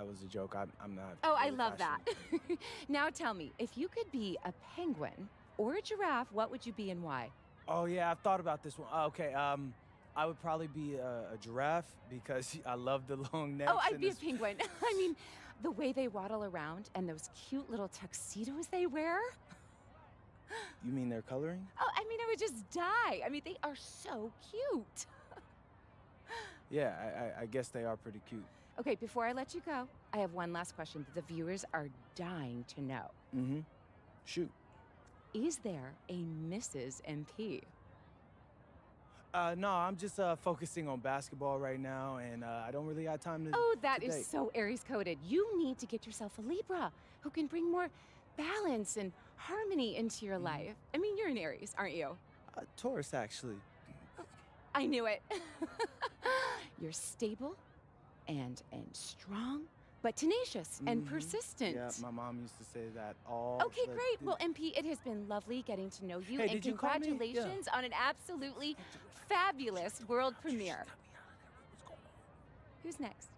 was a joke. I'm not. Oh, I really love that. fashionable. Now tell me, if you could be a penguin or a giraffe, what would you be and why? Oh yeah, I've thought about this one. Okay, I would probably be a giraffe because I love the long necks. Oh, I'd and be a this- penguin. I mean, the way they waddle around and those cute little tuxedos they wear. You mean they're coloring? Oh, I mean, I would just die. I mean, they are so cute. Yeah, I guess they are pretty cute. Okay, before I let you go, I have one last question that the viewers are dying to know. Mm-hmm. Shoot. Is there a Mrs. MP? No, I'm just focusing on basketball right now, and I don't really have time to. Oh, that to is date. so Aries coded. You need to get yourself a Libra who can bring more balance and harmony into your life. I mean, you're an Aries, aren't you? Taurus, actually. I knew it. You're stable and strong, but tenacious and persistent. Yeah, my mom used to say that all. Okay, the- great. Well, MP, it has been lovely getting to know you, Hey, and did you call me? Yeah. congratulations on an absolutely fabulous world premiere. Who's next?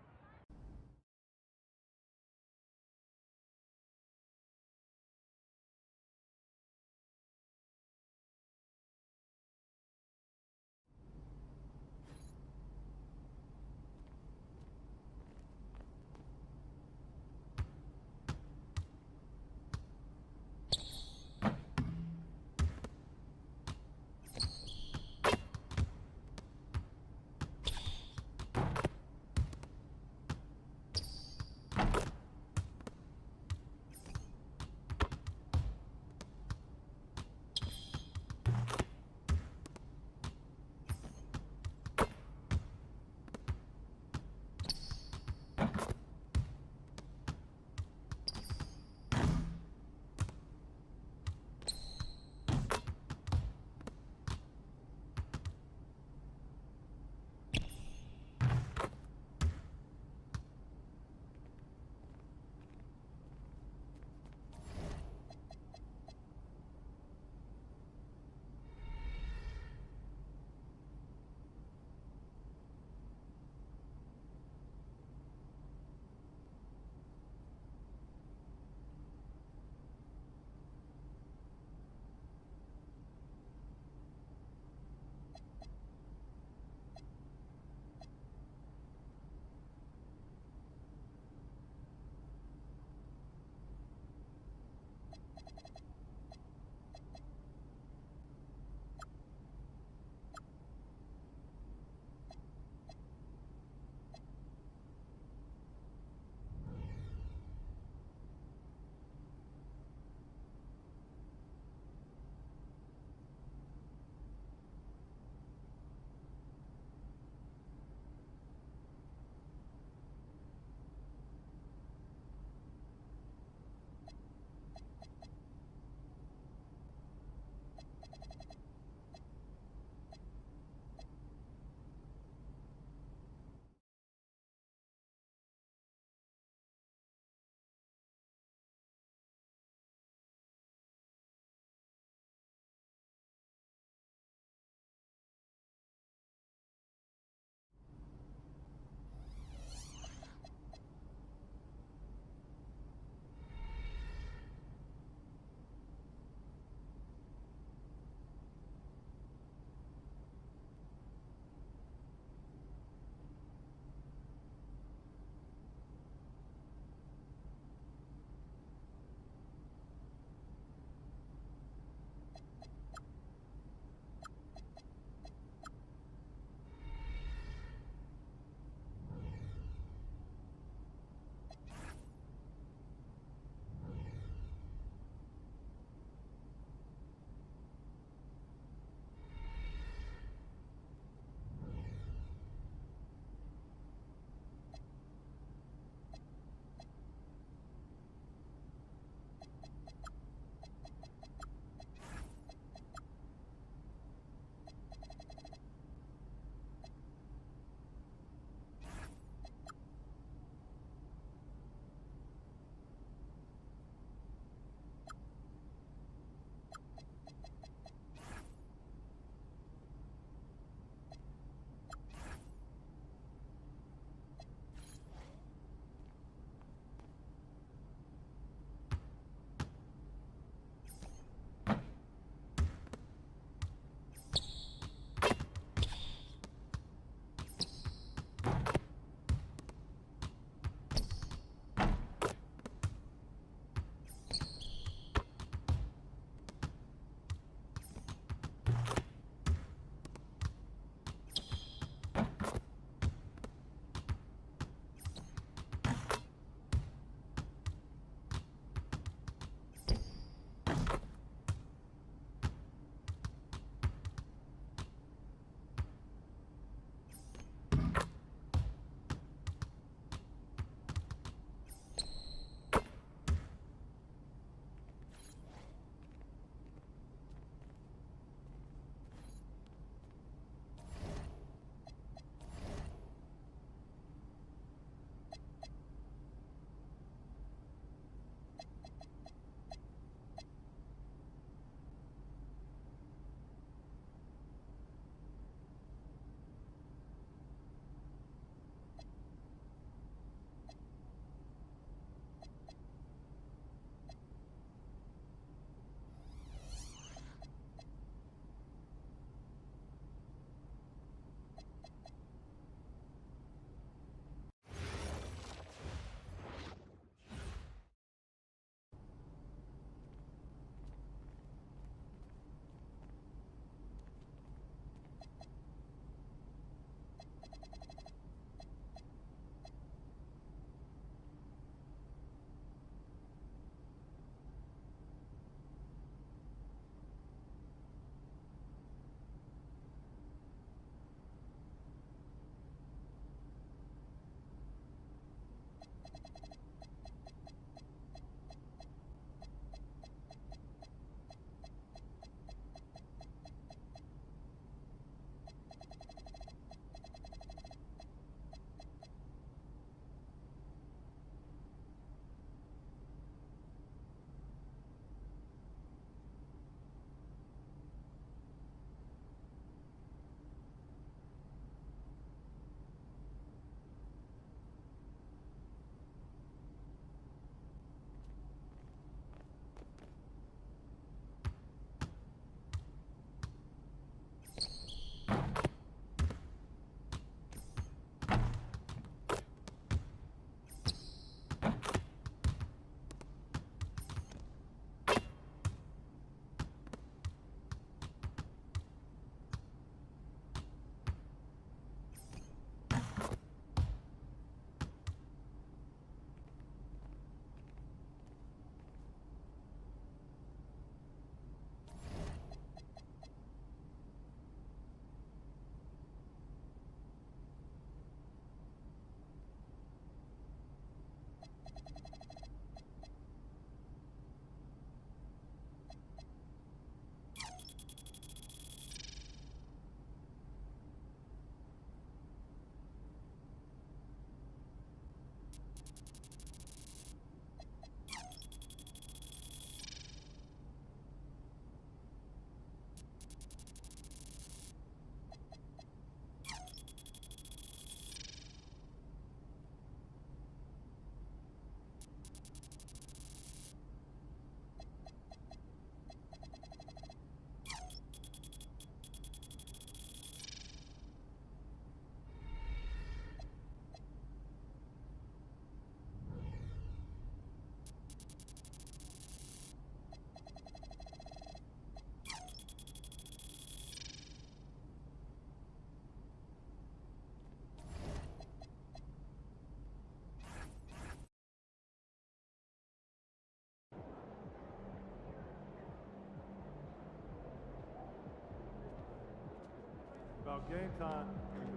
out. Game time.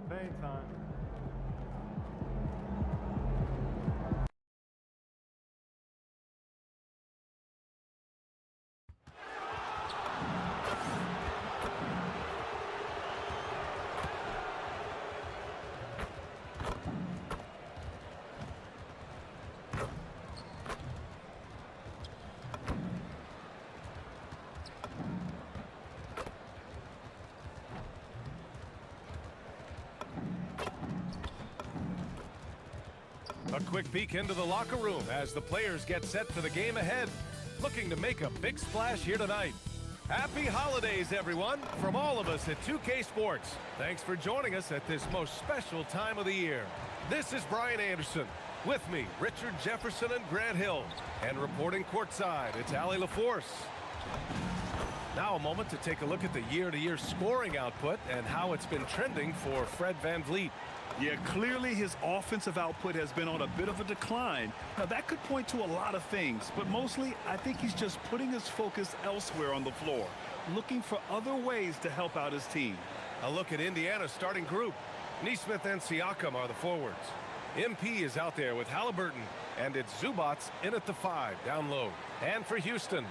Campaign time. A quick peek into the locker room as the players get set for the game ahead, looking to make a big splash here tonight. Happy holidays, everyone, from all of us at 2K Sports. Thanks for joining us at this most special time of the year. This is Brian Anderson. With me, Richard Jefferson and Grant Hill. And reporting courtside, it's Allie LaForce. Now a moment to take a look at the year-to-year scoring output and how it's been trending for Fred VanVleet. Yeah, clearly his offensive output has been on a bit of a decline. Now, that could point to a lot of things, but mostly I think he's just putting his focus elsewhere on the floor, looking for other ways to help out his team. A look at Indiana's starting group. Nesmith and Siakam are the forwards. MP is out there with Halliburton, and it's Zubats in at the 5, down low. And for Houston,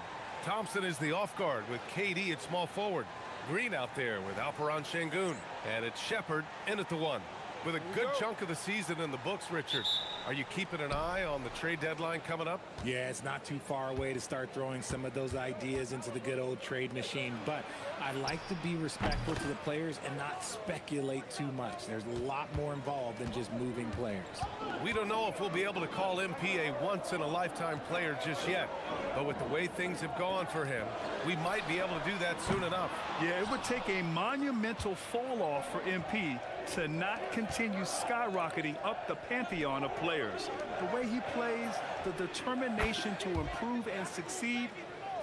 Thompson is the off guard with KD at small forward. Green out there with Alperen Şengün, and it's Shepherd in at the 1. With a good chunk of the season in the books, Richard, are you keeping an eye on the trade deadline coming up? Yeah, it's not too far away to start throwing some of those ideas into the good old trade machine, but I like to be respectful to the players and not speculate too much. There's a lot more involved than just moving players. We don't know if we'll be able to call MP a once-in-a-lifetime player just yet, but with the way things have gone for him, we might be able to do that soon enough. Yeah, it would take a monumental fall-off for MP to not continue skyrocketing up the pantheon of players. The way he plays, the determination to improve and succeed,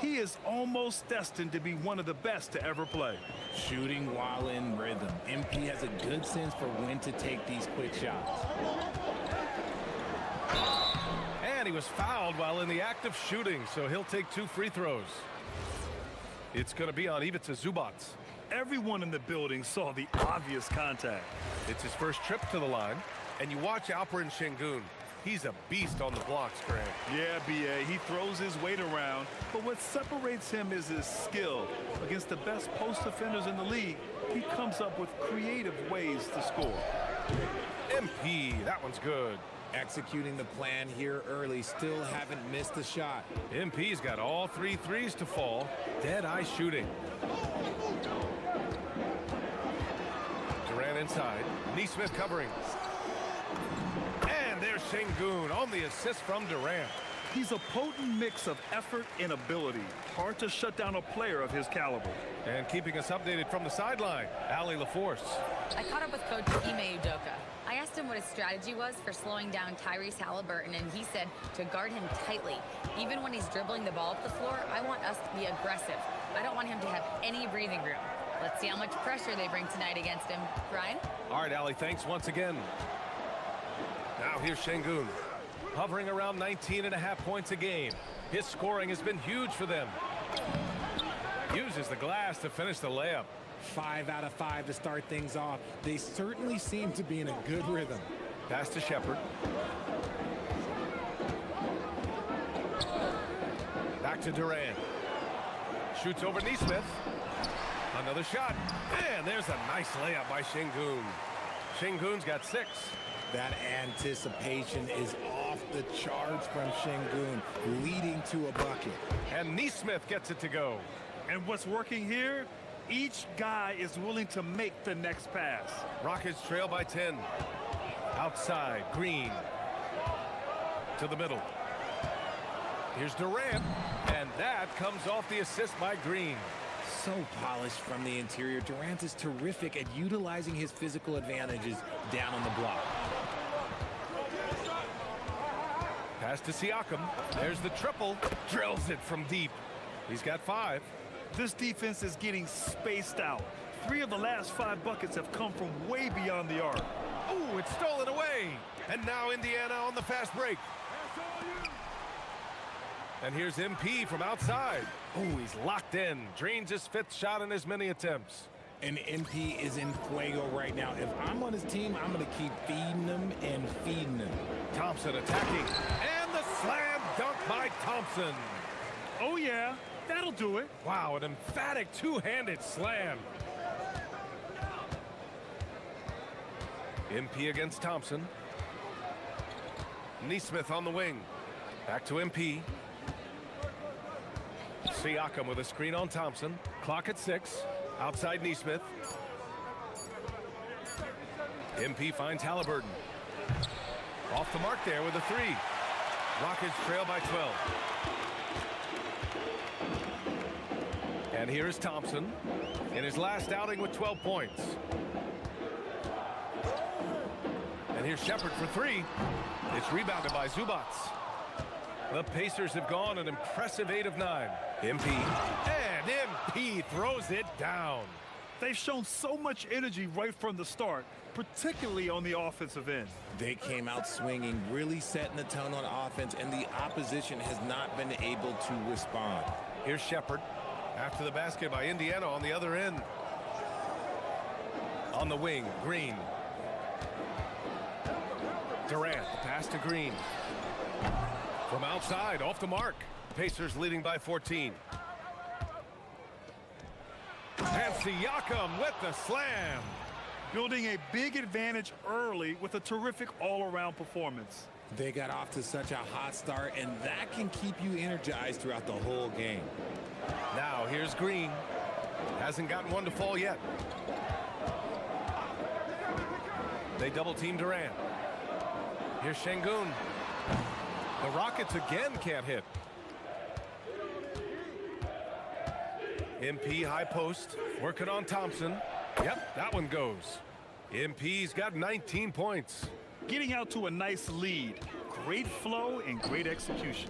he is almost destined to be one of the best to ever play. Shooting while in rhythm. MP has a good sense for when to take these quick shots. And he was fouled while in the act of shooting, so he'll take 2 free throws. It's going to be on Ivica Zubats. Everyone in the building saw the obvious contact. It's his first trip to the line, and you watch Alperen Şengün. He's a beast on the blocks, Grant. Yeah, B.A., he throws his weight around, but what separates him is his skill. Against the best post defenders in the league, he comes up with creative ways to score. MP, that one's good. Executing the plan here early, still haven't missed a shot. MP's got all 3 threes to fall. Dead-eye shooting. Durant inside. Nesmith covering. And there's Şengün on the assist from Durant. He's a potent mix of effort and ability. Hard to shut down a player of his caliber. And keeping us updated from the sideline, Allie LaForce. I caught up with Coach Ime Udoka. I asked him what his strategy was for slowing down Tyrese Halliburton, and he said to guard him tightly. Even when he's dribbling the ball up the floor, I want us to be aggressive. I don't want him to have any breathing room. Let's see how much pressure they bring tonight against him. Brian? All right, Allie, thanks once again. Now here's Şengün, hovering around 19.5 points a game. His scoring has been huge for them. Uses the glass to finish the layup. 5 out of 5 to start things off. They certainly seem to be in a good rhythm. Pass to Shepherd. Back to Durant. Shoots over Nesmith. Another shot. And there's a nice layup by Şengün. Şengün's got 6. That anticipation is off the charts from Şengün, leading to a bucket. And Nesmith gets it to go. And what's working here? Each guy is willing to make the next pass. Rockets trail by 10. Outside, Green. To the middle. Here's Durant. And that comes off the assist by Green. So polished from the interior. Durant is terrific at utilizing his physical advantages down on the block. Pass to Siakam. There's the triple. Drills it from deep. He's got 5. This defense is getting spaced out. 3 of the last 5 buckets have come from way beyond the arc. Ooh, it's stolen away. And now Indiana on the fast break. And here's MP from outside. Ooh, he's locked in. Drains his 5th shot in as many attempts. And MP is in fuego right now. If I'm on his team, I'm going to keep feeding him and feeding him. Thompson attacking. And the slam dunk by Thompson. Oh, yeah. That'll do it. Wow, an emphatic two-handed slam. MP against Thompson. Neesmith on the wing. Back to MP. Siakam with a screen on Thompson. Clock at 6. Outside Neesmith. MP finds Halliburton. Off the mark there with a 3. Rockets trail by 12. And here's Thompson in his last outing with 12 points. And here's Shepherd for 3. It's rebounded by Zubac. The Pacers have gone an impressive 8 of 9. MP. And MP throws it down. They've shown so much energy right from the start, particularly on the offensive end. They came out swinging, really setting the tone on offense, and the opposition has not been able to respond. Here's Shepherd. After the basket by Indiana on the other end. On the wing, Green. Durant, pass to Green. From outside, off the mark. Pacers leading by 14. And Siakam with the slam. Building a big advantage early with a terrific all-around performance. They got off to such a hot start, and that can keep you energized throughout the whole game. Now here's Green. Hasn't gotten one to fall yet. They double team Durant. Here's Şengün. The Rockets again can't hit. MP high post. Working on Thompson. Yep, that one goes. MP's got 19 points. Getting out to a nice lead. Great flow and great execution.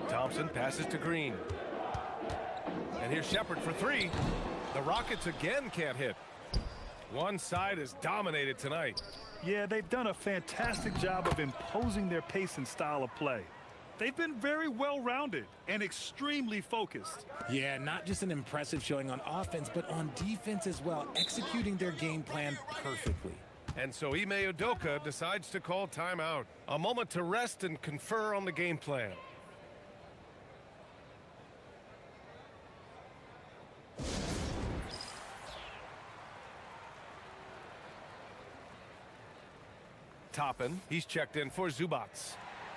Thompson passes to Green. And here's Shepherd for 3. The Rockets again can't hit. One side is dominated tonight. Yeah, they've done a fantastic job of imposing their pace and style of play. They've been very well-rounded and extremely focused. Yeah, not just an impressive showing on offense, but on defense as well, executing their game plan perfectly. And so Ime Udoka decides to call timeout. A moment to rest and confer on the game plan. Toppin, he's checked in for Zubac.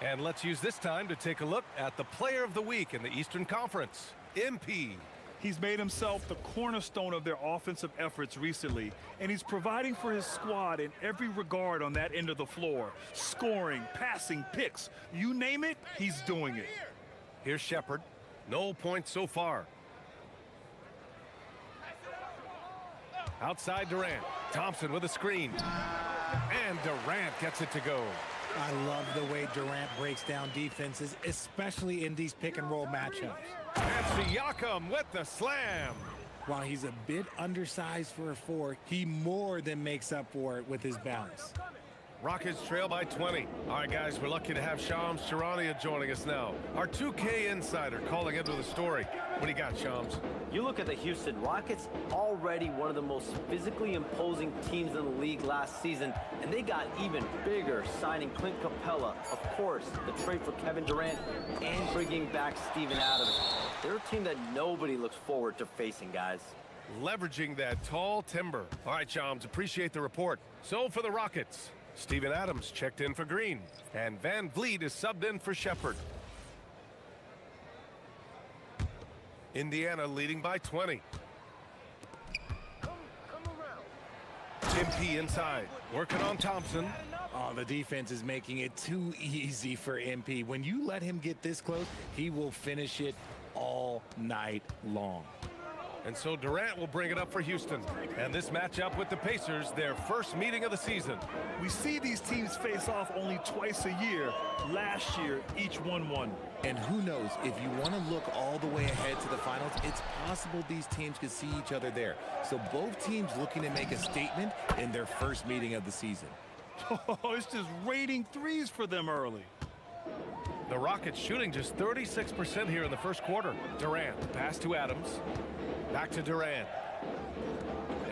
And let's use this time to take a look at the player of the week in the Eastern Conference, MP. He's made himself the cornerstone of their offensive efforts recently, and he's providing for his squad in every regard on that end of the floor. Scoring, passing, picks, you name it, he's doing it. Here's Shepherd. No points so far. Outside Durant. Thompson with a screen. And Durant gets it to go. I love the way Durant breaks down defenses, especially in these pick-and-roll matchups. And Siakam with the slam. While he's a bit undersized for a 4, he more than makes up for it with his bounce. Rockets trail by 20. All right, guys, we're lucky to have Shams Charania joining us now. Our 2K insider calling into the story. What do you got, Shams? You look at the Houston Rockets, already one of the most physically imposing teams in the league last season, and they got even bigger, signing Clint Capella, of course, the trade for Kevin Durant, and bringing back Steven Adams. They're a team that nobody looks forward to facing, guys. Leveraging that tall timber. All right, Shams, appreciate the report. So for the Rockets, Steven Adams checked in for Green, and Van Vliet is subbed in for Shepherd. Indiana leading by 20. MP inside, working on Thompson. Oh, the defense is making it too easy for MP. When you let him get this close, he will finish it all night long. And so Durant will bring it up for Houston. And this matchup with the Pacers, their first meeting of the season. We see these teams face off only twice a year. Last year, each won. And who knows, if you want to look all the way ahead to the finals, it's possible these teams could see each other there. So both teams looking to make a statement in their first meeting of the season. Oh, it's just raining threes for them early. The Rockets shooting just 36% here in the first quarter. Durant, pass to Adams. Back to Durant.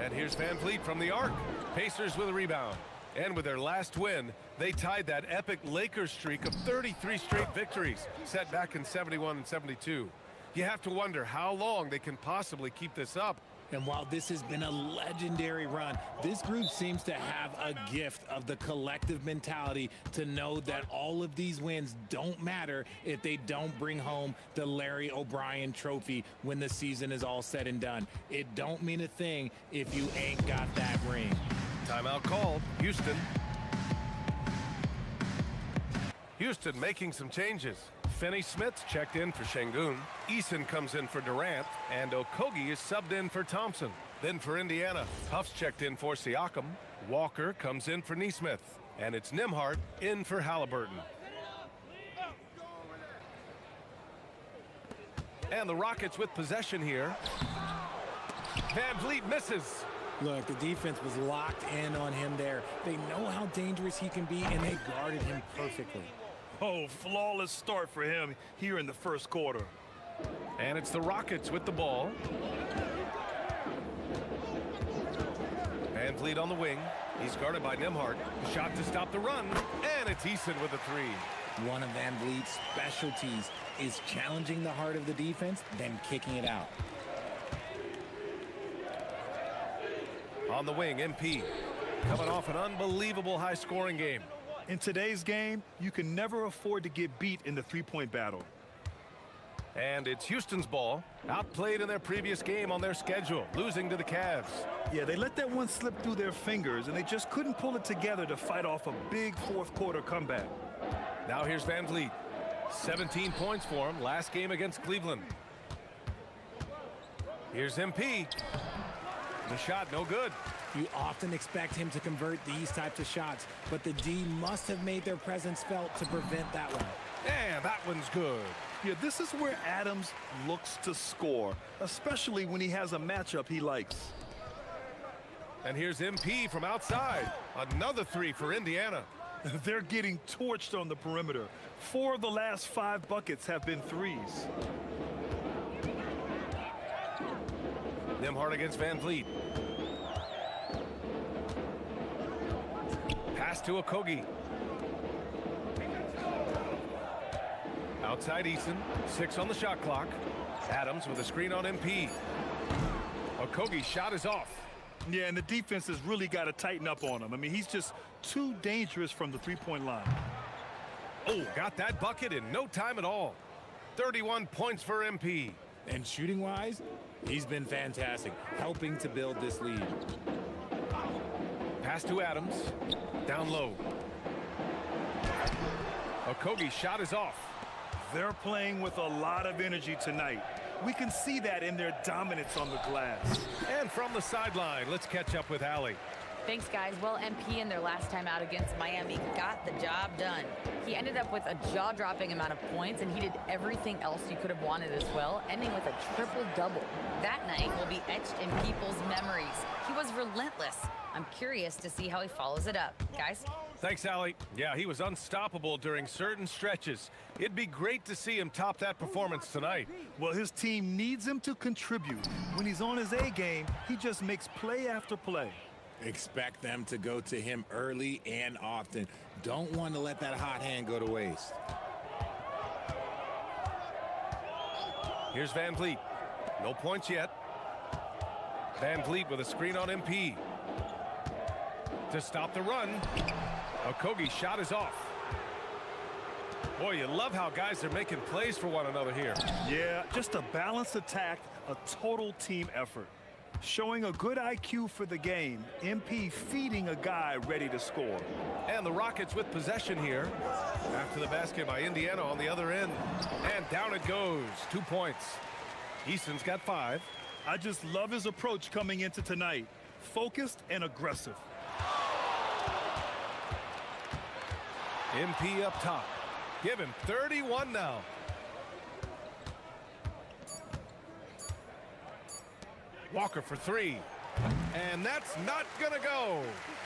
And here's Van Vliet from the arc. Pacers with a rebound. And with their last win, they tied that epic Lakers streak of 33 straight victories, set back in 71 and 72. You have to wonder how long they can possibly keep this up. And while this has been a legendary run, this group seems to have a gift of the collective mentality to know that all of these wins don't matter if they don't bring home the Larry O'Brien trophy when the season is all said and done. It don't mean a thing if you ain't got that ring. Timeout called. Houston. Houston making some changes. Finney-Smith checked in for Şengün. Eason comes in for Durant. And Okogie is subbed in for Thompson. Then for Indiana, Huff's checked in for Siakam. Walker comes in for Nesmith. And it's Nembhard in for Halliburton. And the Rockets with possession here. Van Vliet misses. Look, the defense was locked in on him there. They know how dangerous he can be, and they guarded him perfectly. Oh, flawless start for him here in the first quarter. And it's the Rockets with the ball. Van Vliet on the wing. He's guarded by Nembhard. Shot to stop the run. And it's Eason with a three. One of Van Vliet's specialties is challenging the heart of the defense, then kicking it out. On the wing, MP. Coming off an unbelievable high-scoring game. In today's game, you can never afford to get beat in the three-point battle. And it's Houston's ball. Outplayed in their previous game on their schedule, losing to the Cavs. Yeah, they let that one slip through their fingers, and they just couldn't pull it together to fight off a big fourth-quarter comeback. Now here's Van Vliet. 17 points for him last game against Cleveland. Here's MP. The shot no good. You often expect him to convert these types of shots, but the D must have made their presence felt to prevent that one. And that one's good. Yeah, this is where Adams looks to score, especially when he has a matchup he likes. And here's MP from outside. Another three for Indiana. They're getting torched on the perimeter. 4 of the last 5 buckets have been threes. Nembhard against Van Vliet. Pass to Okogie. Outside Eason. 6 on the shot clock. Adams with a screen on MP. Okogie's shot is off. Yeah, and the defense has really got to tighten up on him. I mean, he's just too dangerous from the three-point line. Oh, got that bucket in no time at all. 31 points for MP. And shooting-wise, he's been fantastic, helping to build this lead. Pass to Adams. Down low. Okogie's shot is off. They're playing with a lot of energy tonight. We can see that in their dominance on the glass. And from the sideline, let's catch up with Allie. Thanks, guys. Well, MP in their last time out against Miami got the job done. He ended up with a jaw-dropping amount of points, and he did everything else you could have wanted as well, ending with a triple-double. That night will be etched in people's memories. He was relentless. I'm curious to see how he follows it up. Guys? Thanks, Allie. Yeah, he was unstoppable during certain stretches. It'd be great to see him top that performance tonight. Well, his team needs him to contribute. When he's on his A game, he just makes play after play. Expect them to go to him early and often. Don't want to let that hot hand go to waste. Here's Van Vliet. No points yet. Van Vliet with a screen on MP. To stop the run. Okogie's shot is off. Boy, you love how guys are making plays for one another here. Yeah, just a balanced attack, a total team effort. Showing a good IQ for the game. MP feeding a guy ready to score. And the Rockets with possession here. After the basket by Indiana on the other end. And down it goes. 2 points. Eason's got 5. I just love his approach coming into tonight. Focused and aggressive. MP up top. Give him 31 now. Walker for 3. And that's not gonna go.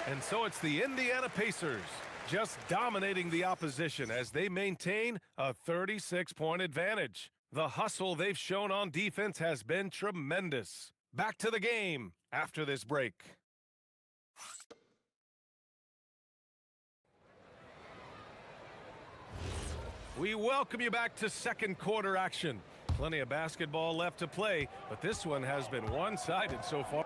And so it's the Indiana Pacers just dominating the opposition as they maintain a 36-point advantage. The hustle they've shown on defense has been tremendous. Back to the game after this break. We welcome you back to second quarter action. Plenty of basketball left to play, but this one has been one-sided so far.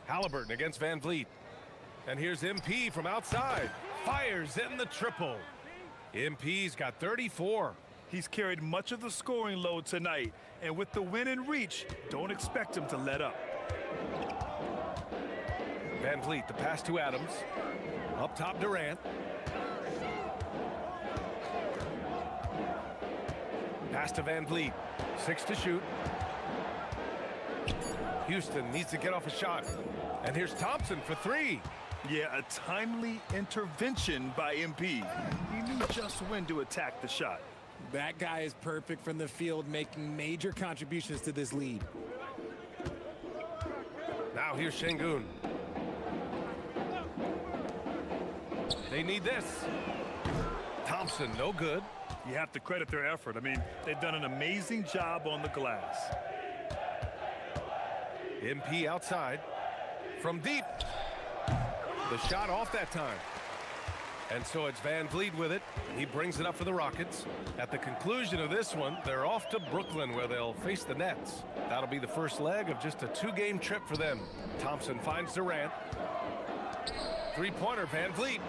Halliburton against Van Vliet. And here's MP from outside. Fires in the triple. MP's got 34. He's carried much of the scoring load tonight, and with the win in reach, don't expect him to let up. Van Vliet, the pass to Adams. Up top, Durant. Pass to Van Vliet. 6 to shoot. Houston needs to get off a shot. And here's Thompson for 3. Yeah, a timely intervention by MP. He knew just when to attack the shot. That guy is perfect from the field, making major contributions to this lead. Now here's Şengün. They need this. Thompson, no good. You have to credit their effort. I mean, they've done an amazing job on the glass. MP outside. From deep. The shot off that time. And so it's Van Vliet with it. He brings it up for the Rockets. At the conclusion of this one, they're off to Brooklyn where they'll face the Nets. That'll be the first leg of just a 2-game trip for them. Thompson finds Durant. Three-pointer, Van Vliet.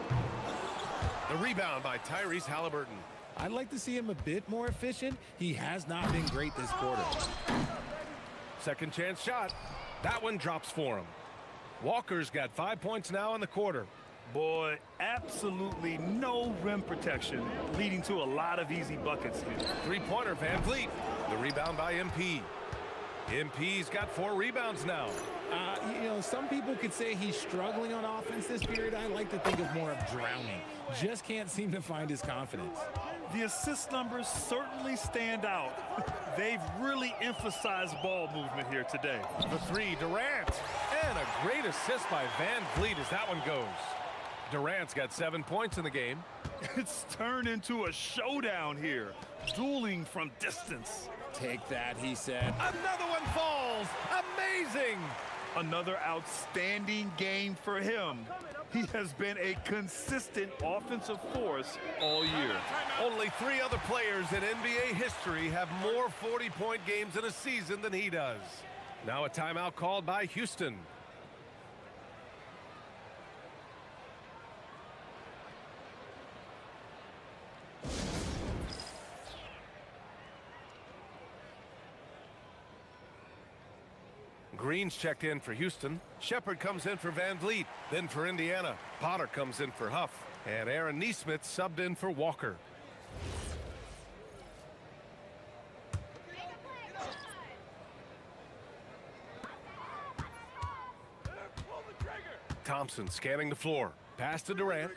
The rebound by Tyrese Halliburton. I'd like to see him a bit more efficient. He has not been great this quarter. Second chance shot. That one drops for him. Walker's got 5 points now in the quarter. Boy, absolutely no rim protection, leading to a lot of easy buckets here. Three-pointer, Van Vliet. The rebound by MP. MP's got 4 rebounds now. You know, some people could say he's struggling on offense this period. I like to think of more of drowning. Just can't seem to find his confidence. The assist numbers certainly stand out. They've really emphasized ball movement here today. The 3, Durant. And a great assist by Van Vliet as that one goes. Durant's got 7 points in the game. It's turned into a showdown here. Dueling from distance. Take that, he said. Another one falls. Amazing. Another outstanding game for him. He has been a consistent offensive force all year. Only 3 other players in NBA history have more 40-point games in a season than he does. Now a timeout called by Houston. Green's checked in for Houston. Shepard comes in for Van Vliet. Then for Indiana, Potter comes in for Huff. And Aaron Nesmith subbed in for Walker. Thompson scanning the floor. Pass to Durant.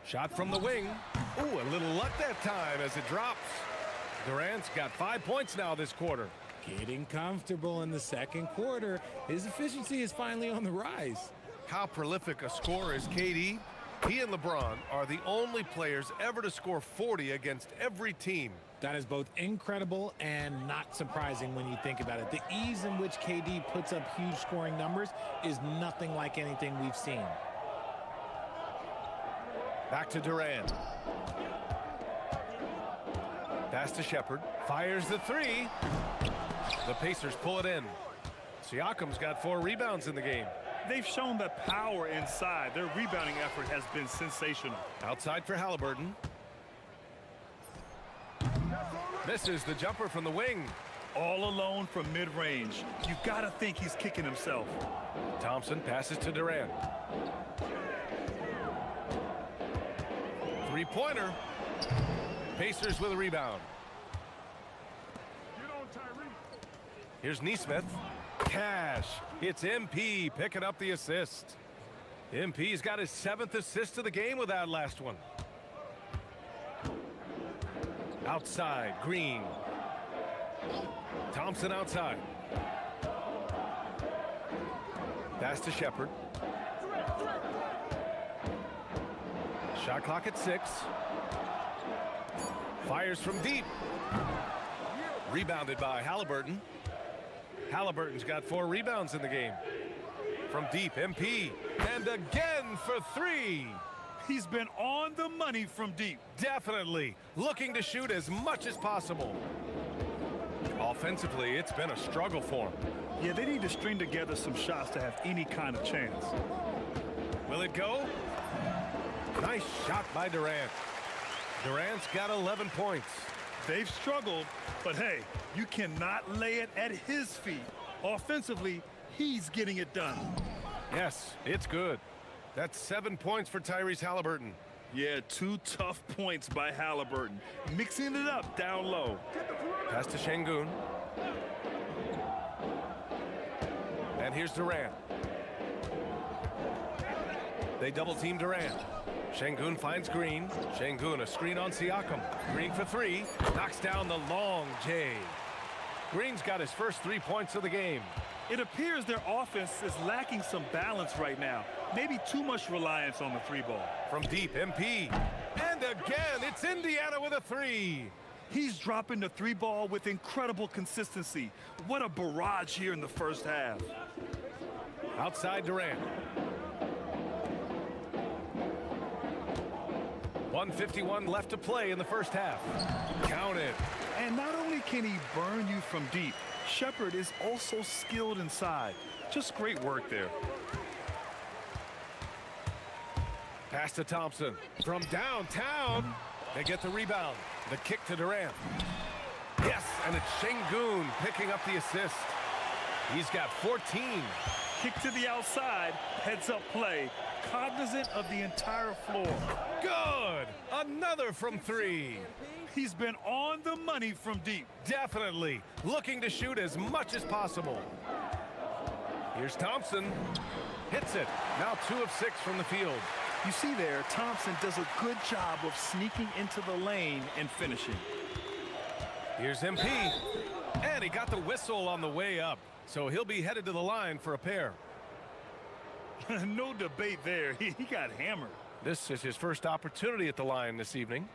Shot from the wing. Ooh, a little luck that time as it drops. Durant's got 5 points now this quarter. Getting comfortable in the second quarter. His efficiency is finally on the rise. How prolific a scorer is KD? He and LeBron are the only players ever to score 40 against every team. That is both incredible and not surprising when you think about it. The ease in which KD puts up huge scoring numbers is nothing like anything we've seen. Back to Durant. Pass to Shepard. Fires the 3. The Pacers pull it in. Siakam's got 4 rebounds in the game. They've shown that power inside. Their rebounding effort has been sensational. Outside for Halliburton. Misses the jumper from the wing. All alone from mid-range. You gotta think he's kicking himself. Thompson passes to Durant. Three-pointer. Pacers with a rebound. Here's Nesmith. Cash. It's MP picking up the assist. MP's got his 7th assist of the game with that last one. Outside, Green. Thompson outside. Pass to Shepard. Shot clock at 6. Fires from deep. Rebounded by Halliburton. Halliburton's got 4 rebounds in the game. From deep, MP. And again for 3. He's been on the money from deep. Definitely. Looking to shoot as much as possible. Offensively, it's been a struggle for him. Yeah, they need to string together some shots to have any kind of chance. Will it go? Nice shot by Durant. Durant's got 11 points. They've struggled, but hey, you cannot lay it at his feet. Offensively, he's getting it done. Yes, it's good. That's 7 points for Tyrese Halliburton. Yeah, 2 tough points by Halliburton. Mixing it up down low. Pass to Şengün. And here's Durant. They double team Durant. Şengün finds Green. Şengün, a screen on Siakam. Green for 3. Knocks down the long J. Green's got his first 3 points of the game. It appears their offense is lacking some balance right now. Maybe too much reliance on the 3-ball. From deep, MP. And again, it's Indiana with a 3. He's dropping the 3-ball with incredible consistency. What a barrage here in the first half. Outside Durant. 1:51 left to play in the first half. Count it. And not only can he burn you from deep, Shepard is also skilled inside. Just great work there. Pass to Thompson. From downtown, they get the rebound. The kick to Durant. Yes, and it's Şengün picking up the assist. He's got 14. Kick to the outside, heads-up play, cognizant of the entire floor. Good! Another from 3. He's been on the money from deep. Definitely. Looking to shoot as much as possible. Here's Thompson. Hits it. Now 2 of 6 from the field. You see there, Thompson does a good job of sneaking into the lane and finishing. Here's MP. And he got the whistle on the way up. So he'll be headed to the line for a pair. No debate there. He got hammered. This is his first opportunity at the line this evening.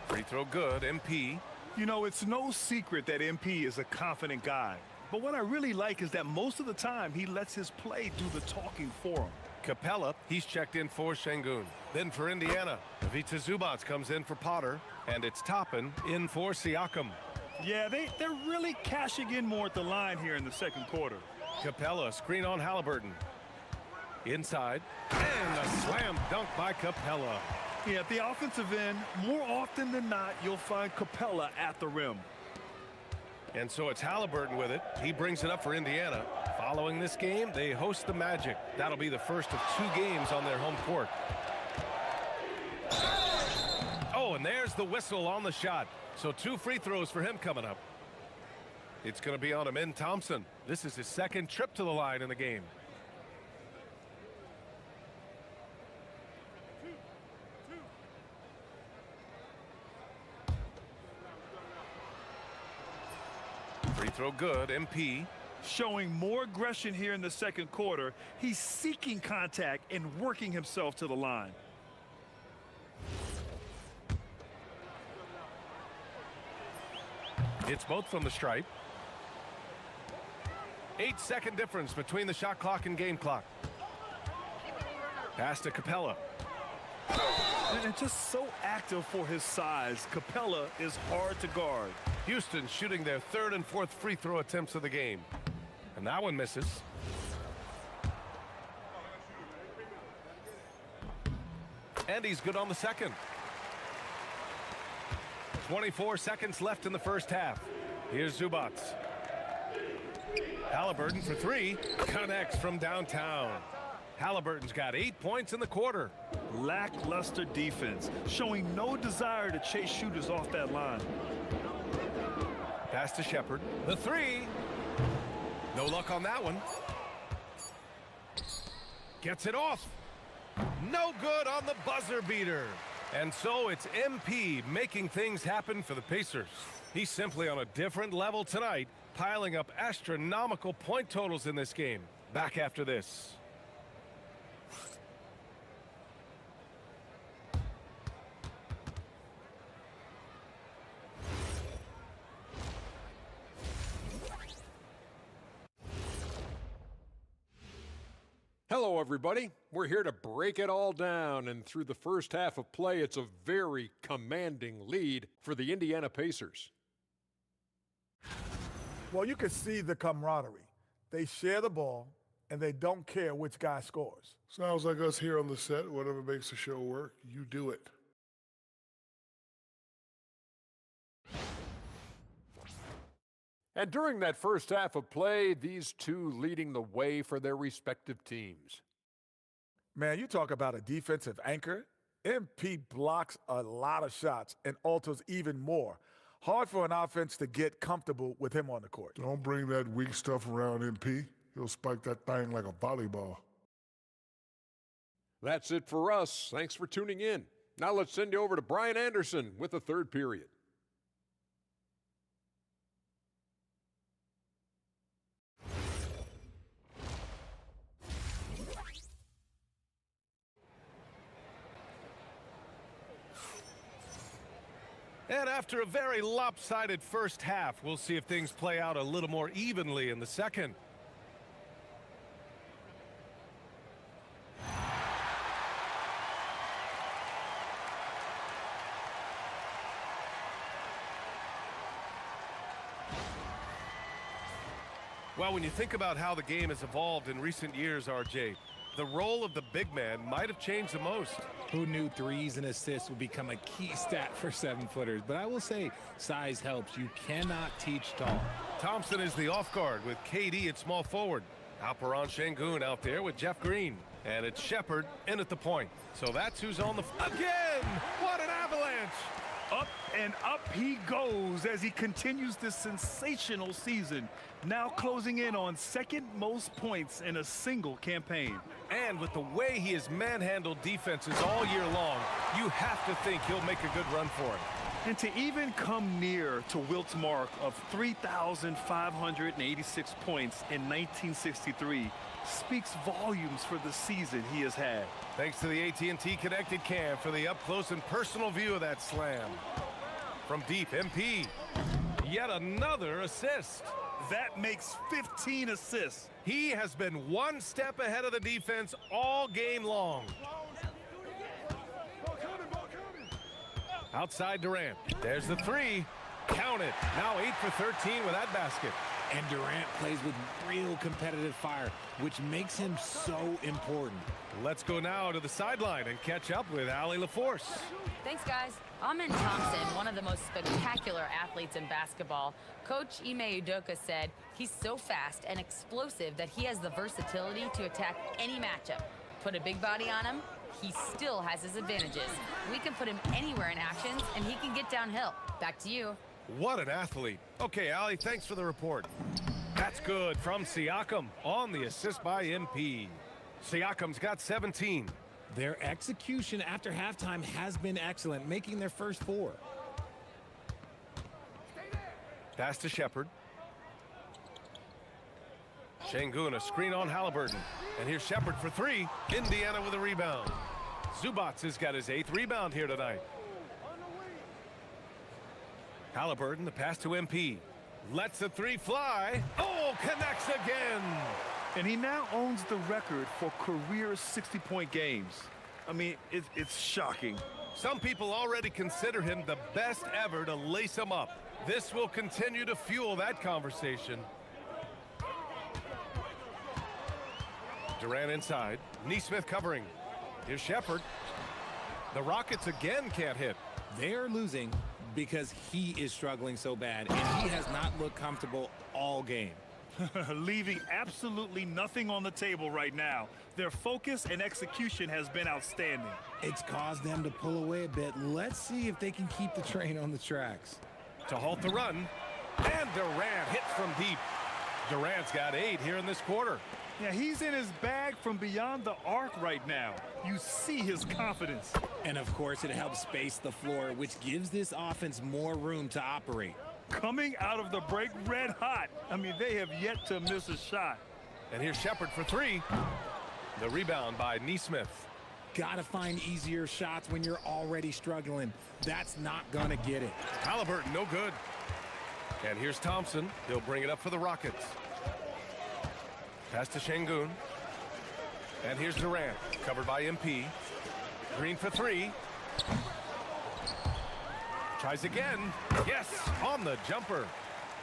Free throw good, MP. You know, it's no secret that MP is a confident guy. But what I really like is that most of the time he lets his play do the talking for him. Capella, he's checked in for Şengün. Then for Indiana, Ivica Zubac comes in for Potter, and it's Toppin in for Siakam. Yeah, they're really cashing in more at the line here in the second quarter. Capella, screen on Halliburton. Inside, and a slam dunk by Capella. Yeah, at the offensive end, more often than not, you'll find Capella at the rim. And so it's Halliburton with it. He brings it up for Indiana. Following this game, they host the Magic. That'll be the first of 2 games on their home court. Oh, and there's the whistle on the shot. So 2 free throws for him coming up. It's going to be on Amin Thompson. This is his 2nd trip to the line in the game. Free throw good, MP. Showing more aggression here in the second quarter. He's seeking contact and working himself to the line. It's both from the stripe. 8-second difference between the shot clock and game clock. Pass to Capella. And just so active for his size, Capella is hard to guard. Houston shooting their 3rd and 4th free throw attempts of the game. And that one misses. And he's good on the 2nd. 24 seconds left in the first half. Here's Zubac. Halliburton for 3. Connects from downtown. Halliburton's got 8 points in the quarter. Lackluster defense, showing no desire to chase shooters off that line. Pass to Shepherd. The three. No luck on that one. Gets it off. No good on the buzzer beater. And so it's MP making things happen for the Pacers. He's simply on a different level tonight, piling up astronomical point totals in this game. Back after this. Hello, everybody. We're here to break it all down, and through the first half of play, it's a very commanding lead for the Indiana Pacers. Well, you can see the camaraderie. They share the ball, and they don't care which guy scores. Sounds like us here on the set. Whatever makes the show work, you do it. And during that first half of play, these two leading the way for their respective teams. Man, you talk about a defensive anchor. MP blocks a lot of shots and alters even more. Hard for an offense to get comfortable with him on the court. Don't bring that weak stuff around MP. He'll spike that thing like a volleyball. That's it for us. Thanks for tuning in. Now let's send you over to Brian Anderson with the third period. And after a very lopsided first half, we'll see if things play out a little more evenly in the second. Well, when you think about how the game has evolved in recent years, RJ, the role of the big man might have changed the most. Who knew threes and assists would become a key stat for 7-footers? But I will say, size helps. You cannot teach tall. Thompson is the off guard with KD at small forward. Alperen Sengun out there with Jeff Green. And it's Shepherd in at the point. So that's who's on the... Again! What an avalanche! Up and up he goes as he continues this sensational season. Now closing in on second most points in a single campaign. And with the way he has manhandled defenses all year long, you have to think he'll make a good run for it. And to even come near to Wilt's mark of 3,586 points in 1963 speaks volumes for the season he has had. Thanks to the AT&T Connected Cam for the up-close and personal view of that slam. From deep, MP, yet another assist. That makes 15 assists. He has been one step ahead of the defense all game long. Outside Durant. There's the three. Count it. Now 8 for 13 with that basket. And Durant plays with real competitive fire, which makes him so important. Let's go now to the sideline and catch up with Allie LaForce. Thanks, guys. Amen Thompson, one of the most spectacular athletes in basketball. Coach Ime Udoka said he's so fast and explosive that he has the versatility to attack any matchup. Put a big body on him, he still has his advantages. We can put him anywhere in actions, and he can get downhill. Back to you. What an athlete. Okay, Allie, thanks for the report. That's good from Siakam on the assist by MP. Siakam's got 17. Their execution after halftime has been excellent, making their first 4. Pass to Shepherd. Sengun, a screen on Halliburton. And here's Shepherd for 3. Indiana with a rebound. Zubac has got his 8th rebound here tonight. Halliburton, the pass to MP. Lets the 3 fly. Oh, connects again. And he now owns the record for career 60-point games. I mean, it's shocking. Some people already consider him the best ever to lace him up. This will continue to fuel that conversation. Durant inside. Nesmith covering. Here's Shepherd. The Rockets again can't hit. They are losing because he is struggling so bad, and he has not looked comfortable all game. Leaving absolutely nothing on the table right now. Their focus and execution has been outstanding. It's caused them to pull away a bit. Let's see if they can keep the train on the tracks. To halt the run, and Durant hits from deep. Durant's got 8 here in this quarter. Yeah, he's in his bag from beyond the arc right now. You see his confidence. And of course, it helps space the floor, which gives this offense more room to operate. Coming out of the break red hot. I mean, they have yet to miss a shot. And here's Shepard for 3. The rebound by Nesmith. Gotta find easier shots when you're already struggling. That's not gonna get it. Halliburton, no good. And here's Thompson. He'll bring it up for the Rockets. Pass to Şengün. And here's Durant, covered by MP. Green for 3. Tries again. Yes, on the jumper.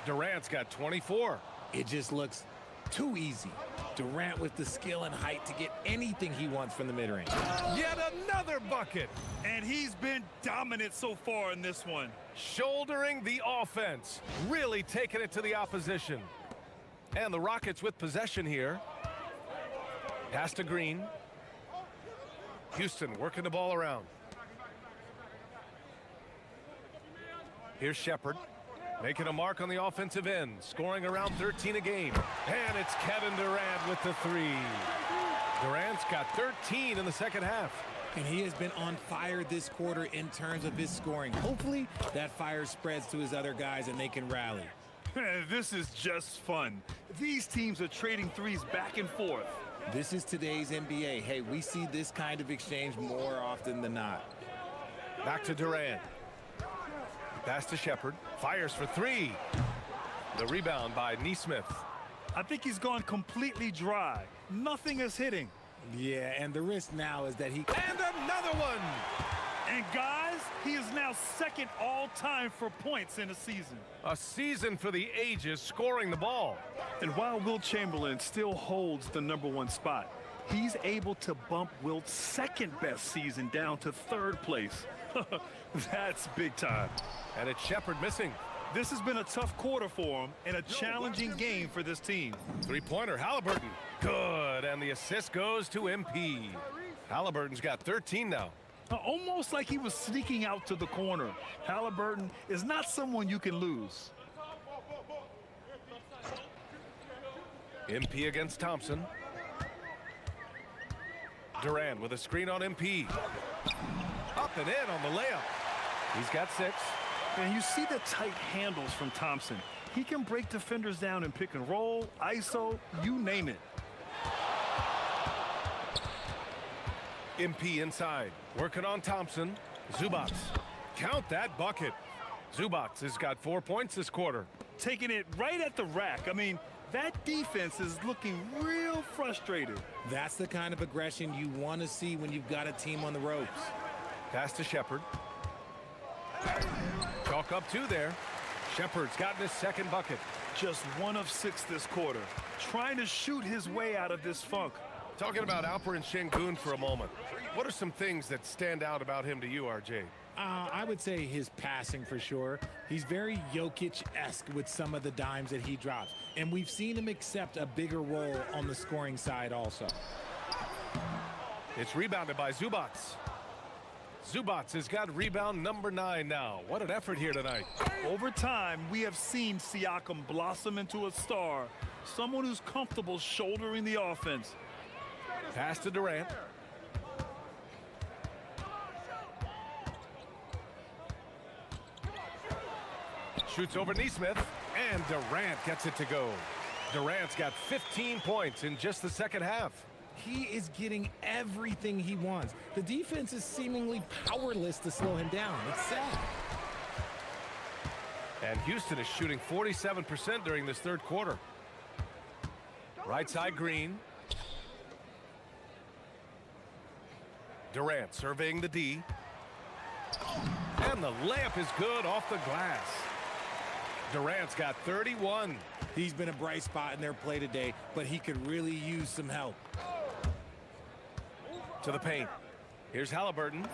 Durant's got 24. It just looks too easy. Durant with the skill and height to get anything he wants from the mid-range. Yet another bucket. And he's been dominant so far in this one. Shouldering the offense. Really taking it to the opposition. And the Rockets with possession here. Pass to Green. Houston working the ball around. Here's Shepard, making a mark on the offensive end, scoring around 13 a game. And it's Kevin Durant with the 3. Durant's got 13 in the second half. And he has been on fire this quarter in terms of his scoring. Hopefully, that fire spreads to his other guys and they can rally. This is just fun. These teams are trading threes back and forth. This is today's NBA. Hey, we see this kind of exchange more often than not. Back to Durant. Pass to Shepard. Fires for 3. The rebound by Nesmith. I think he's gone completely dry. Nothing is hitting. Yeah, and the risk now is that he... And another one! And guys, he is now second all-time for points in a season. A season for the ages, scoring the ball. And while Wilt Chamberlain still holds the #1 spot, he's able to bump Wilt's second-best season down to 3rd place. That's big time. And it's Shepard missing. This has been a tough quarter for him and a challenging game for this team. 3-pointer, Halliburton. Good, and the assist goes to MP. Halliburton's got 13 now. Almost like he was sneaking out to the corner. Halliburton is not someone you can lose. MP against Thompson. Durant with a screen on MP. Up and in on the layup. He's got 6. And you see the tight handles from Thompson. He can break defenders down in pick and roll, ISO, you name it. MP inside, working on Thompson. Zubac, count that bucket. Zubac has got 4 points this quarter. Taking it right at the rack. I mean, that defense is looking real frustrated. That's the kind of aggression you want to see when you've got a team on the ropes. Pass to Shepard. Chalk up 2 there. Shepard's gotten his 2nd bucket. Just 1 of 6 this quarter. Trying to shoot his way out of this funk. Talking about Alperen Şengün for a moment. What are some things that stand out about him to you, RJ? I would say his passing for sure. He's very Jokic-esque with some of the dimes that he drops. And we've seen him accept a bigger role on the scoring side also. It's rebounded by Zubac. Zubac has got rebound number 9 now. What an effort here tonight. Over time, we have seen Siakam blossom into a star. Someone who's comfortable shouldering the offense. Pass to Durant. Shoots over Nesmith, and Durant gets it to go. Durant's got 15 points in just the second half. He is getting everything he wants. The defense is seemingly powerless to slow him down. It's sad. And Houston is shooting 47% during this third quarter. Right side Green. Durant surveying the D. And the layup is good off the glass. Durant's got 31. He's been a bright spot in their play today, but he could really use some help. To the paint. Here's Halliburton.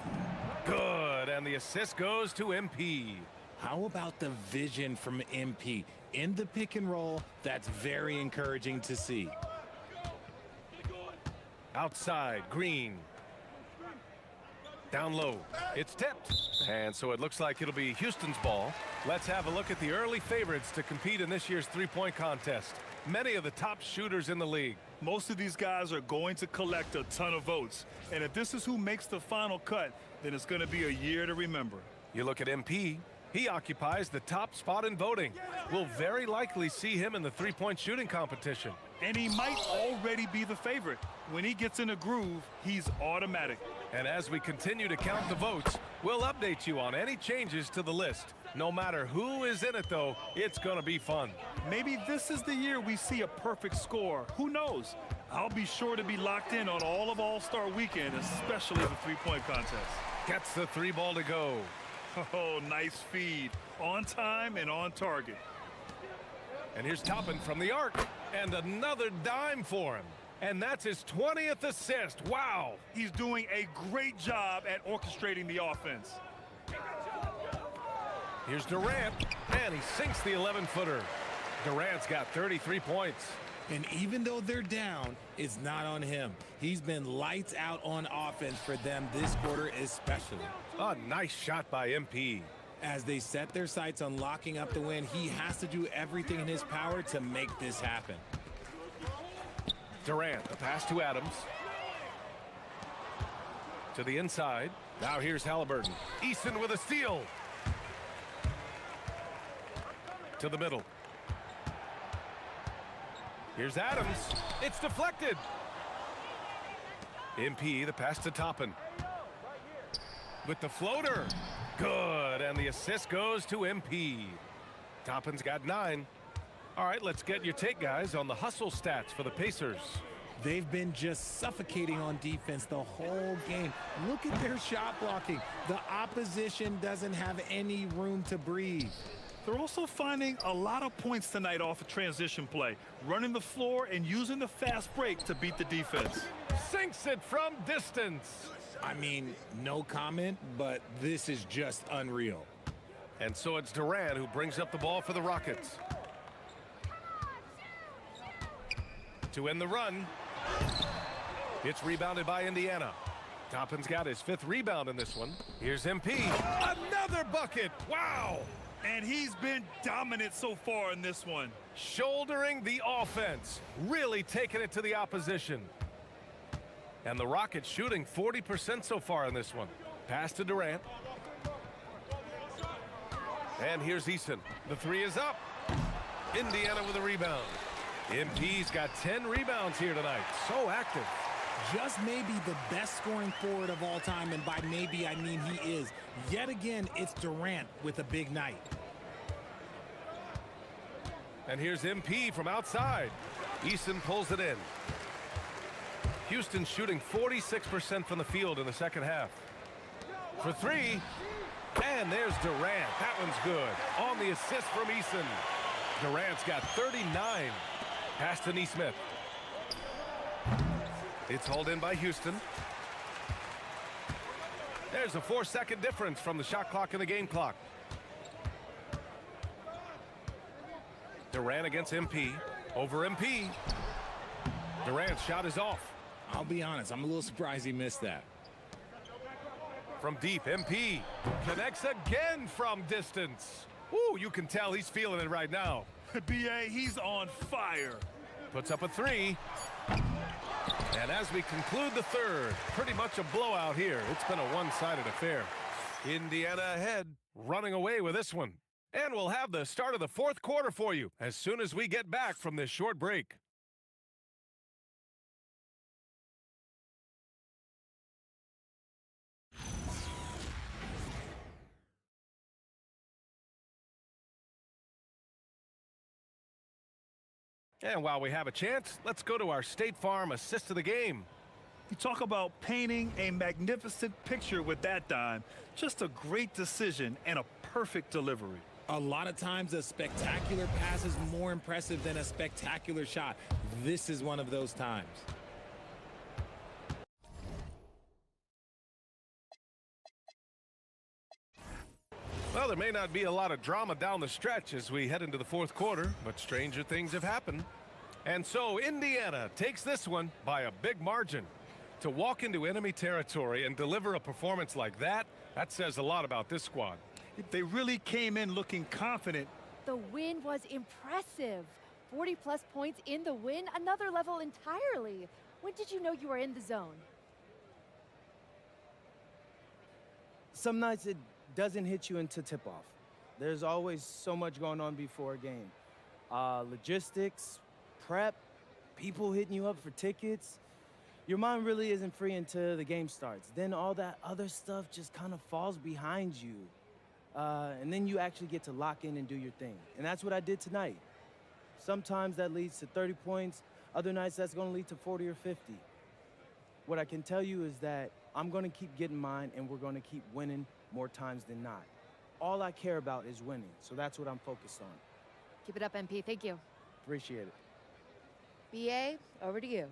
Good, and the assist goes to MP. How about the vision from MP? In the pick and roll, that's very encouraging to see. Outside, Green. Down low, it's tipped. And so it looks like it'll be Houston's ball. Let's have a look at the early favorites to compete in this year's three-point contest. Many of the top shooters in the league. Most of these guys are going to collect a ton of votes. And if this is who makes the final cut, then it's going to be a year to remember. You look at MP, he occupies the top spot in voting. We'll very likely see him in the three-point shooting competition. And he might already be the favorite. When he gets in a groove, he's automatic. And as we continue to count the votes, we'll update you on any changes to the list. No matter who is in it, though, it's going to be fun. Maybe this is the year we see a perfect score. Who knows? I'll be sure to be locked in on all of All-Star Weekend, especially the three-point contest. Gets the three ball to go. Oh, nice feed. On time and on target. And here's Toppin from the arc. And another dime for him. And that's his 20th assist. Wow. He's doing a great job at orchestrating the offense. Here's Durant, and he sinks the 11-footer. Durant's got 33 points. And even though they're down, it's not on him. He's been lights out on offense for them this quarter especially. A nice shot by MP. As they set their sights on locking up the win, he has to do everything in his power to make this happen. Durant, the pass to Adams. To the inside. Now here's Halliburton. Eason with a steal. To the middle. Here's Adams. It's deflected. MP, the pass to Toppin. With the floater. Good, and the assist goes to MP. Toppin's got 9. All right, let's get your take, guys, on the hustle stats for the Pacers. They've been just suffocating on defense the whole game. Look at their shot blocking. The opposition doesn't have any room to breathe. They're also finding a lot of points tonight off a transition play, running the floor and using the fast break to beat the defense. Sinks it from distance. I mean, no comment, but this is just unreal. And so it's Durant who brings up the ball for the Rockets. To end the run. It's rebounded by Indiana. Toppin's got his 5th rebound in this one. Here's MP. Another bucket. Wow. And he's been dominant so far in this one. Shouldering the offense. Really taking it to the opposition. And the Rockets shooting 40% so far in this one. Pass to Durant. And here's Eason. The 3 is up. Indiana with a rebound. MP's got 10 rebounds here tonight. So active. Just maybe the best scoring forward of all time, and by maybe I mean he is. Yet again, it's Durant with a big night. And here's MP from outside. Eason pulls it in. Houston shooting 46% from the field in the second half. For 3, and there's Durant. That one's good. On the assist from Eason. Durant's got 39. Pass to Nesmith. It's hauled in by Houston. There's a 4-second difference from the shot clock and the game clock. Durant against MP. Over MP. Durant's shot is off. I'll be honest, I'm a little surprised he missed that. From deep, MP connects again from distance. Ooh, you can tell he's feeling it right now. B.A., he's on fire. Puts up a 3. And as we conclude the third, pretty much a blowout here. It's been a one-sided affair. Indiana ahead, running away with this one. And we'll have the start of the 4th quarter for you as soon as we get back from this short break. And while we have a chance, let's go to our State Farm assist of the game. You talk about painting a magnificent picture with that dime. Just a great decision and a perfect delivery. A lot of times a spectacular pass is more impressive than a spectacular shot. This is one of those times. Well, there may not be a lot of drama down the stretch as we head into the fourth quarter, but stranger things have happened. And so Indiana takes this one by a big margin. To walk into enemy territory and deliver a performance like that, that says a lot about this squad. They really came in looking confident. The win was impressive. 40-plus points in the win, another level entirely. When did you know you were in the zone? Some nights it doesn't hit you into tip-off. There's always so much going on before a game. Logistics, prep, people hitting you up for tickets. Your mind really isn't free until the game starts. Then all that other stuff just kind of falls behind you. And then you actually get to lock in and do your thing. And that's what I did tonight. Sometimes that leads to 30 points. Other nights that's going to lead to 40 or 50. What I can tell you is that I'm going to keep getting mine, and we're going to keep winning more times than not. All I care about is winning, so that's what I'm focused on. Keep it up, MP. Thank you. Appreciate it. BA, over to you.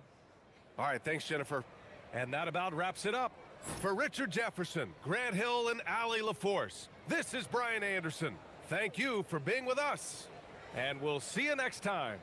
All right, thanks, Jennifer. And that about wraps it up. For Richard Jefferson, Grant Hill, and Allie LaForce, this is Brian Anderson. Thank you for being with us, and we'll see you next time.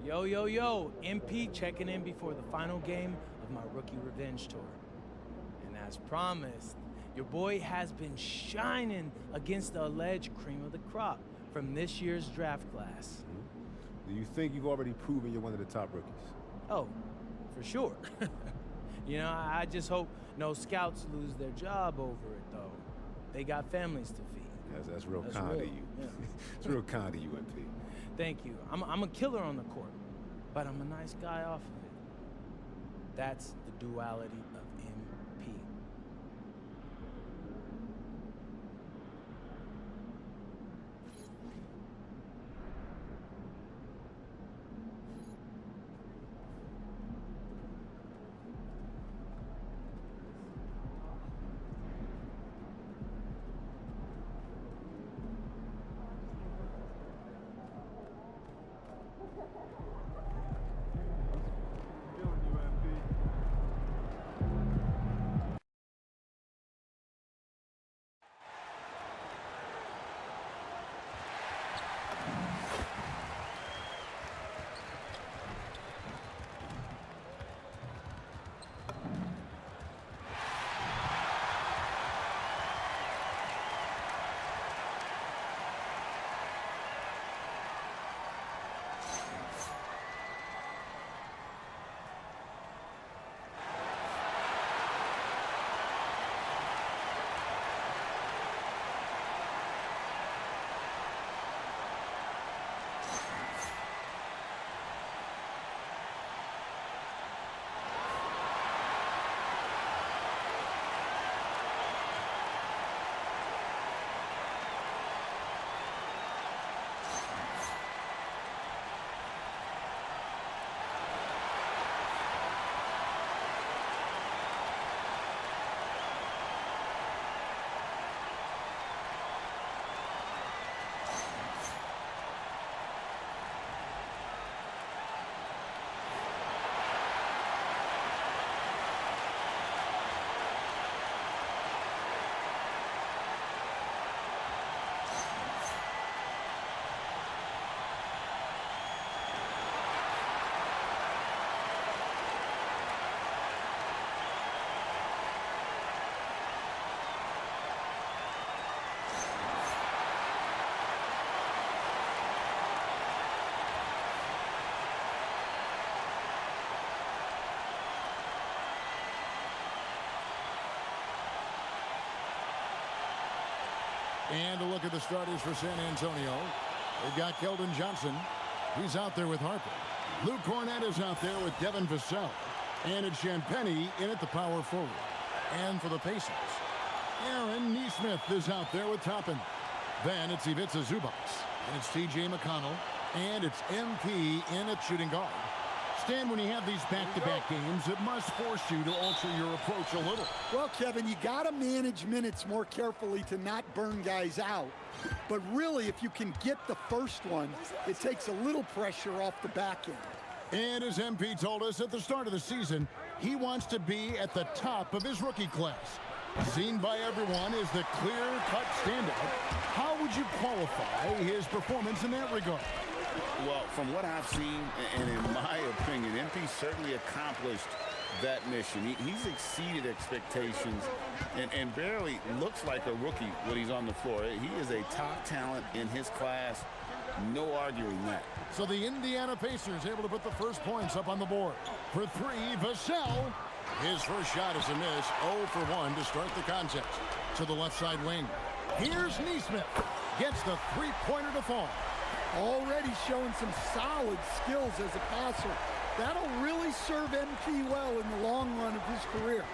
Yo, yo, yo, MP checking in before the final game of my rookie revenge tour. And as promised, your boy has been shining against the alleged cream of the crop from this year's draft class. Do you think you've already proven you're one of the top rookies? Oh, for sure. You know, I just hope no scouts lose their job over it, though. They got families to feed. That's real kind of you. Yeah. It's real kind of you, MP. Thank you. I'm a killer on the court, but I'm a nice guy off of it. That's the duality of MP. And a look at the starters for San Antonio. They've got Keldon Johnson. He's out there with Harper. Luke Cornett is out there with Devin Vassell. And it's Champagnie in at the power forward. And for the Pacers, Aaron Nesmith is out there with Toppin. Then it's Ivica Zubac. And it's T.J. McConnell. And it's MP in at shooting guard. Stan, when you have these back-to-back games, it must force you to alter your approach a little. Well, Kevin, you got to manage minutes more carefully to not burn guys out. But really, if you can get the first one, it takes a little pressure off the back end. And as MP told us at the start of the season, he wants to be at the top of his rookie class. Seen by everyone as the clear-cut standout. How would you qualify his performance in that regard? Well, from what I've seen, and in my opinion, MP certainly accomplished that mission. He's exceeded expectations and barely looks like a rookie when he's on the floor. He is a top talent in his class. No arguing that. So the Indiana Pacers able to put the first points up on the board. For three, Vassell. His first shot is a miss. 0 for 1 to start the contest. To the left side wing. Here's Nesmith. Gets the three-pointer to fall. Already showing some solid skills as a passer. That'll really serve MP well in the long run of his career.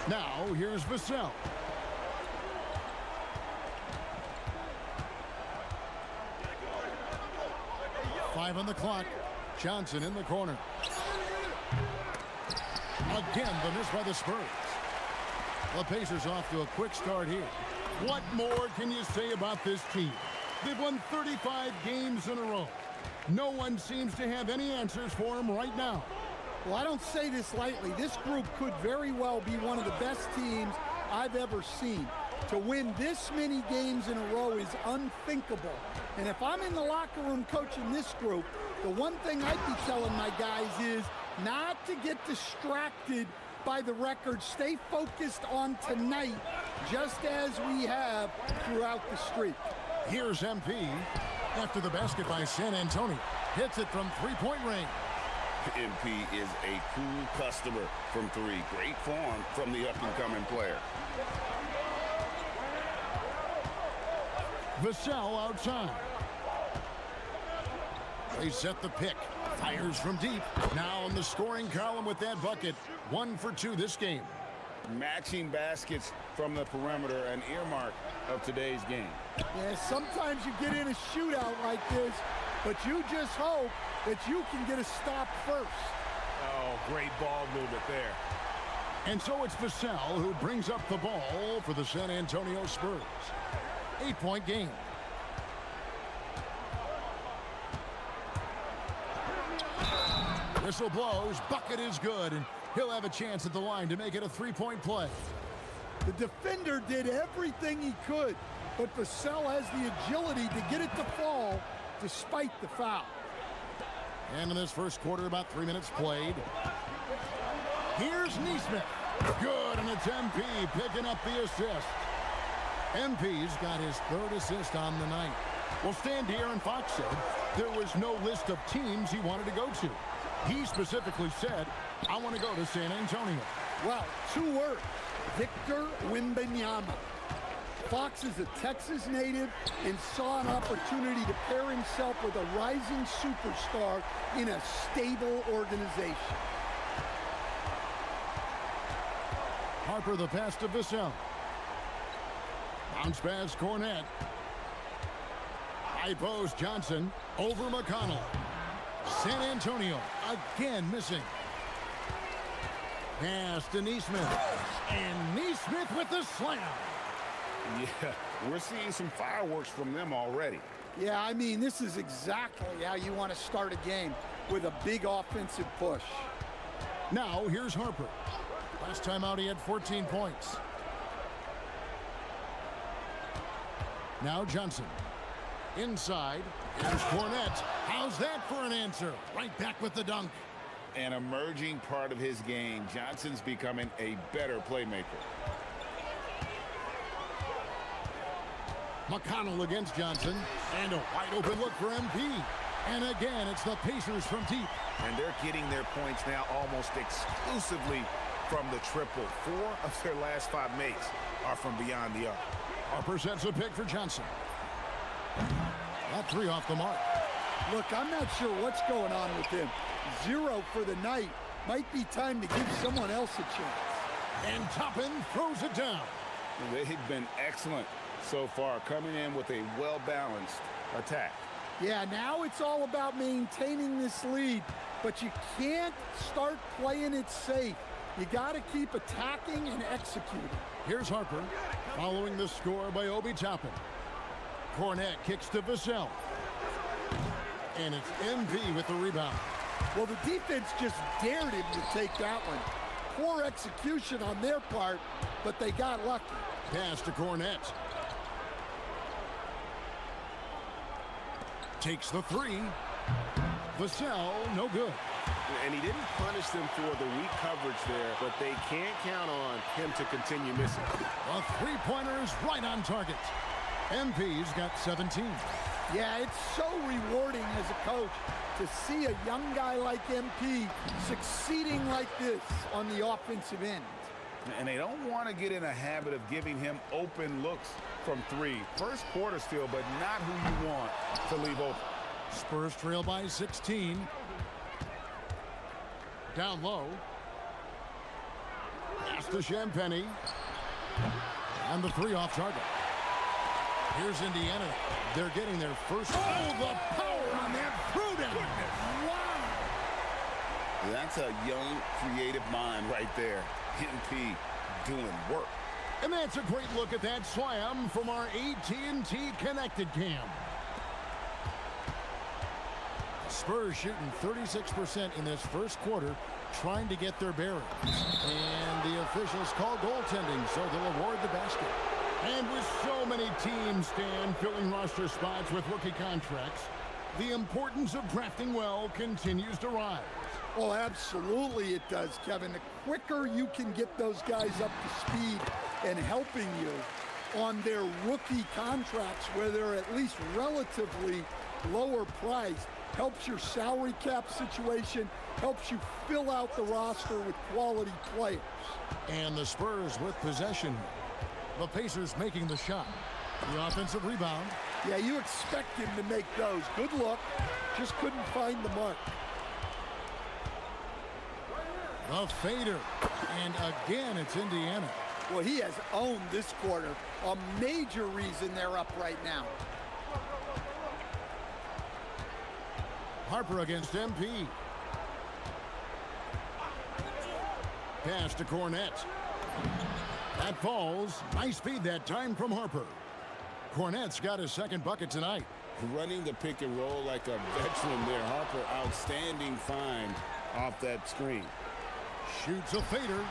Now, here's Vassell. Five on the clock. Johnson in the corner. Again, the miss by the Spurs. The Pacers off to a quick start here. What more can you say about this team? They've won 35 games in a row. No one seems to have any answers for them right now. Well, I don't say this lightly. This group could very well be one of the best teams I've ever seen. To win this many games in a row is unthinkable. And if I'm in the locker room coaching this group, The one thing I'd be telling my guys is not to get distracted by the record. Stay focused on tonight, just as we have throughout the streak. Here's MP after the basket by San Antonio. Hits it from three-point range. MP is a cool customer from three. Great form from the up-and-coming player. Vassell outside. They set the pick. Fires from deep. Now in the scoring column with that bucket. 1 for 2 this game. Matching baskets from the perimeter, an earmark of today's game. Yeah, sometimes you get in a shootout like this, but you just hope that you can get a stop first. Oh, great ball movement there. And so it's Vassell who brings up the ball for the San Antonio Spurs. 8-point game. Whistle blows, bucket is good, and he'll have a chance at the line to make it a 3-point play. The defender did everything he could, but Vassell has the agility to get it to fall despite the foul. And in this first quarter, about 3 minutes played. Here's Neesmith. Good, and it's MP picking up the assist. MP's got his 3rd assist on the night. Well, Stan De'Aaron Fox said there was no list of teams he wanted to go to. He specifically said, I want to go to San Antonio. Well, 2 words, Victor Wembanyama. Fox is a Texas native and saw an opportunity to pair himself with a rising superstar in a stable organization. Harper the pass to Vassell. Bounce pass Cornette. High post Johnson over McConnell. San Antonio again missing. Pass to Neesmith. And Neesmith with the slam. Yeah, we're seeing some fireworks from them already. Yeah, I mean, this is exactly how you want to start a game, with a big offensive push. Now here's Harper. Last time out he had 14 points. Now Johnson. Inside. Here's Cornette. How's that for an answer? Right back with the dunk. An emerging part of his game. Johnson's becoming a better playmaker. McConnell against Johnson. And a wide open look for MP. And again, it's the Pacers from deep. And they're getting their points now almost exclusively from the triple. 4 of their last 5 makes are from beyond the arc. Harper sets a pick for Johnson. That 3 off the mark. Look, I'm not sure what's going on with him. 0 for the night. Might be time to give someone else a chance. And Toppin throws it down. They've been excellent so far, coming in with a well-balanced attack. Yeah, now it's all about maintaining this lead, but you can't start playing it safe. You got to keep attacking and executing. Here's Harper, following the score by Obi Toppin. Cornette kicks to Vassell. And it's MP with the rebound. Well, the defense just dared him to take that one. Poor execution on their part, but they got lucky. Pass to Cornette. Takes the 3. Vassell, no good. And he didn't punish them for the weak coverage there, but they can't count on him to continue missing. A 3-pointer is right on target. MP's got 17. Yeah, it's so rewarding as a coach to see a young guy like MP succeeding like this on the offensive end. And they don't want to get in a habit of giving him open looks from 3. First quarter still, but not who you want to leave open. Spurs trail by 16. Down low. Pass to Champagnie. And the 3 off target. Here's Indiana. They're getting their first. Oh, the power on that Pruden. Wow. That's a young, creative mind right there. MP doing work. And that's a great look at that slam from our AT&T Connected Cam. Spurs shooting 36% in this first quarter, trying to get their bearings. And the officials call goaltending, so they'll award the basket. And with so many teams, Stan, filling roster spots with rookie contracts, The importance of drafting well continues to rise. Oh, absolutely it does, Kevin. The quicker you can get those guys up to speed and helping you on their rookie contracts where they're at least relatively lower priced, helps your salary cap situation, helps you fill out the roster with quality players. And the Spurs with possession. The Pacers making the shot. The offensive rebound. Yeah, you expect him to make those. Good look. Just couldn't find the mark. The fader. And again, it's Indiana. Well, he has owned this quarter. A major reason they're up right now. Harper against MP. Pass to Cornette. That falls. Nice speed that time from Harper. Cornette's got his second bucket tonight. Running the pick and roll like a veteran there. Harper, outstanding find off that screen. Shoots a fader.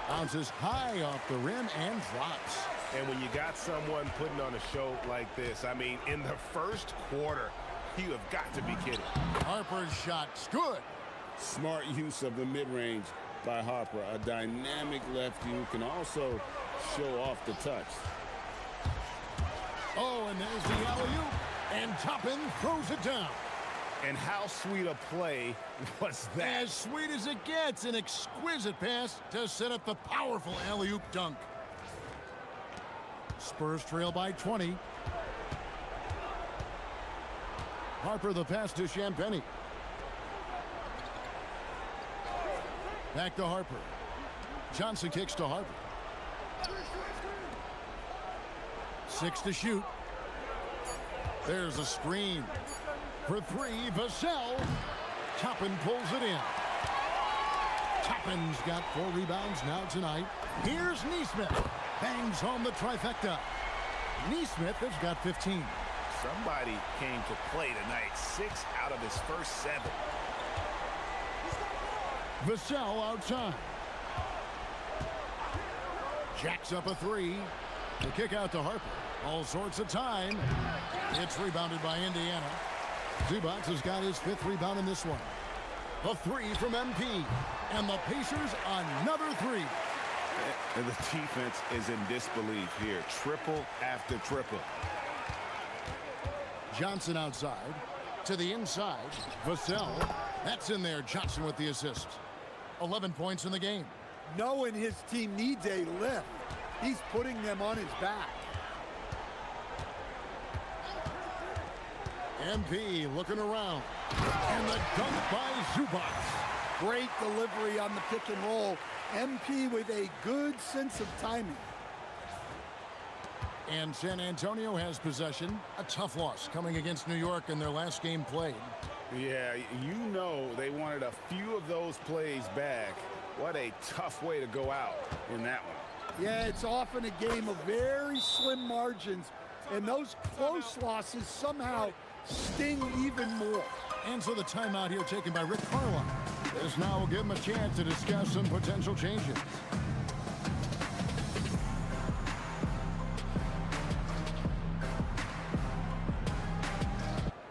Bounces high off the rim and drops. And when you got someone putting on a show like this, I mean, in the first quarter, you have got to be kidding. Harper's shot's good. Smart use of the mid-range by Harper. A dynamic lefty who can also show off the touch. Oh, and there's the alley-oop. And Toppin throws it down. And how sweet a play was that? As sweet as it gets. An exquisite pass to set up the powerful alley-oop dunk. Spurs trail by 20. Harper the pass to Champagnie. Back to Harper. Johnson kicks to Harper. 6 to shoot. There's a screen. For 3, Vassell. Toppin pulls it in. Toppin's got 4 rebounds now tonight. Here's Nesmith. Bangs home the trifecta. Nesmith has got 15. Somebody came to play tonight. 6 out of his first 7. Vassell outside. Jacks up a 3. The kick out to Harper. All sorts of time. It's rebounded by Indiana. Zubac has got his 5th rebound in this one. The 3 from MP. And the Pacers another 3. And the defense is in disbelief here. Triple after triple. Johnson outside. To the inside. Vassell. That's in there. Johnson with the assist. 11 points in the game. Knowing his team needs a lift, he's putting them on his back. MP looking around. And the dunk by Zubac. Great delivery on the pick and roll. MP with a good sense of timing. And San Antonio has possession. A tough loss coming against New York in their last game played. Yeah, you know they wanted a few of those plays back. What a tough way to go out in that one. Yeah, it's often a game of very slim margins, and those close losses somehow sting even more. And so the timeout here taken by Rick Carlisle. This now will give him a chance to discuss some potential changes.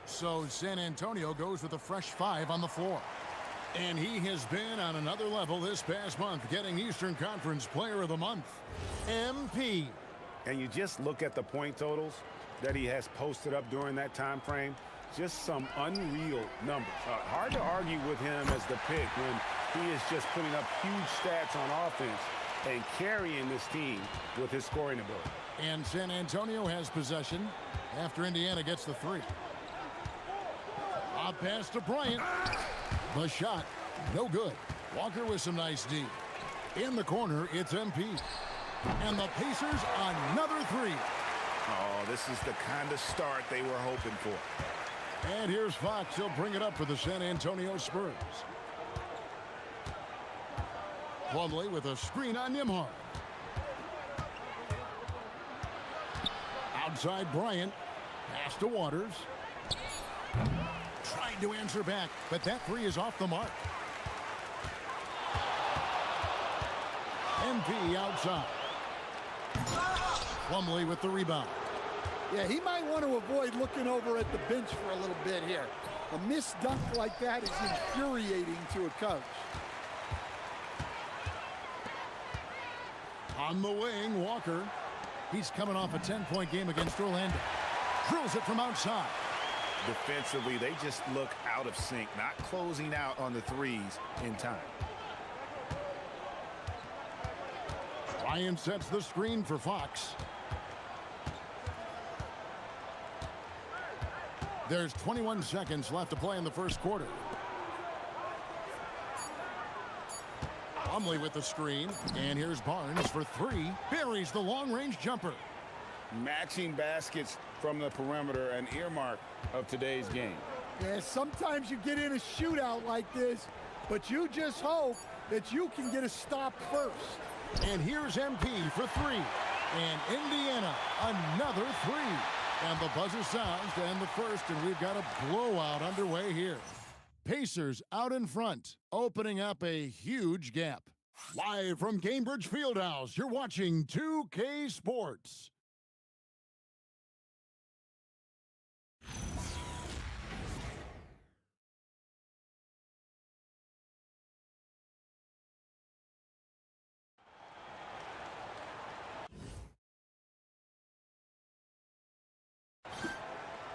So San Antonio goes with a fresh 5 on the floor. And he has been on another level this past month, getting Eastern Conference Player of the Month. MP. And you just look at the point totals that he has posted up during that time frame. Just some unreal numbers. Hard to argue with him as the pick when he is just putting up huge stats on offense and carrying this team with his scoring ability. And San Antonio has possession after Indiana gets the 3. A pass to Bryant. The shot, no good. Walker with some nice D. In the corner, it's MP. And the Pacers another 3. Oh, this is the kind of start they were hoping for. And here's Fox. He'll bring it up for the San Antonio Spurs. Plumlee with a screen on Nembhard. Outside Bryant. Pass to Waters. Trying to answer back, but that 3 is off the mark. MP outside. Plumlee with the rebound. Yeah, he might want to avoid looking over at the bench for a little bit here. A missed dunk like that is infuriating to a coach. On the wing, Walker. He's coming off a 10-point game against Orlando. Drills it from outside. Defensively, they just look out of sync, not closing out on the threes in time. Ryan sets the screen for Fox. There's 21 seconds left to play in the first quarter. Plumlee with the screen, and here's Barnes for three. Buries the long-range jumper. Matching baskets from the perimeter, an earmark of today's game. Yeah, sometimes you get in a shootout like this, but you just hope that you can get a stop first. And here's MP for three. And Indiana, another three. And the buzzer sounds to end the first, and we've got a blowout underway here. Pacers out in front, opening up a huge gap. Live from Cambridge Fieldhouse, you're watching 2K Sports.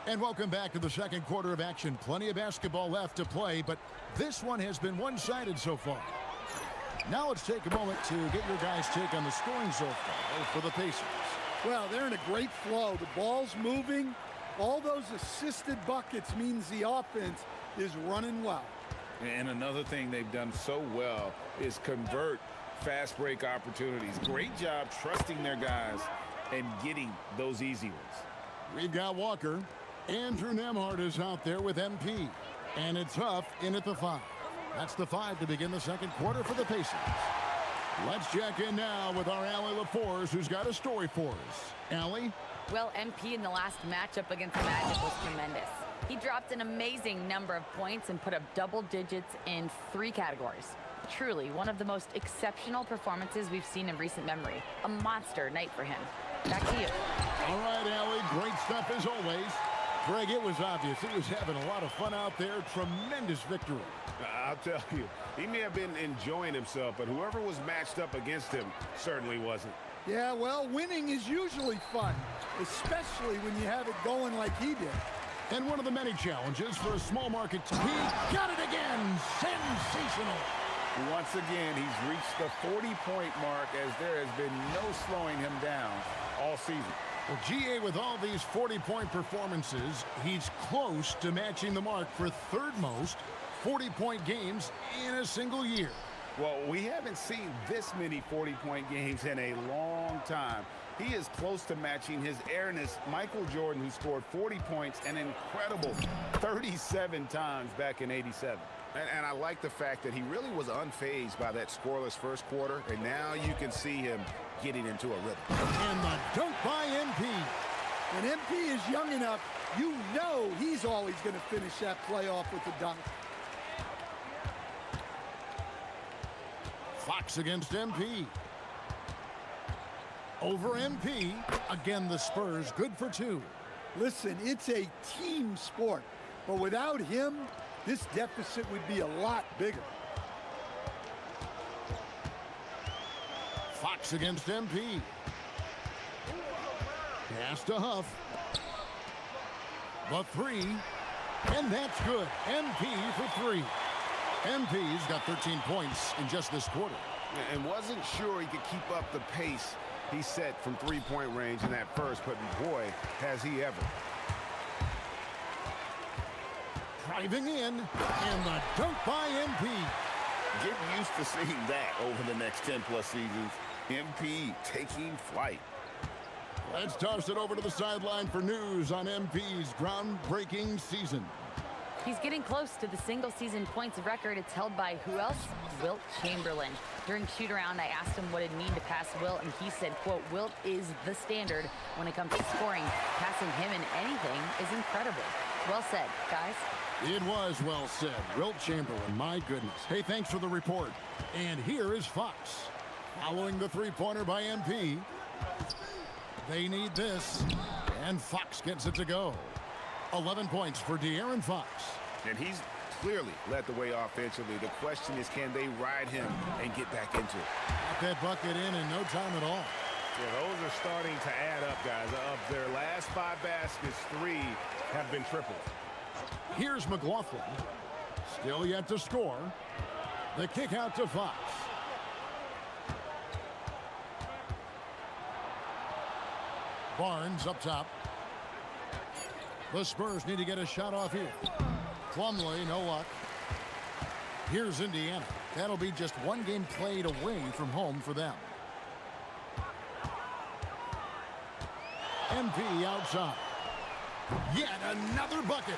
And welcome back to the second quarter of action. Plenty of basketball left to play, but this one has been one-sided so far. Now let's take a moment to get your guys' take on the scoring so far for the Pacers. Well, they're in a great flow. The ball's moving. All those assisted buckets means the offense is running well. And another thing they've done so well is convert fast break opportunities. Great job trusting their guys and getting those easy ones. We've got Walker. Andrew Nembhard is out there with MP. And it's Huff in at the 5. That's the 5 to begin the second quarter for the Pacers. Let's check in now with our Allie LaForce, who's got a story for us. Allie? Well, MP in the last matchup against the Magic was tremendous. He dropped an amazing number of points and put up double digits in 3 categories. Truly, one of the most exceptional performances we've seen in recent memory. A monster night for him. Back to you. All right, Allie, great stuff as always. Greg, it was obvious. He was having a lot of fun out there. Tremendous victory. I'll tell you, he may have been enjoying himself, but whoever was matched up against him certainly wasn't. Yeah, well, winning is usually fun, especially when you have it going like he did. And one of the many challenges for a small market team. He got it again. Sensational. Once again, he's reached the 40-point mark as there has been no slowing him down all season. Well, GA, with all these 40-point performances, he's close to matching the mark for third most 40-point games in a single year. Well, we haven't seen this many 40-point games in a long time. He is close to matching his airness, Michael Jordan, who scored 40 points an incredible 37 times back in '87. And I like the fact that he really was unfazed by that scoreless first quarter, and now you can see him getting into a rhythm. And the dunk by MP. When MP is young enough, you know he's always going to finish that play off with the dunk. Fox against MP. Over MP. Again, the Spurs good for 2. Listen, it's a team sport, but without him, this deficit would be a lot bigger. Fox against MP. Pass to Huff. The 3. And that's good. MP for 3. MP's got 13 points in just this quarter. And wasn't sure he could keep up the pace he set from three-point range in that first, but boy, has he ever. Driving in, and the dunk by MP. Get used to seeing that over the next 10-plus seasons. MP taking flight. Let's toss it over to the sideline for news on MP's groundbreaking season. He's getting close to the single-season points record. It's held by who else? Wilt Chamberlain. During shoot-around, I asked him what it'd mean to pass Wilt, and he said, quote, Wilt is the standard when it comes to scoring. Passing him in anything is incredible. Well said, guys. It was well said. Wilt Chamberlain, my goodness. Hey, thanks for the report. And here is Fox. Following the three-pointer by MP. They need this. And Fox gets it to go. 11 points for De'Aaron Fox. And he's clearly led the way offensively. The question is, can they ride him and get back into it? Got that bucket in no time at all. Yeah, those are starting to add up, guys. Of their last 5 baskets, 3 have been triples. Here's McLaughlin. Still yet to score. The kick out to Fox. Barnes up top. The Spurs need to get a shot off here. Plumlee, no luck. Here's Indiana. That'll be just 1 game played away from home for them. MP outside. Yet another bucket.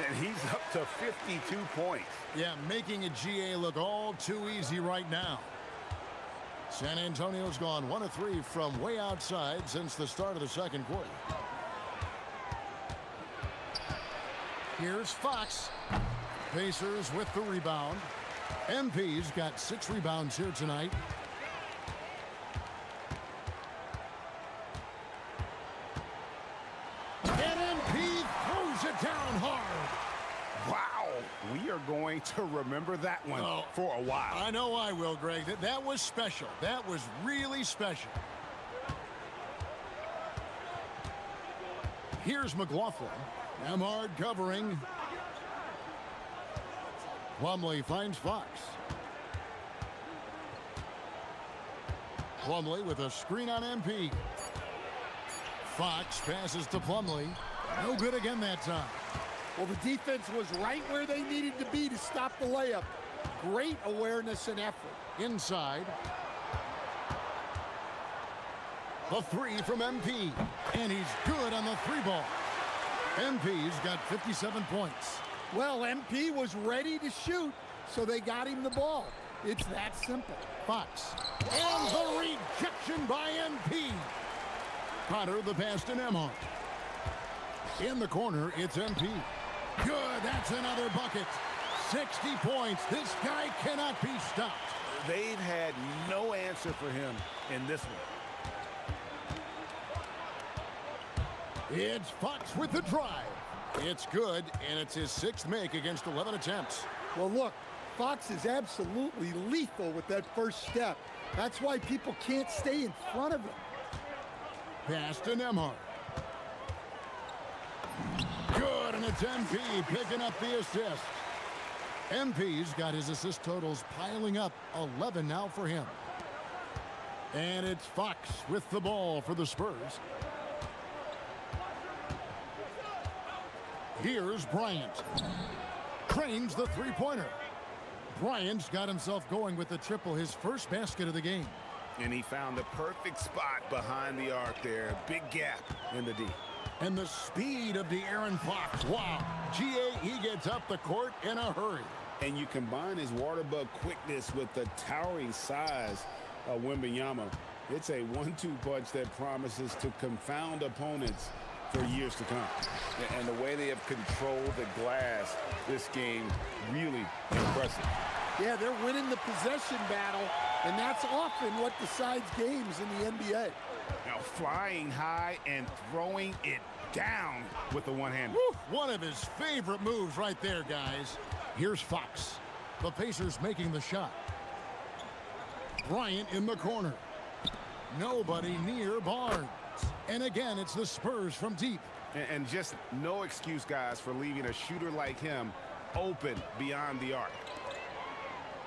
And he's up to 52 points. Yeah, making a GA look all too easy right now. San Antonio's gone 1 of 3 from way outside since the start of the second quarter. Here's Fox. Pacers with the rebound. MP's got 6 rebounds here tonight. And MP throws it down hard. Wow. We are going to remember that one for a while. I know I will, Greg. That was special. That was really special. Here's McLaughlin. Nembhard covering. Plumlee finds Fox. Plumlee with a screen on MP. Fox passes to Plumlee. No good again that time. Well, the defense was right where they needed to be to stop the layup. Great awareness and effort. Inside. The 3 from MP. And he's good on the 3-ball. MP's got 57 points. Well, MP was ready to shoot, so they got him the ball. It's that simple. Fox. And the rejection by MP. Potter the pass to Nembhard. In the corner, it's MP. Good, that's another bucket. 60 points. This guy cannot be stopped. They've had no answer for him in this one. It's Fox with the drive. It's good, and it's his 6th make against 11 attempts. Well, look, Fox is absolutely lethal with that first step. That's why people can't stay in front of him. Pass to Nembhard. Good, and it's MP picking up the assist. MP's got his assist totals piling up. 11 now for him. And it's Fox with the ball for the Spurs. Here's Bryant. Trains the 3-pointer. Bryant's got himself going with the triple, his first basket of the game. And he found the perfect spot behind the arc there. Big gap in the D. And the speed of De'Aaron Fox. Wow. GA, he gets up the court in a hurry. And you combine his water bug quickness with the towering size of Wembanyama. It's a 1-2 punch that promises to confound opponents for years to come. And the way they have controlled the glass this game, really impressive. Yeah, they're winning the possession battle, and that's often what decides games in the NBA. Now flying high and throwing it down with the one-hander. One of his favorite moves right there, guys. Here's Fox. The Pacers making the shot. Bryant in the corner. Nobody near Barnes. And again, it's the Spurs from deep. And just no excuse, guys, for leaving a shooter like him open beyond the arc.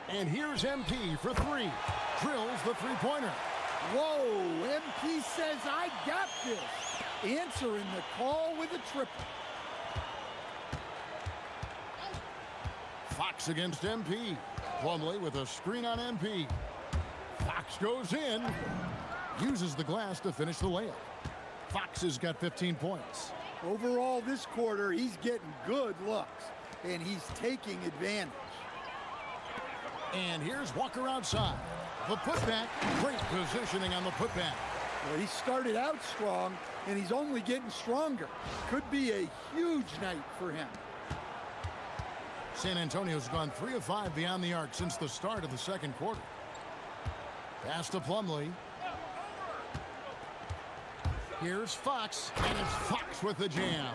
And here's MP for 3. Drills the 3-pointer. Whoa, MP says, I got this. Answering the call with a triple. Fox against MP. Plumlee with a screen on MP. Fox goes in. Uses the glass to finish the layup. Fox has got 15 points. Overall, this quarter, he's getting good looks, and he's taking advantage. And here's Walker outside. The putback. Great positioning on the putback. Well, he started out strong, and he's only getting stronger. Could be a huge night for him. San Antonio's gone 3 of 5 beyond the arc since the start of the second quarter. Pass to Plumlee. Here's Fox, and it's Fox with the jam.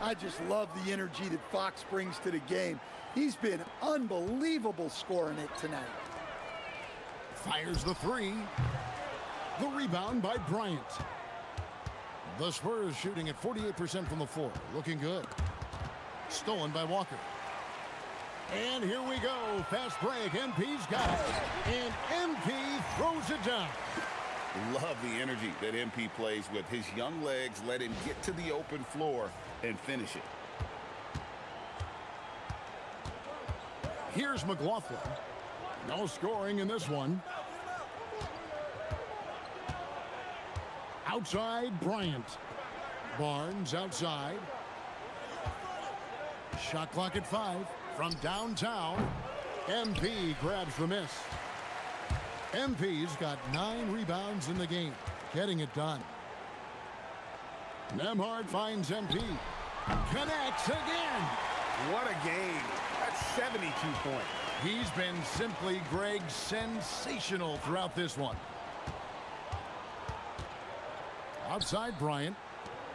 I just love the energy that Fox brings to the game. He's been unbelievable scoring it tonight. Fires the three. The rebound by Bryant. The Spurs shooting at 48% from the floor. Looking good. Stolen by Walker. And here we go. Fast break. MP's got it. And MP throws it down. Love the energy that MP plays with. His young legs let him get to the open floor and finish it. Here's McLaughlin. No scoring in this one. Outside, Bryant. Barnes outside. Shot clock at 5. From downtown, MP grabs the miss. MP's got 9 rebounds in the game, getting it done. Nembhard finds MP. Connects again. What a game. That's 72 points. He's been simply, Greg, sensational throughout this one. Outside Bryant.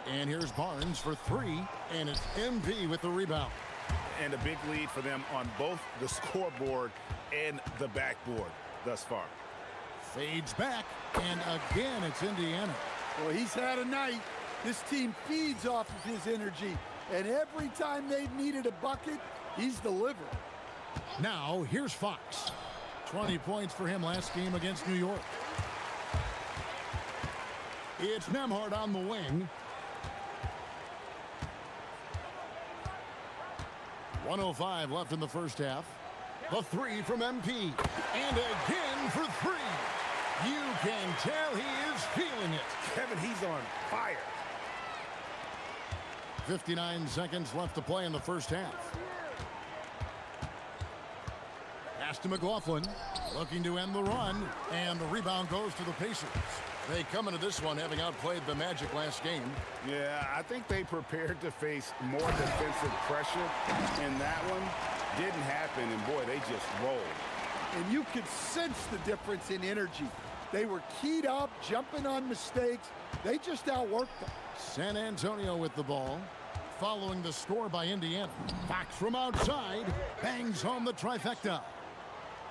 And here's Barnes for 3. And it's MP with the rebound. And a big lead for them on both the scoreboard and the backboard thus far. Fades back. And again, it's Indiana. Well, he's had a night. This team feeds off of his energy. And every time they've needed a bucket, he's delivered. Now, here's Fox. 20 points for him last game against New York. It's Nembhard on the wing. 1:05 left in the first half. The 3 from MP. And again for 3. You can tell he is feeling it. Kevin, he's on fire. 59 seconds left to play in the first half. Pass to McLaughlin. Looking to end the run. And the rebound goes to the Pacers. They come into this one having outplayed the Magic last game. Yeah, I think they prepared to face more defensive pressure in that one. Didn't happen, and boy, they just rolled. And you could sense the difference in energy. They were keyed up, jumping on mistakes. They just outworked them. San Antonio with the ball. Following the score by Indiana. Fox from outside bangs home the trifecta.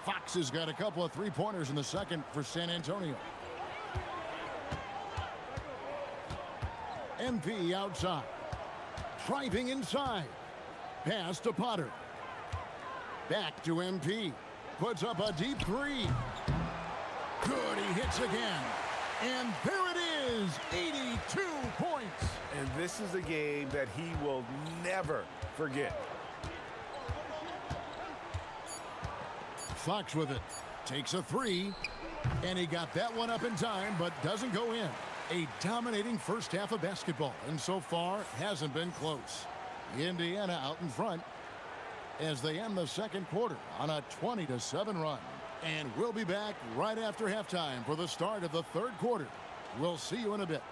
Fox has got a couple of three-pointers in the second for San Antonio. MP outside. Driving inside. Pass to Potter. Back to MP. Puts up a deep 3. Good, he hits again. And there it is, 82 points. And this is a game that he will never forget. Fox with it. Takes a 3. And he got that one up in time, but doesn't go in. A dominating first half of basketball, and so far hasn't been close. Indiana out in front as they end the second quarter on a 20-7 run. And we'll be back right after halftime for the start of the third quarter. We'll see you in a bit.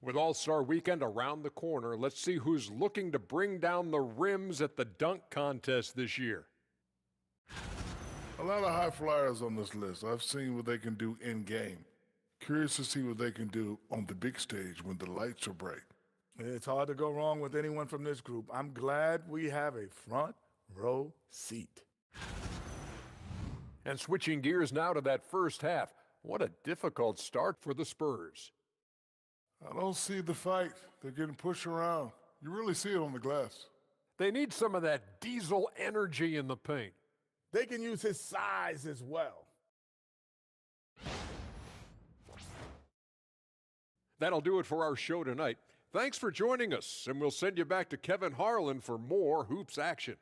With All-Star Weekend around the corner, let's see who's looking to bring down the rims at the dunk contest this year. A lot of high flyers on this list. I've seen what they can do in-game. Curious to see what they can do on the big stage when the lights are bright. It's hard to go wrong with anyone from this group. I'm glad we have a front row seat. And switching gears now to that first half, what a difficult start for the Spurs. I don't see the fight. They're getting pushed around. You really see it on the glass. They need some of that diesel energy in the paint. They can use his size as well. That'll do it for our show tonight. Thanks for joining us, and we'll send you back to Kevin Harlan for more hoops action.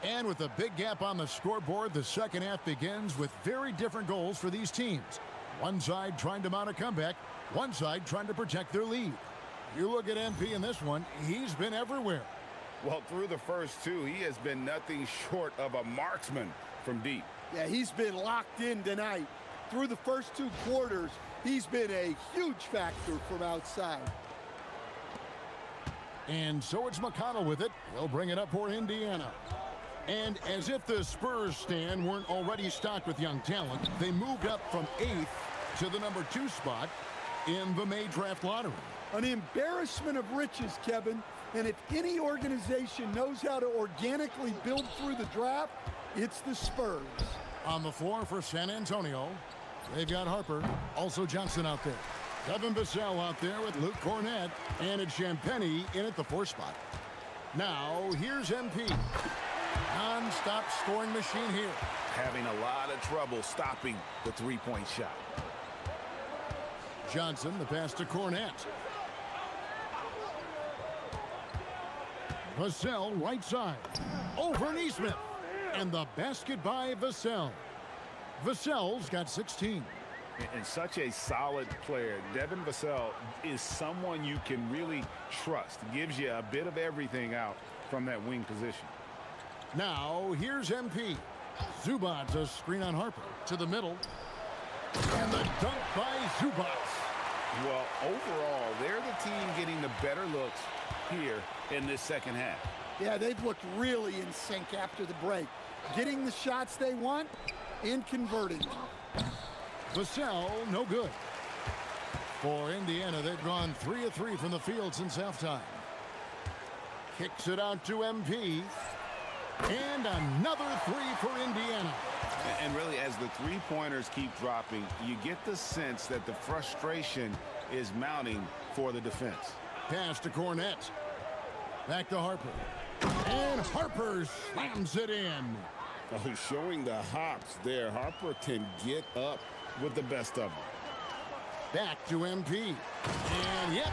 And with a big gap on the scoreboard, the second half begins with very different goals for these teams. One side trying to mount a comeback, one side trying to protect their lead. You look at MP in this one, he's been everywhere. Well, through the first two, he has been nothing short of a marksman from deep. Yeah, he's been locked in tonight. Through the first 2 quarters, he's been a huge factor from outside. And so it's McConnell with it. They'll bring it up for Indiana. And as if the Spurs stand weren't already stocked with young talent, they moved up from 8th to the number 2 spot in the May draft lottery. An embarrassment of riches, Kevin. And if any organization knows how to organically build through the draft, it's the Spurs. On the floor for San Antonio, they've got Harper, also Johnson out there. Devin Vassell out there with Luke Cornett, and it's Champagnie in at the 4 spot. Now, here's MP. Non-stop scoring machine here. Having a lot of trouble stopping the three-point shot. Johnson, the pass to Cornett. Vassell, right side. Over Neesmith. And the basket by Vassell. Vassell's got 16. And such a solid player. Devin Vassell is someone you can really trust. Gives you a bit of everything out from that wing position. Now, here's MP. Zubats, a screen on Harper. To the middle. And the dunk by Zubats. Well, overall, they're the team getting the better looks here in this second half. Yeah, they've looked really in sync after the break. Getting the shots they want and converting them. Vassell, no good. For Indiana, they've gone 3 of 3 from the field since halftime. Kicks it out to MP. And another 3 for Indiana. And really, as the three-pointers keep dropping, you get the sense that the frustration is mounting for the defense. Pass to Cornett. Back to Harper. And Harper slams it in. Oh, showing the hops there. Harper can get up with the best of them. Back to MP. And yet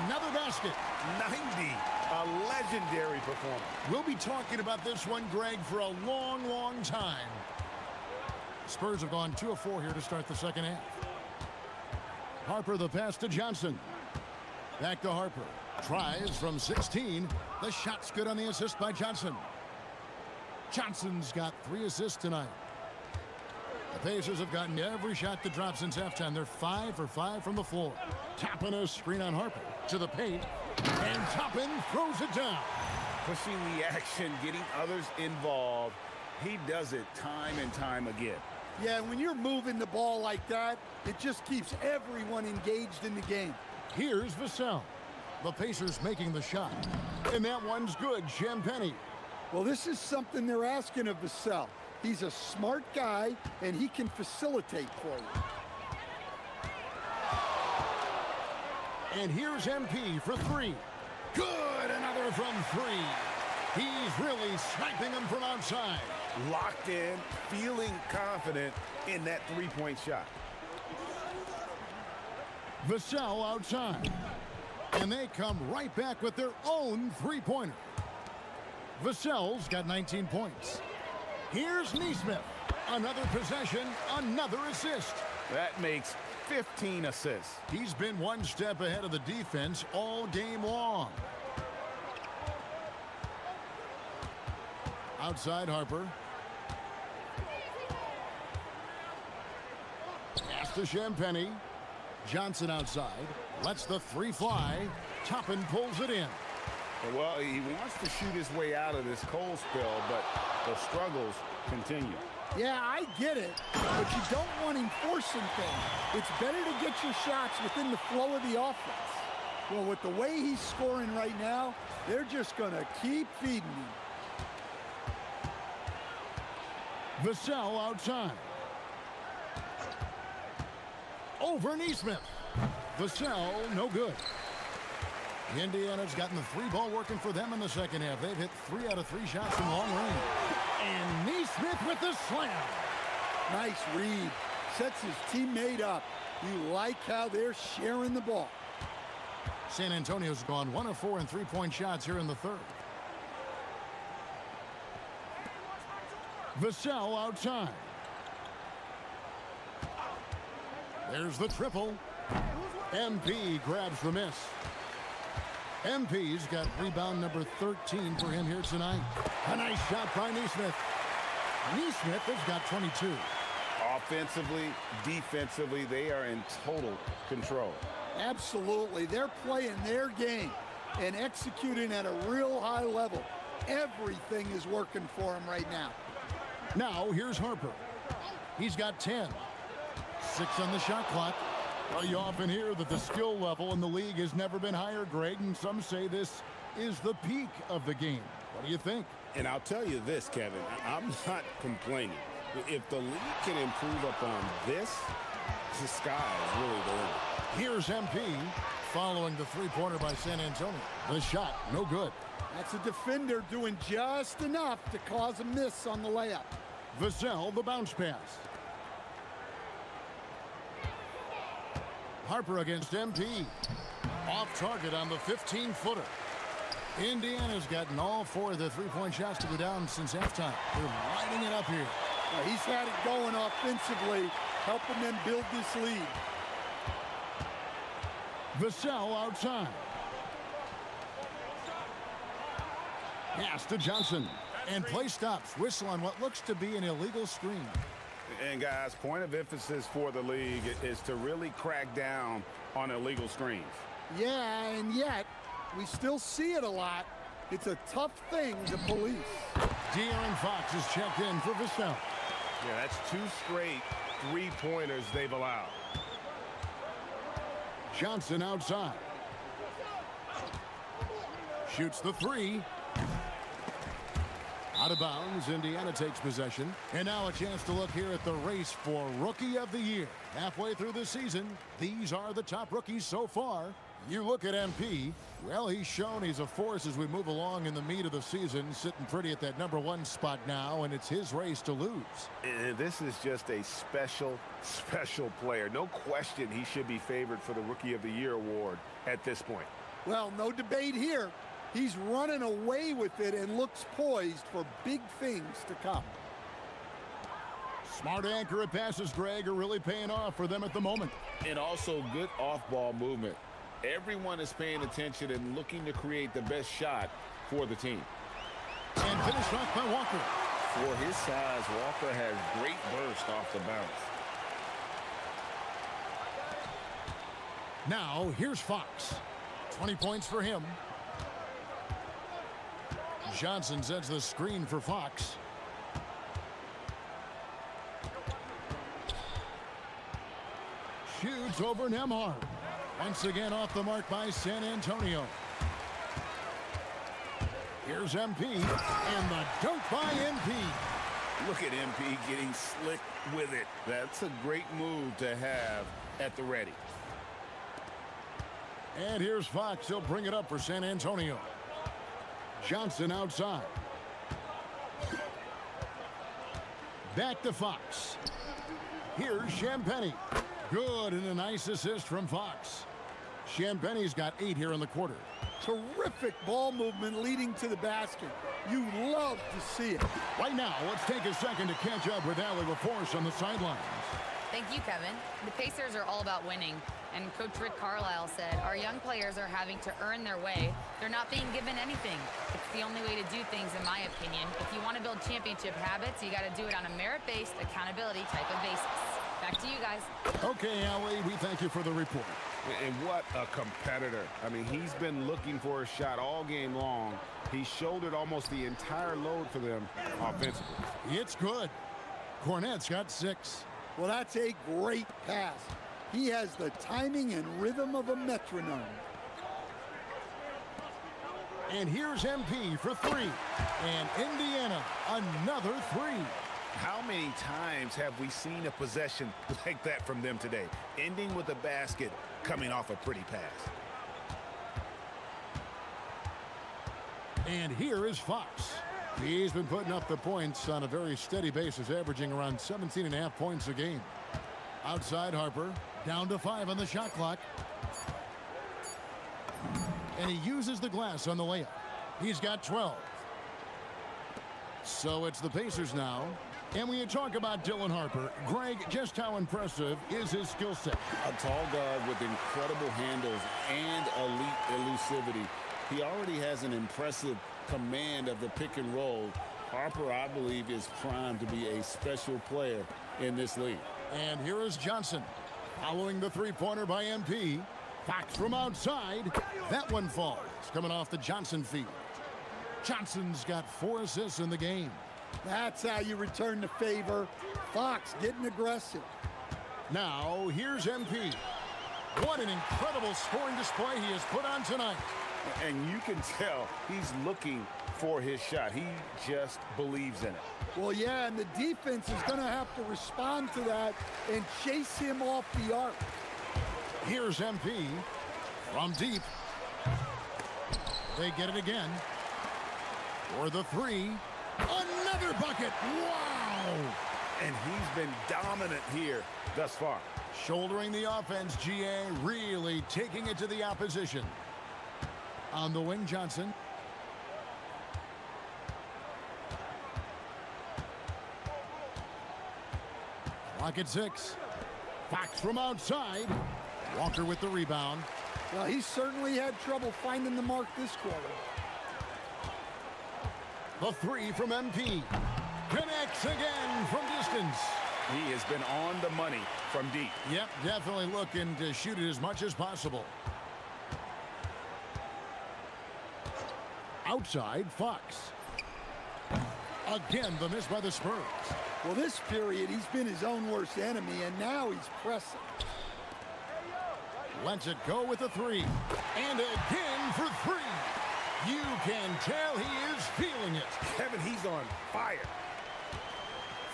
another basket. 90. A legendary performance. We'll be talking about this one, Greg, for a long, long time. Spurs have gone 2 of 4 here to start the second half. Harper, the pass to Johnson. Back to Harper. Tries from 16. The shot's good on the assist by Johnson. Johnson's got 3 assists tonight. The Pacers have gotten every shot that dropped since halftime. They're 5 for 5 from the floor. Toppin a screen on Harper. To the paint. And Toppin throws it down. Pushing the action, getting others involved. He does it time and time again. Yeah, when you're moving the ball like that, it just keeps everyone engaged in the game. Here's Vassell. The Pacers making the shot. And that one's good, Champagnie. Well, this is something they're asking of Vassell. He's a smart guy, and he can facilitate for you. And here's MP for 3. Good, another from 3. He's really sniping them from outside. Locked in, feeling confident in that three-point shot. Vassell outside. And they come right back with their own three-pointer. Vassell's got 19 points. Here's Neesmith. Another possession, another assist. That makes 15 assists. He's been one step ahead of the defense all game long. Outside Harper. Pass to Champagnie. Johnson outside. Lets the 3 fly. Toppin pulls it in. Well, he wants to shoot his way out of this cold spell, but the struggles continue. Yeah, I get it, but you don't want him forcing things. It's better to get your shots within the flow of the offense. Well, with the way he's scoring right now, they're just going to keep feeding him. Vassell outside. Over Neesmith. Vassell, no good. Indiana's gotten the 3-ball working for them in the second half. They've hit 3 out of 3 shots from long range. And Neesmith with the slam. Nice read. Sets his teammate up. You like how they're sharing the ball. San Antonio's gone 1 of 4 in 3-point shots here in the third. Vassell outside. There's the triple. MP grabs the miss. MP's got rebound number 13 for him here tonight. A nice shot by Neesmith. Neesmith has got 22. Offensively, defensively, they are in total control. Absolutely. They're playing their game and executing at a real high level. Everything is working for him right now. Now here's Harper. He's got 10. 6 on the shot clock. Well, you often hear that the skill level in the league has never been higher, Greg, and some say this is the peak of the game. What do you think? And I'll tell you this, Kevin, I'm not complaining. If the league can improve upon this, the sky is really the limit. Here's MP following the three-pointer by San Antonio. The shot, no good. That's a defender doing just enough to cause a miss on the layup. Vassell, the bounce pass. Harper against MP. Off target on the 15-footer. Indiana's gotten all 4 of the three-point shots to go down since halftime. They're lighting it up here. He's had it going offensively, helping them build this lead. Vassell outside. Pass to Johnson. And play stops. Whistle on what looks to be an illegal screen. And guys, point of emphasis for the league is to really crack down on illegal screens. Yeah, and yet we still see it a lot. It's a tough thing to police. De'Aaron Fox is checked in for Vassell. Yeah, that's 2 straight three-pointers they've allowed. Johnson outside. Shoots the 3. Out of bounds, Indiana takes possession. And now a chance to look here at the race for Rookie of the Year. Halfway through the season, these are the top rookies so far. You look at MP, well, he's shown he's a force as we move along in the meat of the season, sitting pretty at that #1 spot now, and it's his race to lose. And this is just a special, special player. No question he should be favored for the Rookie of the Year award at this point. Well, no debate here. He's running away with it and looks poised for big things to come. Smart accurate passes, Greg, are really paying off for them at the moment. And also good off-ball movement. Everyone is paying attention and looking to create the best shot for the team. And finished off by Walker. For his size, Walker has great burst off the bounce. Now, here's Fox. 20 points for him. Johnson sets the screen for Fox. Shoots over Nembhard. Once again off the mark by San Antonio. Here's MP, and the dunk by MP. Look at MP getting slick with it. That's a great move to have at the ready. And here's Fox. He'll bring it up for San Antonio. Johnson outside. Back to Fox. Here's Champagnie. Good, and a nice assist from Fox. Champagnie's got 8 here in the quarter. Terrific ball movement leading to the basket. You love to see it. Right now, let's take a second to catch up with Allie LaForce on the sidelines. Thank you, Kevin. The Pacers are all about winning. And Coach Rick Carlisle said, our young players are having to earn their way. They're not being given anything. It's the only way to do things, in my opinion. If you want to build championship habits, you got to do it on a merit-based, accountability type of basis. Back to you guys. Okay, Allie, we thank you for the report. And what a competitor. I mean, he's been looking for a shot all game long. He shouldered almost the entire load for them offensively. It's good. Cornette's got 6. Well, that's a great pass. He has the timing and rhythm of a metronome. And here's MP for 3. And Indiana, another 3. How many times have we seen a possession like that from them today? Ending with a basket, coming off a pretty pass. And here is Fox. He's been putting up the points on a very steady basis, averaging around 17.5 points a game. Outside Harper, down to 5 on the shot clock. And he uses the glass on the layup. He's got 12. So it's the Pacers now And when you talk about Dylan Harper, Greg, just how impressive is his skill set? A tall guard with incredible handles and elite elusivity. He already has an impressive command of the pick and roll. Harper, I believe, is primed to be a special player in this league. And here is Johnson. Following the three-pointer by MP. Fox from outside. That one falls. Coming off the Johnson feed. Johnson's got 4 assists in the game. That's how you return the favor. Fox getting aggressive. Now, here's MP. What an incredible scoring display he has put on tonight. And you can tell he's looking for his shot. He just believes in it. Well, yeah, and the defense is going to have to respond to that and chase him off the arc. Here's MP from deep. They get it again. For the 3. Another bucket. Wow. And he's been dominant here thus far. Shouldering the offense, GA really taking it to the opposition. On the wing, Johnson. Clock at 6. Fox from outside. Walker with the rebound. Well, he certainly had trouble finding the mark this quarter. The 3 from MP. Connects again from distance. He has been on the money from deep. Yep, definitely looking to shoot it as much as possible. Outside, Fox. Again, the miss by the Spurs. Well, this period, he's been his own worst enemy, and now he's pressing. Lets it go with the 3. And again for 3. You can tell he is feeling it. Kevin, he's on fire.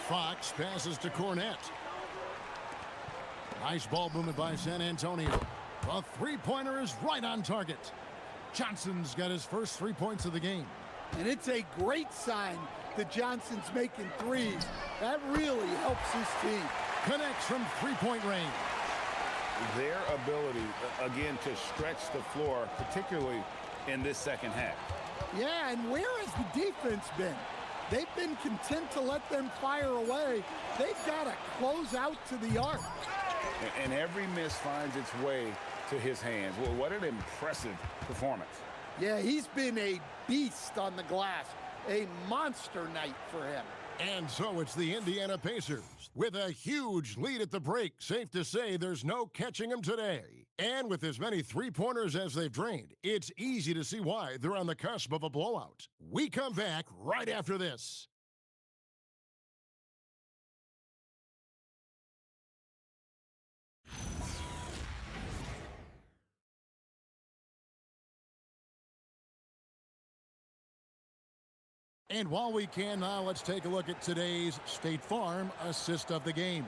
Fox passes to Cornette. Nice ball movement by San Antonio. The three-pointer is right on target. Johnson's got his first 3 points of the game. And it's a great sign that Johnson's making threes. That really helps his team. Connects from three-point range. Their ability, again, to stretch the floor, particularly in this second half. Yeah, and where has the defense been? They've been content to let them fire away. They've got to close out to the arc. And every miss finds its way to his hands. Well, what an impressive performance. Yeah, he's been a beast on the glass. A monster night for him. And so it's the Indiana Pacers with a huge lead at the break. Safe to say there's no catching them today. And with as many three-pointers as they've drained, it's easy to see why they're on the cusp of a blowout. We come back right after this. And while we can now, let's take a look at today's State Farm assist of the game.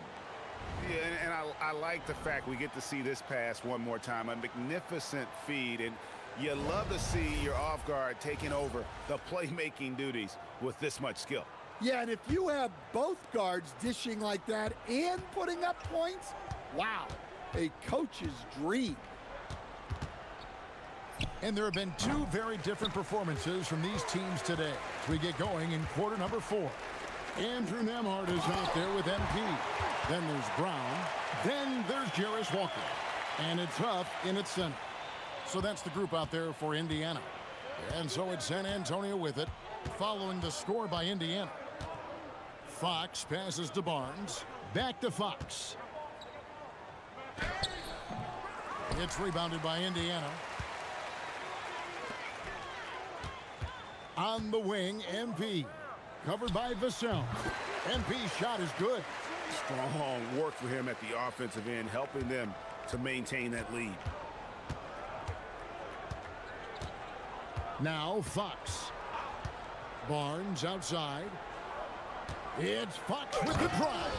Yeah, and I like the fact we get to see this pass one more time. A magnificent feed, and you love to see your off guard taking over the playmaking duties with this much skill. Yeah, and if you have both guards dishing like that and putting up points, wow, a coach's dream. And there have been two very different performances from these teams today as we get going in quarter number 4. Andrew Nembhard is out there with MP. Then there's Brown. Then there's Jarace Walker. And it's Huff in its center. So that's the group out there for Indiana. And so it's San Antonio with it, following the score by Indiana. Fox passes to Barnes. Back to Fox. It's rebounded by Indiana. On the wing, MP. Covered by Vassell. MP's shot is good. Strong work for him at the offensive end, helping them to maintain that lead. Now Fox. Barnes outside. It's Fox with the drive.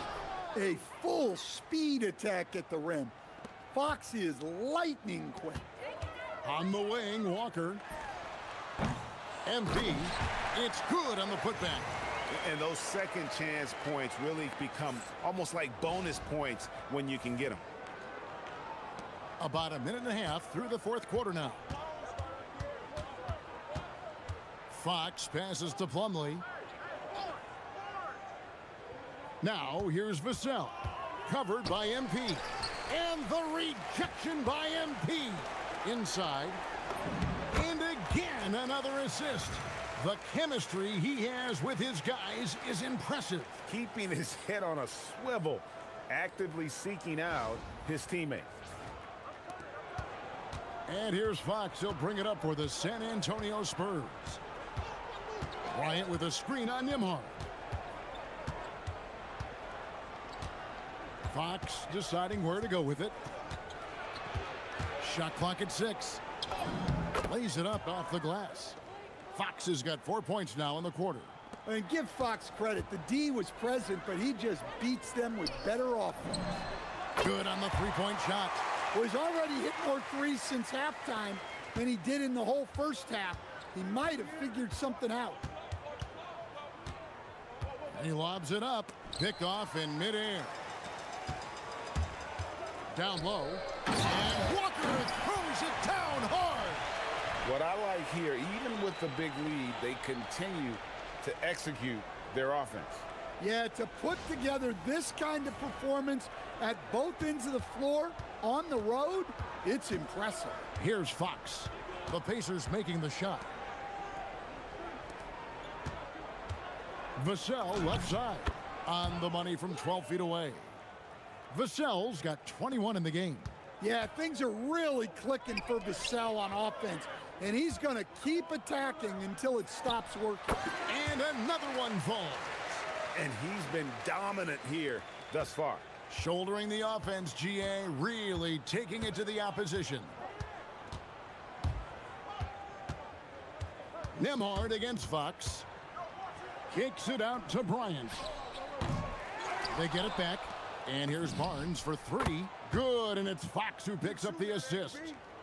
A full speed attack at the rim. Fox is lightning quick. On the wing, Walker. MP, it's good on the putback. And those second chance points really become almost like bonus points when you can get them. About a minute and a half through the fourth quarter now. Fox passes to Plumlee. Now here's Vassell, covered by MP. And the rejection by MP. Inside. And again, another assist. The chemistry he has with his guys is impressive. Keeping his head on a swivel, actively seeking out his teammate. And here's Fox. He'll bring it up for the San Antonio Spurs. Bryant with a screen on Nembhard. Fox deciding where to go with it. Shot clock at 6. Lays it up off the glass. Fox has got 4 points now in the quarter. And give Fox credit. The D was present, but he just beats them with better offense. Good on the three-point shot. Well, he's already hit more threes since halftime than he did in the whole first half. He might have figured something out. He lobs it up. Picked off in midair. Down low. And Walker throws it down hard. What I like here, even with the big lead, they continue to execute their offense. Yeah, to put together this kind of performance at both ends of the floor on the road, it's impressive. Here's Fox. The Pacers making the shot. Vassell left side. On the money from 12 feet away. Vassell's got 21 in the game. Yeah, things are really clicking for Vassell on offense. And he's going to keep attacking until it stops working. And another one falls. And he's been dominant here thus far. Shouldering the offense, GA, really taking it to the opposition. Nembhard against Fox. Kicks it out to Bryant. They get it back. And here's Barnes for 3. Good, and it's Fox who picks up the assist.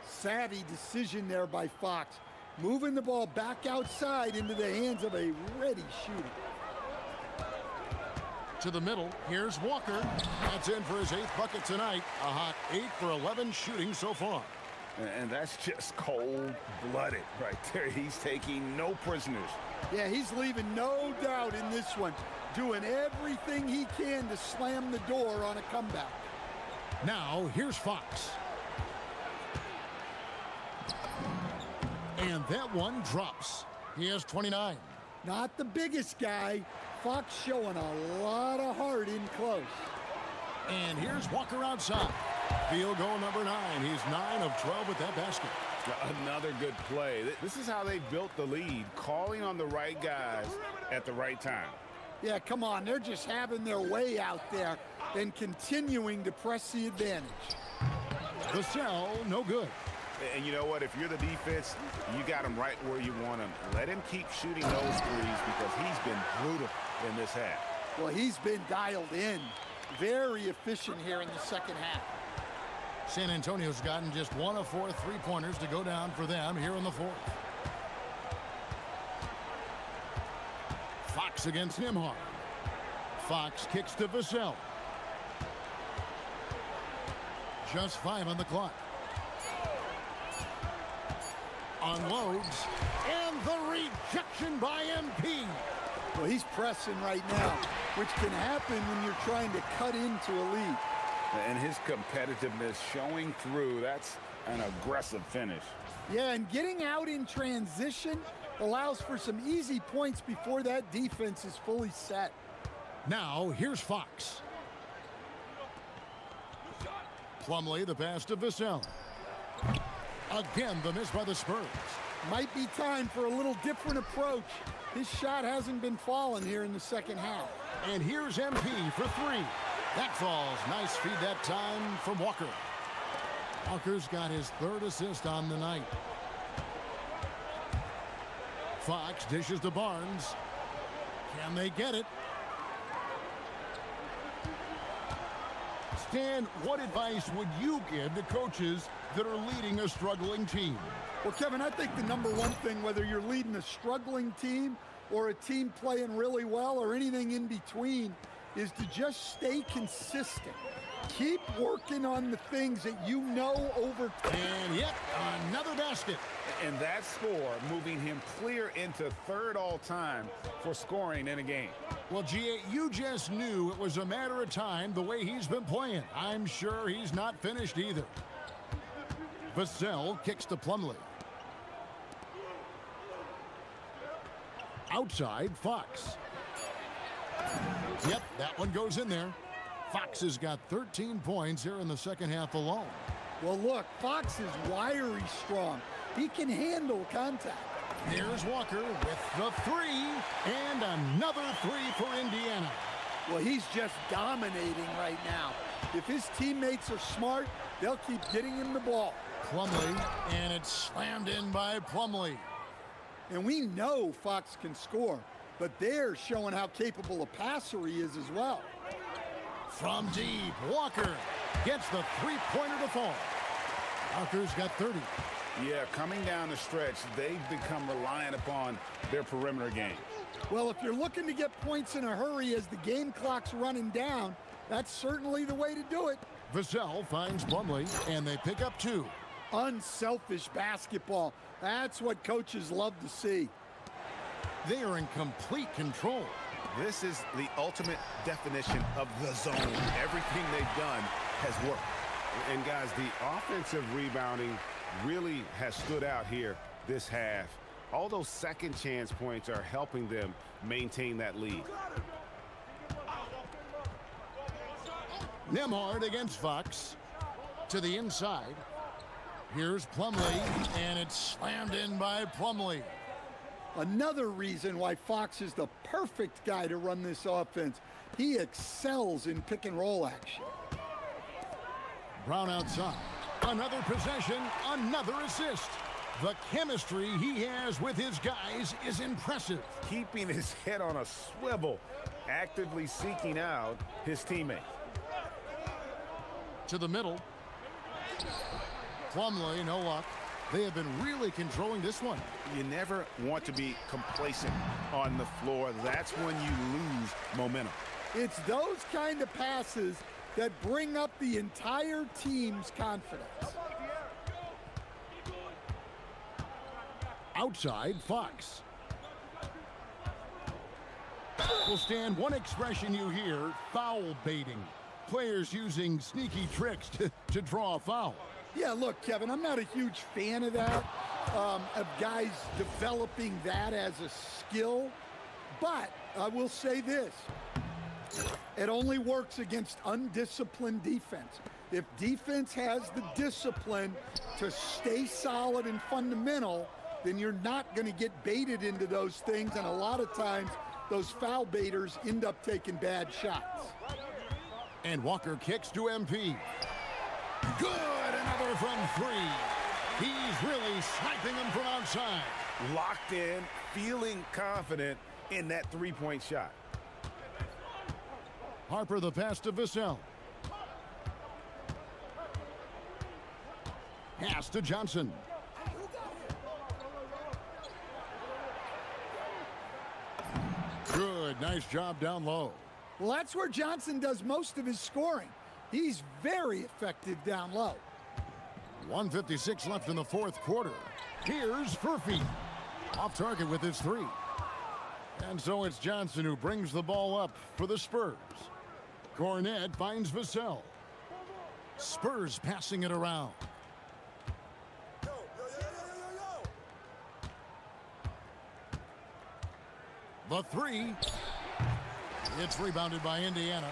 Savvy decision there by Fox. Moving the ball back outside into the hands of a ready shooter. To the middle, here's Walker. That's in for his 8th bucket tonight. A hot 8 for 11 shooting so far. And that's just cold-blooded right there. He's taking no prisoners. Yeah, he's leaving no doubt in this one. Doing everything he can to slam the door on a comeback. Now, here's Fox. And that one drops. He has 29. Not the biggest guy. Fox showing a lot of heart in close. And here's Walker outside. Field goal number 9. He's 9 of 12 with that basket. Another good play. This is how they built the lead, calling on the right guys at the right time. Yeah, come on. They're just having their way out there and continuing to press the advantage. Vassell, no good. And you know what? If you're the defense, you got him right where you want him. Let him keep shooting those threes because he's been brutal in this half. Well, he's been dialed in. Very efficient here in the second half. San Antonio's gotten just 1 of 4 3-pointers to go down for them here in the 4th. Fox against Nembhard. Fox kicks to Vassell. Just 5 on the clock. Unloads. And the rejection by MP. Well, he's pressing right now, which can happen when you're trying to cut into a lead. And his competitiveness showing through. That's an aggressive finish. Yeah, and getting out in transition allows for some easy points before that defense is fully set. Now, here's Fox. Plumlee, the pass to Vassell. Again, the miss by the Spurs. Might be time for a little different approach. His shot hasn't been falling here in the second half. And here's MP for 3. That falls. Nice feed that time from Walker. Walker's got his 3rd assist on the night. Fox dishes to Barnes. Can they get it? Stan, what advice would you give to coaches that are leading a struggling team? Well, Kevin, I think the number one thing, whether you're leading a struggling team or a team playing really well or anything in between, is to just stay consistent. Keep working on the things that you know over time. And yet, another basket. And that score moving him clear into third all-time for scoring in a game. Well, G.A., you just knew it was a matter of time the way he's been playing. I'm sure he's not finished either. Vassell kicks to Plumlee. Outside, Fox. Yep, that one goes in there. Fox has got 13 points here in the second half alone. Well, look, Fox is wiry strong. He can handle contact. Here's Walker with the three, and another three for Indiana. Well, he's just dominating right now. If his teammates are smart, they'll keep getting him the ball. Plumlee, and it's slammed in by Plumlee. And we know Fox can score, but they're showing how capable a passer he is as well. From deep, Walker gets the three-pointer to fall. Walker's got 30. Yeah, coming down the stretch, they've become reliant upon their perimeter game. Well, if you're looking to get points in a hurry as the game clock's running down, that's certainly the way to do it. Vassell finds Plumlee, and they pick up 2. Unselfish basketball. That's what coaches love to see. They are in complete control. This is the ultimate definition of the zone. Everything they've done has worked. And guys, the offensive rebounding really has stood out here this half. All those second chance points are helping them maintain that lead. Nembhard against Fox. To the inside. Here's Plumlee, and it's slammed in by Plumlee. Another reason why Fox is the perfect guy to run this offense. He excels in pick and roll action. Brown outside. Another possession, another assist. The chemistry he has with his guys is impressive. Keeping his head on a swivel, actively seeking out his teammate. To the middle. Plumlee, no luck. They have been really controlling this one. You never want to be complacent on the floor. That's when you lose momentum. It's those kind of passes that bring up the entire team's confidence. Outside, Fox. Will stand one expression you hear, foul baiting. Players using sneaky tricks to draw a foul. Yeah, look, Kevin, I'm not a huge fan of that, of guys developing that as a skill. But I will say this. It only works against undisciplined defense. If defense has the discipline to stay solid and fundamental, then you're not going to get baited into those things. And a lot of times, those foul baiters end up taking bad shots. And Walker kicks to MP. Good, another from 3. He's really sniping them from outside. Locked in, feeling confident in that three-point shot. Harper the pass to Vassell. Pass to Johnson. Good, nice job down low. Well, that's where Johnson does most of his scoring. He's very effective down low. 1:56 left in the fourth quarter. Here's Furphy. Off target with his 3. And so it's Johnson who brings the ball up for the Spurs. Cornet finds Vassell. Spurs passing it around. The 3. It's rebounded by Indiana.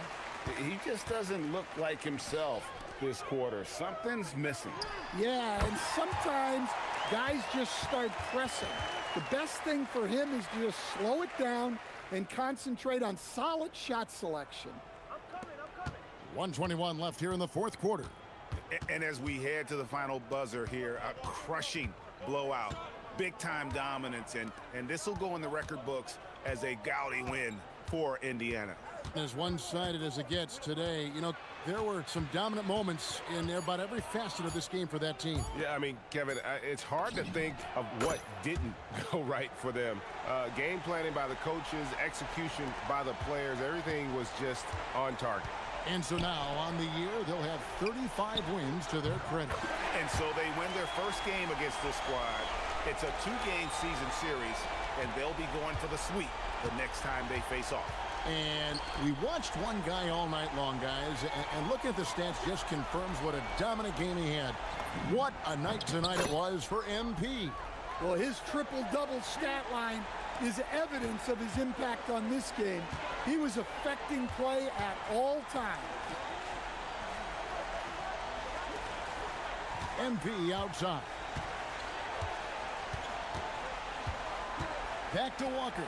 He just doesn't look like himself this quarter. Something's missing. Yeah, and sometimes guys just start pressing. The best thing for him is to just slow it down and concentrate on solid shot selection. 1:21 left here in the fourth quarter. And as we head to the final buzzer here, a crushing blowout, big-time dominance, and this will go in the record books as a gaudy win for Indiana. As one-sided as it gets today, you know, there were some dominant moments in about every facet of this game for that team. Yeah, I mean, Kevin, it's hard to think of what didn't go right for them. Game planning by the coaches, execution by the players, everything was just on target. And so now on the year, they'll have 35 wins to their credit. And so they win their first game against this squad. It's a 2-game season series, and they'll be going for the sweep the next time they face off. And we watched one guy all night long, guys, and looking at the stats just confirms what a dominant game he had. What a night tonight it was for MP. Well, his triple-double stat line is evidence of his impact on this game. He was affecting play at all times. MP outside. Back to Walker.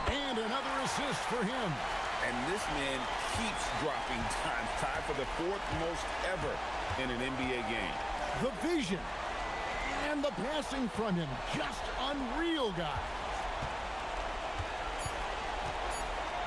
And another assist for him. And this man keeps dropping time. Tied for the 4th most ever in an NBA game. The vision. And the passing from him. Just unreal, guys.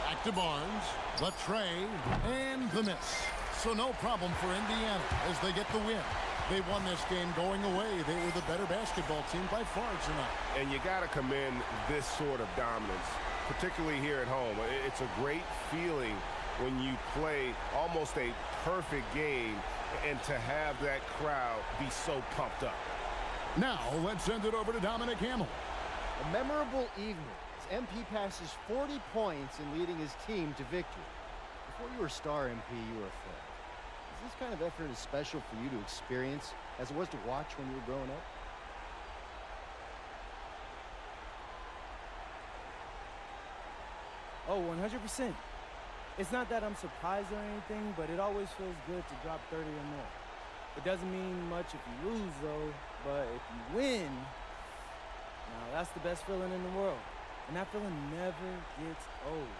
Back to Barnes. The tray. And the miss. So no problem for Indiana as they get the win. They won this game going away. They were the better basketball team by far tonight. And you got to commend this sort of dominance, particularly here at home. It's a great feeling when you play almost a perfect game and to have that crowd be so pumped up. Now let's send it over to Dominic Hamill. A memorable evening as MP passes 40 points in leading his team to victory. Before you were a star, MP, you were a friend. Is this kind of effort as special for you to experience as it was to watch when you were growing up? Oh, 100%. It's not that I'm surprised or anything, but it always feels good to drop 30 or more. It doesn't mean much if you lose, though, but if you win, now that's the best feeling in the world. And that feeling never gets old.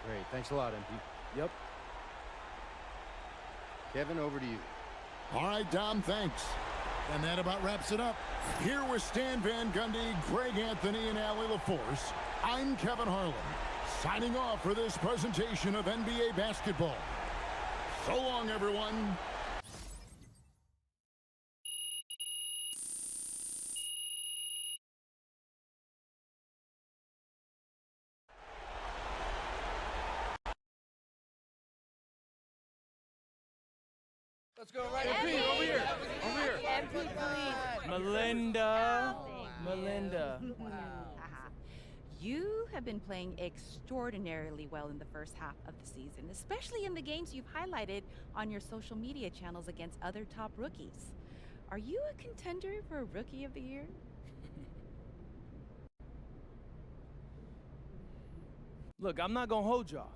Great. Thanks a lot, MP. Yep. Kevin, over to you. All right, Dom, thanks. And that about wraps it up. Here with Stan Van Gundy, Greg Anthony, and Allie LaForce, I'm Kevin Harlan, signing off for this presentation of NBA basketball. So long, everyone. Let's go right MP, over here. Over here. MP, please. Melinda. Melinda. You have been playing extraordinarily well in the first half of the season, especially in the games you've highlighted on your social media channels against other top rookies. Are you a contender for Rookie of the Year? Look, I'm not gonna hold y'all.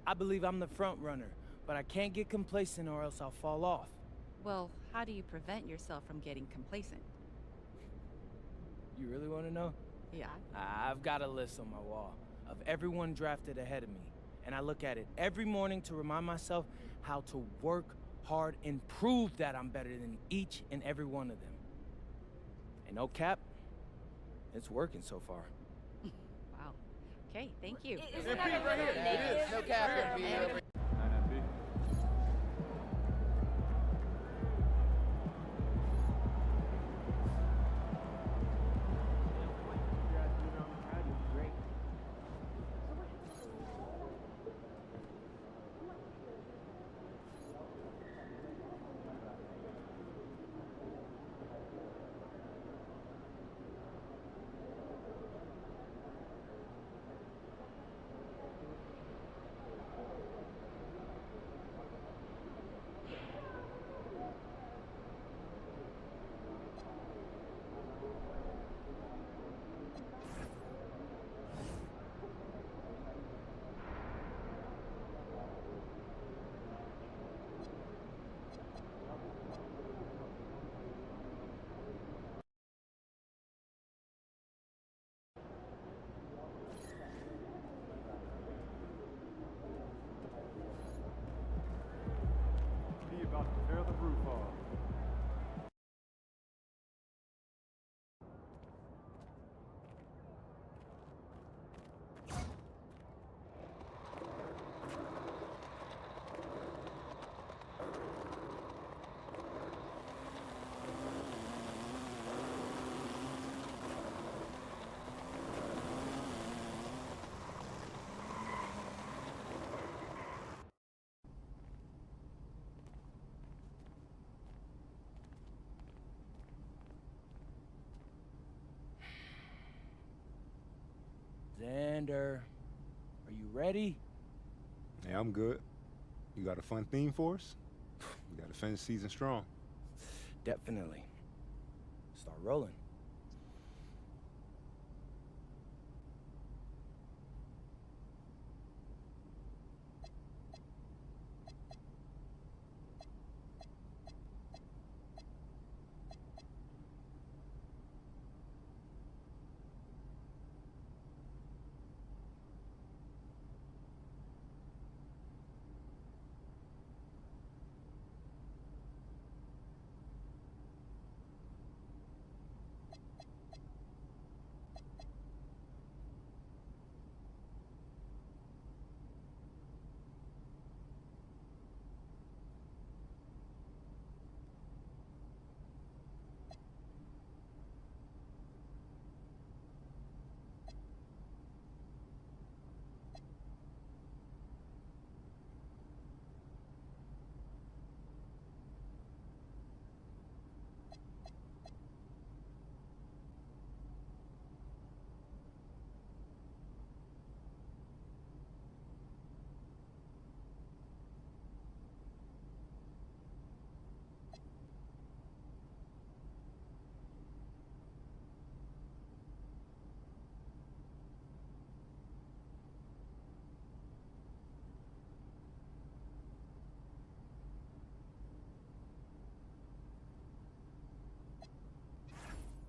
I believe I'm the front runner, but I can't get complacent or else I'll fall off. Well, how do you prevent yourself from getting complacent? You really want to know? Yeah. I've got a list on my wall of everyone drafted ahead of me, and I look at it every morning to remind myself how to work hard and prove that I'm better than each and every one of them. And no cap, it's working so far. Wow. Okay, thank you. Isn't that a little negative? No cap, MP. Xander, are you ready? Hey, I'm good. You got a fun theme for us? We got to finish season strong. Definitely. Start rolling.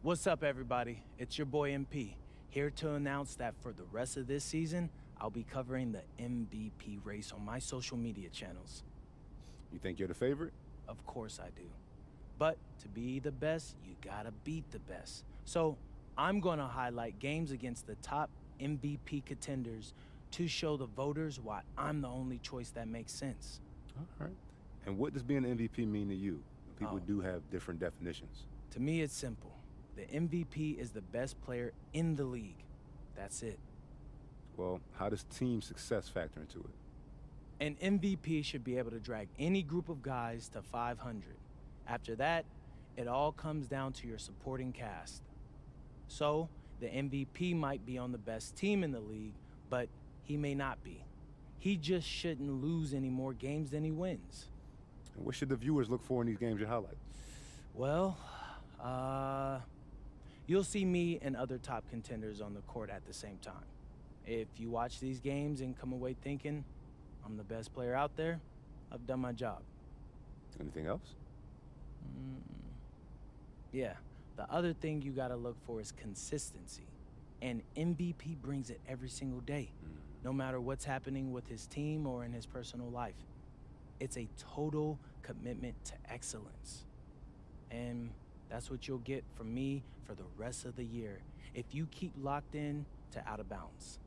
What's up, everybody? It's your boy MP, here to announce that for the rest of this season, I'll be covering the MVP race on my social media channels. You think you're the favorite? Of course I do. But to be the best, you gotta beat the best. So I'm gonna highlight games against the top MVP contenders to show the voters why I'm the only choice that makes sense. All right. And what does being an MVP mean to you? People do have different definitions. To me, it's simple. The MVP is the best player in the league. That's it. Well, how does team success factor into it? An MVP should be able to drag any group of guys to 500. After that, it all comes down to your supporting cast. So, the MVP might be on the best team in the league, but he may not be. He just shouldn't lose any more games than he wins. And what should the viewers look for in these games you highlight? Well, you'll see me and other top contenders on the court at the same time. If you watch these games and come away thinking I'm the best player out there, I've done my job. Anything else? Yeah, the other thing you gotta look for is consistency. And MVP brings it every single day, no matter what's happening with his team or in his personal life. It's a total commitment to excellence. And that's what you'll get from me for the rest of the year if you keep locked in to Out of Bounds.